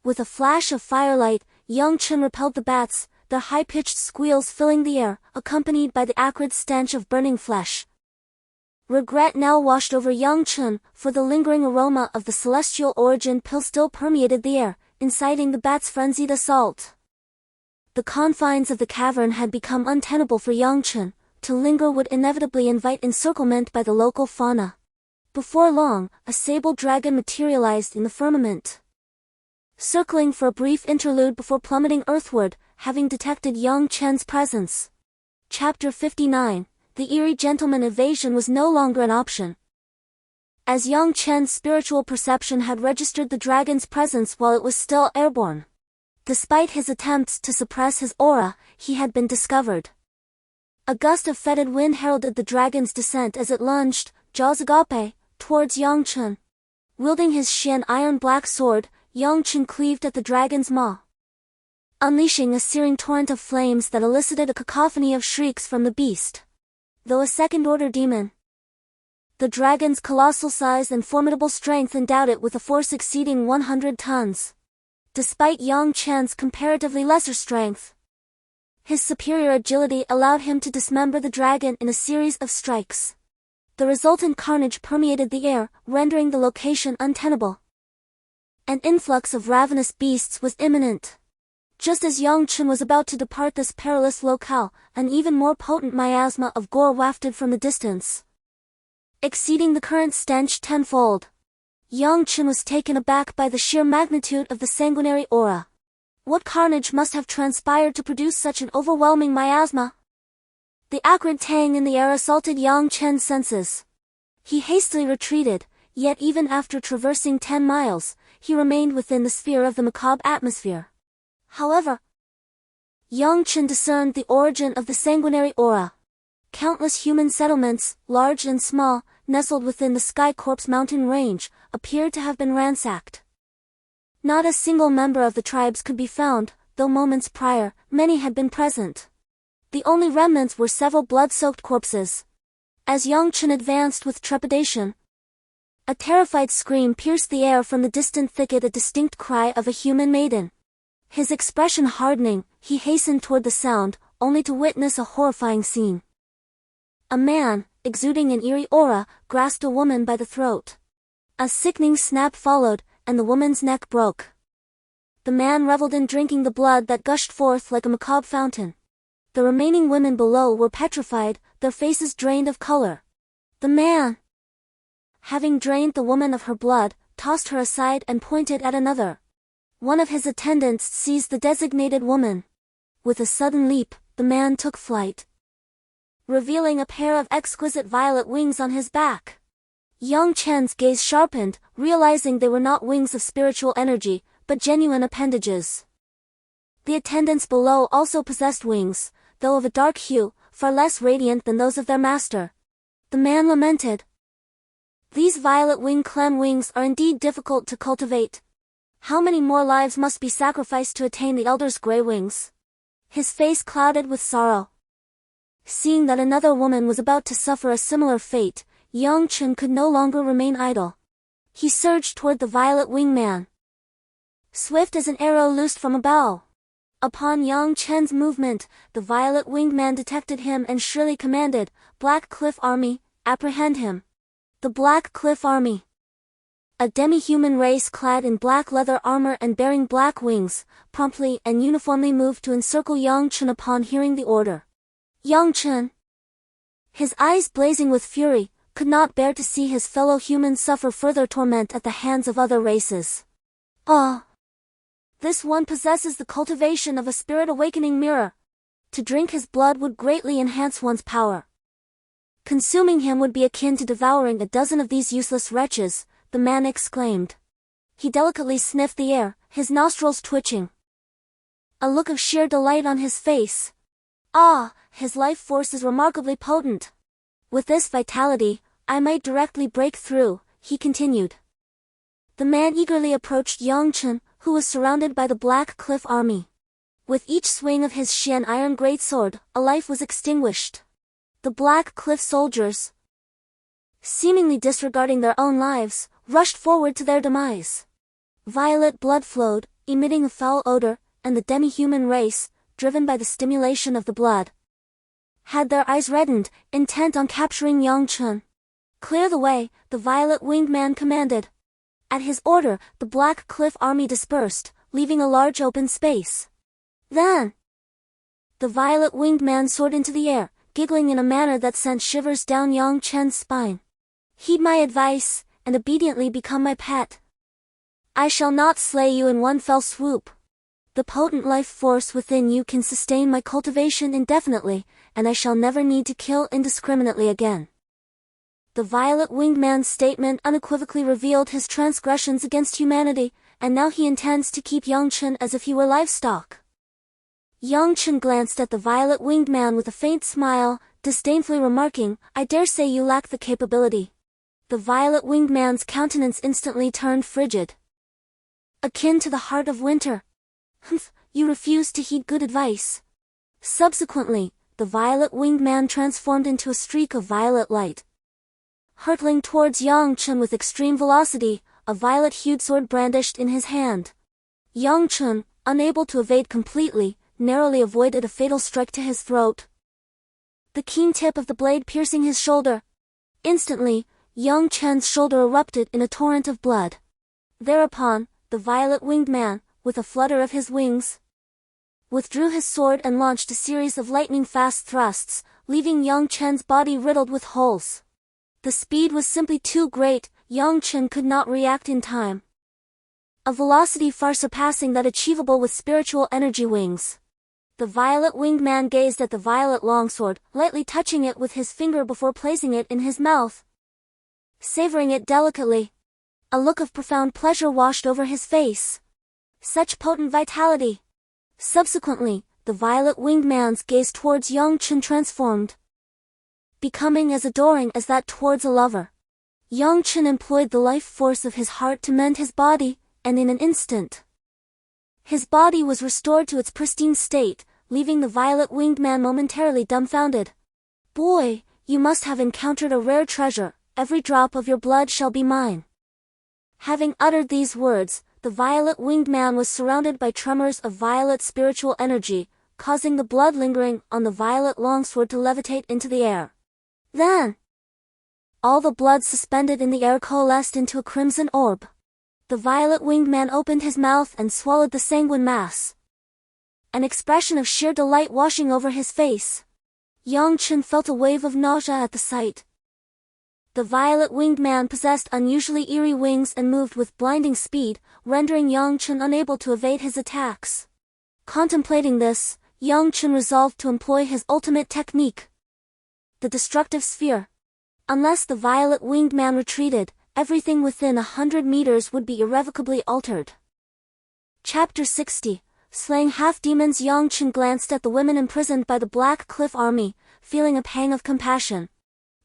With a flash of firelight, Yang Chen repelled the bats, their high-pitched squeals filling the air, accompanied by the acrid stench of burning flesh. Regret now washed over Yang Chen, for the lingering aroma of the celestial origin pill still permeated the air, inciting the bats' frenzied assault. The confines of the cavern had become untenable for Yang Chen. To linger would inevitably invite encirclement by the local fauna. Before long, a sable dragon materialized in the firmament, circling for a brief interlude before plummeting earthward, having detected Yang Chen's presence. Chapter 59. The eerie gentleman evasion was no longer an option, as Yang Chen's spiritual perception had registered the dragon's presence while it was still airborne. Despite his attempts to suppress his aura, he had been discovered. A gust of fetid wind heralded the dragon's descent as it lunged, jaws agape, towards Yang Chen. Wielding his Xian iron-black sword, Yang Chen cleaved at the dragon's maw, unleashing a searing torrent of flames that elicited a cacophony of shrieks from the beast. Though a second-order demon, the dragon's colossal size and formidable strength endowed it with a force exceeding 100 tons. Despite Yang Chen's comparatively lesser strength, his superior agility allowed him to dismember the dragon in a series of strikes. The resultant carnage permeated the air, rendering the location untenable. An influx of ravenous beasts was imminent. Just as Yang Chen was about to depart this perilous locale, an even more potent miasma of gore wafted from the distance, exceeding the current stench tenfold. Yang Chen was taken aback by the sheer magnitude of the sanguinary aura. What carnage must have transpired to produce such an overwhelming miasma? The acrid tang in the air assaulted Yang Chen's senses. He hastily retreated, yet even after traversing 10 miles, he remained within the sphere of the macabre atmosphere. However, Yang Chen discerned the origin of the sanguinary aura. Countless human settlements, large and small, nestled within the Sky Corpse mountain range, appeared to have been ransacked. Not a single member of the tribes could be found, though moments prior, many had been present. The only remnants were several blood-soaked corpses. As Yang Chen advanced with trepidation, a terrified scream pierced the air from the distant thicket, a distinct cry of a human maiden. His expression hardening, he hastened toward the sound, only to witness a horrifying scene. A man, exuding an eerie aura, grasped a woman by the throat. A sickening snap followed, and the woman's neck broke. The man reveled in drinking the blood that gushed forth like a macabre fountain. The remaining women below were petrified, their faces drained of color. The man, having drained the woman of her blood, tossed her aside and pointed at another. One of his attendants seized the designated woman. With a sudden leap, the man took flight, revealing a pair of exquisite violet wings on his back. Yang Chen's gaze sharpened, realizing they were not wings of spiritual energy, but genuine appendages. The attendants below also possessed wings, though of a dark hue, far less radiant than those of their master. The man lamented. These violet wing clan wings are indeed difficult to cultivate. How many more lives must be sacrificed to attain the elder's grey wings? His face clouded with sorrow. Seeing that another woman was about to suffer a similar fate, Yang Chen could no longer remain idle. He surged toward the violet wing man, swift as an arrow loosed from a bow. Upon Yang Chen's movement, the violet winged man detected him and shrilly commanded, "Black Cliff Army, apprehend him." The Black Cliff Army, a demi-human race clad in black leather armor and bearing black wings, promptly and uniformly moved to encircle Yang Chen upon hearing the order. Yang Chen, his eyes blazing with fury, could not bear to see his fellow humans suffer further torment at the hands of other races. Ah! This one possesses the cultivation of a spirit awakening mirror. To drink his blood would greatly enhance one's power. Consuming him would be akin to devouring a dozen of these useless wretches, the man exclaimed. He delicately sniffed the air, his nostrils twitching, a look of sheer delight on his face. Ah, his life force is remarkably potent. With this vitality, I might directly break through, he continued. The man eagerly approached Yang Chen, who was surrounded by the Black Cliff Army. With each swing of his Xian iron greatsword, a life was extinguished. The Black Cliff soldiers, seemingly disregarding their own lives, rushed forward to their demise. Violet blood flowed, emitting a foul odor, and the demi-human race, driven by the stimulation of the blood, had their eyes reddened, intent on capturing Yang Chen. "Clear the way," the violet-winged man commanded. At his order, the Black Cliff Army dispersed, leaving a large open space. Then, the violet-winged man soared into the air, giggling in a manner that sent shivers down Yang Chen's spine. "Heed my advice, and obediently become my pet. I shall not slay you in one fell swoop. The potent life force within you can sustain my cultivation indefinitely, and I shall never need to kill indiscriminately again." The violet-winged man's statement unequivocally revealed his transgressions against humanity, and now he intends to keep Yang Chen as if he were livestock. Yang Chen glanced at the violet-winged man with a faint smile, disdainfully remarking, "I dare say you lack the capability." The violet-winged man's countenance instantly turned frigid, akin to the heart of winter. "Humph, you refuse to heed good advice." Subsequently, the violet-winged man transformed into a streak of violet light, hurtling towards Yang Chen with extreme velocity, a violet-hued sword brandished in his hand. Yang Chen, unable to evade completely, narrowly avoided a fatal strike to his throat, the keen tip of the blade piercing his shoulder. Instantly, Yang Chen's shoulder erupted in a torrent of blood. Thereupon, the violet-winged man, with a flutter of his wings, withdrew his sword and launched a series of lightning-fast thrusts, leaving Yang Chen's body riddled with holes. The speed was simply too great, Yang Chen could not react in time. A velocity far surpassing that achievable with spiritual energy wings. The violet-winged man gazed at the violet longsword, lightly touching it with his finger before placing it in his mouth, savoring it delicately. A look of profound pleasure washed over his face. Such potent vitality! Subsequently, the violet-winged man's gaze towards Yang Chen transformed, becoming as adoring as that towards a lover. Yang Chen employed the life force of his heart to mend his body, and in an instant, his body was restored to its pristine state, leaving the violet-winged man momentarily dumbfounded. "Boy, you must have encountered a rare treasure, every drop of your blood shall be mine." Having uttered these words, the violet-winged man was surrounded by tremors of violet spiritual energy, causing the blood lingering on the violet longsword to levitate into the air. Then, all the blood suspended in the air coalesced into a crimson orb. The violet-winged man opened his mouth and swallowed the sanguine mass. an expression of sheer delight washing over his face. Yang Chen felt a wave of nausea at the sight. The violet-winged man possessed unusually eerie wings and moved with blinding speed, rendering Yang Chen unable to evade his attacks. Contemplating this, Yang Chen resolved to employ his ultimate technique, the destructive sphere. Unless the violet-winged man retreated, everything within 100 meters would be irrevocably altered. Chapter 60. Slaying half-demons. Yang Chen glanced at the women imprisoned by the Black Cliff Army, feeling a pang of compassion.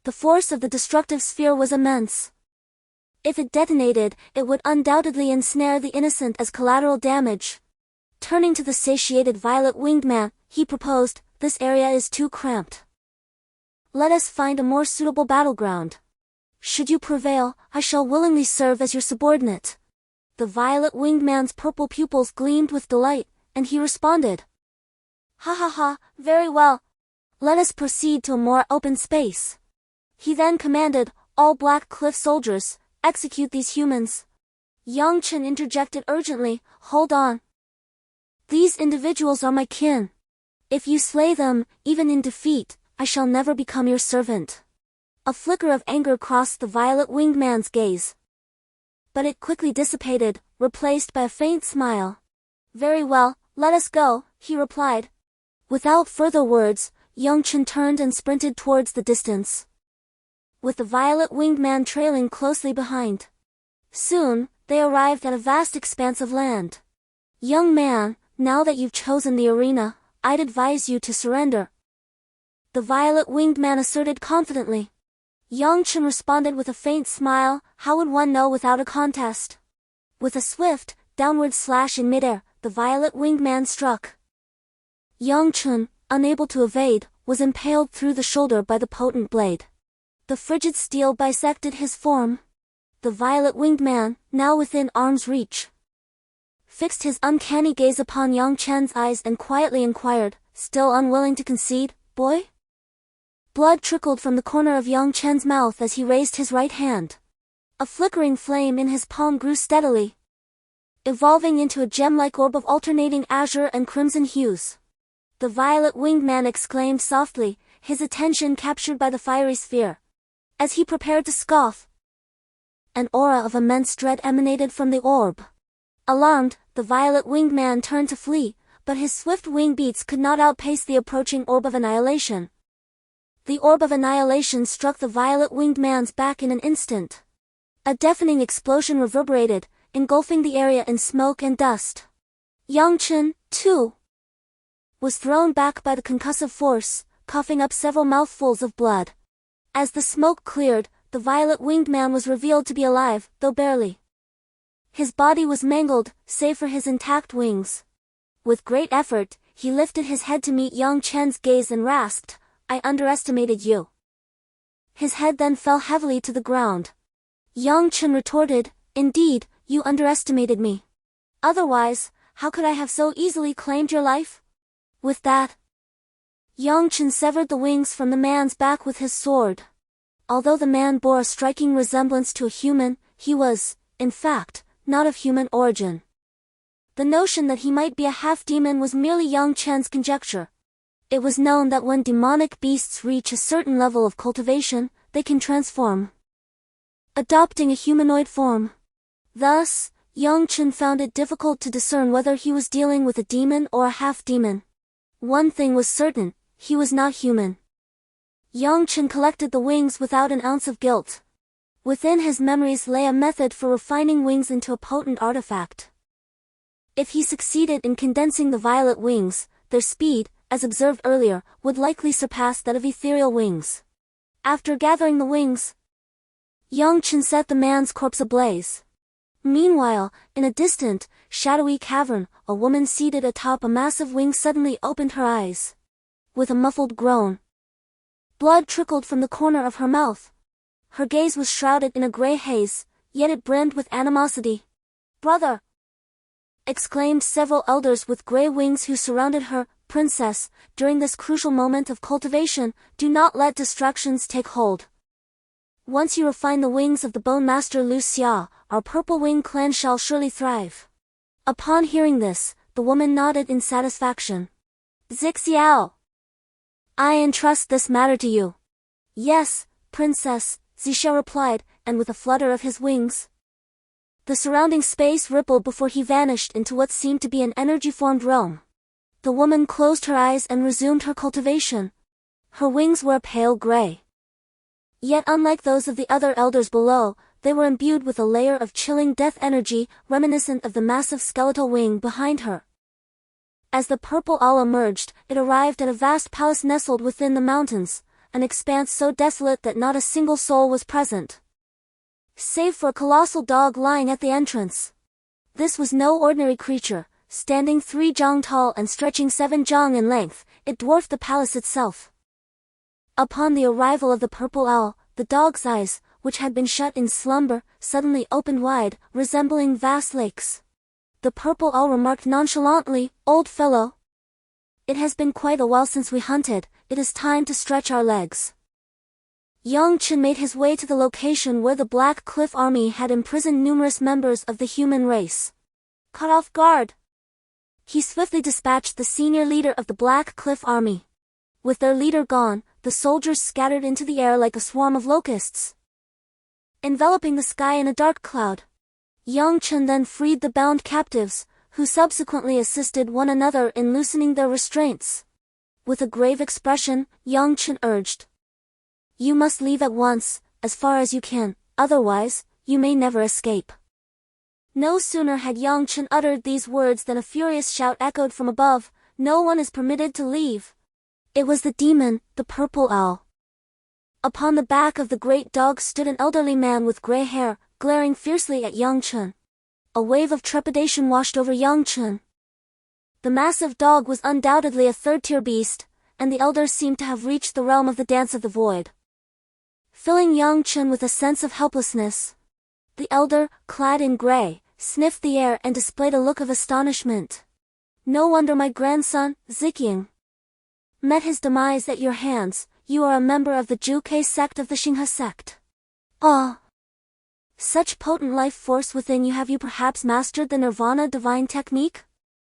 The force of the destructive sphere was immense. If it detonated, it would undoubtedly ensnare the innocent as collateral damage. Turning to the satiated violet-winged man, he proposed, "This area is too cramped. Let us find a more suitable battleground. Should you prevail, I shall willingly serve as your subordinate." The violet-winged man's purple pupils gleamed with delight, and he responded, "Ha ha ha, very well. Let us proceed to a more open space." He then commanded, "All Black Cliff soldiers, execute these humans." Yang Chen interjected urgently, "Hold on. These individuals are my kin. If you slay them, even in defeat, I shall never become your servant." A flicker of anger crossed the violet-winged man's gaze. But it quickly dissipated, replaced by a faint smile. "Very well, let us go," he replied. Without further words, Yang Chen turned and sprinted towards the distance, with the violet-winged man trailing closely behind. Soon, they arrived at a vast expanse of land. "Young man, now that you've chosen the arena, I'd advise you to surrender," the violet-winged man asserted confidently. Yang Chen responded with a faint smile, "How would one know without a contest?" With a swift, downward slash in midair, the violet-winged man struck. Yang Chen, unable to evade, was impaled through the shoulder by the potent blade. The frigid steel bisected his form. The violet-winged man, now within arm's reach, fixed his uncanny gaze upon Yang Chen's eyes and quietly inquired, still unwilling to concede, "Boy?" Blood trickled from the corner of Yang Chen's mouth as he raised his right hand. A flickering flame in his palm grew steadily, evolving into a gem-like orb of alternating azure and crimson hues. The violet-winged man exclaimed softly, his attention captured by the fiery sphere. As he prepared to scoff, an aura of immense dread emanated from the orb. Alarmed, the violet-winged man turned to flee, but his swift wing beats could not outpace the approaching orb of annihilation. The orb of annihilation struck the violet-winged man's back in an instant. A deafening explosion reverberated, engulfing the area in smoke and dust. Yang Chen, too, was thrown back by the concussive force, coughing up several mouthfuls of blood. As the smoke cleared, the violet-winged man was revealed to be alive, though barely. His body was mangled, save for his intact wings. With great effort, he lifted his head to meet Yang Chen's gaze and rasped, "I underestimated you." His head then fell heavily to the ground. Yang Chen retorted, "Indeed, you underestimated me. Otherwise, how could I have so easily claimed your life?" With that, Yang Chen severed the wings from the man's back with his sword. Although the man bore a striking resemblance to a human, he was, in fact, not of human origin. The notion that he might be a half-demon was merely Yang Chen's conjecture. It was known that when demonic beasts reach a certain level of cultivation, they can transform, adopting a humanoid form. Thus, Yang Chen found it difficult to discern whether he was dealing with a demon or a half-demon. One thing was certain, he was not human. Yang Chen collected the wings without an ounce of guilt. Within his memories lay a method for refining wings into a potent artifact. If he succeeded in condensing the violet wings, their speed, as observed earlier, would likely surpass that of ethereal wings. After gathering the wings, Yang Chen set the man's corpse ablaze. Meanwhile, in a distant, shadowy cavern, a woman seated atop a massive wing suddenly opened her eyes. With a muffled groan, blood trickled from the corner of her mouth. Her gaze was shrouded in a gray haze, yet it brimmed with animosity. "Brother!" exclaimed several elders with gray wings who surrounded her. "Princess, during this crucial moment of cultivation, do not let distractions take hold. Once you refine the wings of the Bone Master Lu Xia, our Purple Wing clan shall surely thrive." Upon hearing this, The woman nodded in satisfaction. Zixiao. I entrust this matter to you. Yes, princess, Zixia replied, and with a flutter of his wings, the surrounding space rippled before he vanished into what seemed to be an energy-formed realm. The woman closed her eyes and resumed her cultivation. Her wings were a pale gray. Yet unlike those of the other elders below, they were imbued with a layer of chilling death energy, reminiscent of the massive skeletal wing behind her. As the purple owl emerged, it arrived at a vast palace nestled within the mountains, an expanse so desolate that not a single soul was present, save for a colossal dog lying at the entrance. This was no ordinary creature. Standing 3 zhang tall and stretching 7 zhang in length, it dwarfed the palace itself. Upon the arrival of the purple owl, the dog's eyes, which had been shut in slumber, suddenly opened wide, resembling vast lakes. The purple owl remarked nonchalantly, "Old fellow, it has been quite a while since we hunted, it is time to stretch our legs." Yang Chen made his way to the location where the Black Cliff Army had imprisoned numerous members of the human race. Caught off guard, he swiftly dispatched the senior leader of the Black Cliff Army. With their leader gone, the soldiers scattered into the air like a swarm of locusts, enveloping the sky in a dark cloud. Yang Chen then freed the bound captives, who subsequently assisted one another in loosening their restraints. With a grave expression, Yang Chen urged, "You must leave at once, as far as you can, otherwise, you may never escape." No sooner had Yang Chen uttered these words than a furious shout echoed from above, "No one is permitted to leave." It was the demon, the purple owl. Upon the back of the great dog stood an elderly man with gray hair, glaring fiercely at Yang Chen. A wave of trepidation washed over Yang Chen. The massive dog was undoubtedly a third-tier beast, and the elder seemed to have reached the realm of the Dance of the Void. Filling Yang Chen with a sense of helplessness, the elder, clad in gray, sniffed the air and displayed a look of astonishment. "No wonder my grandson, Ziqing, met his demise at your hands. You are a member of the Alchemy Sect of the Xinghe Sect. Ah! Such potent life force within you. Have you perhaps mastered the Nirvana divine technique?"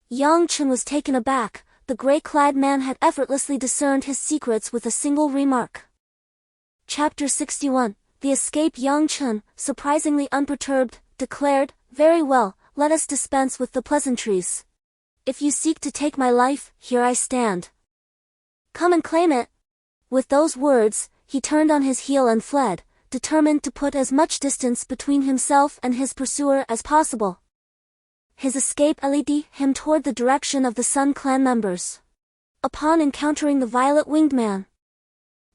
Yang Chen was taken aback. The gray-clad man had effortlessly discerned his secrets with a single remark. Chapter 61. The Escape. Yang Chen, surprisingly unperturbed, declared, "Very well, let us dispense with the pleasantries. If you seek to take my life, here I stand. Come and claim it." With those words, he turned on his heel and fled, determined to put as much distance between himself and his pursuer as possible. His escape led him toward the direction of the Sun Clan members. Upon encountering the violet-winged man,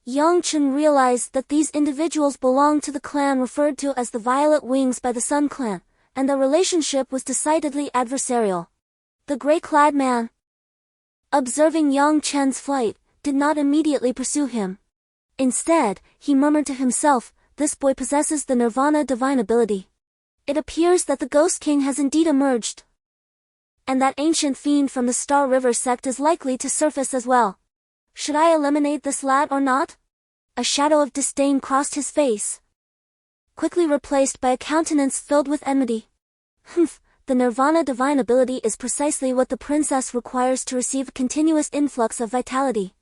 Yang Chen realized that these individuals belonged to the clan referred to as the Violet Wings by the Sun Clan, and their relationship was decidedly adversarial. The gray-clad man, observing Yang Chen's flight, did not immediately pursue him. Instead, he murmured to himself, "This boy possesses the Nirvana divine ability. It appears that the Ghost King has indeed emerged, and that ancient fiend from the Star River sect is likely to surface as well. Should I eliminate this lad or not?" A shadow of disdain crossed his face, quickly replaced by a countenance filled with enmity. "Humph, the Nirvana divine ability is precisely what the princess requires to receive a continuous influx of vitality.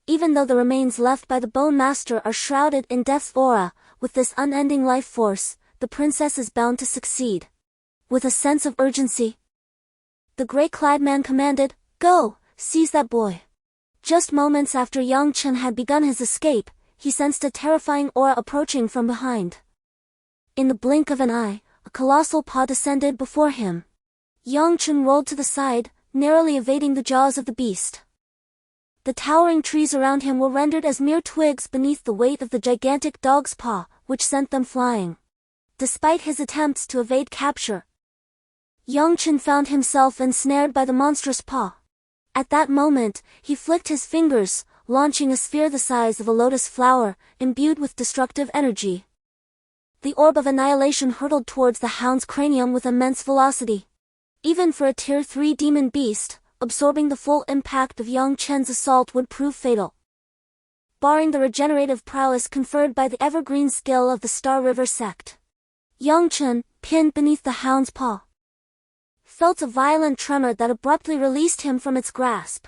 Even though the remains left by the Bone Master are shrouded in death's aura, with this unending life force, the princess is bound to succeed." With a sense of urgency, the gray-clad man commanded, "Go, seize that boy." Just moments after Yang Chen had begun his escape, he sensed a terrifying aura approaching from behind. In the blink of an eye, a colossal paw descended before him. Yang Chen rolled to the side, narrowly evading the jaws of the beast. The towering trees around him were rendered as mere twigs beneath the weight of the gigantic dog's paw, which sent them flying. Despite his attempts to evade capture, Yang Chen found himself ensnared by the monstrous paw. At that moment, he flicked his fingers, launching a sphere the size of a lotus flower, imbued with destructive energy. The orb of annihilation hurtled towards the hound's cranium with immense velocity. Even for a Tier 3 demon beast, absorbing the full impact of Yang Chen's assault would prove fatal. Barring the regenerative prowess conferred by the evergreen skill of the Star River sect, Yang Chen, pinned beneath the hound's paw, felt a violent tremor that abruptly released him from its grasp.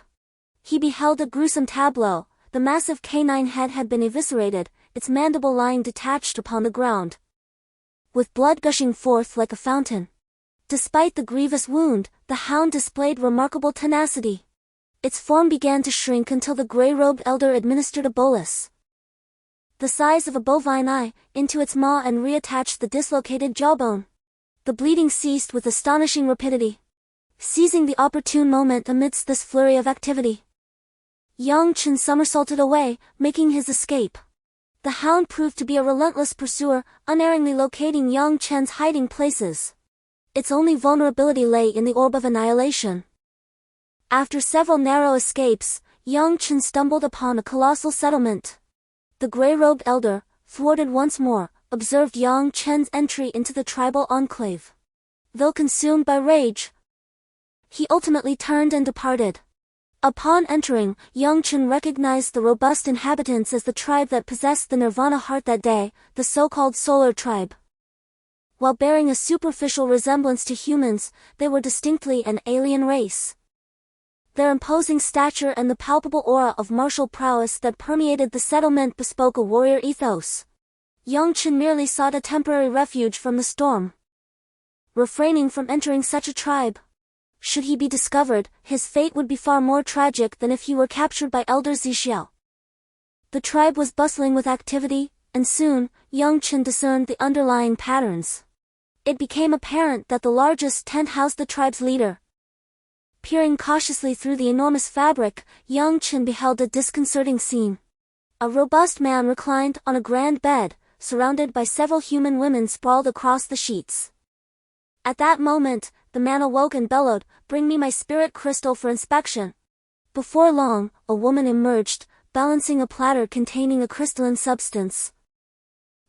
He beheld a gruesome tableau. The massive canine head had been eviscerated, its mandible lying detached upon the ground, with blood gushing forth like a fountain. Despite the grievous wound, the hound displayed remarkable tenacity. Its form began to shrink until the gray-robed elder administered a bolus, the size of a bovine eye, into its maw and reattached the dislocated jawbone. The bleeding ceased with astonishing rapidity. Seizing the opportune moment amidst this flurry of activity, Yang Chen somersaulted away, making his escape. The hound proved to be a relentless pursuer, unerringly locating Yang Chen's hiding places. Its only vulnerability lay in the orb of annihilation. After several narrow escapes, Yang Chen stumbled upon a colossal settlement. The gray-robed elder, thwarted once more, observed Yang Chen's entry into the tribal enclave. Though consumed by rage, he ultimately turned and departed. Upon entering, Yang Chen recognized the robust inhabitants as the tribe that possessed the Nirvana heart that day, the so-called Solar Tribe. While bearing a superficial resemblance to humans, they were distinctly an alien race. Their imposing stature and the palpable aura of martial prowess that permeated the settlement bespoke a warrior ethos. Yang Chen merely sought a temporary refuge from the storm, refraining from entering such a tribe. Should he be discovered, his fate would be far more tragic than if he were captured by Elder Zixiao. The tribe was bustling with activity, and soon, Yang Chen discerned the underlying patterns. It became apparent that the largest tent housed the tribe's leader. Peering cautiously through the enormous fabric, Yang Chen beheld a disconcerting scene. A robust man reclined on a grand bed, surrounded by several human women sprawled across the sheets. At that moment, the man awoke and bellowed, "Bring me my spirit crystal for inspection." Before long, a woman emerged, balancing a platter containing a crystalline substance,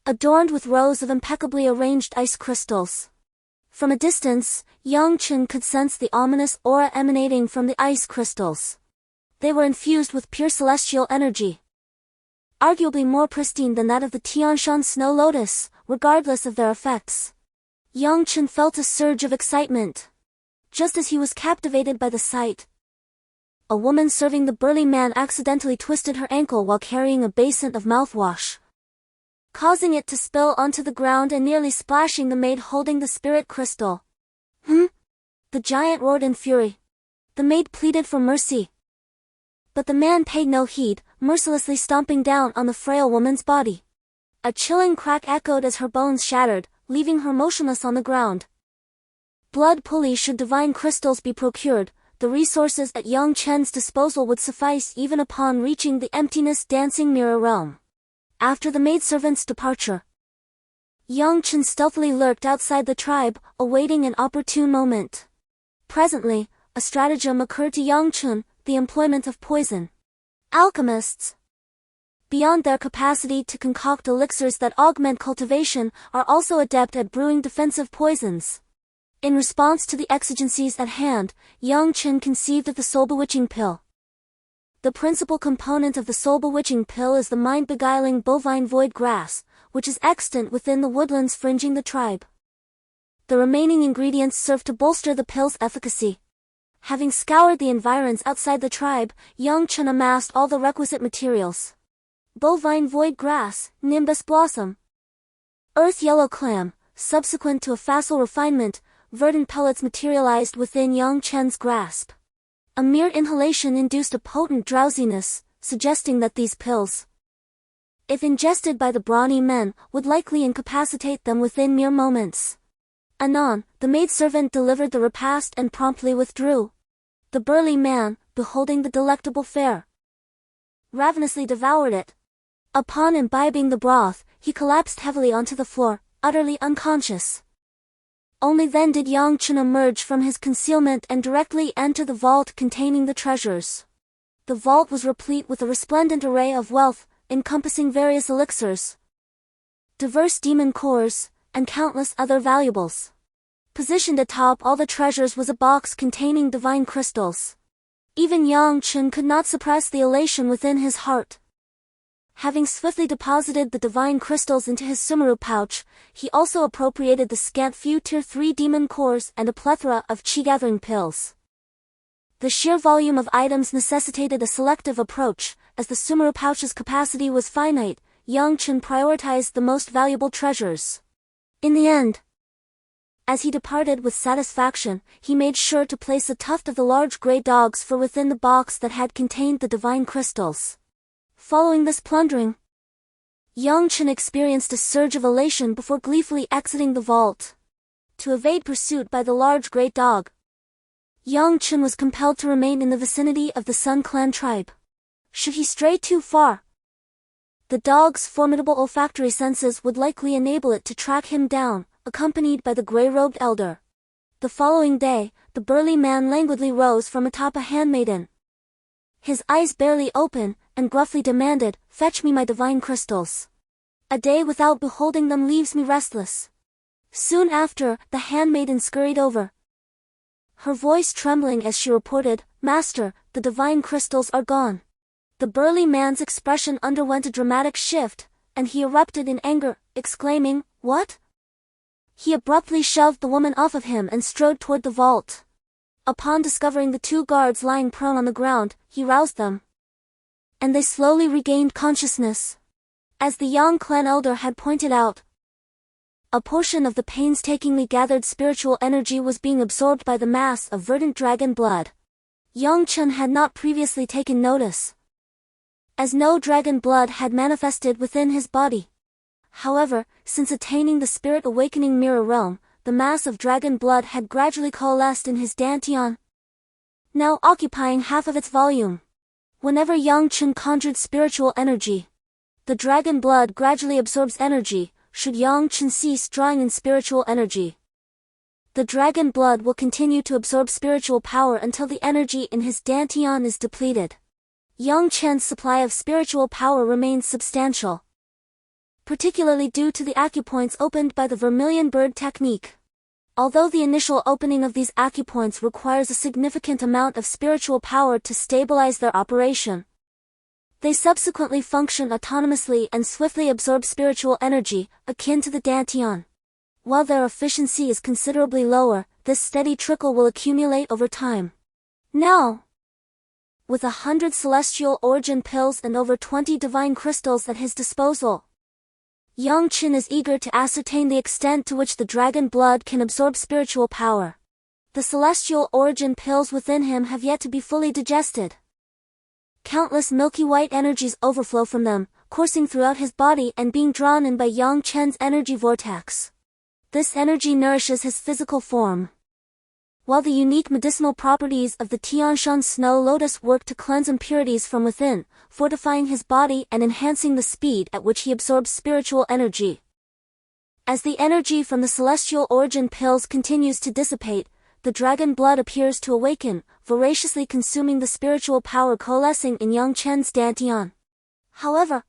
adorned with rows of impeccably arranged ice crystals. From a distance, Yang Chen could sense the ominous aura emanating from the ice crystals. They were infused with pure celestial energy, arguably more pristine than that of the Tianshan snow lotus, regardless of their effects. Yang Chen felt a surge of excitement. Just as he was captivated by the sight, a woman serving the burly man accidentally twisted her ankle while carrying a basin of mouthwash, causing it to spill onto the ground and nearly splashing the maid holding the spirit crystal. The giant roared in fury. The maid pleaded for mercy, but the man paid no heed, mercilessly stomping down on the frail woman's body. A chilling crack echoed as her bones shattered, leaving her motionless on the ground. Blood pulley. Should divine crystals be procured, the resources at Yang Chen's disposal would suffice even upon reaching the emptiness dancing mirror realm. After the maidservant's departure, Yang Chen stealthily lurked outside the tribe, awaiting an opportune moment. Presently, a stratagem occurred to Yang Chen, the employment of poison. Alchemists, beyond their capacity to concoct elixirs that augment cultivation, are also adept at brewing defensive poisons. In response to the exigencies at hand, Yang Chen conceived of the soul-bewitching pill. The principal component of the soul-bewitching pill is the mind-beguiling bovine void grass, which is extant within the woodlands fringing the tribe. The remaining ingredients serve to bolster the pill's efficacy. Having scoured the environs outside the tribe, Yang Chen amassed all the requisite materials. Bovine void grass, nimbus blossom, earth yellow clam. Subsequent to a facile refinement, verdant pellets materialized within Yang Chen's grasp. A mere inhalation induced a potent drowsiness, suggesting that these pills, if ingested by the brawny men, would likely incapacitate them within mere moments. Anon, the maidservant delivered the repast and promptly withdrew. The burly man, beholding the delectable fare, ravenously devoured it. Upon imbibing the broth, he collapsed heavily onto the floor, utterly unconscious. Only then did Yang Chen emerge from his concealment and directly enter the vault containing the treasures. The vault was replete with a resplendent array of wealth, encompassing various elixirs, diverse demon cores, and countless other valuables. Positioned atop all the treasures was a box containing divine crystals. Even Yang Chen could not suppress the elation within his heart. Having swiftly deposited the divine crystals into his sumeru pouch, he also appropriated the scant few Tier 3 demon cores and a plethora of chi-gathering pills. The sheer volume of items necessitated a selective approach, as the sumeru pouch's capacity was finite. Yang Chen prioritized the most valuable treasures. In the end, as he departed with satisfaction, he made sure to place a tuft of the large grey dogs fur within the box that had contained the divine crystals. Following this plundering, Yang Chen experienced a surge of elation before gleefully exiting the vault. To evade pursuit by the large grey dog, Yang Chen was compelled to remain in the vicinity of the Sun Clan tribe. Should he stray too far, the dog's formidable olfactory senses would likely enable it to track him down, accompanied by the grey-robed elder. The following day, the burly man languidly rose from atop a handmaiden. His eyes barely open, and gruffly demanded, "Fetch me my divine crystals. A day without beholding them leaves me restless." Soon after, the handmaiden scurried over, her voice trembling as she reported, "Master, the divine crystals are gone." The burly man's expression underwent a dramatic shift, and he erupted in anger, exclaiming, "What?" He abruptly shoved the woman off of him and strode toward the vault. Upon discovering the two guards lying prone on the ground, he roused them, and they slowly regained consciousness. As the Yang clan elder had pointed out, a portion of the painstakingly gathered spiritual energy was being absorbed by the mass of verdant dragon blood. Yang Chen had not previously taken notice, as no dragon blood had manifested within his body. However, since attaining the Spirit Awakening Mirror Realm, the mass of dragon blood had gradually coalesced in his dantian, now occupying half of its volume. Whenever Yang Chen conjured spiritual energy, the dragon blood gradually absorbs energy. Should Yang Chen cease drawing in spiritual energy, the dragon blood will continue to absorb spiritual power until the energy in his dantian is depleted. Yang Chen's supply of spiritual power remains substantial, particularly due to the acupoints opened by the vermilion bird technique. Although the initial opening of these acupoints requires a significant amount of spiritual power to stabilize their operation, they subsequently function autonomously and swiftly absorb spiritual energy, akin to the dantian. While their efficiency is considerably lower, this steady trickle will accumulate over time. Now, with 100 celestial origin pills and over 20 divine crystals at his disposal, Yang Chen is eager to ascertain the extent to which the dragon blood can absorb spiritual power. The celestial origin pills within him have yet to be fully digested. Countless milky white energies overflow from them, coursing throughout his body and being drawn in by Yang Chen's energy vortex. This energy nourishes his physical form, while the unique medicinal properties of the Tianshan snow lotus work to cleanse impurities from within, fortifying his body and enhancing the speed at which he absorbs spiritual energy. As the energy from the celestial origin pills continues to dissipate, the dragon blood appears to awaken, voraciously consuming the spiritual power coalescing in Yang Chen's dantian. However,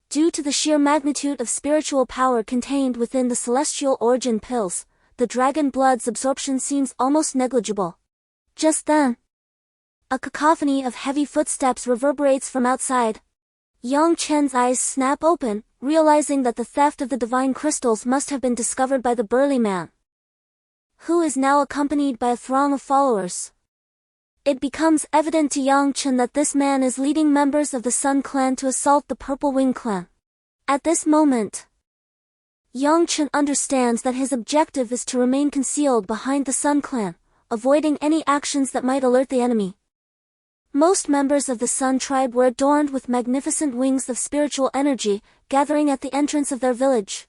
due to the sheer magnitude of spiritual power contained within the celestial origin pills, the dragon blood's absorption seems almost negligible. Just then, a cacophony of heavy footsteps reverberates from outside. Yang Chen's eyes snap open, realizing that the theft of the divine crystals must have been discovered by the burly man, who is now accompanied by a throng of followers. It becomes evident to Yang Chen that this man is leading members of the Sun Clan to assault the Purple Wing Clan. At this moment, Yang Chen understands that his objective is to remain concealed behind the Sun Clan, avoiding any actions that might alert the enemy. Most members of the Sun tribe were adorned with magnificent wings of spiritual energy, gathering at the entrance of their village.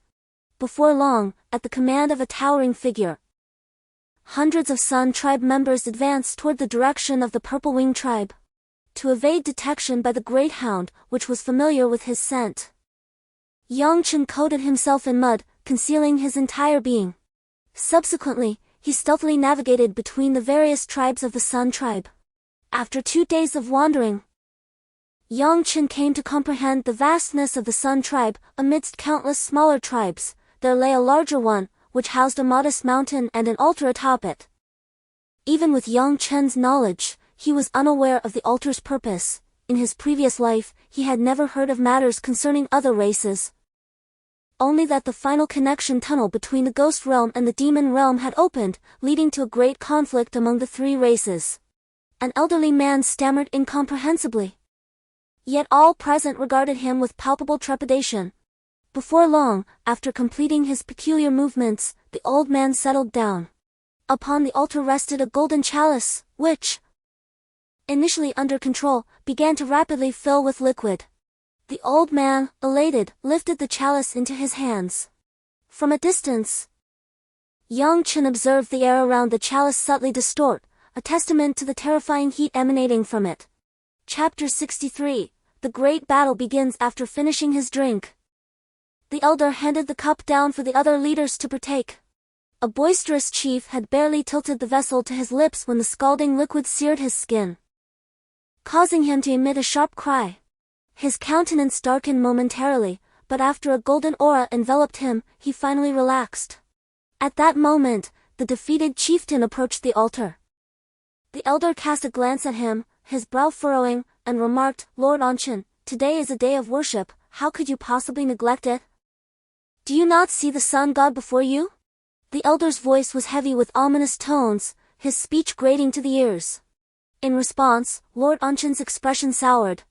Before long, at the command of a towering figure, hundreds of Sun tribe members advanced toward the direction of the Purple Wing tribe, to evade detection by the Great Hound, which was familiar with his scent. Yang Chen coated himself in mud, concealing his entire being. Subsequently, he stealthily navigated between the various tribes of the Sun tribe. After 2 days of wandering, Yang Chen came to comprehend the vastness of the Sun tribe. Amidst countless smaller tribes, there lay a larger one, which housed a modest mountain and an altar atop it. Even with Yang Chen's knowledge, he was unaware of the altar's purpose. In his previous life, he had never heard of matters concerning other races. Only that the final connection tunnel between the ghost realm and the demon realm had opened, leading to a great conflict among the three races. An elderly man stammered incomprehensibly. Yet all present regarded him with palpable trepidation. Before long, after completing his peculiar movements, the old man settled down. Upon the altar rested a golden chalice, which, initially under control, began to rapidly fill with liquid. The old man, elated, lifted the chalice into his hands. From a distance, Yang Chen observed the air around the chalice subtly distort, a testament to the terrifying heat emanating from it. Chapter 63. The great battle begins after finishing his drink. The elder handed the cup down for the other leaders to partake. A boisterous chief had barely tilted the vessel to his lips when the scalding liquid seared his skin, causing him to emit a sharp cry. His countenance darkened momentarily, but after a golden aura enveloped him, he finally relaxed. At that moment, the defeated chieftain approached the altar. The elder cast a glance at him, his brow furrowing, and remarked, "Lord Anchen, today is a day of worship, how could you possibly neglect it? Do you not see the sun god before you?" The elder's voice was heavy with ominous tones, his speech grating to the ears. In response, Lord Anchen's expression soured,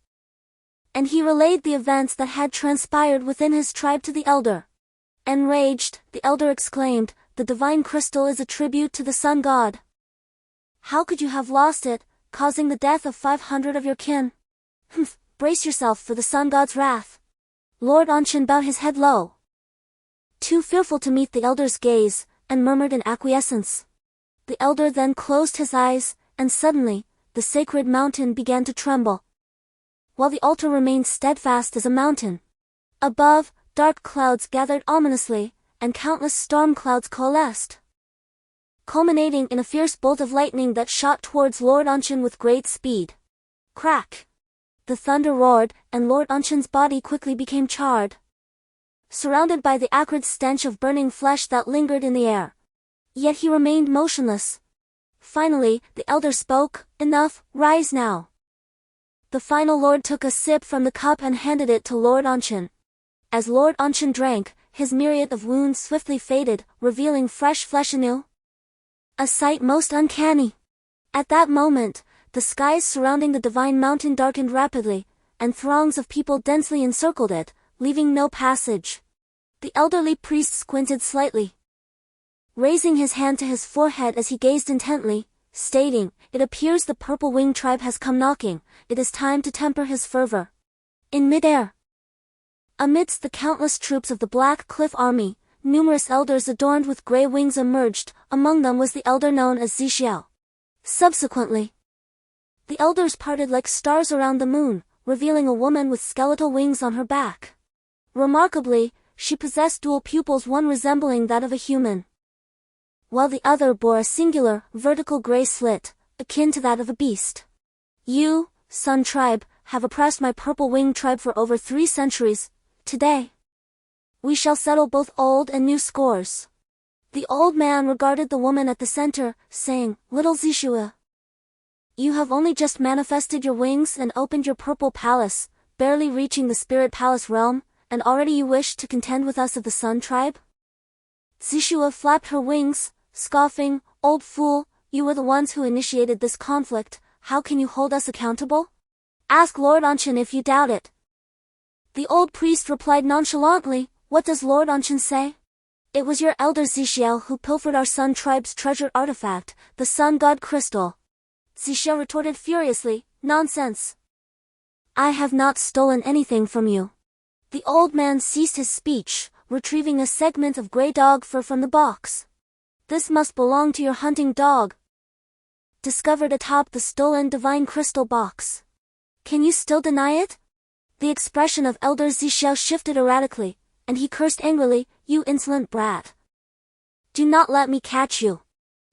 and he relayed the events that had transpired within his tribe to the elder. Enraged, the elder exclaimed, "The divine crystal is a tribute to the sun god. How could you have lost it, causing the death of 500 of your kin? Humph, brace yourself for the sun god's wrath." Lord Anchen bowed his head low, too fearful to meet the elder's gaze, and murmured in acquiescence. The elder then closed his eyes, and suddenly, the sacred mountain began to tremble, while the altar remained steadfast as a mountain. Above, dark clouds gathered ominously, and countless storm clouds coalesced, culminating in a fierce bolt of lightning that shot towards Lord Anchen with great speed. Crack! The thunder roared, and Lord Anchen's body quickly became charred, surrounded by the acrid stench of burning flesh that lingered in the air. Yet he remained motionless. Finally, the elder spoke, "Enough, rise now." The final lord took a sip from the cup and handed it to Lord Anchen. As Lord Anchen drank, his myriad of wounds swiftly faded, revealing fresh flesh anew. A sight most uncanny. At that moment, the skies surrounding the divine mountain darkened rapidly, and throngs of people densely encircled it, leaving no passage. The elderly priest squinted slightly, raising his hand to his forehead as he gazed intently, stating, "It appears the purple-winged tribe has come knocking, it is time to temper his fervor." In midair, amidst the countless troops of the Black Cliff Army, numerous elders adorned with grey wings emerged, among them was the elder known as Zixiao. Subsequently, the elders parted like stars around the moon, revealing a woman with skeletal wings on her back. Remarkably, she possessed dual pupils, one resembling that of a human, while the other bore a singular, vertical grey slit, akin to that of a beast. "You, Sun Tribe, have oppressed my purple-winged tribe for over 3 centuries. Today, we shall settle both old and new scores." The old man regarded the woman at the center, saying, "Little Zishua, you have only just manifested your wings and opened your purple palace, barely reaching the spirit palace realm, and already you wish to contend with us of the Sun Tribe?" Zishua flapped her wings, scoffing, "Old fool, you were the ones who initiated this conflict, how can you hold us accountable? Ask Lord Anchen if you doubt it." The old priest replied nonchalantly, "What does Lord Anchen say? It was your elder Zixiao who pilfered our Sun Tribe's treasured artifact, the Sun God Crystal." Zixiao retorted furiously, "Nonsense! I have not stolen anything from you." The old man ceased his speech, retrieving a segment of grey dog fur from the box. "This must belong to your hunting dog, discovered atop the stolen divine crystal box. Can you still deny it?" The expression of Elder Zixiao shifted erratically, and he cursed angrily, "You insolent brat! Do not let me catch you."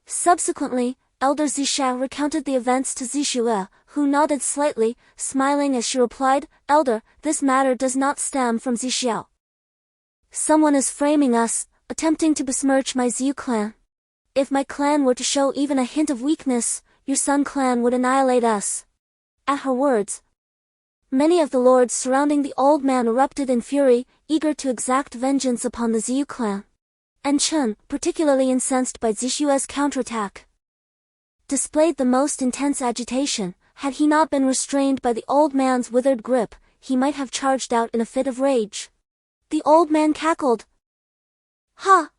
Subsequently, Elder Zixiao recounted the events to Zishua, who nodded slightly, smiling as she replied, "Elder, this matter does not stem from Zixiao. Someone is framing us, attempting to besmirch my Ziyu clan. If my clan were to show even a hint of weakness, your Sun clan would annihilate us." At her words, Many of the lords surrounding the old man erupted in fury, eager to exact vengeance upon the Ziyu clan. And Chen, particularly incensed by Zishue's counterattack, displayed the most intense agitation. Had he not been restrained by the old man's withered grip, he might have charged out in a fit of rage. The old man cackled. "Ha!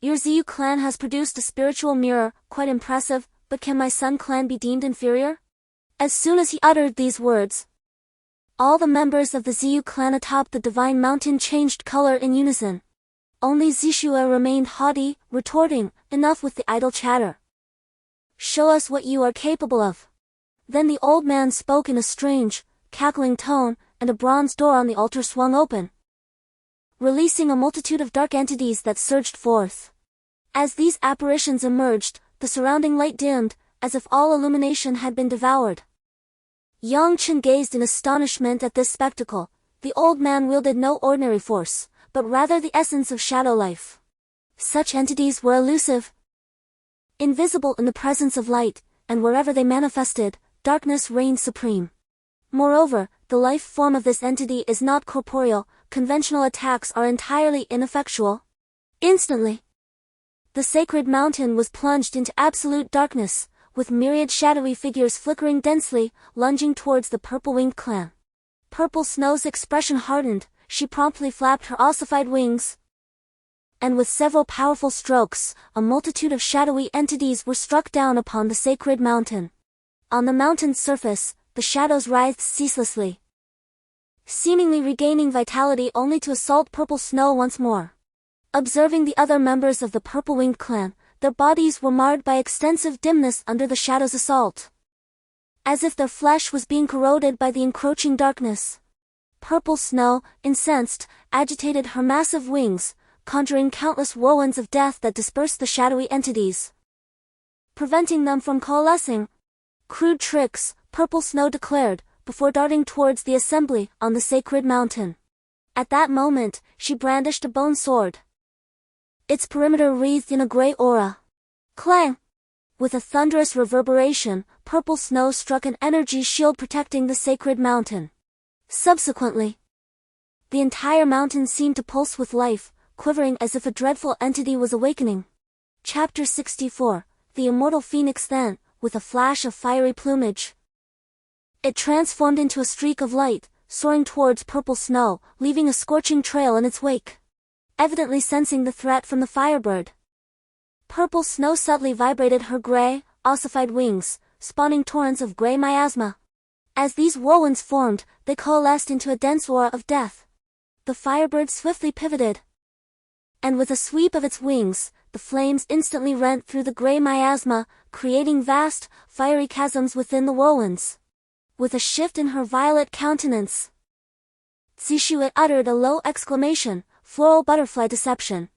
Your Ziyu clan has produced a spiritual mirror, quite impressive, but can my Sun clan be deemed inferior?" As soon as he uttered these words, all the members of the Ziyu clan atop the divine mountain changed color in unison. Only Zishue remained haughty, retorting, "Enough with the idle chatter. Show us what you are capable of." Then the old man spoke in a strange, cackling tone, and a bronze door on the altar swung open, releasing a multitude of dark entities that surged forth. As these apparitions emerged, the surrounding light dimmed, as if all illumination had been devoured. Yang Chen gazed in astonishment at this spectacle. The old man wielded no ordinary force, but rather the essence of shadow life. Such entities were elusive, invisible in the presence of light, and wherever they manifested, darkness reigned supreme. Moreover, the life form of this entity is not corporeal, conventional attacks are entirely ineffectual. Instantly, the sacred mountain was plunged into absolute darkness, with myriad shadowy figures flickering densely, lunging towards the purple-winged clan. Purple Snow's expression hardened, she promptly flapped her ossified wings, and with several powerful strokes, a multitude of shadowy entities were struck down upon the sacred mountain. On the mountain's surface, the shadows writhed ceaselessly, seemingly regaining vitality only to assault Purple Snow once more. Observing the other members of the purple-winged clan, their bodies were marred by extensive dimness under the shadow's assault, as if their flesh was being corroded by the encroaching darkness. Purple Snow, incensed, agitated her massive wings, conjuring countless whirlwinds of death that dispersed the shadowy entities, preventing them from coalescing. "Crude tricks," Purple Snow declared, before darting towards the assembly on the sacred mountain. At that moment, she brandished a bone sword, its perimeter wreathed in a gray aura. Clang! With a thunderous reverberation, Purple Snow struck an energy shield protecting the sacred mountain. Subsequently, the entire mountain seemed to pulse with life, quivering as if a dreadful entity was awakening. Chapter 64. The immortal phoenix then, with a flash of fiery plumage, it transformed into a streak of light, soaring towards Purple Snow, leaving a scorching trail in its wake. Evidently sensing the threat from the firebird, Purple Snow subtly vibrated her gray, ossified wings, spawning torrents of gray miasma. As these whirlwinds formed, they coalesced into a dense aura of death. The firebird swiftly pivoted, and with a sweep of its wings, the flames instantly rent through the gray miasma, creating vast, fiery chasms within the whirlwinds. With a shift in her violet countenance, Zishue uttered a low exclamation, "Floral butterfly deception."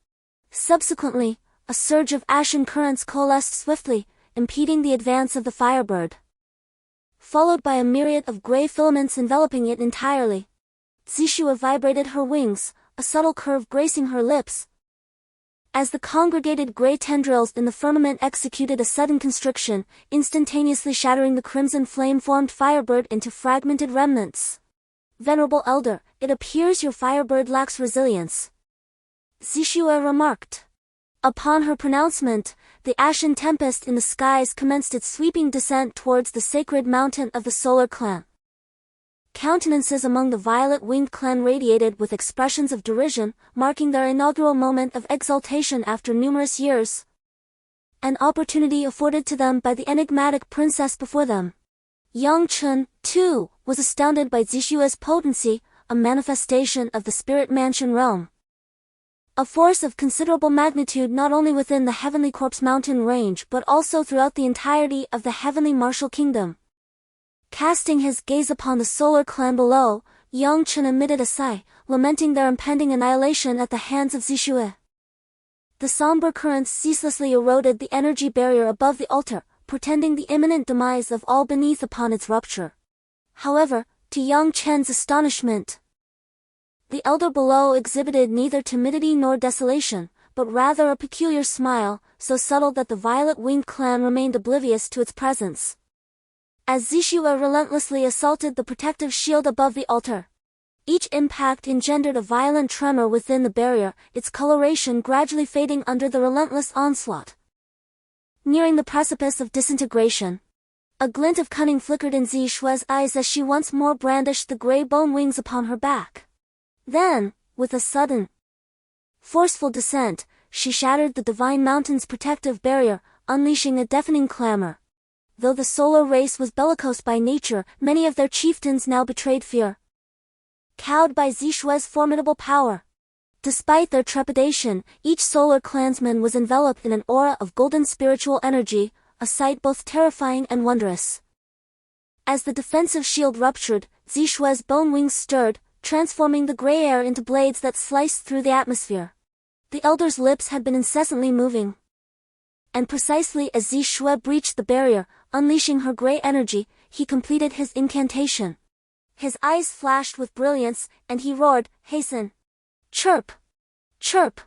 Subsequently, a surge of ashen currents coalesced swiftly, impeding the advance of the firebird, followed by a myriad of gray filaments enveloping it entirely. Zishue vibrated her wings, a subtle curve gracing her lips, as the congregated gray tendrils in the firmament executed a sudden constriction, instantaneously shattering the crimson flame-formed firebird into fragmented remnants. "Venerable Elder, it appears your firebird lacks resilience," Zishue remarked. Upon her pronouncement, the ashen tempest in the skies commenced its sweeping descent towards the sacred mountain of the Solar Clan. Countenances among the violet-winged clan radiated with expressions of derision, marking their inaugural moment of exaltation after numerous years. An opportunity afforded to them by the enigmatic princess before them. Yang Chen, too, was astounded by Zishue's potency, a manifestation of the spirit mansion realm. A force of considerable magnitude not only within the Heavenly Corpse mountain range but also throughout the entirety of the Heavenly Martial Kingdom. Casting his gaze upon the Solar Clan below, Yang Chen emitted a sigh, lamenting their impending annihilation at the hands of Zishue. The somber currents ceaselessly eroded the energy barrier above the altar, portending the imminent demise of all beneath upon its rupture. However, to Yang Chen's astonishment, the elder below exhibited neither timidity nor desolation, but rather a peculiar smile, so subtle that the violet-winged clan remained oblivious to its presence. as Zixue relentlessly assaulted the protective shield above the altar. Each impact engendered a violent tremor within the barrier, its coloration gradually fading under the relentless onslaught. Nearing the precipice of disintegration, a glint of cunning flickered in Zixue's eyes as she once more brandished the gray bone wings upon her back. Then, with a sudden, forceful descent, she shattered the Divine Mountain's protective barrier, unleashing a deafening clamor. Though the solar race was bellicose by nature, many of their chieftains now betrayed fear, cowed by Zixue's formidable power. Despite their trepidation, each solar clansman was enveloped in an aura of golden spiritual energy, a sight both terrifying and wondrous. As the defensive shield ruptured, Zixue's bone wings stirred, transforming the gray air into blades that sliced through the atmosphere. The elder's lips had been incessantly moving, and precisely as Zixue breached the barrier, unleashing her gray energy, he completed his incantation. His eyes flashed with brilliance, and he roared, "Hasten! Chirp! Chirp!"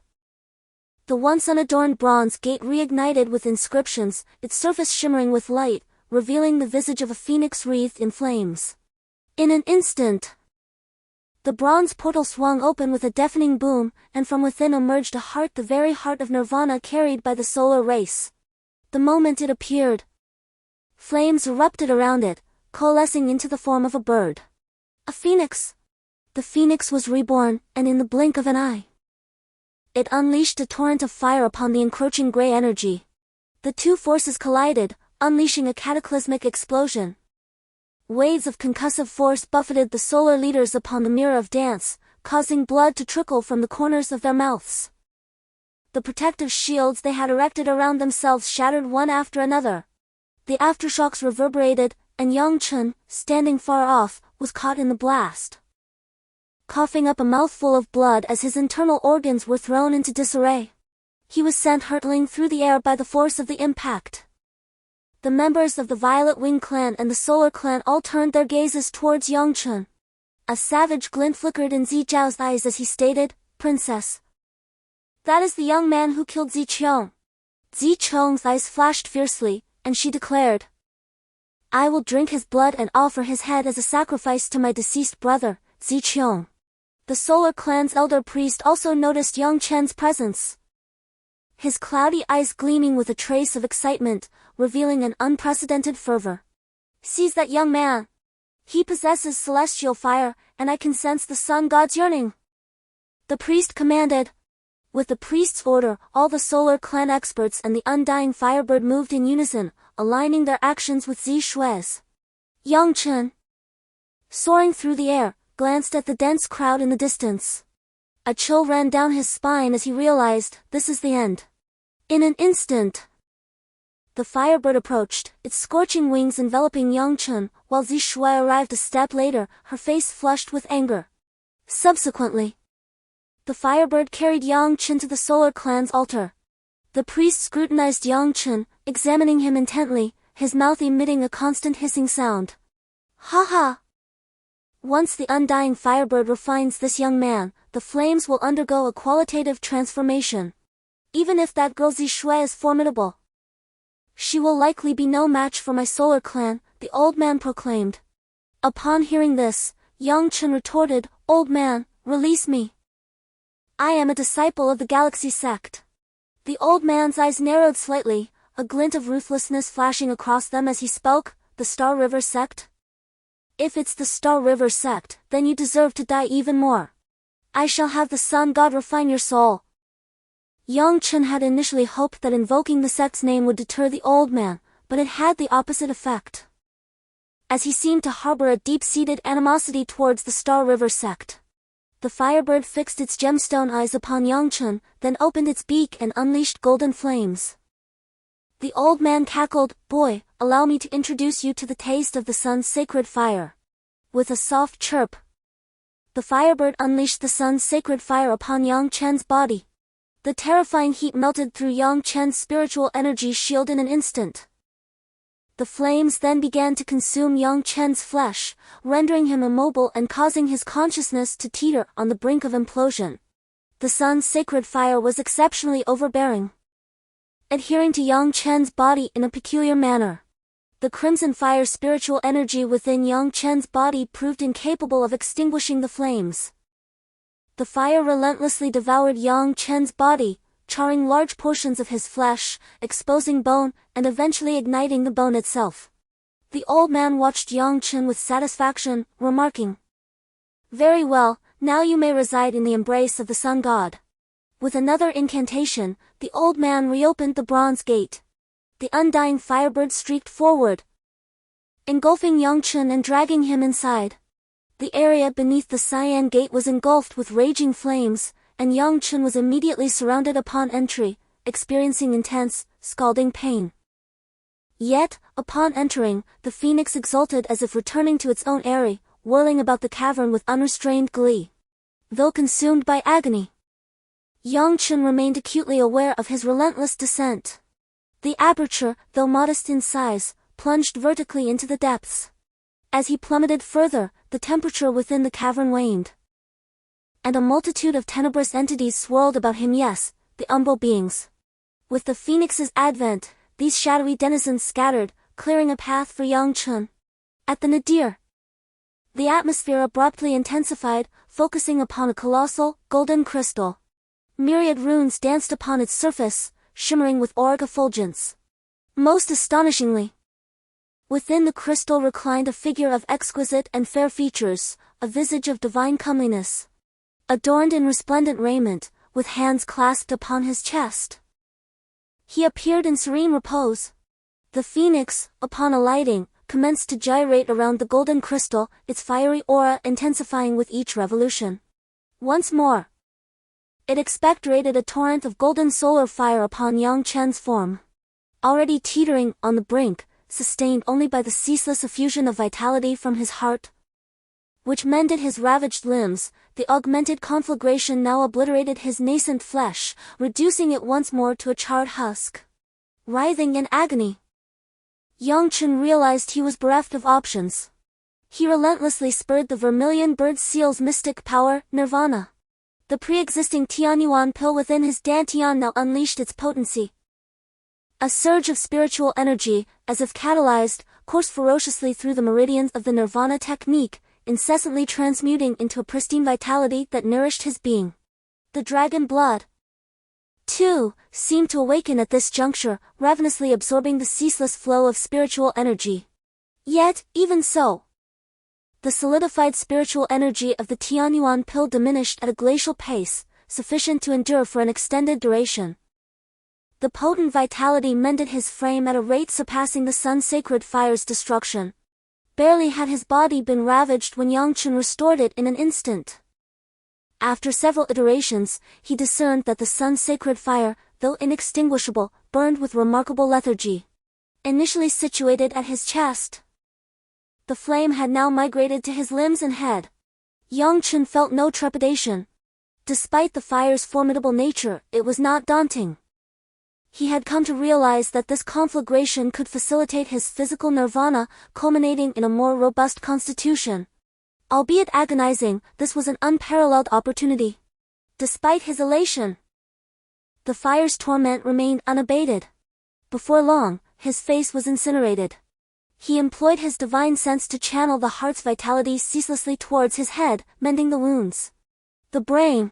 The once unadorned bronze gate reignited with inscriptions, its surface shimmering with light, revealing the visage of a phoenix wreathed in flames. In an instant, the bronze portal swung open with a deafening boom, and from within emerged a heart, the very heart of Nirvana carried by the solar race. The moment it appeared, flames erupted around it, coalescing into the form of a bird. A phoenix. The phoenix was reborn, and in the blink of an eye, it unleashed a torrent of fire upon the encroaching gray energy. The two forces collided, unleashing a cataclysmic explosion. Waves of concussive force buffeted the solar leaders upon the mirror of dance, causing blood to trickle from the corners of their mouths. The protective shields they had erected around themselves shattered one after another. The aftershocks reverberated, and Yang Chen, standing far off, was caught in the blast, coughing up a mouthful of blood as his internal organs were thrown into disarray. He was sent hurtling through the air by the force of the impact. The members of the Violet Wing clan and the Solar clan all turned their gazes towards Yang Chen. A savage glint flickered in Zizhao's eyes as he stated, "Princess, that is the young man who killed Ziqiang." Ziqiang's eyes flashed fiercely, and she declared, "I will drink his blood and offer his head as a sacrifice to my deceased brother, Ziqiang." The Solar clan's elder priest also noticed Yang Chen's presence, his cloudy eyes gleaming with a trace of excitement, revealing an unprecedented fervor. "Seize that young man! He possesses celestial fire, and I can sense the sun god's yearning," the priest commanded. With the priest's order, all the Solar clan experts and the undying firebird moved in unison, aligning their actions with Zixue's. Yang Chen, soaring through the air, glanced at the dense crowd in the distance. A chill ran down his spine as he realized, this is the end. In an instant, the firebird approached, its scorching wings enveloping Yang Chen, while Zixue arrived a step later, her face flushed with anger. Subsequently, the firebird carried Yang Chen to the Solar clan's altar. The priest scrutinized Yang Chen, examining him intently, his mouth emitting a constant hissing sound. "Ha ha! Once the undying firebird refines this young man, the flames will undergo a qualitative transformation. Even if that girl Zixue is formidable, she will likely be no match for my Solar clan," the old man proclaimed. Upon hearing this, Yang Chen retorted, "Old man, release me. I am a disciple of the Galaxy Sect." The old man's eyes narrowed slightly, a glint of ruthlessness flashing across them as he spoke, "The Star River Sect? If it's the Star River Sect, then you deserve to die even more. I shall have the Sun God refine your soul." Yang Chen had initially hoped that invoking the sect's name would deter the old man, but it had the opposite effect, as he seemed to harbor a deep-seated animosity towards the Star River Sect. The firebird fixed its gemstone eyes upon Yang Chen, then opened its beak and unleashed golden flames. The old man cackled, "Boy, allow me to introduce you to the taste of the sun's sacred fire." With a soft chirp, the firebird unleashed the sun's sacred fire upon Yang Chen's body. The terrifying heat melted through Yang Chen's spiritual energy shield in an instant. The flames then began to consume Yang Chen's flesh, rendering him immobile and causing his consciousness to teeter on the brink of implosion. The sun's sacred fire was exceptionally overbearing, adhering to Yang Chen's body in a peculiar manner. The crimson fire spiritual energy within Yang Chen's body proved incapable of extinguishing the flames. The fire relentlessly devoured Yang Chen's body, charring large portions of his flesh, exposing bone, and eventually igniting the bone itself. The old man watched Yang Chen with satisfaction, remarking, "Very well, now you may reside in the embrace of the sun god." With another incantation, the old man reopened the bronze gate. The undying firebird streaked forward, engulfing Yang Chen and dragging him inside. The area beneath the cyan gate was engulfed with raging flames, and Yang Chen was immediately surrounded upon entry, experiencing intense, scalding pain. Yet, upon entering, the phoenix exulted as if returning to its own eyrie, whirling about the cavern with unrestrained glee. Though consumed by agony, Yang Chen remained acutely aware of his relentless descent. The aperture, though modest in size, plunged vertically into the depths. As he plummeted further, the temperature within the cavern waned, and a multitude of tenebrous entities swirled about him. Yes, the umbral beings. With the phoenix's advent, these shadowy denizens scattered, clearing a path for Yang Chen. At the nadir, the atmosphere abruptly intensified, focusing upon a colossal, golden crystal. Myriad runes danced upon its surface, shimmering with auric effulgence. Most astonishingly, within the crystal reclined a figure of exquisite and fair features, a visage of divine comeliness. Adorned in resplendent raiment, with hands clasped upon his chest, he appeared in serene repose. The phoenix, upon alighting, commenced to gyrate around the golden crystal, its fiery aura intensifying with each revolution. Once more, it expectorated a torrent of golden solar fire upon Yang Chen's form. Already teetering on the brink, sustained only by the ceaseless effusion of vitality from his heart, which mended his ravaged limbs, the augmented conflagration now obliterated his nascent flesh, reducing it once more to a charred husk. Writhing in agony, Yang Chen realized he was bereft of options. He relentlessly spurred the vermilion bird seal's mystic power, nirvana. The pre-existing Tianhuang pill within his dantian now unleashed its potency. A surge of spiritual energy, as if catalyzed, coursed ferociously through the meridians of the nirvana technique, incessantly transmuting into a pristine vitality that nourished his being. The dragon blood, too, seemed to awaken at this juncture, ravenously absorbing the ceaseless flow of spiritual energy. Yet, even so, the solidified spiritual energy of the Tianhuang pill diminished at a glacial pace, sufficient to endure for an extended duration. The potent vitality mended his frame at a rate surpassing the sun's sacred fire's destruction. Barely had his body been ravaged when Yang Chen restored it in an instant. After several iterations, he discerned that the sun's sacred fire, though inextinguishable, burned with remarkable lethargy. Initially situated at his chest, the flame had now migrated to his limbs and head. Yang Chen felt no trepidation. Despite the fire's formidable nature, it was not daunting. He had come to realize that this conflagration could facilitate his physical nirvana, culminating in a more robust constitution. Albeit agonizing, this was an unparalleled opportunity. Despite his elation, the fire's torment remained unabated. Before long, his face was incinerated. He employed his divine sense to channel the heart's vitality ceaselessly towards his head, mending the wounds. The brain,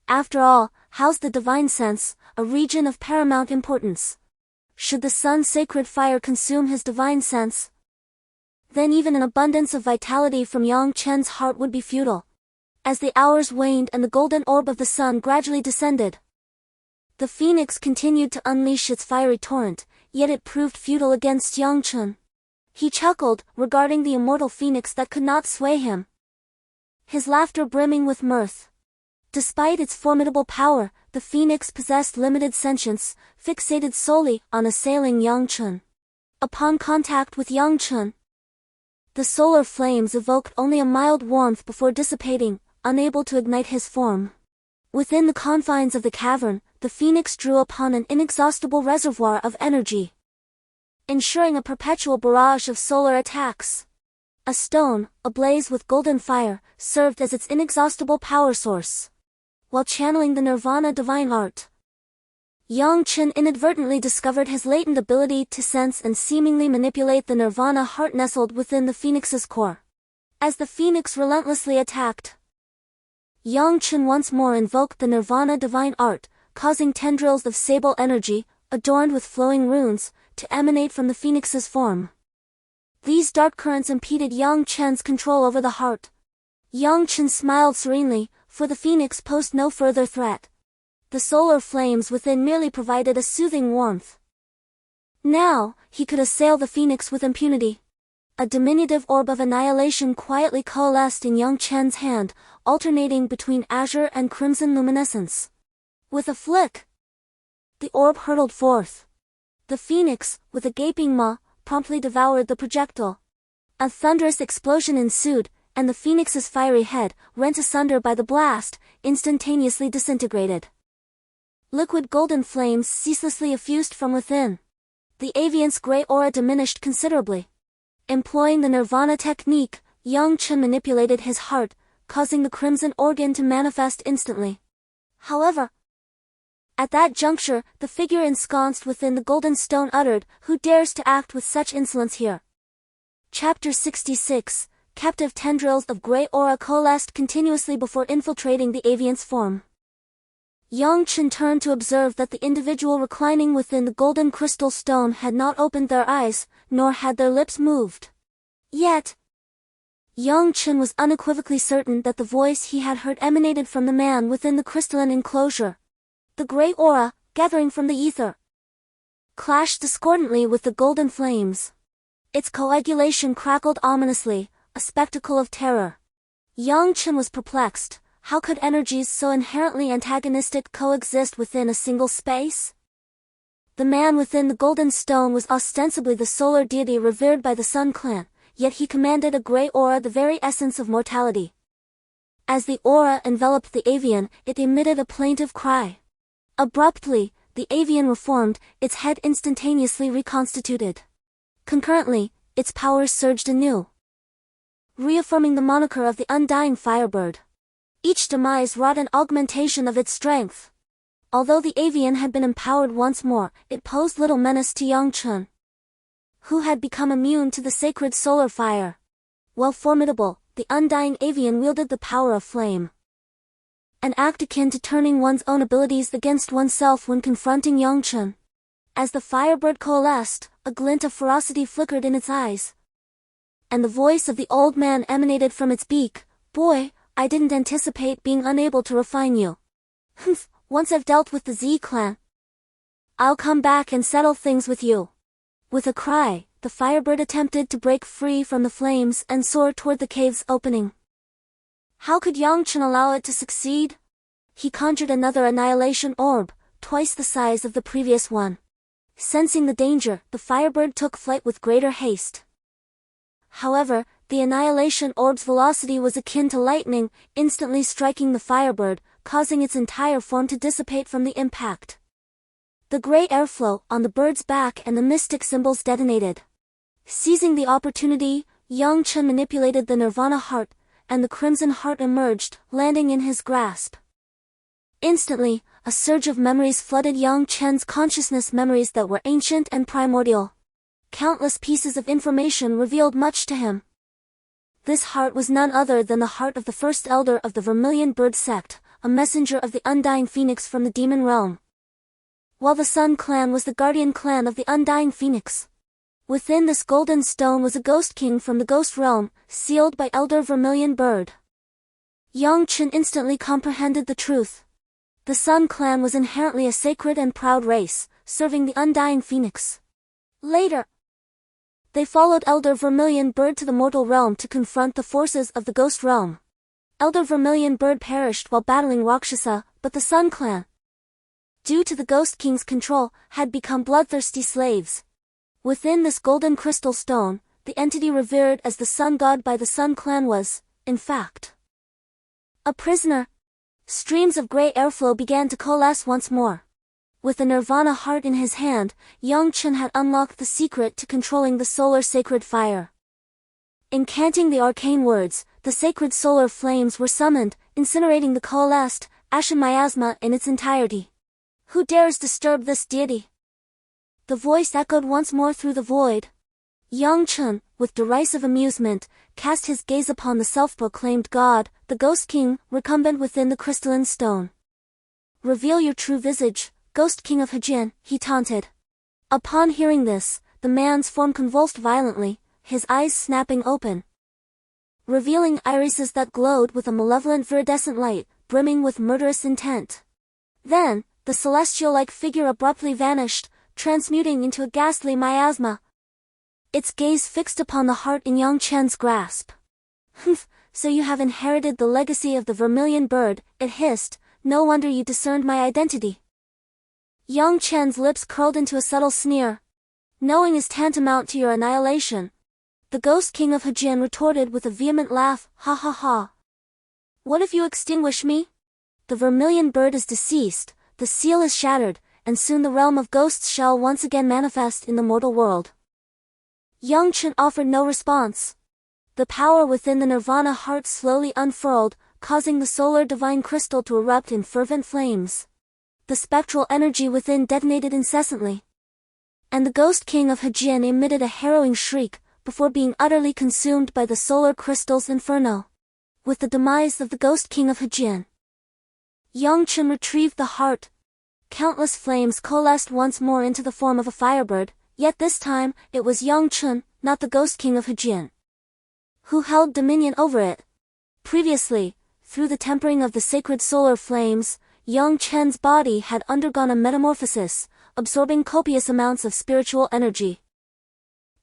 after all, housed the divine sense, a region of paramount importance. Should the sun's sacred fire consume his divine sense, then even an abundance of vitality from Yang Chen's heart would be futile. As the hours waned and the golden orb of the sun gradually descended, the phoenix continued to unleash its fiery torrent, yet it proved futile against Yang Chen. He chuckled, regarding the immortal phoenix that could not sway him, his laughter brimming with mirth. Despite its formidable power, the phoenix possessed limited sentience, fixated solely on assailing Yang Chen. Upon contact with Yang Chen, the solar flames evoked only a mild warmth before dissipating, unable to ignite his form. Within the confines of the cavern, the phoenix drew upon an inexhaustible reservoir of energy, ensuring a perpetual barrage of solar attacks. A stone, ablaze with golden fire, served as its inexhaustible power source. While channeling the nirvana divine art, Yang Chen inadvertently discovered his latent ability to sense and seemingly manipulate the nirvana heart nestled within the phoenix's core. As the phoenix relentlessly attacked, Yang Chen once more invoked the nirvana divine art, causing tendrils of sable energy, adorned with flowing runes, to emanate from the phoenix's form. These dark currents impeded Yang Chen's control over the heart. Yang Chen smiled serenely, for the phoenix posed no further threat. The solar flames within merely provided a soothing warmth. Now, he could assail the phoenix with impunity. A diminutive orb of annihilation quietly coalesced in Yang Chen's hand, alternating between azure and crimson luminescence. With a flick, the orb hurtled forth. The phoenix, with a gaping maw, promptly devoured the projectile. A thunderous explosion ensued, and the phoenix's fiery head, rent asunder by the blast, instantaneously disintegrated. Liquid golden flames ceaselessly effused from within. The aviant's gray aura diminished considerably. Employing the nirvana technique, Yang Chen manipulated his heart, causing the crimson organ to manifest instantly. However, at that juncture, the figure ensconced within the golden stone uttered, "Who dares to act with such insolence here?" Chapter 66, Captive tendrils of gray aura coalesced continuously before infiltrating the aviant's form. Yang Chen turned to observe that the individual reclining within the golden crystal stone had not opened their eyes, nor had their lips moved. Yet, Yang Chen was unequivocally certain that the voice he had heard emanated from the man within the crystalline enclosure. The gray aura, gathering from the ether, clashed discordantly with the golden flames. Its coagulation crackled ominously, a spectacle of terror. Yang Chen was perplexed. How could energies so inherently antagonistic coexist within a single space? The man within the golden stone was ostensibly the solar deity revered by the Sun Clan, yet he commanded a gray aura, the very essence of mortality. As the aura enveloped the avian, it emitted a plaintive cry. Abruptly, the avian reformed, its head instantaneously reconstituted. Concurrently, its powers surged anew, reaffirming the moniker of the undying firebird. Each demise wrought an augmentation of its strength. Although the avian had been empowered once more, it posed little menace to Yang Chen, who had become immune to the sacred solar fire. While formidable, the undying avian wielded the power of flame, an act akin to turning one's own abilities against oneself when confronting Yang Chen. As the firebird coalesced, a glint of ferocity flickered in its eyes, and the voice of the old man emanated from its beak. "Boy, I didn't anticipate being unable to refine you. Humph, once I've dealt with the Z clan, I'll come back and settle things with you." With a cry, the firebird attempted to break free from the flames and soar toward the cave's opening. How could Yang Chen allow it to succeed? He conjured another annihilation orb, twice the size of the previous one. Sensing the danger, the firebird took flight with greater haste. However, the annihilation orb's velocity was akin to lightning, instantly striking the firebird, causing its entire form to dissipate from the impact. The gray airflow on the bird's back and the mystic symbols detonated. Seizing the opportunity, Yang Chen manipulated the nirvana heart, and the crimson heart emerged, landing in his grasp. Instantly, a surge of memories flooded Yang Chen's consciousness, memories that were ancient and primordial. Countless pieces of information revealed much to him. This heart was none other than the heart of the first elder of the Vermilion Bird Sect, a messenger of the undying phoenix from the demon realm. While the Sun Clan was the guardian clan of the undying phoenix. Within this golden stone was a ghost king from the ghost realm, sealed by Elder Vermilion Bird. Yang Chen instantly comprehended the truth. The Sun Clan was inherently a sacred and proud race, serving the undying phoenix. Later, they followed Elder Vermilion Bird to the mortal realm to confront the forces of the ghost realm. Elder Vermilion Bird perished while battling Rakshasa, but the Sun Clan, due to the Ghost King's control, had become bloodthirsty slaves. Within this golden crystal stone, the entity revered as the Sun God by the Sun Clan was, in fact, a prisoner. Streams of gray airflow began to coalesce once more. With the nirvana heart in his hand, Yang Chen had unlocked the secret to controlling the solar sacred fire. Incanting the arcane words, the sacred solar flames were summoned, incinerating the coalesced, ashen miasma in its entirety. Who dares disturb this deity? The voice echoed once more through the void. Yang Chen, with derisive amusement, cast his gaze upon the self-proclaimed god, the Ghost King, recumbent within the crystalline stone. Reveal your true visage, Ghost King of Hejin, he taunted. Upon hearing this, the man's form convulsed violently, his eyes snapping open, revealing irises that glowed with a malevolent viridescent light, brimming with murderous intent. Then, the celestial-like figure abruptly vanished, transmuting into a ghastly miasma. Its gaze fixed upon the heart in Yang Chen's grasp. Humph, so you have inherited the legacy of the vermilion bird, it hissed, no wonder you discerned my identity. Yang Chen's lips curled into a subtle sneer. Knowing is tantamount to your annihilation. The Ghost King of Hejin retorted with a vehement laugh, ha ha ha. What if you extinguish me? The vermilion bird is deceased, the seal is shattered, and soon the realm of ghosts shall once again manifest in the mortal world. Yang Chen offered no response. The power within the Nirvana heart slowly unfurled, causing the solar divine crystal to erupt in fervent flames. The spectral energy within detonated incessantly. And the Ghost King of Hejin emitted a harrowing shriek, before being utterly consumed by the solar crystal's inferno. With the demise of the Ghost King of Hejin, Yang Chen retrieved the heart. Countless flames coalesced once more into the form of a firebird, yet this time, it was Yang Chen, not the Ghost King of Hejin, who held dominion over it. Previously, through the tempering of the sacred solar flames, Yang Chen's body had undergone a metamorphosis, absorbing copious amounts of spiritual energy.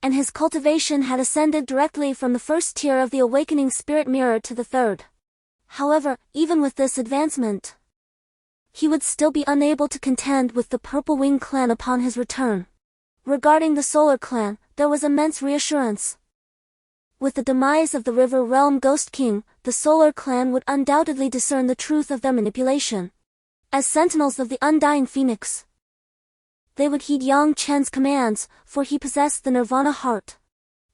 And his cultivation had ascended directly from the first tier of the awakening spirit mirror to the third. However, even with this advancement, he would still be unable to contend with the Purple Wing clan upon his return. Regarding the Solar clan, there was immense reassurance. With the demise of the River Realm Ghost King, the Solar clan would undoubtedly discern the truth of their manipulation. As sentinels of the undying phoenix, they would heed Yang Chen's commands, for he possessed the Nirvana heart.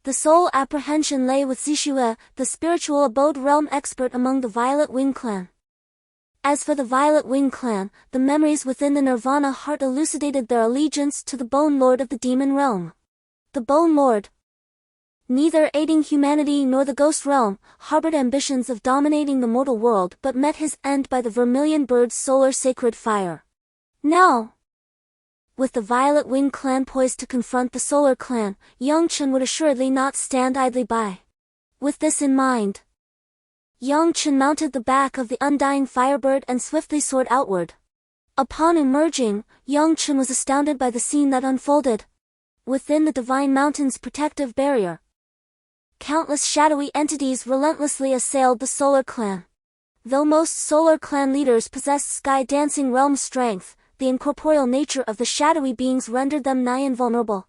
The sole apprehension lay with Zixue, the spiritual abode realm expert among the Violet Wing clan. As for the Violet Wing clan, the memories within the Nirvana heart elucidated their allegiance to the Bone Lord of the Demon Realm. The Bone Lord, neither aiding humanity nor the Ghost Realm, harbored ambitions of dominating the mortal world but met his end by the Vermilion Bird's solar sacred fire. Now, with the Violet Wing clan poised to confront the Solar clan, Yang Chen would assuredly not stand idly by. With this in mind, Yang Chen mounted the back of the undying firebird and swiftly soared outward. Upon emerging, Yang Chen was astounded by the scene that unfolded. Within the Divine Mountain's protective barrier, countless shadowy entities relentlessly assailed the Solar clan. Though most Solar clan leaders possessed sky-dancing realm strength, the incorporeal nature of the shadowy beings rendered them nigh invulnerable.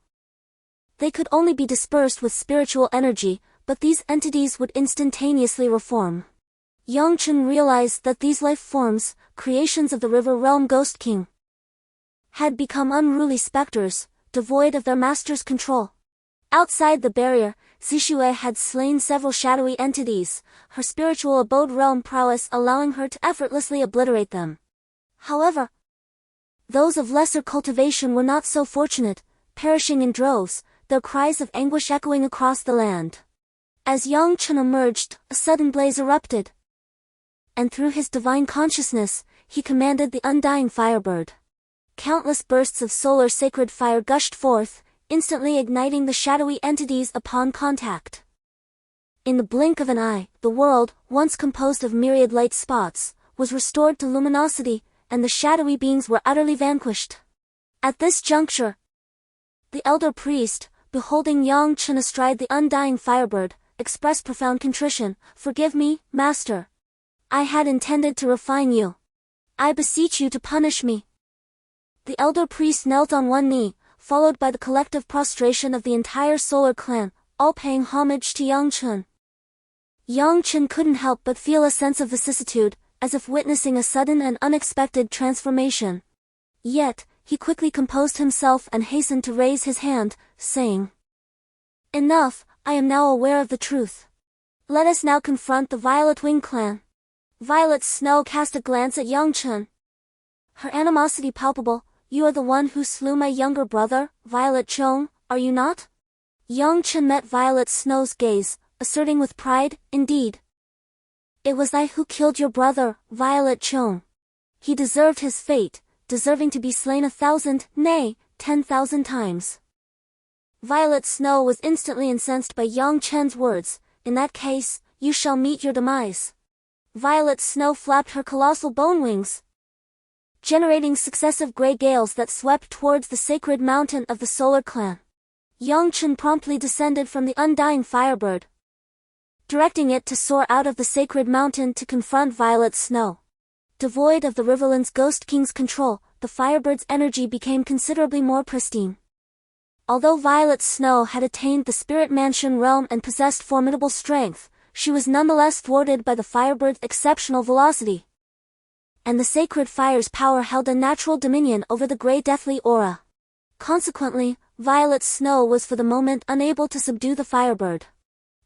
They could only be dispersed with spiritual energy, but these entities would instantaneously reform. Yang Chen realized that these life forms, creations of the River Realm Ghost King, had become unruly specters, devoid of their master's control. Outside the barrier, Zixue had slain several shadowy entities, her spiritual abode realm prowess allowing her to effortlessly obliterate them. However, those of lesser cultivation were not so fortunate, perishing in droves, their cries of anguish echoing across the land. As Yang Chen emerged, a sudden blaze erupted. And through his divine consciousness, he commanded the undying firebird. Countless bursts of solar sacred fire gushed forth, instantly igniting the shadowy entities upon contact. In the blink of an eye, the world, once composed of myriad light spots, was restored to luminosity, and the shadowy beings were utterly vanquished. At this juncture, the elder priest, beholding Yang Chen astride the undying firebird, expressed profound contrition. "Forgive me, master. I had intended to refine you. I beseech you to punish me." The elder priest knelt on one knee, followed by the collective prostration of the entire Solar clan, all paying homage to Yang Chen. Yang Chen couldn't help but feel a sense of vicissitude, as if witnessing a sudden and unexpected transformation. Yet, he quickly composed himself and hastened to raise his hand, saying, "Enough, I am now aware of the truth. Let us now confront the Violet Wing clan." Violet Snow cast a glance at Yang Chen. her animosity palpable. You are the one who slew my younger brother, Violet Chong, are you not? Yang Chen met Violet Snow's gaze, asserting with pride, indeed. It was I who killed your brother, Violet Chong. He deserved his fate, deserving to be slain 1,000, nay, 10,000 times. Violet Snow was instantly incensed by Yang Chen's words. In that case, you shall meet your demise. Violet Snow flapped her colossal bone wings, generating successive gray gales that swept towards the sacred mountain of the Solar Clan. Yang Chen promptly descended from the undying firebird, directing it to soar out of the sacred mountain to confront Violet Snow. Devoid of the Riverland's Ghost King's control, the firebird's energy became considerably more pristine. Although Violet Snow had attained the Spirit Mansion realm and possessed formidable strength, she was nonetheless thwarted by the firebird's exceptional velocity, and the sacred fire's power held a natural dominion over the grey deathly aura. Consequently, Violet Snow was for the moment unable to subdue the firebird.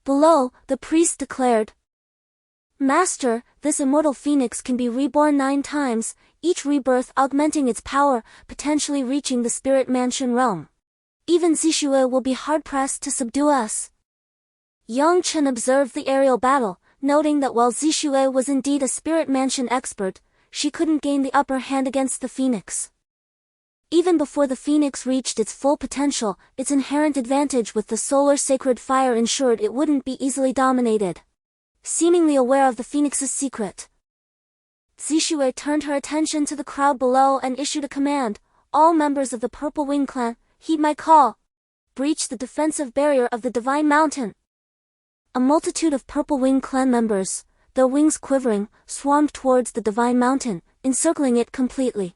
Below, the priest declared, Master, this immortal phoenix can be reborn 9 times, each rebirth augmenting its power, potentially reaching the Spirit Mansion realm. Even Zixue will be hard-pressed to subdue us. Yang Chen observed the aerial battle, noting that while Zixue was indeed a Spirit Mansion expert, she couldn't gain the upper hand against the phoenix. Even before the phoenix reached its full potential, its inherent advantage with the solar sacred fire ensured it wouldn't be easily dominated. Seemingly aware of the phoenix's secret, Zixue turned her attention to the crowd below and issued a command. All members of the Purple Wing Clan, heed my call. Breach the defensive barrier of the Divine Mountain. A multitude of Purple Wing Clan members, their wings quivering, swarmed towards the Divine Mountain, encircling it completely.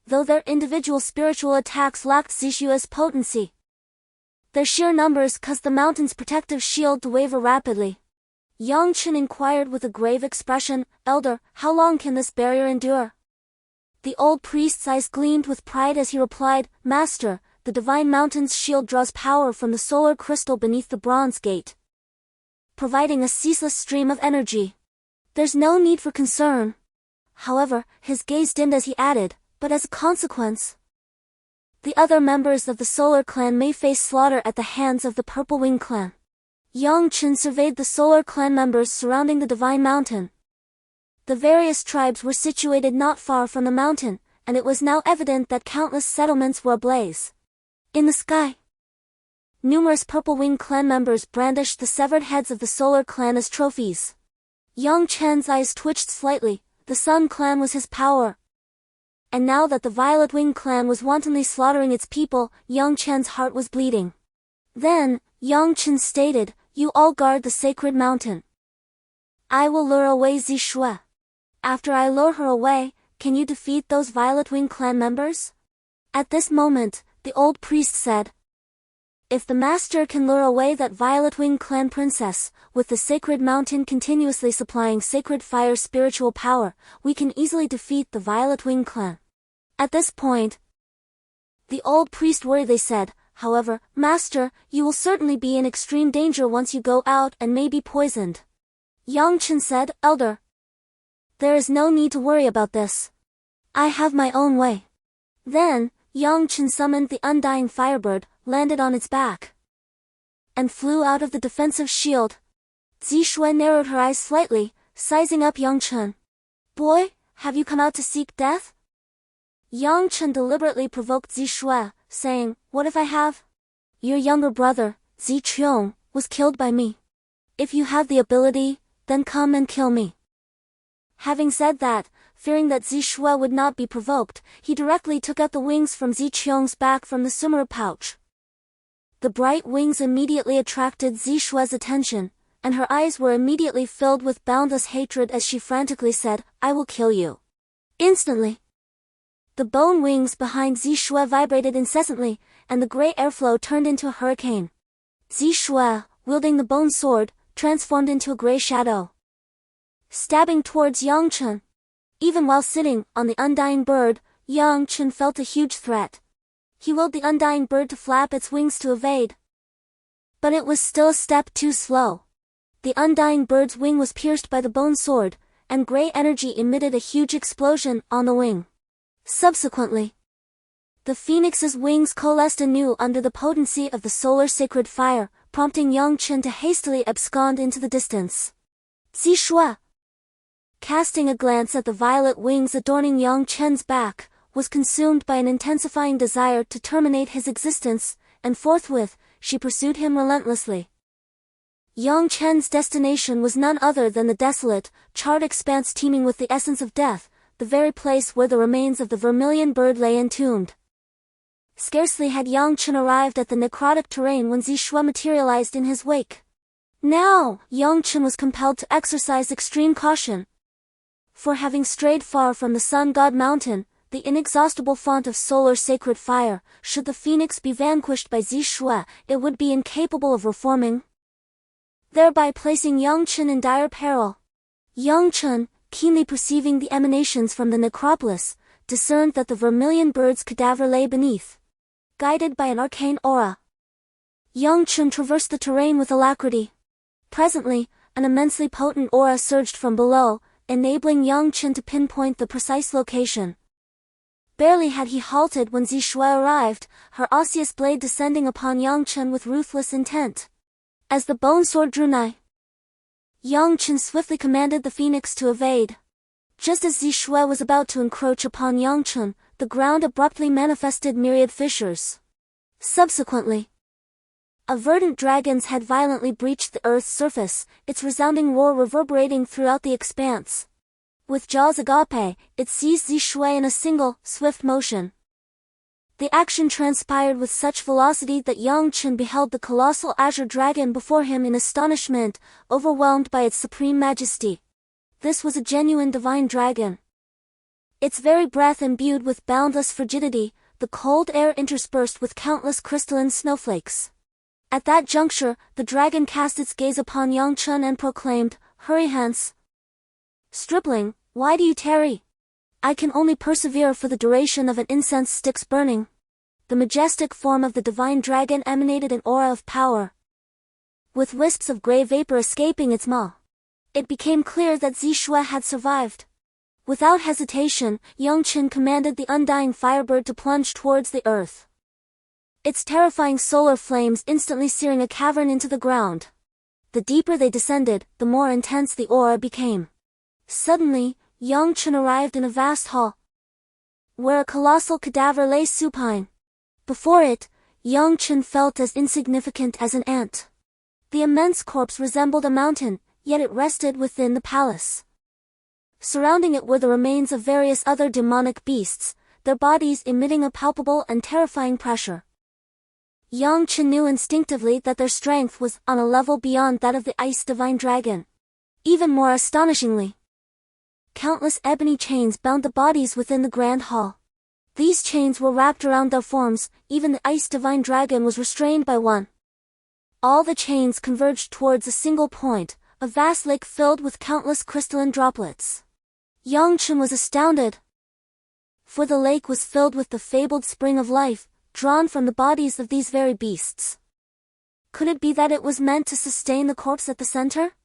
Though their individual spiritual attacks lacked Zixue's potency, their sheer numbers caused the mountain's protective shield to waver rapidly. Yang Chen inquired with a grave expression, Elder, how long can this barrier endure? The old priest's eyes gleamed with pride as he replied, Master, the Divine Mountain's shield draws power from the solar crystal beneath the bronze gate, providing a ceaseless stream of energy. There's no need for concern. However, his gaze dimmed as he added, but as a consequence, the other members of the Solar Clan may face slaughter at the hands of the Purple Wing Clan. Yang Chen surveyed the Solar Clan members surrounding the Divine Mountain. The various tribes were situated not far from the mountain, and it was now evident that countless settlements were ablaze. In the sky, numerous Purple Wing Clan members brandished the severed heads of the Solar Clan as trophies. Yang Chen's eyes twitched slightly. The Sun Clan was his power, and now that the Violet Wing Clan was wantonly slaughtering its people, Yang Chen's heart was bleeding. Then, Yang Chen stated, You all guard the sacred mountain. I will lure away Zixue. After I lure her away, can you defeat those Violet Wing Clan members? At this moment, the old priest said, If the master can lure away that Violet Wing Clan princess, with the sacred mountain continuously supplying sacred fire spiritual power, we can easily defeat the Violet Wing Clan. At this point, the old priest worriedly said, However, Master, you will certainly be in extreme danger once you go out and may be poisoned. Yang Chen said, Elder, there is no need to worry about this. I have my own way. Then, Yang Chen summoned the undying firebird, landed on its back, and flew out of the defensive shield. Zixue narrowed her eyes slightly, sizing up Yang Chen. Boy, have you come out to seek death? Yang Chen deliberately provoked Zixue, saying, What if I have? Your younger brother, Ziqiong, was killed by me. If you have the ability, then come and kill me. Having said that, fearing that Zixue would not be provoked, he directly took out the wings from Ziqiong's back from the sumer pouch. The bright wings immediately attracted Zixue's attention, and her eyes were immediately filled with boundless hatred as she frantically said, I will kill you. Instantly, the bone wings behind Zixue vibrated incessantly, and the gray airflow turned into a hurricane. Zixue, wielding the bone sword, transformed into a gray shadow, stabbing towards Yang Chen. Even while sitting on the undying bird, Yang Chen felt a huge threat. He willed the undying bird to flap its wings to evade, but it was still a step too slow. The undying bird's wing was pierced by the bone sword, and gray energy emitted a huge explosion on the wing. Subsequently, the phoenix's wings coalesced anew under the potency of the solar sacred fire, prompting Yang Chen to hastily abscond into the distance. Zixue, casting a glance at the violet wings adorning Yang Chen's back, was consumed by an intensifying desire to terminate his existence, and forthwith, she pursued him relentlessly. Yang Chen's destination was none other than the desolate, charred expanse teeming with the essence of death, the very place where the remains of the vermilion bird lay entombed. Scarcely had Yang Chen arrived at the necrotic terrain when Zixue materialized in his wake. Now, Yang Chen was compelled to exercise extreme caution. For having strayed far from the Sun God Mountain, the inexhaustible font of solar sacred fire, should the phoenix be vanquished by Zixue, it would be incapable of reforming, thereby placing Yang Chen in dire peril. Yang Chen, keenly perceiving the emanations from the necropolis, discerned that the vermilion bird's cadaver lay beneath. Guided by an arcane aura, Yang Chen traversed the terrain with alacrity. Presently, an immensely potent aura surged from below, enabling Yang Chen to pinpoint the precise location. Barely had he halted when Zixue arrived, her osseous blade descending upon Yang Chen with ruthless intent. As the bone sword drew nigh, Yang Chen swiftly commanded the phoenix to evade. Just as Zixue was about to encroach upon Yang Chen, the ground abruptly manifested myriad fissures. Subsequently, a verdant dragon's head violently breached the earth's surface, its resounding roar reverberating throughout the expanse. With jaws agape, it seized Zixue in a single, swift motion. The action transpired with such velocity that Yang Chen beheld the colossal azure dragon before him in astonishment, overwhelmed by its supreme majesty. This was a genuine divine dragon. Its very breath imbued with boundless frigidity, the cold air interspersed with countless crystalline snowflakes. At that juncture, the dragon cast its gaze upon Yang Chen and proclaimed, "Hurry hence. Stripling, why do you tarry? I can only persevere for the duration of an incense stick's burning." The majestic form of the divine dragon emanated an aura of power, with wisps of gray vapor escaping its maw. It became clear that Zixue had survived. Without hesitation, Yang Chen commanded the undying firebird to plunge towards the earth, its terrifying solar flames instantly searing a cavern into the ground. The deeper they descended, the more intense the aura became. Suddenly, Yang Chen arrived in a vast hall, where a colossal cadaver lay supine. Before it, Yang Chen felt as insignificant as an ant. The immense corpse resembled a mountain, yet it rested within the palace. Surrounding it were the remains of various other demonic beasts, their bodies emitting a palpable and terrifying pressure. Yang Chen knew instinctively that their strength was on a level beyond that of the ice divine dragon. Even more astonishingly, countless ebony chains bound the bodies within the grand hall. These chains were wrapped around their forms, even the ice divine dragon was restrained by one. All the chains converged towards a single point, a vast lake filled with countless crystalline droplets. Yang Chen was astounded, for the lake was filled with the fabled spring of life, drawn from the bodies of these very beasts. Could it be that it was meant to sustain the corpse at the center?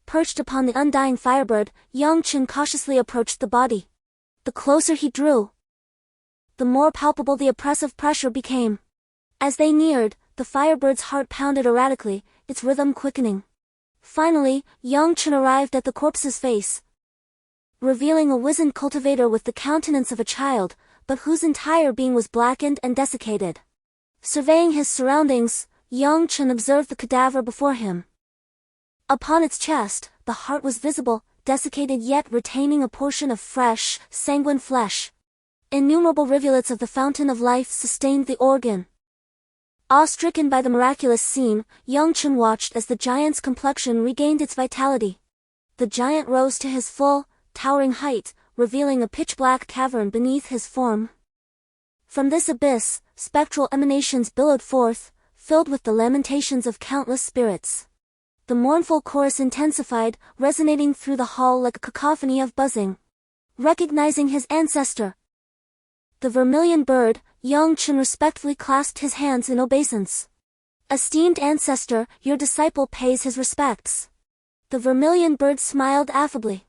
Perched upon the undying firebird, Yang Chen cautiously approached the body. The closer he drew, the more palpable the oppressive pressure became. As they neared, the firebird's heart pounded erratically, its rhythm quickening. Finally, Yang Chen arrived at the corpse's face, revealing a wizened cultivator with the countenance of a child, but whose entire being was blackened and desiccated. Surveying his surroundings, Yang Chen observed the cadaver before him. Upon its chest, the heart was visible, desiccated yet retaining a portion of fresh, sanguine flesh. Innumerable rivulets of the fountain of life sustained the organ. Awe-stricken by the miraculous scene, Yang Chen watched as the giant's complexion regained its vitality. The giant rose to his full, towering height, revealing a pitch-black cavern beneath his form. From this abyss, spectral emanations billowed forth, filled with the lamentations of countless spirits. The mournful chorus intensified, resonating through the hall like a cacophony of buzzing. Recognizing his ancestor, the vermilion bird, Yang Chen respectfully clasped his hands in obeisance. "Esteemed ancestor, your disciple pays his respects." The vermilion bird smiled affably.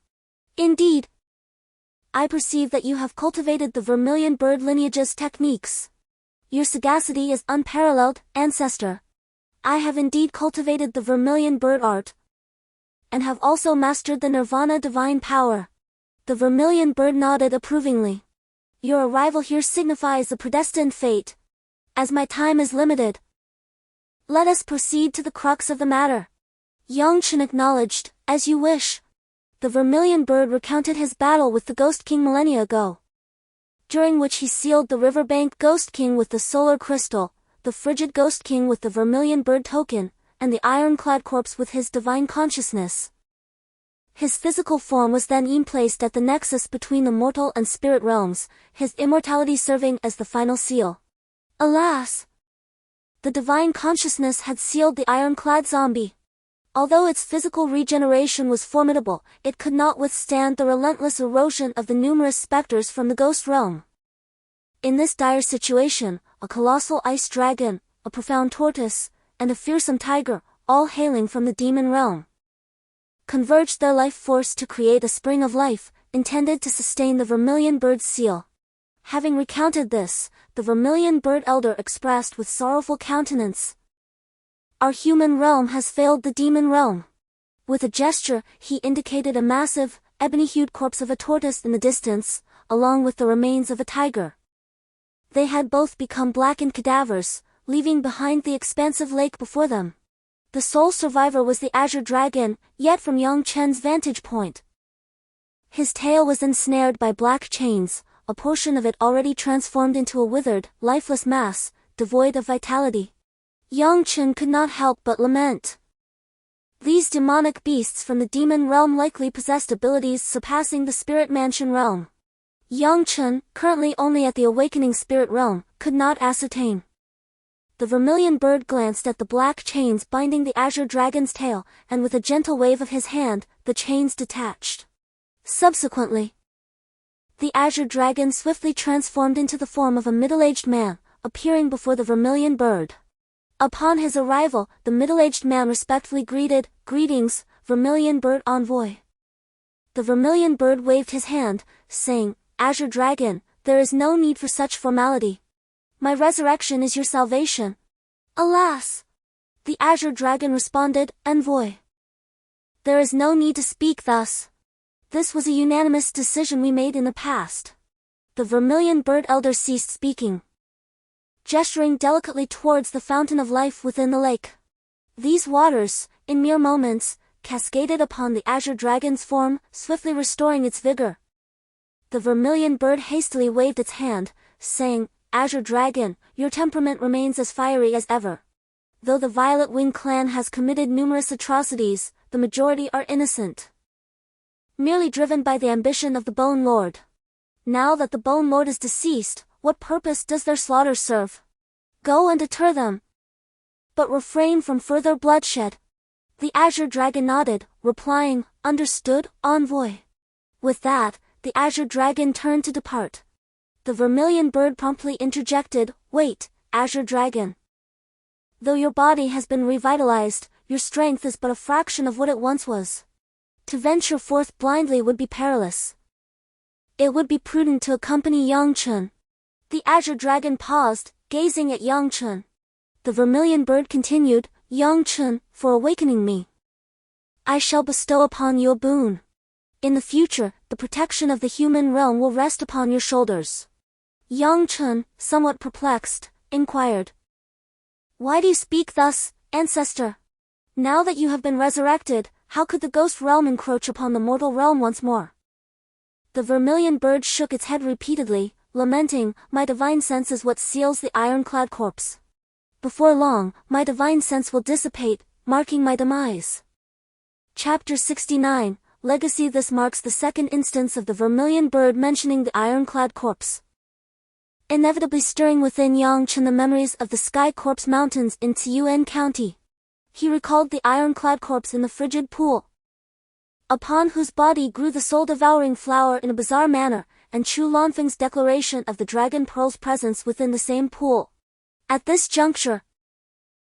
"Indeed, I perceive that you have cultivated the vermilion bird lineage's techniques. Your sagacity is unparalleled, ancestor. I have indeed cultivated the vermilion bird art, and have also mastered the nirvana divine power. The vermilion bird nodded approvingly. Your arrival here signifies a predestined fate. As my time is limited, let us proceed to the crux of the matter. Yang Chen acknowledged, as you wish. The vermilion bird recounted his battle with the Ghost King millennia ago, during which he sealed the riverbank Ghost King with the solar crystal, the frigid Ghost King with the vermilion bird token, and the ironclad corpse with his divine consciousness. His physical form was then emplaced at the nexus between the mortal and spirit realms, his immortality serving as the final seal. Alas! The divine consciousness had sealed the ironclad zombie. Although its physical regeneration was formidable, it could not withstand the relentless erosion of the numerous specters from the ghost realm. In this dire situation, a colossal ice dragon, a profound tortoise, and a fearsome tiger, all hailing from the demon realm, converged their life force to create a spring of life, intended to sustain the vermilion bird's seal. Having recounted this, the vermilion bird elder expressed with sorrowful countenance, "Our human realm has failed the demon realm." With a gesture, he indicated a massive, ebony-hued corpse of a tortoise in the distance, along with the remains of a tiger. They had both become blackened cadavers, leaving behind the expansive lake before them. The sole survivor was the azure dragon, yet from Yang Chen's vantage point, his tail was ensnared by black chains, a portion of it already transformed into a withered, lifeless mass, devoid of vitality. Yang Chen could not help but lament. These demonic beasts from the demon realm likely possessed abilities surpassing the spirit mansion realm. Yang Chen, currently only at the awakening spirit realm, could not ascertain. The vermilion bird glanced at the black chains binding the azure dragon's tail, and with a gentle wave of his hand, the chains detached. Subsequently, the azure dragon swiftly transformed into the form of a middle-aged man, appearing before the vermilion bird. Upon his arrival, the middle-aged man respectfully greeted, "Greetings, vermilion bird envoy." The vermilion bird waved his hand, saying, "Azure dragon, there is no need for such formality. My resurrection is your salvation." "Alas!" the azure dragon responded, "Envoy, there is no need to speak thus. This was a unanimous decision we made in the past." The vermilion bird elder ceased speaking, gesturing delicately towards the fountain of life within the lake. These waters, in mere moments, cascaded upon the azure dragon's form, swiftly restoring its vigor. The vermilion bird hastily waved its hand, saying, "Azure dragon, your temperament remains as fiery as ever. Though the Violet Wing clan has committed numerous atrocities, the majority are innocent, merely driven by the ambition of the Bone Lord. Now that the Bone Lord is deceased, what purpose does their slaughter serve? Go and deter them, but refrain from further bloodshed." The azure dragon nodded, replying, "Understood, envoy." With that, the azure dragon turned to depart. The vermilion bird promptly interjected, "Wait, azure dragon. Though your body has been revitalized, your strength is but a fraction of what it once was. To venture forth blindly would be perilous. It would be prudent to accompany Yang Chen." The azure dragon paused, gazing at Yang Chen. The vermilion bird continued, "Yang Chen, for awakening me, I shall bestow upon you a boon. In the future, the protection of the human realm will rest upon your shoulders." Yang Chen, somewhat perplexed, inquired, "Why do you speak thus, ancestor? Now that you have been resurrected, how could the ghost realm encroach upon the mortal realm once more?" The vermilion bird shook its head repeatedly, lamenting, "My divine sense is what seals the ironclad corpse. Before long, my divine sense will dissipate, marking my demise." Chapter 69, Legacy. This marks the second instance of the vermilion bird mentioning the ironclad corpse, inevitably stirring within Yang Chen the memories of the Sky Corpse Mountains in Tianhuang County. He recalled the ironclad corpse in the frigid pool, upon whose body grew the soul-devouring flower in a bizarre manner, and Chu Lanfeng's declaration of the dragon pearl's presence within the same pool. At this juncture,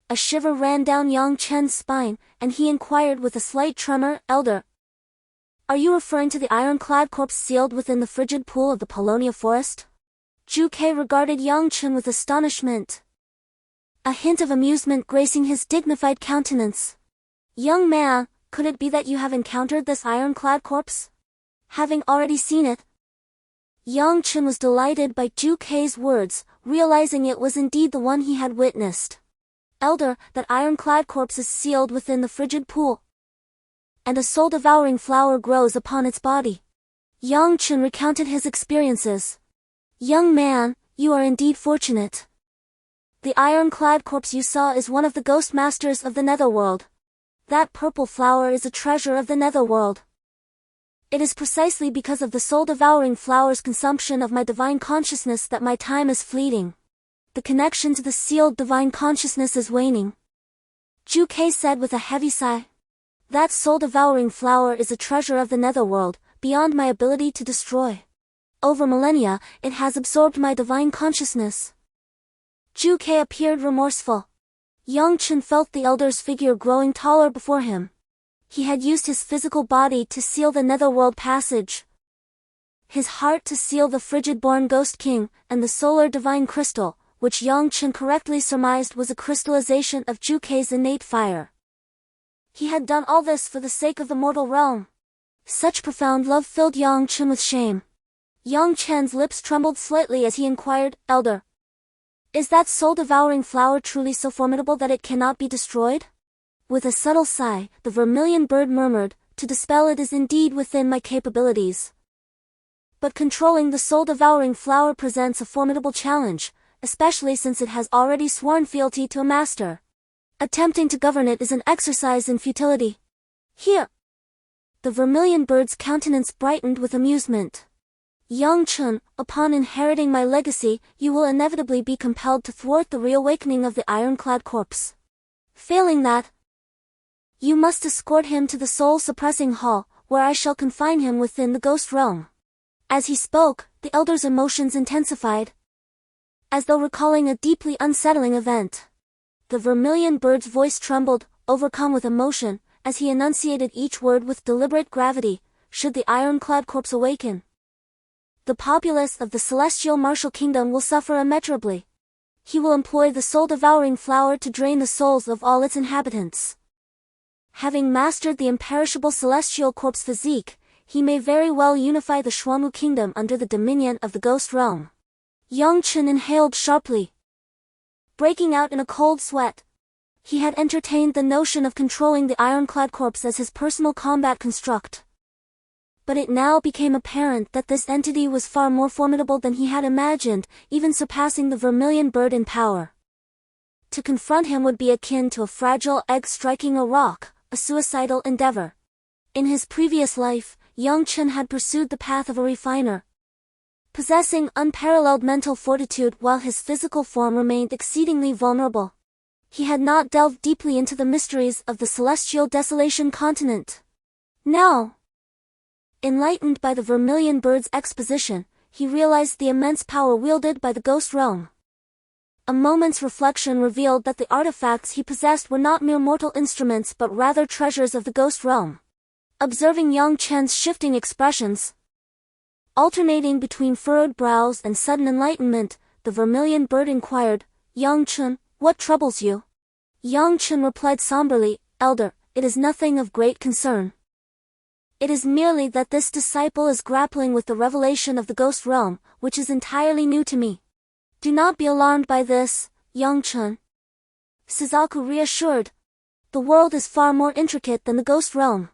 a shiver ran down Yang Chen's spine, and he inquired with a slight tremor, "Elder, Are you referring to the ironclad corpse sealed within the frigid pool of the Polonia forest? Zhu Ke regarded Yang Chen with astonishment, a hint of amusement gracing his dignified countenance. Young man, could it be that you have encountered this ironclad corpse? Having already seen it? Yang Chen was delighted by Zhu Ke's words, realizing it was indeed the one he had witnessed. Elder, that ironclad corpse is sealed within the frigid pool, and a soul-devouring flower grows upon its body. Yang Chen recounted his experiences. Young man, you are indeed fortunate. The ironclad corpse you saw is one of the ghost masters of the netherworld. That purple flower is a treasure of the netherworld. It is precisely because of the soul-devouring flower's consumption of my divine consciousness that my time is fleeting. The connection to the sealed divine consciousness is waning. Zhu Ke said with a heavy sigh. That soul-devouring flower is a treasure of the netherworld, beyond my ability to destroy. Over millennia, it has absorbed my divine consciousness. Zhu Ke appeared remorseful. Yang Chen felt the elder's figure growing taller before him. He had used his physical body to seal the netherworld passage, his heart to seal the frigid-born ghost king, and the solar divine crystal, which Yang Chen correctly surmised was a crystallization of Zhu Ke's innate fire. He had done all this for the sake of the mortal realm. Such profound love filled Yang Chen with shame. Yang Chen's lips trembled slightly as he inquired, Elder, is that soul-devouring flower truly so formidable that it cannot be destroyed? With a subtle sigh, the vermilion bird murmured, to dispel it is indeed within my capabilities. But controlling the soul-devouring flower presents a formidable challenge, especially since it has already sworn fealty to a master. Attempting to govern it is an exercise in futility. Here! The vermilion bird's countenance brightened with amusement. Yang Chen, upon inheriting my legacy, you will inevitably be compelled to thwart the reawakening of the ironclad corpse. Failing that, you must escort him to the soul-suppressing hall, where I shall confine him within the ghost realm. As he spoke, the elder's emotions intensified, as though recalling a deeply unsettling event. The vermilion bird's voice trembled, overcome with emotion, as he enunciated each word with deliberate gravity. Should the ironclad corpse awaken, the populace of the celestial martial kingdom will suffer immeasurably. He will employ the soul-devouring flower to drain the souls of all its inhabitants. Having mastered the imperishable celestial corpse physique, he may very well unify the Xuanwu kingdom under the dominion of the ghost realm. Yang Chen inhaled sharply, breaking out in a cold sweat. He had entertained the notion of controlling the ironclad corpse as his personal combat construct. But it now became apparent that this entity was far more formidable than he had imagined, even surpassing the vermilion bird in power. To confront him would be akin to a fragile egg striking a rock, a suicidal endeavor. In his previous life, Yang Chen had pursued the path of a refiner, possessing unparalleled mental fortitude while his physical form remained exceedingly vulnerable. He had not delved deeply into the mysteries of the celestial desolation continent. Now, enlightened by the vermilion bird's exposition, he realized the immense power wielded by the ghost realm. A moment's reflection revealed that the artifacts he possessed were not mere mortal instruments but rather treasures of the ghost realm. Observing Yang Chen's shifting expressions, alternating between furrowed brows and sudden enlightenment, the vermilion bird inquired, Yang Chen, what troubles you? Yang Chen replied somberly, Elder, it is nothing of great concern. It is merely that this disciple is grappling with the revelation of the ghost realm, which is entirely new to me. Do not be alarmed by this, Yang Chen. Suzaku reassured. The world is far more intricate than the ghost realm.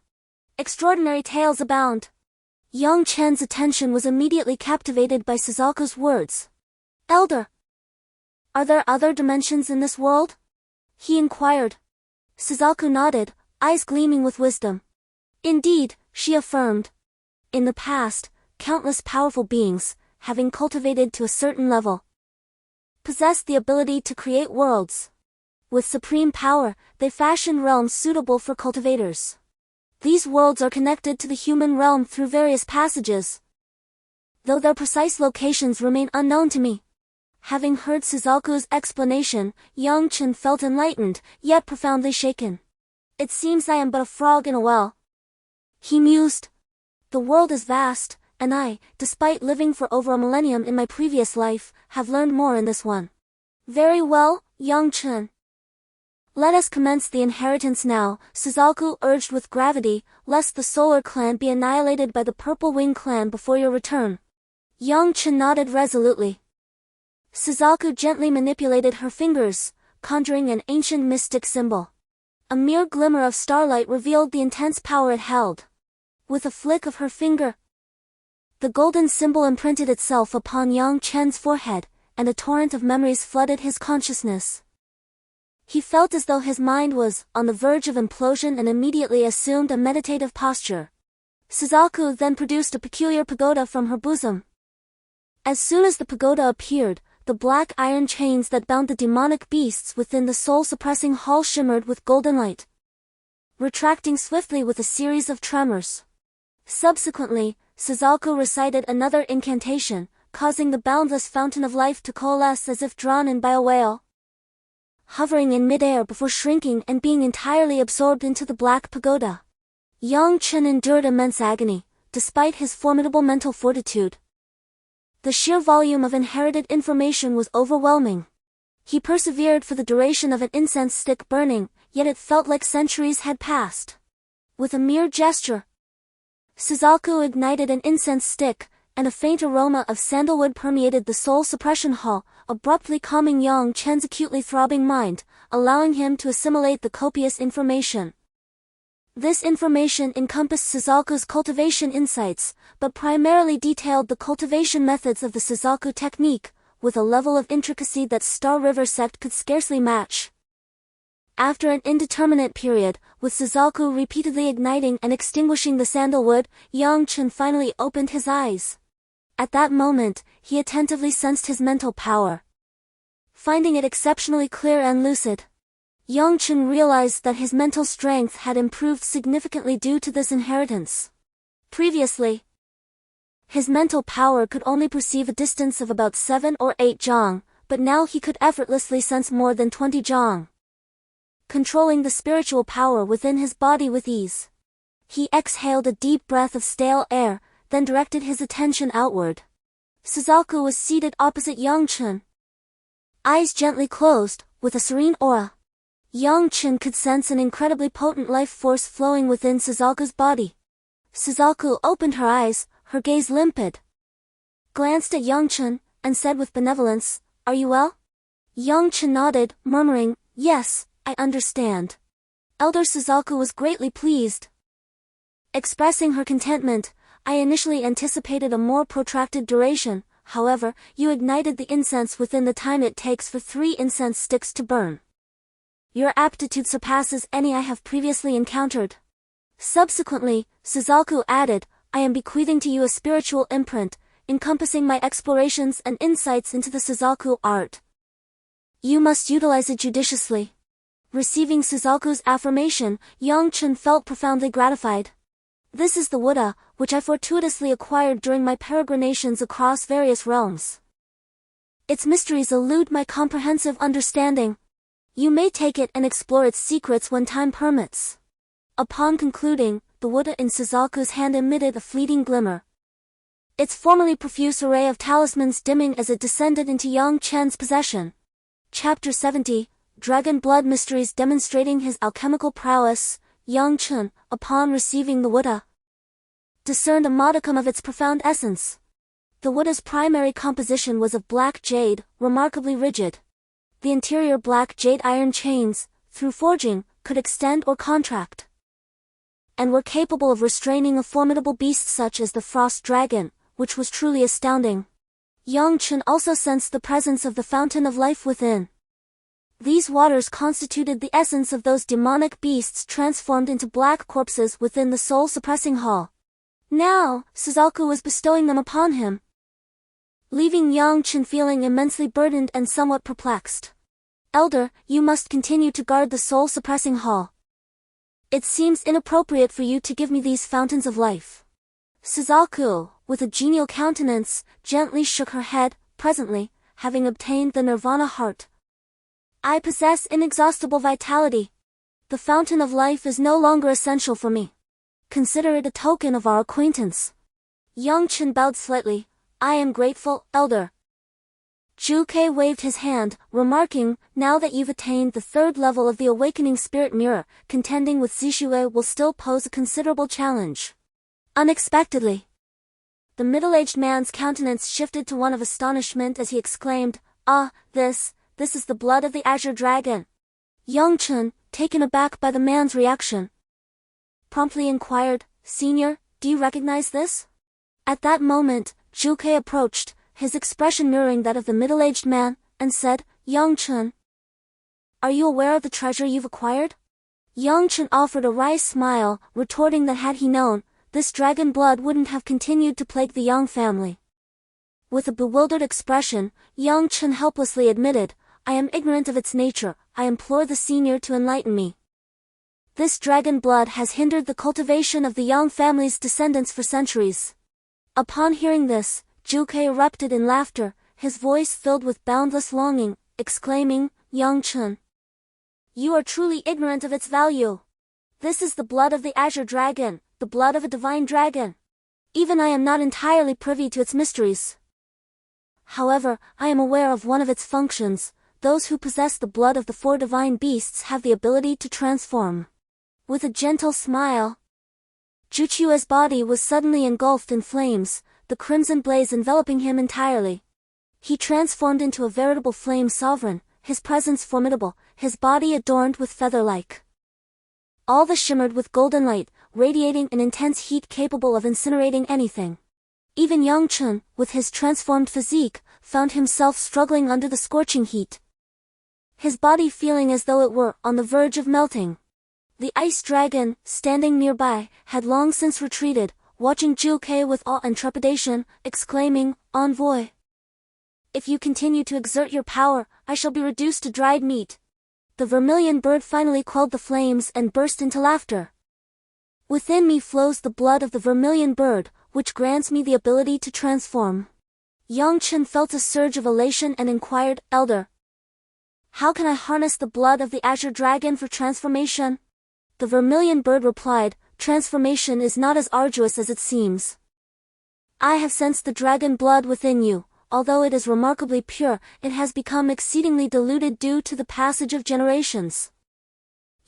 Extraordinary tales abound. Yang Chen's attention was immediately captivated by Suzaku's words. Elder, are there other dimensions in this world? He inquired. Suzaku nodded, eyes gleaming with wisdom. Indeed, she affirmed. In the past, countless powerful beings, having cultivated to a certain level, possessed the ability to create worlds. With supreme power, they fashioned realms suitable for cultivators. These worlds are connected to the human realm through various passages, though their precise locations remain unknown to me. Having heard Suzaku's explanation, Yang Chen felt enlightened, yet profoundly shaken. It seems I am but a frog in a well, he mused. The world is vast, and I, despite living for over a millennium in my previous life, have learned more in this one. Very well, Yang Chen. Let us commence the inheritance now, Suzaku urged with gravity, lest the Solar Clan be annihilated by the Purple Wing Clan before your return. Yang Chen nodded resolutely. Suzaku gently manipulated her fingers, conjuring an ancient mystic symbol. A mere glimmer of starlight revealed the intense power it held. With a flick of her finger, the golden symbol imprinted itself upon Yang Chen's forehead, and a torrent of memories flooded his consciousness. He felt as though his mind was on the verge of implosion and immediately assumed a meditative posture. Suzaku then produced a peculiar pagoda from her bosom. As soon as the pagoda appeared, the black iron chains that bound the demonic beasts within the soul-suppressing hall shimmered with golden light, retracting swiftly with a series of tremors. Subsequently, Suzaku recited another incantation, causing the boundless fountain of life to coalesce as if drawn in by a whale, hovering in midair before shrinking and being entirely absorbed into the black pagoda. Yang Chen endured immense agony, despite his formidable mental fortitude. The sheer volume of inherited information was overwhelming. He persevered for the duration of an incense stick burning, yet it felt like centuries had passed. With a mere gesture, Suzaku ignited an incense stick, and a faint aroma of sandalwood permeated the soul suppression hall, abruptly calming Yang Chen's acutely throbbing mind, allowing him to assimilate the copious information. This information encompassed Suzaku's cultivation insights, but primarily detailed the cultivation methods of the Suzaku technique, with a level of intricacy that Star River Sect could scarcely match. After an indeterminate period, with Suzaku repeatedly igniting and extinguishing the sandalwood, Yang Chen finally opened his eyes. At that moment, he attentively sensed his mental power, finding it exceptionally clear and lucid. Yang Chen realized that his mental strength had improved significantly due to this inheritance. Previously, his mental power could only perceive a distance of about 7 or 8 zhang, but now he could effortlessly sense more than 20 zhang, controlling the spiritual power within his body with ease. He exhaled a deep breath of stale air, then directed his attention outward. Suzaku was seated opposite Yang Chen, eyes gently closed, with a serene aura. Yang Chen could sense an incredibly potent life force flowing within Suzaku's body. Suzaku opened her eyes, her gaze limpid, glanced at Yang Chen, and said with benevolence, "Are you well?" Yang Chen nodded, murmuring, "Yes, I understand." Elder Suzaku was greatly pleased. Expressing her contentment, "I initially anticipated a more protracted duration, however, you ignited the incense within the time it takes for 3 incense sticks to burn. Your aptitude surpasses any I have previously encountered." Subsequently, Suzaku added, "I am bequeathing to you a spiritual imprint, encompassing my explorations and insights into the Suzaku art. You must utilize it judiciously." Receiving Suzaku's affirmation, Yang Chen felt profoundly gratified. "This is the Buddha, which I fortuitously acquired during my peregrinations across various realms. Its mysteries elude my comprehensive understanding. You may take it and explore its secrets when time permits." Upon concluding, the Buddha in Suzaku's hand emitted a fleeting glimmer, its formerly profuse array of talismans dimming as it descended into Yang Chen's possession. Chapter 70, Dragon Blood Mysteries. Demonstrating his alchemical prowess, Yang Chen, upon receiving the Buddha, discerned a modicum of its profound essence. The Buddha's primary composition was of black jade, remarkably rigid. The interior black jade iron chains, through forging, could extend or contract, and were capable of restraining a formidable beast such as the frost dragon, which was truly astounding. Yang Chen also sensed the presence of the fountain of life within. These waters constituted the essence of those demonic beasts transformed into black corpses within the soul-suppressing hall. Now, Suzaku was bestowing them upon him, leaving Yang Chen feeling immensely burdened and somewhat perplexed. "Elder, you must continue to guard the soul-suppressing hall. It seems inappropriate for you to give me these fountains of life." Suzaku, with a genial countenance, gently shook her head. Presently, having obtained the Nirvana heart, I possess inexhaustible vitality. The fountain of life is no longer essential for me. consider it a token of our acquaintance. Yang Chen bowed slightly. I am grateful, elder. Zhu Ke waved his hand, remarking, now that you've attained the 3rd level of the awakening spirit mirror, contending with Zixue will still pose a considerable challenge. Unexpectedly, the middle-aged man's countenance shifted to one of astonishment as he exclaimed, Ah, this is the blood of the Azure Dragon. Yang Chen, taken aback by the man's reaction, promptly inquired, Senior, do you recognize this? At that moment, Zhu Ke approached, his expression mirroring that of the middle-aged man, and said, Yang Chen, are you aware of the treasure you've acquired? Yang Chen offered a wry smile, retorting that had he known, this dragon blood wouldn't have continued to plague the Yang family. With a bewildered expression, Yang Chen helplessly admitted, I am ignorant of its nature, I implore the senior to enlighten me. This dragon blood has hindered the cultivation of the Yang family's descendants for centuries. Upon hearing this, Zhu Ke erupted in laughter, his voice filled with boundless longing, exclaiming, Yang Chen, you are truly ignorant of its value. This is the blood of the Azure Dragon, the blood of a divine dragon. Even I am not entirely privy to its mysteries. However, I am aware of one of its functions. Those who possess the blood of the 4 divine beasts have the ability to transform. With a gentle smile, Zhu Qiue's body was suddenly engulfed in flames, the crimson blaze enveloping him entirely. He transformed into a veritable flame sovereign, his presence formidable, his body adorned with feather-like. All this shimmered with golden light, radiating an intense heat capable of incinerating anything. Even Yang Chen, with his transformed physique, found himself struggling under the scorching heat, his body feeling as though it were on the verge of melting. The ice dragon, standing nearby, had long since retreated, watching Zhu Ke with awe and trepidation, exclaiming, Envoy, if you continue to exert your power, I shall be reduced to dried meat. The vermilion bird finally quelled the flames and burst into laughter. Within me flows the blood of the vermilion bird, which grants me the ability to transform. Yang Chen felt a surge of elation and inquired, Elder, how can I harness the blood of the Azure Dragon for transformation? The vermilion bird replied, transformation is not as arduous as it seems. I have sensed the dragon blood within you. Although it is remarkably pure, it has become exceedingly diluted due to the passage of generations.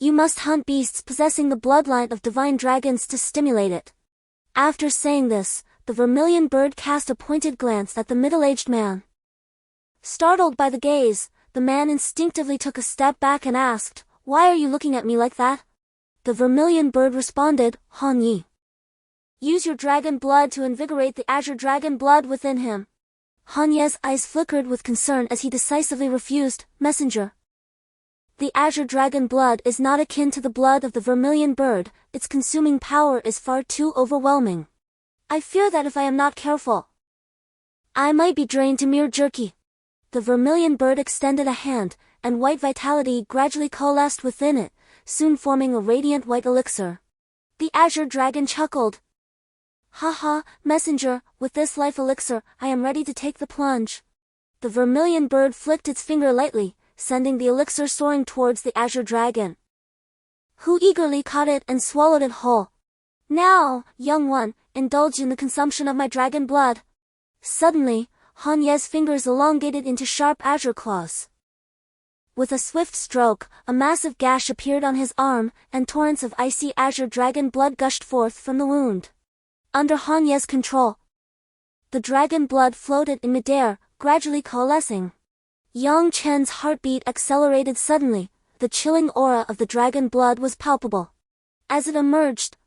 You must hunt beasts possessing the bloodline of divine dragons to stimulate it. After saying this, the vermilion bird cast a pointed glance at the middle-aged man. Startled by the gaze, the man instinctively took a step back and asked, Why are you looking at me like that? The vermilion bird responded, Han Yi. Use your dragon blood to invigorate the Azure Dragon blood within him. Han Ye's eyes flickered with concern as he decisively refused, Messenger. The Azure Dragon blood is not akin to the blood of the vermilion bird, its consuming power is far too overwhelming. I fear that if I am not careful, I might be drained to mere jerky. The vermilion bird extended a hand, and white vitality gradually coalesced within it, soon forming a radiant white elixir. The Azure Dragon chuckled. Ha, Messenger, with this life elixir, I am ready to take the plunge. The vermilion bird flicked its finger lightly, sending the elixir soaring towards the Azure Dragon, who eagerly caught it and swallowed it whole. Now, young one, indulge in the consumption of my dragon blood. Suddenly, Han Ye's fingers elongated into sharp azure claws. With a swift stroke, a massive gash appeared on his arm, and torrents of icy azure dragon blood gushed forth from the wound. Under Han Ye's control, the dragon blood floated in midair, gradually coalescing. Yang Chen's heartbeat accelerated suddenly, the chilling aura of the dragon blood was palpable. As it emerged,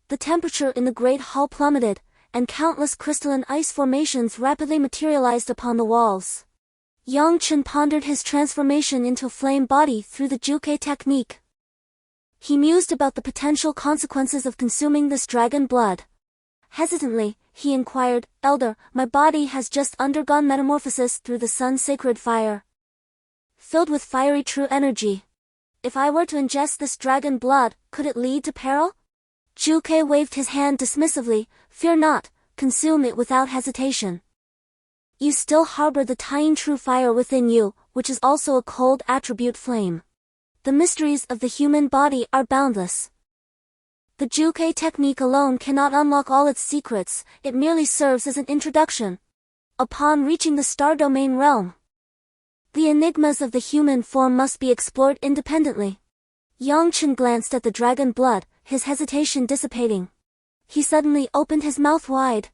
the temperature in the great hall plummeted, and countless crystalline ice formations rapidly materialized upon the walls. Yang Chen pondered his transformation into a flame body through the Juke technique. He mused about the potential consequences of consuming this dragon blood. Hesitantly, he inquired, Elder, my body has just undergone metamorphosis through the sun's sacred fire, filled with fiery true energy. If I were to ingest this dragon blood, could it lead to peril? Juke waved his hand dismissively, Fear not, consume it without hesitation. You still harbor the Tian true fire within you, which is also a cold attribute flame. The mysteries of the human body are boundless. The Juke technique alone cannot unlock all its secrets, it merely serves as an introduction. Upon reaching the star domain realm, the enigmas of the human form must be explored independently. Yang Chen glanced at the dragon blood, his hesitation dissipating. He suddenly opened his mouth wide,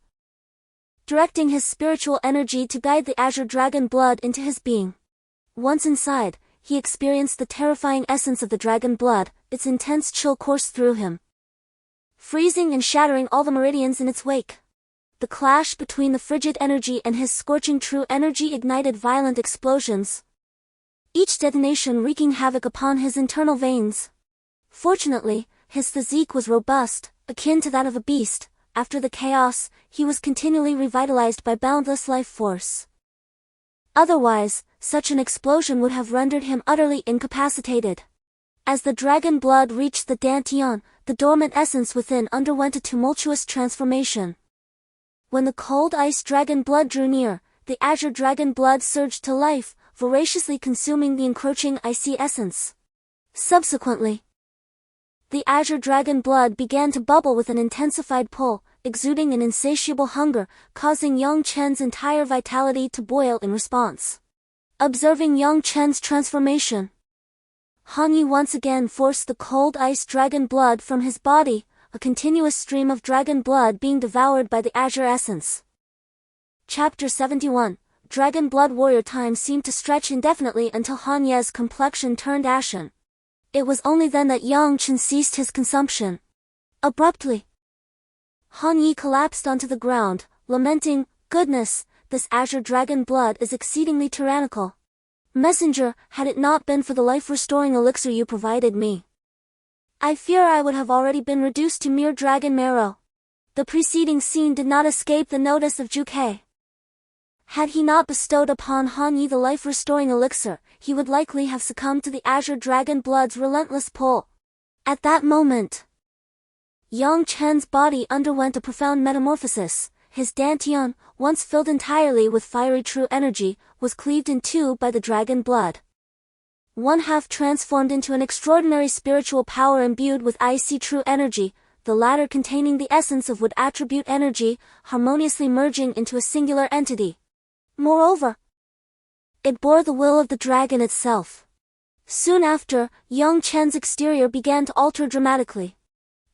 directing his spiritual energy to guide the azure dragon blood into his being. Once inside, he experienced the terrifying essence of the dragon blood, its intense chill coursed through him, freezing and shattering all the meridians in its wake. The clash between the frigid energy and his scorching true energy ignited violent explosions, each detonation wreaking havoc upon his internal veins. Fortunately, his physique was robust, akin to that of a beast. After the chaos, he was continually revitalized by boundless life force. Otherwise, such an explosion would have rendered him utterly incapacitated. As the dragon blood reached the Dantian, the dormant essence within underwent a tumultuous transformation. When the cold ice dragon blood drew near, the azure dragon blood surged to life, voraciously consuming the encroaching icy essence. Subsequently, the azure dragon blood began to bubble with an intensified pull, exuding an insatiable hunger, causing Yang Chen's entire vitality to boil in response. Observing Yang Chen's transformation, Han Yi once again forced the cold ice dragon blood from his body, a continuous stream of dragon blood being devoured by the azure essence. Chapter 71. Dragon Blood Warrior. Time seemed to stretch indefinitely until Han Ye's complexion turned ashen. It was only then that Yang Chen ceased his consumption. Abruptly, Han Yi collapsed onto the ground, lamenting, "Goodness, this azure dragon blood is exceedingly tyrannical. Messenger, had it not been for the life-restoring elixir you provided me, I fear I would have already been reduced to mere dragon marrow." The preceding scene did not escape the notice of Juke. Had he not bestowed upon Han Yi the life-restoring elixir, he would likely have succumbed to the azure dragon blood's relentless pull. At that moment, Yang Chen's body underwent a profound metamorphosis. His Dantian, once filled entirely with fiery true energy, was cleaved in two by the dragon blood. One half transformed into an extraordinary spiritual power imbued with icy true energy, the latter containing the essence of wood attribute energy, harmoniously merging into a singular entity. Moreover, it bore the will of the dragon itself. Soon after, Yang Chen's exterior began to alter dramatically.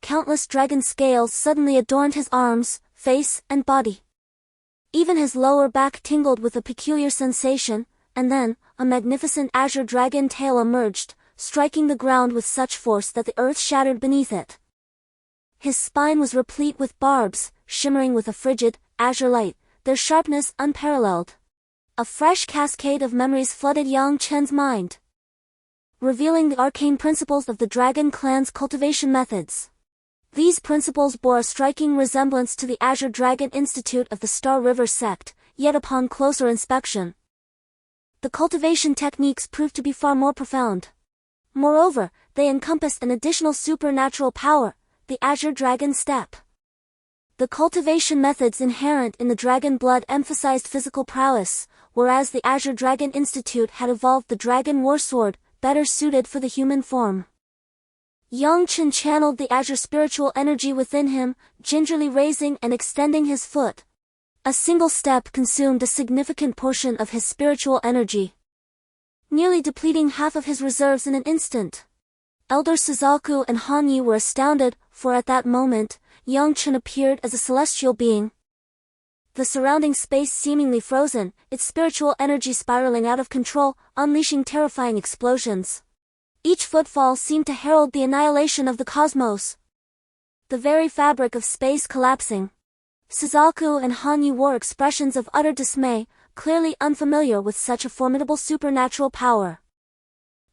Countless dragon scales suddenly adorned his arms, face, and body. Even his lower back tingled with a peculiar sensation, and then, a magnificent azure dragon tail emerged, striking the ground with such force that the earth shattered beneath it. His spine was replete with barbs, shimmering with a frigid, azure light, their sharpness unparalleled. A fresh cascade of memories flooded Yang Chen's mind, revealing the arcane principles of the Dragon Clan's cultivation methods. These principles bore a striking resemblance to the Azure Dragon Institute of the Star River Sect, yet upon closer inspection, the cultivation techniques proved to be far more profound. Moreover, they encompassed an additional supernatural power, the Azure Dragon Step. The cultivation methods inherent in the dragon blood emphasized physical prowess, whereas the Azure Dragon Institute had evolved the Dragon War Sword, better suited for the human form. Yang Chen channeled the azure spiritual energy within him, gingerly raising and extending his foot. A single step consumed a significant portion of his spiritual energy, nearly depleting half of his reserves in an instant. Elder Suzaku and Han Yi were astounded, for at that moment, Yang Chen appeared as a celestial being. The surrounding space seemingly frozen, its spiritual energy spiraling out of control, unleashing terrifying explosions. Each footfall seemed to herald the annihilation of the cosmos, the very fabric of space collapsing. Suzaku and Han Yi wore expressions of utter dismay, clearly unfamiliar with such a formidable supernatural power.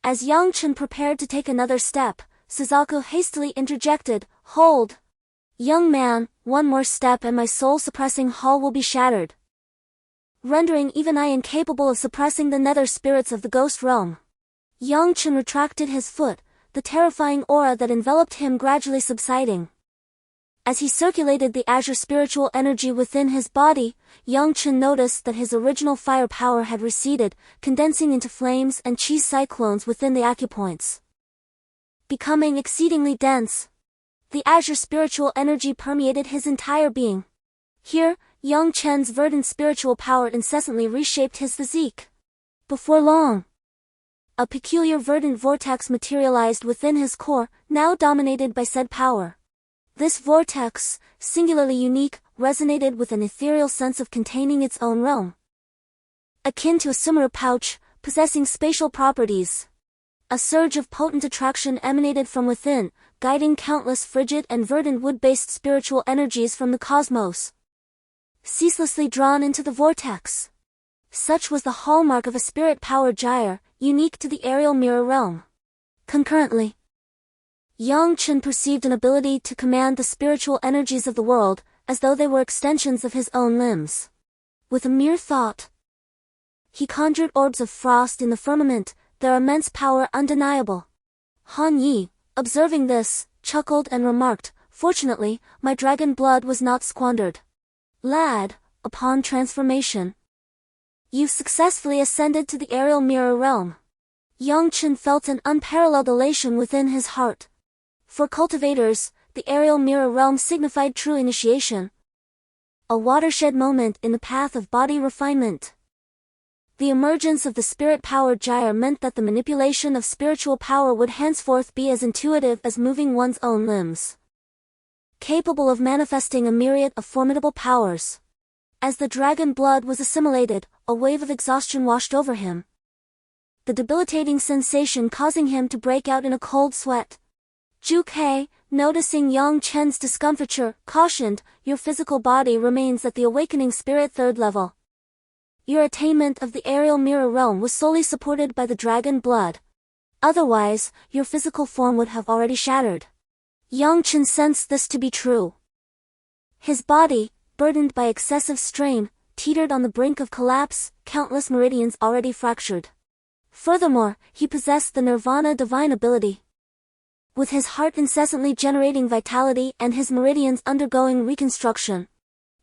As Yang Chen prepared to take another step, Suzaku hastily interjected, "Hold! Young man, one more step and my soul-suppressing hull will be shattered, rendering even I incapable of suppressing the nether spirits of the ghost realm." Yang Chen retracted his foot, the terrifying aura that enveloped him gradually subsiding. As he circulated the azure spiritual energy within his body, Yang Chen noticed that his original firepower had receded, condensing into flames and chi cyclones within the acupoints, becoming exceedingly dense. The azure spiritual energy permeated his entire being. Here, Yang Chen's verdant spiritual power incessantly reshaped his physique. Before long, a peculiar verdant vortex materialized within his core, now dominated by said power. This vortex, singularly unique, resonated with an ethereal sense of containing its own realm. Akin to a summer pouch, possessing spatial properties. A surge of potent attraction emanated from within, guiding countless frigid and verdant wood-based spiritual energies from the cosmos, ceaselessly drawn into the vortex. Such was the hallmark of a spirit-powered gyre, unique to the aerial mirror realm. Concurrently, Yang Chen perceived an ability to command the spiritual energies of the world, as though they were extensions of his own limbs. With a mere thought, he conjured orbs of frost in the firmament, their immense power undeniable. Han Yi, observing this, chuckled and remarked, "Fortunately, my dragon blood was not squandered. Lad, upon transformation, you've successfully ascended to the aerial mirror realm." Yang Chen felt an unparalleled elation within his heart. For cultivators, the aerial mirror realm signified true initiation, a watershed moment in the path of body refinement. The emergence of the spirit-powered gyre meant that the manipulation of spiritual power would henceforth be as intuitive as moving one's own limbs, capable of manifesting a myriad of formidable powers. As the dragon blood was assimilated, a wave of exhaustion washed over him, the debilitating sensation causing him to break out in a cold sweat. Zhu Ke, noticing Yang Chen's discomfiture, cautioned, "Your physical body remains at the awakening spirit third level. Your attainment of the aerial mirror realm was solely supported by the dragon blood. Otherwise, your physical form would have already shattered." Yang Chen sensed this to be true. His body, burdened by excessive strain, teetered on the brink of collapse, countless meridians already fractured. Furthermore, he possessed the nirvana divine ability. With his heart incessantly generating vitality and his meridians undergoing reconstruction.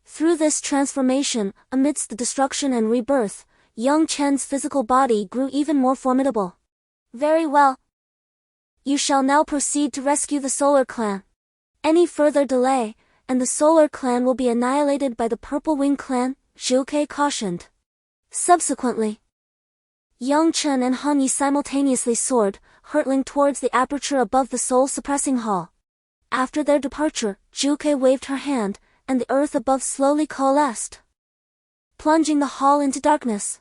Through this transformation, amidst the destruction and rebirth, Yang Chen's physical body grew even more formidable. "Very well. You shall now proceed to rescue the Solar Clan. Any further delay, and the Solar Clan will be annihilated by the Purple Wing Clan," Zhu Ke cautioned. Subsequently, Yang Chen and Han Yi simultaneously soared, hurtling towards the aperture above the soul-suppressing hall. After their departure, Zhu Ke waved her hand, and the earth above slowly coalesced, plunging the hall into darkness.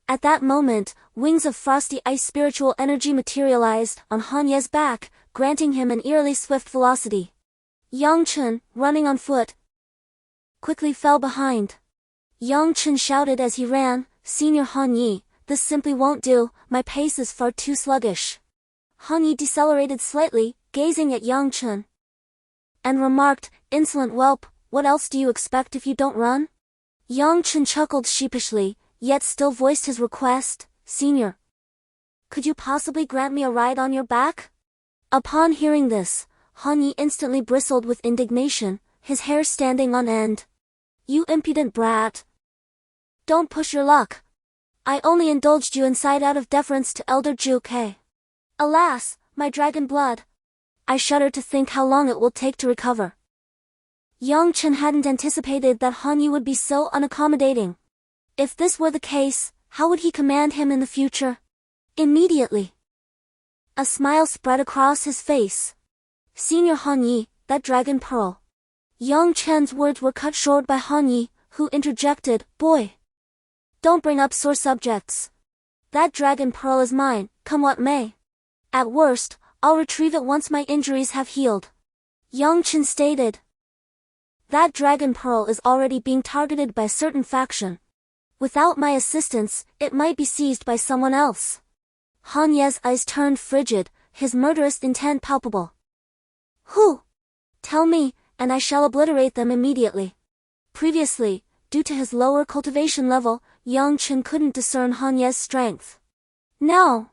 At that moment, wings of frosty ice spiritual energy materialized on Han Ye's back, granting him an eerily swift velocity. Yang Chen, running on foot, quickly fell behind. Yang Chen shouted as he ran, "Senior Han Yi, this simply won't do, my pace is far too sluggish." Han Yi decelerated slightly, gazing at Yang Chen, and remarked, "Insolent whelp, what else do you expect if you don't run?" Yang Chen chuckled sheepishly, yet still voiced his request, "Senior, could you possibly grant me a ride on your back?" Upon hearing this, Han Yi instantly bristled with indignation, his hair standing on end. "You impudent brat! Don't push your luck. I only indulged you inside out of deference to Elder Zhu Ke. Alas, my dragon blood! I shudder to think how long it will take to recover." Yang Chen hadn't anticipated that Han Yi would be so unaccommodating. If this were the case, how would he command him in the future? Immediately, a smile spread across his face. "Senior Han Yi, that dragon pearl." Yang Chen's words were cut short by Han Yi, who interjected, "Boy, don't bring up sore subjects. That dragon pearl is mine, come what may. At worst, I'll retrieve it once my injuries have healed." Yang Chen stated, "That dragon pearl is already being targeted by a certain faction. Without my assistance, it might be seized by someone else." Han Ye's eyes turned frigid, his murderous intent palpable. "Who? Tell me, and I shall obliterate them immediately." Previously, due to his lower cultivation level, Yang Chen couldn't discern Han Ye's strength. Now,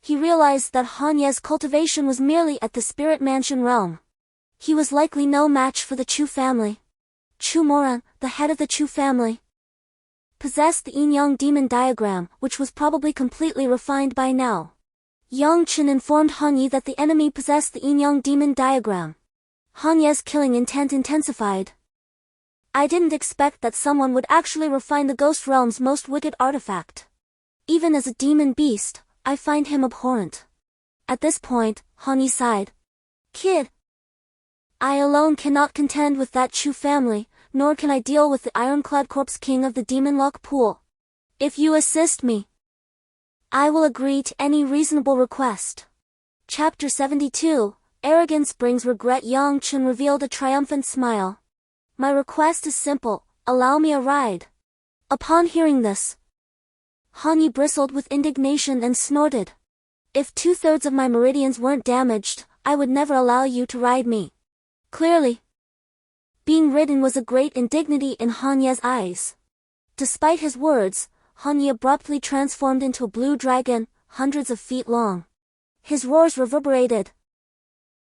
he realized that Han Ye's cultivation was merely at the spirit mansion realm. He was likely no match for the Chu family. Chu Moran, the head of the Chu family, possessed the yin-yang demon diagram, which was probably completely refined by now. Yang Chen informed Han Yi that the enemy possessed the yin-yang demon diagram. Han Ye's killing intent intensified. I didn't expect that someone would actually refine the Ghost Realm's most wicked artifact. Even as a demon beast, I find him abhorrent. At this point, Han Ye sighed. Kid, I alone cannot contend with that Chu family, nor can I deal with the ironclad corpse king of the Demon Lock Pool. If you assist me, I will agree to any reasonable request. Chapter 72, Arrogance Brings Regret. Yang Chen revealed a triumphant smile. My request is simple, allow me a ride. Upon hearing this, Han Ye bristled with indignation and snorted. If 2/3 of my meridians weren't damaged, I would never allow you to ride me. Clearly, being ridden was a great indignity in Han Ye's eyes. Despite his words, Han Ye abruptly transformed into a blue dragon, hundreds of feet long. His roars reverberated,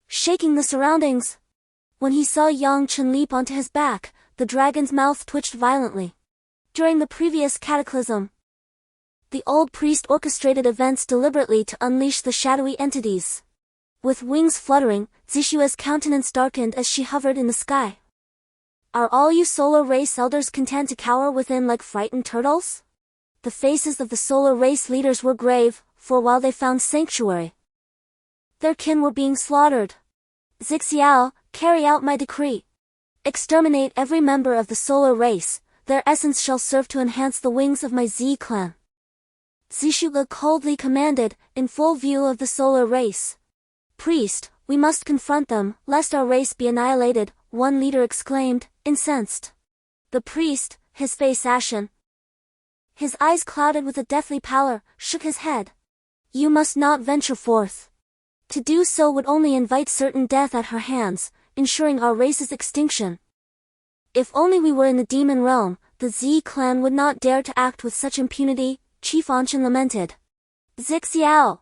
shaking the surroundings. When he saw Yang Chen leap onto his back, the dragon's mouth twitched violently. During the previous cataclysm, the old priest orchestrated events deliberately to unleash the shadowy entities. With wings fluttering, Zixue's countenance darkened as she hovered in the sky. Are all you solar race elders content to cower within like frightened turtles? The faces of the solar race leaders were grave, for while they found sanctuary, their kin were being slaughtered. Zixiao, carry out my decree. Exterminate every member of the solar race, their essence shall serve to enhance the wings of my Z clan. Zixue coldly commanded, in full view of the solar race. Priest, we must confront them, lest our race be annihilated, one leader exclaimed, incensed. The priest, his face ashen, his eyes clouded with a deathly pallor, shook his head. You must not venture forth. To do so would only invite certain death at her hands, ensuring our race's extinction. If only we were in the demon realm, the Z clan would not dare to act with such impunity, Chief Anchen lamented. Zixiao,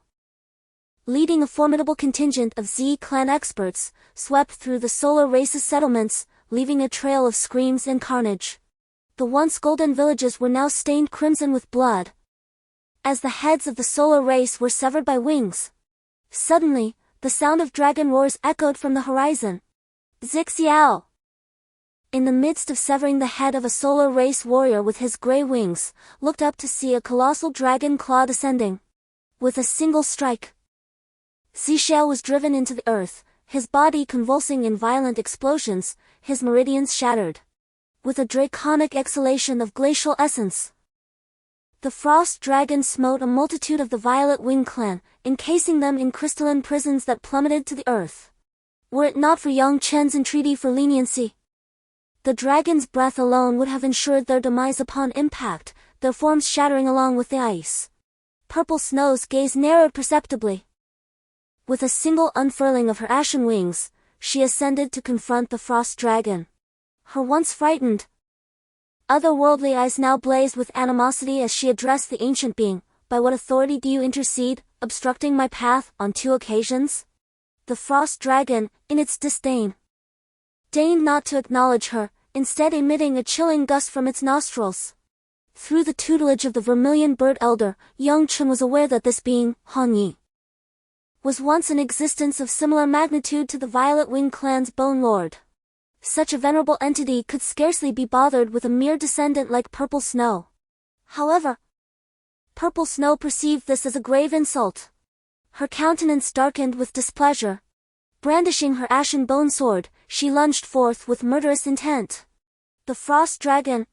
leading a formidable contingent of Z clan experts, swept through the solar race's settlements, leaving a trail of screams and carnage. The once golden villages were now stained crimson with blood, as the heads of the solar race were severed by wings. Suddenly, the sound of dragon roars echoed from the horizon. Zixiao, in the midst of severing the head of a solar race warrior with his grey wings, looked up to see a colossal dragon claw descending. With a single strike, Zixiao was driven into the earth, his body convulsing in violent explosions, his meridians shattered. With a draconic exhalation of glacial essence, the frost dragon smote a multitude of the Violet Wing clan, encasing them in crystalline prisons that plummeted to the earth. Were it not for Yang Chen's entreaty for leniency, the dragon's breath alone would have ensured their demise upon impact, their forms shattering along with the ice. Purple Snow's gaze narrowed perceptibly. With a single unfurling of her ashen wings, she ascended to confront the frost dragon. Her once frightened, otherworldly eyes now blazed with animosity as she addressed the ancient being. By what authority do you intercede, obstructing my path, on 2 occasions? The frost dragon, in its disdain, deigned not to acknowledge her, instead emitting a chilling gust from its nostrils. Through the tutelage of the vermilion bird elder, Yang Chen was aware that this being, Han Ye, was once an existence of similar magnitude to the Violet Wing clan's Bone Lord. Such a venerable entity could scarcely be bothered with a mere descendant like Purple Snow. However, Purple Snow perceived this as a grave insult. Her countenance darkened with displeasure. Brandishing her ashen bone sword, she lunged forth with murderous intent. The frost dragon,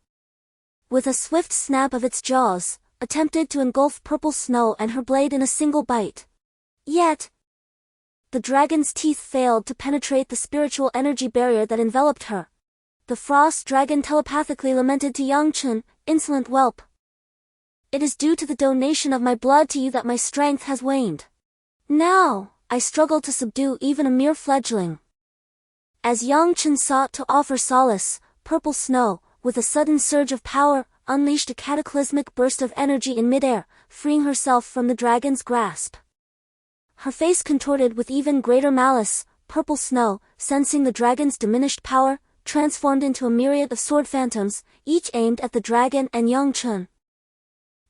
with a swift snap of its jaws, attempted to engulf Purple Snow and her blade in a single bite. Yet, the dragon's teeth failed to penetrate the spiritual energy barrier that enveloped her. The frost dragon telepathically lamented to Yang Chen, insolent whelp. It is due to the donation of my blood to you that my strength has waned. Now, I struggle to subdue even a mere fledgling. As Yang Chen sought to offer solace, Purple Snow, with a sudden surge of power, unleashed a cataclysmic burst of energy in midair, freeing herself from the dragon's grasp. Her face contorted with even greater malice. Purple Snow, sensing the dragon's diminished power, transformed into a myriad of sword phantoms, each aimed at the dragon and Yang Chen.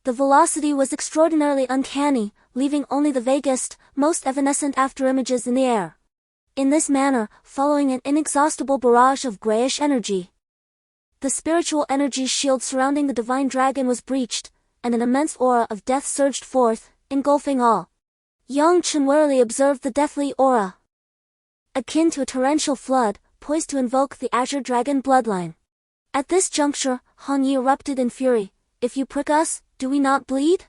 The velocity was extraordinarily uncanny, leaving only the vaguest, most evanescent afterimages in the air. In this manner, following an inexhaustible barrage of grayish energy, the spiritual energy shield surrounding the divine dragon was breached, and an immense aura of death surged forth, engulfing all. Yang Chen warily observed the deathly aura, akin to a torrential flood, poised to invoke the azure dragon bloodline. At this juncture, Han Yi erupted in fury. "If you prick us, do we not bleed?"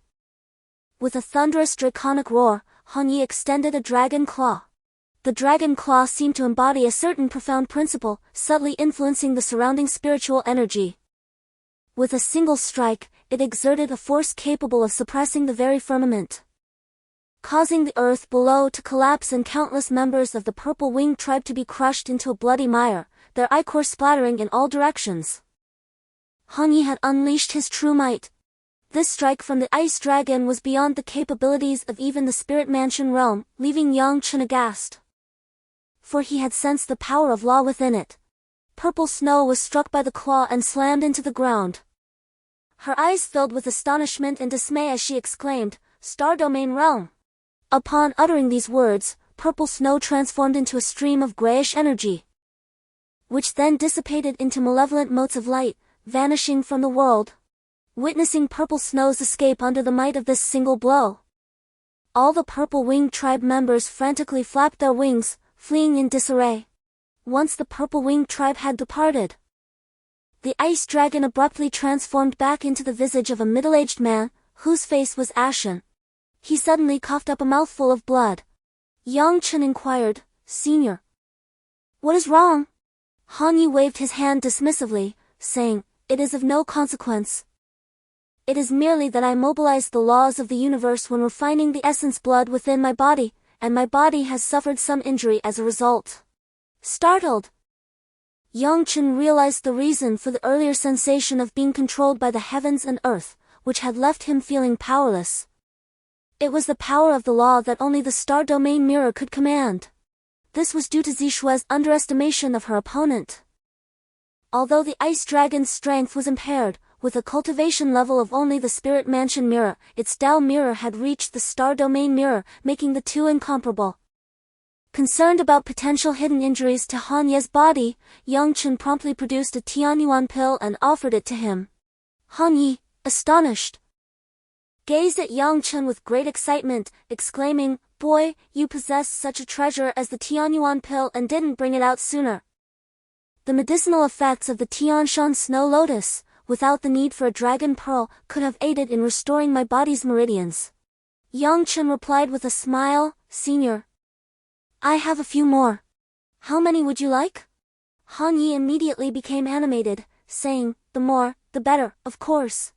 With a thunderous draconic roar, Han Yi extended a dragon claw. The dragon claw seemed to embody a certain profound principle, subtly influencing the surrounding spiritual energy. With a single strike, it exerted a force capable of suppressing the very firmament, causing the earth below to collapse and countless members of the purple-winged tribe to be crushed into a bloody mire, their ichor splattering in all directions. Han Yi had unleashed his true might. This strike from the ice dragon was beyond the capabilities of even the spirit mansion realm, leaving Yang Chen aghast, for he had sensed the power of law within it. Purple snow was struck by the claw and slammed into the ground. Her eyes filled with astonishment and dismay as she exclaimed, "Star Domain Realm!" Upon uttering these words, purple snow transformed into a stream of grayish energy, which then dissipated into malevolent motes of light, vanishing from the world. Witnessing purple snow's escape under the might of this single blow, all the purple-winged tribe members frantically flapped their wings, fleeing in disarray. Once the purple-winged tribe had departed, the ice dragon abruptly transformed back into the visage of a middle-aged man, whose face was ashen. He suddenly coughed up a mouthful of blood. Yang Chen inquired, "Senior, what is wrong?" Han Yi waved his hand dismissively, saying, "It is of no consequence. It is merely that I mobilized the laws of the universe when refining the essence blood within my body, and my body has suffered some injury as a result." Startled, Yang Chen realized the reason for the earlier sensation of being controlled by the heavens and earth, which had left him feeling powerless. It was the power of the law that only the star domain mirror could command. This was due to Zixue's underestimation of her opponent. Although the ice dragon's strength was impaired, with a cultivation level of only the spirit mansion mirror, its Tao mirror had reached the star domain mirror, making the two incomparable. Concerned about potential hidden injuries to Han Ye's body, Yang Chen promptly produced a Tianhuang pill and offered it to him. Han Yi, astonished, gazed at Yang Chen with great excitement, exclaiming, "Boy, you possess such a treasure as the Tianhuang pill and didn't bring it out sooner." The medicinal effects of the Tianshan snow lotus, without the need for a dragon pearl, could have aided in restoring my body's meridians. Yang Chen replied with a smile, "Senior, I have a few more. How many would you like?" Han Yi immediately became animated, saying, "The more, the better, of course.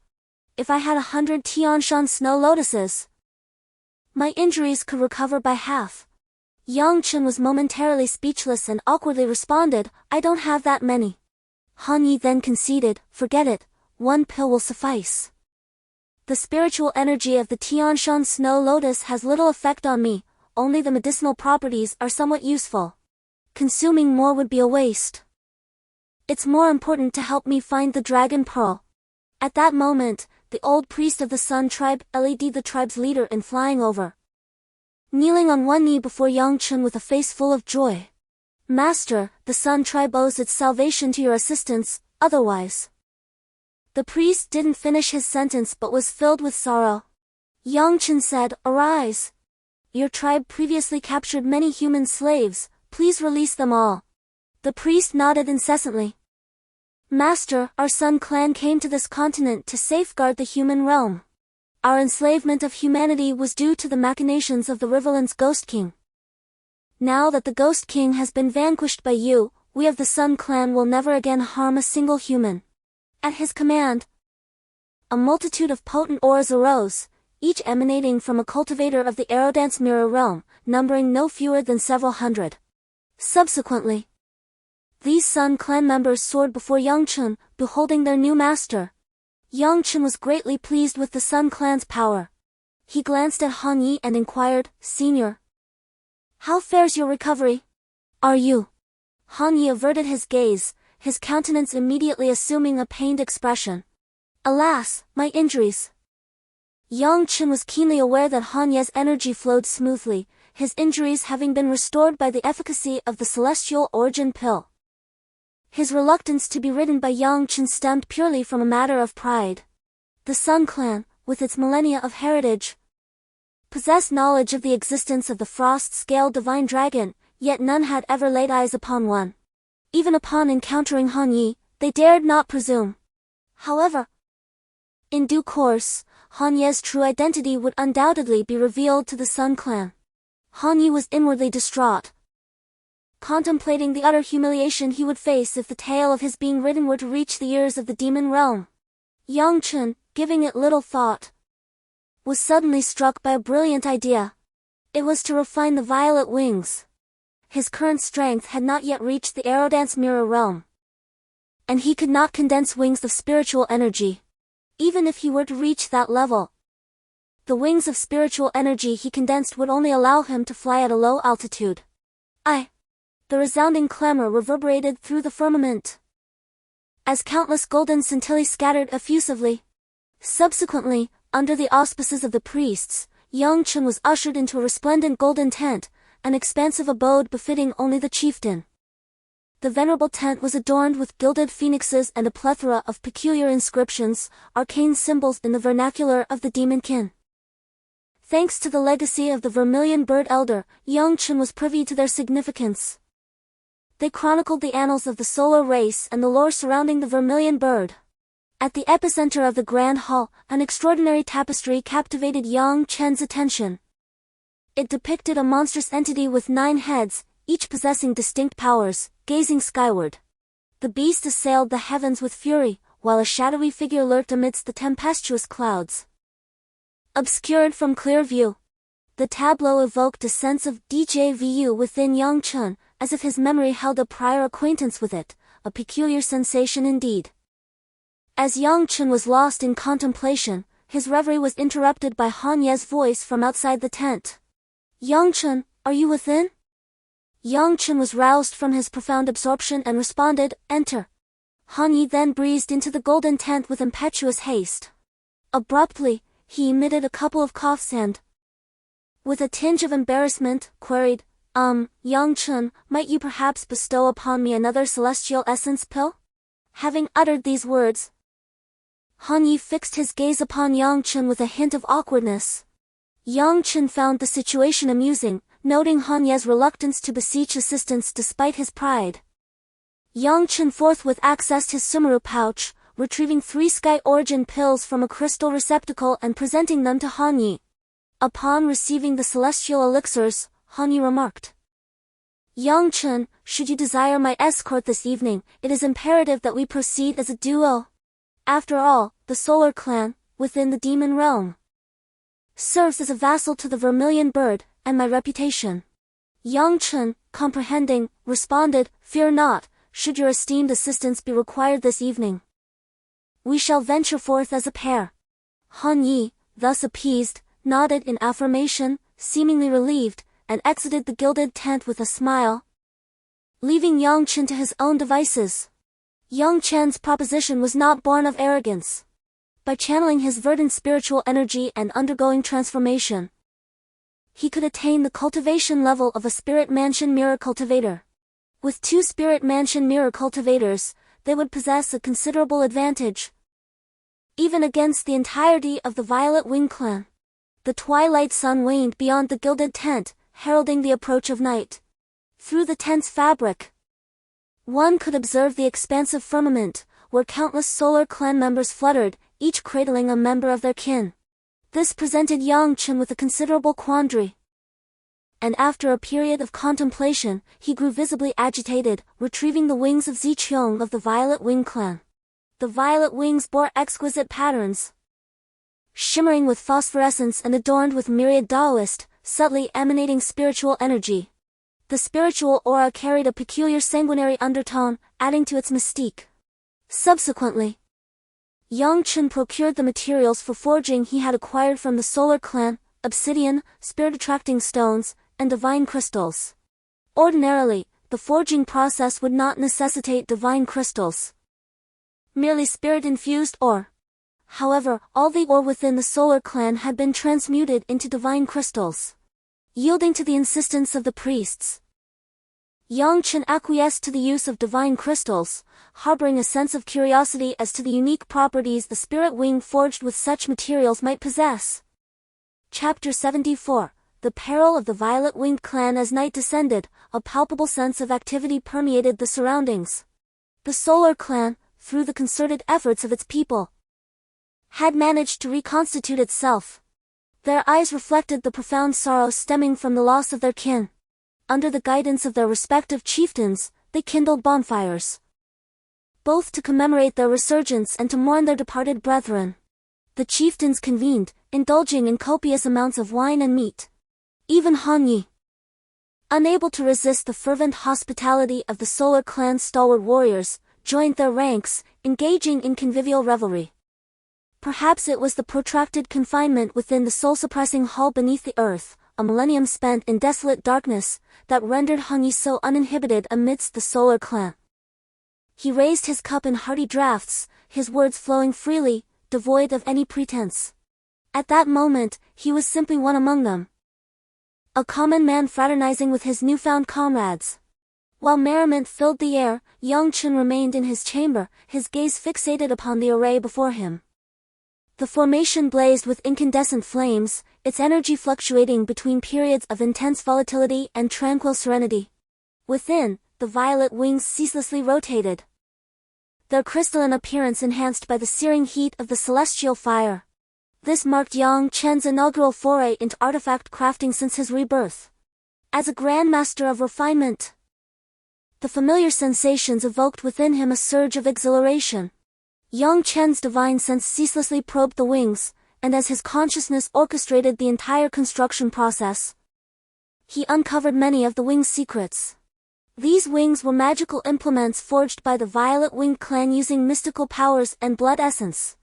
If I had 100 Tianshan snow lotuses, my injuries could recover by half." Yang Chen was momentarily speechless and awkwardly responded, "I don't have that many." Han Yi then conceded, "Forget it, one pill will suffice. The spiritual energy of the Tianshan snow lotus has little effect on me, only the medicinal properties are somewhat useful. Consuming more would be a waste. It's more important to help me find the dragon pearl." At that moment, the old priest of the Sun tribe led the tribe's leader in flying over, kneeling on one knee before Yang Chen with a face full of joy. "Master, the Sun tribe owes its salvation to your assistance, otherwise." The priest didn't finish his sentence but was filled with sorrow. Yang Chen said, "Arise. Your tribe previously captured many human slaves, please release them all." The priest nodded incessantly. "Master, our Sun clan came to this continent to safeguard the human realm. Our enslavement of humanity was due to the machinations of the Riverland's Ghost King. Now that the Ghost King has been vanquished by you, we of the Sun clan will never again harm a single human." At his command, a multitude of potent auras arose, each emanating from a cultivator of the Aerodance Mirror realm, numbering no fewer than several hundred. Subsequently, these Sun clan members soared before Yang Chen, beholding their new master. Yang Chen was greatly pleased with the Sun clan's power. He glanced at Han Yi and inquired, "Senior, how fares your recovery? Are you?" Han Yi averted his gaze, his countenance immediately assuming a pained expression. "Alas, my injuries." Yang Chen was keenly aware that Han Ye's energy flowed smoothly, his injuries having been restored by the efficacy of the celestial origin pill. His reluctance to be ridden by Yang Chen stemmed purely from a matter of pride. The Sun Clan, with its millennia of heritage, possessed knowledge of the existence of the frost-scaled divine dragon, yet none had ever laid eyes upon one. Even upon encountering Han Yi, they dared not presume. However, in due course, Han Ye's true identity would undoubtedly be revealed to the Sun Clan. Han Yi was inwardly distraught, contemplating the utter humiliation he would face if the tale of his being ridden were to reach the ears of the demon realm. Yang Chen, giving it little thought, was suddenly struck by a brilliant idea. It was to refine the violet wings. His current strength had not yet reached the aerodance mirror realm, and he could not condense wings of spiritual energy. Even if he were to reach that level, the wings of spiritual energy he condensed would only allow him to fly at a low altitude. The resounding clamor reverberated through the firmament, as countless golden scintillae scattered effusively. Subsequently, under the auspices of the priests, Yang Chen was ushered into a resplendent golden tent, an expansive abode befitting only the chieftain. The venerable tent was adorned with gilded phoenixes and a plethora of peculiar inscriptions, arcane symbols in the vernacular of the demon kin. Thanks to the legacy of the Vermilion Bird Elder, Yang Chen was privy to their significance. They chronicled the annals of the solar race and the lore surrounding the Vermilion Bird. At the epicenter of the Grand Hall, an extraordinary tapestry captivated Yang Chen's attention. It depicted a monstrous entity with 9 heads, each possessing distinct powers, gazing skyward. The beast assailed the heavens with fury, while a shadowy figure lurked amidst the tempestuous clouds. Obscured from clear view, the tableau evoked a sense of déjà vu within Yang Chen, as if his memory held a prior acquaintance with it, a peculiar sensation indeed. As Yang Chen was lost in contemplation, his reverie was interrupted by Han Ye's voice from outside the tent. "Yang Chen, are you within?" Yang Chen was roused from his profound absorption and responded, "Enter." Han Yi then breezed into the golden tent with impetuous haste. Abruptly, he emitted a couple of coughs and, with a tinge of embarrassment, queried, Yang Chen, might you perhaps bestow upon me another celestial essence pill?" Having uttered these words, Han Yi fixed his gaze upon Yang Chen with a hint of awkwardness. Yang Chen found the situation amusing, noting Han Ye's reluctance to beseech assistance despite his pride. Yang Chen forthwith accessed his sumeru pouch, retrieving 3 sky origin pills from a crystal receptacle and presenting them to Han Yi. Upon receiving the celestial elixirs, Han Yi remarked, "Yang Chen, should you desire my escort this evening, it is imperative that we proceed as a duo. After all, the Solar Clan, within the demon realm, serves as a vassal to the Vermilion Bird, and my reputation." Yang Chen, comprehending, responded, "Fear not, should your esteemed assistance be required this evening, we shall venture forth as a pair." Han Yi, thus appeased, nodded in affirmation, seemingly relieved, and exited the gilded tent with a smile, leaving Yang Chen to his own devices. Yang Chen's proposition was not born of arrogance. By channeling his verdant spiritual energy and undergoing transformation, he could attain the cultivation level of a Spirit Mansion Mirror Cultivator. With 2 Spirit Mansion Mirror Cultivators, they would possess a considerable advantage, even against the entirety of the Violet Wing Clan. The twilight sun waned beyond the gilded tent, heralding the approach of night. Through the tent's fabric, one could observe the expansive firmament, where countless Solar Clan members fluttered, each cradling a member of their kin. This presented Yang Chen with a considerable quandary, and after a period of contemplation, he grew visibly agitated, retrieving the wings of Ziqiong of the Violet Wing Clan. The violet wings bore exquisite patterns, shimmering with phosphorescence and adorned with myriad Taoist, subtly emanating spiritual energy. The spiritual aura carried a peculiar sanguinary undertone, adding to its mystique. Subsequently, Yang Chen procured the materials for forging he had acquired from the Solar Clan: obsidian, spirit-attracting stones, and divine crystals. Ordinarily, the forging process would not necessitate divine crystals, merely spirit-infused ore. However, all the ore within the Solar Clan had been transmuted into divine crystals. Yielding to the insistence of the priests, Yang Chen acquiesced to the use of divine crystals, harboring a sense of curiosity as to the unique properties the spirit wing forged with such materials might possess. Chapter 74. The Peril of the Violet-Winged Clan. As night descended, a palpable sense of activity permeated the surroundings. The Solar Clan, through the concerted efforts of its people, had managed to reconstitute itself. Their eyes reflected the profound sorrow stemming from the loss of their kin. Under the guidance of their respective chieftains, they kindled bonfires, both to commemorate their resurgence and to mourn their departed brethren. The chieftains convened, indulging in copious amounts of wine and meat. Even Han Yi, unable to resist the fervent hospitality of the Solar Clan's stalwart warriors, joined their ranks, engaging in convivial revelry. Perhaps it was the protracted confinement within the soul-suppressing hull beneath the earth, a millennium spent in desolate darkness, that rendered Han Yi so uninhibited amidst the Solar Clan. He raised his cup in hearty draughts, his words flowing freely, devoid of any pretense. At that moment, he was simply one among them, a common man fraternizing with his newfound comrades. While merriment filled the air, Yang Chen remained in his chamber, his gaze fixated upon the array before him. The formation blazed with incandescent flames, its energy fluctuating between periods of intense volatility and tranquil serenity. Within, the violet wings ceaselessly rotated, their crystalline appearance enhanced by the searing heat of the celestial fire. This marked Yang Chen's inaugural foray into artifact crafting since his rebirth. As a grandmaster of refinement, the familiar sensations evoked within him a surge of exhilaration. Yang Chen's divine sense ceaselessly probed the wings, and as his consciousness orchestrated the entire construction process, he uncovered many of the wings' secrets. These wings were magical implements forged by the Violet-Winged Clan using mystical powers and blood essence.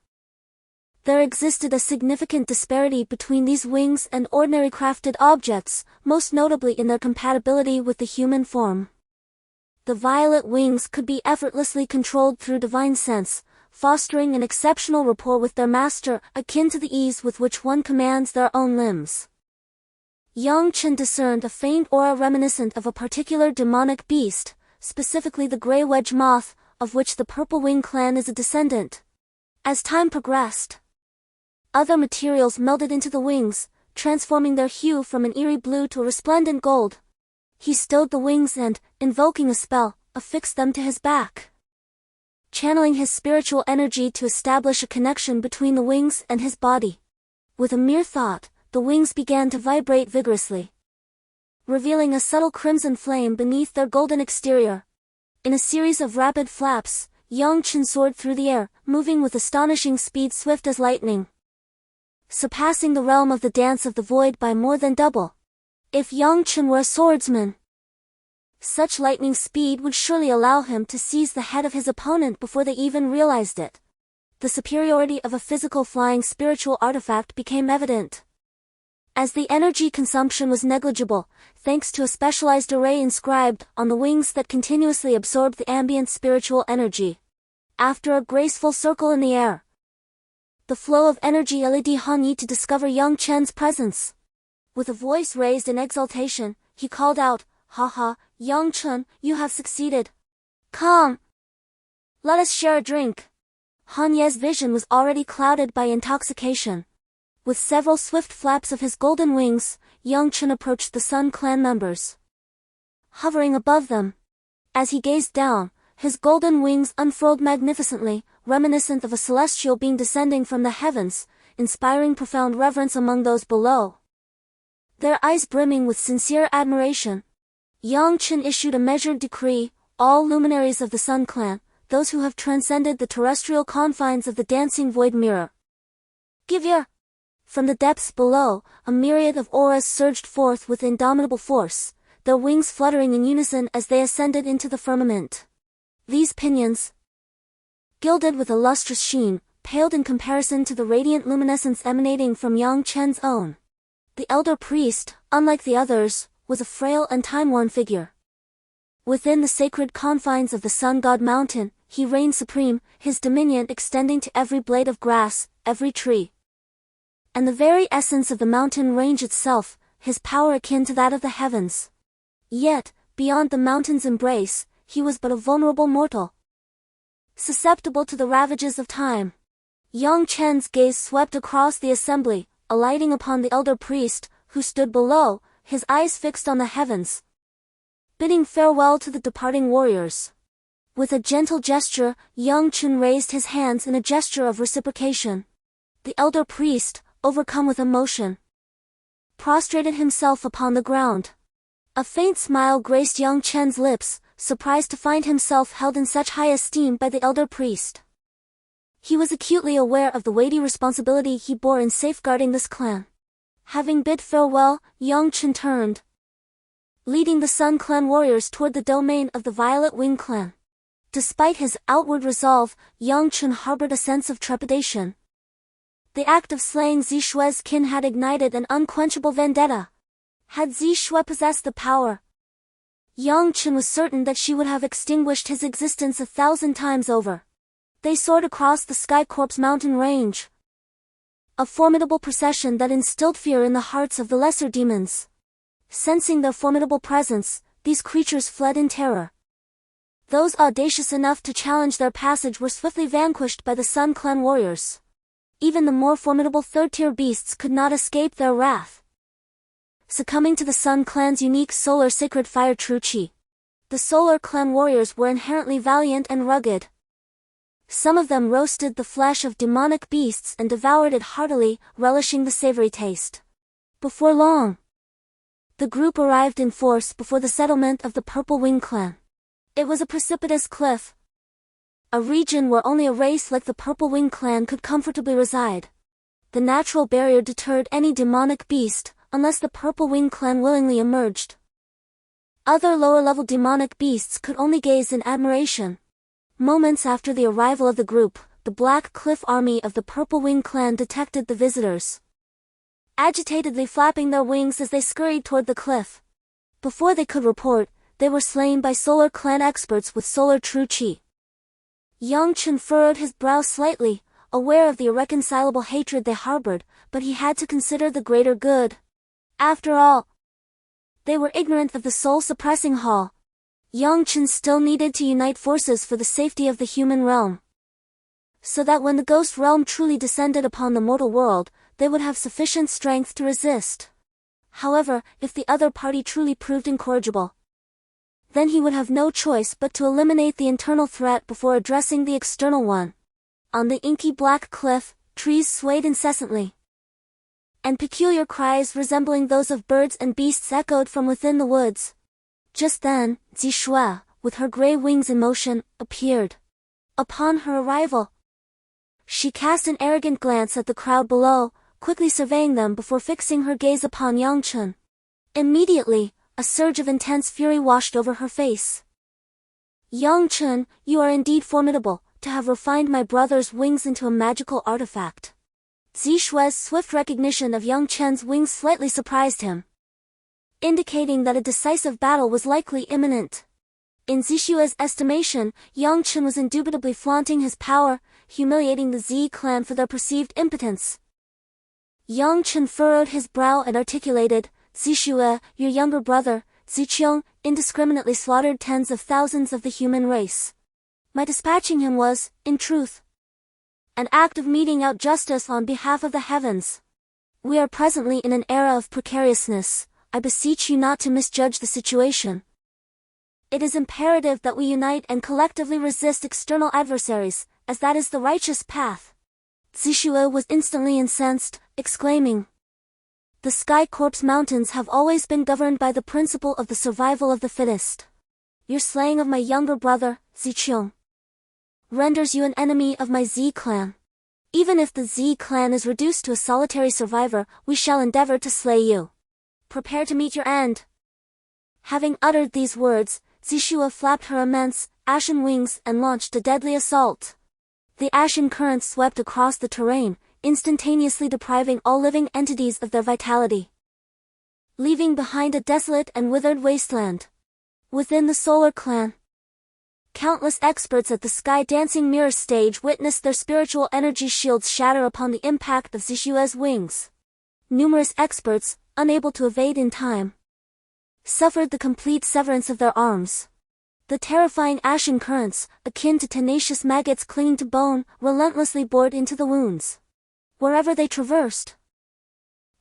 There existed a significant disparity between these wings and ordinary crafted objects, most notably in their compatibility with the human form. The violet wings could be effortlessly controlled through divine sense, fostering an exceptional rapport with their master, akin to the ease with which one commands their own limbs. Yang Chen discerned a faint aura reminiscent of a particular demonic beast, specifically the Grey Wedge Moth, of which the Purple Wing Clan is a descendant. As time progressed, other materials melded into the wings, transforming their hue from an eerie blue to a resplendent gold. He stowed the wings and, invoking a spell, affixed them to his back, channeling his spiritual energy to establish a connection between the wings and his body. With a mere thought, the wings began to vibrate vigorously, revealing a subtle crimson flame beneath their golden exterior. In a series of rapid flaps, Yang Chen soared through the air, moving with astonishing speed, swift as lightning, surpassing the realm of the Dance of the Void by more than double. If Yang Chen were a swordsman, such lightning speed would surely allow him to seize the head of his opponent before they even realized it. The superiority of a physical flying spiritual artifact became evident, as the energy consumption was negligible, thanks to a specialized array inscribed on the wings that continuously absorbed the ambient spiritual energy. After a graceful circle in the air, the flow of energy led Han Yi to discover Yang Chen's presence. With a voice raised in exultation, he called out, "Haha, Yang Chen, you have succeeded. Come, let us share a drink." Han Ye's vision was already clouded by intoxication. With several swift flaps of his golden wings, Yang Chen approached the Sun Clan members, hovering above them. As he gazed down, his golden wings unfurled magnificently, reminiscent of a celestial being descending from the heavens, inspiring profound reverence among those below. Their eyes brimming with sincere admiration, Yang Chen issued a measured decree: all luminaries of the Sun Clan, those who have transcended the terrestrial confines of the dancing void mirror, give ear. From the depths below, a myriad of auras surged forth with indomitable force, their wings fluttering in unison as they ascended into the firmament. These pinions, gilded with a lustrous sheen, paled in comparison to the radiant luminescence emanating from Yang Chen's own. The elder priest, unlike the others, was a frail and time-worn figure. Within the sacred confines of the Sun God Mountain, he reigned supreme, his dominion extending to every blade of grass, every tree, and the very essence of the mountain range itself. his power akin to that of the heavens. Yet, beyond the mountain's embrace, he was but a vulnerable mortal, susceptible to the ravages of time. Yang Chen's gaze swept across the assembly, alighting upon the elder priest, who stood below, his eyes fixed on the heavens, bidding farewell to the departing warriors. With a gentle gesture, Yang Chen raised his hands in a gesture of reciprocation. The elder priest, overcome with emotion, prostrated himself upon the ground. A faint smile graced Yang Chen's lips, surprised to find himself held in such high esteem by the elder priest. He was acutely aware of the weighty responsibility he bore in safeguarding this clan. Having bid farewell, Yang Chen turned, leading the Sun Clan warriors toward the domain of the Violet Wing clan. Despite his outward resolve, Yang Chen harbored a sense of trepidation. The act of slaying Zishue's kin had ignited an unquenchable vendetta. Had Zishue possessed the power, Yang Chen was certain that she would have extinguished his existence 1,000 times over. They soared across the Sky Corpse mountain range, a formidable procession that instilled fear in the hearts of the lesser demons. Sensing their formidable presence, these creatures fled in terror. Those audacious enough to challenge their passage were swiftly vanquished by the Sun Clan warriors. Even the more formidable third-tier beasts could not escape their wrath, succumbing to the Sun Clan's unique solar sacred fire true chi. The Solar Clan warriors were inherently valiant and rugged. Some of them roasted the flesh of demonic beasts and devoured it heartily, relishing the savory taste. Before long, the group arrived in force before the settlement of the Purple Wing clan. It was a precipitous cliff, a region where only a race like the Purple Wing clan could comfortably reside. The natural barrier deterred any demonic beast, unless the Purple Wing clan willingly emerged. Other lower-level demonic beasts could only gaze in admiration. Moments after the arrival of the group, the Black Cliff army of the Purple Wing clan detected the visitors, agitatedly flapping their wings as they scurried toward the cliff. Before they could report, they were slain by Solar Clan experts with solar true chi. Yang Chen furrowed his brow slightly, aware of the irreconcilable hatred they harbored, but he had to consider the greater good. After all, they were ignorant of the soul-suppressing hall. Yang Chen still needed to unite forces for the safety of the human realm, so that when the ghost realm truly descended upon the mortal world, they would have sufficient strength to resist. However, if the other party truly proved incorrigible, then he would have no choice but to eliminate the internal threat before addressing the external one. On the inky black cliff, trees swayed incessantly, and peculiar cries resembling those of birds and beasts echoed from within the woods. Just then, Zishue, with her gray wings in motion, appeared. Upon her arrival, she cast an arrogant glance at the crowd below, quickly surveying them before fixing her gaze upon Yang Chen. Immediately, a surge of intense fury washed over her face. Yang Chen, you are indeed formidable, to have refined my brother's wings into a magical artifact. Zishue's swift recognition of Yang Chen's wings slightly surprised him, indicating that a decisive battle was likely imminent. In Zishue's estimation, Yang Chen was indubitably flaunting his power, humiliating the Z clan for their perceived impotence. Yang Chen furrowed his brow and articulated, Zishue, your younger brother, Ziqiang, indiscriminately slaughtered tens of thousands of the human race. My dispatching him was, in truth, an act of meting out justice on behalf of the heavens. We are presently in an era of precariousness. I beseech you not to misjudge the situation. It is imperative that we unite and collectively resist external adversaries, as that is the righteous path. Zishue was instantly incensed, exclaiming, the Sky Corpse Mountains have always been governed by the principle of the survival of the fittest. Your slaying of my younger brother, Ziqiang, renders you an enemy of my Z clan. Even if the Z clan is reduced to a solitary survivor, we shall endeavor to slay you. Prepare to meet your end. Having uttered these words, Zishue flapped her immense, ashen wings and launched a deadly assault. The ashen current swept across the terrain, instantaneously depriving all living entities of their vitality, leaving behind a desolate and withered wasteland. Within the Solar Clan, countless experts at the Sky Dancing Mirror stage witnessed their spiritual energy shields shatter upon the impact of Zishue's wings. Numerous experts, unable to evade in time, suffered the complete severance of their arms. The terrifying ashen currents, akin to tenacious maggots clinging to bone, relentlessly bored into the wounds. Wherever they traversed,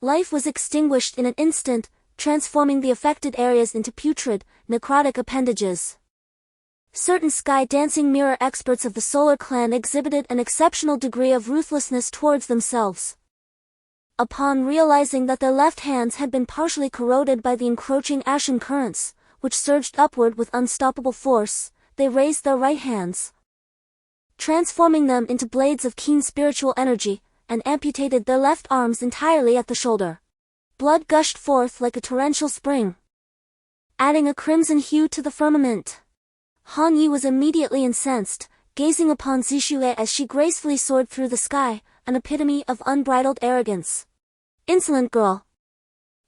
life was extinguished in an instant, transforming the affected areas into putrid, necrotic appendages. Certain sky-dancing mirror experts of the Solar Clan exhibited an exceptional degree of ruthlessness towards themselves. Upon realizing that their left hands had been partially corroded by the encroaching ashen currents, which surged upward with unstoppable force, they raised their right hands, transforming them into blades of keen spiritual energy, and amputated their left arms entirely at the shoulder. Blood gushed forth like a torrential spring, adding a crimson hue to the firmament. Han Yi was immediately incensed, gazing upon Zixue as she gracefully soared through the sky, an epitome of unbridled arrogance. "Insolent girl,"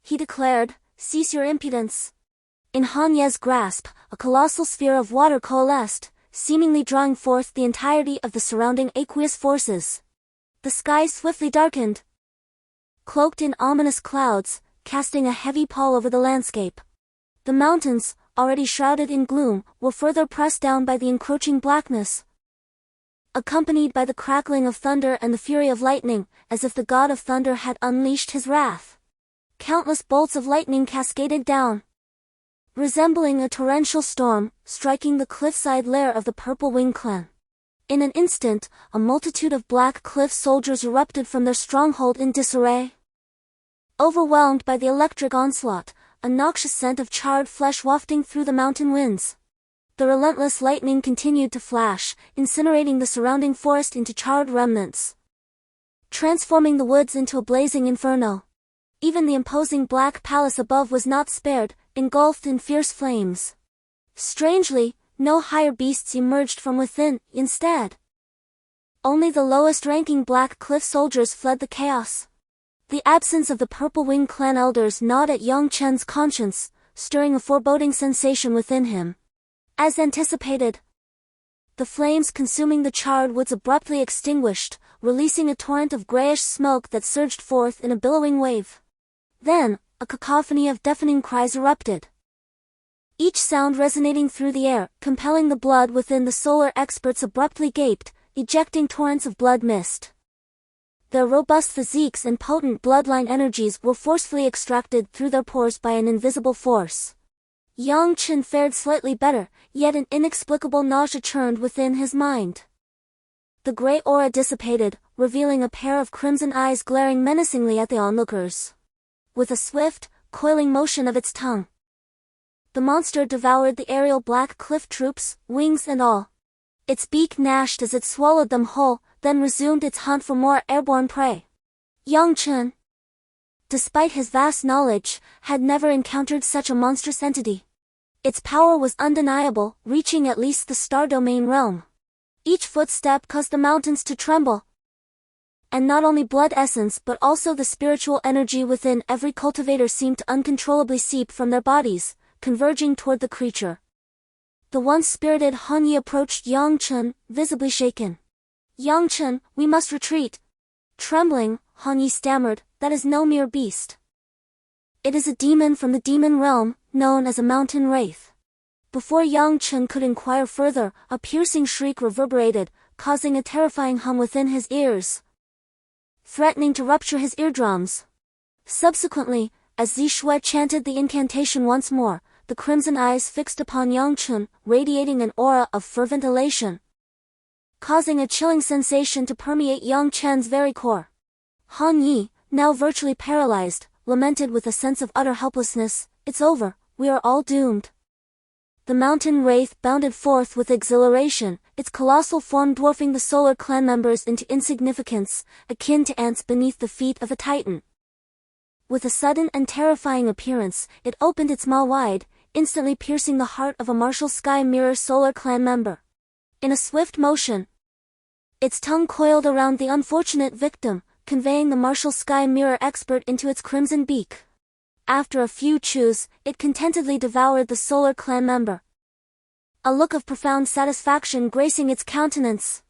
he declared, "cease your impudence." In Han Ye's grasp, a colossal sphere of water coalesced, seemingly drawing forth the entirety of the surrounding aqueous forces. The sky swiftly darkened, cloaked in ominous clouds, casting a heavy pall over the landscape. The mountains, already shrouded in gloom, were further pressed down by the encroaching blackness, accompanied by the crackling of thunder and the fury of lightning, as if the god of thunder had unleashed his wrath. Countless bolts of lightning cascaded down, resembling a torrential storm, striking the cliffside lair of the Purple Wing clan. In an instant, a multitude of Black Cliff soldiers erupted from their stronghold in disarray. Overwhelmed by the electric onslaught, a noxious scent of charred flesh wafting through the mountain winds. The relentless lightning continued to flash, incinerating the surrounding forest into charred remnants, transforming the woods into a blazing inferno. Even the imposing black palace above was not spared, engulfed in fierce flames. Strangely, no higher beasts emerged from within, instead, only the lowest-ranking Black Cliff soldiers fled the chaos. The absence of the Purple Wing clan elders gnawed at Yang Chen's conscience, stirring a foreboding sensation within him. As anticipated, the flames consuming the charred woods abruptly extinguished, releasing a torrent of grayish smoke that surged forth in a billowing wave. Then, a cacophony of deafening cries erupted, each sound resonating through the air, compelling the blood within the solar experts abruptly gaped, ejecting torrents of blood mist. Their robust physiques and potent bloodline energies were forcefully extracted through their pores by an invisible force. Yang Chen fared slightly better, yet an inexplicable nausea churned within his mind. The gray aura dissipated, revealing a pair of crimson eyes glaring menacingly at the onlookers. With a swift, coiling motion of its tongue, the monster devoured the aerial Black Cliff troops, wings and all. Its beak gnashed as it swallowed them whole, then resumed its hunt for more airborne prey. Yang Chen, despite his vast knowledge, had never encountered such a monstrous entity. Its power was undeniable, reaching at least the Star Domain realm. Each footstep caused the mountains to tremble. And not only blood essence but also the spiritual energy within every cultivator seemed to uncontrollably seep from their bodies, converging toward the creature. The once spirited Han Yi approached Yang Chen, visibly shaken. "Yang Chen, we must retreat." Trembling, Han Yi stammered, "That is no mere beast. It is a demon from the demon realm, known as a mountain wraith." Before Yang Chen could inquire further, a piercing shriek reverberated, causing a terrifying hum within his ears, threatening to rupture his eardrums. Subsequently, as Zixue chanted the incantation once more, the crimson eyes fixed upon Yang Chen, radiating an aura of fervent elation, causing a chilling sensation to permeate Yang Chen's very core. Han Yi, now virtually paralyzed, lamented with a sense of utter helplessness, "It's over, we are all doomed." The mountain wraith bounded forth with exhilaration, its colossal form dwarfing the Solar Clan members into insignificance, akin to ants beneath the feet of a titan. With a sudden and terrifying appearance, it opened its maw wide, instantly piercing the heart of a Martial Sky Mirror Solar Clan member. In a swift motion, its tongue coiled around the unfortunate victim, conveying the Martial Sky Mirror expert into its crimson beak. After a few chews, it contentedly devoured the Solar Clan member, a look of profound satisfaction gracing its countenance.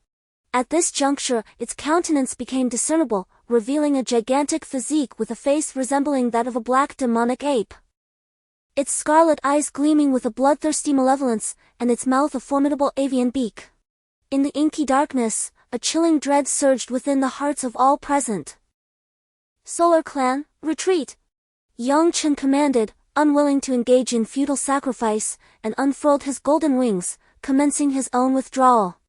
At this juncture, its countenance became discernible, revealing a gigantic physique with a face resembling that of a black demonic ape. Its scarlet eyes gleaming with a bloodthirsty malevolence, and its mouth a formidable avian beak. In the inky darkness, a chilling dread surged within the hearts of all present. "Solar Clan, retreat!" Yang Chen commanded, unwilling to engage in futile sacrifice, and unfurled his golden wings, commencing his own withdrawal.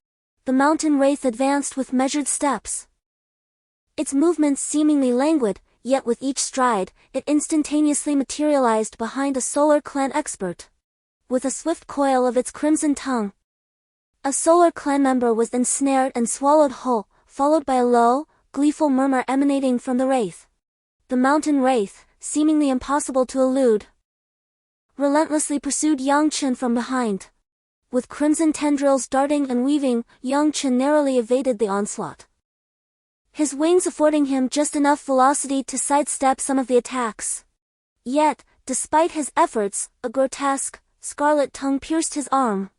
The mountain wraith advanced with measured steps. Its movements seemingly languid, yet with each stride, it instantaneously materialized behind a Solar Clan expert. With a swift coil of its crimson tongue, a Solar Clan member was ensnared and swallowed whole, followed by a low, gleeful murmur emanating from the wraith. The mountain wraith, seemingly impossible to elude, relentlessly pursued Yang Chen from behind. With crimson tendrils darting and weaving, Yang Chen narrowly evaded the onslaught, his wings affording him just enough velocity to sidestep some of the attacks. Yet, despite his efforts, a grotesque, scarlet tongue pierced his arm,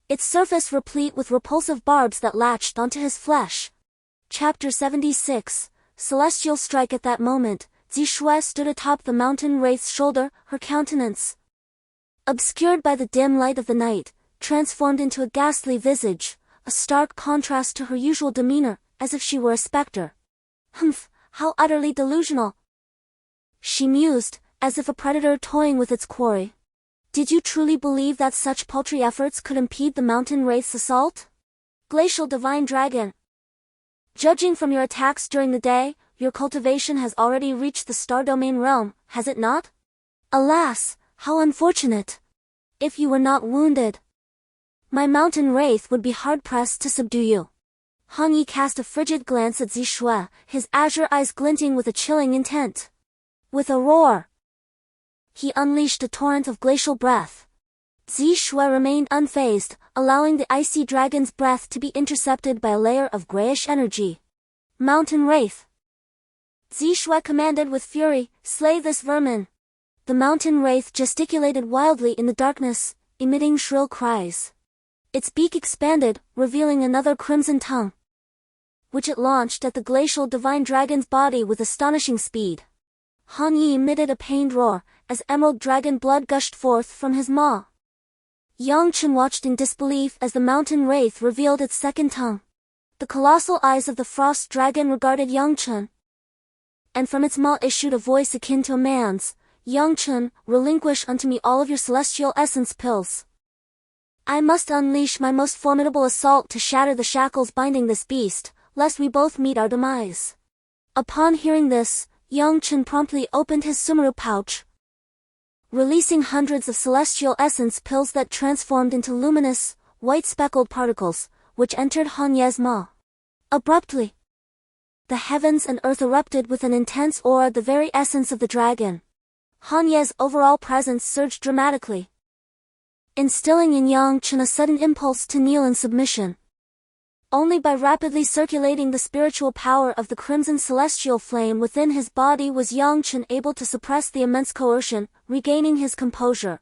its surface replete with repulsive barbs that latched onto his flesh. Chapter 76, Celestial Strike. At that moment, Zixue stood atop the mountain wraith's shoulder, her countenance, obscured by the dim light of the night, transformed into a ghastly visage, a stark contrast to her usual demeanor, as if she were a specter. "Humph, how utterly delusional," she mused, as if a predator toying with its quarry. "Did you truly believe that such paltry efforts could impede the mountain wraith's assault? Glacial Divine Dragon, judging from your attacks during the day, your cultivation has already reached the Star Domain realm, has it not? Alas, how unfortunate! If you were not wounded, my mountain wraith would be hard-pressed to subdue you." Han Yi cast a frigid glance at Zixue, his azure eyes glinting with a chilling intent. With a roar, he unleashed a torrent of glacial breath. Zixue remained unfazed, allowing the icy dragon's breath to be intercepted by a layer of grayish energy. "Mountain wraith," Zixue commanded with fury, "slay this vermin." The mountain wraith gesticulated wildly in the darkness, emitting shrill cries. Its beak expanded, revealing another crimson tongue, which it launched at the glacial divine dragon's body with astonishing speed. Han Yi emitted a pained roar, as emerald dragon blood gushed forth from his maw. Yang Chen watched in disbelief as the mountain wraith revealed its second tongue. The colossal eyes of the frost dragon regarded Yang Chen, and from its maw issued a voice akin to a man's. "Yang Chen, relinquish unto me all of your celestial essence pills. I must unleash my most formidable assault to shatter the shackles binding this beast, lest we both meet our demise." Upon hearing this, Yang Chen promptly opened his sumeru pouch, releasing hundreds of celestial essence pills that transformed into luminous, white speckled particles, which entered Han Ye's maw. Abruptly, the heavens and earth erupted with an intense aura, the very essence of the dragon. Han Ye's overall presence surged dramatically, instilling in Yang Chen a sudden impulse to kneel in submission. Only by rapidly circulating the spiritual power of the crimson celestial flame within his body was Yang Chen able to suppress the immense coercion, regaining his composure.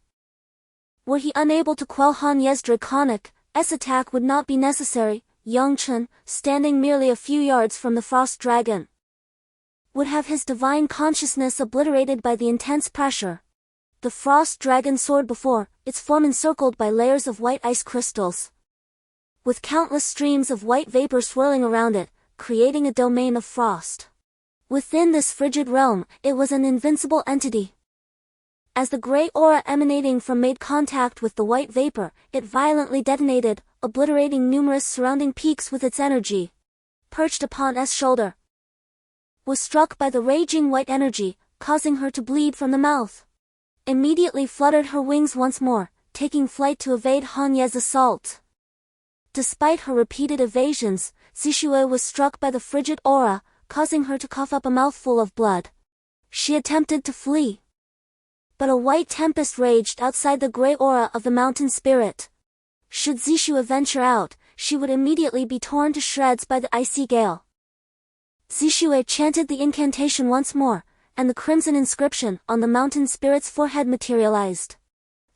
Were he unable to quell Han Ye's draconic attack would not be necessary. Yang Chen, standing merely a few yards from the frost dragon, would have his divine consciousness obliterated by the intense pressure. The frost dragon soared before, its form encircled by layers of white ice crystals, with countless streams of white vapor swirling around it, creating a domain of frost. Within this frigid realm, it was an invincible entity. As the gray aura emanating from made contact with the white vapor, it violently detonated, obliterating numerous surrounding peaks with its energy. Perched upon S shoulder, was struck by the raging white energy, causing her to bleed from the mouth. Immediately fluttered her wings once more, taking flight to evade Han Ye's assault. Despite her repeated evasions, Zixue was struck by the frigid aura, causing her to cough up a mouthful of blood. She attempted to flee, but a white tempest raged outside the gray aura of the mountain spirit. Should Zixue venture out, she would immediately be torn to shreds by the icy gale. Zixue chanted the incantation once more, and the crimson inscription on the mountain spirit's forehead materialized.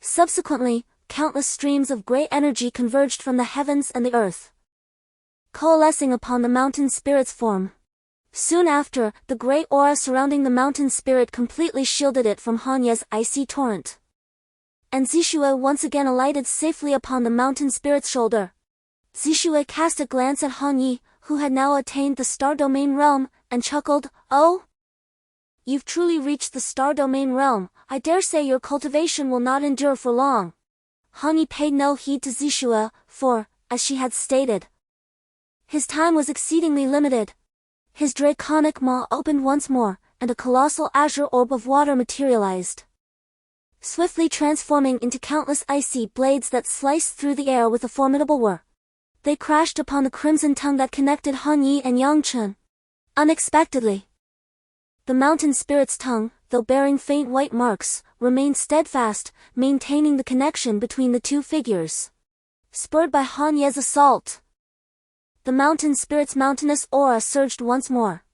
Subsequently, countless streams of gray energy converged from the heavens and the earth, coalescing upon the mountain spirit's form. Soon after, the gray aura surrounding the mountain spirit completely shielded it from Hanye's icy torrent. And Zixue once again alighted safely upon the mountain spirit's shoulder. Zixue cast a glance at Hanyi, who had now attained the star domain realm, and chuckled, "Oh? You've truly reached the star domain realm. I dare say your cultivation will not endure for long." Hanyi paid no heed to Zixue, for, as she had stated, his time was exceedingly limited. His draconic maw opened once more, and a colossal azure orb of water materialized, swiftly transforming into countless icy blades that sliced through the air with a formidable whir. They crashed upon the crimson tongue that connected Hanyi and Yang Chen. Unexpectedly, the mountain spirit's tongue, though bearing faint white marks, remained steadfast, maintaining the connection between the two figures. Spurred by Hanye's assault, the mountain spirit's mountainous aura surged once more.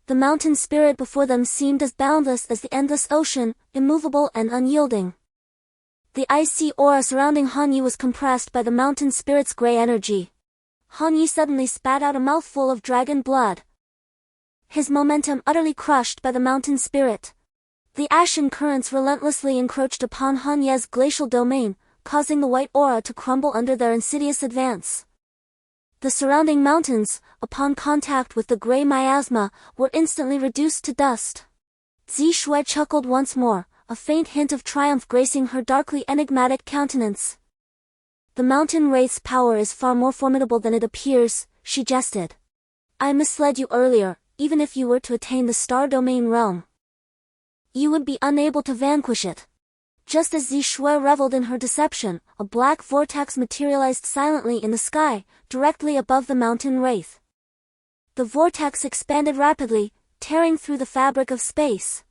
The mountain spirit before them seemed as boundless as the endless ocean, immovable and unyielding. The icy aura surrounding Hanyi was compressed by the mountain spirit's gray energy. Hanyi suddenly spat out a mouthful of dragon blood, his momentum utterly crushed by the mountain spirit. The ashen currents relentlessly encroached upon Hanye's glacial domain, causing the white aura to crumble under their insidious advance. The surrounding mountains, upon contact with the gray miasma, were instantly reduced to dust. Zixue chuckled once more, a faint hint of triumph gracing her darkly enigmatic countenance. "The mountain wraith's power is far more formidable than it appears," she jested. "I misled you earlier. Even if you were to attain the star domain realm, you would be unable to vanquish it." Just as Zixue reveled in her deception, a black vortex materialized silently in the sky, directly above the mountain wraith. The vortex expanded rapidly, tearing through the fabric of space.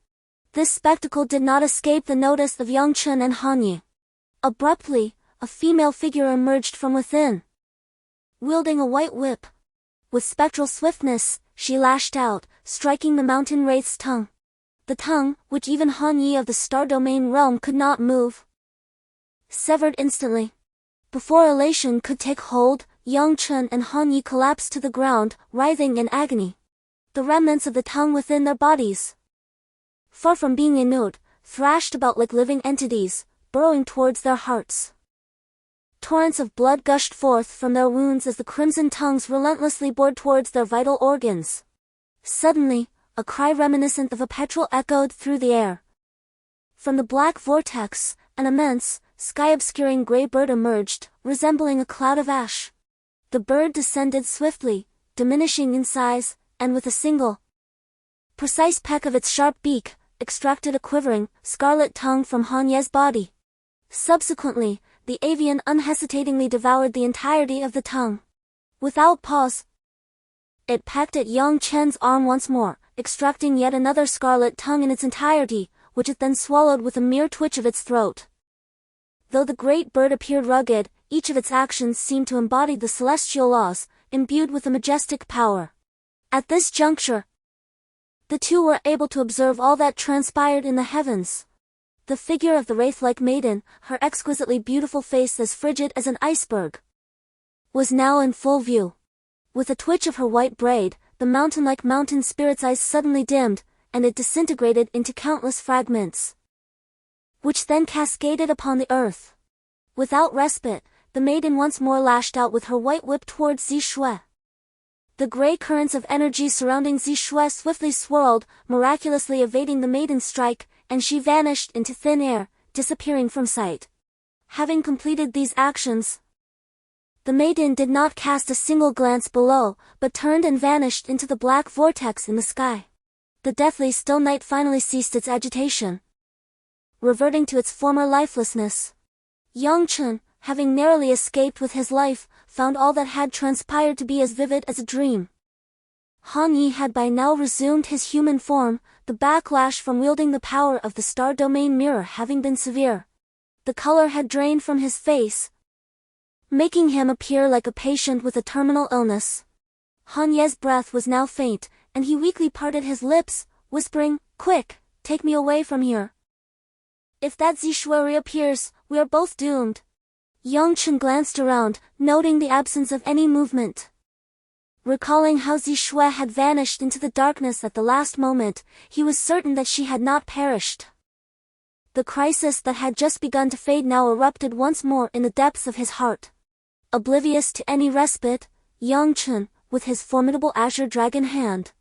This spectacle did not escape the notice of Yang Chen and Hanyi. Abruptly, a female figure emerged from within, wielding a white whip. With spectral swiftness, she lashed out, striking the mountain wraith's tongue. The tongue, which even Hanyi of the star domain realm could not move, severed instantly. Before elation could take hold, Yang Chen and Hanyi collapsed to the ground, writhing in agony, the remnants of the tongue within their bodies, far from being inert, thrashed about like living entities, burrowing towards their hearts. Torrents of blood gushed forth from their wounds as the crimson tongues relentlessly bored towards their vital organs. Suddenly, a cry reminiscent of a petrel echoed through the air. From the black vortex, an immense, sky-obscuring gray bird emerged, resembling a cloud of ash. The bird descended swiftly, diminishing in size, and with a single, precise peck of its sharp beak, extracted a quivering, scarlet tongue from Hanye's body. Subsequently, the avian unhesitatingly devoured the entirety of the tongue. Without pause, it pecked at Yang Chen's arm once more, extracting yet another scarlet tongue in its entirety, which it then swallowed with a mere twitch of its throat. Though the great bird appeared rugged, each of its actions seemed to embody the celestial laws, imbued with a majestic power. At this juncture, the two were able to observe all that transpired in the heavens. The figure of the wraith-like maiden, her exquisitely beautiful face as frigid as an iceberg, was now in full view. With a twitch of her white braid, the mountain-like mountain spirit's eyes suddenly dimmed, and it disintegrated into countless fragments, which then cascaded upon the earth. Without respite, the maiden once more lashed out with her white whip towards Zixue. The gray currents of energy surrounding Zixue swiftly swirled, miraculously evading the maiden's strike, and she vanished into thin air, disappearing from sight. Having completed these actions, the maiden did not cast a single glance below, but turned and vanished into the black vortex in the sky. The deathly still night finally ceased its agitation, reverting to its former lifelessness. Yang Chen, having narrowly escaped with his life, found all that had transpired to be as vivid as a dream. Hanyi had by now resumed his human form, the backlash from wielding the power of the star domain mirror having been severe. The color had drained from his face, making him appear like a patient with a terminal illness. Hanye's breath was now faint, and he weakly parted his lips, whispering, "Quick, take me away from here. If that Zixue reappears, we are both doomed." Yang Chen glanced around, noting the absence of any movement. Recalling how Zixue had vanished into the darkness at the last moment, he was certain that she had not perished. The crisis that had just begun to fade now erupted once more in the depths of his heart. Oblivious to any respite, Yang Chen, with his formidable azure dragon hand,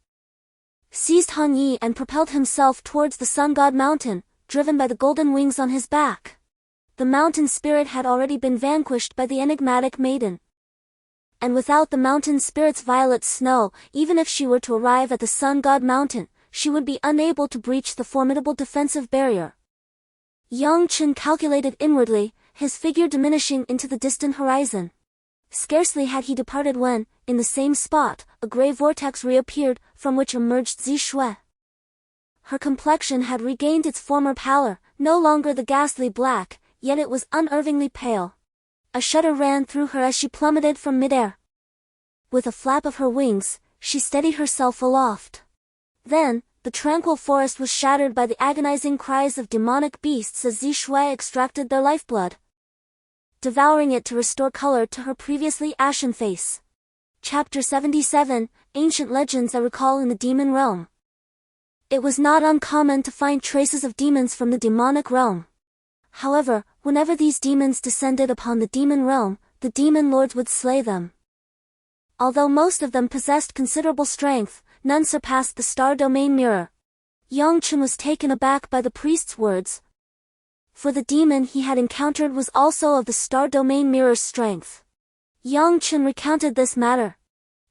seized Han Yi and propelled himself towards the Sun God Mountain, driven by the golden wings on his back. The mountain spirit had already been vanquished by the enigmatic maiden. And without the mountain spirit's violet snow, even if she were to arrive at the Sun God Mountain, she would be unable to breach the formidable defensive barrier. Yang Chen calculated inwardly, his figure diminishing into the distant horizon. Scarcely had he departed when, in the same spot, a grey vortex reappeared, from which emerged Zixue. Her complexion had regained its former pallor, no longer the ghastly black, yet it was unervingly pale. A shudder ran through her as she plummeted from midair. With a flap of her wings, she steadied herself aloft. Then, the tranquil forest was shattered by the agonizing cries of demonic beasts as Zixue extracted their lifeblood, devouring it to restore color to her previously ashen face. Chapter 77, Ancient Legends I Recall in the Demon Realm. It was not uncommon to find traces of demons from the demonic realm. However, whenever these demons descended upon the demon realm, the demon lords would slay them. Although most of them possessed considerable strength, none surpassed the star domain mirror. Yang Chen was taken aback by the priest's words, for the demon he had encountered was also of the star domain mirror's strength. Yang Chen recounted this matter.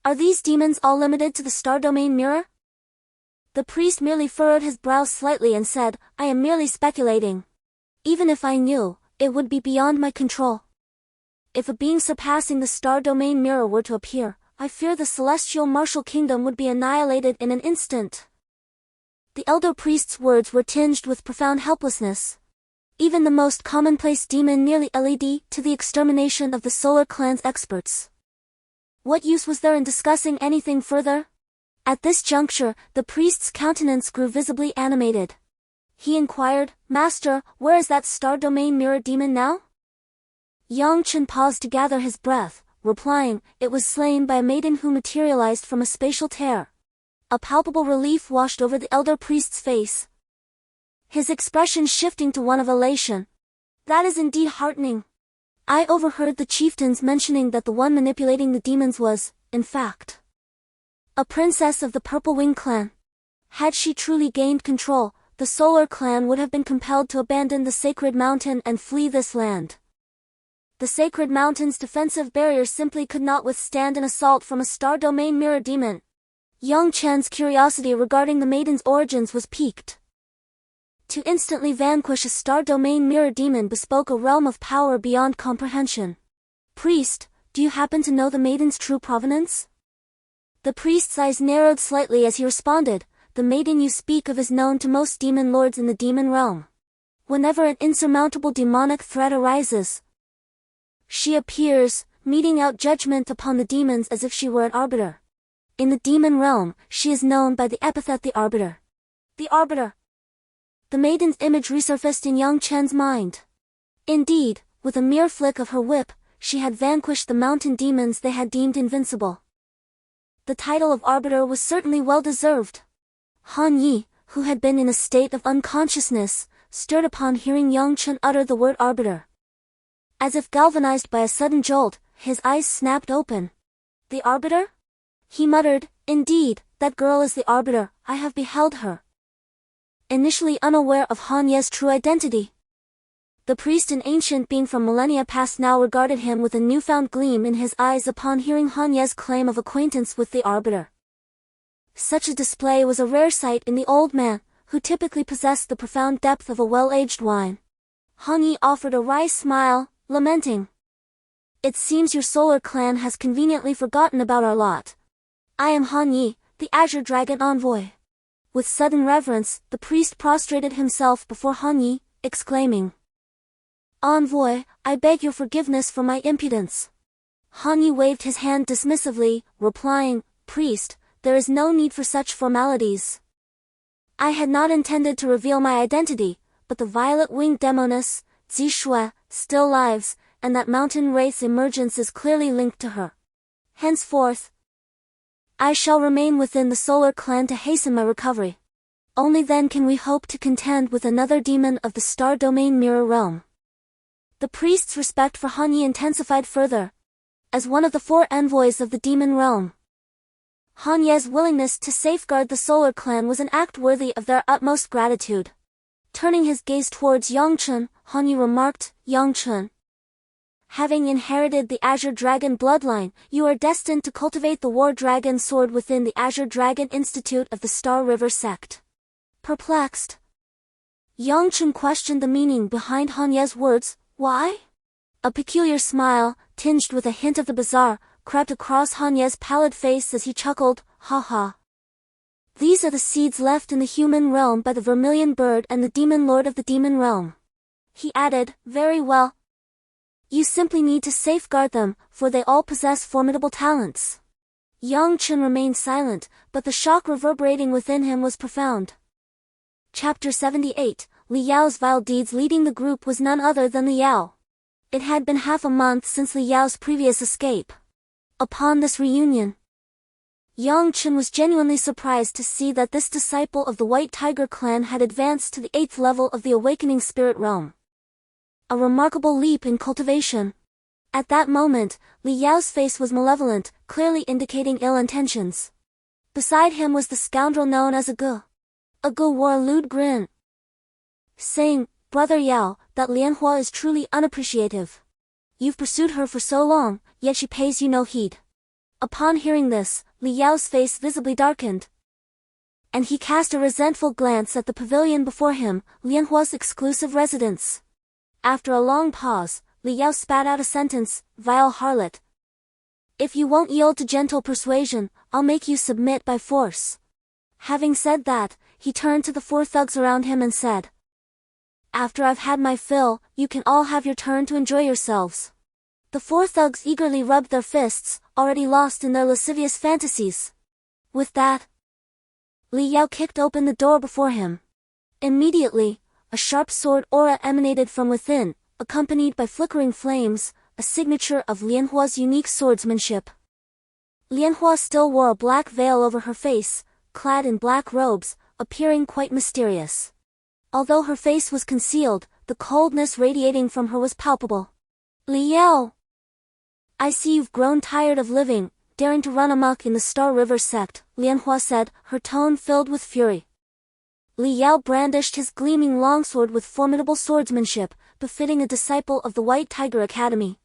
Are these demons all limited to the star domain mirror? The priest merely furrowed his brows slightly and said, I am merely speculating. Even if I knew, it would be beyond my control. If a being surpassing the star domain mirror were to appear, I fear the celestial martial kingdom would be annihilated in an instant. The elder priest's words were tinged with profound helplessness. Even the most commonplace demon nearly led to the extermination of the solar clan's experts. What use was there in discussing anything further? At this juncture, the priest's countenance grew visibly animated. He inquired, Master, where is that star domain mirror demon now? Yang Chen paused to gather his breath, replying, it was slain by a maiden who materialized from a spatial tear. A palpable relief washed over the elder priest's face, his expression shifting to one of elation. That is indeed heartening. I overheard the chieftains mentioning that the one manipulating the demons was, in fact, a princess of the Purple Wing clan. Had she truly gained control, the Solar clan would have been compelled to abandon the sacred mountain and flee this land. The sacred mountain's defensive barriers simply could not withstand an assault from a star domain mirror demon. Yang Chen's curiosity regarding the maiden's origins was piqued. To instantly vanquish a star domain mirror demon bespoke a realm of power beyond comprehension. Priest, do you happen to know the maiden's true provenance? The priest's eyes narrowed slightly as he responded, the maiden you speak of is known to most demon lords in the demon realm. Whenever an insurmountable demonic threat arises, she appears, meting out judgment upon the demons as if she were an arbiter. In the demon realm, she is known by the epithet the Arbiter. The Arbiter. The maiden's image resurfaced in Yang Chen's mind. Indeed, with a mere flick of her whip, she had vanquished the mountain demons they had deemed invincible. The title of Arbiter was certainly well deserved. Han Yi, who had been in a state of unconsciousness, stirred upon hearing Yang Chen utter the word Arbiter. As if galvanized by a sudden jolt, his eyes snapped open. The Arbiter? He muttered, indeed, that girl is the Arbiter, I have beheld her. Initially unaware of Han Ye's true identity, the priest, an ancient being from millennia past, now regarded him with a newfound gleam in his eyes upon hearing Han Ye's claim of acquaintance with the Arbiter. Such a display was a rare sight in the old man, who typically possessed the profound depth of a well-aged wine. Han Yi offered a wry smile, lamenting, it seems your Solar clan has conveniently forgotten about our lot. I am Han Yi, the Azure Dragon Envoy. With sudden reverence, the priest prostrated himself before Han Yi, exclaiming, Envoy, I beg your forgiveness for my impudence. Han Yi waved his hand dismissively, replying, Priest, there is no need for such formalities. I had not intended to reveal my identity, but the violet-winged demoness, Zixue, still lives, and that mountain wraith's emergence is clearly linked to her. Henceforth, I shall remain within the solar clan to hasten my recovery. Only then can we hope to contend with another demon of the star domain mirror realm. The priest's respect for Han Yi intensified further. As one of the 4 envoys of the demon realm, Han Ye's willingness to safeguard the solar clan was an act worthy of their utmost gratitude. Turning his gaze towards Yang Chen, Han Yi remarked, Yang Chen, having inherited the Azure Dragon bloodline, you are destined to cultivate the War Dragon sword within the Azure Dragon Institute of the Star River Sect. Perplexed, Yang Chen questioned the meaning behind Han Ye's words. Why? A peculiar smile, tinged with a hint of the bizarre, crept across Han Ye's pallid face as he chuckled, ha ha. These are the seeds left in the human realm by the Vermilion Bird and the Demon Lord of the Demon Realm. He added, very well. You simply need to safeguard them, for they all possess formidable talents. Yang Chen remained silent, but the shock reverberating within him was profound. Chapter 78, Li Yao's vile deeds. Leading the group was none other than Li Yao. It had been half a month since Li Yao's previous escape. Upon this reunion, Yang Chen was genuinely surprised to see that this disciple of the White Tiger clan had advanced to the 8th level of the awakening spirit realm. A remarkable leap in cultivation. At that moment, Li Yao's face was malevolent, clearly indicating ill intentions. Beside him was the scoundrel known as a Gu. A Gu wore a lewd grin, saying, Brother Yao, that Lianhua is truly unappreciative. You've pursued her for so long, yet she pays you no heed. Upon hearing this, Li Yao's face visibly darkened, and he cast a resentful glance at the pavilion before him, Lianhua's exclusive residence. After a long pause, Li Yao spat out a sentence, vile harlot. If you won't yield to gentle persuasion, I'll make you submit by force. Having said that, he turned to the 4 thugs around him and said, After I've had my fill, you can all have your turn to enjoy yourselves. The 4 thugs eagerly rubbed their fists, already lost in their lascivious fantasies. With that, Li Yao kicked open the door before him. Immediately, a sharp sword aura emanated from within, accompanied by flickering flames, a signature of Lianhua's unique swordsmanship. Lianhua still wore a black veil over her face, clad in black robes, appearing quite mysterious. Although her face was concealed, the coldness radiating from her was palpable. Li Yao, I see you've grown tired of living, daring to run amok in the Star River Sect, Lianhua said, her tone filled with fury. Li Yao brandished his gleaming longsword with formidable swordsmanship, befitting a disciple of the White Tiger Academy.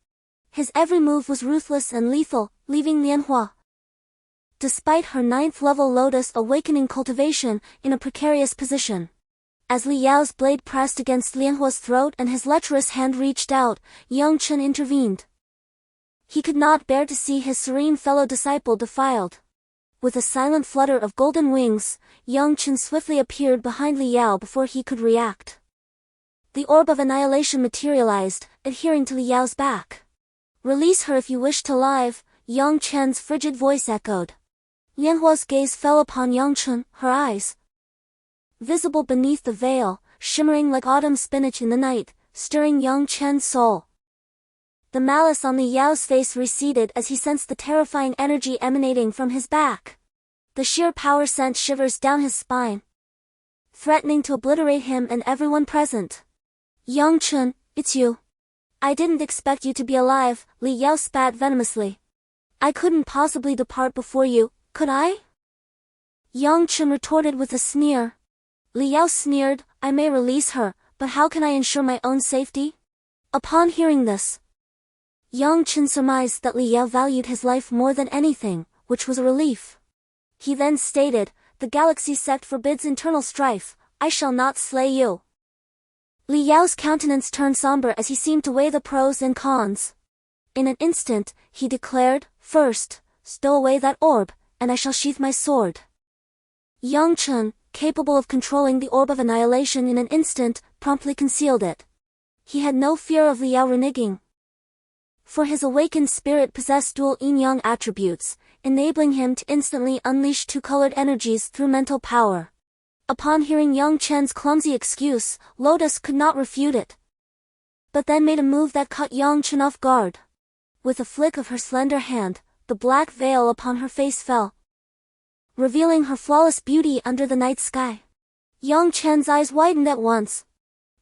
His every move was ruthless and lethal, leaving Lianhua, despite her 9th level Lotus Awakening cultivation, in a precarious position. As Li Yao's blade pressed against Lianhua's throat and his lecherous hand reached out, Yang Chen intervened. He could not bear to see his serene fellow disciple defiled. With a silent flutter of golden wings, Yang Chen swiftly appeared behind Li Yao before he could react. The orb of annihilation materialized, adhering to Li Yao's back. Release her if you wish to live, Yang Chen's frigid voice echoed. Lianhua's gaze fell upon Yang Chen, her eyes, visible beneath the veil, shimmering like autumn spinach in the night, stirring Yang Chen's soul. The malice on Li Yao's face receded as he sensed the terrifying energy emanating from his back. The sheer power sent shivers down his spine, threatening to obliterate him and everyone present. Yang Chen, it's you. I didn't expect you to be alive, Li Yao spat venomously. I couldn't possibly depart before you, could I? Yang Chen retorted with a sneer. Li Yao sneered, I may release her, but how can I ensure my own safety? Upon hearing this, Yang Chen surmised that Li Yao valued his life more than anything, which was a relief. He then stated, the Alchemy Sect forbids internal strife, I shall not slay you. Li Yao's countenance turned somber as he seemed to weigh the pros and cons. In an instant, he declared, first, stow away that orb, and I shall sheath my sword. Yang Chen, capable of controlling the orb of annihilation in an instant, promptly concealed it. He had no fear of Li Yao reneging, for his awakened spirit possessed dual yin-yang attributes, enabling him to instantly unleash 2-colored energies through mental power. Upon hearing Yang Chen's clumsy excuse, Lotus could not refute it, but then made a move that caught Yang Chen off guard. With a flick of her slender hand, the black veil upon her face fell, revealing her flawless beauty under the night sky. Yang Chen's eyes widened at once.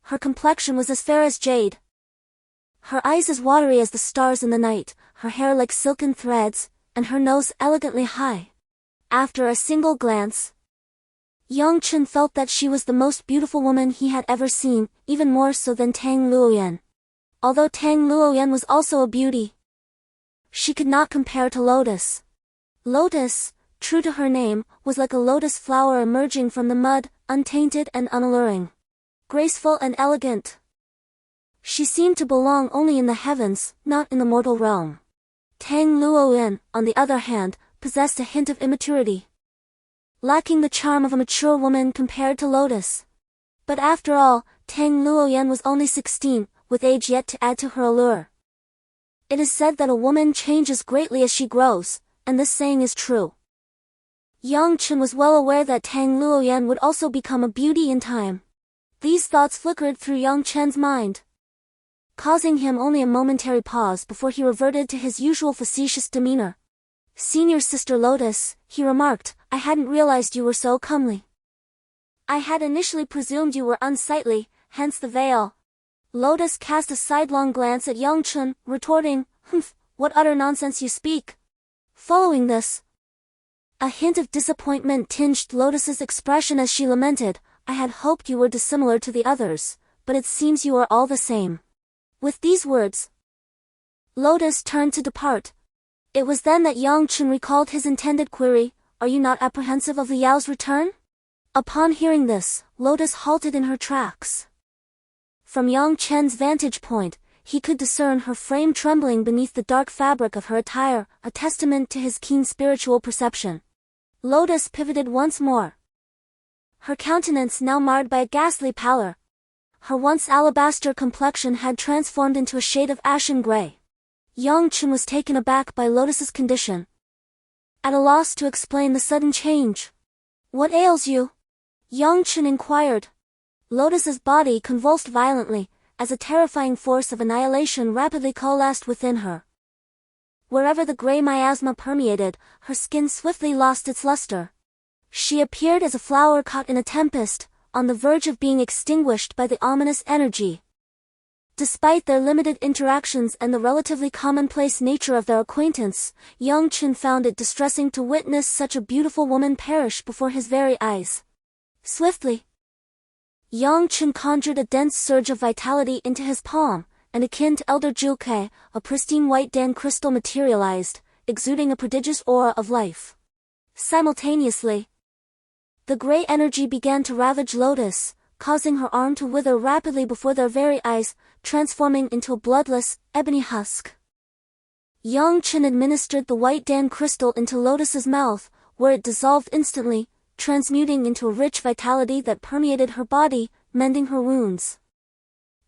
Her complexion was as fair as jade. Her eyes as watery as the stars in the night, her hair like silken threads, and her nose elegantly high. After a single glance, Yang Chen felt that she was the most beautiful woman he had ever seen, even more so than Tang Luoyan. Although Tang Luoyan was also a beauty, she could not compare to Lotus. Lotus, true to her name, was like a lotus flower emerging from the mud, untainted and unalluring. Graceful and elegant. She seemed to belong only in the heavens, not in the mortal realm. Tang Luoyan, on the other hand, possessed a hint of immaturity, lacking the charm of a mature woman compared to Lotus. But after all, Tang Luoyan was only 16, with age yet to add to her allure. It is said that a woman changes greatly as she grows, and this saying is true. Yang Chen was well aware that Tang Luoyan would also become a beauty in time. These thoughts flickered through Yang Chen's mind, causing him only a momentary pause before he reverted to his usual facetious demeanor. "Senior Sister Lotus," he remarked, "I hadn't realized you were so comely. I had initially presumed you were unsightly, hence the veil." Lotus cast a sidelong glance at Yang Chen, retorting, "Humph, what utter nonsense you speak." Following this, a hint of disappointment tinged Lotus's expression as she lamented, "I had hoped you were dissimilar to the others, but it seems you are all the same." With these words, Lotus turned to depart. It was then that Yang Chen recalled his intended query, "Are you not apprehensive of Li Yao's return?" Upon hearing this, Lotus halted in her tracks. From Yang Chen's vantage point, he could discern her frame trembling beneath the dark fabric of her attire, a testament to his keen spiritual perception. Lotus pivoted once more, her countenance now marred by a ghastly pallor. Her once alabaster complexion had transformed into a shade of ashen gray. Yang Chen was taken aback by Lotus's condition, at a loss to explain the sudden change. "What ails you?" Yang Chen inquired. Lotus's body convulsed violently, as a terrifying force of annihilation rapidly coalesced within her. Wherever the gray miasma permeated, her skin swiftly lost its luster. She appeared as a flower caught in a tempest, on the verge of being extinguished by the ominous energy. Despite their limited interactions and the relatively commonplace nature of their acquaintance, Yang Chen found it distressing to witness such a beautiful woman perish before his very eyes. Swiftly, Yang Chen conjured a dense surge of vitality into his palm, and akin to Elder Julke, a pristine white Dan crystal materialized, exuding a prodigious aura of life. Simultaneously, the gray energy began to ravage Lotus, causing her arm to wither rapidly before their very eyes, transforming into a bloodless, ebony husk. Yang Chen administered the white Dan crystal into Lotus's mouth, where it dissolved instantly, transmuting into a rich vitality that permeated her body, mending her wounds.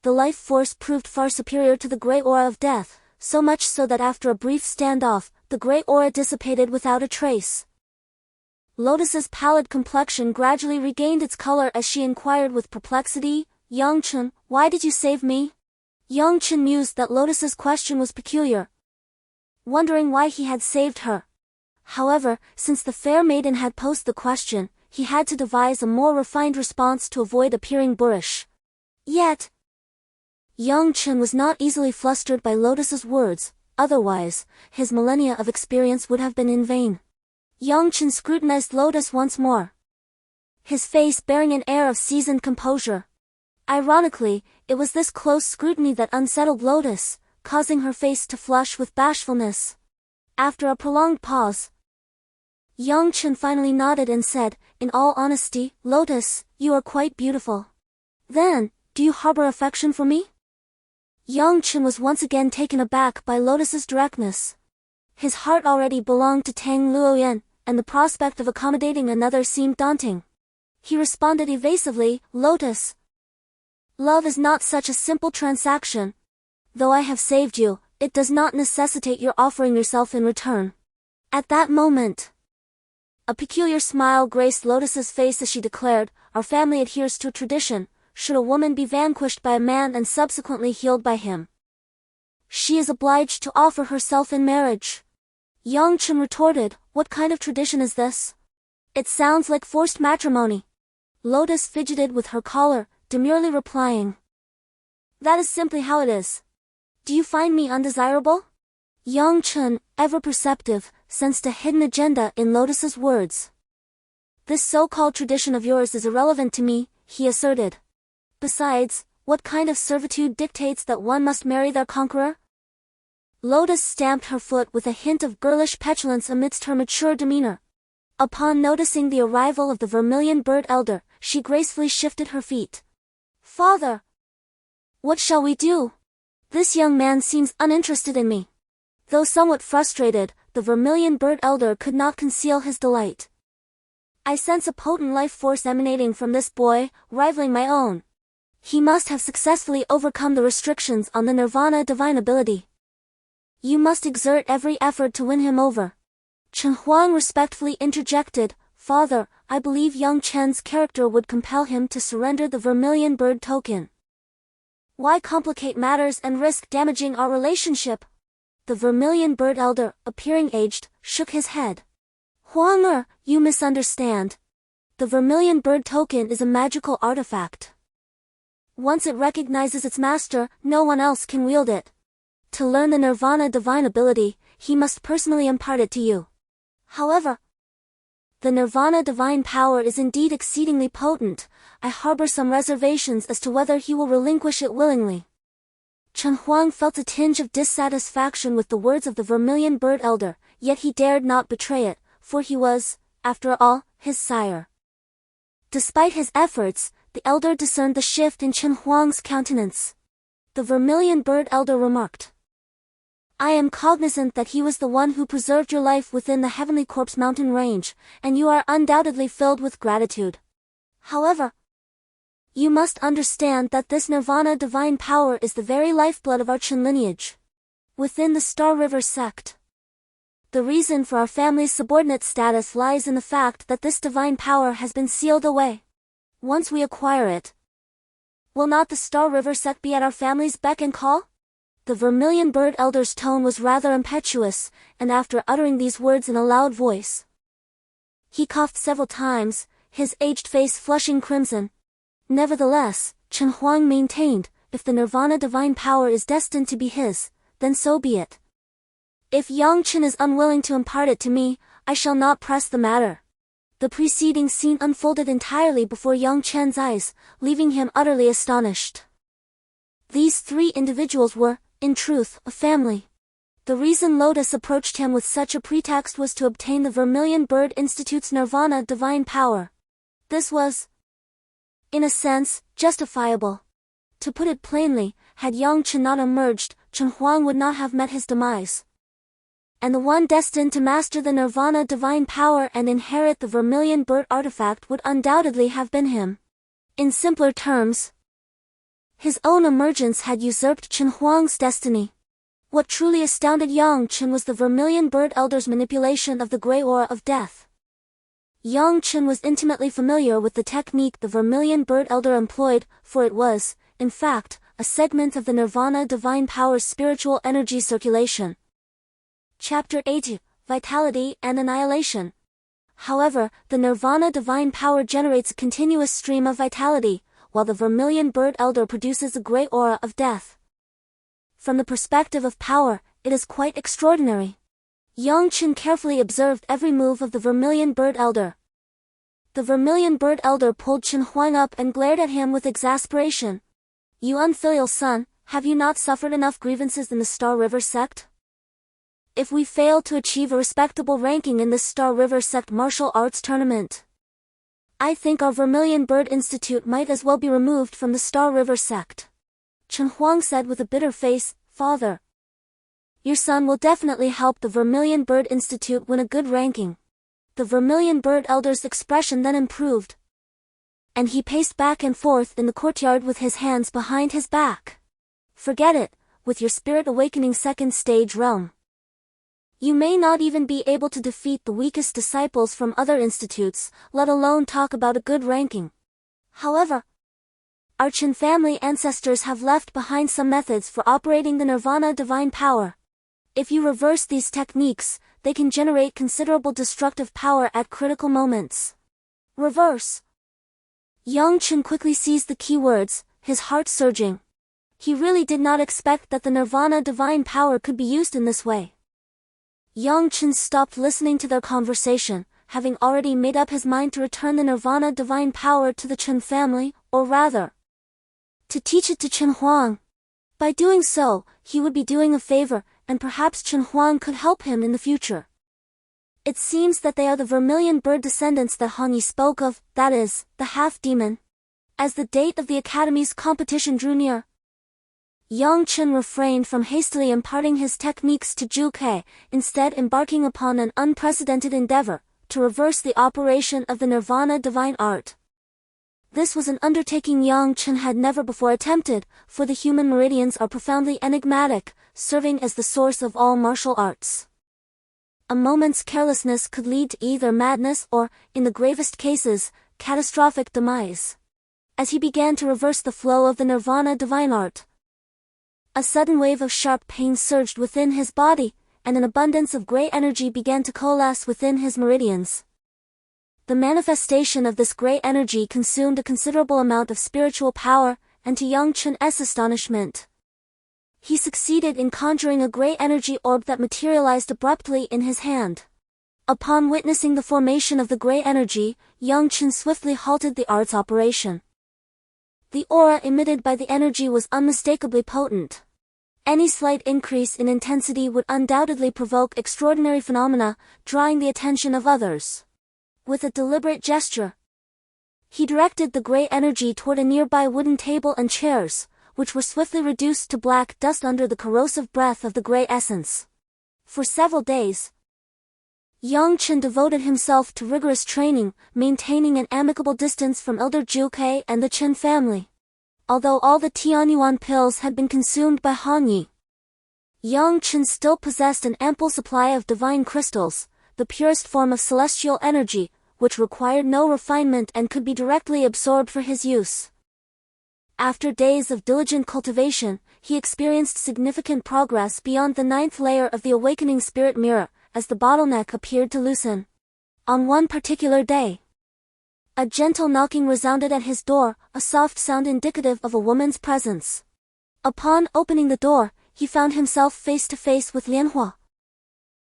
The life force proved far superior to the gray aura of death, so much so that after a brief standoff, the gray aura dissipated without a trace. Lotus's pallid complexion gradually regained its color as she inquired with perplexity, "Yang Chen, why did you save me?" Yang Chen mused that Lotus's question was peculiar, wondering why he had saved her. However, since the fair maiden had posed the question, he had to devise a more refined response to avoid appearing boorish. Yet, Yang Chen was not easily flustered by Lotus's words, otherwise, his millennia of experience would have been in vain. Yang Chen scrutinized Lotus once more, his face bearing an air of seasoned composure. Ironically, it was this close scrutiny that unsettled Lotus, causing her face to flush with bashfulness. After a prolonged pause, Yang Chen finally nodded and said, "In all honesty, Lotus, you are quite beautiful. Then, do you harbor affection for me?" Yang Chen was once again taken aback by Lotus's directness. His heart already belonged to Tang Luoyan, and the prospect of accommodating another seemed daunting. He responded evasively, "Lotus, love is not such a simple transaction. Though I have saved you, it does not necessitate your offering yourself in return." At that moment, a peculiar smile graced Lotus's face as she declared, "Our family adheres to a tradition. Should a woman be vanquished by a man and subsequently healed by him, she is obliged to offer herself in marriage." Yang Chen retorted, "What kind of tradition is this?" It sounds like forced matrimony. Lotus fidgeted with her collar, demurely replying. That is simply how it is. Do you find me undesirable? Yang Chen, ever perceptive, sensed a hidden agenda in Lotus's words. This so-called tradition of yours is irrelevant to me, he asserted. Besides, what kind of servitude dictates that one must marry their conqueror? Lotus stamped her foot with a hint of girlish petulance amidst her mature demeanor. Upon noticing the arrival of the vermilion bird elder, she gracefully shifted her feet. Father! What shall we do? This young man seems uninterested in me. Though somewhat frustrated, the vermilion bird elder could not conceal his delight. I sense a potent life force emanating from this boy, rivaling my own. He must have successfully overcome the restrictions on the nirvana divine ability. You must exert every effort to win him over. Tianhuang respectfully interjected, Father, I believe Yang Chen's character would compel him to surrender the vermilion bird token. Why complicate matters and risk damaging our relationship? The vermilion bird elder, appearing aged, shook his head. Huang, you misunderstand. The vermilion bird token is a magical artifact. Once it recognizes its master, no one else can wield it. To learn the nirvana divine ability, he must personally impart it to you. However, the nirvana divine power is indeed exceedingly potent. I harbor some reservations as to whether he will relinquish it willingly. Tianhuang felt a tinge of dissatisfaction with the words of the vermilion bird elder, yet he dared not betray it, for he was, after all, his sire. Despite his efforts, the elder discerned the shift in Tianhuang's countenance. The vermilion bird elder remarked. I am cognizant that he was the one who preserved your life within the Heavenly Corpse mountain range, and you are undoubtedly filled with gratitude. However, you must understand that this nirvana divine power is the very lifeblood of our Chen lineage. Within the Star River Sect, the reason for our family's subordinate status lies in the fact that this divine power has been sealed away. Once we acquire it, will not the Star River Sect be at our family's beck and call? The vermilion bird elder's tone was rather impetuous, and after uttering these words in a loud voice, he coughed several times, his aged face flushing crimson. Nevertheless, Tianhuang maintained, if the nirvana divine power is destined to be his, then so be it. If Yang Chen is unwilling to impart it to me, I shall not press the matter. The preceding scene unfolded entirely before Yang Chen's eyes, leaving him utterly astonished. These three individuals were, in truth, a family. The reason Lotus approached him with such a pretext was to obtain the Vermilion Bird Institute's nirvana divine power. This was, in a sense, justifiable. To put it plainly, had Yang Chen not emerged, Tianhuang would not have met his demise. And the one destined to master the nirvana divine power and inherit the Vermilion Bird artifact would undoubtedly have been him. In simpler terms, his own emergence had usurped Tianhuang's destiny. What truly astounded Yang Chen was the Vermilion Bird Elder's manipulation of the gray aura of death. Yang Chen was intimately familiar with the technique the Vermilion Bird Elder employed, for it was, in fact, a segment of the Nirvana Divine Power's spiritual energy circulation. Chapter 8: Vitality and Annihilation. However, the Nirvana Divine Power generates a continuous stream of vitality, while the Vermilion Bird Elder produces a gray aura of death. From the perspective of power, it is quite extraordinary. Yang Chen carefully observed every move of the Vermilion Bird Elder. The Vermilion Bird Elder pulled Tianhuang up and glared at him with exasperation. You unfilial son, have you not suffered enough grievances in the Star River Sect? If we fail to achieve a respectable ranking in this Star River Sect martial arts tournament, I think our Vermilion Bird Institute might as well be removed from the Star River Sect. Tianhuang said with a bitter face, Father, your son will definitely help the Vermilion Bird Institute win a good ranking. The Vermilion Bird Elder's expression then improved, and he paced back and forth in the courtyard with his hands behind his back. Forget it, with your spirit awakening second stage realm. You may not even be able to defeat the weakest disciples from other institutes, let alone talk about a good ranking. However, our Chen family ancestors have left behind some methods for operating the Nirvana Divine Power. If you reverse these techniques, they can generate considerable destructive power at critical moments. Reverse. Yang Chen quickly seized the keywords, his heart surging. He really did not expect that the Nirvana divine power could be used in this way. Yang Chen stopped listening to their conversation, having already made up his mind to return the Nirvana divine power to the Chen family, or rather, to teach it to Chen Huang. By doing so, he would be doing a favor, and perhaps Chen Huang could help him in the future. It seems that they are the vermilion bird descendants that Han Yi spoke of, that is, the half-demon. As the date of the Academy's competition drew near, Yang Chen refrained from hastily imparting his techniques to Zhu Ke, instead embarking upon an unprecedented endeavor, to reverse the operation of the Nirvana divine art. This was an undertaking Yang Chen had never before attempted, for the human meridians are profoundly enigmatic, serving as the source of all martial arts. A moment's carelessness could lead to either madness or, in the gravest cases, catastrophic demise. As he began to reverse the flow of the Nirvana divine art, a sudden wave of sharp pain surged within his body, and an abundance of gray energy began to coalesce within his meridians. The manifestation of this gray energy consumed a considerable amount of spiritual power, and to Yang Chen's astonishment, he succeeded in conjuring a gray energy orb that materialized abruptly in his hand. Upon witnessing the formation of the gray energy, Yang Chen swiftly halted the art's operation. The aura emitted by the energy was unmistakably potent. Any slight increase in intensity would undoubtedly provoke extraordinary phenomena, drawing the attention of others. With a deliberate gesture, he directed the gray energy toward a nearby wooden table and chairs, which were swiftly reduced to black dust under the corrosive breath of the gray essence. For several days, Yang Chen devoted himself to rigorous training, maintaining an amicable distance from Elder Zhu Ke and the Chen family. Although all the Tianhuang pills had been consumed by Han Yi, Yang Chen still possessed an ample supply of divine crystals, the purest form of celestial energy, which required no refinement and could be directly absorbed for his use. After days of diligent cultivation, he experienced significant progress beyond the 9th layer of the awakening spirit mirror, as the bottleneck appeared to loosen. On one particular day, a gentle knocking resounded at his door, a soft sound indicative of a woman's presence. Upon opening the door, he found himself face to face with Lianhua.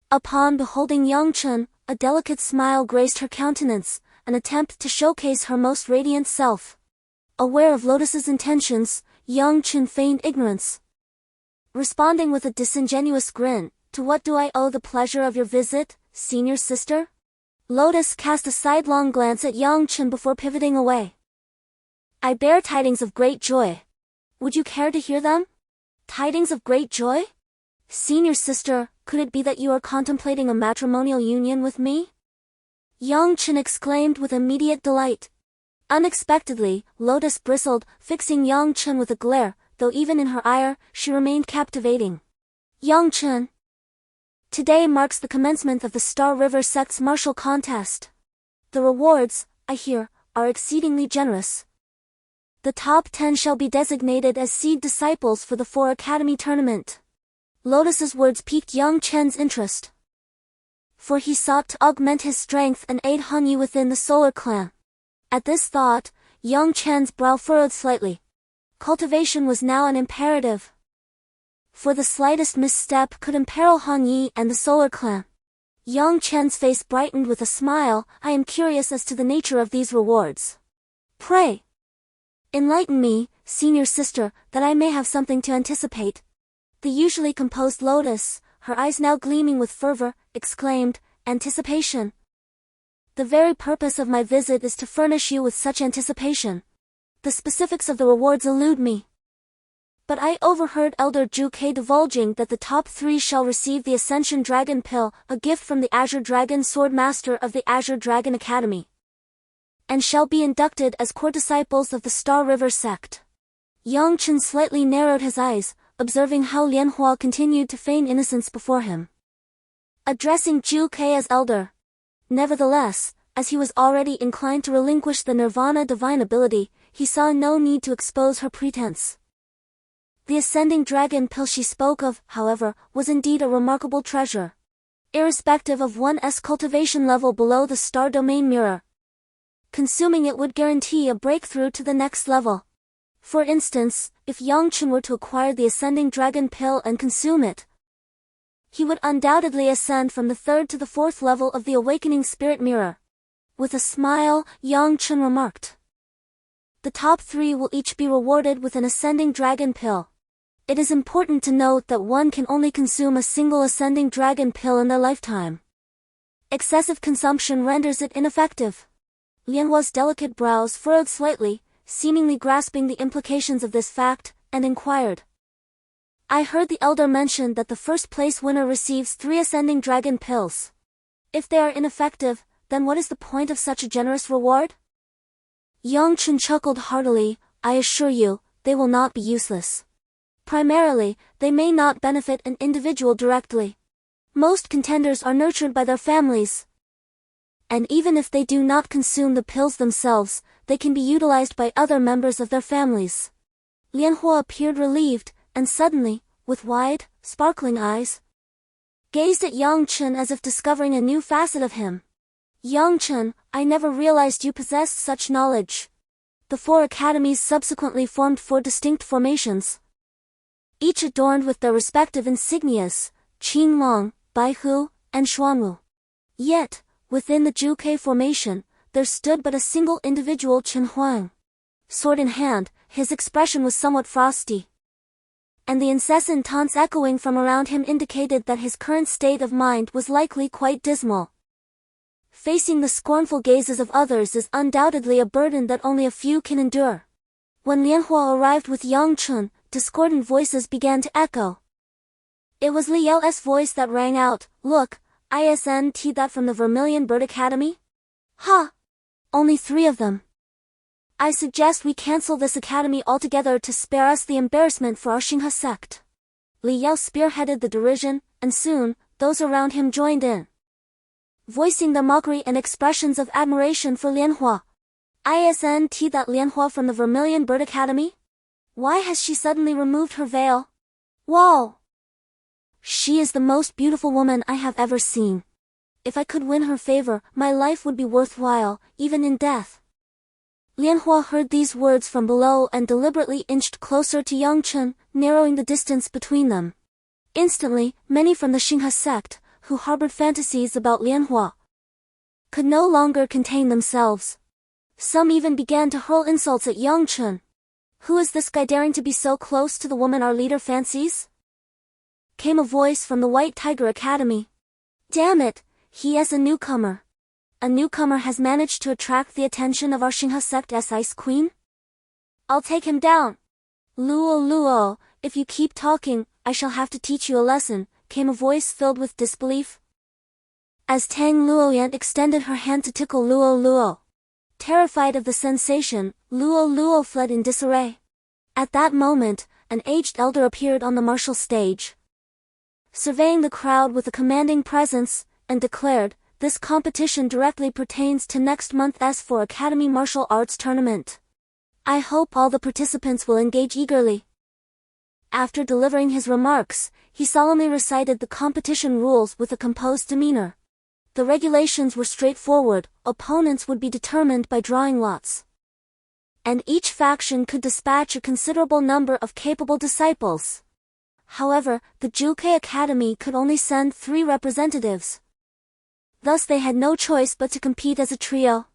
Upon beholding Yang Chen, a delicate smile graced her countenance, an attempt to showcase her most radiant self. Aware of Lotus's intentions, Yang Chen feigned ignorance. Responding with a disingenuous grin, "To what do I owe the pleasure of your visit, senior sister?" Lotus cast a sidelong glance at Yang Chen before pivoting away. "I bear tidings of great joy. Would you care to hear them?" "Tidings of great joy? Senior sister, could it be that you are contemplating a matrimonial union with me?" Yang Chen exclaimed with immediate delight. Unexpectedly, Lotus bristled, fixing Yang Chen with a glare, though even in her ire, she remained captivating. "Yang Chen, today marks the commencement of the Star River Sect's martial contest. The rewards, I hear, are exceedingly generous. The top 10 shall be designated as seed disciples for the 4 Academy tournament." Lotus's words piqued Yang Chen's interest, for he sought to augment his strength and aid Han Yi within the Solar Clan. At this thought, Yang Chen's brow furrowed slightly. Cultivation was now an imperative, for the slightest misstep could imperil Han Yi and the Solar Clan. Yang Chen's face brightened with a smile. "I am curious as to the nature of these rewards. Pray, enlighten me, senior sister, that I may have something to anticipate." The usually composed Lotus, her eyes now gleaming with fervor, exclaimed, "Anticipation? The very purpose of my visit is to furnish you with such anticipation. The specifics of the rewards elude me. But I overheard Elder Zhu Ke divulging that the top 3 shall receive the Ascension Dragon Pill, a gift from the Azure Dragon Sword Master of the Azure Dragon Academy, and shall be inducted as core disciples of the Star River Sect." Yang Chen slightly narrowed his eyes, observing how Lianhua continued to feign innocence before him, addressing Zhu Ke as elder. Nevertheless, as he was already inclined to relinquish the Nirvana divine ability, he saw no need to expose her pretense. The ascending dragon pill she spoke of, however, was indeed a remarkable treasure. irrespective of one's cultivation level below the star domain mirror. Consuming it would guarantee a breakthrough to the next level. For instance, if Yang Chen were to acquire the ascending dragon pill and consume it, he would undoubtedly ascend from the 3rd to the 4th level of the awakening spirit mirror. With a smile, Yang Chen remarked, "The top 3 will each be rewarded with an ascending dragon pill. It is important to note that one can only consume a single ascending dragon pill in their lifetime. Excessive consumption renders it ineffective." Lianhua's delicate brows furrowed slightly, seemingly grasping the implications of this fact, and inquired, "I heard the elder mention that the first place winner receives 3 ascending dragon pills. If they are ineffective, then what is the point of such a generous reward?" Yang Chen chuckled heartily. "I assure you, they will not be useless. Primarily, they may not benefit an individual directly. Most contenders are nurtured by their families. And even if they do not consume the pills themselves, they can be utilized by other members of their families." Lianhua appeared relieved, and suddenly, with wide, sparkling eyes, gazed at Yang Chen as if discovering a new facet of him. "Yang Chen, I never realized you possessed such knowledge." The 4 academies subsequently formed 4 distinct formations, each adorned with their respective insignias, Qinglong, Baihu, and Xuanwu. Yet, within the Zhuke formation, there stood but a single individual, Tianhuang. Sword in hand, his expression was somewhat frosty, and the incessant taunts echoing from around him indicated that his current state of mind was likely quite dismal. Facing the scornful gazes of others is undoubtedly a burden that only a few can endure. When Lianhua arrived with Yang Chen, discordant voices began to echo. It was Li Yao's voice that rang out, "Look, isn't that from the Vermilion Bird Academy? Ha! Only 3 of them. I suggest we cancel this academy altogether to spare us the embarrassment for our Xinghe sect." Li Yao spearheaded the derision, and soon, those around him joined in, voicing their mockery and expressions of admiration for Lianhua. "Isn't that Lianhua from the Vermilion Bird Academy? Why has she suddenly removed her veil? Wow! She is the most beautiful woman I have ever seen. If I could win her favor, my life would be worthwhile, even in death." Lianhua heard these words from below and deliberately inched closer to Yang Chen, narrowing the distance between them. Instantly, many from the Xinghe sect, who harbored fantasies about Lianhua, could no longer contain themselves. Some even began to hurl insults at Yang Chen. "Who is this guy daring to be so close to the woman our leader fancies?" came a voice from the White Tiger Academy. "Damn it, he is a newcomer. A newcomer has managed to attract the attention of our Xinghe sect's Ice Queen? I'll take him down. Luo, if you keep talking, I shall have to teach you a lesson," came a voice filled with disbelief. As Tang Luoyan extended her hand to tickle Luo, terrified of the sensation, Luo fled in disarray. At that moment, an aged elder appeared on the martial stage, surveying the crowd with a commanding presence, and declared, "This competition directly pertains to next month's S4 Academy Martial Arts Tournament. I hope all the participants will engage eagerly." After delivering his remarks, he solemnly recited the competition rules with a composed demeanor. The regulations were straightforward: opponents would be determined by drawing lots, and each faction could dispatch a considerable number of capable disciples. However, the Zhuke Academy could only send 3 representatives. Thus they had no choice but to compete as a trio.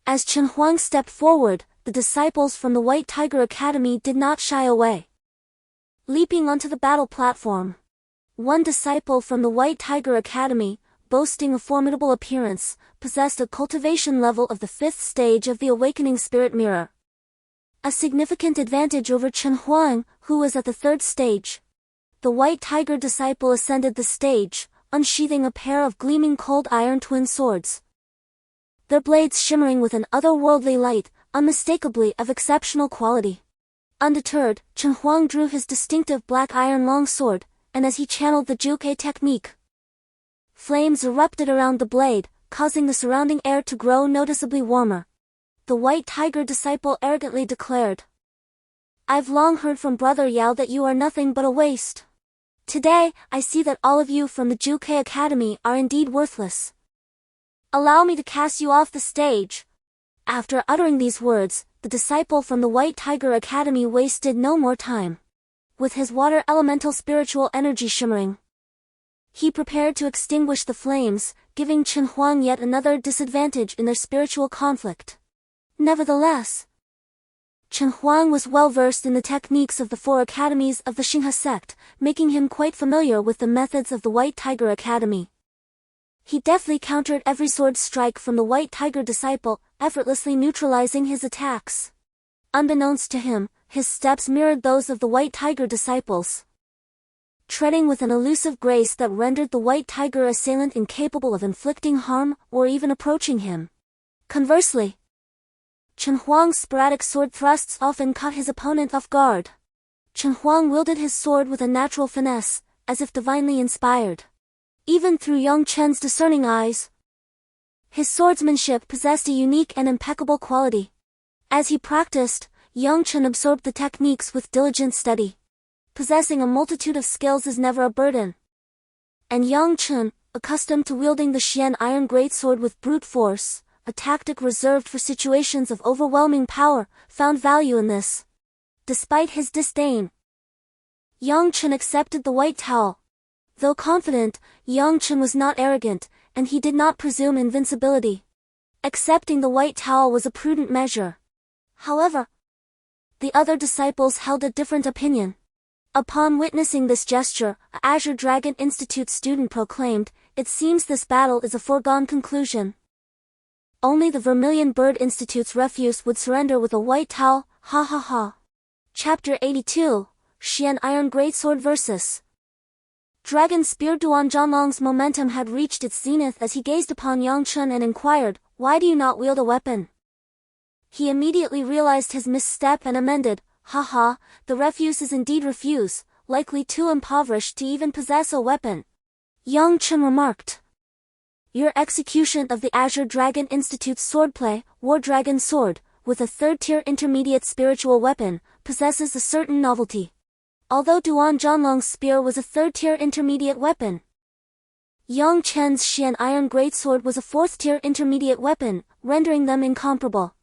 As Chen Huang stepped forward, the disciples from the White Tiger Academy did not shy away. Leaping onto the battle platform, one disciple from the White Tiger Academy, boasting a formidable appearance, possessed a cultivation level of the 5th stage of the awakening spirit mirror, a significant advantage over Chen Huang, who was at the 3rd stage. The White Tiger disciple ascended the stage, unsheathing a pair of gleaming cold iron twin swords, their blades shimmering with an otherworldly light, unmistakably of exceptional quality. Undeterred, Chen Huang drew his distinctive black iron longsword, and as he channeled the Zhuke technique, flames erupted around the blade, causing the surrounding air to grow noticeably warmer. The White Tiger disciple arrogantly declared, "I've long heard from Brother Yao that you are nothing but a waste. Today, I see that all of you from the Juke Academy are indeed worthless. Allow me to cast you off the stage. After uttering these words, the disciple from the White Tiger Academy wasted no more time. With his water elemental spiritual energy shimmering, he prepared to extinguish the flames, giving Tianhuang yet another disadvantage in their spiritual conflict. Nevertheless, Tianhuang was well versed in the techniques of the 4 academies of the Xinghe sect, making him quite familiar with the methods of the White Tiger Academy. He deftly countered every sword strike from the White Tiger disciple, effortlessly neutralizing his attacks. Unbeknownst to him, his steps mirrored those of the White Tiger disciples, treading with an elusive grace that rendered the White Tiger assailant incapable of inflicting harm or even approaching him. Conversely, Tianhuang's sporadic sword thrusts often caught his opponent off guard. Tianhuang wielded his sword with a natural finesse, as if divinely inspired. Even through Yang Chen's discerning eyes, his swordsmanship possessed a unique and impeccable quality. As he practiced, Yang Chen absorbed the techniques with diligent study. Possessing a multitude of skills is never a burden. And Yang Chen, accustomed to wielding the Xian iron greatsword with brute force, a tactic reserved for situations of overwhelming power, found value in this. Despite his disdain, Yang Chen accepted the white towel. Though confident, Yang Chen was not arrogant, and he did not presume invincibility. Accepting the white towel was a prudent measure. However, the other disciples held a different opinion. Upon witnessing this gesture, a Azure Dragon Institute student proclaimed, "It seems this battle is a foregone conclusion. Only the Vermilion Bird Institute's refuse would surrender with a white towel, ha ha ha." Chapter 82, Xian Iron Greatsword vs. Dragon Spear. Duan Zhanlong's momentum had reached its zenith as he gazed upon Yang Chen and inquired, "Why do you not wield a weapon?" He immediately realized his misstep and amended, "Haha, the refuse is indeed refuse, likely too impoverished to even possess a weapon." Yang Chen remarked, "Your execution of the Azure Dragon Institute's swordplay, War Dragon Sword, with a 3rd-tier intermediate spiritual weapon, possesses a certain novelty." Although Duan Zhanlong's spear was a 3rd-tier intermediate weapon, Yang Chen's Xian Iron Greatsword was a 4th-tier intermediate weapon, rendering them incomparable.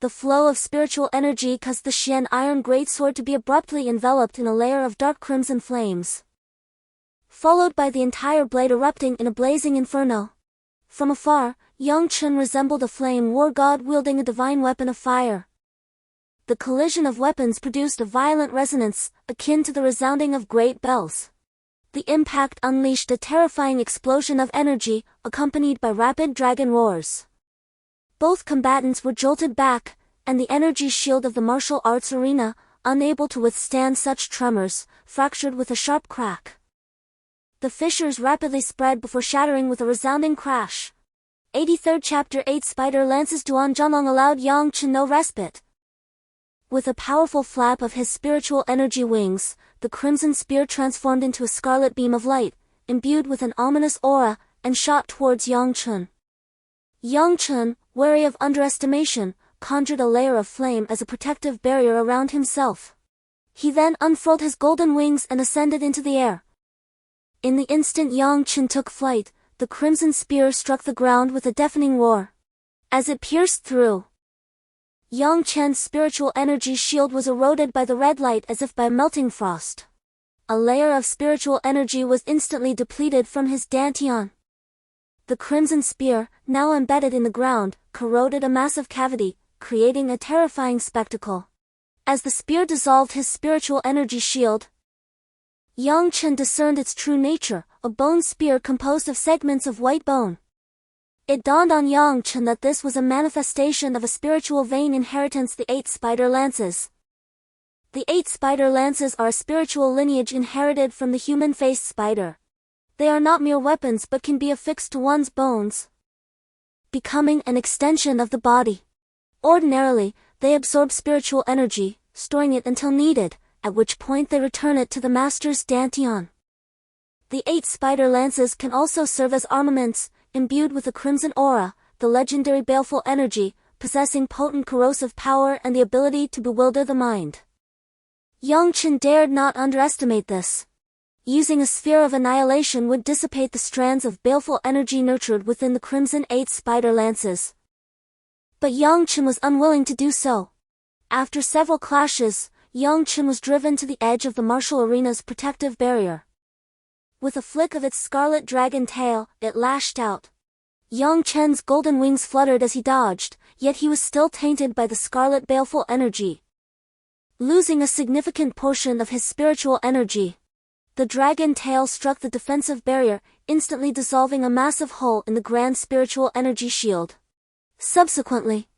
The flow of spiritual energy caused the Xian Iron Greatsword to be abruptly enveloped in a layer of dark crimson flames, followed by the entire blade erupting in a blazing inferno. From afar, Yang Chen resembled a flame war god wielding a divine weapon of fire. The collision of weapons produced a violent resonance, akin to the resounding of great bells. The impact unleashed a terrifying explosion of energy, accompanied by rapid dragon roars. Both combatants were jolted back, and the energy shield of the martial arts arena, unable to withstand such tremors, fractured with a sharp crack. The fissures rapidly spread before shattering with a resounding crash. 83rd Chapter 8 Spider Lances. Duan Zhanlong allowed Yang Chen no respite. With a powerful flap of his spiritual energy wings, the crimson spear transformed into a scarlet beam of light, imbued with an ominous aura, and shot towards Yang Chen. Yang Chen, wary of underestimation, conjured a layer of flame as a protective barrier around himself. He then unfurled his golden wings and ascended into the air. In the instant Yang Chen took flight, the crimson spear struck the ground with a deafening roar. As it pierced through, Yang Chen's spiritual energy shield was eroded by the red light as if by melting frost. A layer of spiritual energy was instantly depleted from his dantian. The crimson spear, now embedded in the ground, corroded a massive cavity, creating a terrifying spectacle. As the spear dissolved his spiritual energy shield, Yang Chen discerned its true nature, a bone spear composed of segments of white bone. It dawned on Yang Chen that this was a manifestation of a spiritual vein inheritance, the 8 spider lances. The 8 spider lances are a spiritual lineage inherited from the human-faced spider. They are not mere weapons but can be affixed to one's bones, becoming an extension of the body. Ordinarily, they absorb spiritual energy, storing it until needed, at which point they return it to the master's dantian. The 8 spider lances can also serve as armaments, imbued with a crimson aura, the legendary baleful energy, possessing potent corrosive power and the ability to bewilder the mind. Yang Chen dared not underestimate this. using a sphere of annihilation would dissipate the strands of baleful energy nurtured within the Crimson Eight spider lances. But Yang Chen was unwilling to do so. After several clashes, Yang Chen was driven to the edge of the martial arena's protective barrier. With a flick of its scarlet dragon tail, it lashed out. Yang Chen's golden wings fluttered as he dodged, yet he was still tainted by the scarlet baleful energy. Losing a significant portion of his spiritual energy, the dragon tail struck the defensive barrier, instantly dissolving a massive hole in the grand spiritual energy shield. Subsequently,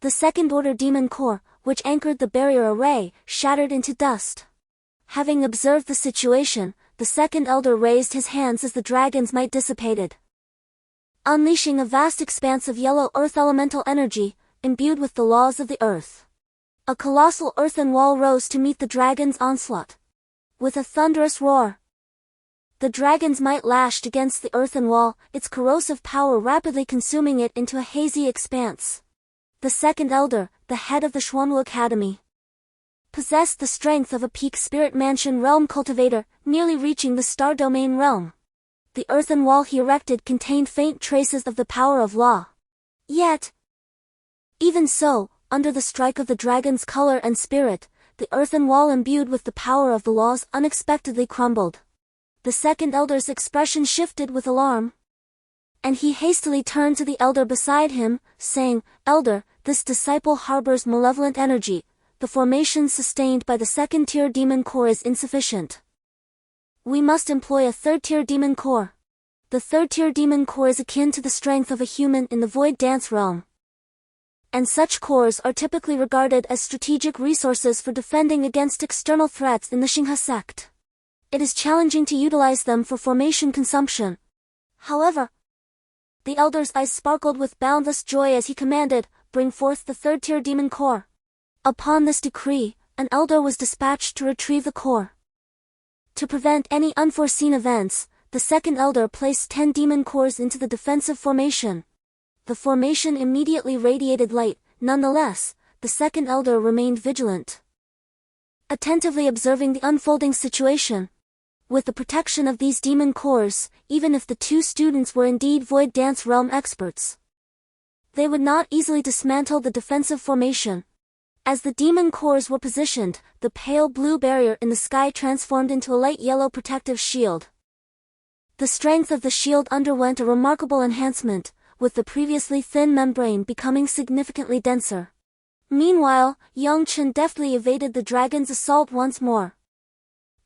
the second-order demon core, which anchored the barrier array, shattered into dust. Having observed the situation, the second elder raised his hands as the dragon's might dissipated. Unleashing a vast expanse of yellow earth elemental energy, imbued with the laws of the earth. A colossal earthen wall rose to meet the dragon's onslaught. With a thunderous roar, the dragon's might lashed against the earthen wall, its corrosive power rapidly consuming it into a hazy expanse. The second elder, the head of the Xuanwu Academy, possessed the strength of a peak spirit mansion realm cultivator, nearly reaching the star domain realm. The earthen wall he erected contained faint traces of the power of law. Yet, even so, under the strike of the dragon's color and spirit, the earthen wall imbued with the power of the laws unexpectedly crumbled. The second elder's expression shifted with alarm, and he hastily turned to the elder beside him, saying, "Elder, this disciple harbors malevolent energy. The formation sustained by the second-tier demon core is insufficient. We must employ a third-tier demon core. The third-tier demon core is akin to the strength of a human in the void dance realm, and such cores are typically regarded as strategic resources for defending against external threats in the Xinghe sect. It is challenging to utilize them for formation consumption. However," the elder's eyes sparkled with boundless joy as he commanded, "Bring forth the third-tier demon core." Upon this decree, an elder was dispatched to retrieve the core. To prevent any unforeseen events, the second elder placed 10 demon cores into the defensive formation. The formation immediately radiated light. Nonetheless, the second elder remained vigilant, attentively observing the unfolding situation. With the protection of these demon cores, even if the two students were indeed void dance realm experts, they would not easily dismantle the defensive formation. As the demon cores were positioned, the pale blue barrier in the sky transformed into a light yellow protective shield. The strength of the shield underwent a remarkable enhancement, with the previously thin membrane becoming significantly denser. Meanwhile, Yang Chen deftly evaded the dragon's assault once more,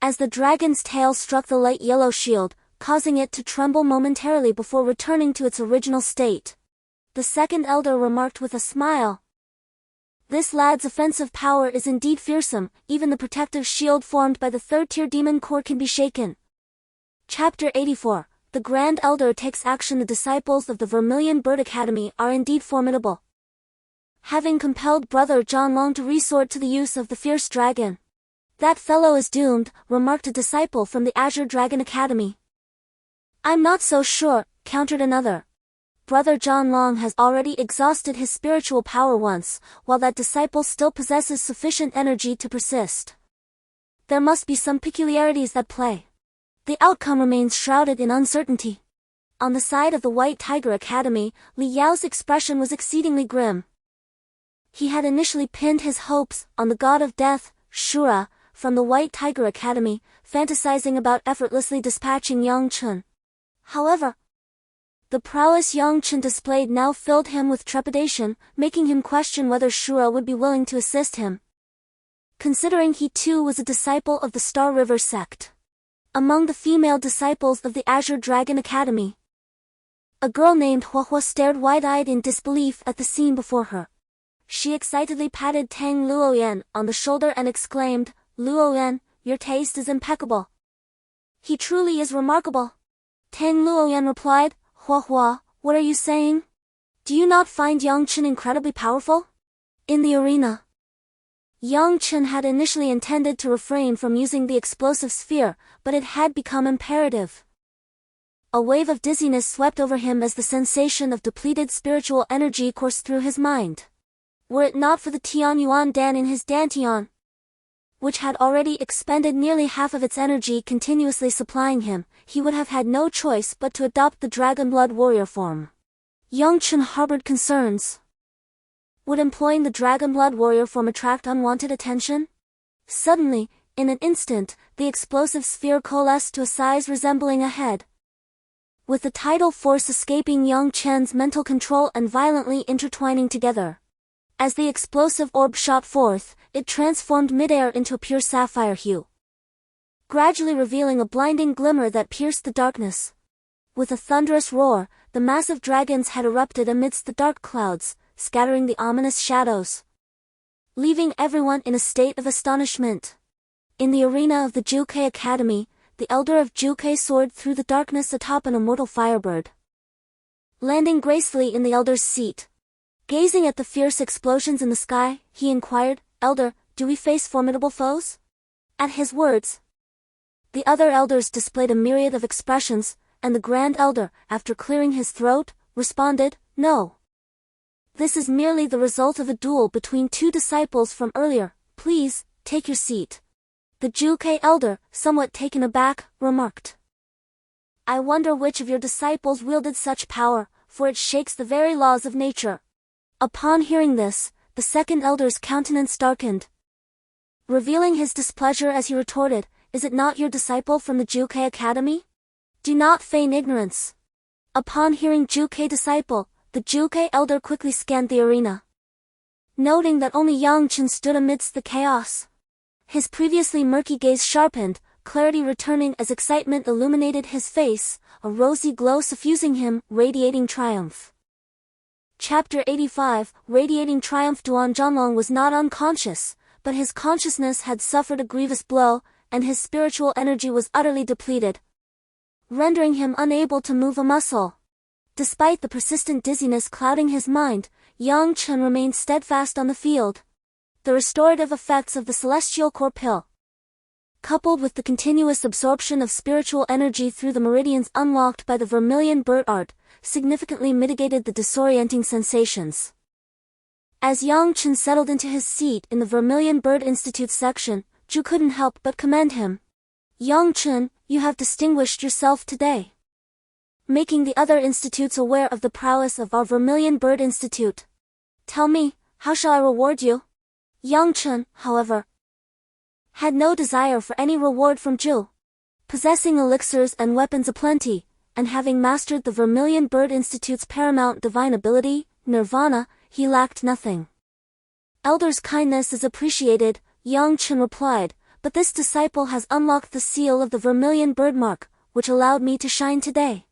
as the dragon's tail struck the light yellow shield, causing it to tremble momentarily before returning to its original state. The second elder remarked with a smile, "This lad's offensive power is indeed fearsome. Even the protective shield formed by the third-tier demon core can be shaken." Chapter 84. The Grand Elder takes action. The disciples of the Vermilion Bird Academy are indeed formidable. Having compelled Brother Zhanglong to resort to the use of the fierce dragon, "That fellow is doomed," remarked a disciple from the Azure Dragon Academy. "I'm not so sure," countered another. "Brother Zhanglong has already exhausted his spiritual power once, while that disciple still possesses sufficient energy to persist. There must be some peculiarities at play. The outcome remains shrouded in uncertainty." On the side of the White Tiger Academy, Li Yao's expression was exceedingly grim. He had initially pinned his hopes on the god of death, Shura, from the White Tiger Academy, fantasizing about effortlessly dispatching Yang Chen. However, the prowess Yang Chen displayed now filled him with trepidation, making him question whether Shura would be willing to assist him, considering he too was a disciple of the Star River sect. Among the female disciples of the Azure Dragon Academy, a girl named Huahua stared wide-eyed in disbelief at the scene before her. She excitedly patted Tang Luoyan on the shoulder and exclaimed, "Luoyan, your taste is impeccable." "He truly is remarkable," Tang Luoyan replied. "Huahua, what are you saying? Do you not find Yang Chen incredibly powerful?" In the arena, Yang Chen had initially intended to refrain from using the explosive sphere, but it had become imperative. A wave of dizziness swept over him as the sensation of depleted spiritual energy coursed through his mind. Were it not for the Tianyuan Dan in his dantian, which had already expended nearly half of its energy continuously supplying him, he would have had no choice but to adopt the dragon blood warrior form. Yang Chen harbored concerns. Would employing the dragon blood warrior form attract unwanted attention? Suddenly, in an instant, the explosive sphere coalesced to a size resembling a head. With the tidal force escaping Yang Chen's mental control and violently intertwining together. As the explosive orb shot forth, it transformed midair into a pure sapphire hue, gradually revealing a blinding glimmer that pierced the darkness. With a thunderous roar, the massive dragons had erupted amidst the dark clouds, scattering the ominous shadows, leaving everyone in a state of astonishment. In the arena of the Juke Academy, the elder of Juke soared through the darkness atop an immortal firebird, landing gracefully in the elder's seat. Gazing at the fierce explosions in the sky, he inquired, "Elder, do we face formidable foes?" At his words, the other elders displayed a myriad of expressions, and the Grand Elder, after clearing his throat, responded, "No. This is merely the result of a duel between two disciples from earlier. Please, take your seat." The Juke elder, somewhat taken aback, remarked, "I wonder which of your disciples wielded such power, for it shakes the very laws of nature." Upon hearing this, the second elder's countenance darkened, revealing his displeasure as he retorted, "Is it not your disciple from the Juke Academy? Do not feign ignorance." Upon hearing Juke disciple, the Juke elder quickly scanned the arena, noting that only Yang Chen stood amidst the chaos. His previously murky gaze sharpened, clarity returning as excitement illuminated his face, a rosy glow suffusing him, radiating triumph. Chapter 85, Radiating Triumph. Duan Zhanglong was not unconscious, but his consciousness had suffered a grievous blow, and his spiritual energy was utterly depleted, rendering him unable to move a muscle. Despite the persistent dizziness clouding his mind, Yang Chen remained steadfast on the field. The restorative effects of the celestial core pill, coupled with the continuous absorption of spiritual energy through the meridians unlocked by the vermilion bird art, significantly mitigated the disorienting sensations. As Yang Chen settled into his seat in the Vermilion Bird Institute section, Zhu couldn't help but commend him. "Yang Chen, you have distinguished yourself today, making the other institutes aware of the prowess of our Vermilion Bird Institute. Tell me, how shall I reward you?" Yang Chen, however, had no desire for any reward from Zhu. Possessing elixirs and weapons aplenty, and having mastered the Vermilion Bird Institute's paramount divine ability, Nirvana, he lacked nothing. "Elder's kindness is appreciated," Yang Chen replied, "but this disciple has unlocked the seal of the Vermilion Bird Mark, which allowed me to shine today.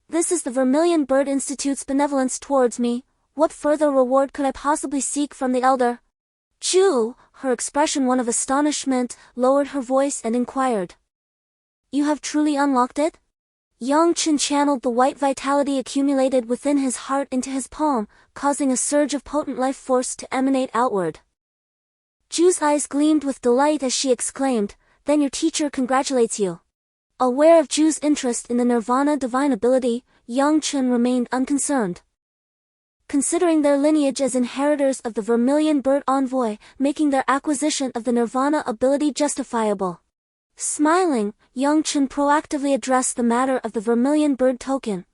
This is the Vermilion Bird Institute's benevolence towards me. What further reward could I possibly seek from the elder?" Zhu, her expression one of astonishment, lowered her voice and inquired, "You have truly unlocked it?" Yang Chen channeled the white vitality accumulated within his heart into his palm, causing a surge of potent life force to emanate outward. Zhu's eyes gleamed with delight as she exclaimed, "Then your teacher congratulates you." Aware of Zhu's interest in the Nirvana divine ability, Yang Chen remained unconcerned, considering their lineage as inheritors of the Vermilion Bird Envoy, making their acquisition of the Nirvana ability justifiable. Smiling, Yang Chen proactively addressed the matter of the Vermilion Bird token,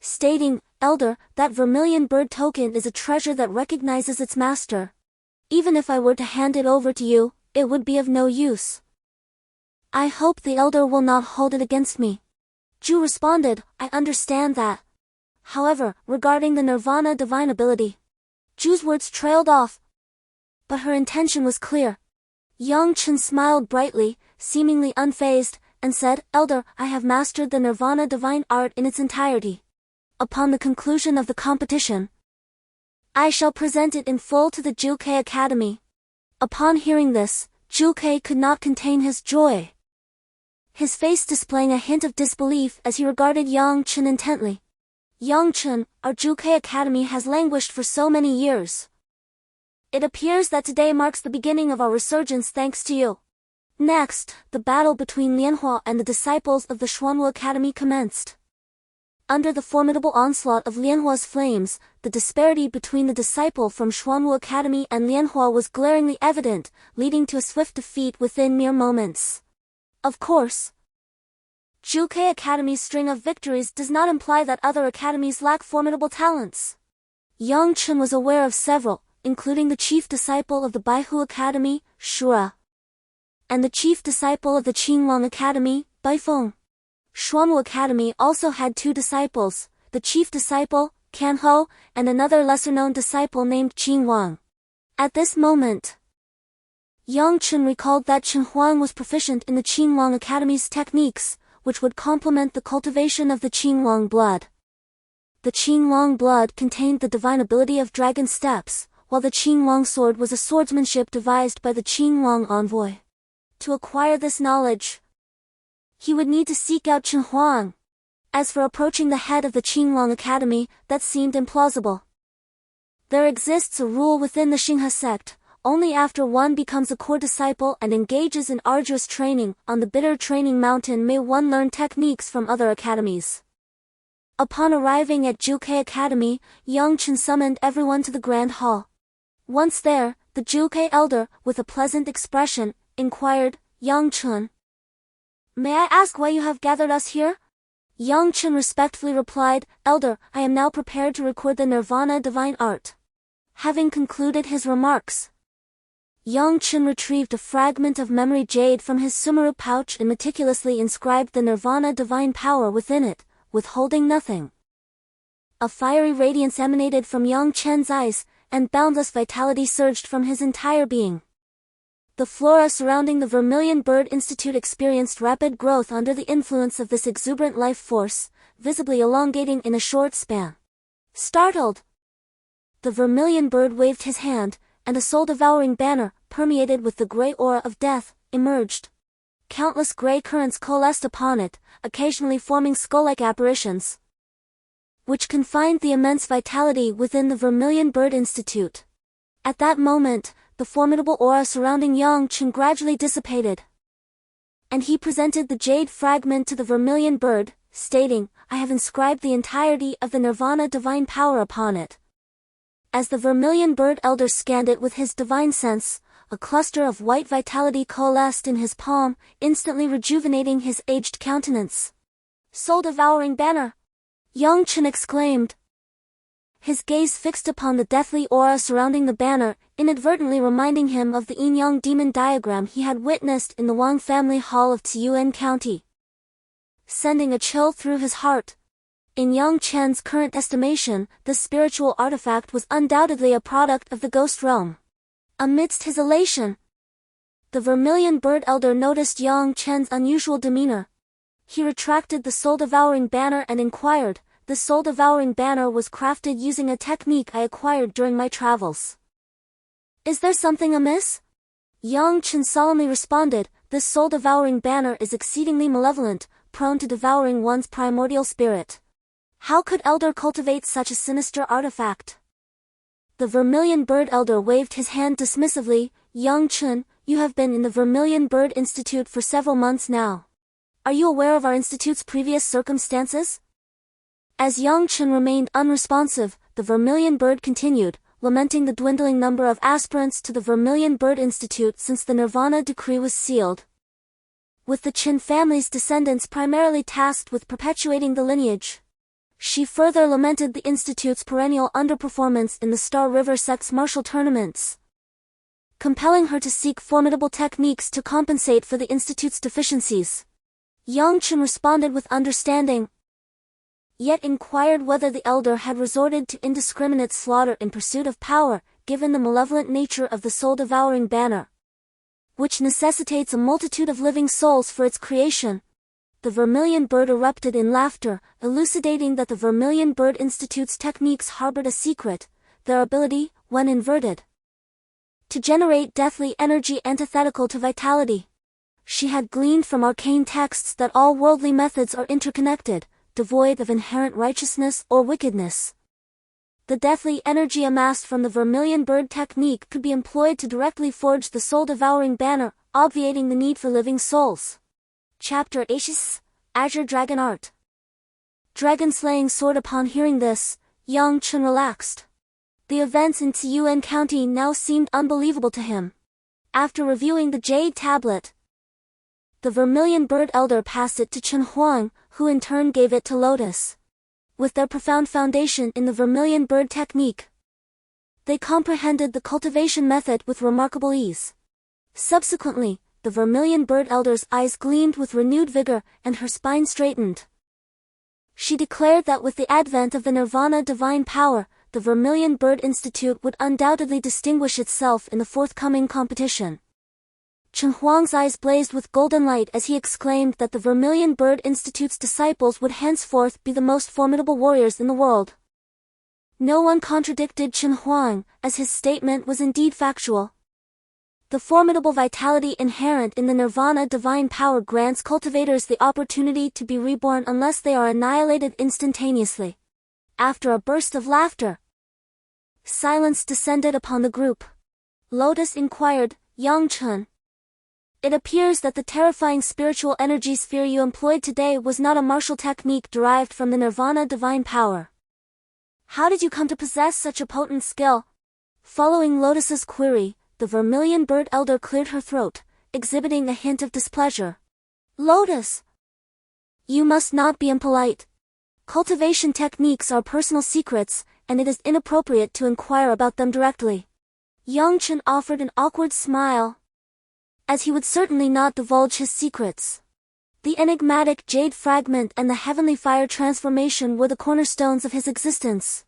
stating, "Elder, that Vermilion Bird token is a treasure that recognizes its master. Even if I were to hand it over to you, it would be of no use. I hope the elder will not hold it against me." Zhu responded, "I understand that. However, regarding the Nirvana divine ability." Zhu's words trailed off, but her intention was clear. Yang Chen smiled brightly, seemingly unfazed, and said, "Elder, I have mastered the Nirvana divine art in its entirety. Upon the conclusion of the competition, I shall present it in full to the Juke Academy." Upon hearing this, Juke could not contain his joy, his face displaying a hint of disbelief as he regarded Yang Chen intently. "Yang Chen, our Juke Academy has languished for so many years. It appears that today marks the beginning of our resurgence thanks to you." Next, the battle between Lianhua and the disciples of the Xuanwu Academy commenced. Under the formidable onslaught of Lianhua's flames, the disparity between the disciple from Xuanwu Academy and Lianhua was glaringly evident, leading to a swift defeat within mere moments. Of course, Zhuge Academy's string of victories does not imply that other academies lack formidable talents. Yang Chen was aware of several, including the chief disciple of the Baihu Academy, Shura, and the chief disciple of the Tianhuang Academy, Baifeng. Xuanwu Academy also had two disciples, the chief disciple, Canho, and another lesser-known disciple named Qin Wang. At this moment, Yang Chen recalled that Chen Huang was proficient in the Tianhuang Academy's techniques, which would complement the cultivation of the Tianhuang blood. The Tianhuang blood contained the divine ability of dragon steps, while the Tianhuang sword was a swordsmanship devised by the Tianhuang envoy. To acquire this knowledge, he would need to seek out Chen Huang. As for approaching the head of the Tianhuang Academy, that seemed implausible. There exists a rule within the Xinghe sect: only after one becomes a core disciple and engages in arduous training on the bitter training mountain may one learn techniques from other academies. Upon arriving at Zhuge Academy, Yang Chen summoned everyone to the Grand Hall. Once there, the Zhuge elder, with a pleasant expression, inquired, "Yang Chen, may I ask why you have gathered us here?" Yang Chen respectfully replied, "Elder, I am now prepared to record the Nirvana divine art." Having concluded his remarks, Yang Chen retrieved a fragment of memory jade from his Sumeru pouch and meticulously inscribed the Nirvana divine power within it, withholding nothing. A fiery radiance emanated from Yang Chen's eyes, and boundless vitality surged from his entire being. The flora surrounding the Vermilion Bird Institute experienced rapid growth under the influence of this exuberant life force, visibly elongating in a short span. Startled, the Vermilion Bird waved his hand, and a soul-devouring banner, permeated with the gray aura of death, emerged. Countless gray currents coalesced upon it, occasionally forming skull-like apparitions, which confined the immense vitality within the Vermilion Bird Institute. At that moment, the formidable aura surrounding Yang Chen gradually dissipated, and he presented the jade fragment to the Vermilion Bird, stating, "I have inscribed the entirety of the Nirvana divine power upon it." As the Vermilion Bird elder scanned it with his divine sense, a cluster of white vitality coalesced in his palm, instantly rejuvenating his aged countenance. "Soul-devouring banner!" Yang Chen exclaimed, his gaze fixed upon the deathly aura surrounding the banner, inadvertently reminding him of the yin-yang demon diagram he had witnessed in the Wang family hall of Tiyuan County, sending a chill through his heart. In Yang Chen's current estimation, this spiritual artifact was undoubtedly a product of the ghost realm. Amidst his elation, the Vermilion Bird elder noticed Yang Chen's unusual demeanor. He retracted the soul-devouring banner and inquired, "The soul-devouring banner was crafted using a technique I acquired during my travels. Is there something amiss?" Yang Chen solemnly responded, "This soul-devouring banner is exceedingly malevolent, prone to devouring one's primordial spirit. How could Elder cultivate such a sinister artifact?" The Vermilion Bird elder waved his hand dismissively, "Yang Chen, you have been in the Vermilion Bird Institute for several months now. Are you aware of our institute's previous circumstances?" As Yang Chen remained unresponsive, the Vermilion Bird continued, lamenting the dwindling number of aspirants to the Vermilion Bird Institute since the Nirvana decree was sealed, with the Chen family's descendants primarily tasked with perpetuating the lineage. She further lamented the institute's perennial underperformance in the Star River Sect's martial tournaments, compelling her to seek formidable techniques to compensate for the institute's deficiencies. Yang Chen responded with understanding, yet inquired whether the elder had resorted to indiscriminate slaughter in pursuit of power, given the malevolent nature of the soul-devouring banner, which necessitates a multitude of living souls for its creation. The Vermilion Bird erupted in laughter, elucidating that the Vermilion Bird Institute's techniques harbored a secret: their ability, when inverted, to generate deathly energy antithetical to vitality. She had gleaned from arcane texts that all worldly methods are interconnected, devoid of inherent righteousness or wickedness. The deathly energy amassed from the Vermilion Bird technique could be employed to directly forge the soul-devouring banner, obviating the need for living souls. Chapter 8: Azure Dragon Art. dragon-slaying sword. Upon hearing this, Yang Chen relaxed. The events in Tianhuang County now seemed unbelievable to him. After reviewing the Jade tablet, the Vermilion Bird Elder passed it to Tianhuang, who in turn gave it to Lotus. With their profound foundation in the Vermilion Bird technique, they comprehended the cultivation method with remarkable ease. Subsequently, the Vermilion Bird Elder's eyes gleamed with renewed vigor and her spine straightened. She declared that with the advent of the Nirvana divine power, the Vermilion Bird Institute would undoubtedly distinguish itself in the forthcoming competition. Tianhuang's eyes blazed with golden light as he exclaimed that the Vermilion Bird Institute's disciples would henceforth be the most formidable warriors in the world. No one contradicted Tianhuang, as his statement was indeed factual. The formidable vitality inherent in the Nirvana divine power grants cultivators the opportunity to be reborn unless they are annihilated instantaneously. After a burst of laughter, silence descended upon the group. Lotus inquired, "Yang Chen, it appears that the terrifying spiritual energy sphere you employed today was not a martial technique derived from the Nirvana divine power. How did you come to possess such a potent skill?" Following Lotus's query, the Vermilion Bird Elder cleared her throat, exhibiting a hint of displeasure. "Lotus, you must not be impolite. Cultivation techniques are personal secrets, and it is inappropriate to inquire about them directly." Yang Chen offered an awkward smile, as he would certainly not divulge his secrets. The enigmatic Jade fragment and the heavenly fire transformation were the cornerstones of his existence.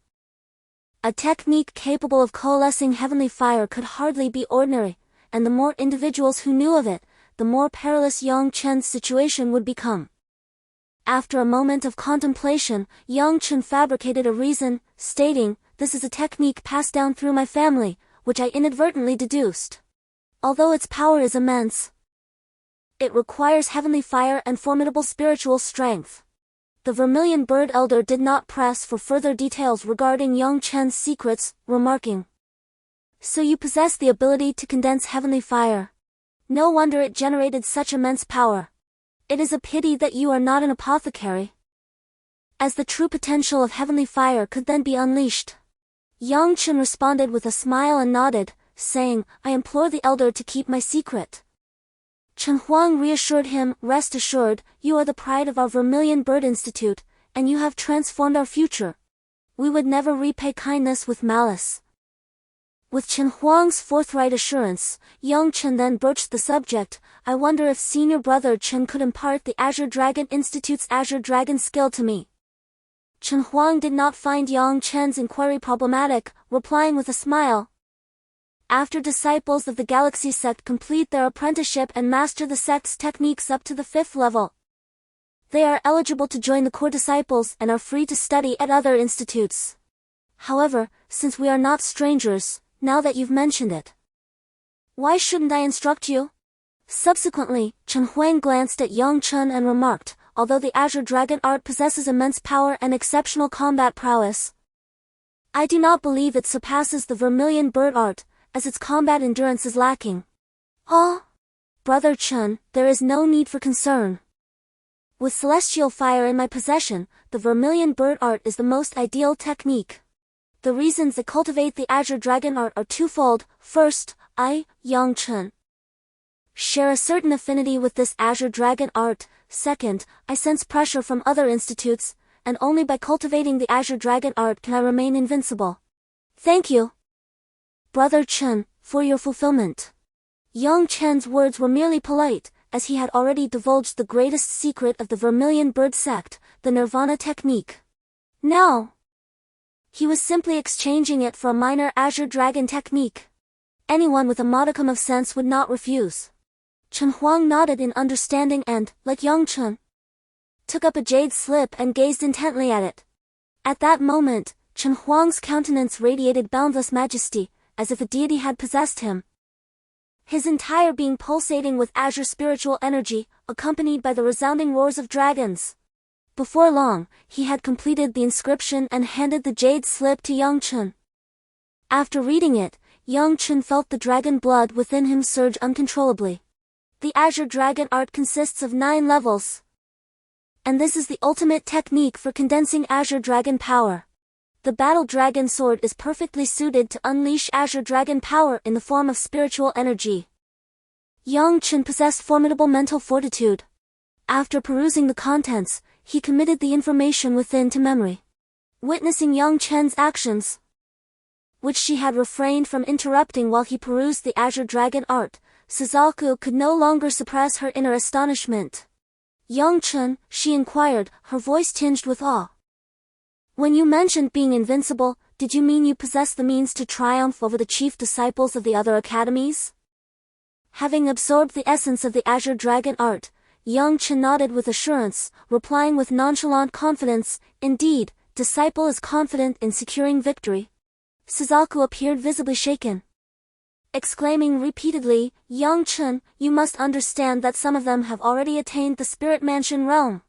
A technique capable of coalescing heavenly fire could hardly be ordinary, and the more individuals who knew of it, the more perilous Yang Chen's situation would become. After a moment of contemplation, Yang Chen fabricated a reason, stating, "This is a technique passed down through my family, which I inadvertently deduced. Although its power is immense, it requires heavenly fire and formidable spiritual strength." The Vermilion Bird Elder did not press for further details regarding Yang Chen's secrets, remarking, "So you possess the ability to condense heavenly fire. No wonder it generated such immense power. It is a pity that you are not an apothecary, as the true potential of heavenly fire could then be unleashed." Yang Chen responded with a smile and nodded, saying, "I implore the elder to keep my secret." Tianhuang reassured him, "Rest assured, you are the pride of our Vermilion Bird Institute, and you have transformed our future. We would never repay kindness with malice." With Tianhuang's forthright assurance, Yang Chen then broached the subject, "I wonder if senior brother Chen could impart the Azure Dragon Institute's Azure Dragon skill to me." Tianhuang did not find Yang Chen's inquiry problematic, replying with a smile, "After disciples of the Galaxy Sect complete their apprenticeship and master the sect's techniques up to the 5th level, they are eligible to join the core disciples and are free to study at other institutes. However, since we are not strangers, now that you've mentioned it, why shouldn't I instruct you?" Subsequently, Tianhuang glanced at Yang Chen and remarked, "Although the Azure Dragon art possesses immense power and exceptional combat prowess, I do not believe it surpasses the Vermilion Bird art, as its combat endurance is lacking." "Oh, Brother Chen, there is no need for concern. With celestial fire in my possession, the Vermilion Bird art is the most ideal technique. The reasons that cultivate the Azure Dragon art are twofold. First, I, Yang Chen, share a certain affinity with this Azure Dragon art. Second, I sense pressure from other institutes, and only by cultivating the Azure Dragon art can I remain invincible. Thank you, Brother Chen, for your fulfillment." Yang Chen's words were merely polite, as he had already divulged the greatest secret of the Vermilion Bird Sect, the Nirvana technique. Now, he was simply exchanging it for a minor Azure Dragon technique. Anyone with a modicum of sense would not refuse. Tianhuang nodded in understanding and, like Yang Chen, took up a jade slip and gazed intently at it. At that moment, Tianhuang's countenance radiated boundless majesty, as if a deity had possessed him. His entire being pulsating with azure spiritual energy, accompanied by the resounding roars of dragons. Before long, he had completed the inscription and handed the jade slip to Yang Chen. After reading it, Yang Chen felt the dragon blood within him surge uncontrollably. The Azure Dragon art consists of 9 levels. And this is the ultimate technique for condensing Azure Dragon power. The Battle Dragon Sword is perfectly suited to unleash Azure Dragon power in the form of spiritual energy. Yang Chen possessed formidable mental fortitude. After perusing the contents, he committed the information within to memory. Witnessing Yang Chen's actions, which she had refrained from interrupting while he perused the Azure Dragon art, Suzaku could no longer suppress her inner astonishment. Yang Chen, she inquired, her voice tinged with awe. When you mentioned being invincible, did you mean you possess the means to triumph over the chief disciples of the other academies? Having absorbed the essence of the Azure Dragon art, Yang Chen nodded with assurance, replying with nonchalant confidence, indeed, disciple is confident in securing victory. Suzaku appeared visibly shaken, exclaiming repeatedly, Yang Chen, you must understand that some of them have already attained the Spirit Mansion realm.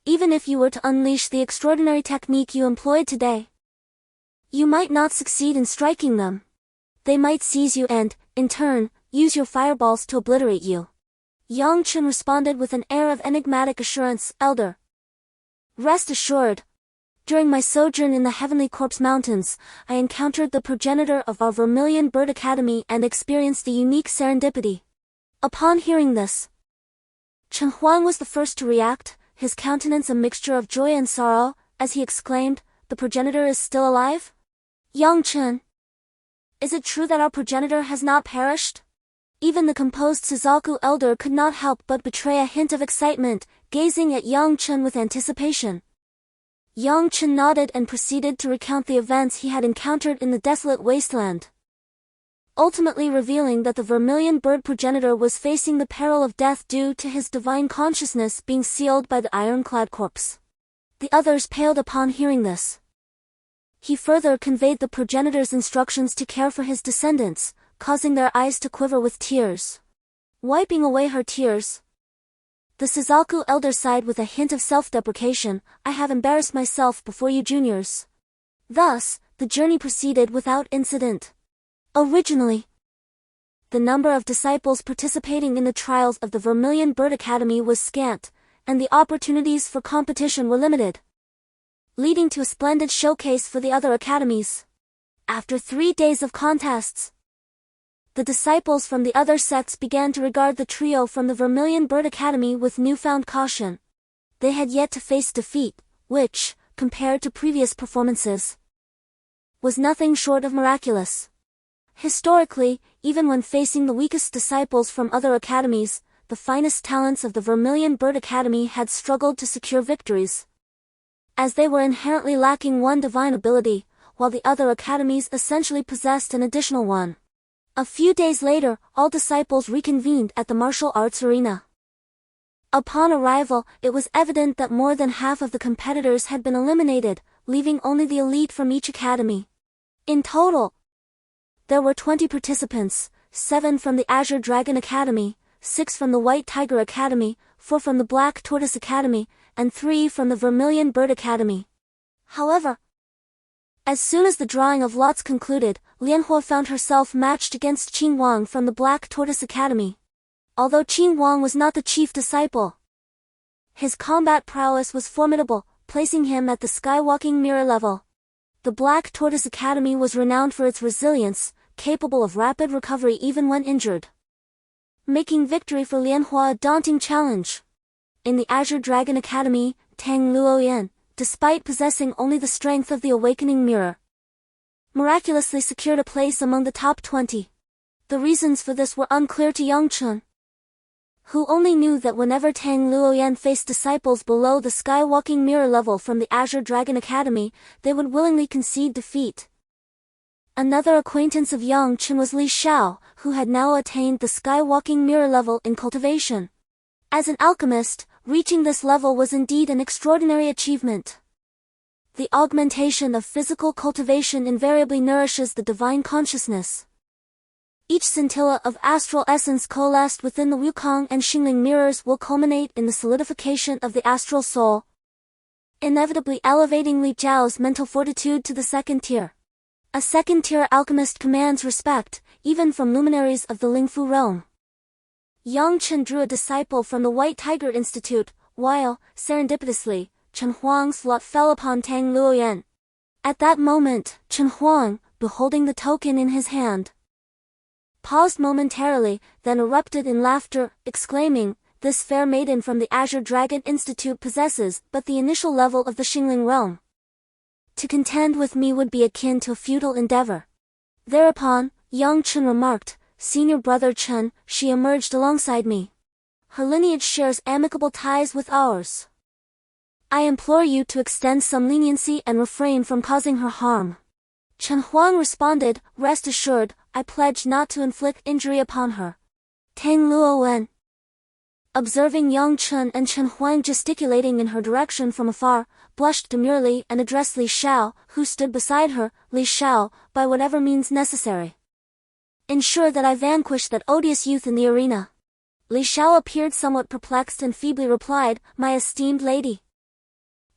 Even if you were to unleash the extraordinary technique you employed today, you might not succeed in striking them. They might seize you and, in turn, use your fireballs to obliterate you. Yang Chen responded with an air of enigmatic assurance, Elder. Rest assured. During my sojourn in the Heavenly Corpse Mountains, I encountered the progenitor of our Vermilion Bird Academy and experienced a unique serendipity. Upon hearing this, Tianhuang was the first to react, his countenance a mixture of joy and sorrow, as he exclaimed, the progenitor is still alive? Yang Chen, is it true that our progenitor has not perished? Even the composed Suzaku elder could not help but betray a hint of excitement, gazing at Yang Chen with anticipation. Yang Chen nodded and proceeded to recount the events he had encountered in the desolate wasteland, ultimately revealing that the Vermilion Bird progenitor was facing the peril of death due to his divine consciousness being sealed by the ironclad corpse. The others paled upon hearing this. He further conveyed the progenitor's instructions to care for his descendants, causing their eyes to quiver with tears. Wiping away her tears, the Suzaku elder sighed with a hint of self-deprecation, I have embarrassed myself before you juniors. Thus, the journey proceeded without incident. Originally, the number of disciples participating in the trials of the Vermilion Bird Academy was scant, and the opportunities for competition were limited, leading to a splendid showcase for the other academies. After 3 days of contests, the disciples from the other sects began to regard the trio from the Vermilion Bird Academy with newfound caution. They had yet to face defeat, which, compared to previous performances, was nothing short of miraculous. Historically, even when facing the weakest disciples from other academies, the finest talents of the Vermilion Bird Academy had struggled to secure victories, as they were inherently lacking one divine ability, while the other academies essentially possessed an additional one. A few days later, all disciples reconvened at the martial arts arena. Upon arrival, it was evident that more than half of the competitors had been eliminated, leaving only the elite from each academy. In total, there were 20 participants, 7 from the Azure Dragon Academy, 6 from the White Tiger Academy, 4 from the Black Tortoise Academy, and 3 from the Vermilion Bird Academy. However, as soon as the drawing of lots concluded, Lianhua found herself matched against Qin Wang from the Black Tortoise Academy. Although Qin Wang was not the chief disciple, his combat prowess was formidable, placing him at the skywalking mirror level. The Black Tortoise Academy was renowned for its resilience, capable of rapid recovery even when injured, making victory for Lianhua a daunting challenge. In the Azure Dragon Academy, Tang Luoyan, despite possessing only the strength of the Awakening Mirror, miraculously secured a place among the top 20. The reasons for this were unclear to Yang Chen, who only knew that whenever Tang Luoyan faced disciples below the skywalking mirror level from the Azure Dragon Academy, they would willingly concede defeat. Another acquaintance of Yang Chen was Li Xiao, who had now attained the skywalking mirror level in cultivation. As an alchemist, reaching this level was indeed an extraordinary achievement. The augmentation of physical cultivation invariably nourishes the divine consciousness. Each scintilla of astral essence coalesced within the Wukong and Xingling mirrors will culminate in the solidification of the astral soul, inevitably elevating Li Zhao's mental fortitude to the second tier. A second-tier alchemist commands respect, even from luminaries of the Lingfu realm. Yang Chen drew a disciple from the White Tiger Institute, while, serendipitously, Chen Huang's lot fell upon Tang Luoyan. At that moment, Chen Huang, beholding the token in his hand, paused momentarily, then erupted in laughter, exclaiming, "This fair maiden from the Azure Dragon Institute possesses but the initial level of the Xingling realm. To contend with me would be akin to a futile endeavor." Thereupon, Yang Chen remarked, "Senior brother Chen, she emerged alongside me. Her lineage shares amicable ties with ours. I implore you to extend some leniency and refrain from causing her harm." Chen Huang responded, "Rest assured, I pledge not to inflict injury upon her." Tang Luowen, observing Yang Chen and Chen Huang gesticulating in her direction from afar, blushed demurely and addressed Li Xiao, who stood beside her. "Li Xiao, by whatever means necessary, ensure that I vanquish that odious youth in the arena." Li Xiao appeared somewhat perplexed and feebly replied, "My esteemed lady,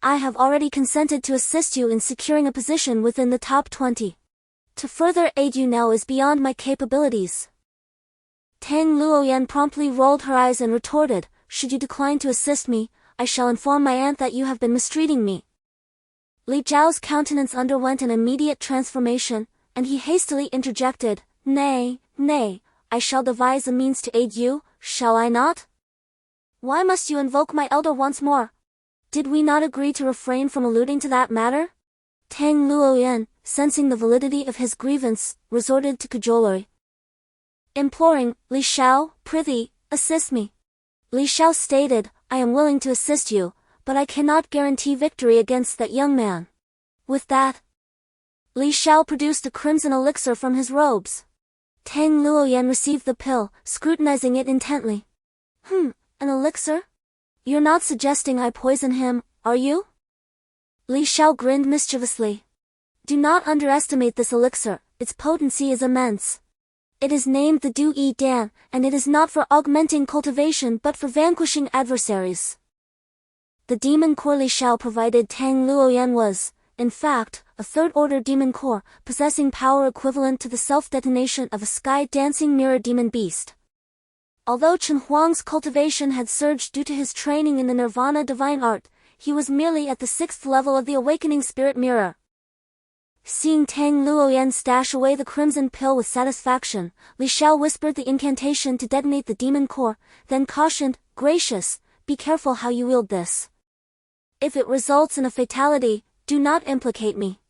I have already consented to assist you in securing a position within the top 20. To further aid you now is beyond my capabilities." Tang Luoyan promptly rolled her eyes and retorted, "Should you decline to assist me, I shall inform my aunt that you have been mistreating me." Li Zhao's countenance underwent an immediate transformation, and he hastily interjected, Nay, I shall devise a means to aid you, shall I not? Why must you invoke my elder once more? Did we not agree to refrain from alluding to that matter?" Tang Luoyan, sensing the validity of his grievance, resorted to cajolery, imploring, "Li Xiao, prithee, assist me." Li Xiao stated, "I am willing to assist you, but I cannot guarantee victory against that young man." With that, Li Xiao produced a crimson elixir from his robes. Tang Luoyan received the pill, scrutinizing it intently. An elixir? You're not suggesting I poison him, are you?" Li Xiao grinned mischievously. "Do not underestimate this elixir, its potency is immense. It is named the Du Yi Dan, and it is not for augmenting cultivation but for vanquishing adversaries." The demon core Li Xiao provided Tang Luoyan was, in fact, a third-order demon core, possessing power equivalent to the self-detonation of a sky-dancing mirror demon beast. Although Chen Huang's cultivation had surged due to his training in the Nirvana divine art, he was merely at the 6th level of the awakening spirit mirror. Seeing Tang Luoyan stash away the crimson pill with satisfaction, Li Xiao whispered the incantation to detonate the demon core, then cautioned, "Gracious, be careful how you wield this. If it results in a fatality, do not implicate me."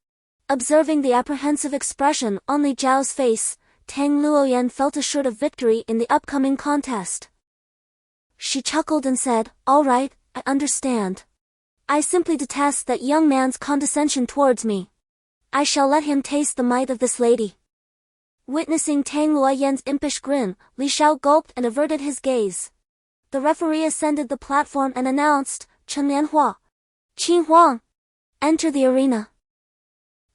Observing the apprehensive expression on Li Zhao's face, Tang Luoyan felt assured of victory in the upcoming contest. She chuckled and said, "All right, I understand. I simply detest that young man's condescension towards me. I shall let him taste the might of this lady." Witnessing Tang Luoyan's impish grin, Li Xiao gulped and averted his gaze. The referee ascended the platform and announced, "Chen Lianhua, Qin Huang, enter the arena."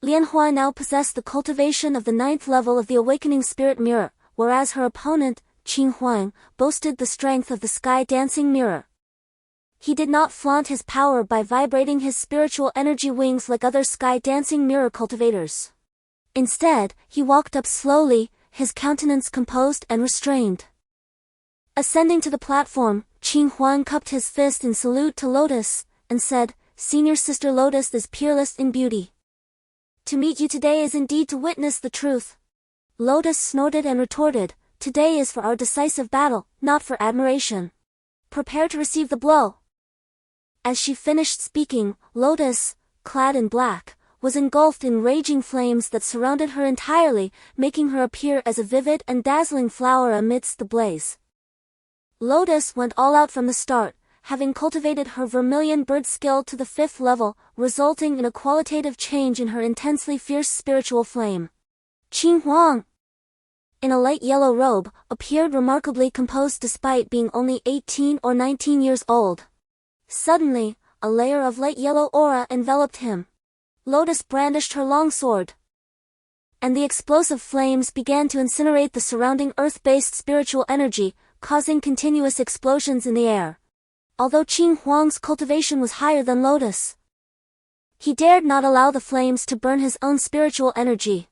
Lianhua now possessed the cultivation of the 9th level of the awakening spirit mirror, whereas her opponent, Qin Huang, boasted the strength of the sky-dancing mirror. He did not flaunt his power by vibrating his spiritual energy wings like other sky-dancing mirror cultivators. Instead, he walked up slowly, his countenance composed and restrained. Ascending to the platform, Qin Huang cupped his fist in salute to Lotus, and said, "Senior sister Lotus is peerless in beauty. To meet you today is indeed to witness the truth." Lotus snorted and retorted, "Today is for our decisive battle, not for admiration. Prepare to receive the blow." As she finished speaking, Lotus, clad in black, was engulfed in raging flames that surrounded her entirely, making her appear as a vivid and dazzling flower amidst the blaze. Lotus went all out from the start, having cultivated her vermilion bird skill to the 5th level, resulting in a qualitative change in her intensely fierce spiritual flame. Qin Huang, in a light yellow robe, appeared remarkably composed despite being only 18 or 19 years old. Suddenly, a layer of light yellow aura enveloped him. Lotus brandished her long sword, and the explosive flames began to incinerate the surrounding earth-based spiritual energy, causing continuous explosions in the air. Although Qin Huang's cultivation was higher than Lotus, he dared not allow the flames to burn his own spiritual energy.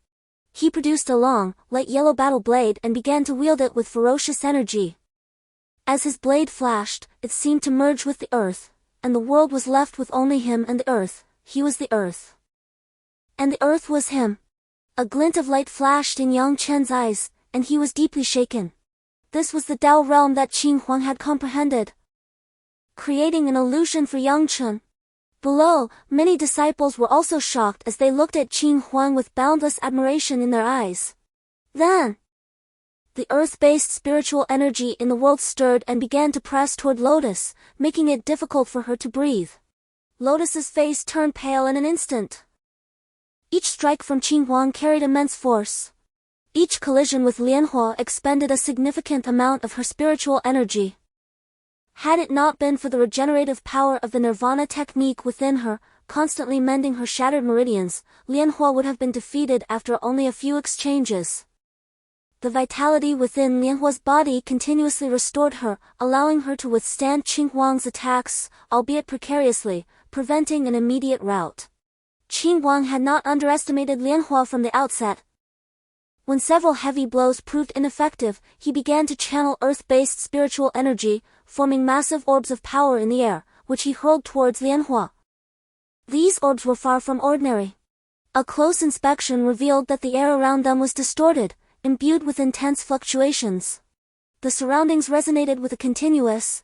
He produced a long, light yellow battle blade and began to wield it with ferocious energy. As his blade flashed, it seemed to merge with the earth. and the world was left with only him and the earth. He was the earth. And the earth was him. A glint of light flashed in Yang Chen's eyes, and he was deeply shaken. This was the Tao realm that Tianhuang had comprehended, creating an illusion for Yang Chen. Below, many disciples were also shocked as they looked at Tianhuang with boundless admiration in their eyes. Then, the earth-based spiritual energy in the world stirred and began to press toward Lotus, making it difficult for her to breathe. Lotus's face turned pale in an instant. Each strike from Tianhuang carried immense force. Each collision with Lianhua expended a significant amount of her spiritual energy. Had it not been for the regenerative power of the nirvana technique within her, constantly mending her shattered meridians, Lianhua would have been defeated after only a few exchanges. The vitality within Lianhua's body continuously restored her, allowing her to withstand Tianhuang's attacks, albeit precariously, preventing an immediate rout. Tianhuang had not underestimated Lianhua from the outset. When several heavy blows proved ineffective, he began to channel earth-based spiritual energy, forming massive orbs of power in the air, which he hurled towards Lianhua. These orbs were far from ordinary. A close inspection revealed that the air around them was distorted, imbued with intense fluctuations. The surroundings resonated with a continuous,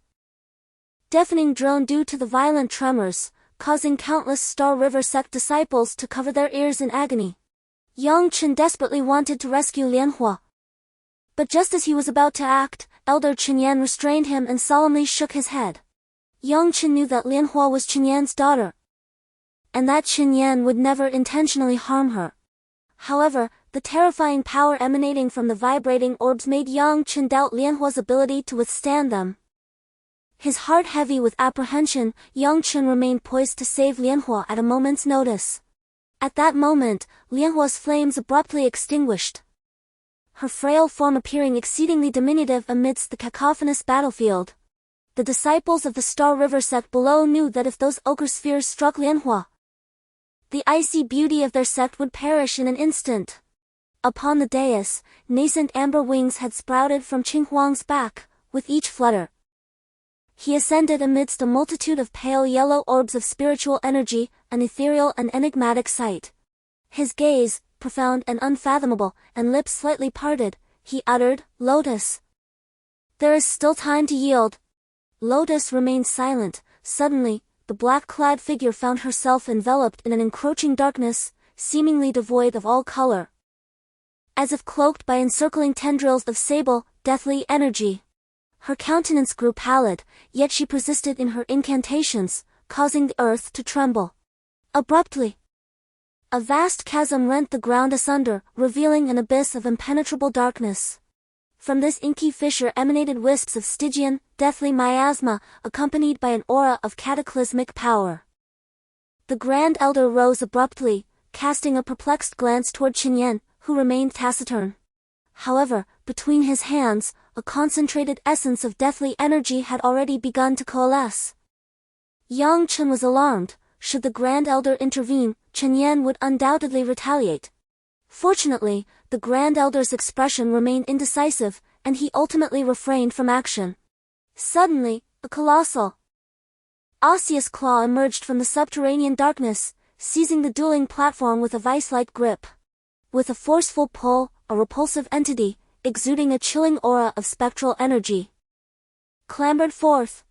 deafening drone due to the violent tremors, causing countless Star River Sect disciples to cover their ears in agony. Yang Chen desperately wanted to rescue Lianhua. But just as he was about to act, Elder Chenyan restrained him and solemnly shook his head. Yang Chen knew that Lianhua was Chenyan's daughter, and that Chenyan would never intentionally harm her. However, the terrifying power emanating from the vibrating orbs made Yang Chen doubt Lianhua's ability to withstand them. His heart heavy with apprehension, Yang Chen remained poised to save Lianhua at a moment's notice. At that moment, Lianhua's flames abruptly extinguished, her frail form appearing exceedingly diminutive amidst the cacophonous battlefield. The disciples of the Star River Sect below knew that if those ochre spheres struck Lianhua, the icy beauty of their sect would perish in an instant. Upon the dais, nascent amber wings had sprouted from Tianhuang's back, with each flutter. He ascended amidst a multitude of pale yellow orbs of spiritual energy, an ethereal and enigmatic sight. His gaze, profound and unfathomable, and lips slightly parted, he uttered, "Lotus. There is still time to yield." Lotus remained silent. Suddenly, the black-clad figure found herself enveloped in an encroaching darkness, seemingly devoid of all color, as if cloaked by encircling tendrils of sable, deathly energy. Her countenance grew pallid, yet she persisted in her incantations, causing the earth to tremble. Abruptly, a vast chasm rent the ground asunder, revealing an abyss of impenetrable darkness. From this inky fissure emanated wisps of Stygian, deathly miasma, accompanied by an aura of cataclysmic power. The Grand Elder rose abruptly, casting a perplexed glance toward Chenyan, who remained taciturn. However, between his hands, a concentrated essence of deathly energy had already begun to coalesce. Yang Chen was alarmed. Should the Grand Elder intervene, Chenyan would undoubtedly retaliate. Fortunately, the Grand Elder's expression remained indecisive, and he ultimately refrained from action. Suddenly, a colossal, osseous claw emerged from the subterranean darkness, seizing the dueling platform with a vice-like grip. With a forceful pull, a repulsive entity, exuding a chilling aura of spectral energy, clambered forth.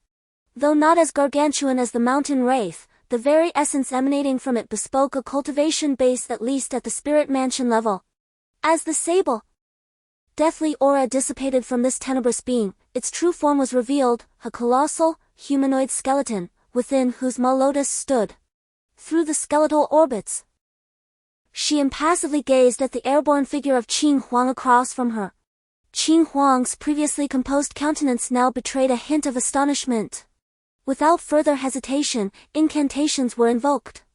Though not as gargantuan as the mountain wraith, the very essence emanating from it bespoke a cultivation base at least at the spirit mansion level. As the sable, deathly aura dissipated from this tenebrous being, its true form was revealed, a colossal, humanoid skeleton, within whose Lotus stood. Through the skeletal orbits, she impassively gazed at the airborne figure of Tianhuang across from her. Tianhuang's previously composed countenance now betrayed a hint of astonishment. Without further hesitation, incantations were invoked.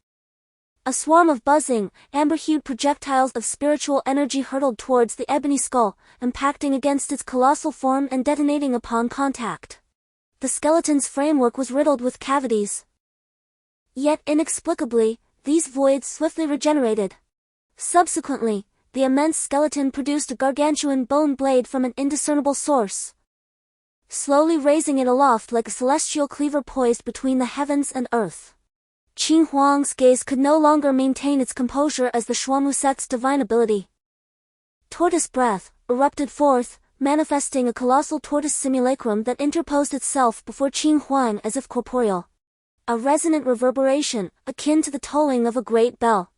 A swarm of buzzing, amber-hued projectiles of spiritual energy hurtled towards the ebony skull, impacting against its colossal form and detonating upon contact. The skeleton's framework was riddled with cavities. Yet inexplicably, these voids swiftly regenerated. Subsequently, the immense skeleton produced a gargantuan bone blade from an indiscernible source. slowly raising it aloft like a celestial cleaver poised between the heavens and earth. Tianhuang's gaze could no longer maintain its composure as the Alchemy Sect's divine ability. Tortoise breath erupted forth, manifesting a colossal tortoise simulacrum that interposed itself before Tianhuang as if corporeal. A resonant reverberation, akin to the tolling of a great bell,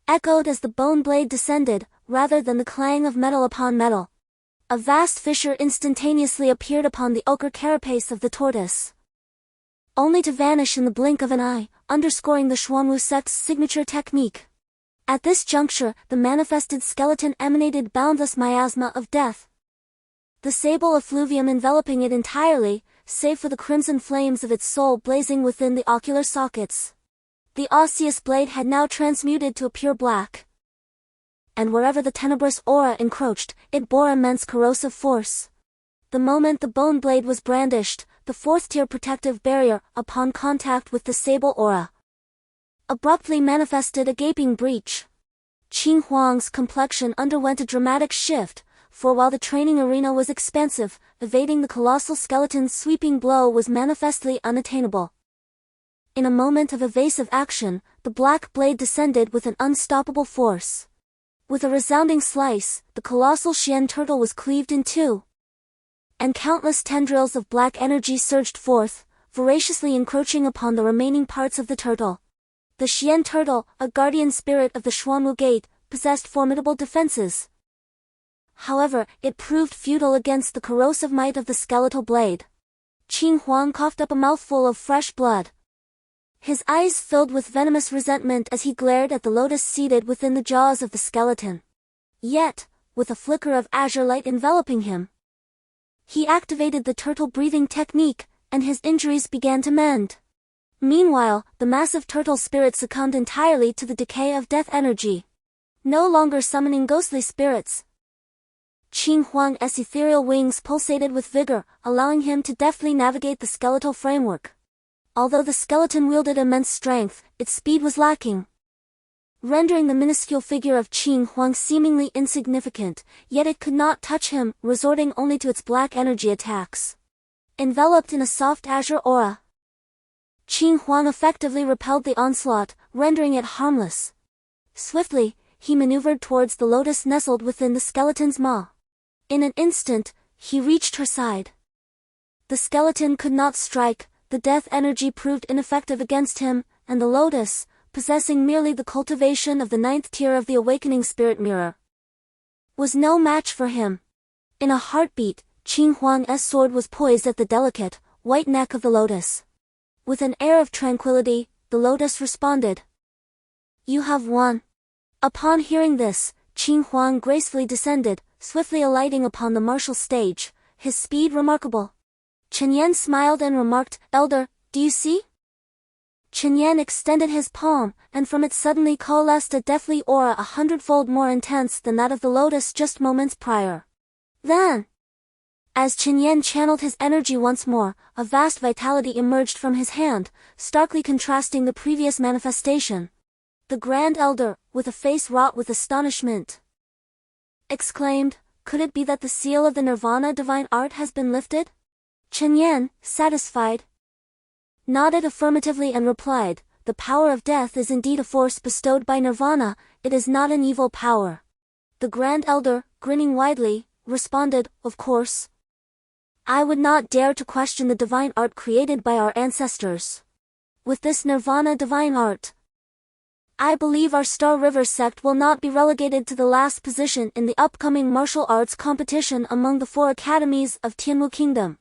echoed as the bone blade descended, rather than the clang of metal upon metal. A vast fissure instantaneously appeared upon the ochre carapace of the tortoise, only to vanish in the blink of an eye, underscoring the Alchemy Sect's signature technique. At this juncture, the manifested skeleton emanated boundless miasma of death, the sable effluvium enveloping it entirely, save for the crimson flames of its soul blazing within the ocular sockets. The osseous blade had now transmuted to a pure black, and wherever the tenebrous aura encroached, it bore immense corrosive force. The moment the bone blade was brandished, the fourth-tier protective barrier, upon contact with the sable aura, abruptly manifested a gaping breach. Tianhuang's complexion underwent a dramatic shift, for while the training arena was expansive, evading the colossal skeleton's sweeping blow was manifestly unattainable. In a moment of evasive action, the black blade descended with an unstoppable force. With a resounding slice, the colossal Xian turtle was cleaved in two, and countless tendrils of black energy surged forth, voraciously encroaching upon the remaining parts of the turtle. The Xian turtle, a guardian spirit of the Xuanwu Gate, possessed formidable defenses. However, it proved futile against the corrosive might of the skeletal blade. Tianhuang coughed up a mouthful of fresh blood, his eyes filled with venomous resentment as he glared at the lotus seated within the jaws of the skeleton. Yet, with a flicker of azure light enveloping him, he activated the turtle breathing technique, and his injuries began to mend. Meanwhile, the massive turtle spirit succumbed entirely to the decay of death energy, no longer summoning ghostly spirits. Tianhuang's ethereal wings pulsated with vigor, allowing him to deftly navigate the skeletal framework. Although the skeleton wielded immense strength, its speed was lacking, rendering the minuscule figure of Tianhuang seemingly insignificant, yet it could not touch him, resorting only to its black energy attacks. Enveloped in a soft azure aura, Tianhuang effectively repelled the onslaught, rendering it harmless. Swiftly, he maneuvered towards the lotus nestled within the skeleton's maw. In an instant, he reached her side. The skeleton could not strike, the death energy proved ineffective against him, and the lotus, possessing merely the cultivation of the 9th tier of the awakening spirit mirror, was no match for him. In a heartbeat, Tianhuang's sword was poised at the delicate, white neck of the lotus. With an air of tranquility, the lotus responded, "You have won." Upon hearing this, Tianhuang gracefully descended, swiftly alighting upon the martial stage, his speed remarkable. Chen Yan smiled and remarked, "Elder, do you see?" Chen Yan extended his palm, and from it suddenly coalesced a deathly aura 100-fold more intense than that of the lotus just moments prior. Then, as Chen Yan channeled his energy once more, a vast vitality emerged from his hand, starkly contrasting the previous manifestation. The Grand Elder, with a face wrought with astonishment, exclaimed, "Could it be that the seal of the Nirvana divine art has been lifted?" Chen Yan, satisfied, nodded affirmatively and replied, "The power of death is indeed a force bestowed by Nirvana, it is not an evil power." The Grand Elder, grinning widely, responded, "Of course. I would not dare to question the divine art created by our ancestors. With this Nirvana divine art, I believe our Star River sect will not be relegated to the last position in the upcoming martial arts competition among the 4 academies of Tianwu Kingdom."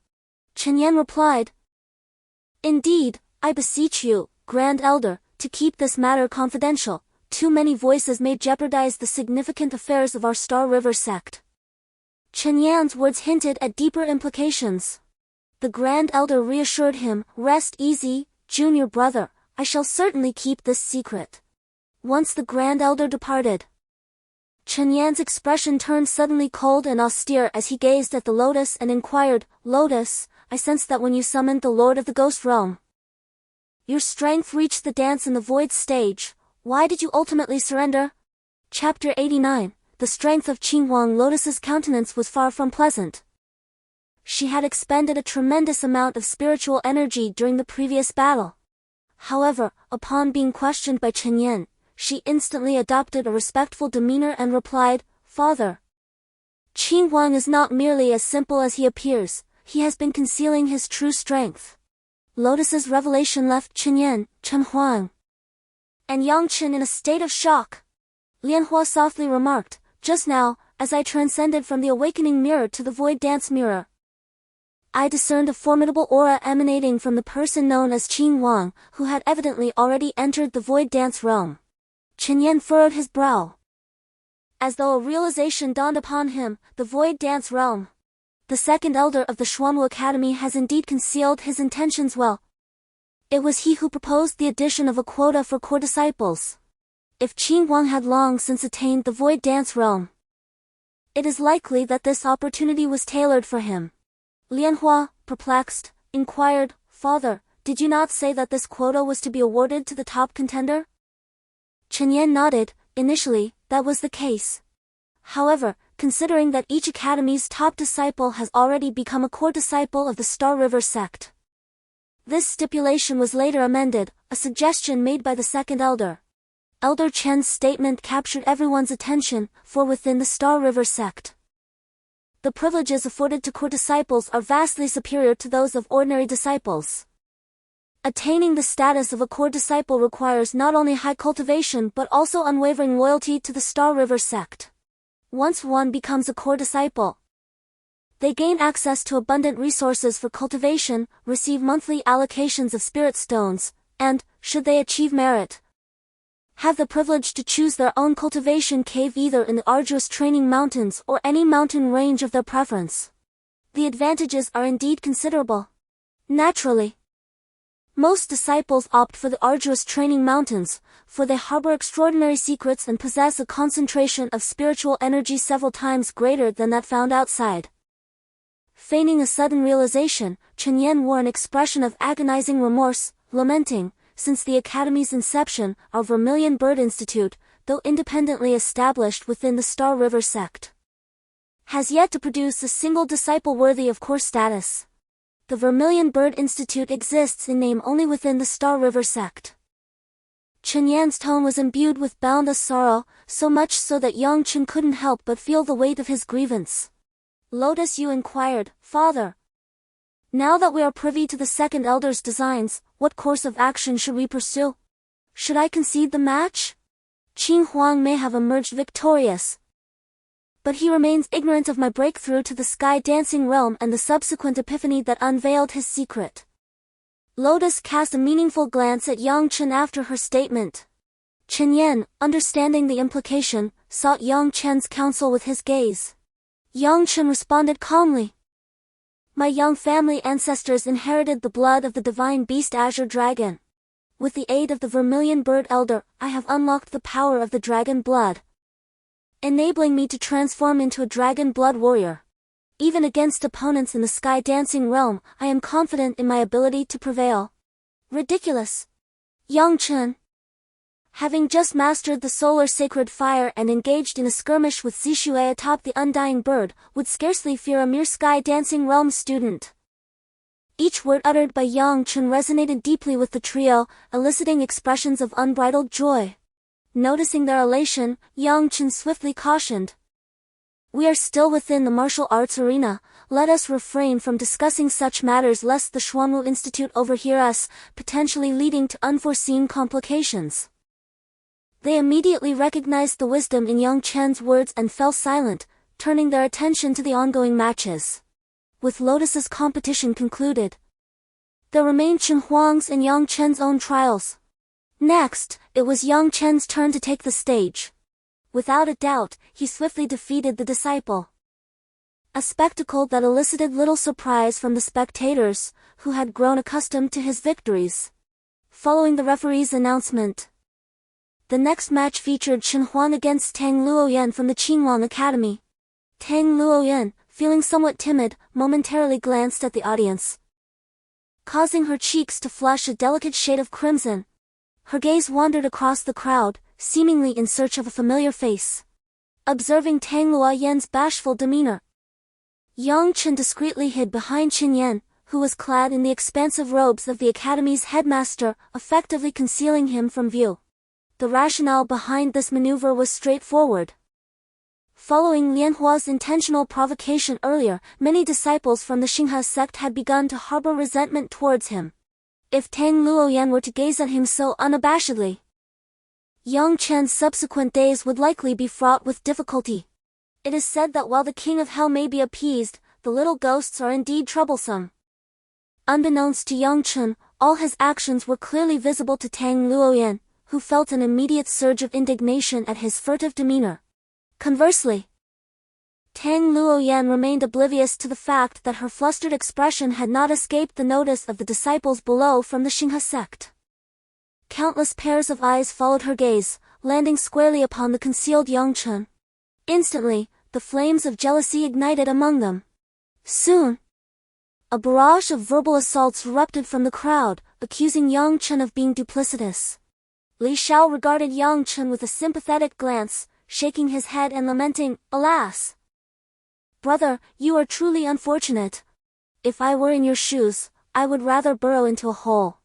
Chen Yan replied, "Indeed, I beseech you, Grand Elder, to keep this matter confidential. Too many voices may jeopardize the significant affairs of our Star River sect." Chen Yan's words hinted at deeper implications. The Grand Elder reassured him, "Rest easy, junior brother, I shall certainly keep this secret." Once the Grand Elder departed, Chen Yan's expression turned suddenly cold and austere as he gazed at the lotus and inquired, "Lotus, I sensed that when you summoned the Lord of the Ghost Realm, your strength reached the dance in the void stage. Why did you ultimately surrender?" Chapter 89. The strength of Tianhuang Lotus's countenance was far from pleasant. She had expended a tremendous amount of spiritual energy during the previous battle. However, upon being questioned by Chen Yan, she instantly adopted a respectful demeanor and replied, "Father, Tianhuang is not merely as simple as he appears, he has been concealing his true strength." Lotus's revelation left Chen Yan, Chen Huang, and Yang Chen in a state of shock. Lianhua softly remarked, "Just now, as I transcended from the awakening mirror to the void dance mirror, I discerned a formidable aura emanating from the person known as Tianhuang, who had evidently already entered the void dance realm." Chen Yan furrowed his brow, as though a realization dawned upon him. The void dance realm. The second elder of the Xuanwu Academy has indeed concealed his intentions well. It was he who proposed the addition of a quota for core disciples. If Tianhuang had long since attained the void dance realm, it is likely that this opportunity was tailored for him. Lianhua, perplexed, inquired, "Father, did you not say that this quota was to be awarded to the top contender?" Chen Yan nodded. Initially, that was the case. However, considering that each academy's top disciple has already become a core disciple of the Star River sect, this stipulation was later amended, a suggestion made by the second elder. Elder Chen's statement captured everyone's attention, for within the Star River sect, the privileges afforded to core disciples are vastly superior to those of ordinary disciples. Attaining the status of a core disciple requires not only high cultivation but also unwavering loyalty to the Star River sect. Once one becomes a core disciple, they gain access to abundant resources for cultivation, receive monthly allocations of spirit stones, and, should they achieve merit, have the privilege to choose their own cultivation cave either in the arduous training mountains or any mountain range of their preference. The advantages are indeed considerable. Naturally, most disciples opt for the arduous training mountains, for they harbor extraordinary secrets and possess a concentration of spiritual energy several times greater than that found outside. Feigning a sudden realization, Chen Yan wore an expression of agonizing remorse, lamenting, "Since the Academy's inception, our Vermilion Bird Institute, though independently established within the Star River sect, has yet to produce a single disciple worthy of core status. The Vermilion Bird Institute exists in name only within the Star River sect." Chen Yan's tone was imbued with boundless sorrow, so much so that Yang Chen couldn't help but feel the weight of his grievance. Lotus Yu inquired, "Father, now that we are privy to the second elder's designs, what course of action should we pursue? Should I concede the match? Tianhuang may have emerged victorious, but he remains ignorant of my breakthrough to the sky dancing realm and the subsequent epiphany that unveiled his secret." Lotus cast a meaningful glance at Yang Chen after her statement. Chen Yan, understanding the implication, sought Yang Chen's counsel with his gaze. Yang Chen responded calmly, "My young family ancestors inherited the blood of the divine beast Azure Dragon. With the aid of the Vermilion Bird Elder, I have unlocked the power of the dragon blood, enabling me to transform into a dragon blood warrior. Even against opponents in the sky dancing realm, I am confident in my ability to prevail." Ridiculous! Yang Chen, having just mastered the solar sacred fire and engaged in a skirmish with Zixue atop the undying bird, would scarcely fear a mere sky dancing realm student. Each word uttered by Yang Chen resonated deeply with the trio, eliciting expressions of unbridled joy. Noticing their elation, Yang Chen swiftly cautioned, "We are still within the martial arts arena, let us refrain from discussing such matters lest the Xuanwu Institute overhear us, potentially leading to unforeseen complications." They immediately recognized the wisdom in Yang Chen's words and fell silent, turning their attention to the ongoing matches. With Lotus's competition concluded, there remained Chen Huang's and Yang Chen's own trials. Next, it was Yang Chen's turn to take the stage. Without a doubt, he swiftly defeated the disciple. A spectacle that elicited little surprise from the spectators, who had grown accustomed to his victories. Following the referee's announcement, the next match featured Chen Huang against Tang Luoyan from the Tianhuang Academy. Tang Luoyan, feeling somewhat timid, momentarily glanced at the audience, causing her cheeks to flush a delicate shade of crimson. Her gaze wandered across the crowd, seemingly in search of a familiar face. Observing Tang Luoyan's bashful demeanor, Yang Chen discreetly hid behind Qin Yan, who was clad in the expansive robes of the Academy's headmaster, effectively concealing him from view. The rationale behind this maneuver was straightforward. Following Lian Hua's intentional provocation earlier, many disciples from the Xinghe sect had begun to harbor resentment towards him. If Tang Luoyan were to gaze at him so unabashedly, Yang Chen's subsequent days would likely be fraught with difficulty. It is said that while the king of hell may be appeased, the little ghosts are indeed troublesome. Unbeknownst to Yang Chen, all his actions were clearly visible to Tang Luoyan, who felt an immediate surge of indignation at his furtive demeanor. Conversely, Tang Luoyan remained oblivious to the fact that her flustered expression had not escaped the notice of the disciples below from the Xinghe sect. Countless pairs of eyes followed her gaze, landing squarely upon the concealed Yang Chen. Instantly, the flames of jealousy ignited among them. Soon, a barrage of verbal assaults erupted from the crowd, accusing Yang Chen of being duplicitous. Li Xiao regarded Yang Chen with a sympathetic glance, shaking his head and lamenting, "Alas! Brother, you are truly unfortunate. If I were in your shoes, I would rather burrow into a hole."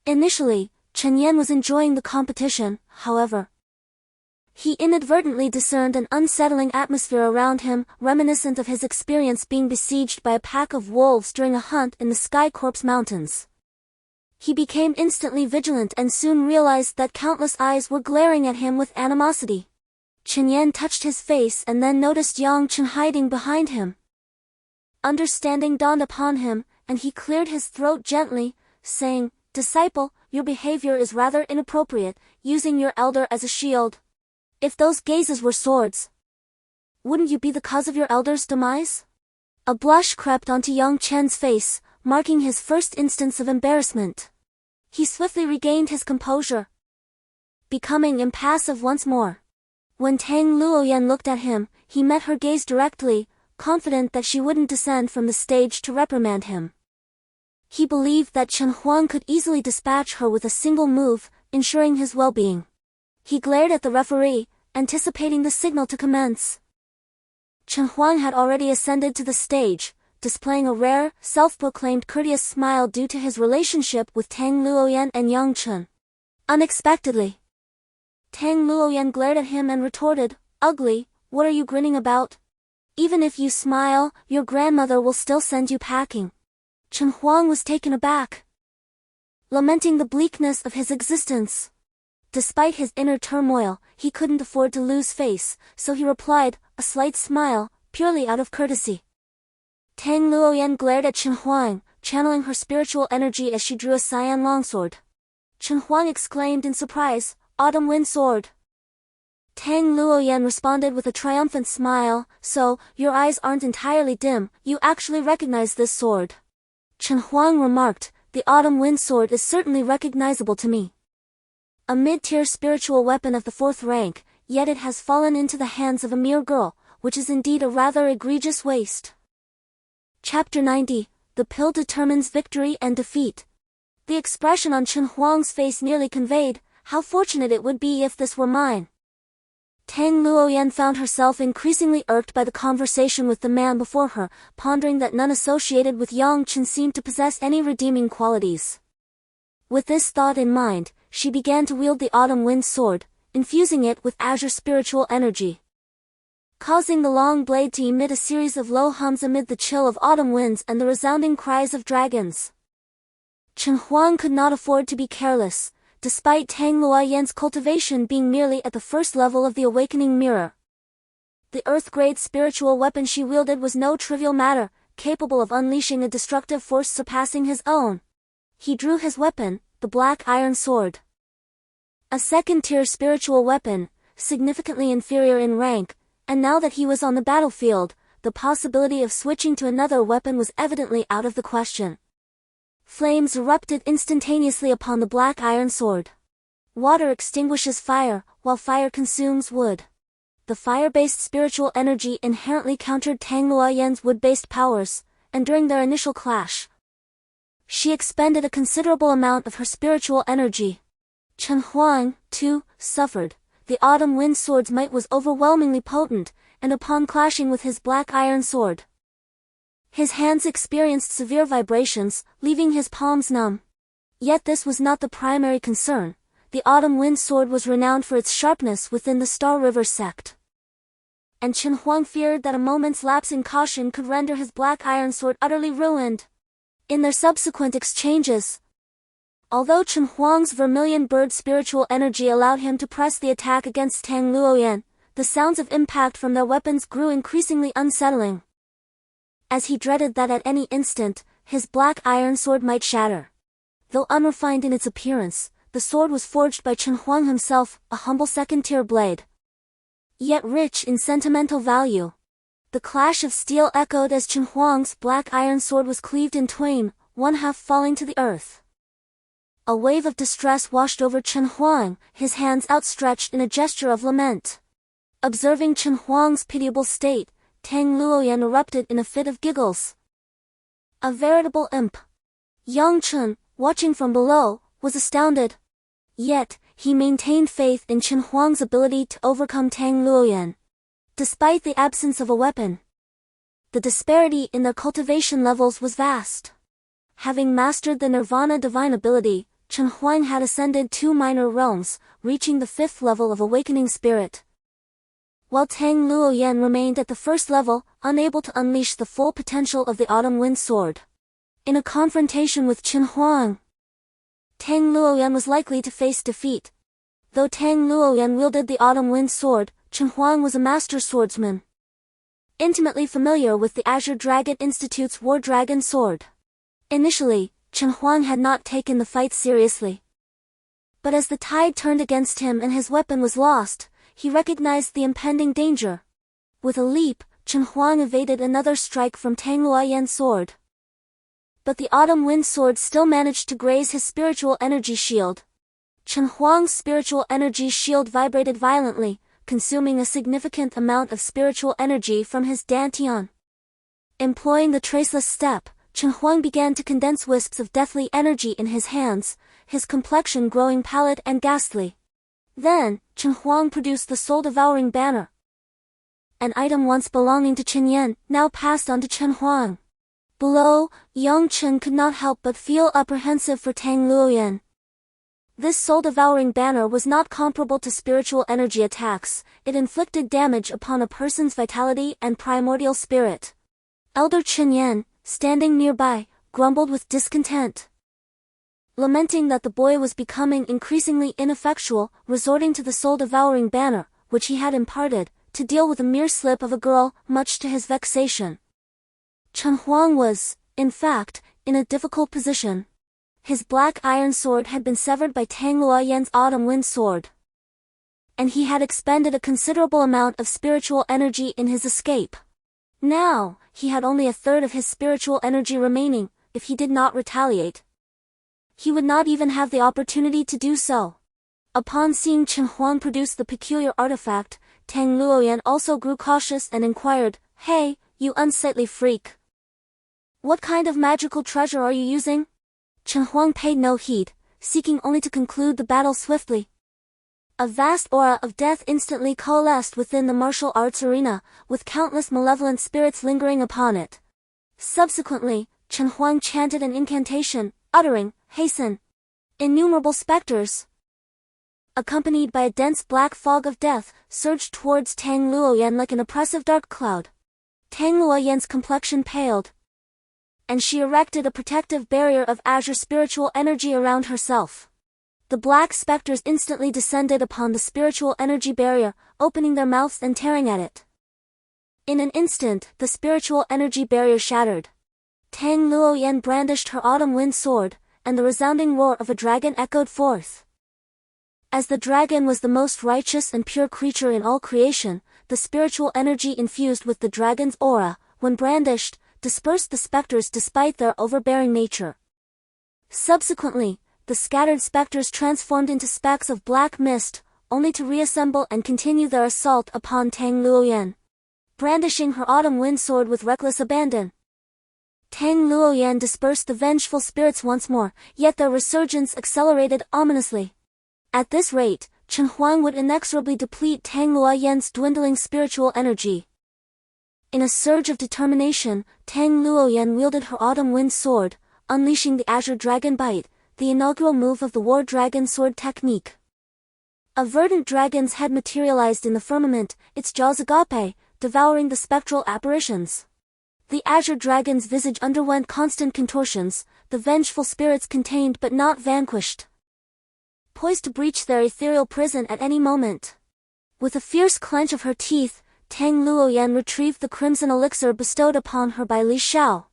Initially, Chen Yan was enjoying the competition, however. He inadvertently discerned an unsettling atmosphere around him, reminiscent of his experience being besieged by a pack of wolves during a hunt in the Sky Corpse Mountains. He became instantly vigilant and soon realized that countless eyes were glaring at him with animosity. Chen Yan touched his face and then noticed Yang Chen hiding behind him. Understanding dawned upon him, and he cleared his throat gently, saying, "Disciple, your behavior is rather inappropriate, using your elder as a shield. If those gazes were swords, wouldn't you be the cause of your elder's demise?" A blush crept onto Yang Chen's face, marking his first instance of embarrassment. He swiftly regained his composure, becoming impassive once more. When Tang Luoyan looked at him, he met her gaze directly, confident that she wouldn't descend from the stage to reprimand him. He believed that Chen Huang could easily dispatch her with a single move, ensuring his well-being. He glared at the referee, anticipating the signal to commence. Chen Huang had already ascended to the stage, displaying a rare, self-proclaimed courteous smile due to his relationship with Tang Luoyan and Yang Chen. Unexpectedly, Tang Luoyan glared at him and retorted, "Ugly, what are you grinning about? Even if you smile, your grandmother will still send you packing." Chen Huang was taken aback, lamenting the bleakness of his existence. Despite his inner turmoil, he couldn't afford to lose face, so he replied, a slight smile, purely out of courtesy. Tang Luoyan glared at Chen Huang, channeling her spiritual energy as she drew a cyan longsword. Chen Huang exclaimed in surprise, "Autumn Wind Sword." Tang Luoyan responded with a triumphant smile, "So, your eyes aren't entirely dim, you actually recognize this sword." Chen Huang remarked, "The Autumn Wind Sword is certainly recognizable to me. A mid-tier spiritual weapon of the 4th rank, yet it has fallen into the hands of a mere girl, which is indeed a rather egregious waste." Chapter 90, The Pill Determines Victory and Defeat. The expression on Chen Huang's face nearly conveyed, "How fortunate it would be if this were mine." Tang Luoyan found herself increasingly irked by the conversation with the man before her, pondering that none associated with Yang Chen seemed to possess any redeeming qualities. With this thought in mind, she began to wield the Autumn Wind Sword, infusing it with azure spiritual energy, causing the long blade to emit a series of low hums amid the chill of autumn winds and the resounding cries of dragons. Chen Huang could not afford to be careless, despite Tang Luoyan's cultivation being merely at the first level of the awakening mirror. The earth-grade spiritual weapon she wielded was no trivial matter, capable of unleashing a destructive force surpassing his own. He drew his weapon, the black iron sword. A second-tier spiritual weapon, significantly inferior in rank, and now that he was on the battlefield, the possibility of switching to another weapon was evidently out of the question. Flames erupted instantaneously upon the black iron sword. Water extinguishes fire, while fire consumes wood. The fire-based spiritual energy inherently countered Tang Luoyan's wood-based powers, and during their initial clash, she expended a considerable amount of her spiritual energy. Chen Huang, too, suffered. The Autumn Wind Sword's might was overwhelmingly potent, and upon clashing with his black iron sword, His hands experienced severe vibrations, leaving his palms numb. Yet this was not the primary concern. The Autumn Wind Sword was renowned for its sharpness within the Star River sect. And Tianhuang feared that a moment's lapse in caution could render his black iron sword utterly ruined. In their subsequent exchanges, although Tianhuang's vermilion bird spiritual energy allowed him to press the attack against Tang Luoyan, the sounds of impact from their weapons grew increasingly unsettling, as he dreaded that at any instant, his black iron sword might shatter. Though unrefined in its appearance, the sword was forged by Tianhuang himself, a humble second-tier blade, yet rich in sentimental value. The clash of steel echoed as Tianhuang's black iron sword was cleaved in twain, one half falling to the earth. A wave of distress washed over Tianhuang, his hands outstretched in a gesture of lament. Observing Tianhuang's pitiable state, Tang Luoyan erupted in a fit of giggles. A veritable imp. Yang Chen, watching from below, was astounded. Yet, he maintained faith in Tianhuang's ability to overcome Tang Luoyan. Despite the absence of a weapon, the disparity in their cultivation levels was vast. Having mastered the Nirvana divine ability, Tianhuang had ascended 2 minor realms, reaching the 5th level of awakening spirit, while Tang Luoyan remained at the 1st level, unable to unleash the full potential of the Autumn Wind Sword. In a confrontation with Tianhuang, Tang Luoyan was likely to face defeat. Though Tang Luoyan wielded the Autumn Wind Sword, Tianhuang was a master swordsman, intimately familiar with the Azure Dragon Institute's War Dragon Sword. Initially, Tianhuang had not taken the fight seriously. But as the tide turned against him and his weapon was lost, he recognized the impending danger. With a leap, Tianhuang evaded another strike from Tang Luoyan's sword. But the Autumn Wind Sword still managed to graze his spiritual energy shield. Tianhuang's spiritual energy shield vibrated violently, consuming a significant amount of spiritual energy from his dantian. Employing the traceless step, Tianhuang began to condense wisps of deathly energy in his hands, his complexion growing pallid and ghastly. Then, Tianhuang produced the soul-devouring banner. An item once belonging to Chen Yan, now passed on to Tianhuang. Below, Yang Chen could not help but feel apprehensive for Tang Luoyan. This soul-devouring banner was not comparable to spiritual energy attacks. It inflicted damage upon a person's vitality and primordial spirit. Elder Chen Yan, standing nearby, grumbled with discontent, lamenting that the boy was becoming increasingly ineffectual, resorting to the soul-devouring banner, which he had imparted, to deal with a mere slip of a girl, much to his vexation. Tianhuang was, in fact, in a difficult position. His black iron sword had been severed by Tang Luoyan's Autumn Wind Sword, and he had expended a considerable amount of spiritual energy in his escape. Now, he had only 1/3 of his spiritual energy remaining. If he did not retaliate, he would not even have the opportunity to do so. Upon seeing Tianhuang produce the peculiar artifact, Tang Luoyan also grew cautious and inquired, "Hey, you unsightly freak. What kind of magical treasure are you using?" Tianhuang paid no heed, seeking only to conclude the battle swiftly. A vast aura of death instantly coalesced within the martial arts arena, with countless malevolent spirits lingering upon it. Subsequently, Tianhuang chanted an incantation, uttering, "Hasten!" Innumerable specters, accompanied by a dense black fog of death, surged towards Tang Luoyan like an oppressive dark cloud. Tang Luoyan's complexion paled, and she erected a protective barrier of azure spiritual energy around herself. The black specters instantly descended upon the spiritual energy barrier, opening their mouths and tearing at it. In an instant, the spiritual energy barrier shattered. Tang Luoyan brandished her Autumn Wind Sword, and the resounding roar of a dragon echoed forth. As the dragon was the most righteous and pure creature in all creation, the spiritual energy infused with the dragon's aura, when brandished, dispersed the specters despite their overbearing nature. Subsequently, the scattered specters transformed into specks of black mist, only to reassemble and continue their assault upon Tang Luoyan, brandishing her Autumn Wind Sword with reckless abandon. Tang Luoyan dispersed the vengeful spirits once more, yet their resurgence accelerated ominously. At this rate, Tianhuang would inexorably deplete Tang Luoyan's dwindling spiritual energy. In a surge of determination, Tang Luoyan wielded her autumn wind sword, unleashing the Azure Dragon Bite, the inaugural move of the War Dragon Sword technique. A verdant dragon's head materialized in the firmament, its jaws agape, devouring the spectral apparitions. The Azure Dragon's visage underwent constant contortions, the vengeful spirits contained but not vanquished, poised to breach their ethereal prison at any moment. With a fierce clench of her teeth, Tang Luoyan retrieved the crimson elixir bestowed upon her by Li Xiao.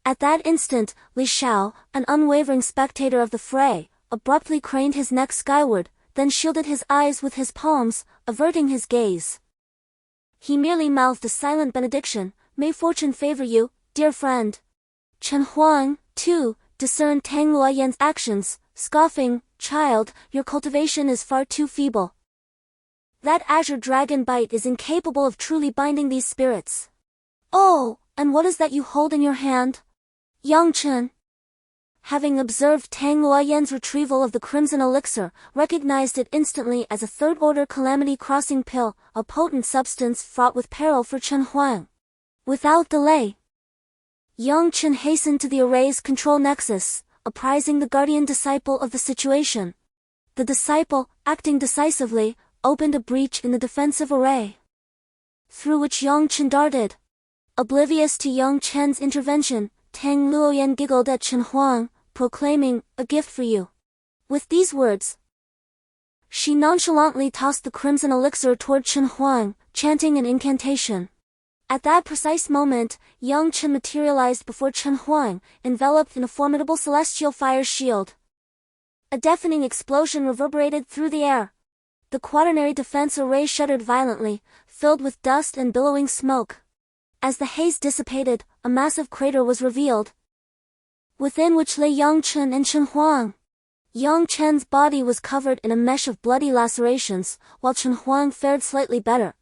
At that instant, Li Xiao, an unwavering spectator of the fray, abruptly craned his neck skyward, then shielded his eyes with his palms, averting his gaze. He merely mouthed a silent benediction, "May fortune favor you, dear friend." Tianhuang, too, discerned Tang Luoyan's actions, scoffing, "Child, your cultivation is far too feeble. That Azure Dragon Bite is incapable of truly binding these spirits." "Oh, and what is that you hold in your hand?" Yang Chen, having observed Tang Luoyan's retrieval of the crimson elixir, recognized it instantly as a third-order calamity-crossing pill, a potent substance fraught with peril for Tianhuang. Without delay, Yang Chen hastened to the array's control nexus, apprising the guardian disciple of the situation. The disciple, acting decisively, opened a breach in the defensive array, through which Yang Chen darted. Oblivious to Yang Chen's intervention, Tang Luoyan giggled at Tianhuang, proclaiming, "A gift for you." With these words, she nonchalantly tossed the crimson elixir toward Tianhuang, chanting an incantation. At that precise moment, Yang Chen materialized before Tianhuang, enveloped in a formidable celestial fire shield. A deafening explosion reverberated through the air. The quaternary defense array shuddered violently, filled with dust and billowing smoke. As the haze dissipated, a massive crater was revealed, within which lay Yang Chen and Tianhuang. Yang Chen's body was covered in a mesh of bloody lacerations, while Tianhuang fared slightly better,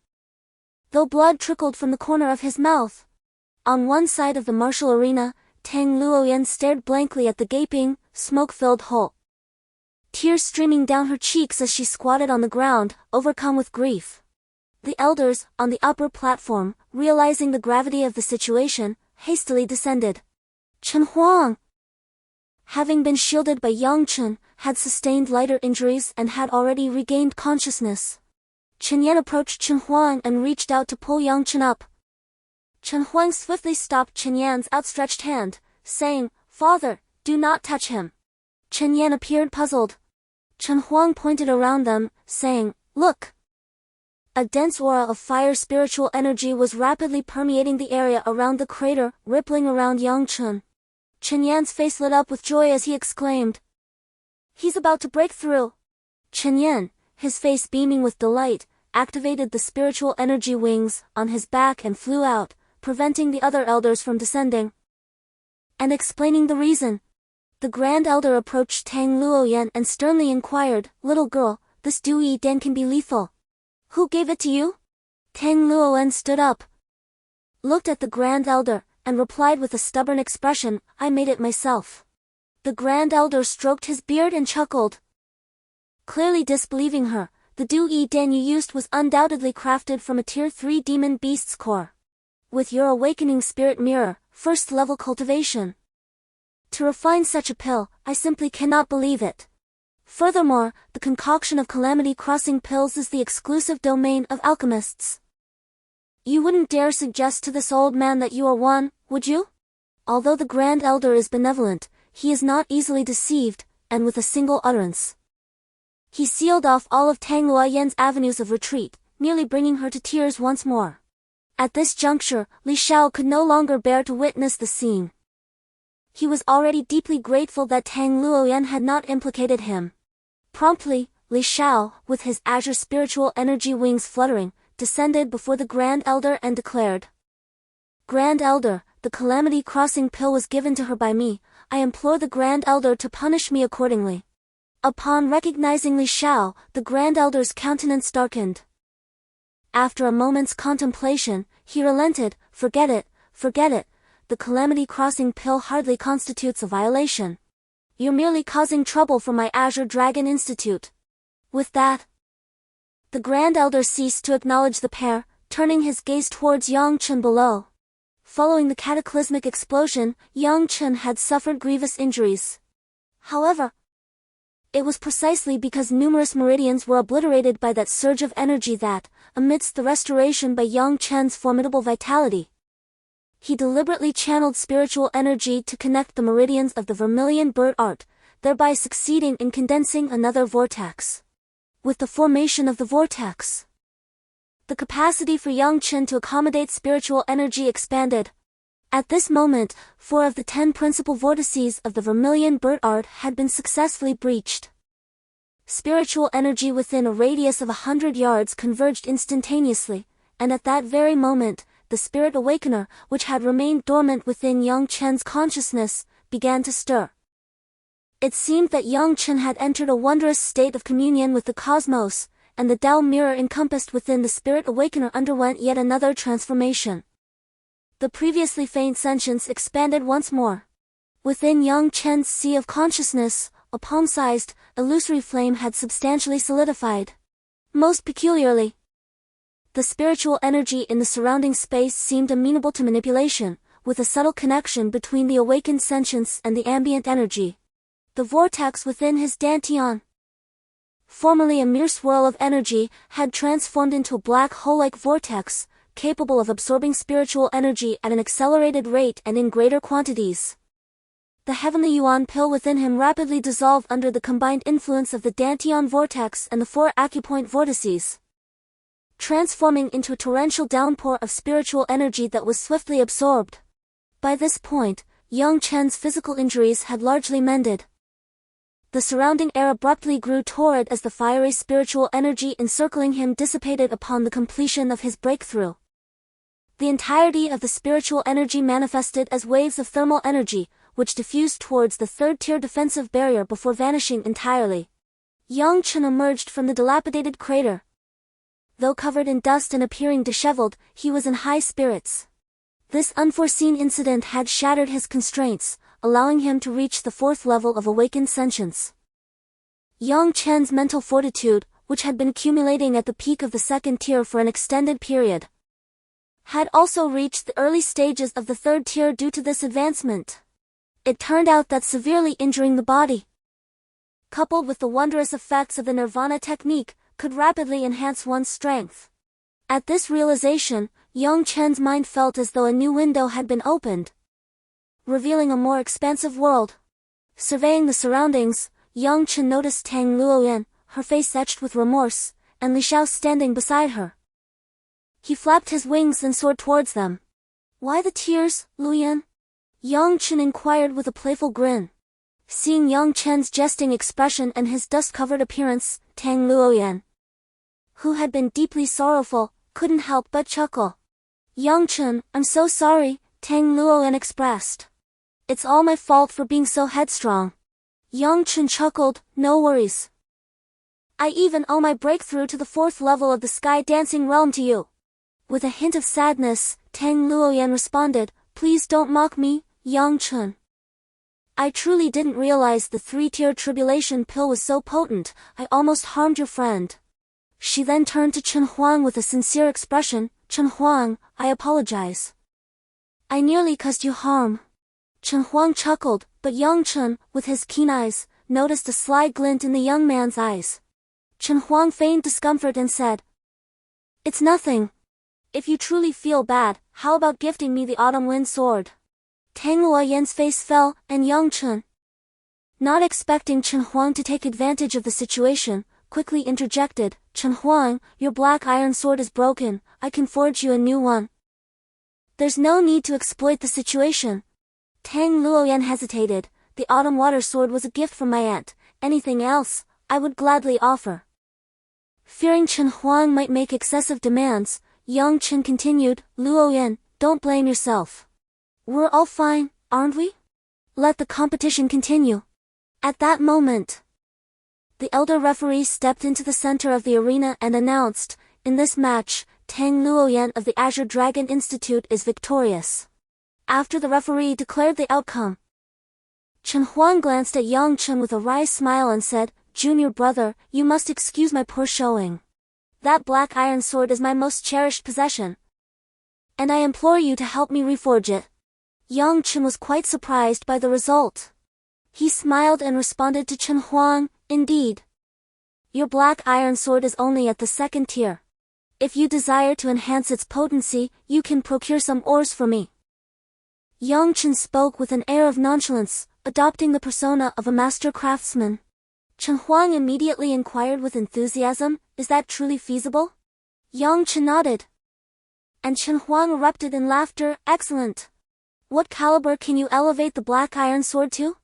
though blood trickled from the corner of his mouth. On one side of the martial arena, Tang Luoyan stared blankly at the gaping, smoke-filled hole, tears streaming down her cheeks as she squatted on the ground, overcome with grief. The elders, on the upper platform, realizing the gravity of the situation, hastily descended. Tianhuang, having been shielded by Yang Chen, had sustained lighter injuries and had already regained consciousness. Chen Yan approached Tianhuang and reached out to pull Yang Chen up. Tianhuang swiftly stopped Chen Yan's outstretched hand, saying, "Father, do not touch him." Chen Yan appeared puzzled. Tianhuang pointed around them, saying, "Look." A dense aura of fire spiritual energy was rapidly permeating the area around the crater, rippling around Yang Chen. Chen Yan's face lit up with joy as he exclaimed, "He's about to break through." Chen Yan, his face beaming with delight, activated the spiritual energy wings on his back and flew out, preventing the other elders from descending. And explaining the reason, the Grand Elder approached Tang Luoyan and sternly inquired, "Little girl, this Dui Den can be lethal. Who gave it to you?" Tang Luoyan stood up, looked at the Grand Elder, and replied with a stubborn expression, "I made it myself." The Grand Elder stroked his beard and chuckled, clearly disbelieving her. "The Dui Den you used was undoubtedly crafted from a Tier 3 demon beast's core. With your awakening spirit mirror, first level cultivation. To refine such a pill, I simply cannot believe it. Furthermore, the concoction of calamity-crossing pills is the exclusive domain of alchemists. You wouldn't dare suggest to this old man that you are one, would you?" Although the Grand Elder is benevolent, he is not easily deceived, and with a single utterance, he sealed off all of Tang Luoyan's avenues of retreat, nearly bringing her to tears once more. At this juncture, Li Xiao could no longer bear to witness the scene. He was already deeply grateful that Tang Luoyan had not implicated him. Promptly, Li Xiao, with his azure spiritual energy wings fluttering, descended before the Grand Elder and declared, "Grand Elder, the Calamity Crossing pill was given to her by me. I implore the Grand Elder to punish me accordingly." Upon recognizing Li Xiao, the Grand Elder's countenance darkened. After a moment's contemplation, he relented, forget it. The Calamity Crossing pill hardly constitutes a violation. You're merely causing trouble for my Azure Dragon Institute." With that, the Grand Elder ceased to acknowledge the pair, turning his gaze towards Yang Chen below. Following the cataclysmic explosion, Yang Chen had suffered grievous injuries. However, it was precisely because numerous meridians were obliterated by that surge of energy that, amidst the restoration by Yang Chen's formidable vitality, he deliberately channeled spiritual energy to connect the meridians of the vermilion bird art, thereby succeeding in condensing another vortex. With the formation of the vortex, the capacity for Yang Chen to accommodate spiritual energy expanded. At this moment, 4 of the 10 principal vortices of the vermilion bird art had been successfully breached. Spiritual energy within a radius of 100 yards converged instantaneously, and at that very moment, the spirit awakener, which had remained dormant within Yang Chen's consciousness, began to stir. It seemed that Yang Chen had entered a wondrous state of communion with the cosmos, and the Tao mirror encompassed within the spirit awakener underwent yet another transformation. The previously faint sentience expanded once more. Within Yang Chen's sea of consciousness, a palm-sized, illusory flame had substantially solidified. Most peculiarly, the spiritual energy in the surrounding space seemed amenable to manipulation, with a subtle connection between the awakened sentience and the ambient energy. The vortex within his dantian, formerly a mere swirl of energy, had transformed into a black hole-like vortex, capable of absorbing spiritual energy at an accelerated rate and in greater quantities. The heavenly yuan pill within him rapidly dissolved under the combined influence of the dantian vortex and the 4 acupoint vortices, transforming into a torrential downpour of spiritual energy that was swiftly absorbed. By this point, Yang Chen's physical injuries had largely mended. The surrounding air abruptly grew torrid as the fiery spiritual energy encircling him dissipated upon the completion of his breakthrough. The entirety of the spiritual energy manifested as waves of thermal energy, which diffused towards the 3rd-tier defensive barrier before vanishing entirely. Yang Chen emerged from the dilapidated crater. Though covered in dust and appearing disheveled, he was in high spirits. This unforeseen incident had shattered his constraints, allowing him to reach the 4th level of awakened sentience. Yang Chen's mental fortitude, which had been accumulating at the peak of the 2nd tier for an extended period, had also reached the early stages of the 3rd tier due to this advancement. It turned out that severely injuring the body, coupled with the wondrous effects of the Nirvana technique, could rapidly enhance one's strength. At this realization, Yang Chen's mind felt as though a new window had been opened, revealing a more expansive world. Surveying the surroundings, Yang Chen noticed Tang Luoyan, her face etched with remorse, and Li Xiao standing beside her. He flapped his wings and soared towards them. "Why the tears, Luoyan?" Yang Chen inquired with a playful grin. Seeing Yang Chen's jesting expression and his dust-covered appearance, Tang Luoyan, who had been deeply sorrowful, couldn't help but chuckle. "Yang Chen, I'm so sorry," Tang Luoyan expressed. "It's all my fault for being so headstrong." Yang Chen chuckled, "No worries. I even owe my breakthrough to the 4th level of the Sky Dancing Realm to you." With a hint of sadness, Tang Luoyan responded, "Please don't mock me, Yang Chen. I truly didn't realize the 3-tier tribulation pill was so potent, I almost harmed your friend." She then turned to Tianhuang with a sincere expression, "Tianhuang, I apologize. I nearly caused you harm." Tianhuang chuckled, but Yang Chen, with his keen eyes, noticed a sly glint in the young man's eyes. Tianhuang feigned discomfort and said, "It's nothing. If you truly feel bad, how about gifting me the autumn wind sword?" Tang Luoyan's face fell, and Yang Chen, not expecting Tianhuang to take advantage of the situation, quickly interjected, "Tianhuang, your black iron sword is broken, I can forge you a new one." "There's no need to exploit the situation." Tang Luoyan hesitated. "The autumn water sword was a gift from my aunt, anything else, I would gladly offer." Fearing Tianhuang might make excessive demands, Yang Chen continued, "Luoyan, don't blame yourself. We're all fine, aren't we? Let the competition continue." At that moment, the elder referee stepped into the center of the arena and announced, "In this match, Tang Luoyan of the Azure Dragon Institute is victorious." After the referee declared the outcome, Tianhuang glanced at Yang Chen with a wry smile and said, "Junior brother, you must excuse my poor showing. That black iron sword is my most cherished possession, and I implore you to help me reforge it. Yang Chen was quite surprised by the result. He smiled and responded to Tianhuang, indeed. Your black iron sword is only at the second tier. If you desire to enhance its potency, you can procure some ores for me. Yang Chen spoke with an air of nonchalance, adopting the persona of a master craftsman. Tianhuang immediately inquired with enthusiasm, is that truly feasible? Yang Chen nodded. And Tianhuang erupted in laughter, excellent. What caliber can you elevate the black iron sword to?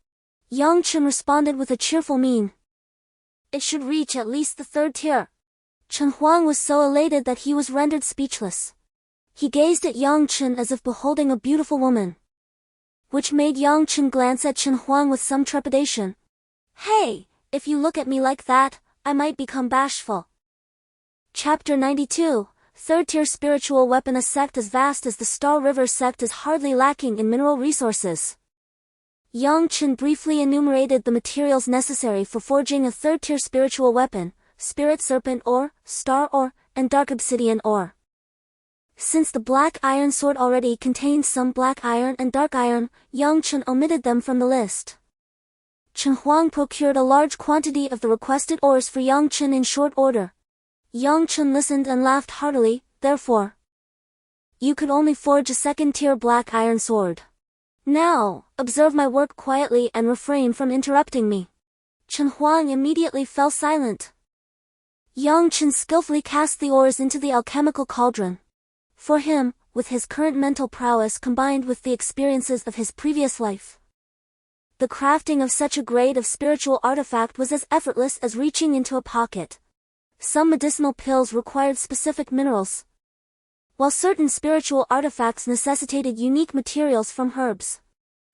Yang Chen responded with a cheerful mien. It should reach at least the third tier. Tianhuang was so elated that he was rendered speechless. He gazed at Yang Chen as if beholding a beautiful woman, which made Yang Chen glance at Tianhuang with some trepidation. Hey, if you look at me like that, I might become bashful. Chapter 92, Third Tier Spiritual Weapon. A sect as vast as the Star River sect is hardly lacking in mineral resources. Yang Chen briefly enumerated the materials necessary for forging a third-tier spiritual weapon: spirit serpent ore, star ore, and dark obsidian ore. Since the black iron sword already contained some black iron and dark iron, Yang Chen omitted them from the list. Tianhuang procured a large quantity of the requested ores for Yang Chen in short order. Yang Chen listened and laughed heartily. Therefore, you could only forge a second-tier black iron sword. Now, observe my work quietly and refrain from interrupting me. Tianhuang immediately fell silent. Yang Chen skillfully cast the ores into the alchemical cauldron. For him, with his current mental prowess combined with the experiences of his previous life, the crafting of such a grade of spiritual artifact was as effortless as reaching into a pocket. Some medicinal pills required specific minerals, while certain spiritual artifacts necessitated unique materials from herbs.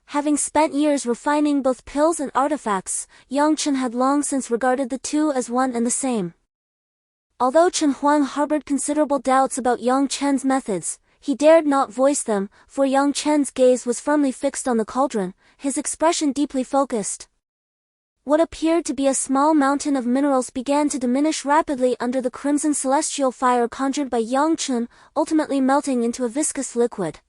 Having spent years refining both pills and artifacts, Yang Chen had long since regarded the two as one and the same. Although Tianhuang harbored considerable doubts about Yang Chen's methods, he dared not voice them, for Yang Chen's gaze was firmly fixed on the cauldron, his expression deeply focused. What appeared to be a small mountain of minerals began to diminish rapidly under the crimson celestial fire conjured by Yang Chen, ultimately melting into a viscous liquid.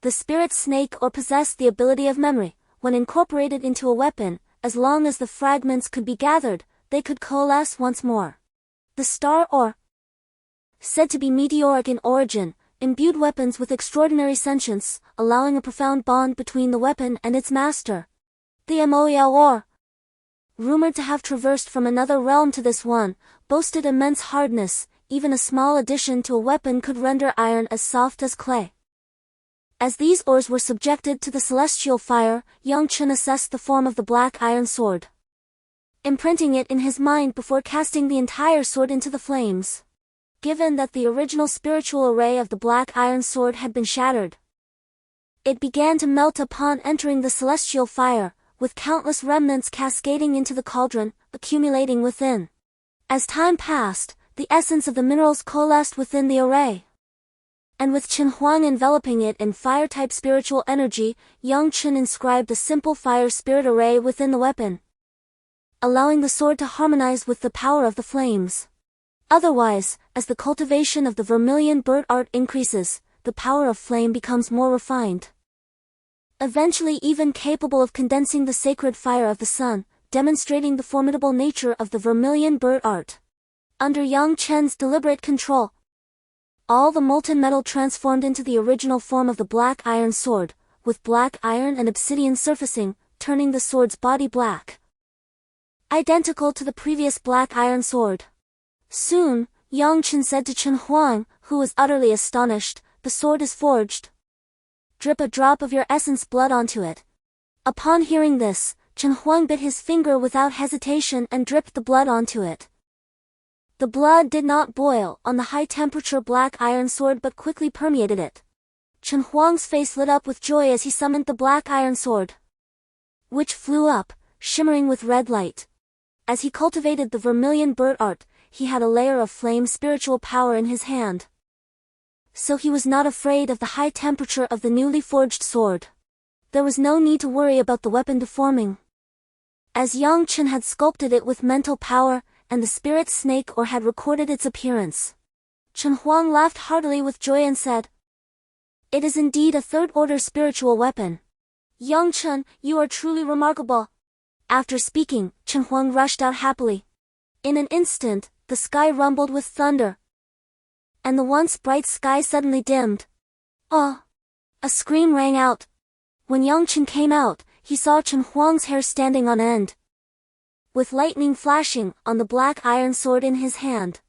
The spirit snake ore possessed the ability of memory. When incorporated into a weapon, as long as the fragments could be gathered, they could coalesce once more. The star ore, said to be meteoric in origin, imbued weapons with extraordinary sentience, allowing a profound bond between the weapon and its master. The Moel ore, rumored to have traversed from another realm to this one, boasted immense hardness. Even a small addition to a weapon could render iron as soft as clay. As these ores were subjected to the celestial fire, Yang Chen assessed the form of the black iron sword, imprinting it in his mind before casting the entire sword into the flames. Given that the original spiritual array of the black iron sword had been shattered, it began to melt upon entering the celestial fire, with countless remnants cascading into the cauldron, accumulating within. As time passed, the essence of the minerals coalesced within the array, and with Tianhuang enveloping it in fire-type spiritual energy, Yang Chen inscribed a simple fire spirit array within the weapon, allowing the sword to harmonize with the power of the flames. Otherwise, as the cultivation of the vermilion bird art increases, the power of flame becomes more refined, eventually even capable of condensing the sacred fire of the sun, demonstrating the formidable nature of the vermilion bird art. Under Yang Chen's deliberate control, all the molten metal transformed into the original form of the black iron sword, with black iron and obsidian surfacing, turning the sword's body black, identical to the previous black iron sword. Soon, Yang Chen said to Tianhuang, who was utterly astonished, "The sword is forged. Drip a drop of your essence blood onto it." Upon hearing this, Tianhuang bit his finger without hesitation and dripped the blood onto it. The blood did not boil on the high-temperature black iron sword but quickly permeated it. Tianhuang's face lit up with joy as he summoned the black iron sword, which flew up, shimmering with red light. As he cultivated the vermilion bird art, he had a layer of flame spiritual power in his hand, so he was not afraid of the high temperature of the newly forged sword. There was no need to worry about the weapon deforming, as Yang Chen had sculpted it with mental power, and the spirit snake or had recorded its appearance. Tianhuang laughed heartily with joy and said, "It is indeed a third-order spiritual weapon. Yang Chen, you are truly remarkable." After speaking, Tianhuang rushed out happily. In an instant, the sky rumbled with thunder, and the once bright sky suddenly dimmed. "Ah!" A scream rang out. When Yang Chen came out, he saw Tianhuang's hair standing on end, with lightning flashing on the black iron sword in his hand.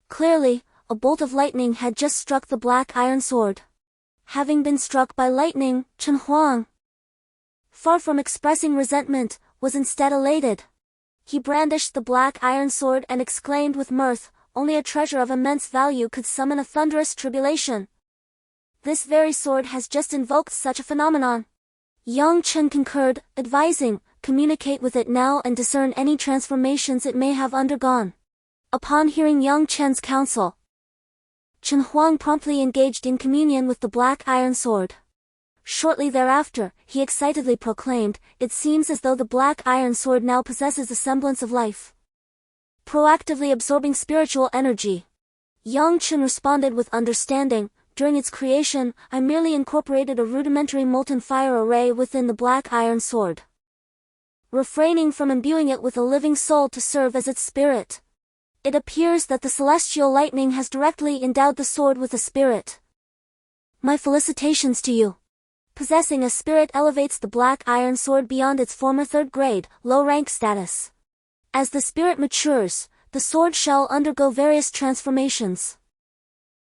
Clearly, a bolt of lightning had just struck the black iron sword. Having been struck by lightning, Tianhuang, far from expressing resentment, was instead elated. He brandished the black iron sword and exclaimed with mirth, "Only a treasure of immense value could summon a thunderous tribulation. This very sword has just invoked such a phenomenon." Yang Chen concurred, advising, "Communicate with it now and discern any transformations it may have undergone." Upon hearing Yang Chen's counsel, Tianhuang promptly engaged in communion with the black iron sword. Shortly thereafter, he excitedly proclaimed, "It seems as though the black iron sword now possesses a semblance of life, proactively absorbing spiritual energy." Yang Chen responded with understanding, "During its creation, I merely incorporated a rudimentary molten fire array within the black iron sword, refraining from imbuing it with a living soul to serve as its spirit. It appears that the celestial lightning has directly endowed the sword with a spirit. My felicitations to you. Possessing a spirit elevates the black iron sword beyond its former third-grade, low-rank status. As the spirit matures, the sword shall undergo various transformations.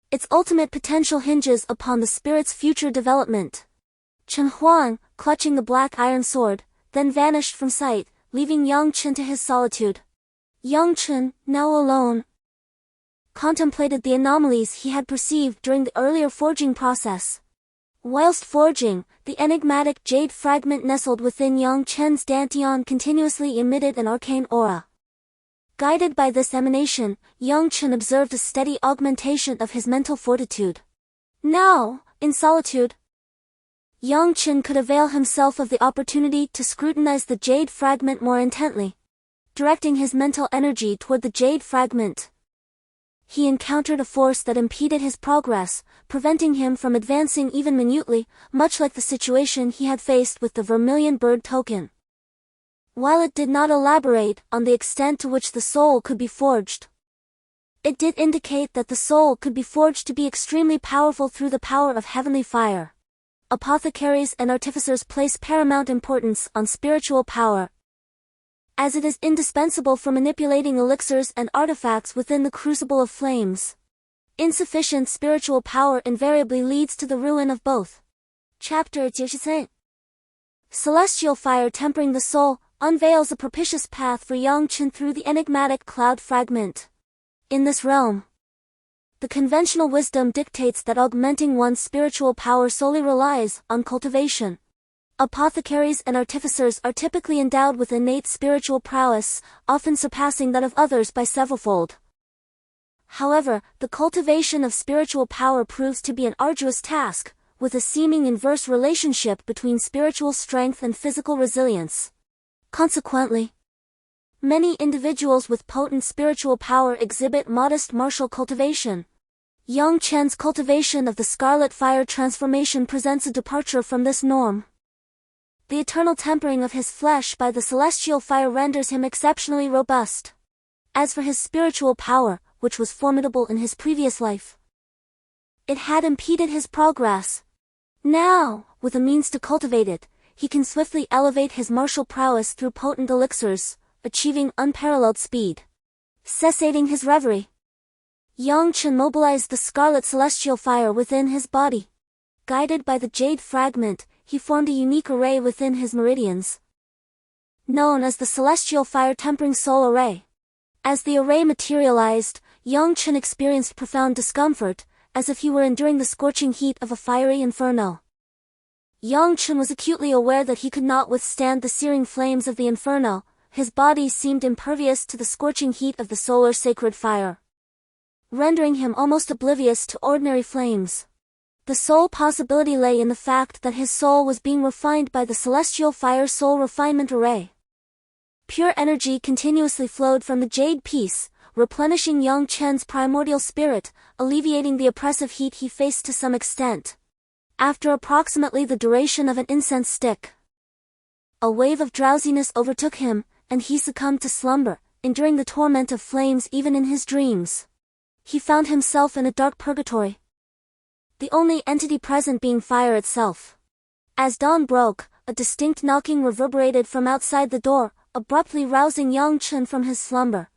Its ultimate potential hinges upon the spirit's future development." Tianhuang, clutching the black iron sword, then vanished from sight, leaving Yang Chen to his solitude. Yang Chen, now alone, contemplated the anomalies he had perceived during the earlier forging process. Whilst forging, the enigmatic jade fragment nestled within Yang Chen's dantian continuously emitted an arcane aura. Guided by this emanation, Yang Chen observed a steady augmentation of his mental fortitude. Now, in solitude, Yang Chen could avail himself of the opportunity to scrutinize the jade fragment more intently. Directing his mental energy toward the jade fragment, he encountered a force that impeded his progress, preventing him from advancing even minutely, much like the situation he had faced with the vermilion bird token. While it did not elaborate on the extent to which the soul could be forged, it did indicate that the soul could be forged to be extremely powerful through the power of heavenly fire. Apothecaries and artificers place paramount importance on spiritual power, as it is indispensable for manipulating elixirs and artifacts within the crucible of flames. Insufficient spiritual power invariably leads to the ruin of both. Chapter 97. Celestial fire tempering the soul unveils a propitious path for Yang Chen through the enigmatic cloud fragment. In this realm, the conventional wisdom dictates that augmenting one's spiritual power solely relies on cultivation. Apothecaries and artificers are typically endowed with innate spiritual prowess, often surpassing that of others by severalfold. However, the cultivation of spiritual power proves to be an arduous task, with a seeming inverse relationship between spiritual strength and physical resilience. Consequently, many individuals with potent spiritual power exhibit modest martial cultivation. Yang Chen's cultivation of the scarlet fire transformation presents a departure from this norm. The eternal tempering of his flesh by the celestial fire renders him exceptionally robust. As for his spiritual power, which was formidable in his previous life, it had impeded his progress. Now, with a means to cultivate it, he can swiftly elevate his martial prowess through potent elixirs, achieving unparalleled speed. Cessating his reverie, Yang Chen mobilized the scarlet celestial fire within his body. Guided by the jade fragment, he formed a unique array within his meridians, known as the Celestial Fire Tempering Soul Array. As the array materialized, Yang Chen experienced profound discomfort, as if he were enduring the scorching heat of a fiery inferno. Yang Chen was acutely aware that he could not withstand the searing flames of the inferno. His body seemed impervious to the scorching heat of the solar sacred fire, rendering him almost oblivious to ordinary flames. The sole possibility lay in the fact that his soul was being refined by the Celestial Fire Soul Refinement Array. Pure energy continuously flowed from the jade piece, replenishing Yang Chen's primordial spirit, alleviating the oppressive heat he faced to some extent. After approximately the duration of an incense stick, a wave of drowsiness overtook him, and he succumbed to slumber, enduring the torment of flames even in his dreams. He found himself in a dark purgatory, the only entity present being fire itself. As dawn broke, a distinct knocking reverberated from outside the door, abruptly rousing Yang Chen from his slumber.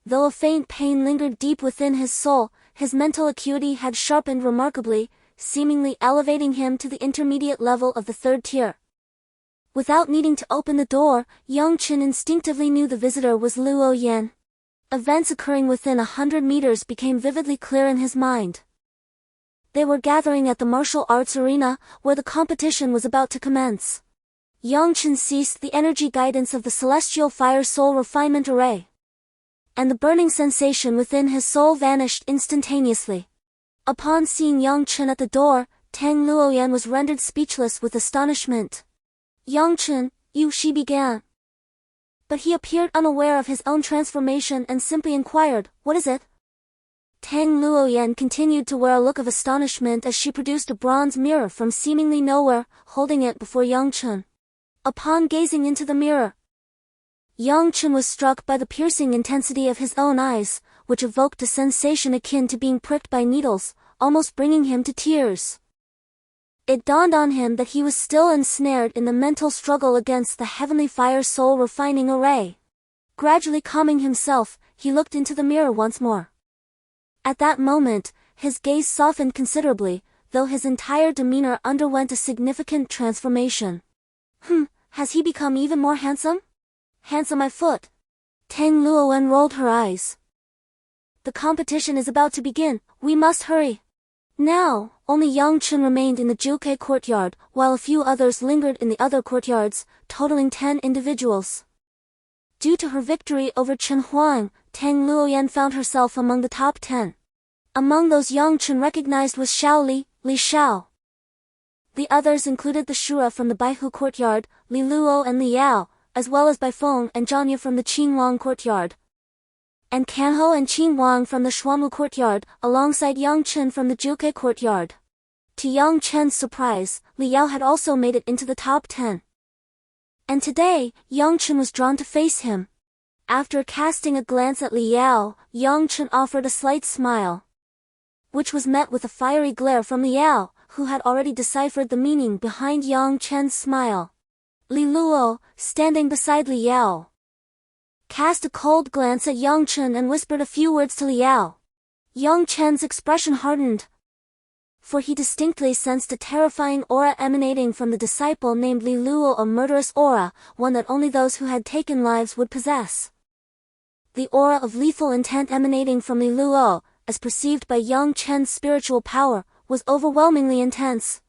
Though a faint pain lingered deep within his soul, his mental acuity had sharpened remarkably, seemingly elevating him to the intermediate level of the third tier. Without needing to open the door, Yang Chen instinctively knew the visitor was Luo Yan. Events occurring within 100 meters became vividly clear in his mind. They were gathering at the martial arts arena, where the competition was about to commence. Yang Chen ceased the energy guidance of the celestial fire soul refinement array, and the burning sensation within his soul vanished instantaneously. Upon seeing Yang Chen at the door, Tang Luoyan was rendered speechless with astonishment. "Yang Chen, she began. But he appeared unaware of his own transformation and simply inquired, "What is it?" Tang Luoyan continued to wear a look of astonishment as she produced a bronze mirror from seemingly nowhere, holding it before Yang Chen. Upon gazing into the mirror, Yang Chen was struck by the piercing intensity of his own eyes, which evoked a sensation akin to being pricked by needles, almost bringing him to tears. It dawned on him that he was still ensnared in the mental struggle against the heavenly fire soul refining array. Gradually calming himself, he looked into the mirror once more. At that moment, his gaze softened considerably, though his entire demeanor underwent a significant transformation. Has he become even more handsome? Handsome my foot. Tang Luowen rolled her eyes. The competition is about to begin, we must hurry. Now, only Yang Chen remained in the Juke courtyard, while a few others lingered in the other courtyards, totaling 10 individuals. Due to her victory over Chen Huang, Tang Luoyan found herself among the top 10. Among those Yang Chen recognized was Xiao Li, Li Xiao. The others included the Shura from the Baihu courtyard, Li Luo and Li Yao, as well as Baifeng and Zhanya from the Qinhuang courtyard, and Canho and Qin Wang from the Shuamu courtyard, alongside Yang Chen from the Juke courtyard. To Yang Chen's surprise, Li Yao had also made it into the top 10. And today, Yang Chen was drawn to face him. After casting a glance at Li Yao, Yang Chen offered a slight smile, which was met with a fiery glare from Li Yao, who had already deciphered the meaning behind Yang Chen's smile. Li Luo, standing beside Li Yao, cast a cold glance at Yang Chen and whispered a few words to Li Yao. Yang Chen's expression hardened, for he distinctly sensed a terrifying aura emanating from the disciple named Li Luo, a murderous aura, one that only those who had taken lives would possess. The aura of lethal intent emanating from Li Luo, as perceived by Yang Chen's spiritual power, was overwhelmingly intense.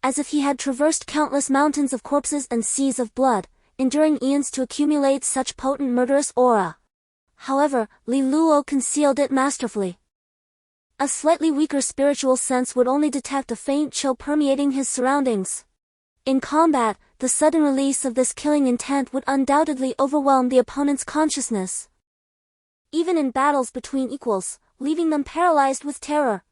As if he had traversed countless mountains of corpses and seas of blood, enduring eons to accumulate such potent murderous aura. However, Li Luo concealed it masterfully. A slightly weaker spiritual sense would only detect a faint chill permeating his surroundings. In combat, the sudden release of this killing intent would undoubtedly overwhelm the opponent's consciousness, even in battles between equals, leaving them paralyzed with terror.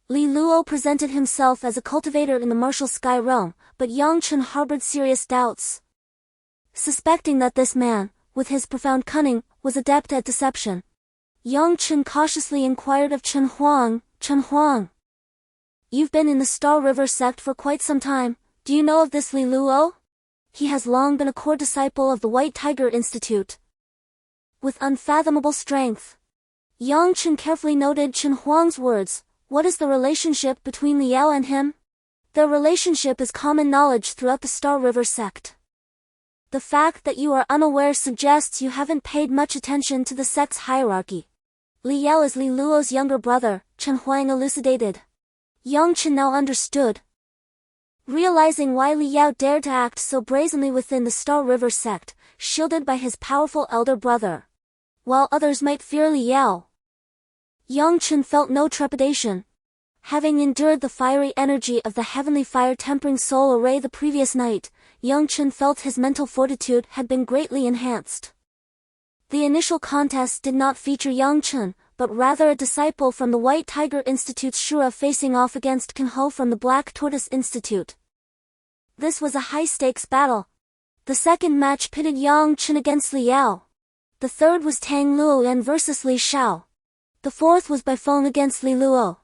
Li Luo presented himself as a cultivator in the martial sky realm, but Yang Chen harbored serious doubts. Suspecting that this man, with his profound cunning, was adept at deception, Yang Chen cautiously inquired of Chen Huang, "Chen Huang, you've been in the Star River Sect for quite some time, do you know of this Li Luo? He has long been a core disciple of the White Tiger Institute, with unfathomable strength." Yang Chen carefully noted Chen Huang's words. What is the relationship between Li Yao and him? Their relationship is common knowledge throughout the Star River Sect. The fact that you are unaware suggests you haven't paid much attention to the sect's hierarchy. Li Yao is Li Luo's younger brother, Chen Huang elucidated. Yang Chen now understood. Realizing why Li Yao dared to act so brazenly within the Star River Sect, shielded by his powerful elder brother, while others might fear Li Yao, Yang Chen felt no trepidation. Having endured the fiery energy of the heavenly fire-tempering soul array the previous night, Yang Chen felt his mental fortitude had been greatly enhanced. The initial contest did not feature Yang Chen, but rather a disciple from the White Tiger Institute's Shura facing off against Ken Ho from the Black Tortoise Institute. This was a high-stakes battle. The second match pitted Yang Chen against Li Yao. The third was Tang Luoyan versus Li Shao. The fourth was Baifeng against Li Luo.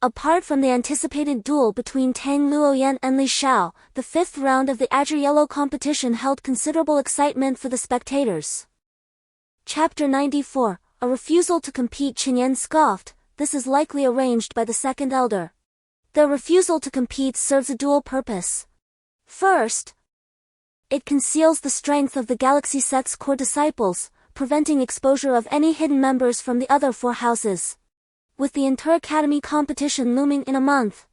Apart from the anticipated duel between Tang Luoyan and Li Shao, the fifth round of the Azure Yellow competition held considerable excitement for the spectators. Chapter 94, A refusal to compete. Chen Yan scoffed, this is likely arranged by the second elder. Their refusal to compete serves a dual purpose. First, it conceals the strength of the Galaxy Sect's core disciples, preventing exposure of any hidden members from the other four houses. With the inter-academy competition looming in a month,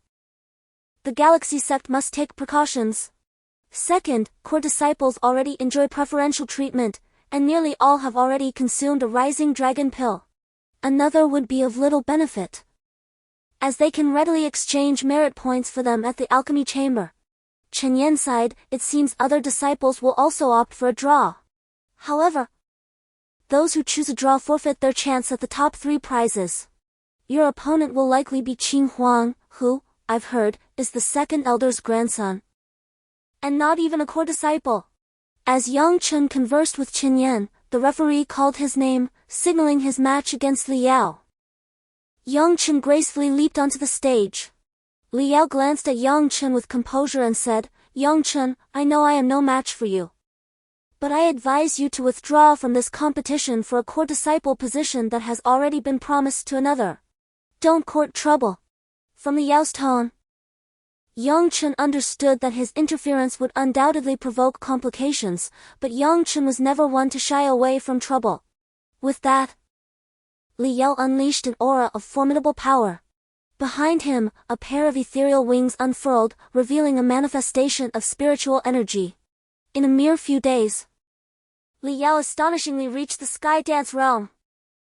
the Galaxy Sect must take precautions. Second, core disciples already enjoy preferential treatment, and nearly all have already consumed a rising dragon pill. Another would be of little benefit, as they can readily exchange merit points for them at the alchemy chamber. Chen Yan sighed, it seems other disciples will also opt for a draw. However, those who choose a draw forfeit their chance at the top 3 prizes. Your opponent will likely be Qing Huang, who, I've heard, is the second elder's grandson. And not even a core disciple. As Yang Chen conversed with Chen Yan, the referee called his name, signaling his match against Li Yao. Yang Chen gracefully leaped onto the stage. Li Yao glanced at Yang Chen with composure and said, Yang Chen, I know I am no match for you, but I advise you to withdraw from this competition for a core disciple position that has already been promised to another. Don't court trouble. From Li Yao's tone, Yang Chen understood that his interference would undoubtedly provoke complications, but Yang Chen was never one to shy away from trouble. With that, Li Yao unleashed an aura of formidable power. Behind him, a pair of ethereal wings unfurled, revealing a manifestation of spiritual energy. In a mere few days, Li Yao astonishingly reached the sky dance realm.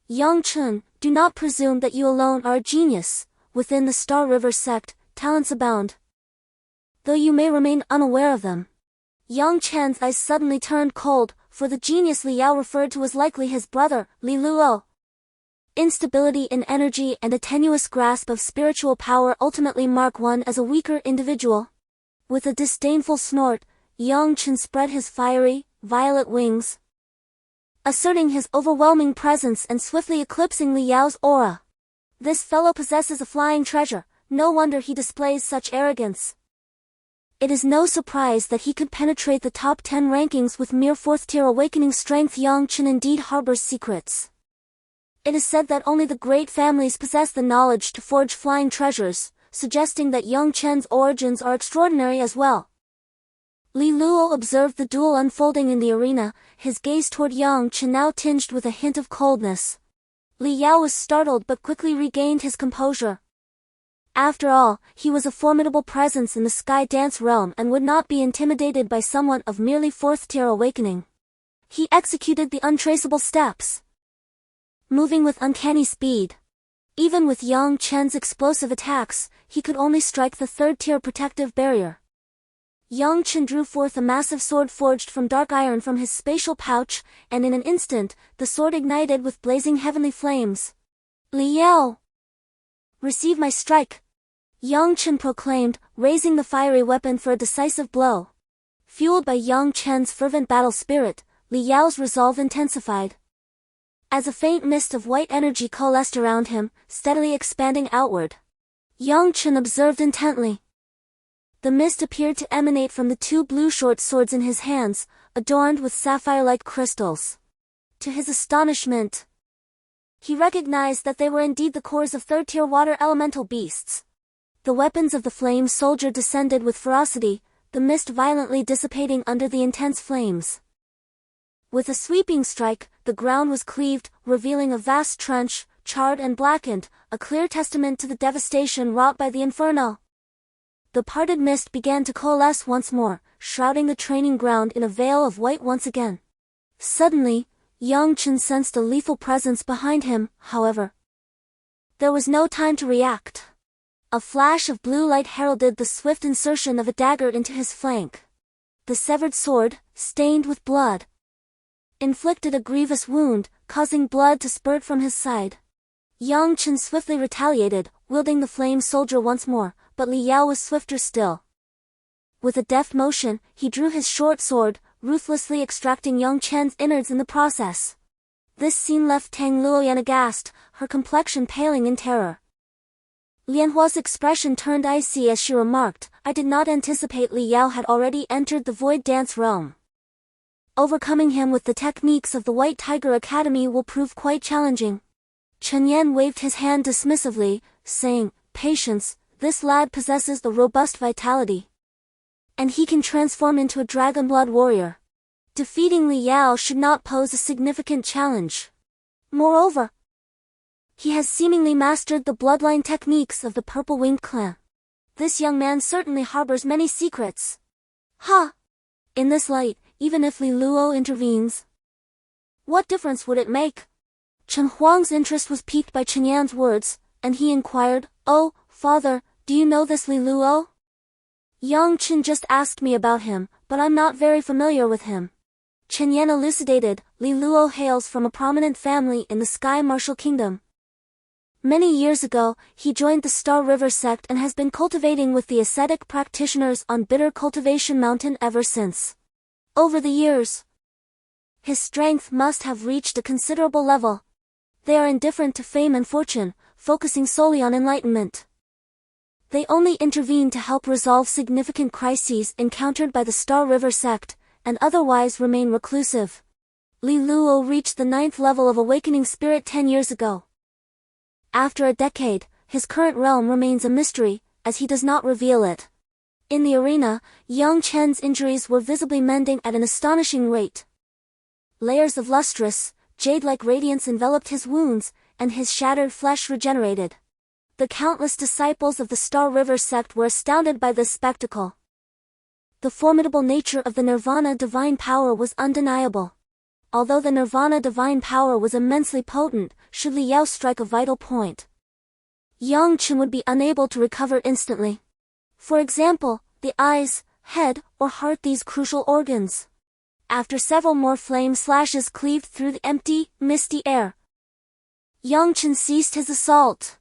Yang Chen, do not presume that you alone are a genius. Within the Star River sect, talents abound, though you may remain unaware of them. Yang Chen's eyes suddenly turned cold, for the genius Li Yao referred to was likely his brother, Li Luo. Instability in energy and a tenuous grasp of spiritual power ultimately mark one as a weaker individual. With a disdainful snort, Yang Chen spread his fiery, violet wings, asserting his overwhelming presence and swiftly eclipsing Li Yao's aura. This fellow possesses a flying treasure, no wonder he displays such arrogance. It is no surprise that he could penetrate the top 10 rankings with mere 4th-tier awakening strength. Yang Chen indeed harbors secrets. It is said that only the great families possess the knowledge to forge flying treasures, suggesting that Yang Chen's origins are extraordinary as well. Li Luo observed the duel unfolding in the arena, his gaze toward Yang Chen now tinged with a hint of coldness. Li Yao was startled but quickly regained his composure. After all, he was a formidable presence in the sky dance realm and would not be intimidated by someone of merely 4th-tier awakening. He executed the untraceable steps, moving with uncanny speed. Even with Yang Chen's explosive attacks, he could only strike the 3rd-tier protective barrier. Yang Chen drew forth a massive sword forged from dark iron from his spatial pouch, and in an instant, the sword ignited with blazing heavenly flames. Li Yao, receive my strike! Yang Chen proclaimed, raising the fiery weapon for a decisive blow. Fueled by Yang Chen's fervent battle spirit, Li Yao's resolve intensified. As a faint mist of white energy coalesced around him, steadily expanding outward, Yang Chen observed intently. The mist appeared to emanate from the 2 blue short swords in his hands, adorned with sapphire-like crystals. To his astonishment, he recognized that they were indeed the cores of 3rd-tier water elemental beasts. The weapons of the flame soldier descended with ferocity, the mist violently dissipating under the intense flames. With a sweeping strike, the ground was cleaved, revealing a vast trench, charred and blackened, a clear testament to the devastation wrought by the inferno. The parted mist began to coalesce once more, shrouding the training ground in a veil of white once again. Suddenly, Yang Chen sensed a lethal presence behind him, however. There was no time to react. A flash of blue light heralded the swift insertion of a dagger into his flank. The severed sword, stained with blood, inflicted a grievous wound, causing blood to spurt from his side. Yang Chen swiftly retaliated, wielding the flame soldier once more, but Li Yao was swifter still. With a deft motion, he drew his short sword, ruthlessly extracting Yang Chen's innards in the process. This scene left Tang Luoyan aghast, her complexion paling in terror. Lianhua's expression turned icy as she remarked, "I did not anticipate Li Yao had already entered the Void Dance realm. Overcoming him with the techniques of the White Tiger Academy will prove quite challenging." Chen Yan waved his hand dismissively, saying, "Patience, this lad possesses the robust vitality. And he can transform into a dragon blood warrior. Defeating Li Yao should not pose a significant challenge. Moreover, he has seemingly mastered the bloodline techniques of the Purple-Winged clan. This young man certainly harbors many secrets. Ha! In this light, even if Li Luo intervenes, what difference would it make?" Chen Huang's interest was piqued by Chen Yan's words, and he inquired, "Oh, father, do you know this Li Luo?" "Yang Chen just asked me about him, but I'm not very familiar with him." Chen Yan elucidated, "Li Luo hails from a prominent family in the Sky Martial Kingdom. Many years ago, he joined the Star River sect and has been cultivating with the ascetic practitioners on Bitter Cultivation Mountain ever since. Over the years, his strength must have reached a considerable level. They are indifferent to fame and fortune, focusing solely on enlightenment. They only intervene to help resolve significant crises encountered by the Star River sect, and otherwise remain reclusive. Li Luo reached the 9th level of Awakening Spirit 10 years ago. After a decade, his current realm remains a mystery, as he does not reveal it. In the arena, Yang Chen's injuries were visibly mending at an astonishing rate. Layers of lustrous, jade-like radiance enveloped his wounds, and his shattered flesh regenerated. The countless disciples of the Star River sect were astounded by this spectacle. The formidable nature of the Nirvana divine power was undeniable. Although the Nirvana divine power was immensely potent, should Li Yao strike a vital point, Yang Chen would be unable to recover instantly. For example, the eyes, head, or heart, these crucial organs. After several more flame slashes cleaved through the empty, misty air, Yang Chen ceased his assault.